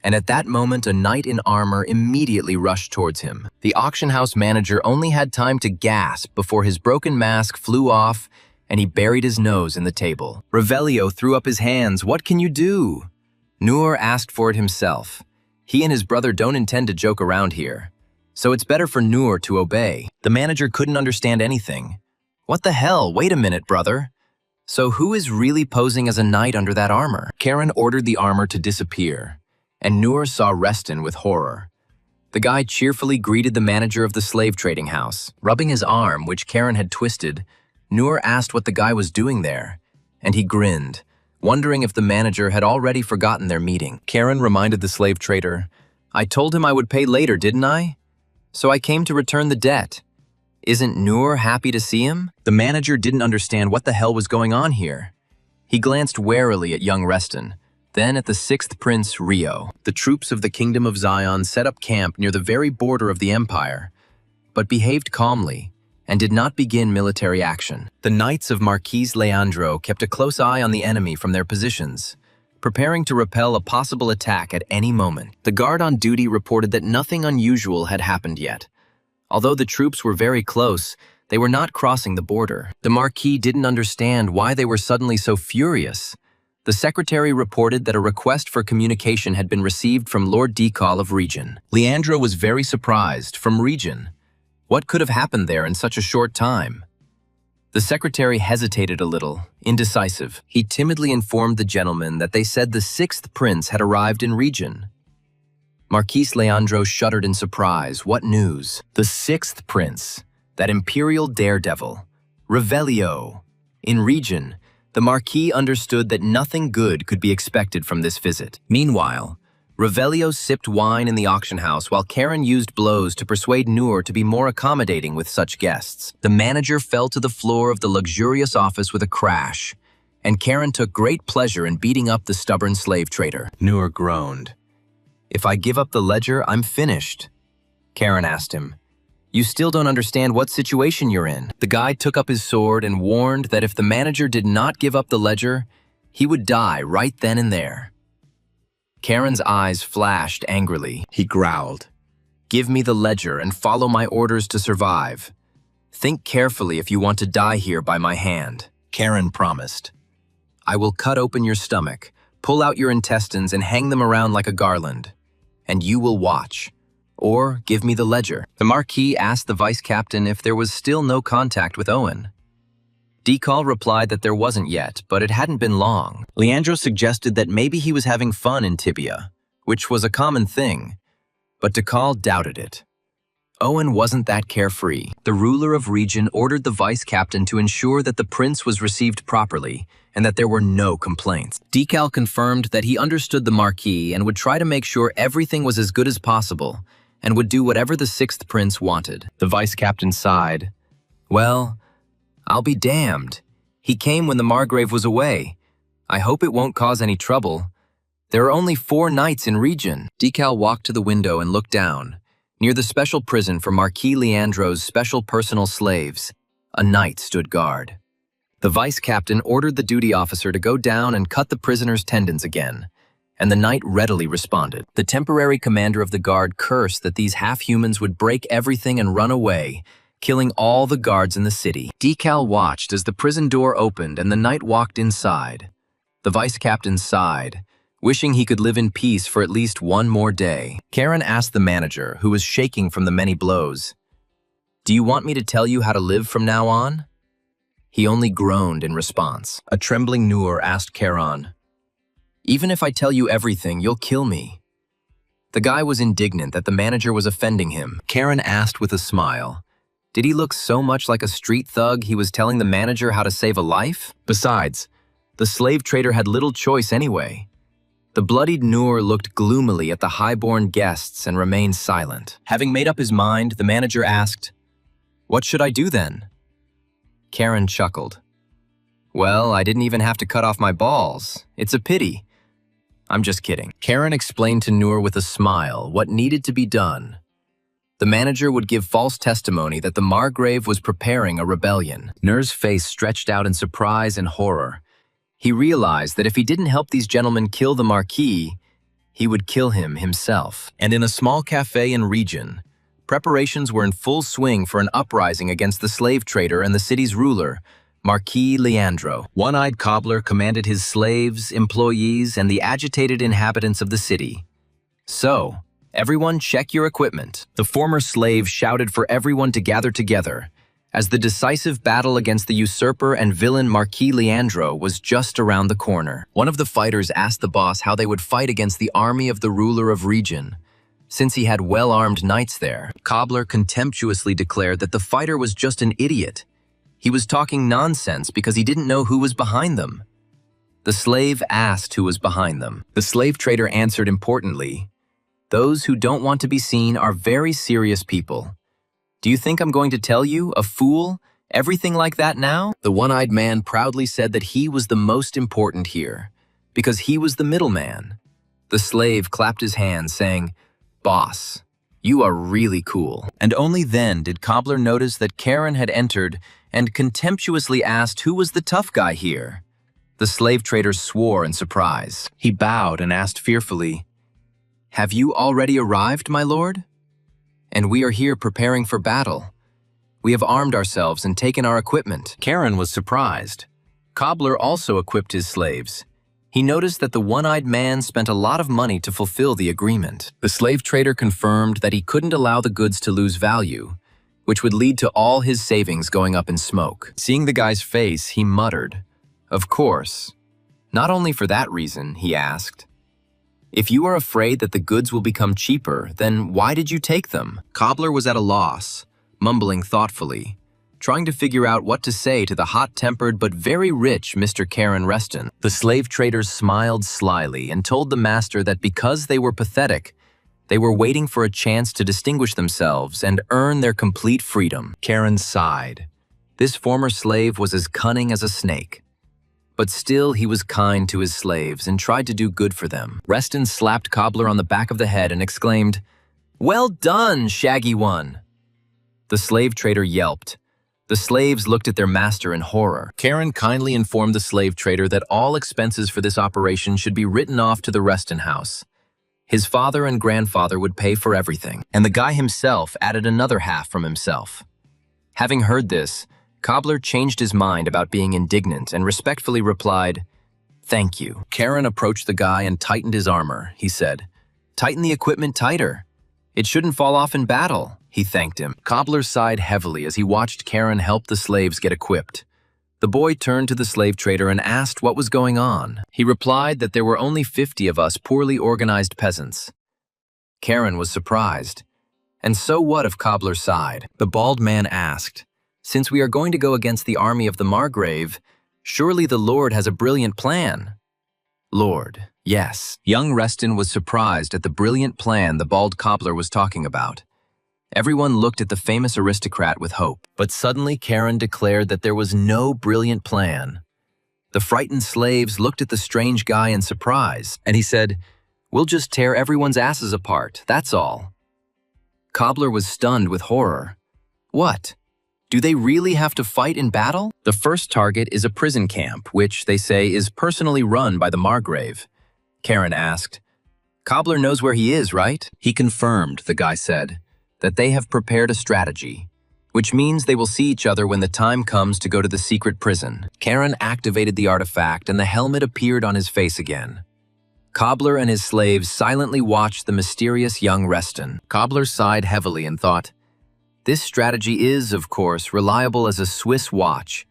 and at that moment a knight in armor immediately rushed towards him. The auction house manager only had time to gasp before his broken mask flew off and he buried his nose in the table. Revelio threw up his hands. What can you do? Noor asked for it himself. He and his brother don't intend to joke around here, so it's better for Noor to obey. The manager couldn't understand anything. What the hell? Wait a minute, brother. So who is really posing as a knight under that armor? Karen ordered the armor to disappear, and Noor saw Reston with horror. The guy cheerfully greeted the manager of the slave trading house. Rubbing his arm, which Karen had twisted, Noor asked what the guy was doing there, and he grinned, wondering if the manager had already forgotten their meeting. Karen reminded the slave trader, I told him I would pay later, didn't I? So I came to return the debt. Isn't Noor happy to see him? The manager didn't understand what the hell was going on here. He glanced warily at young Reston, then at the sixth prince, Rio. The troops of the Kingdom of Zion set up camp near the very border of the empire, but behaved calmly and did not begin military action. The knights of Marquis Leandro kept a close eye on the enemy from their positions, preparing to repel a possible attack at any moment. The guard on duty reported that nothing unusual had happened yet. Although the troops were very close, they were not crossing the border. The Marquis didn't understand why they were suddenly so furious. The secretary reported that a request for communication had been received from Lord Decall of Region. Leandro was very surprised. From Region? What could have happened there in such a short time? The secretary hesitated a little, indecisive. He timidly informed the gentleman that they said the sixth prince had arrived in Region. Marquis Leandro shuddered in surprise. What news? The sixth prince, that imperial daredevil, Revelio. In Region, the Marquis understood that nothing good could be expected from this visit. Meanwhile, Revelio sipped wine in the auction house while Karen used blows to persuade Noor to be more accommodating with such guests. The manager fell to the floor of the luxurious office with a crash, and Karen took great pleasure in beating up the stubborn slave trader. Noor groaned. If I give up the ledger, I'm finished. Karen asked him. You still don't understand what situation you're in. The guy took up his sword and warned that if the manager did not give up the ledger, he would die right then and there. Karen's eyes flashed angrily. He growled, Give me the ledger and follow my orders to survive. Think carefully if you want to die here by my hand. Karen promised. I will cut open your stomach, pull out your intestines and hang them around like a garland. And you will watch. Or give me the ledger. The Marquis asked the vice captain if there was still no contact with Owen. Decall replied that there wasn't yet, but it hadn't been long. Leandro suggested that maybe he was having fun in Tibia, which was a common thing, but Decall doubted it. Owen wasn't that carefree. The ruler of Region ordered the vice captain to ensure that the prince was received properly and that there were no complaints. Decall confirmed that he understood the Marquis and would try to make sure everything was as good as possible and would do whatever the sixth prince wanted. The vice captain sighed. Well, I'll be damned. He came when the Margrave was away. I hope it won't cause any trouble. There are only 4 knights in Region. Decall walked to the window and looked down. Near the special prison for Marquis Leandro's special personal slaves, a knight stood guard. The vice captain ordered the duty officer to go down and cut the prisoner's tendons again, and the knight readily responded. The temporary commander of the guard cursed that these half-humans would break everything and run away, killing all the guards in the city. Decal watched as the prison door opened and the knight walked inside. The vice captain sighed, wishing he could live in peace for at least one more day. Karen asked the manager, who was shaking from the many blows, "Do you want me to tell you how to live from now on?" He only groaned in response. A trembling Noor asked Karen, "Even if I tell you everything, you'll kill me." The guy was indignant that the manager was offending him. Karen asked with a smile, did he look so much like a street thug he was telling the manager how to save a life? Besides, the slave trader had little choice anyway. The bloodied Noor looked gloomily at the highborn guests and remained silent. Having made up his mind, the manager asked, "What should I do then?" Karen chuckled. "Well, I didn't even have to cut off my balls. It's a pity." "I'm just kidding." Karen explained to Noor with a smile what needed to be done. The manager would give false testimony that the Margrave was preparing a rebellion. Noor's face stretched out in surprise and horror. He realized that if he didn't help these gentlemen kill the Marquis, he would kill him himself. And in a small cafe in region, preparations were in full swing for an uprising against the slave trader and the city's ruler, Marquis Leandro. One-eyed cobbler commanded his slaves, employees, and the agitated inhabitants of the city. "So, everyone check your equipment." The former slave shouted for everyone to gather together, as the decisive battle against the usurper and villain Marquis Leandro was just around the corner. One of the fighters asked the boss how they would fight against the army of the ruler of region, since he had well-armed knights there. Cobbler contemptuously declared that the fighter was just an idiot. He was talking nonsense because he didn't know who was behind them. The slave asked who was behind them. The slave trader answered importantly, "Those who don't want to be seen are very serious people. Do you think I'm going to tell you, a fool, everything like that now?" The one-eyed man proudly said that he was the most important here, because he was the middleman. The slave clapped his hands, saying, "Boss, you are really cool." And only then did Cobbler notice that Karen had entered and contemptuously asked who was the tough guy here. The slave trader swore in surprise. He bowed and asked fearfully, "Have you already arrived, my lord? And we are here preparing for battle. We have armed ourselves and taken our equipment." Karen was surprised. Cobbler also equipped his slaves. He noticed that the one-eyed man spent a lot of money to fulfill the agreement. The slave trader confirmed that he couldn't allow the goods to lose value, which would lead to all his savings going up in smoke. Seeing the guy's face, he muttered, "Of course. Not only for that reason," he asked. "If you are afraid that the goods will become cheaper, then why did you take them?" Cobbler was at a loss, mumbling thoughtfully, trying to figure out what to say to the hot-tempered but very rich Mr. Karen Reston. The slave traders smiled slyly and told the master that because they were pathetic, they were waiting for a chance to distinguish themselves and earn their complete freedom. Karen sighed. This former slave was as cunning as a snake. But still he was kind to his slaves and tried to do good for them. Reston slapped Cobbler on the back of the head and exclaimed, "Well done, shaggy one!" The slave trader yelped. The slaves looked at their master in horror. Karen kindly informed the slave trader that all expenses for this operation should be written off to the Reston house. His father and grandfather would pay for everything, and the guy himself added another half from himself. Having heard this, Cobbler changed his mind about being indignant and respectfully replied, "Thank you." Karen approached the guy and tightened his armor. He said, "Tighten the equipment tighter. It shouldn't fall off in battle." He thanked him. Cobbler sighed heavily as he watched Karen help the slaves get equipped. The boy turned to the slave trader and asked what was going on. He replied that there were only 50 of us poorly organized peasants. Karen was surprised. And so what if Cobbler sighed? The bald man asked, "Since we are going to go against the army of the Margrave, surely the Lord has a brilliant plan." "Lord, yes." Young Reston was surprised at the brilliant plan the bald cobbler was talking about. Everyone looked at the famous aristocrat with hope. But suddenly Karen declared that there was no brilliant plan. The frightened slaves looked at the strange guy in surprise, and he said, "We'll just tear everyone's asses apart, that's all." Cobbler was stunned with horror. "What? Do they really have to fight in battle?" The first target is a prison camp, which, they say, is personally run by the Margrave. Karen asked, "Cobbler knows where he is, right?" He confirmed, the guy said, that they have prepared a strategy, which means they will see each other when the time comes to go to the secret prison. Karen activated the artifact and the helmet appeared on his face again. Cobbler and his slaves silently watched the mysterious young Reston. Cobbler sighed heavily and thought, "This strategy is, of course, reliable as a Swiss watch,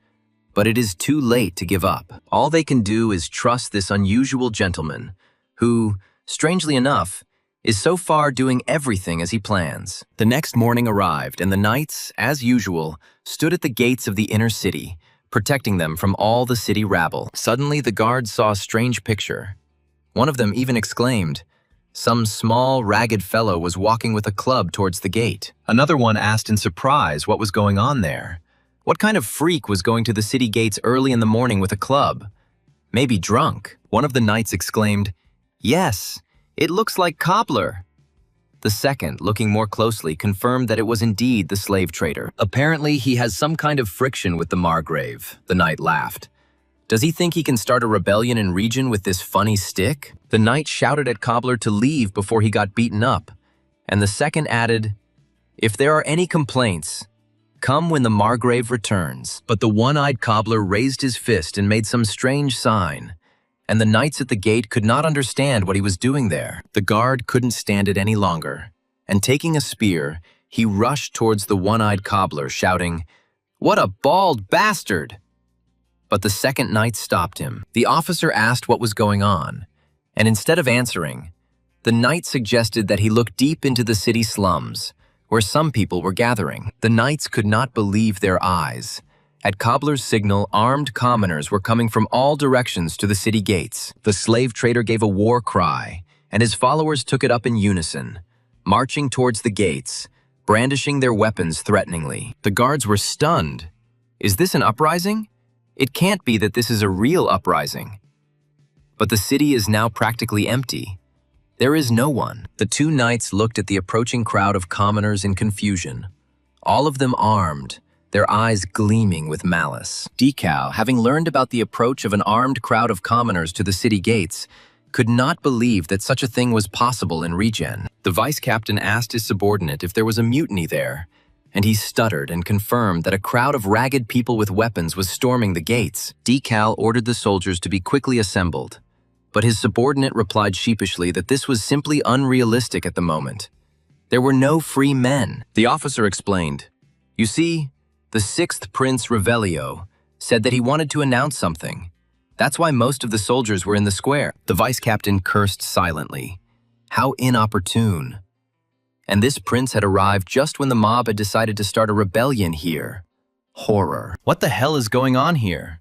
but it is too late to give up. All they can do is trust this unusual gentleman, who, strangely enough, is so far doing everything as he plans." The next morning arrived, and the knights, as usual, stood at the gates of the inner city, protecting them from all the city rabble. Suddenly, the guards saw a strange picture. One of them even exclaimed, "Some small, ragged fellow was walking with a club towards the gate." Another one asked in surprise what was going on there. What kind of freak was going to the city gates early in the morning with a club? Maybe drunk. One of the knights exclaimed, "Yes, it looks like Cobbler." The second, looking more closely, confirmed that it was indeed the slave trader. "Apparently, he has some kind of friction with the Margrave," the knight laughed. "Does he think he can start a rebellion in region with this funny stick?" The knight shouted at Cobbler to leave before he got beaten up, and the second added, "If there are any complaints, come when the Margrave returns." But the one-eyed Cobbler raised his fist and made some strange sign, and the knights at the gate could not understand what he was doing there. The guard couldn't stand it any longer, and taking a spear, he rushed towards the one-eyed Cobbler, shouting, "What a bald bastard!" But the second knight stopped him. The officer asked what was going on, and instead of answering, the knight suggested that he look deep into the city slums, where some people were gathering. The knights could not believe their eyes. At Cobbler's signal, armed commoners were coming from all directions to the city gates. The slave trader gave a war cry, and his followers took it up in unison, marching towards the gates, brandishing their weapons threateningly. The guards were stunned. Is this an uprising? It can't be that this is a real uprising. But the city is now practically empty. There is no one. The two knights looked at the approaching crowd of commoners in confusion, all of them armed, their eyes gleaming with malice. Decal, having learned about the approach of an armed crowd of commoners to the city gates, could not believe that such a thing was possible in Regen. The vice-captain asked his subordinate if there was a mutiny there, and he stuttered and confirmed that a crowd of ragged people with weapons was storming the gates. Decal ordered the soldiers to be quickly assembled, but his subordinate replied sheepishly that this was simply unrealistic at the moment. There were no free men. The officer explained, "You see, the 6th Prince Revelio said that he wanted to announce something. That's why most of the soldiers were in the square." The vice-captain cursed silently. How inopportune. And this prince had arrived just when the mob had decided to start a rebellion here. Horror. What the hell is going on here?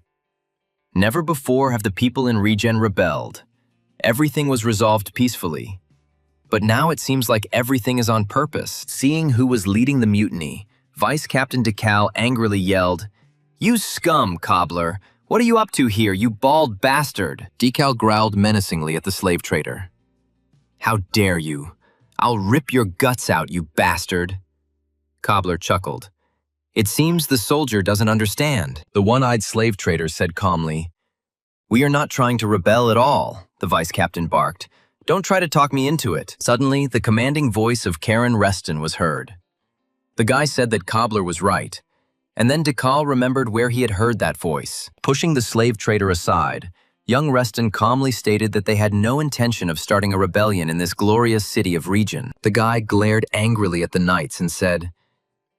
Never before have the people in Regen rebelled. Everything was resolved peacefully. But now it seems like everything is on purpose. Seeing who was leading the mutiny, Vice-Captain Decal angrily yelled, "You scum, Cobbler! What are you up to here, you bald bastard?" Decal growled menacingly at the slave trader. "How dare you! I'll rip your guts out, you bastard!" Cobbler chuckled. "It seems the soldier doesn't understand." The one-eyed slave trader said calmly, "We are not trying to rebel at all," the vice-captain barked. "Don't try to talk me into it." Suddenly, the commanding voice of Karen Reston was heard. The guy said that Cobbler was right, and then Decal remembered where he had heard that voice. Pushing the slave trader aside, young Reston calmly stated that they had no intention of starting a rebellion in this glorious city of Regen. The guy glared angrily at the knights and said,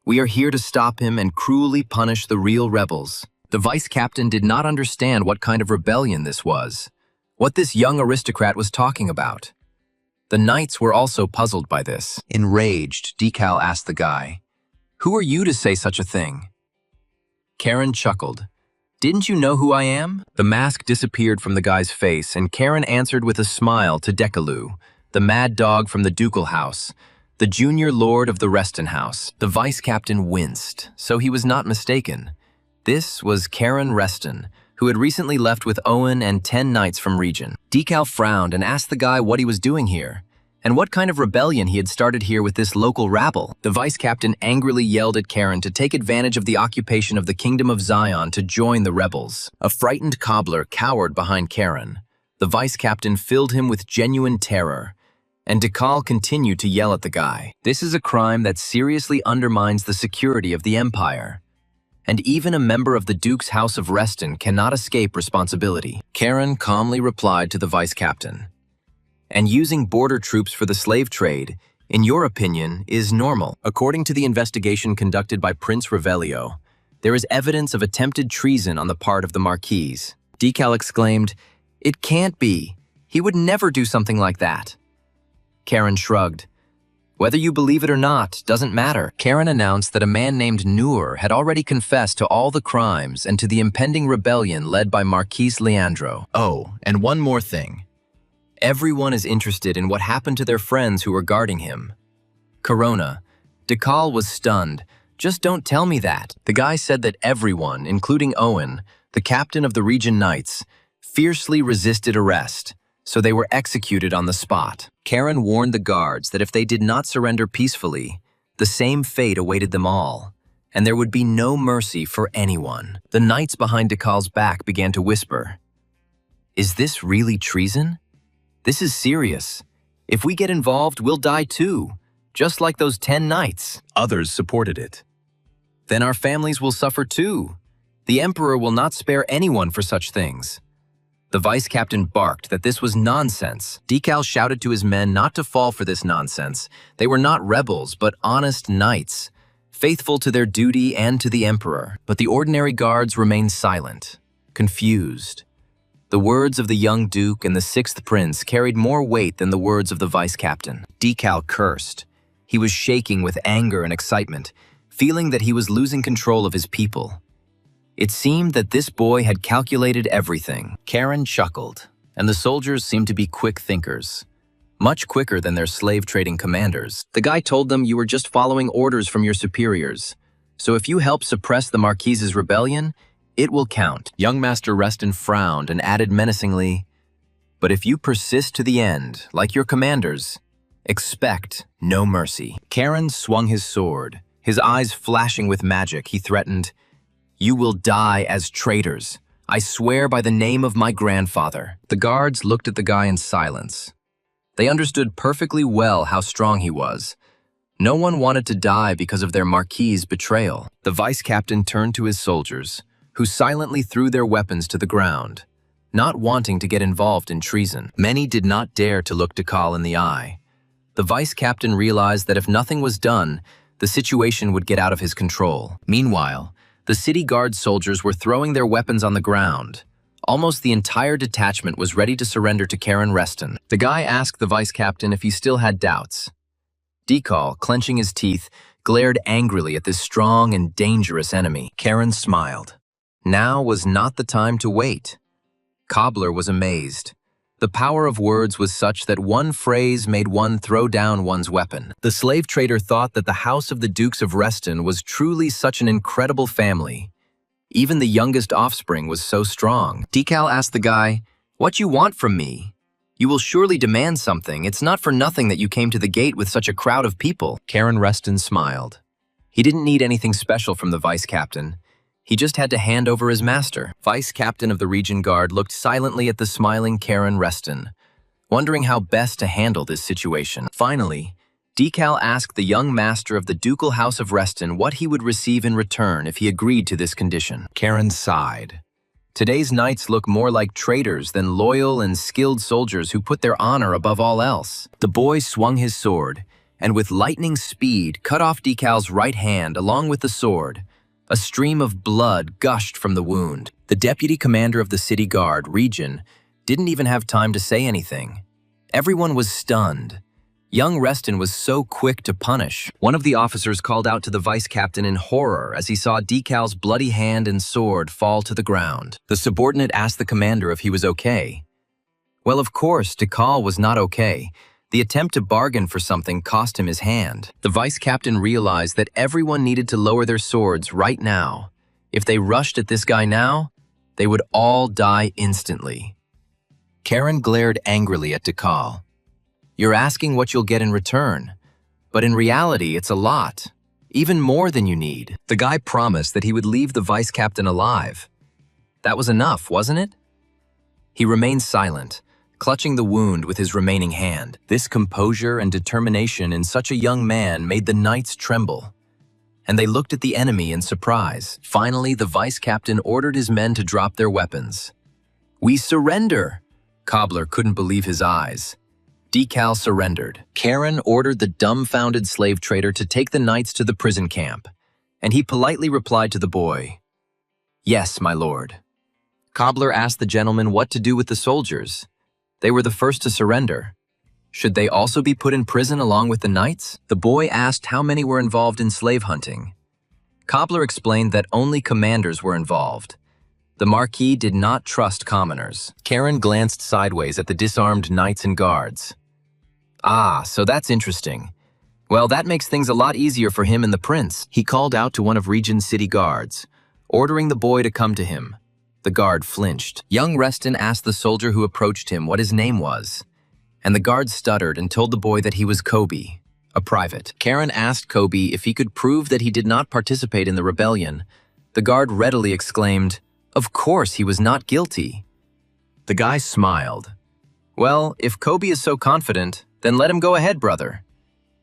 "We are here to stop him and cruelly punish the real rebels." The vice-captain did not understand what kind of rebellion this was, what this young aristocrat was talking about. The knights were also puzzled by this. Enraged, Decal asked the guy, "Who are you to say such a thing?" Karen chuckled. "Didn't you know who I am?" The mask disappeared from the guy's face, and Karen answered with a smile to Decaloo, the mad dog from the ducal house, the junior lord of the Reston house. The vice-captain winced, so he was not mistaken. This was Karen Reston, who had recently left with Owen and 10 knights from Regen. Decal frowned and asked the guy what he was doing here, and what kind of rebellion he had started here with this local rabble. The vice-captain angrily yelled at Karen to take advantage of the occupation of the Kingdom of Zion to join the rebels. A frightened cobbler cowered behind Karen. The vice-captain filled him with genuine terror, and Dekal continued to yell at the guy. This is a crime that seriously undermines the security of the Empire. And even a member of the Duke's House of Reston cannot escape responsibility. Karen calmly replied to the vice captain. And using border troops for the slave trade, in your opinion, is normal. According to the investigation conducted by Prince Revelio, there is evidence of attempted treason on the part of the Marquise. Dekal exclaimed, "It can't be. He would never do something like that." Karen shrugged. Whether you believe it or not doesn't matter. Karen announced that a man named Noor had already confessed to all the crimes and to the impending rebellion led by Marquise Leandro. Oh, and one more thing. Everyone is interested in what happened to their friends who were guarding him. Corona. Dekal was stunned. Just don't tell me that. The guy said that everyone, including Owen, the captain of the Region Knights, fiercely resisted arrest, so they were executed on the spot. Karen warned the guards that if they did not surrender peacefully, the same fate awaited them all, and there would be no mercy for anyone. The knights behind Dekal's back began to whisper, "Is this really treason? This is serious. If we get involved, we'll die too, just like those 10 knights." Others supported it. Then our families will suffer too. The Emperor will not spare anyone for such things. The vice captain barked that this was nonsense. Dekal shouted to his men not to fall for this nonsense. They were not rebels, but honest knights, faithful to their duty and to the Emperor. But the ordinary guards remained silent, confused. The words of the young duke and the sixth prince carried more weight than the words of the vice captain. Dekal cursed. He was shaking with anger and excitement, feeling that he was losing control of his people. It seemed that this boy had calculated everything. Karen chuckled, and the soldiers seemed to be quick thinkers, much quicker than their slave-trading commanders. The guy told them you were just following orders from your superiors, so if you help suppress the Marquise's rebellion, it will count. Young Master Reston frowned and added menacingly, "But if you persist to the end, like your commanders, expect no mercy." Karen swung his sword, his eyes flashing with magic. He threatened, "You will die as traitors. I swear by the name of my grandfather." The guards looked at the guy in silence. They understood perfectly well how strong he was. No one wanted to die because of their Marquis' betrayal. The vice captain turned to his soldiers, who silently threw their weapons to the ground, not wanting to get involved in treason. Many did not dare to look Dekal in the eye. The vice captain realized that if nothing was done, the situation would get out of his control. Meanwhile, the city guard soldiers were throwing their weapons on the ground. Almost the entire detachment was ready to surrender to Karen Reston. The guy asked the vice captain if he still had doubts. Dekal, clenching his teeth, glared angrily at this strong and dangerous enemy. Karen smiled. Now was not the time to wait. Cobbler was amazed. The power of words was such that one phrase made one throw down one's weapon. The slave trader thought that the House of the Dukes of Reston was truly such an incredible family. Even the youngest offspring was so strong. Dekal asked the guy, "What you want from me? You will surely demand something. It's not for nothing that you came to the gate with such a crowd of people." Karen Reston smiled. He didn't need anything special from the vice captain. He just had to hand over his master. Vice captain of the Region Guard looked silently at the smiling Karen Reston, wondering how best to handle this situation. Finally, Dekal asked the young master of the Ducal House of Reston what he would receive in return if he agreed to this condition. Karen sighed. Today's knights look more like traitors than loyal and skilled soldiers who put their honor above all else. The boy swung his sword, and with lightning speed cut off Dekal's right hand along with the sword. A stream of blood gushed from the wound. The deputy commander of the city guard, Region, didn't even have time to say anything. Everyone was stunned. Young Reston was so quick to punish. One of the officers called out to the vice captain in horror as he saw Dekal's bloody hand and sword fall to the ground. The subordinate asked the commander if he was okay. Well, of course, Dekal was not okay. The attempt to bargain for something cost him his hand. The vice captain realized that everyone needed to lower their swords right now. If they rushed at this guy now, they would all die instantly. Karen glared angrily at Dekal. "You're asking what you'll get in return, but in reality, it's a lot, even more than you need." The guy promised that he would leave the vice captain alive. That was enough, wasn't it? He remained silent, clutching the wound with his remaining hand. This composure and determination in such a young man made the knights tremble, and they looked at the enemy in surprise. Finally, the vice-captain ordered his men to drop their weapons. "We surrender!" Cobbler couldn't believe his eyes. Decal surrendered. Karen ordered the dumbfounded slave trader to take the knights to the prison camp, and he politely replied to the boy, "Yes, my lord." Cobbler asked the gentleman what to do with the soldiers. They were the first to surrender. Should they also be put in prison along with the knights? The boy asked how many were involved in slave hunting. Cobbler explained that only commanders were involved. The Marquis did not trust commoners. Karen glanced sideways at the disarmed knights and guards. "Ah, so that's interesting. Well, that makes things a lot easier for him and the prince." He called out to one of Regent's city guards, ordering the boy to come to him. The guard flinched. Young Reston asked the soldier who approached him what his name was, and the guard stuttered and told the boy that he was Kobe, a private. Karen asked Kobe if he could prove that he did not participate in the rebellion. The guard readily exclaimed, "Of course he was not guilty." The guy smiled. "Well, if Kobe is so confident, then let him go ahead, brother.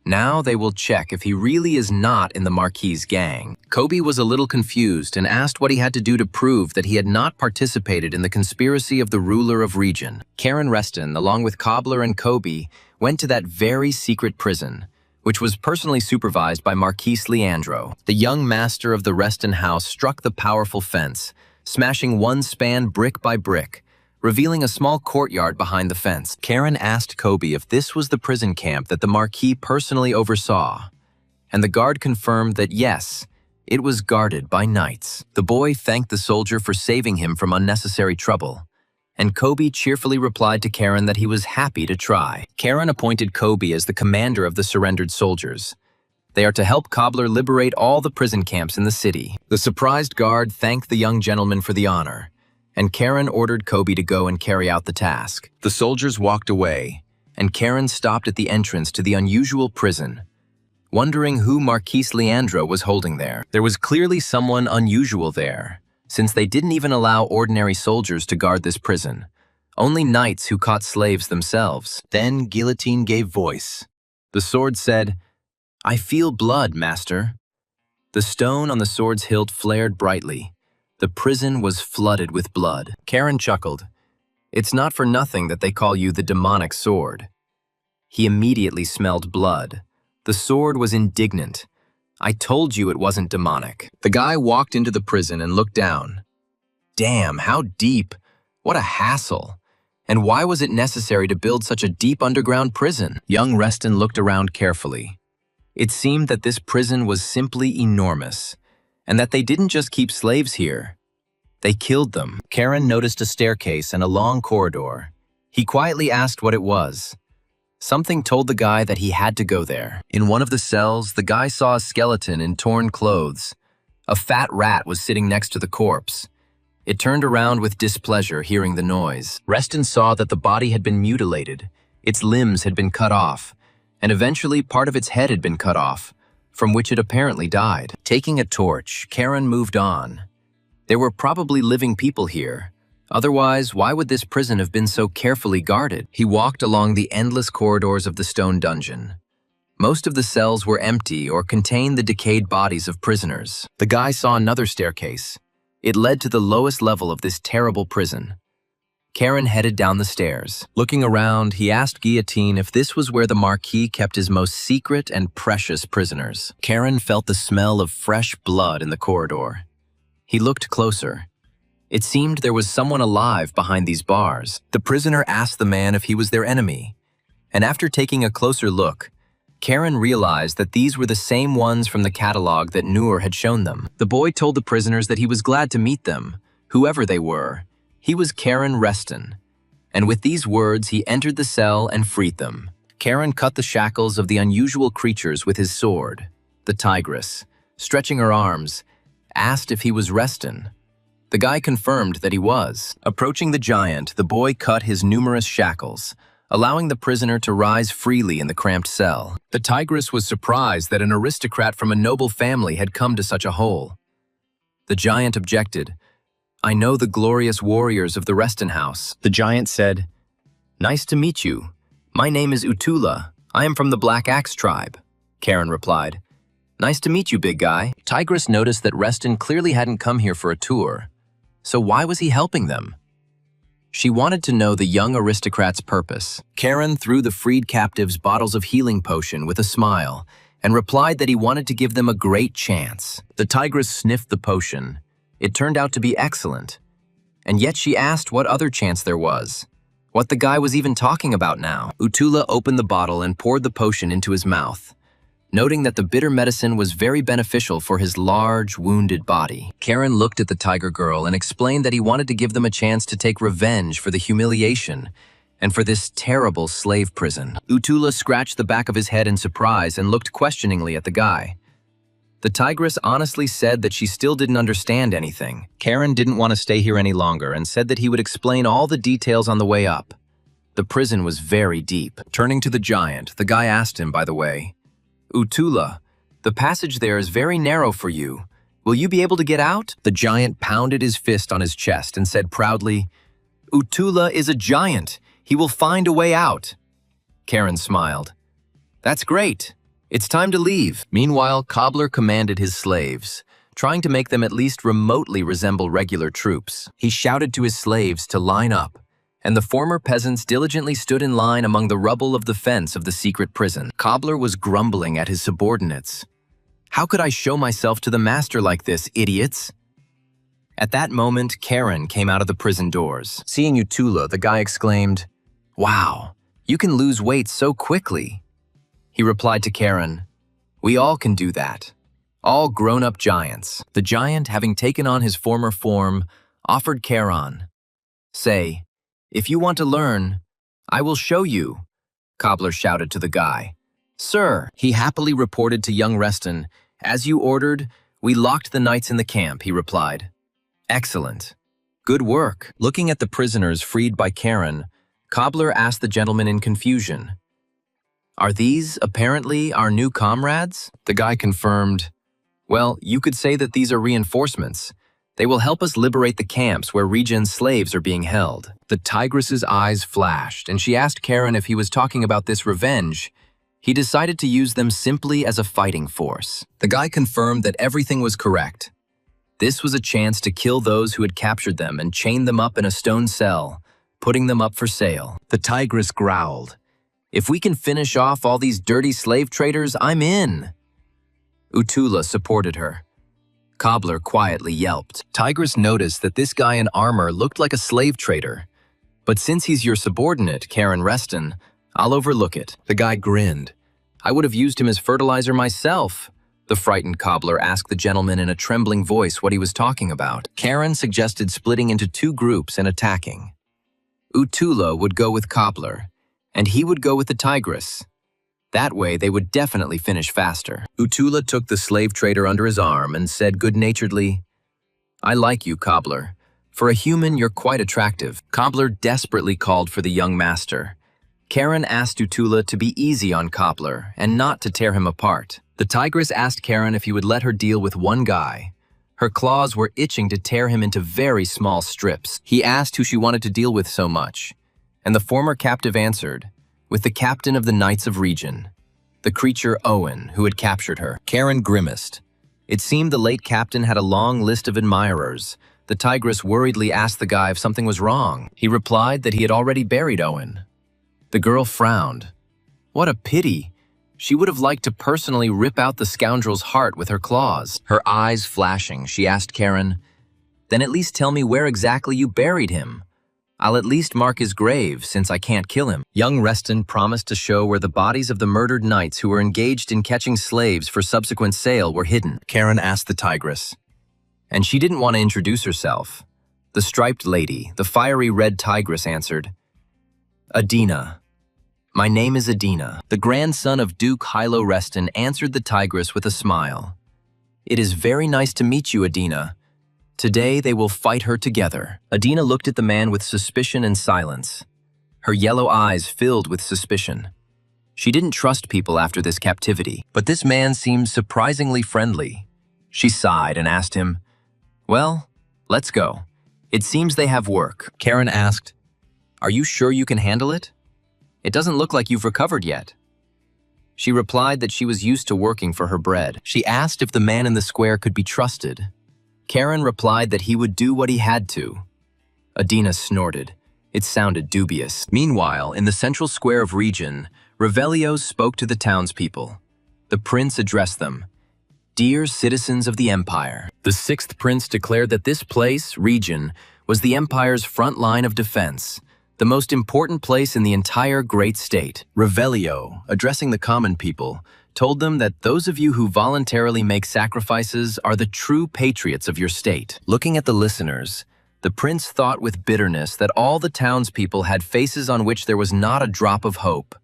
Now they will check if he really is not in the Marquis' gang." Kobe was a little confused and asked what he had to do to prove that he had not participated in the conspiracy of the ruler of Region. Karen Reston, along with Cobbler and Kobe, went to that very secret prison, which was personally supervised by Marquis Leandro. The young master of the Reston house struck the powerful fence, smashing one span brick by brick, revealing a small courtyard behind the fence. Karen asked Kobe if this was the prison camp that the Marquis personally oversaw, and the guard confirmed that yes, it was guarded by knights. The boy thanked the soldier for saving him from unnecessary trouble, and Kobe cheerfully replied to Karen that he was happy to try. Karen appointed Kobe as the commander of the surrendered soldiers. They are to help Cobbler liberate all the prison camps in the city. The surprised guard thanked the young gentleman for the honor, and Karen ordered Kobe to go and carry out the task. The soldiers walked away, and Karen stopped at the entrance to the unusual prison, wondering who Marquis Leandro was holding there. There was clearly someone unusual there, since they didn't even allow ordinary soldiers to guard this prison, only knights who caught slaves themselves. Then Guillotine gave voice. The sword said, "I feel blood, master." The stone on the sword's hilt flared brightly. The prison was flooded with blood. Karen chuckled. "It's not for nothing that they call you the demonic sword." He immediately smelled blood. The sword was indignant. "I told you it wasn't demonic." The guy walked into the prison and looked down. Damn, how deep. What a hassle. And why was it necessary to build such a deep underground prison? Young Reston looked around carefully. It seemed that this prison was simply enormous, and that they didn't just keep slaves here. They killed them. Karen noticed a staircase and a long corridor. He quietly asked what it was. Something told the guy that he had to go there. In one of the cells, the guy saw a skeleton in torn clothes. A fat rat was sitting next to the corpse. It turned around with displeasure, hearing the noise. Reston saw that the body had been mutilated. Its limbs had been cut off, and eventually part of its head had been cut off, from which it apparently died. Taking a torch, Karen moved on. There were probably living people here. Otherwise, why would this prison have been so carefully guarded? He walked along the endless corridors of the stone dungeon. Most of the cells were empty or contained the decayed bodies of prisoners. The guy saw another staircase. It led to the lowest level of this terrible prison. Karen headed down the stairs. Looking around, he asked Guillotine if this was where the Marquis kept his most secret and precious prisoners. Karen felt the smell of fresh blood in the corridor. He looked closer. It seemed there was someone alive behind these bars. The prisoner asked the man if he was their enemy, and after taking a closer look, Karen realized that these were the same ones from the catalog that Noor had shown them. The boy told the prisoners that he was glad to meet them, whoever they were. He was Karen Reston, and with these words he entered the cell and freed them. Karen cut the shackles of the unusual creatures with his sword. The tigress, stretching her arms, asked if he was Reston. The guy confirmed that he was. Approaching the giant, the boy cut his numerous shackles, allowing the prisoner to rise freely in the cramped cell. The tigress was surprised that an aristocrat from a noble family had come to such a hole. The giant objected. "I know the glorious warriors of the Reston house." The giant said, Nice to meet you. My name is Utula. I am from the Black Axe tribe, Karen replied. Nice to meet you, big guy. Tigress noticed that Reston clearly hadn't come here for a tour. So why was he helping them? She wanted to know the young aristocrat's purpose. Karen threw the freed captives bottles of healing potion with a smile and replied that he wanted to give them a great chance. The tigress sniffed the potion. It turned out to be excellent. And yet she asked what other chance there was. What the guy was even talking about now. Utula opened the bottle and poured the potion into his mouth, noting that the bitter medicine was very beneficial for his large, wounded body. Karen looked at the tiger girl and explained that he wanted to give them a chance to take revenge for the humiliation and for this terrible slave prison. Utula scratched the back of his head in surprise and looked questioningly at the guy. The tigress honestly said that she still didn't understand anything. Karen didn't want to stay here any longer and said that he would explain all the details on the way up. The prison was very deep. Turning to the giant, the guy asked him, by the way, Utula, the passage there is very narrow for you. Will you be able to get out? The giant pounded his fist on his chest and said proudly, Utula is a giant. He will find a way out. Karen smiled. That's great. It's time to leave. Meanwhile, Cobbler commanded his slaves, trying to make them at least remotely resemble regular troops. He shouted to his slaves to line up, and the former peasants diligently stood in line among the rubble of the fence of the secret prison. Cobbler was grumbling at his subordinates. How could I show myself to the master like this, idiots? At that moment, Karen came out of the prison doors. Seeing Utula, the guy exclaimed, Wow, you can lose weight so quickly. He replied to Karen, We all can do that. All grown-up giants. The giant, having taken on his former form, offered Karen, Say, if you want to learn, I will show you, Cobbler shouted to the guy. Sir, he happily reported to young Reston, As you ordered, we locked the knights in the camp, he replied. Excellent. Good work. Looking at the prisoners freed by Karen, Cobbler asked the gentleman in confusion, Are these, apparently, our new comrades? The guy confirmed, Well, you could say that these are reinforcements. They will help us liberate the camps where Regen slaves are being held. The tigress's eyes flashed, and she asked Karen if he was talking about this revenge. He decided to use them simply as a fighting force. The guy confirmed that everything was correct. This was a chance to kill those who had captured them and chain them up in a stone cell, putting them up for sale. The tigress growled, If we can finish off all these dirty slave traders, I'm in. Utula supported her. Cobbler quietly yelped. Tigress noticed that this guy in armor looked like a slave trader. But since he's your subordinate, Karen Reston, I'll overlook it. The guy grinned. I would have used him as fertilizer myself. The frightened cobbler asked the gentleman in a trembling voice what he was talking about. Karen suggested splitting into two groups and attacking. Utula would go with Cobbler, and he would go with the tigress. That way, they would definitely finish faster. Utula took the slave trader under his arm and said good-naturedly, I like you, Cobbler. For a human, you're quite attractive. Cobbler desperately called for the young master. Karen asked Utula to be easy on Cobbler and not to tear him apart. The tigress asked Karen if he would let her deal with one guy. Her claws were itching to tear him into very small strips. He asked who she wanted to deal with so much, and the former captive answered, with the captain of the Knights of Regen, the creature Owen, who had captured her. Karen grimaced. It seemed the late captain had a long list of admirers. The tigress worriedly asked the guy if something was wrong. He replied that he had already buried Owen. The girl frowned. What a pity. She would have liked to personally rip out the scoundrel's heart with her claws. Her eyes flashing, she asked Karen, Then at least tell me where exactly you buried him. I'll at least mark his grave, since I can't kill him. Young Reston promised to show where the bodies of the murdered knights who were engaged in catching slaves for subsequent sale were hidden. Karen asked the tigress. And she didn't want to introduce herself. The striped lady, the fiery red tigress, answered, Adina. My name is Adina. The grandson of Duke Hilo Reston answered the tigress with a smile. It is very nice to meet you, Adina. Today they will fight her together. Adina looked at the man with suspicion and silence. Her yellow eyes filled with suspicion. She didn't trust people after this captivity, but this man seemed surprisingly friendly. She sighed and asked him, Well, let's go. It seems they have work. Karen asked, Are you sure you can handle it? It doesn't look like you've recovered yet." She replied that she was used to working for her bread. She asked if the man in the square could be trusted. Karen replied that he would do what he had to. Adina snorted. It sounded dubious. Meanwhile, in the central square of Region, Revelio spoke to the townspeople. The prince addressed them. "Dear citizens of the empire," the sixth prince declared that this place, Region, was the empire's front line of defense, the most important place in the entire great state. Revelio, addressing the common people, told them that those of you who voluntarily make sacrifices are the true patriots of your state. Looking at the listeners, the prince thought with bitterness that all the townspeople had faces on which there was not a drop of hope.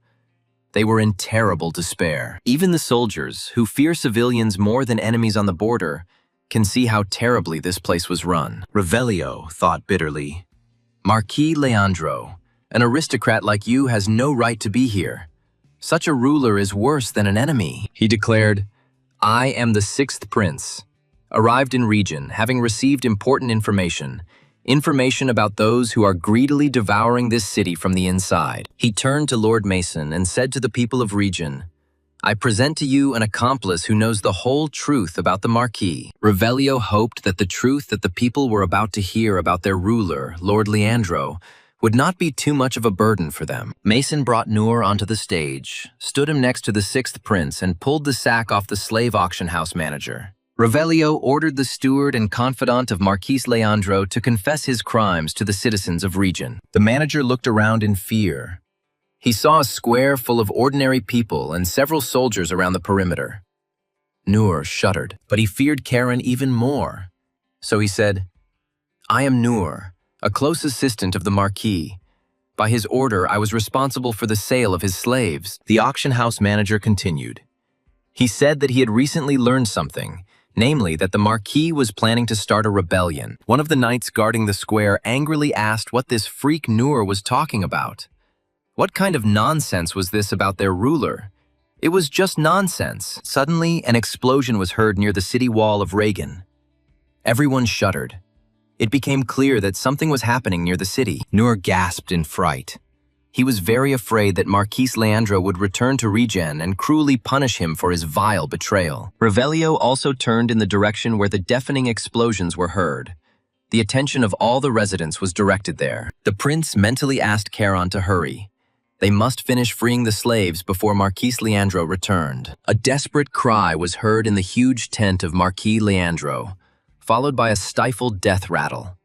They were in terrible despair. Even the soldiers, who fear civilians more than enemies on the border, can see how terribly this place was run. Revelio thought bitterly, "Marquis Leandro, an aristocrat like you has no right to be here. Such a ruler is worse than an enemy." He declared, "I am the sixth prince, arrived in Region, having received important information about those who are greedily devouring this city from the inside." He turned to Lord Mason and said to the people of Region, "I present to you an accomplice who knows the whole truth about the Marquis." Revelio hoped that the truth that the people were about to hear about their ruler, Lord Leandro, would not be too much of a burden for them. Mason brought Noor onto the stage, stood him next to the sixth prince, and pulled the sack off the slave auction house manager. Revelio ordered the steward and confidant of Marquis Leandro to confess his crimes to the citizens of Region. The manager looked around in fear. He saw a square full of ordinary people and several soldiers around the perimeter. Noor shuddered, but he feared Karen even more. So he said, "I am Noor, a close assistant of the Marquis. By his order, I was responsible for the sale of his slaves." The auction house manager continued. He said that he had recently learned something, namely that the Marquis was planning to start a rebellion. One of the knights guarding the square angrily asked what this freak Noor was talking about. What kind of nonsense was this about their ruler? It was just nonsense. Suddenly, an explosion was heard near the city wall of Reagan. Everyone shuddered. It became clear that something was happening near the city. Noor gasped in fright. He was very afraid that Marquis Leandro would return to Regen and cruelly punish him for his vile betrayal. Revelio also turned in the direction where the deafening explosions were heard. The attention of all the residents was directed there. The prince mentally asked Charon to hurry. They must finish freeing the slaves before Marquis Leandro returned. A desperate cry was heard in the huge tent of Marquis Leandro, followed by a stifled death rattle.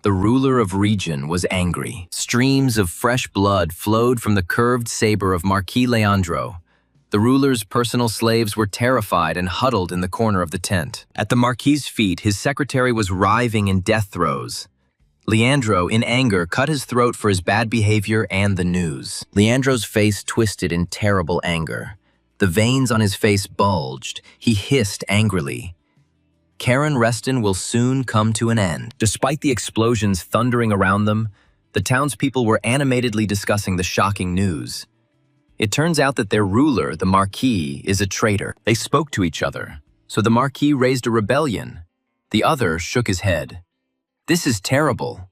The ruler of Region was angry. Streams of fresh blood flowed from the curved saber of Marquis Leandro. The ruler's personal slaves were terrified and huddled in the corner of the tent. At the Marquis's feet, his secretary was writhing in death throes. Leandro, in anger, cut his throat for his bad behavior and the news. Leandro's face twisted in terrible anger. The veins on his face bulged. He hissed angrily. Karen Reston will soon come to an end. Despite the explosions thundering around them, the townspeople were animatedly discussing the shocking news. It turns out that their ruler, the Marquis, is a traitor. They spoke to each other, so the Marquis raised a rebellion. The other shook his head. This is terrible,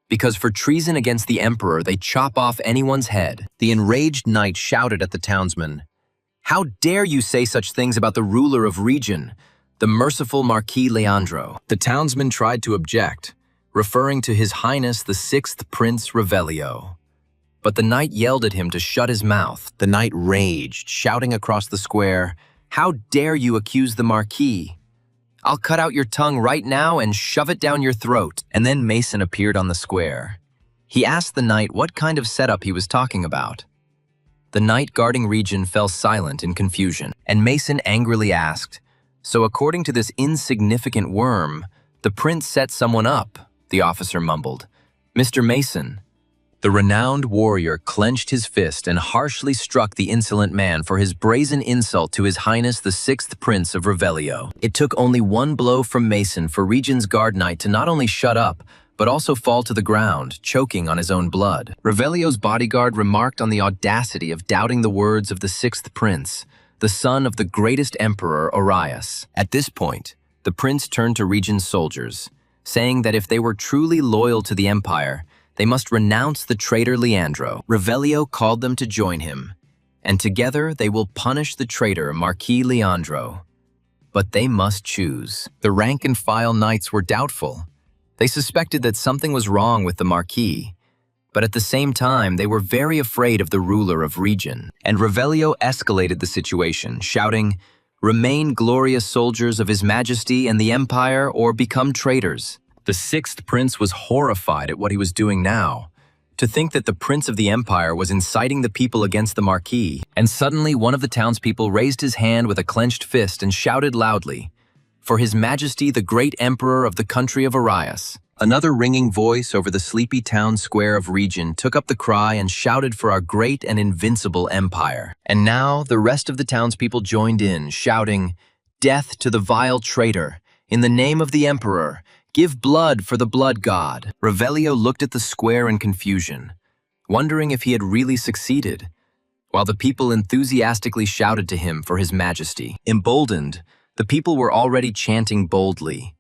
because for treason against the emperor, they chop off anyone's head. The enraged knight shouted at the townsmen, "How dare you say such things about the ruler of Region, the merciful Marquis Leandro?" The townsmen tried to object, referring to His Highness the Sixth Prince Revelio. But the knight yelled at him to shut his mouth. The knight raged, shouting across the square, "How dare you accuse the Marquis? I'll cut out your tongue right now and shove it down your throat." And then Mason appeared on the square. He asked the knight what kind of setup he was talking about. The knight guarding Region fell silent in confusion, and Mason angrily asked, "So according to this insignificant worm, the prince set someone up," the officer mumbled. "Mr. Mason." The renowned warrior clenched his fist and harshly struck the insolent man for his brazen insult to His Highness the Sixth Prince of Revelio. It took only one blow from Mason for Region's guard knight to not only shut up, but also fall to the ground, choking on his own blood. Revelio's bodyguard remarked on the audacity of doubting the words of the Sixth Prince, the son of the greatest emperor Orias. At this point, the prince turned to Region's soldiers, saying that if they were truly loyal to the empire, they must renounce the traitor Leandro. Revelio called them to join him, and together they will punish the traitor Marquis Leandro. But they must choose. The rank-and-file knights were doubtful. They suspected that something was wrong with the Marquis, but at the same time they were very afraid of the ruler of region. And Revelio escalated the situation, shouting, "Remain glorious soldiers of His Majesty and the Empire, or become traitors." The sixth prince was horrified at what he was doing now. To think that the prince of the empire was inciting the people against the Marquis, and suddenly one of the townspeople raised his hand with a clenched fist and shouted loudly, "For His Majesty the great emperor of the country of Arias." Another ringing voice over the sleepy town square of region took up the cry and shouted for our great and invincible empire. And now the rest of the townspeople joined in, shouting, "Death to the vile traitor! In the name of the emperor! Give blood for the blood god!" Revelio looked at the square in confusion, wondering if he had really succeeded, while the people enthusiastically shouted to him for His Majesty. Emboldened, the people were already chanting boldly,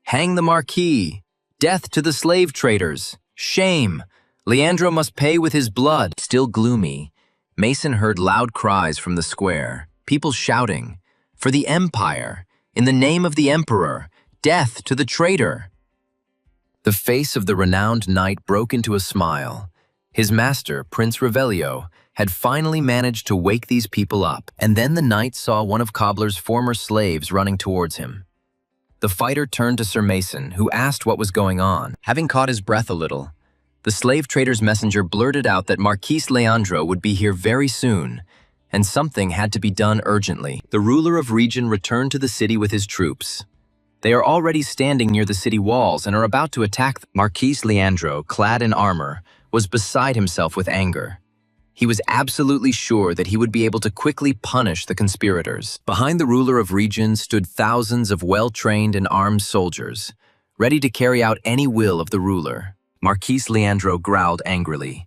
"Hang the Marquis! Death to the slave traders! Shame! Leandro must pay with his blood!" Still gloomy, Mason heard loud cries from the square, people shouting, "For the Empire! In the name of the Emperor! Death to the traitor!" The face of the renowned knight broke into a smile. His master, Prince Revelio, had finally managed to wake these people up, and then the knight saw one of Cobbler's former slaves running towards him. The fighter turned to Sir Mason, who asked what was going on. Having caught his breath a little, the slave trader's messenger blurted out that Marquis Leandro would be here very soon, and something had to be done urgently. The ruler of region returned to the city with his troops. They are already standing near the city walls and are about to attack. Marquis Leandro, clad in armor, was beside himself with anger. He was absolutely sure that he would be able to quickly punish the conspirators. Behind the ruler of region stood thousands of well-trained and armed soldiers, ready to carry out any will of the ruler. Marquis Leandro growled angrily,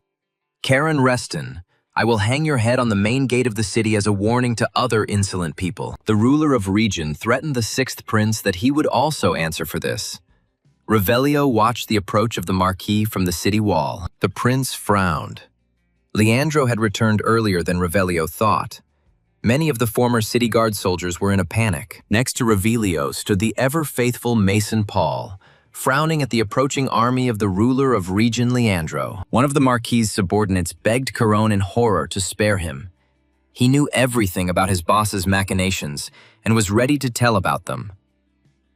"Karen Reston, I will hang your head on the main gate of the city as a warning to other insolent people." The ruler of region threatened the sixth prince that he would also answer for this. Revelio watched the approach of the Marquis from the city wall. The prince frowned. Leandro had returned earlier than Revelio thought. Many of the former city guard soldiers were in a panic. Next to Revelio stood the ever-faithful Mason Paul, frowning at the approaching army of the ruler of region Leandro. One of the Marquis' subordinates begged Caron in horror to spare him. He knew everything about his boss's machinations and was ready to tell about them.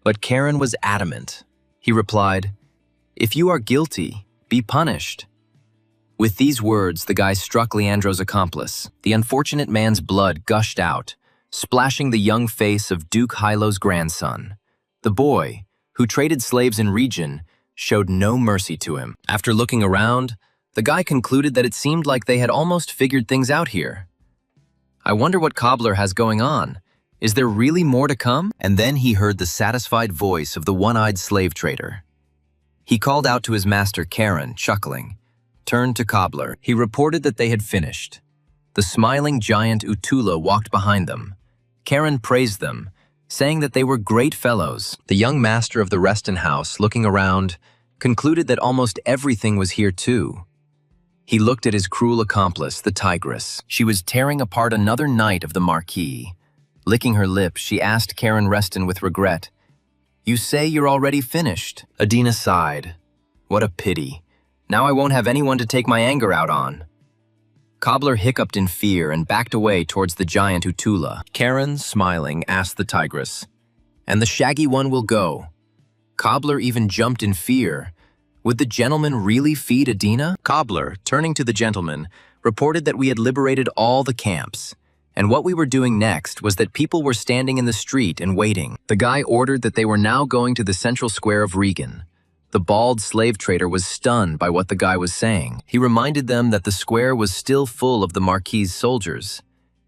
But Caron was adamant. He replied, "If you are guilty, be punished." With these words, the guy struck Leandro's accomplice. The unfortunate man's blood gushed out, splashing the young face of Duke Hilo's grandson. The boy, who traded slaves in region, showed no mercy to him. After looking around, the guy concluded that it seemed like they had almost figured things out here. "I wonder what Cobbler has going on. Is there really more to come?" And then he heard the satisfied voice of the one-eyed slave trader. He called out to his master Karen, chuckling, turned to Cobbler. He reported that they had finished. The smiling giant Utula walked behind them. Karen praised them, saying that they were great fellows. The young master of the Reston house, looking around, concluded that almost everything was here too. He looked at his cruel accomplice, the tigress. She was tearing apart another knight of the Marquis. Licking her lips, she asked Karen Reston with regret, "You say you're already finished?" Adina sighed. "What a pity. Now I won't have anyone to take my anger out on." Cobbler hiccuped in fear and backed away towards the giant Utula. Karen, smiling, asked the tigress, "And the shaggy one will go?" Cobbler even jumped in fear. Would the gentleman really feed Adina? Cobbler, turning to the gentleman, reported that we had liberated all the camps, and what we were doing next was that people were standing in the street and waiting. The guy ordered that they were now going to the central square of Regan. The bald slave trader was stunned by what the guy was saying. He reminded them that the square was still full of the Marquis' soldiers,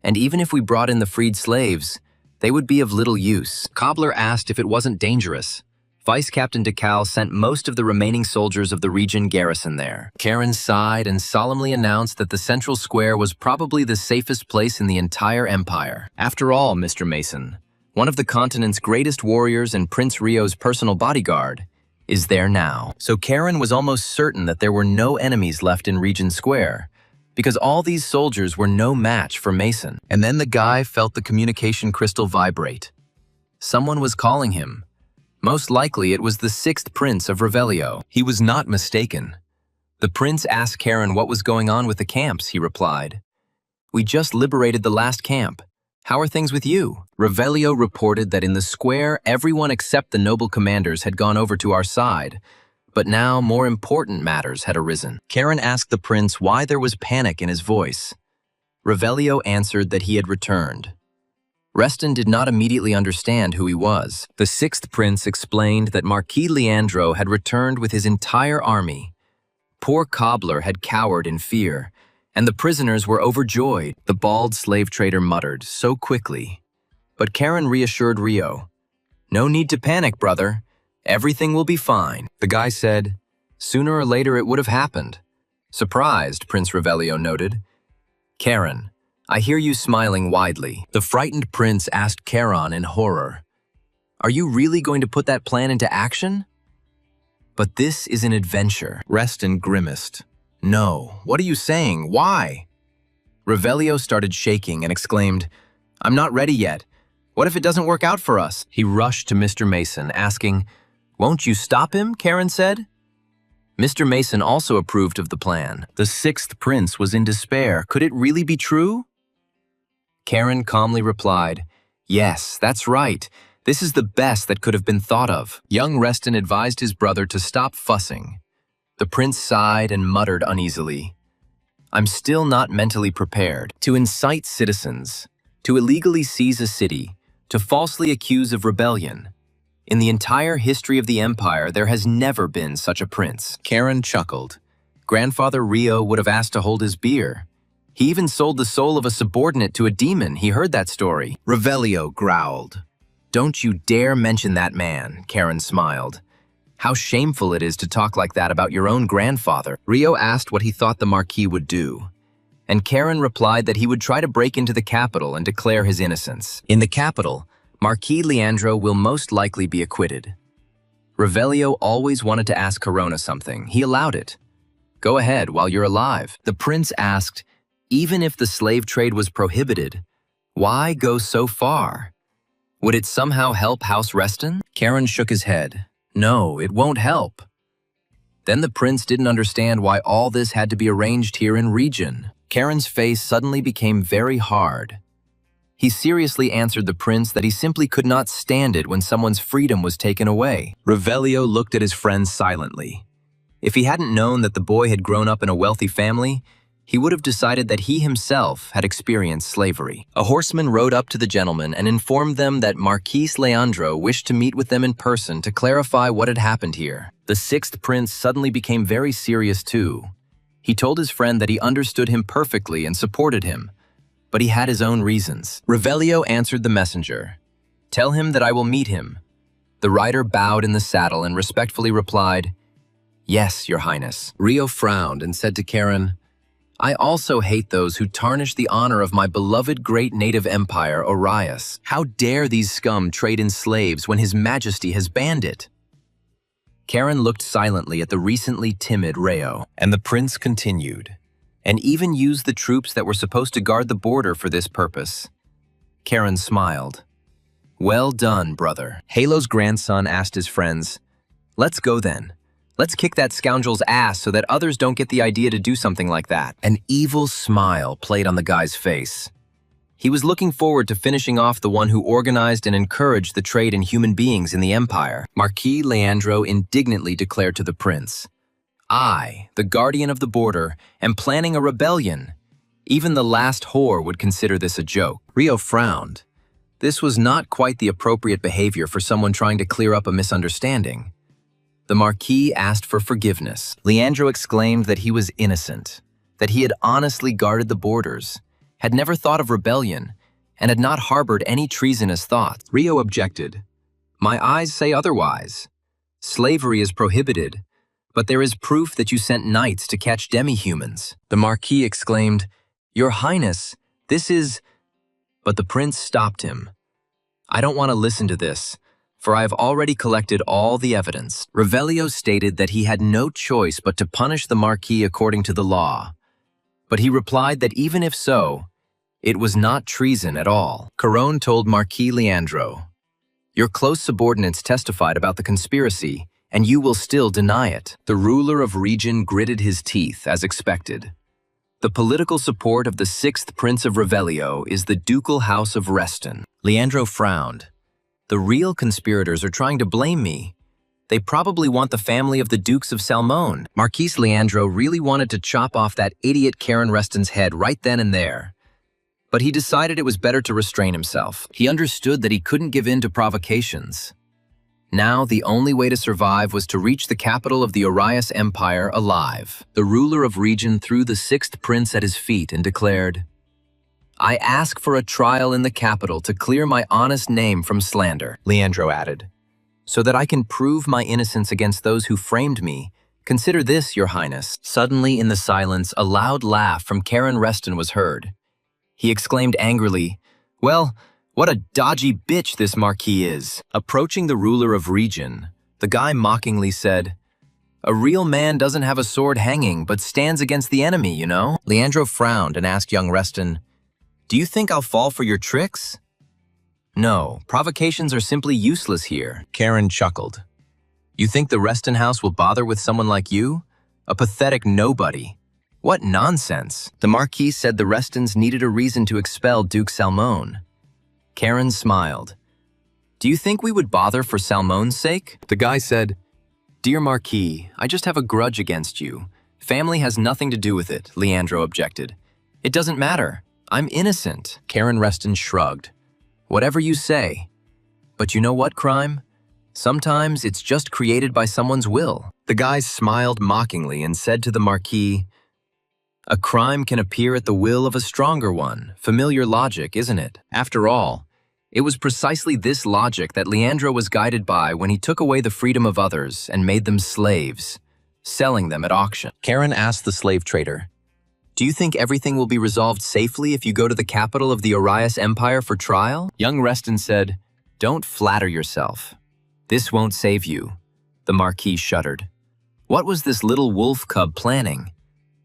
and even if we brought in the freed slaves, they would be of little use. Cobbler asked if it wasn't dangerous. Vice Captain DeCal sent most of the remaining soldiers of the region garrison there. Karen sighed and solemnly announced that the central square was probably the safest place in the entire empire. After all, Mr. Mason, one of the continent's greatest warriors and Prince Rio's personal bodyguard, is there now. So Karen was almost certain that there were no enemies left in Regent Square, because all these soldiers were no match for Mason. And then the guy felt the communication crystal vibrate. Someone was calling him. Most likely it was the 6th Prince of Revelio. He was not mistaken. The prince asked Karen what was going on with the camps, he replied. We just liberated the last camp. How are things with you? Revelio reported that in the square, everyone except the noble commanders had gone over to our side, but now more important matters had arisen. Karen asked the prince why there was panic in his voice. Revelio answered that he had returned. Reston did not immediately understand who he was. The 6th prince explained that Marquis Leandro had returned with his entire army. Poor Cobbler had cowered in fear, and the prisoners were overjoyed, the bald slave trader muttered so quickly. But Karen reassured Rio. No need to panic, brother. Everything will be fine. The guy said, sooner or later it would have happened. Surprised, Prince Revelio noted. Karen, I hear you smiling widely. The frightened prince asked Karen in horror. Are you really going to put that plan into action? But this is an adventure. Reston grimaced. No, what are you saying? Why? Revelio started shaking and exclaimed, I'm not ready yet. What if it doesn't work out for us? He rushed to Mr. Mason, asking, Won't you stop him? Karen said. Mr. Mason also approved of the plan. The 6th prince was in despair. Could it really be true? Karen calmly replied, Yes, that's right. This is the best that could have been thought of. Young Reston advised his brother to stop fussing. The prince sighed and muttered uneasily. I'm still not mentally prepared to incite citizens, to illegally seize a city, to falsely accuse of rebellion. In the entire history of the empire, there has never been such a prince. Karen chuckled. Grandfather Rio would have asked to hold his beer. He even sold the soul of a subordinate to a demon. He heard that story. Revelio growled. Don't you dare mention that man, Karen smiled. How shameful it is to talk like that about your own grandfather. Rio asked what he thought the Marquis would do, and Karen replied that he would try to break into the capital and declare his innocence. In the capital, Marquis Leandro will most likely be acquitted. Revelio always wanted to ask Corona something. He allowed it. Go ahead while you're alive. The prince asked, even if the slave trade was prohibited, why go so far? Would it somehow help House Reston? Karen shook his head. No, it won't help. Then the prince didn't understand why all this had to be arranged here in Region. Karen's face suddenly became very hard. He seriously answered the prince that he simply could not stand it when someone's freedom was taken away. Revelio looked at his friend silently. If he hadn't known that the boy had grown up in a wealthy family, he would have decided that he himself had experienced slavery. A horseman rode up to the gentlemen and informed them that Marquis Leandro wished to meet with them in person to clarify what had happened here. The 6th prince suddenly became very serious too. He told his friend that he understood him perfectly and supported him, but he had his own reasons. Revelio answered the messenger. Tell him that I will meet him. The rider bowed in the saddle and respectfully replied, Yes, Your Highness. Rio frowned and said to Karen, I also hate those who tarnish the honor of my beloved great native empire, Orias. How dare these scum trade in slaves when His Majesty has banned it? Karen looked silently at the recently timid Reo, and the prince continued, and even used the troops that were supposed to guard the border for this purpose. Karen smiled. Well done, brother. Halo's grandson asked his friends, Let's go then. Let's kick that scoundrel's ass so that others don't get the idea to do something like that. An evil smile played on the guy's face. He was looking forward to finishing off the one who organized and encouraged the trade in human beings in the empire. Marquis Leandro indignantly declared to the prince, I, the guardian of the border, am planning a rebellion. Even the last whore would consider this a joke. Rio frowned. This was not quite the appropriate behavior for someone trying to clear up a misunderstanding. The Marquis asked for forgiveness. Leandro exclaimed that he was innocent, that he had honestly guarded the borders, had never thought of rebellion, and had not harbored any treasonous thoughts. Rio objected. My eyes say otherwise. Slavery is prohibited, but there is proof that you sent knights to catch demi-humans. The Marquis exclaimed, Your Highness, this is... But the prince stopped him. I don't want to listen to this. for I have already collected all the evidence. Revelio stated that he had no choice but to punish the Marquis according to the law. But he replied that even if so, it was not treason at all. Caron told Marquis Leandro, "Your close subordinates testified about the conspiracy, and you will still deny it." The ruler of region gritted his teeth, as expected. The political support of the sixth Prince of Revelio is the ducal house of Reston. Leandro frowned. The real conspirators are trying to blame me. They probably want the family of the Dukes of Salmone. Marquis Leandro really wanted to chop off that idiot Karen Reston's head right then and there. But he decided it was better to restrain himself. He understood that he couldn't give in to provocations. Now, the only way to survive was to reach the capital of the Arias Empire alive. The ruler of region threw the sixth prince at his feet and declared, "I ask for a trial in the capital to clear my honest name from slander," Leandro added, "so that I can prove my innocence against those who framed me. Consider this, Your Highness." Suddenly, in the silence, a loud laugh from Karen Reston was heard. He exclaimed angrily, "Well, what a dodgy bitch this Marquis is." Approaching the ruler of region, the guy mockingly said, "A real man doesn't have a sword hanging, but stands against the enemy, you know?" Leandro frowned and asked young Reston, "Do you think I'll fall for your tricks?" "No, provocations are simply useless here." Karen chuckled. "You think the Reston house will bother with someone like you? A pathetic nobody. What nonsense." The Marquis said the Restons needed a reason to expel Duke Salmone. Karen smiled. "Do you think we would bother for Salmone's sake?" The guy said, "Dear Marquis, I just have a grudge against you. Family has nothing to do with it," Leandro objected. "It doesn't matter. I'm innocent." Karen Reston shrugged. "Whatever you say. But you know what, crime? Sometimes it's just created by someone's will." The guy smiled mockingly and said to the Marquis, "A crime can appear at the will of a stronger one. Familiar logic, isn't it? After all, it was precisely this logic that Leandro was guided by when he took away the freedom of others and made them slaves, selling them at auction." Karen asked the slave trader, "Do you think everything will be resolved safely if you go to the capital of the Arias Empire for trial?" Young Reston said, "Don't flatter yourself. This won't save you." The Marquis shuddered. What was this little wolf cub planning?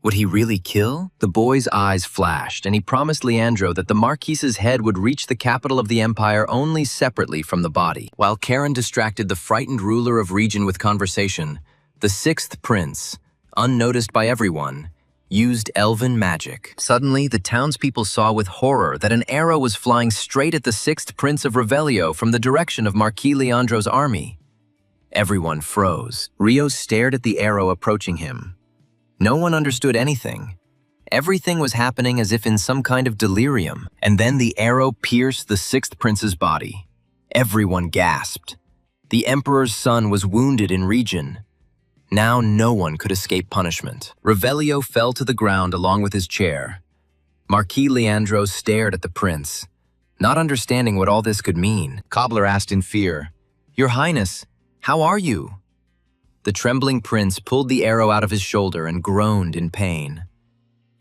Would he really kill? The boy's eyes flashed, and he promised Leandro that the Marquis's head would reach the capital of the empire only separately from the body. While Karen distracted the frightened ruler of region with conversation, the sixth prince, unnoticed by everyone, used elven magic. Suddenly, the townspeople saw with horror that an arrow was flying straight at the sixth prince of Revelio from the direction of Marquis Leandro's army. Everyone froze. Rio stared at the arrow approaching him. No one understood anything. Everything was happening as if in some kind of delirium. And then the arrow pierced the sixth prince's body. Everyone gasped. The emperor's son was wounded in region. Now no one could escape punishment. Revelio fell to the ground along with his chair. Marquis Leandro stared at the prince, not understanding what all this could mean. Cobbler asked in fear, "Your Highness, how are you?" The trembling prince pulled the arrow out of his shoulder and groaned in pain.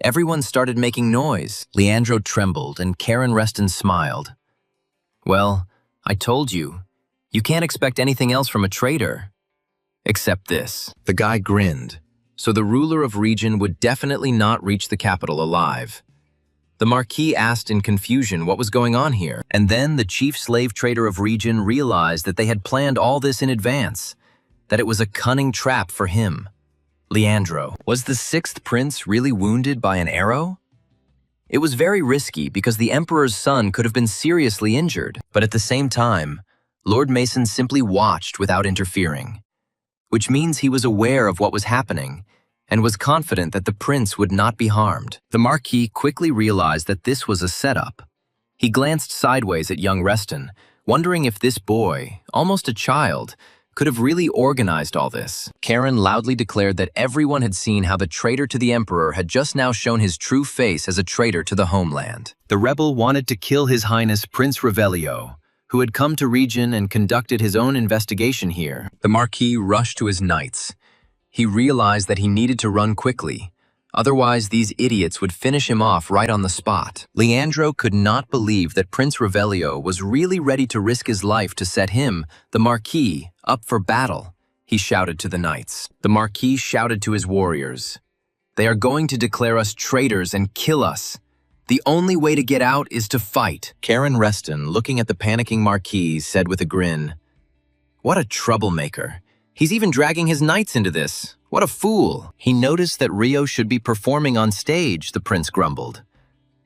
Everyone started making noise. Leandro trembled and Karen Reston smiled. "Well, I told you. You can't expect anything else from a traitor. Except this." The guy grinned. So the ruler of region would definitely not reach the capital alive. The Marquis asked in confusion what was going on here. And then the chief slave trader of region realized that they had planned all this in advance, that it was a cunning trap for him. Leandro. Was the sixth prince really wounded by an arrow? It was very risky because the emperor's son could have been seriously injured. But at the same time, Lord Mason simply watched without interfering, which means he was aware of what was happening and was confident that the prince would not be harmed. The Marquis quickly realized that this was a setup. He glanced sideways at young Reston, wondering if this boy, almost a child, could have really organized all this. Karen loudly declared that everyone had seen how the traitor to the emperor had just now shown his true face as a traitor to the homeland. The rebel wanted to kill His Highness Prince Revelio, who had come to region and conducted his own investigation here. The Marquis rushed to his knights. He realized that he needed to run quickly. Otherwise, these idiots would finish him off right on the spot. Leandro could not believe that Prince Revelio was really ready to risk his life to set him, the Marquis, up for battle. He shouted to the knights. The Marquis shouted to his warriors. "They are going to declare us traitors and kill us. The only way to get out is to fight." Karen Reston, looking at the panicking Marquis, said with a grin, "What a troublemaker. He's even dragging his knights into this. What a fool." He noticed that Rio should be performing on stage, the prince grumbled.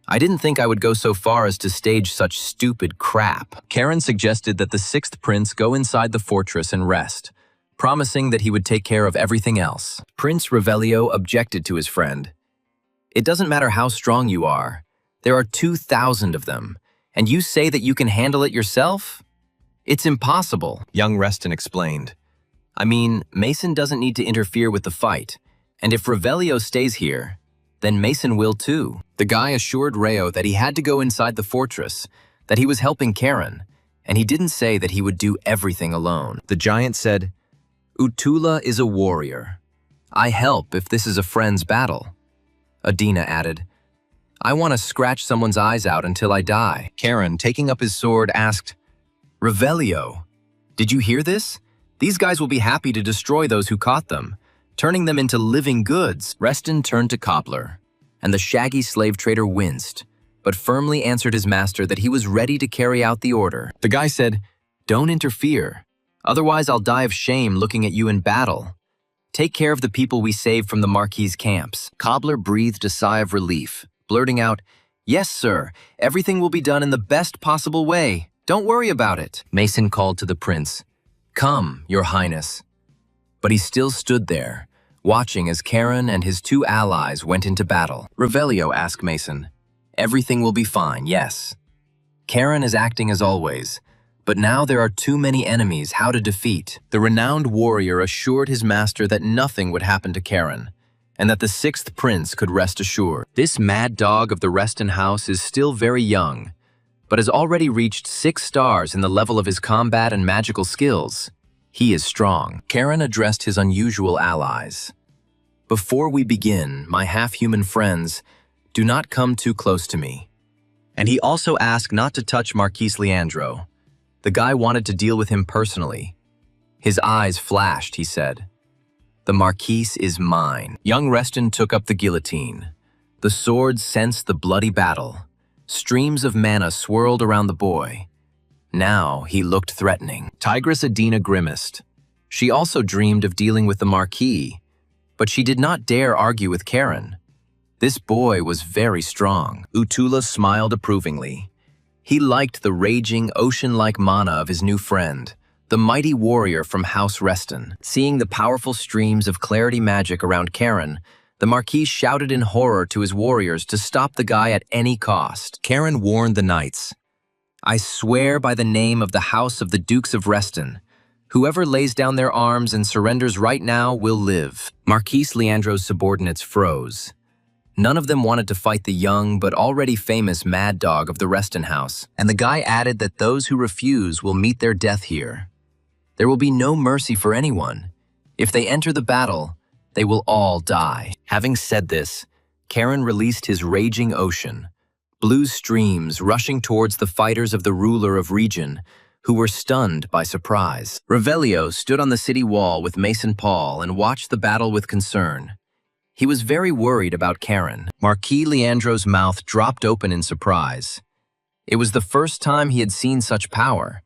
"I didn't think I would go so far as to stage such stupid crap." Karen suggested that the sixth prince go inside the fortress and rest, promising that he would take care of everything else. Prince Revelio objected to his friend. "It doesn't matter how strong you are. There are 2,000 of them, and you say that you can handle it yourself? It's impossible," young Reston explained. "I mean, Mason doesn't need to interfere with the fight, and if Revelio stays here, then Mason will too." The guy assured Reo that he had to go inside the fortress, that he was helping Karen, and he didn't say that he would do everything alone. The giant said, "Utula is a warrior. I help if this is a friend's battle." Adina added, "I want to scratch someone's eyes out until I die." Karen, taking up his sword, asked, "Revelio, did you hear this? These guys will be happy to destroy those who caught them, turning them into living goods." Reston turned to Cobbler, and the shaggy slave trader winced, but firmly answered his master that he was ready to carry out the order. The guy said, "Don't interfere. Otherwise, I'll die of shame looking at you in battle. Take care of the people we saved from the Marquis' camps." Cobbler breathed a sigh of relief, blurting out, "Yes, sir. Everything will be done in the best possible way. Don't worry about it." Mason called to the prince, "Come, your highness." But he still stood there, watching as Karen and his two allies went into battle. Revelio asked Mason, "Everything will be fine, yes. Karen is acting as always, but now there are too many enemies how to defeat." The renowned warrior assured his master that nothing would happen to Karen, and that the sixth prince could rest assured. This mad dog of the Reston house is still very young, but has already reached 6 stars in the level of his combat and magical skills. He is strong. Karen addressed his unusual allies. "Before we begin, my half-human friends, do not come too close to me." And he also asked not to touch Marquis Leandro. The guy wanted to deal with him personally. His eyes flashed, he said. "The Marquis is mine." Young Reston took up the guillotine. The sword sensed the bloody battle. Streams of mana swirled around the boy. Now he looked threatening. Tigress Adina grimaced. She also dreamed of dealing with the Marquis, but she did not dare argue with Karen. This boy was very strong. Utula smiled approvingly. He liked the raging, ocean-like mana of his new friend, the mighty warrior from House Reston. Seeing the powerful streams of clarity magic around Karen, the Marquis shouted in horror to his warriors to stop the guy at any cost. Karen warned the knights, "I swear by the name of the House of the Dukes of Reston, whoever lays down their arms and surrenders right now will live." Marquis Leandro's subordinates froze. None of them wanted to fight the young but already famous mad dog of the Reston house, and the guy added that those who refuse will meet their death here. There will be no mercy for anyone. If they enter the battle, they will all die. Having said this, Karen released his raging ocean, blue streams rushing towards the fighters of the ruler of region, who were stunned by surprise. Revelio stood on the city wall with Mason Paul and watched the battle with concern. He was very worried about Karen. Marquis Leandro's mouth dropped open in surprise. It was the first time he had seen such power,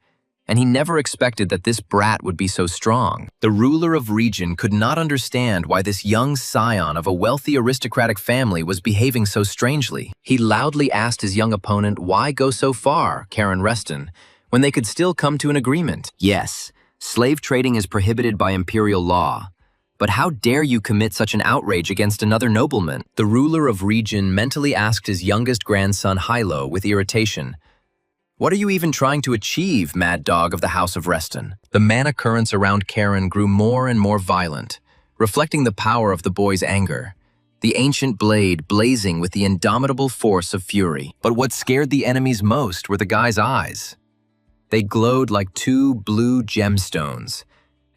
and he never expected that this brat would be so strong. The ruler of region could not understand why this young scion of a wealthy aristocratic family was behaving so strangely. He loudly asked his young opponent why go so far, Karen Reston, when they could still come to an agreement. "Yes, slave trading is prohibited by imperial law. But how dare you commit such an outrage against another nobleman?" The ruler of region mentally asked his youngest grandson Hilo with irritation, "What are you even trying to achieve, mad dog of the House of Reston?" The mana currents around Karen grew more and more violent, reflecting the power of the boy's anger, the ancient blade blazing with the indomitable force of fury. But what scared the enemies most were the guy's eyes. They glowed like 2 blue gemstones,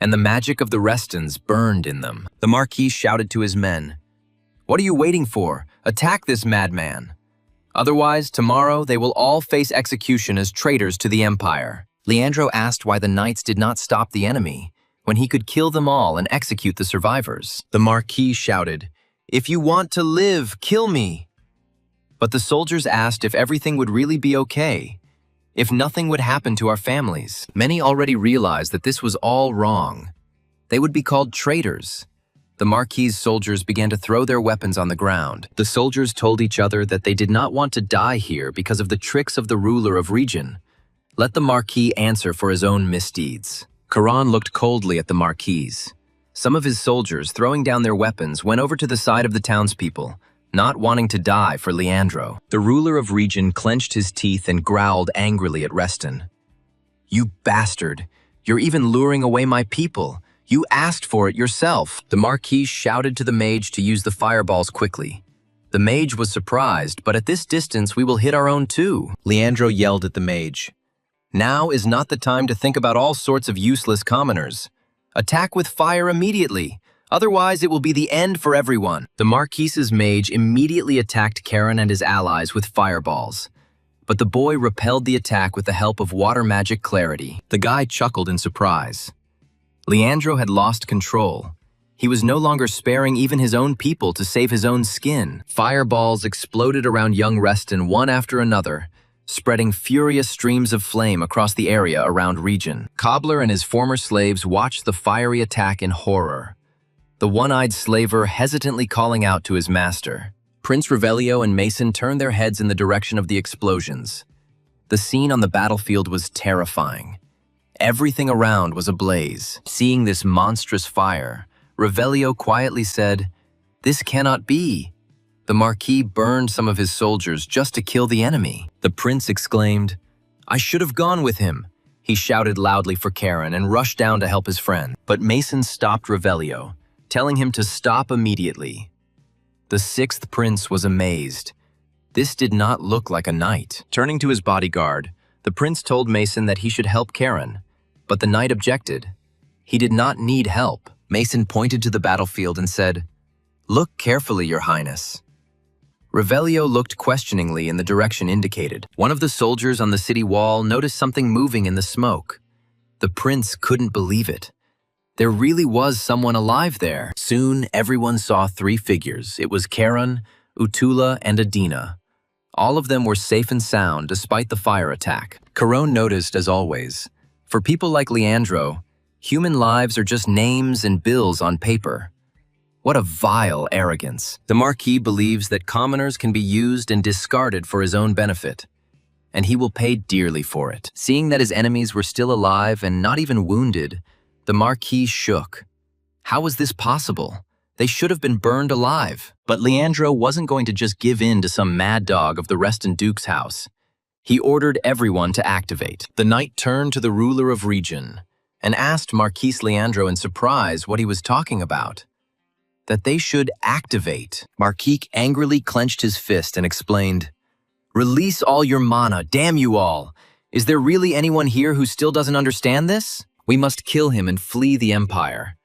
and the magic of the Restons burned in them. The Marquis shouted to his men, What are you waiting for? Attack this madman. Otherwise, tomorrow they will all face execution as traitors to the Empire. Leandro asked why the knights did not stop the enemy, when he could kill them all and execute the survivors. The Marquis shouted, "If you want to live, kill me." But the soldiers asked if everything would really be okay, if nothing would happen to our families. Many already realized that this was all wrong. They would be called traitors. The Marquis's soldiers began to throw their weapons on the ground. The soldiers told each other that they did not want to die here because of the tricks of the ruler of region. Let the Marquis answer for his own misdeeds. Karan looked coldly at the Marquis. Some of his soldiers, throwing down their weapons, went over to the side of the townspeople, not wanting to die for Leandro. The ruler of region clenched his teeth and growled angrily at Reston. "You bastard! You're even luring away my people. You asked for it yourself." The Marquis shouted to the mage to use the fireballs quickly. The mage was surprised, but at this distance we will hit our own too. Leandro yelled at the mage. "Now is not the time to think about all sorts of useless commoners. Attack with fire immediately, otherwise it will be the end for everyone." The Marquis's mage immediately attacked Karen and his allies with fireballs. But the boy repelled the attack with the help of water magic clarity. The guy chuckled in surprise. Leandro had lost control. He was no longer sparing even his own people to save his own skin. Fireballs exploded around young Reston one after another, spreading furious streams of flame across the area around region. Cobbler and his former slaves watched the fiery attack in horror, the one-eyed slaver hesitantly calling out to his master. Prince Revelio and Mason turned their heads in the direction of the explosions. The scene on the battlefield was terrifying. Everything around was ablaze. Seeing this monstrous fire, Revelio quietly said, "This cannot be." The Marquis burned some of his soldiers just to kill the enemy. The prince exclaimed, "I should have gone with him." He shouted loudly for Karen and rushed down to help his friend. But Mason stopped Revelio, telling him to stop immediately. The sixth prince was amazed. This did not look like a knight. Turning to his bodyguard, the prince told Mason that he should help Karen, but the knight objected. He did not need help. Mason pointed to the battlefield and said, "Look carefully, Your Highness." Revelio looked questioningly in the direction indicated. One of the soldiers on the city wall noticed something moving in the smoke. The prince couldn't believe it. There really was someone alive there. Soon, everyone saw three figures. It was Karen, Utula, and Adina. All of them were safe and sound despite the fire attack. Caron noticed, as always, for people like Leandro, human lives are just names and bills on paper. What a vile arrogance. The Marquis believes that commoners can be used and discarded for his own benefit, and he will pay dearly for it. Seeing that his enemies were still alive and not even wounded, the Marquis shook. How was this possible? They should have been burned alive. But Leandro wasn't going to just give in to some mad dog of the Reston Duke's house. He ordered everyone to activate. The knight turned to the ruler of region and asked Marquis Leandro in surprise what he was talking about. That they should activate. Marquis angrily clenched his fist and explained, "Release all your mana, damn you all! Is there really anyone here who still doesn't understand this? We must kill him and flee the Empire.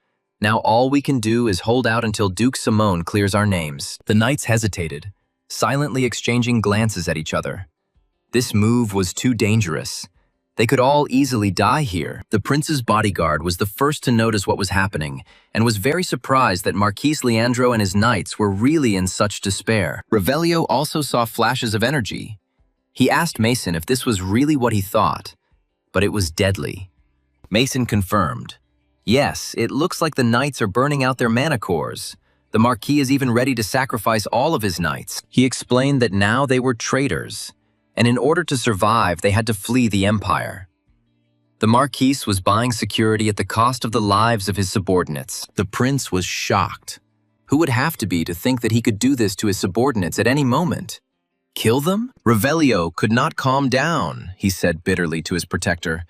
Now all we can do is hold out until Duke Simone clears our names." The knights hesitated, silently exchanging glances at each other. This move was too dangerous. They could all easily die here. The prince's bodyguard was the first to notice what was happening and was very surprised that Marquis Leandro and his knights were really in such despair. Revelio also saw flashes of energy. He asked Mason if this was really what he thought, but it was deadly. Mason confirmed. Yes, it looks like the knights are burning out their mana cores. The Marquis is even ready to sacrifice all of his knights. He explained that now they were traitors, and in order to survive, they had to flee the Empire. The Marquis was buying security at the cost of the lives of his subordinates. The prince was shocked. Who would have to be to think that he could do this to his subordinates at any moment? Kill them? Revelio could not calm down, he said bitterly to his protector.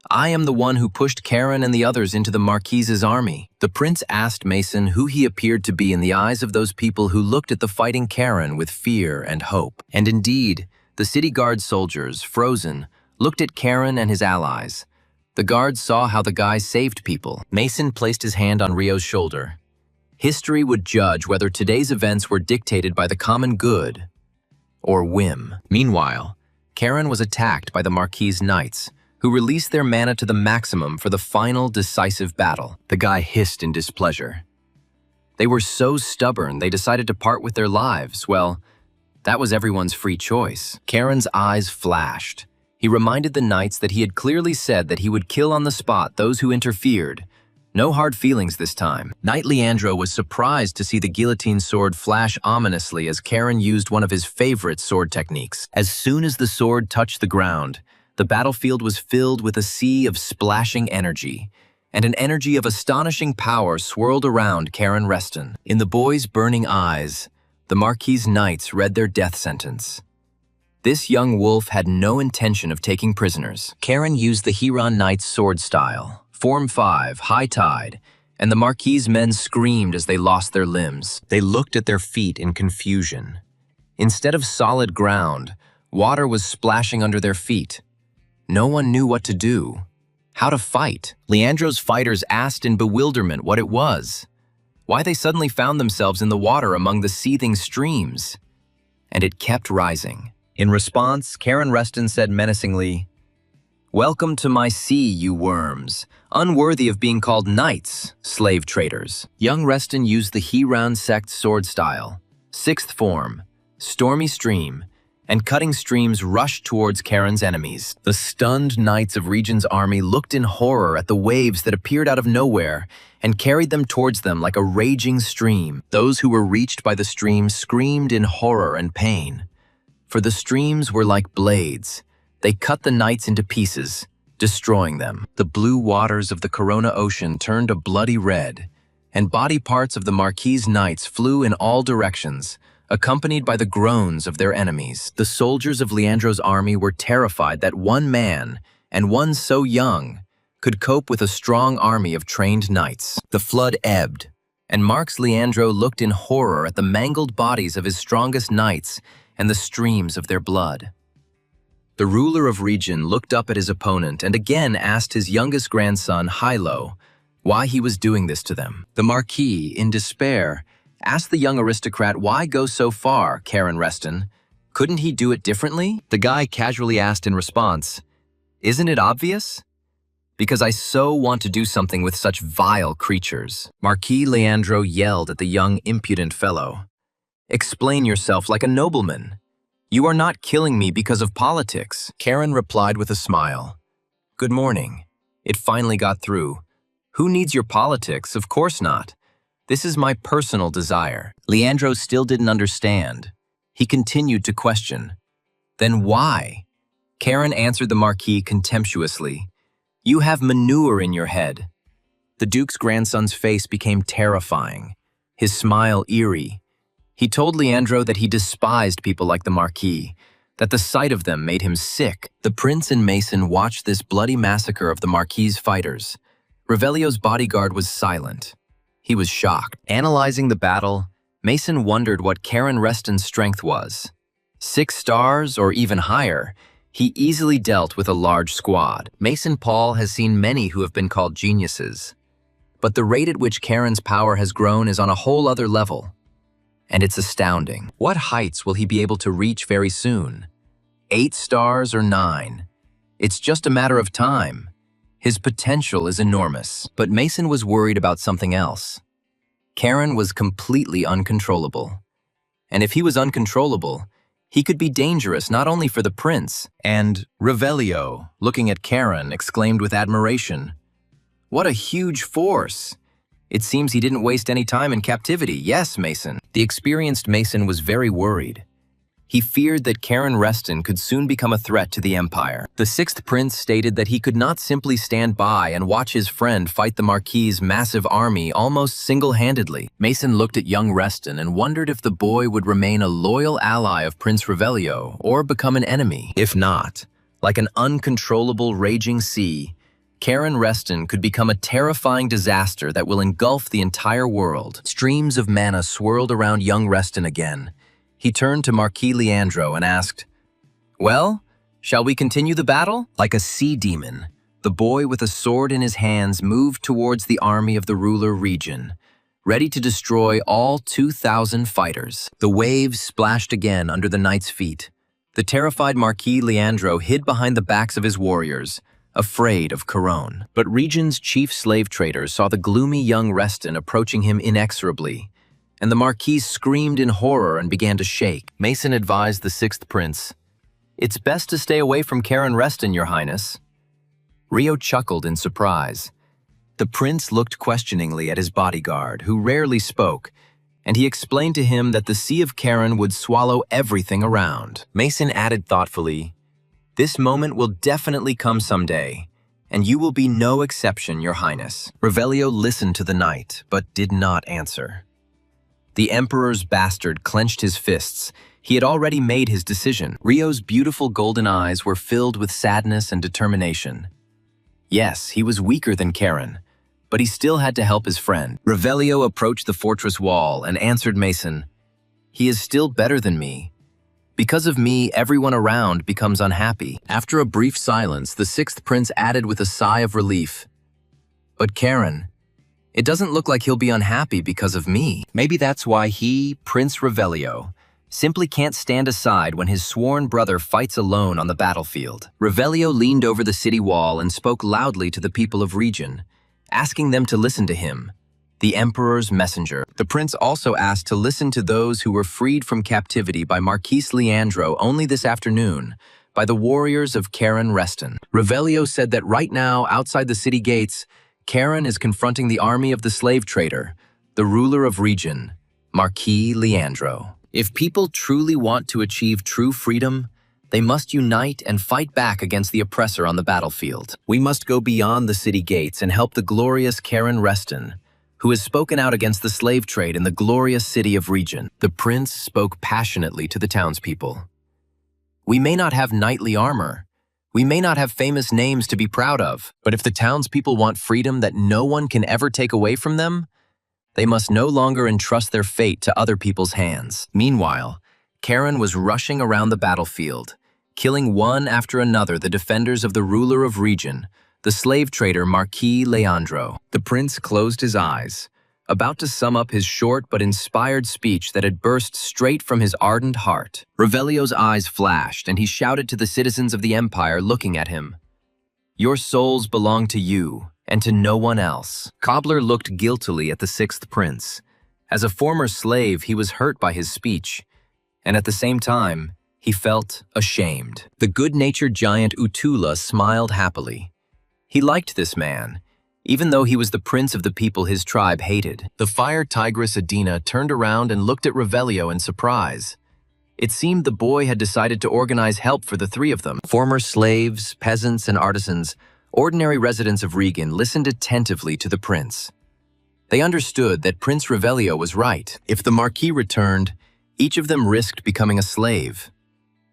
I am the one who pushed Karen and the others into the Marquis's army. The prince asked Mason who he appeared to be in the eyes of those people who looked at the fighting Karen with fear and hope. And indeed, the city guard soldiers, frozen, looked at Karen and his allies. The guards saw how the guys saved people. Mason placed his hand on Rio's shoulder. History would judge whether today's events were dictated by the common good or whim. Meanwhile, Karen was attacked by the Marquis Knights, who released their mana to the maximum for the final decisive battle. The guy hissed in displeasure. They were so stubborn they decided to part with their lives. Well, that was everyone's free choice. Karen's eyes flashed. He reminded the knights that he had clearly said that he would kill on the spot those who interfered. No hard feelings this time. Knight Leandro was surprised to see the guillotine sword flash ominously as Karen used one of his favorite sword techniques. As soon as the sword touched the ground, the battlefield was filled with a sea of splashing energy, and an energy of astonishing power swirled around Karen Reston. In the boy's burning eyes, the Marquis Knights read their death sentence. This young wolf had no intention of taking prisoners. Karen used the Huron Knight's sword style, Form 5, High Tide, and the Marquis men screamed as they lost their limbs. They looked at their feet in confusion. Instead of solid ground, water was splashing under their feet. No one knew what to do, how to fight. Leandro's fighters asked in bewilderment what it was, why they suddenly found themselves in the water among the seething streams. And it kept rising. In response, Karen Reston said menacingly, "Welcome to my sea, you worms, unworthy of being called knights, slave traders." Young Reston used the Huron sect sword style, 6th form, stormy stream, and cutting streams rushed towards Karen's enemies. The stunned knights of Regent's army looked in horror at the waves that appeared out of nowhere and carried them towards them like a raging stream. Those who were reached by the stream screamed in horror and pain. For the streams were like blades. They cut the knights into pieces, destroying them. The blue waters of the Corona Ocean turned a bloody red, and body parts of the Marquis Knights flew in all directions, accompanied by the groans of their enemies. The soldiers of Leandro's army were terrified that one man, and one so young, could cope with a strong army of trained knights. The flood ebbed, and Marquis Leandro looked in horror at the mangled bodies of his strongest knights and the streams of their blood. The ruler of Region looked up at his opponent and again asked his youngest grandson, Hilo, why he was doing this to them. The Marquis, in despair, asked the young aristocrat why go so far, Karen Reston. Couldn't he do it differently? The guy casually asked in response, "Isn't it obvious? Because I so want to do something with such vile creatures." Marquis Leandro yelled at the young impudent fellow. "Explain yourself like a nobleman. You are not killing me because of politics." Karen replied with a smile. "Good morning. It finally got through. Who needs your politics? Of course not. This is my personal desire." Leandro still didn't understand. He continued to question. "Then why?" Karen answered the Marquis contemptuously. "You have manure in your head." The Duke's grandson's face became terrifying, his smile eerie. He told Leandro that he despised people like the Marquis, that the sight of them made him sick. The prince and Mason watched this bloody massacre of the Marquis' fighters. Revelio's bodyguard was silent. He was shocked. Analyzing the battle, Mason wondered what Karen Reston's strength was. 6 stars or even higher, he easily dealt with a large squad. Mason Paul has seen many who have been called geniuses. But the rate at which Karen's power has grown is on a whole other level. And it's astounding. What heights will he be able to reach very soon? 8 stars or 9? It's just a matter of time. His potential is enormous. But Mason was worried about something else. Karen was completely uncontrollable. And if he was uncontrollable, he could be dangerous not only for the prince. And Revelio, looking at Karen, exclaimed with admiration, "What a huge force! It seems he didn't waste any time in captivity." "Yes, Mason." The experienced Mason was very worried. He feared that Karen Reston could soon become a threat to the empire. The 6th prince stated that he could not simply stand by and watch his friend fight the Marquis' massive army almost single-handedly. Mason looked at young Reston and wondered if the boy would remain a loyal ally of Prince Revelio or become an enemy. If not, like an uncontrollable raging sea, Karen Reston could become a terrifying disaster that will engulf the entire world. Streams of mana swirled around young Reston again. He turned to Marquis Leandro and asked, "Well, shall we continue the battle?" Like a sea demon, the boy with a sword in his hands moved towards the army of the ruler Region. ready to destroy all 2,000 fighters. The waves splashed again under the knight's feet. The terrified Marquis Leandro hid behind the backs of his warriors, afraid of Caron. But Region's chief slave trader saw the gloomy young Reston approaching him inexorably, and the Marquis screamed in horror and began to shake. Mason advised the sixth prince, "It's best to stay away from Caron Reston, Your Highness." Rio chuckled in surprise. The prince looked questioningly at his bodyguard, who rarely spoke, and he explained to him that the Sea of Caron would swallow everything around. Mason added thoughtfully, "This moment will definitely come someday, and you will be no exception, Your Highness." Revelio listened to the knight, but did not answer. The Emperor's bastard clenched his fists. He had already made his decision. Rio's beautiful golden eyes were filled with sadness and determination. Yes, he was weaker than Caron, but he still had to help his friend. Revelio approached the fortress wall and answered Mason, "He is still better than me. Because of me, everyone around becomes unhappy." After a brief silence, the sixth prince added with a sigh of relief, "But Caron, it doesn't look like he'll be unhappy because of me. Maybe that's why he, Prince Revelio, simply can't stand aside when his sworn brother fights alone on the battlefield." Revelio leaned over the city wall and spoke loudly to the people of Region, asking them to listen to him, the Emperor's messenger. The prince also asked to listen to those who were freed from captivity by Marquis Leandro only this afternoon, by the warriors of Caron Reston. Revelio said that right now, outside the city gates, Caron is confronting the army of the slave trader, the ruler of Region, Marquis Leandro. If people truly want to achieve true freedom, they must unite and fight back against the oppressor on the battlefield. We must go beyond the city gates and help the glorious Caron Reston, who has spoken out against the slave trade in the glorious city of Region. The prince spoke passionately to the townspeople. "We may not have knightly armor, we may not have famous names to be proud of, but if the townspeople want freedom that no one can ever take away from them, they must no longer entrust their fate to other people's hands." Meanwhile, Caron was rushing around the battlefield, killing one after another the defenders of the ruler of Region, the slave trader Marquis Leandro. The prince closed his eyes, about to sum up his short but inspired speech that had burst straight from his ardent heart. Revelio's eyes flashed, and he shouted to the citizens of the empire looking at him, "Your souls belong to you, and to no one else." Cobbler looked guiltily at the sixth prince. As a former slave, he was hurt by his speech, and at the same time, he felt ashamed. The good-natured giant Utula smiled happily. He liked this man, even though he was the prince of the people his tribe hated. The fire tigress Adina turned around and looked at Revelio in surprise. It seemed the boy had decided to organize help for the three of them. Former slaves, peasants, and artisans, ordinary residents of Regan, listened attentively to the prince. They understood that Prince Revelio was right. If the Marquis returned, each of them risked becoming a slave.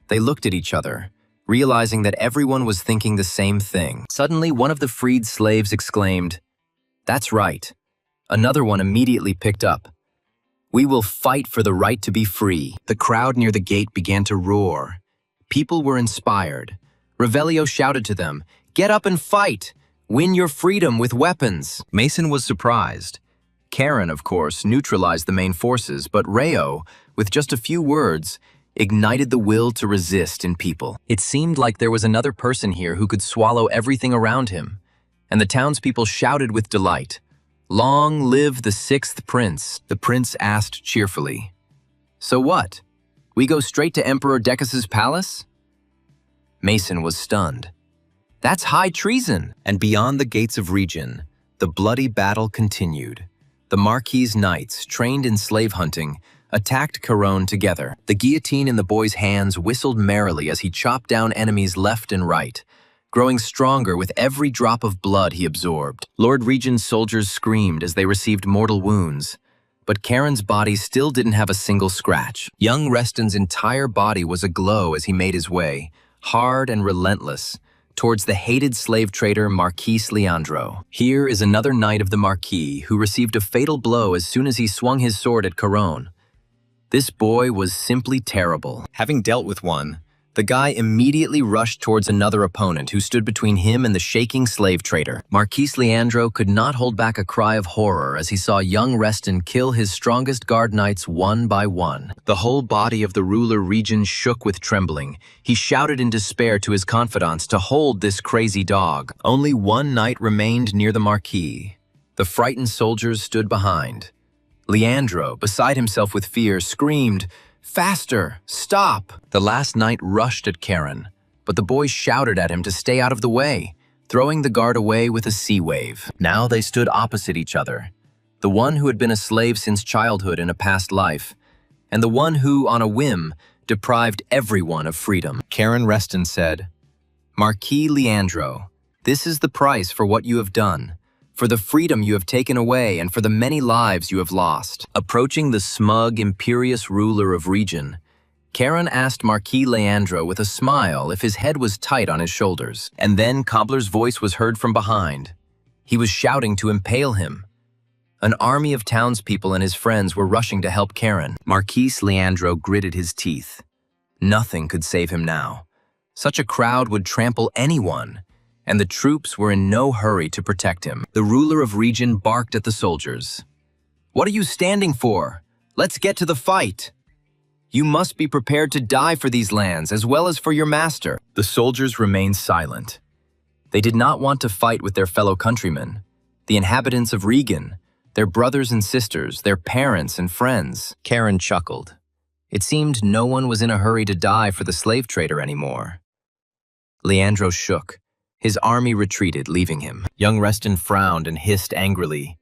They looked at each other, realizing that everyone was thinking the same thing. Suddenly, one of the freed slaves exclaimed, "That's right." Another one immediately picked up, "We will fight for the right to be free." The crowd near the gate began to roar. People were inspired. Revelio shouted to them, "Get up and fight! Win your freedom with weapons!" Mason was surprised. Caron, of course, neutralized the main forces, but Rayo, with just a few words, ignited the will to resist in people. It seemed like there was another person here who could swallow everything around him, and the townspeople shouted with delight, "Long live the sixth prince!" The prince asked cheerfully, "So what? We go straight to Emperor Decus's palace?" Mason was stunned. "That's high treason!" And beyond the gates of Region, the bloody battle continued. The Marquis' knights, trained in slave hunting, attacked Caron together. The guillotine in the boy's hands whistled merrily as he chopped down enemies left and right, growing stronger with every drop of blood he absorbed. Lord Region's soldiers screamed as they received mortal wounds, but Caron's body still didn't have a single scratch. Young Reston's entire body was aglow as he made his way, hard and relentless, towards the hated slave trader Marquis Leandro. Here is another knight of the Marquis who received a fatal blow as soon as he swung his sword at Caron. This boy was simply terrible. Having dealt with one, The guy immediately rushed towards another opponent who stood between him and the shaking slave trader. Marquis Leandro could not hold back a cry of horror as he saw young Reston kill his strongest guard knights one by one. The whole body of the ruler region shook with trembling. He shouted in despair to his confidants to hold this crazy dog. Only one knight remained near the Marquis. The frightened soldiers stood behind. Leandro, beside himself with fear, screamed, "Faster! Stop!" The last knight rushed at Karen, but the boy shouted at him to stay out of the way, throwing the guard away with a sea wave. Now they stood opposite each other, the one who had been a slave since childhood in a past life, and the one who, on a whim, deprived everyone of freedom. Karen Reston said, "Marquis Leandro, this is the price for what you have done, for the freedom you have taken away and for the many lives you have lost." Approaching the smug, imperious ruler of region, Karen asked Marquis Leandro with a smile if his head was tight on his shoulders. And then Cobbler's voice was heard from behind. He was shouting to impale him. An army of townspeople and his friends were rushing to help Karen. Marquis Leandro gritted his teeth. Nothing could save him now. Such a crowd would trample anyone, and the troops were in no hurry to protect him. The ruler of region barked at the soldiers. "What are you standing for? Let's get to the fight. You must be prepared to die for these lands as well as for your master." The soldiers remained silent. They did not want to fight with their fellow countrymen, the inhabitants of Regan, their brothers and sisters, their parents and friends. Karen chuckled. It seemed no one was in a hurry to die for the slave trader anymore. Leandro shook. His army retreated, leaving him. Young Reston frowned and hissed angrily.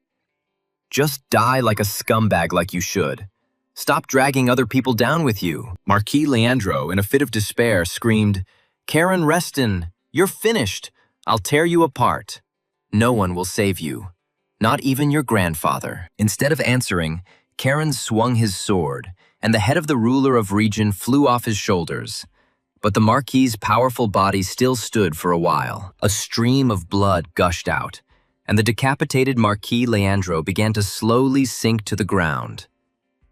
"Just die like a scumbag like you should. Stop dragging other people down with you." Marquis Leandro, in a fit of despair, screamed, "Karen Reston, you're finished. I'll tear you apart. No one will save you. Not even your grandfather." Instead of answering, Karen swung his sword, and the head of the ruler of region flew off his shoulders. But the Marquis's powerful body still stood for a while. A stream of blood gushed out, and the decapitated Marquis Leandro began to slowly sink to the ground.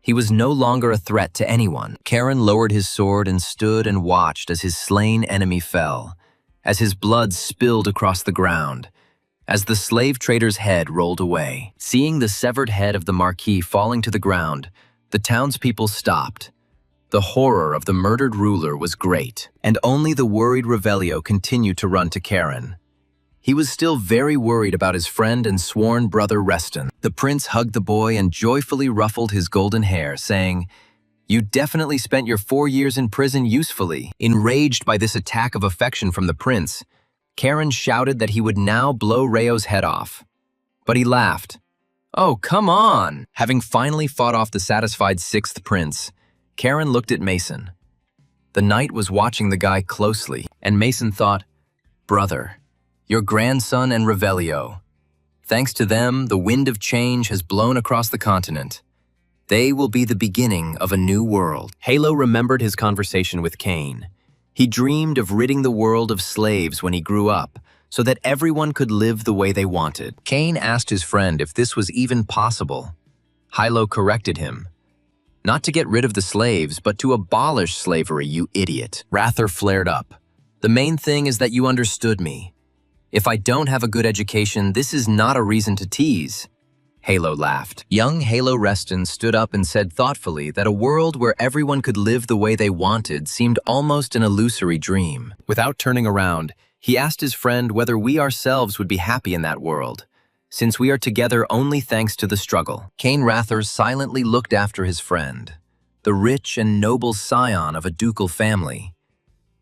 He was no longer a threat to anyone. Karen lowered his sword and stood and watched as his slain enemy fell, as his blood spilled across the ground, as the slave trader's head rolled away. Seeing the severed head of the Marquis falling to the ground, the townspeople stopped. The horror of the murdered ruler was great, and only the worried Revelio continued to run to Karen. He was still very worried about his friend and sworn brother Reston. The prince hugged the boy and joyfully ruffled his golden hair, saying, "You definitely spent your 4 years in prison usefully." Enraged by this attack of affection from the prince, Karen shouted that he would now blow Rayo's head off. But he laughed. "Oh, come on!" Having finally fought off the satisfied 6th prince, Karen looked at Mason. The knight was watching the guy closely, and Mason thought, "Brother, your grandson and Revelio. Thanks to them, the wind of change has blown across the continent. They will be the beginning of a new world." Halo remembered his conversation with Cain. He dreamed of ridding the world of slaves when he grew up, so that everyone could live the way they wanted. Cain asked his friend if this was even possible. Hilo corrected him. "Not to get rid of the slaves, but to abolish slavery, you idiot." Rather flared up. "The main thing is that you understood me. If I don't have a good education, this is not a reason to tease." Halo laughed. Young Halo Reston stood up and said thoughtfully that a world where everyone could live the way they wanted seemed almost an illusory dream. Without turning around, he asked his friend whether we ourselves would be happy in that world, since we are together only thanks to the struggle. Cain Rather silently looked after his friend, the rich and noble scion of a ducal family.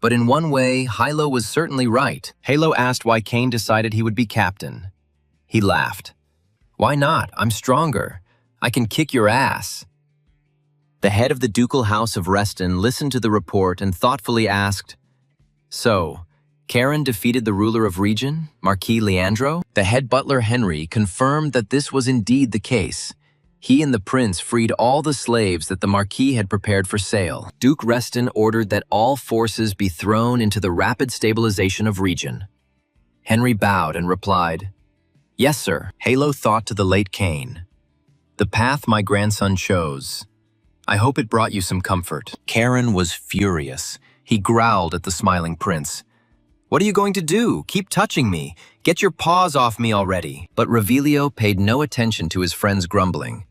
But in one way, Hilo was certainly right. Halo asked why Cain decided he would be captain. He laughed. "Why not? I'm stronger. I can kick your ass." The head of the ducal house of Reston listened to the report and thoughtfully asked, "So, Karen defeated the ruler of region, Marquis Leandro?" The head butler Henry confirmed that this was indeed the case. He and the prince freed all the slaves that the Marquis had prepared for sale. Duke Reston ordered that all forces be thrown into the rapid stabilization of region. Henry bowed and replied, "Yes, sir." Halo thought to the late Cain, "The path my grandson chose. I hope it brought you some comfort." Karen was furious. He growled at the smiling prince. "What are you going to do? Keep touching me. Get your paws off me already." But Revelio paid no attention to his friend's grumbling.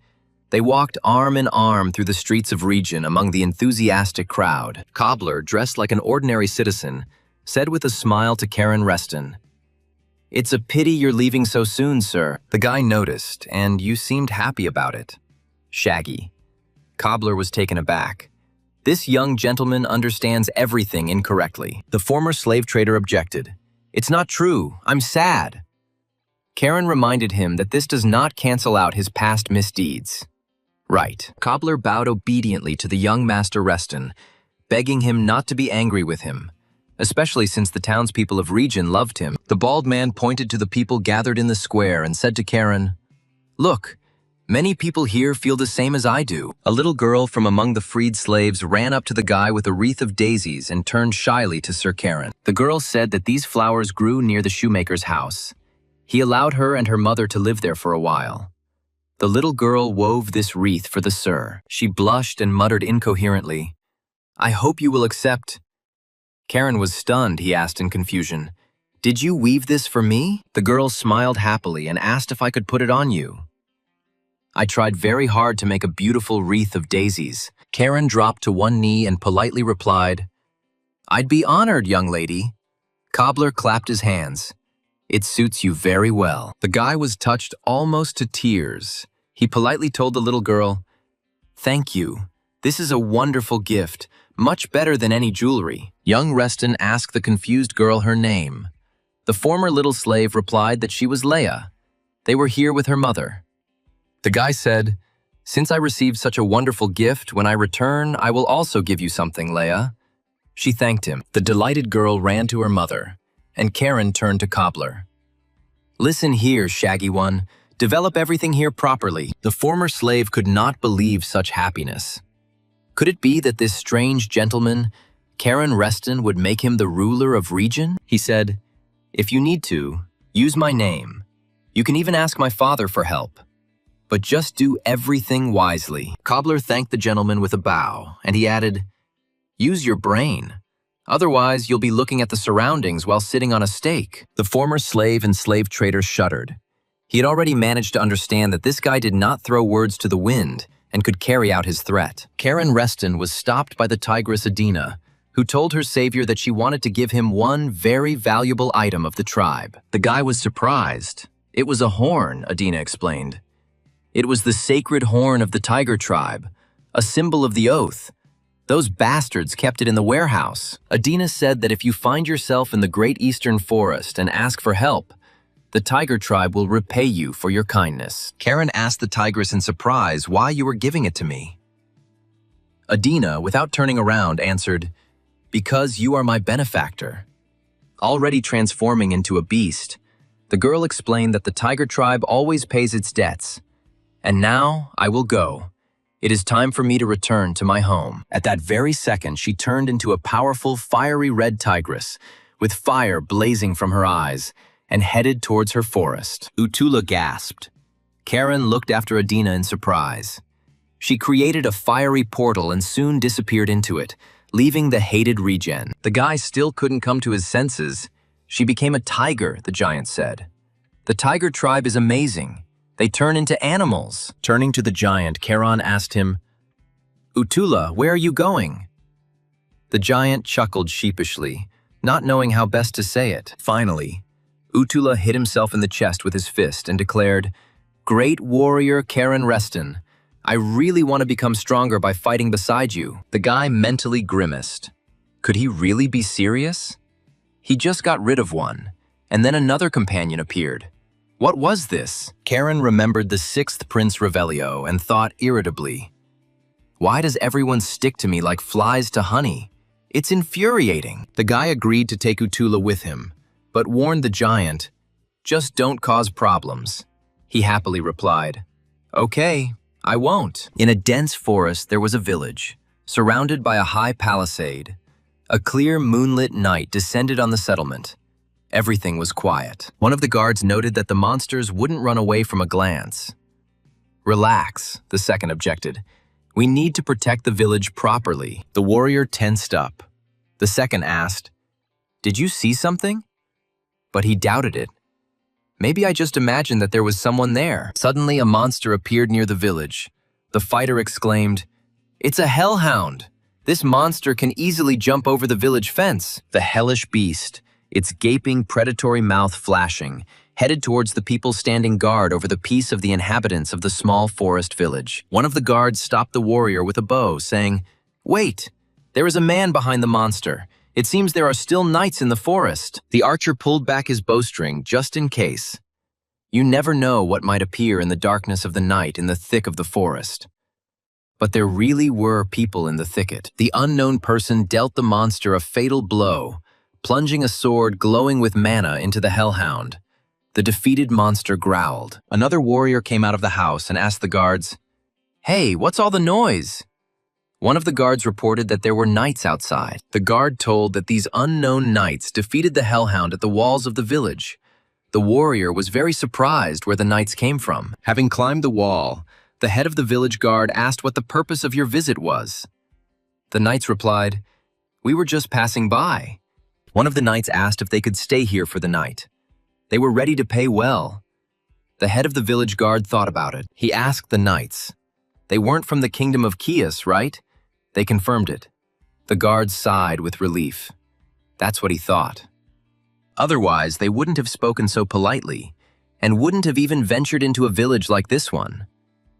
They walked arm in arm through the streets of Region among the enthusiastic crowd. Cobbler, dressed like an ordinary citizen, said with a smile to Karen Reston, "It's a pity you're leaving so soon, sir." The guy noticed, and you seemed happy about it. Shaggy. Cobbler was taken aback. This young gentleman understands everything incorrectly. The former slave trader objected. "It's not true. I'm sad." Karen reminded him that this does not cancel out his past misdeeds. Right. Cobbler bowed obediently to the young Master Reston, begging him not to be angry with him, especially since the townspeople of Region loved him. The bald man pointed to the people gathered in the square and said to Karen, "Look, many people here feel the same as I do." A little girl from among the freed slaves ran up to the guy with a wreath of daisies and turned shyly to Sir Karen. The girl said that these flowers grew near the shoemaker's house. He allowed her and her mother to live there for a while. The little girl wove this wreath for the sir. She blushed and muttered incoherently, "I hope you will accept." Karen was stunned. He asked in confusion, "Did you weave this for me?" The girl smiled happily and asked if I could put it on you. I tried very hard to make a beautiful wreath of daisies. Karen dropped to one knee and politely replied, "I'd be honored, young lady." Cobbler clapped his hands. "It suits you very well." The guy was touched almost to tears. He politely told the little girl, "Thank you. This is a wonderful gift, much better than any jewelry." Young Reston asked the confused girl her name. The former little slave replied that she was Leia. They were here with her mother. The guy said, "Since I received such a wonderful gift, when I return, I will also give you something, Leia." She thanked him. The delighted girl ran to her mother, and Karen turned to Cobbler. "Listen here, Shaggy One. Develop everything here properly." The former slave could not believe such happiness. Could it be that this strange gentleman, Karen Reston, would make him the ruler of Region? He said, "If you need to, use my name. You can even ask my father for help. But just do everything wisely." Cobbler thanked the gentleman with a bow, and he added, "Use your brain. Otherwise, you'll be looking at the surroundings while sitting on a stake." The former slave and slave trader shuddered. He had already managed to understand that this guy did not throw words to the wind and could carry out his threat. Karen Reston was stopped by the tigress Adina, who told her savior that she wanted to give him one very valuable item of the tribe. The guy was surprised. "It was a horn," Adina explained. "It was the sacred horn of the tiger tribe, a symbol of the oath. Those bastards kept it in the warehouse." Adina said that if you find yourself in the Great Eastern Forest and ask for help, the tiger tribe will repay you for your kindness. Karen asked the tigress in surprise why you were giving it to me. Adina, without turning around, answered, "Because you are my benefactor." Already transforming into a beast, the girl explained that the tiger tribe always pays its debts. "And now I will go. It is time for me to return to my home." At that very second, she turned into a powerful, fiery red tigress, with fire blazing from her eyes, and headed towards her forest. Utula gasped. Karen looked after Adina in surprise. She created a fiery portal and soon disappeared into it, leaving the hated Regen. The guy still couldn't come to his senses. "She became a tiger," the giant said. "The tiger tribe is amazing. They turn into animals." Turning to the giant, Karen asked him, "Utula, where are you going?" The giant chuckled sheepishly, not knowing how best to say it. Finally, Utula hit himself in the chest with his fist and declared, "Great warrior Karen Reston, I really want to become stronger by fighting beside you." The guy mentally grimaced. Could he really be serious? He just got rid of one, and then another companion appeared. What was this? Karen remembered the 6th Prince Revelio and thought irritably, "Why does everyone stick to me like flies to honey? It's infuriating." The guy agreed to take Utula with him, but warned the giant, "Just don't cause problems." He happily replied, "Okay, I won't." In a dense forest there was a village, surrounded by a high palisade. A clear moonlit night descended on the settlement. Everything was quiet. One of the guards noted that the monsters wouldn't run away from a glance. "Relax," the second objected. "We need to protect the village properly." The warrior tensed up. The second asked, "Did you see something?" But he doubted it. "Maybe I just imagined that there was someone there." Suddenly, a monster appeared near the village. The fighter exclaimed, "It's a hellhound! This monster can easily jump over the village fence." The hellish beast, its gaping, predatory mouth flashing, headed towards the people standing guard over the peace of the inhabitants of the small forest village. One of the guards stopped the warrior with a bow, saying, "Wait! There is a man behind the monster. It seems there are still knights in the forest." The archer pulled back his bowstring just in case. You never know what might appear in the darkness of the night in the thick of the forest. But there really were people in the thicket. The unknown person dealt the monster a fatal blow, plunging a sword glowing with mana into the hellhound. The defeated monster growled. Another warrior came out of the house and asked the guards, "Hey, what's all the noise?" One of the guards reported that there were knights outside. The guard told that these unknown knights defeated the hellhound at the walls of the village. The warrior was very surprised where the knights came from. Having climbed the wall, the head of the village guard asked what the purpose of your visit was. The knights replied, "We were just passing by." One of the knights asked if they could stay here for the night. They were ready to pay well. The head of the village guard thought about it. He asked the knights, "They weren't from the kingdom of Chios, right?" They confirmed it. The guards sighed with relief. That's what he thought. Otherwise, they wouldn't have spoken so politely, and wouldn't have even ventured into a village like this one.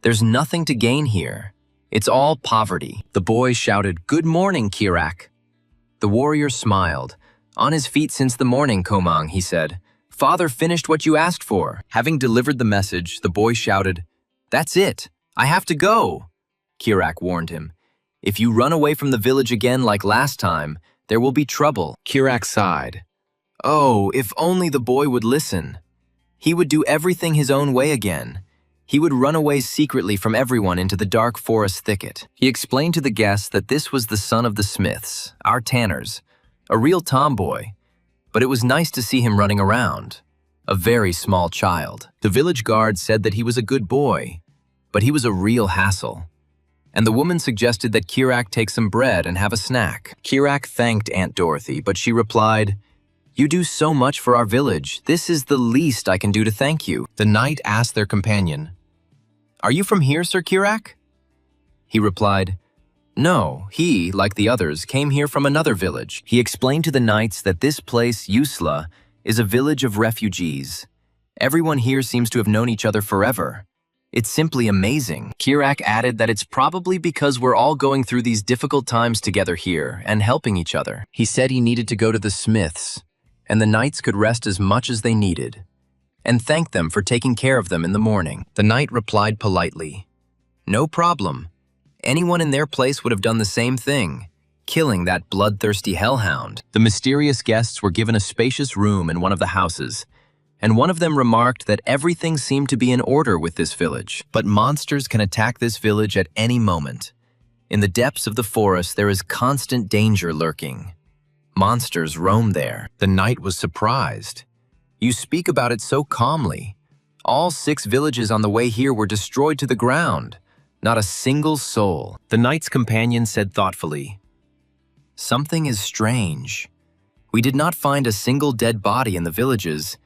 There's nothing to gain here. It's all poverty. The boy shouted, "Good morning, Kirak." The warrior smiled. "On his feet since the morning, Komang," he said. "Father finished what you asked for." Having delivered the message, the boy shouted, "That's it. I have to go." Kirak warned him. "If you run away from the village again like last time, there will be trouble." Kirak sighed. Oh, if only the boy would listen. He would do everything his own way again. He would run away secretly from everyone into the dark forest thicket. He explained to the guests that this was the son of the Smiths, our tanners, a real tomboy. But it was nice to see him running around. A very small child. The village guard said that he was a good boy, but he was a real hassle. And the woman suggested that Kirak take some bread and have a snack. Kirak thanked Aunt Dorothy, but she replied, "You do so much for our village. This is the least I can do to thank you." The knight asked their companion, "Are you from here, Sir Kirak?" He replied, "No, he, like the others, came here from another village." He explained to the knights that this place, Yusla, is a village of refugees. Everyone here seems to have known each other forever. It's simply amazing. Kirak added that it's probably because we're all going through these difficult times together here and helping each other. He said he needed to go to the Smiths, and the knights could rest as much as they needed, and thank them for taking care of them in the morning. The knight replied politely, "No problem. Anyone in their place would have done the same thing, killing that bloodthirsty hellhound." The mysterious guests were given a spacious room in one of the houses, and one of them remarked that everything seemed to be in order with this village. But monsters can attack this village at any moment. In the depths of the forest, there is constant danger lurking. Monsters roam there. The knight was surprised. "You speak about it so calmly. All 6 villages on the way here were destroyed to the ground. Not a single soul." The knight's companion said thoughtfully, "Something is strange. We did not find a single dead body in the villages,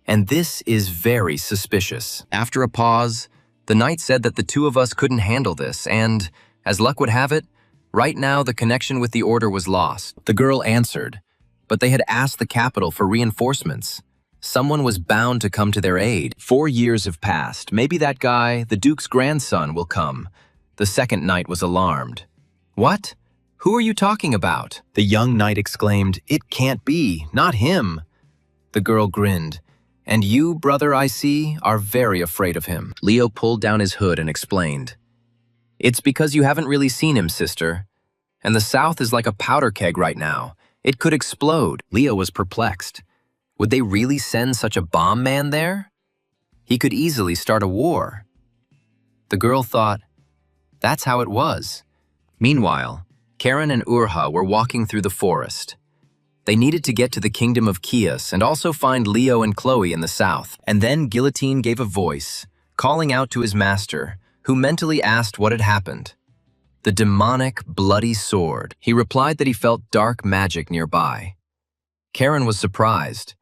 and this is very suspicious." After a pause, the knight said that the 2 of us couldn't handle this, and, as luck would have it, right now the connection with the order was lost. The girl answered, but they had asked the capital for reinforcements. Someone was bound to come to their aid. 4 years have passed. Maybe that guy, the Duke's grandson, will come. The second knight was alarmed. "What? Who are you talking about?" The young knight exclaimed, "It can't be, not him." The girl grinned. "And you, brother, I see, are very afraid of him." Leo pulled down his hood and explained, "It's because you haven't really seen him, sister. And the South is like a powder keg right now. It could explode." Leo was perplexed. Would they really send such a bomb man there? He could easily start a war. The girl thought, that's how it was. Meanwhile, Karen and Urha were walking through the forest. They needed to get to the kingdom of Chios and also find Leo and Chloe in the south. And then Guillotine gave a voice, calling out to his master, who mentally asked what had happened. The demonic, bloody sword. He replied that he felt dark magic nearby. Karen was surprised.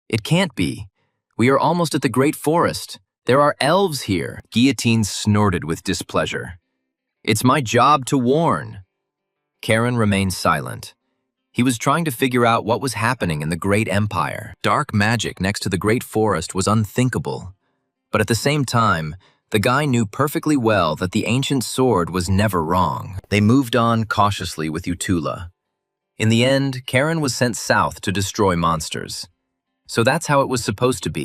It can't be. We are almost at the Great Forest. There are elves here. Guillotine snorted with displeasure. It's my job to warn. Karen remained silent. He was trying to figure out what was happening in the Great Empire. Dark magic next to the Great Forest was unthinkable. But at the same time, the guy knew perfectly well that the ancient sword was never wrong. They moved on cautiously with Utula. In the end, Karen was sent south to destroy monsters. So that's how it was supposed to be.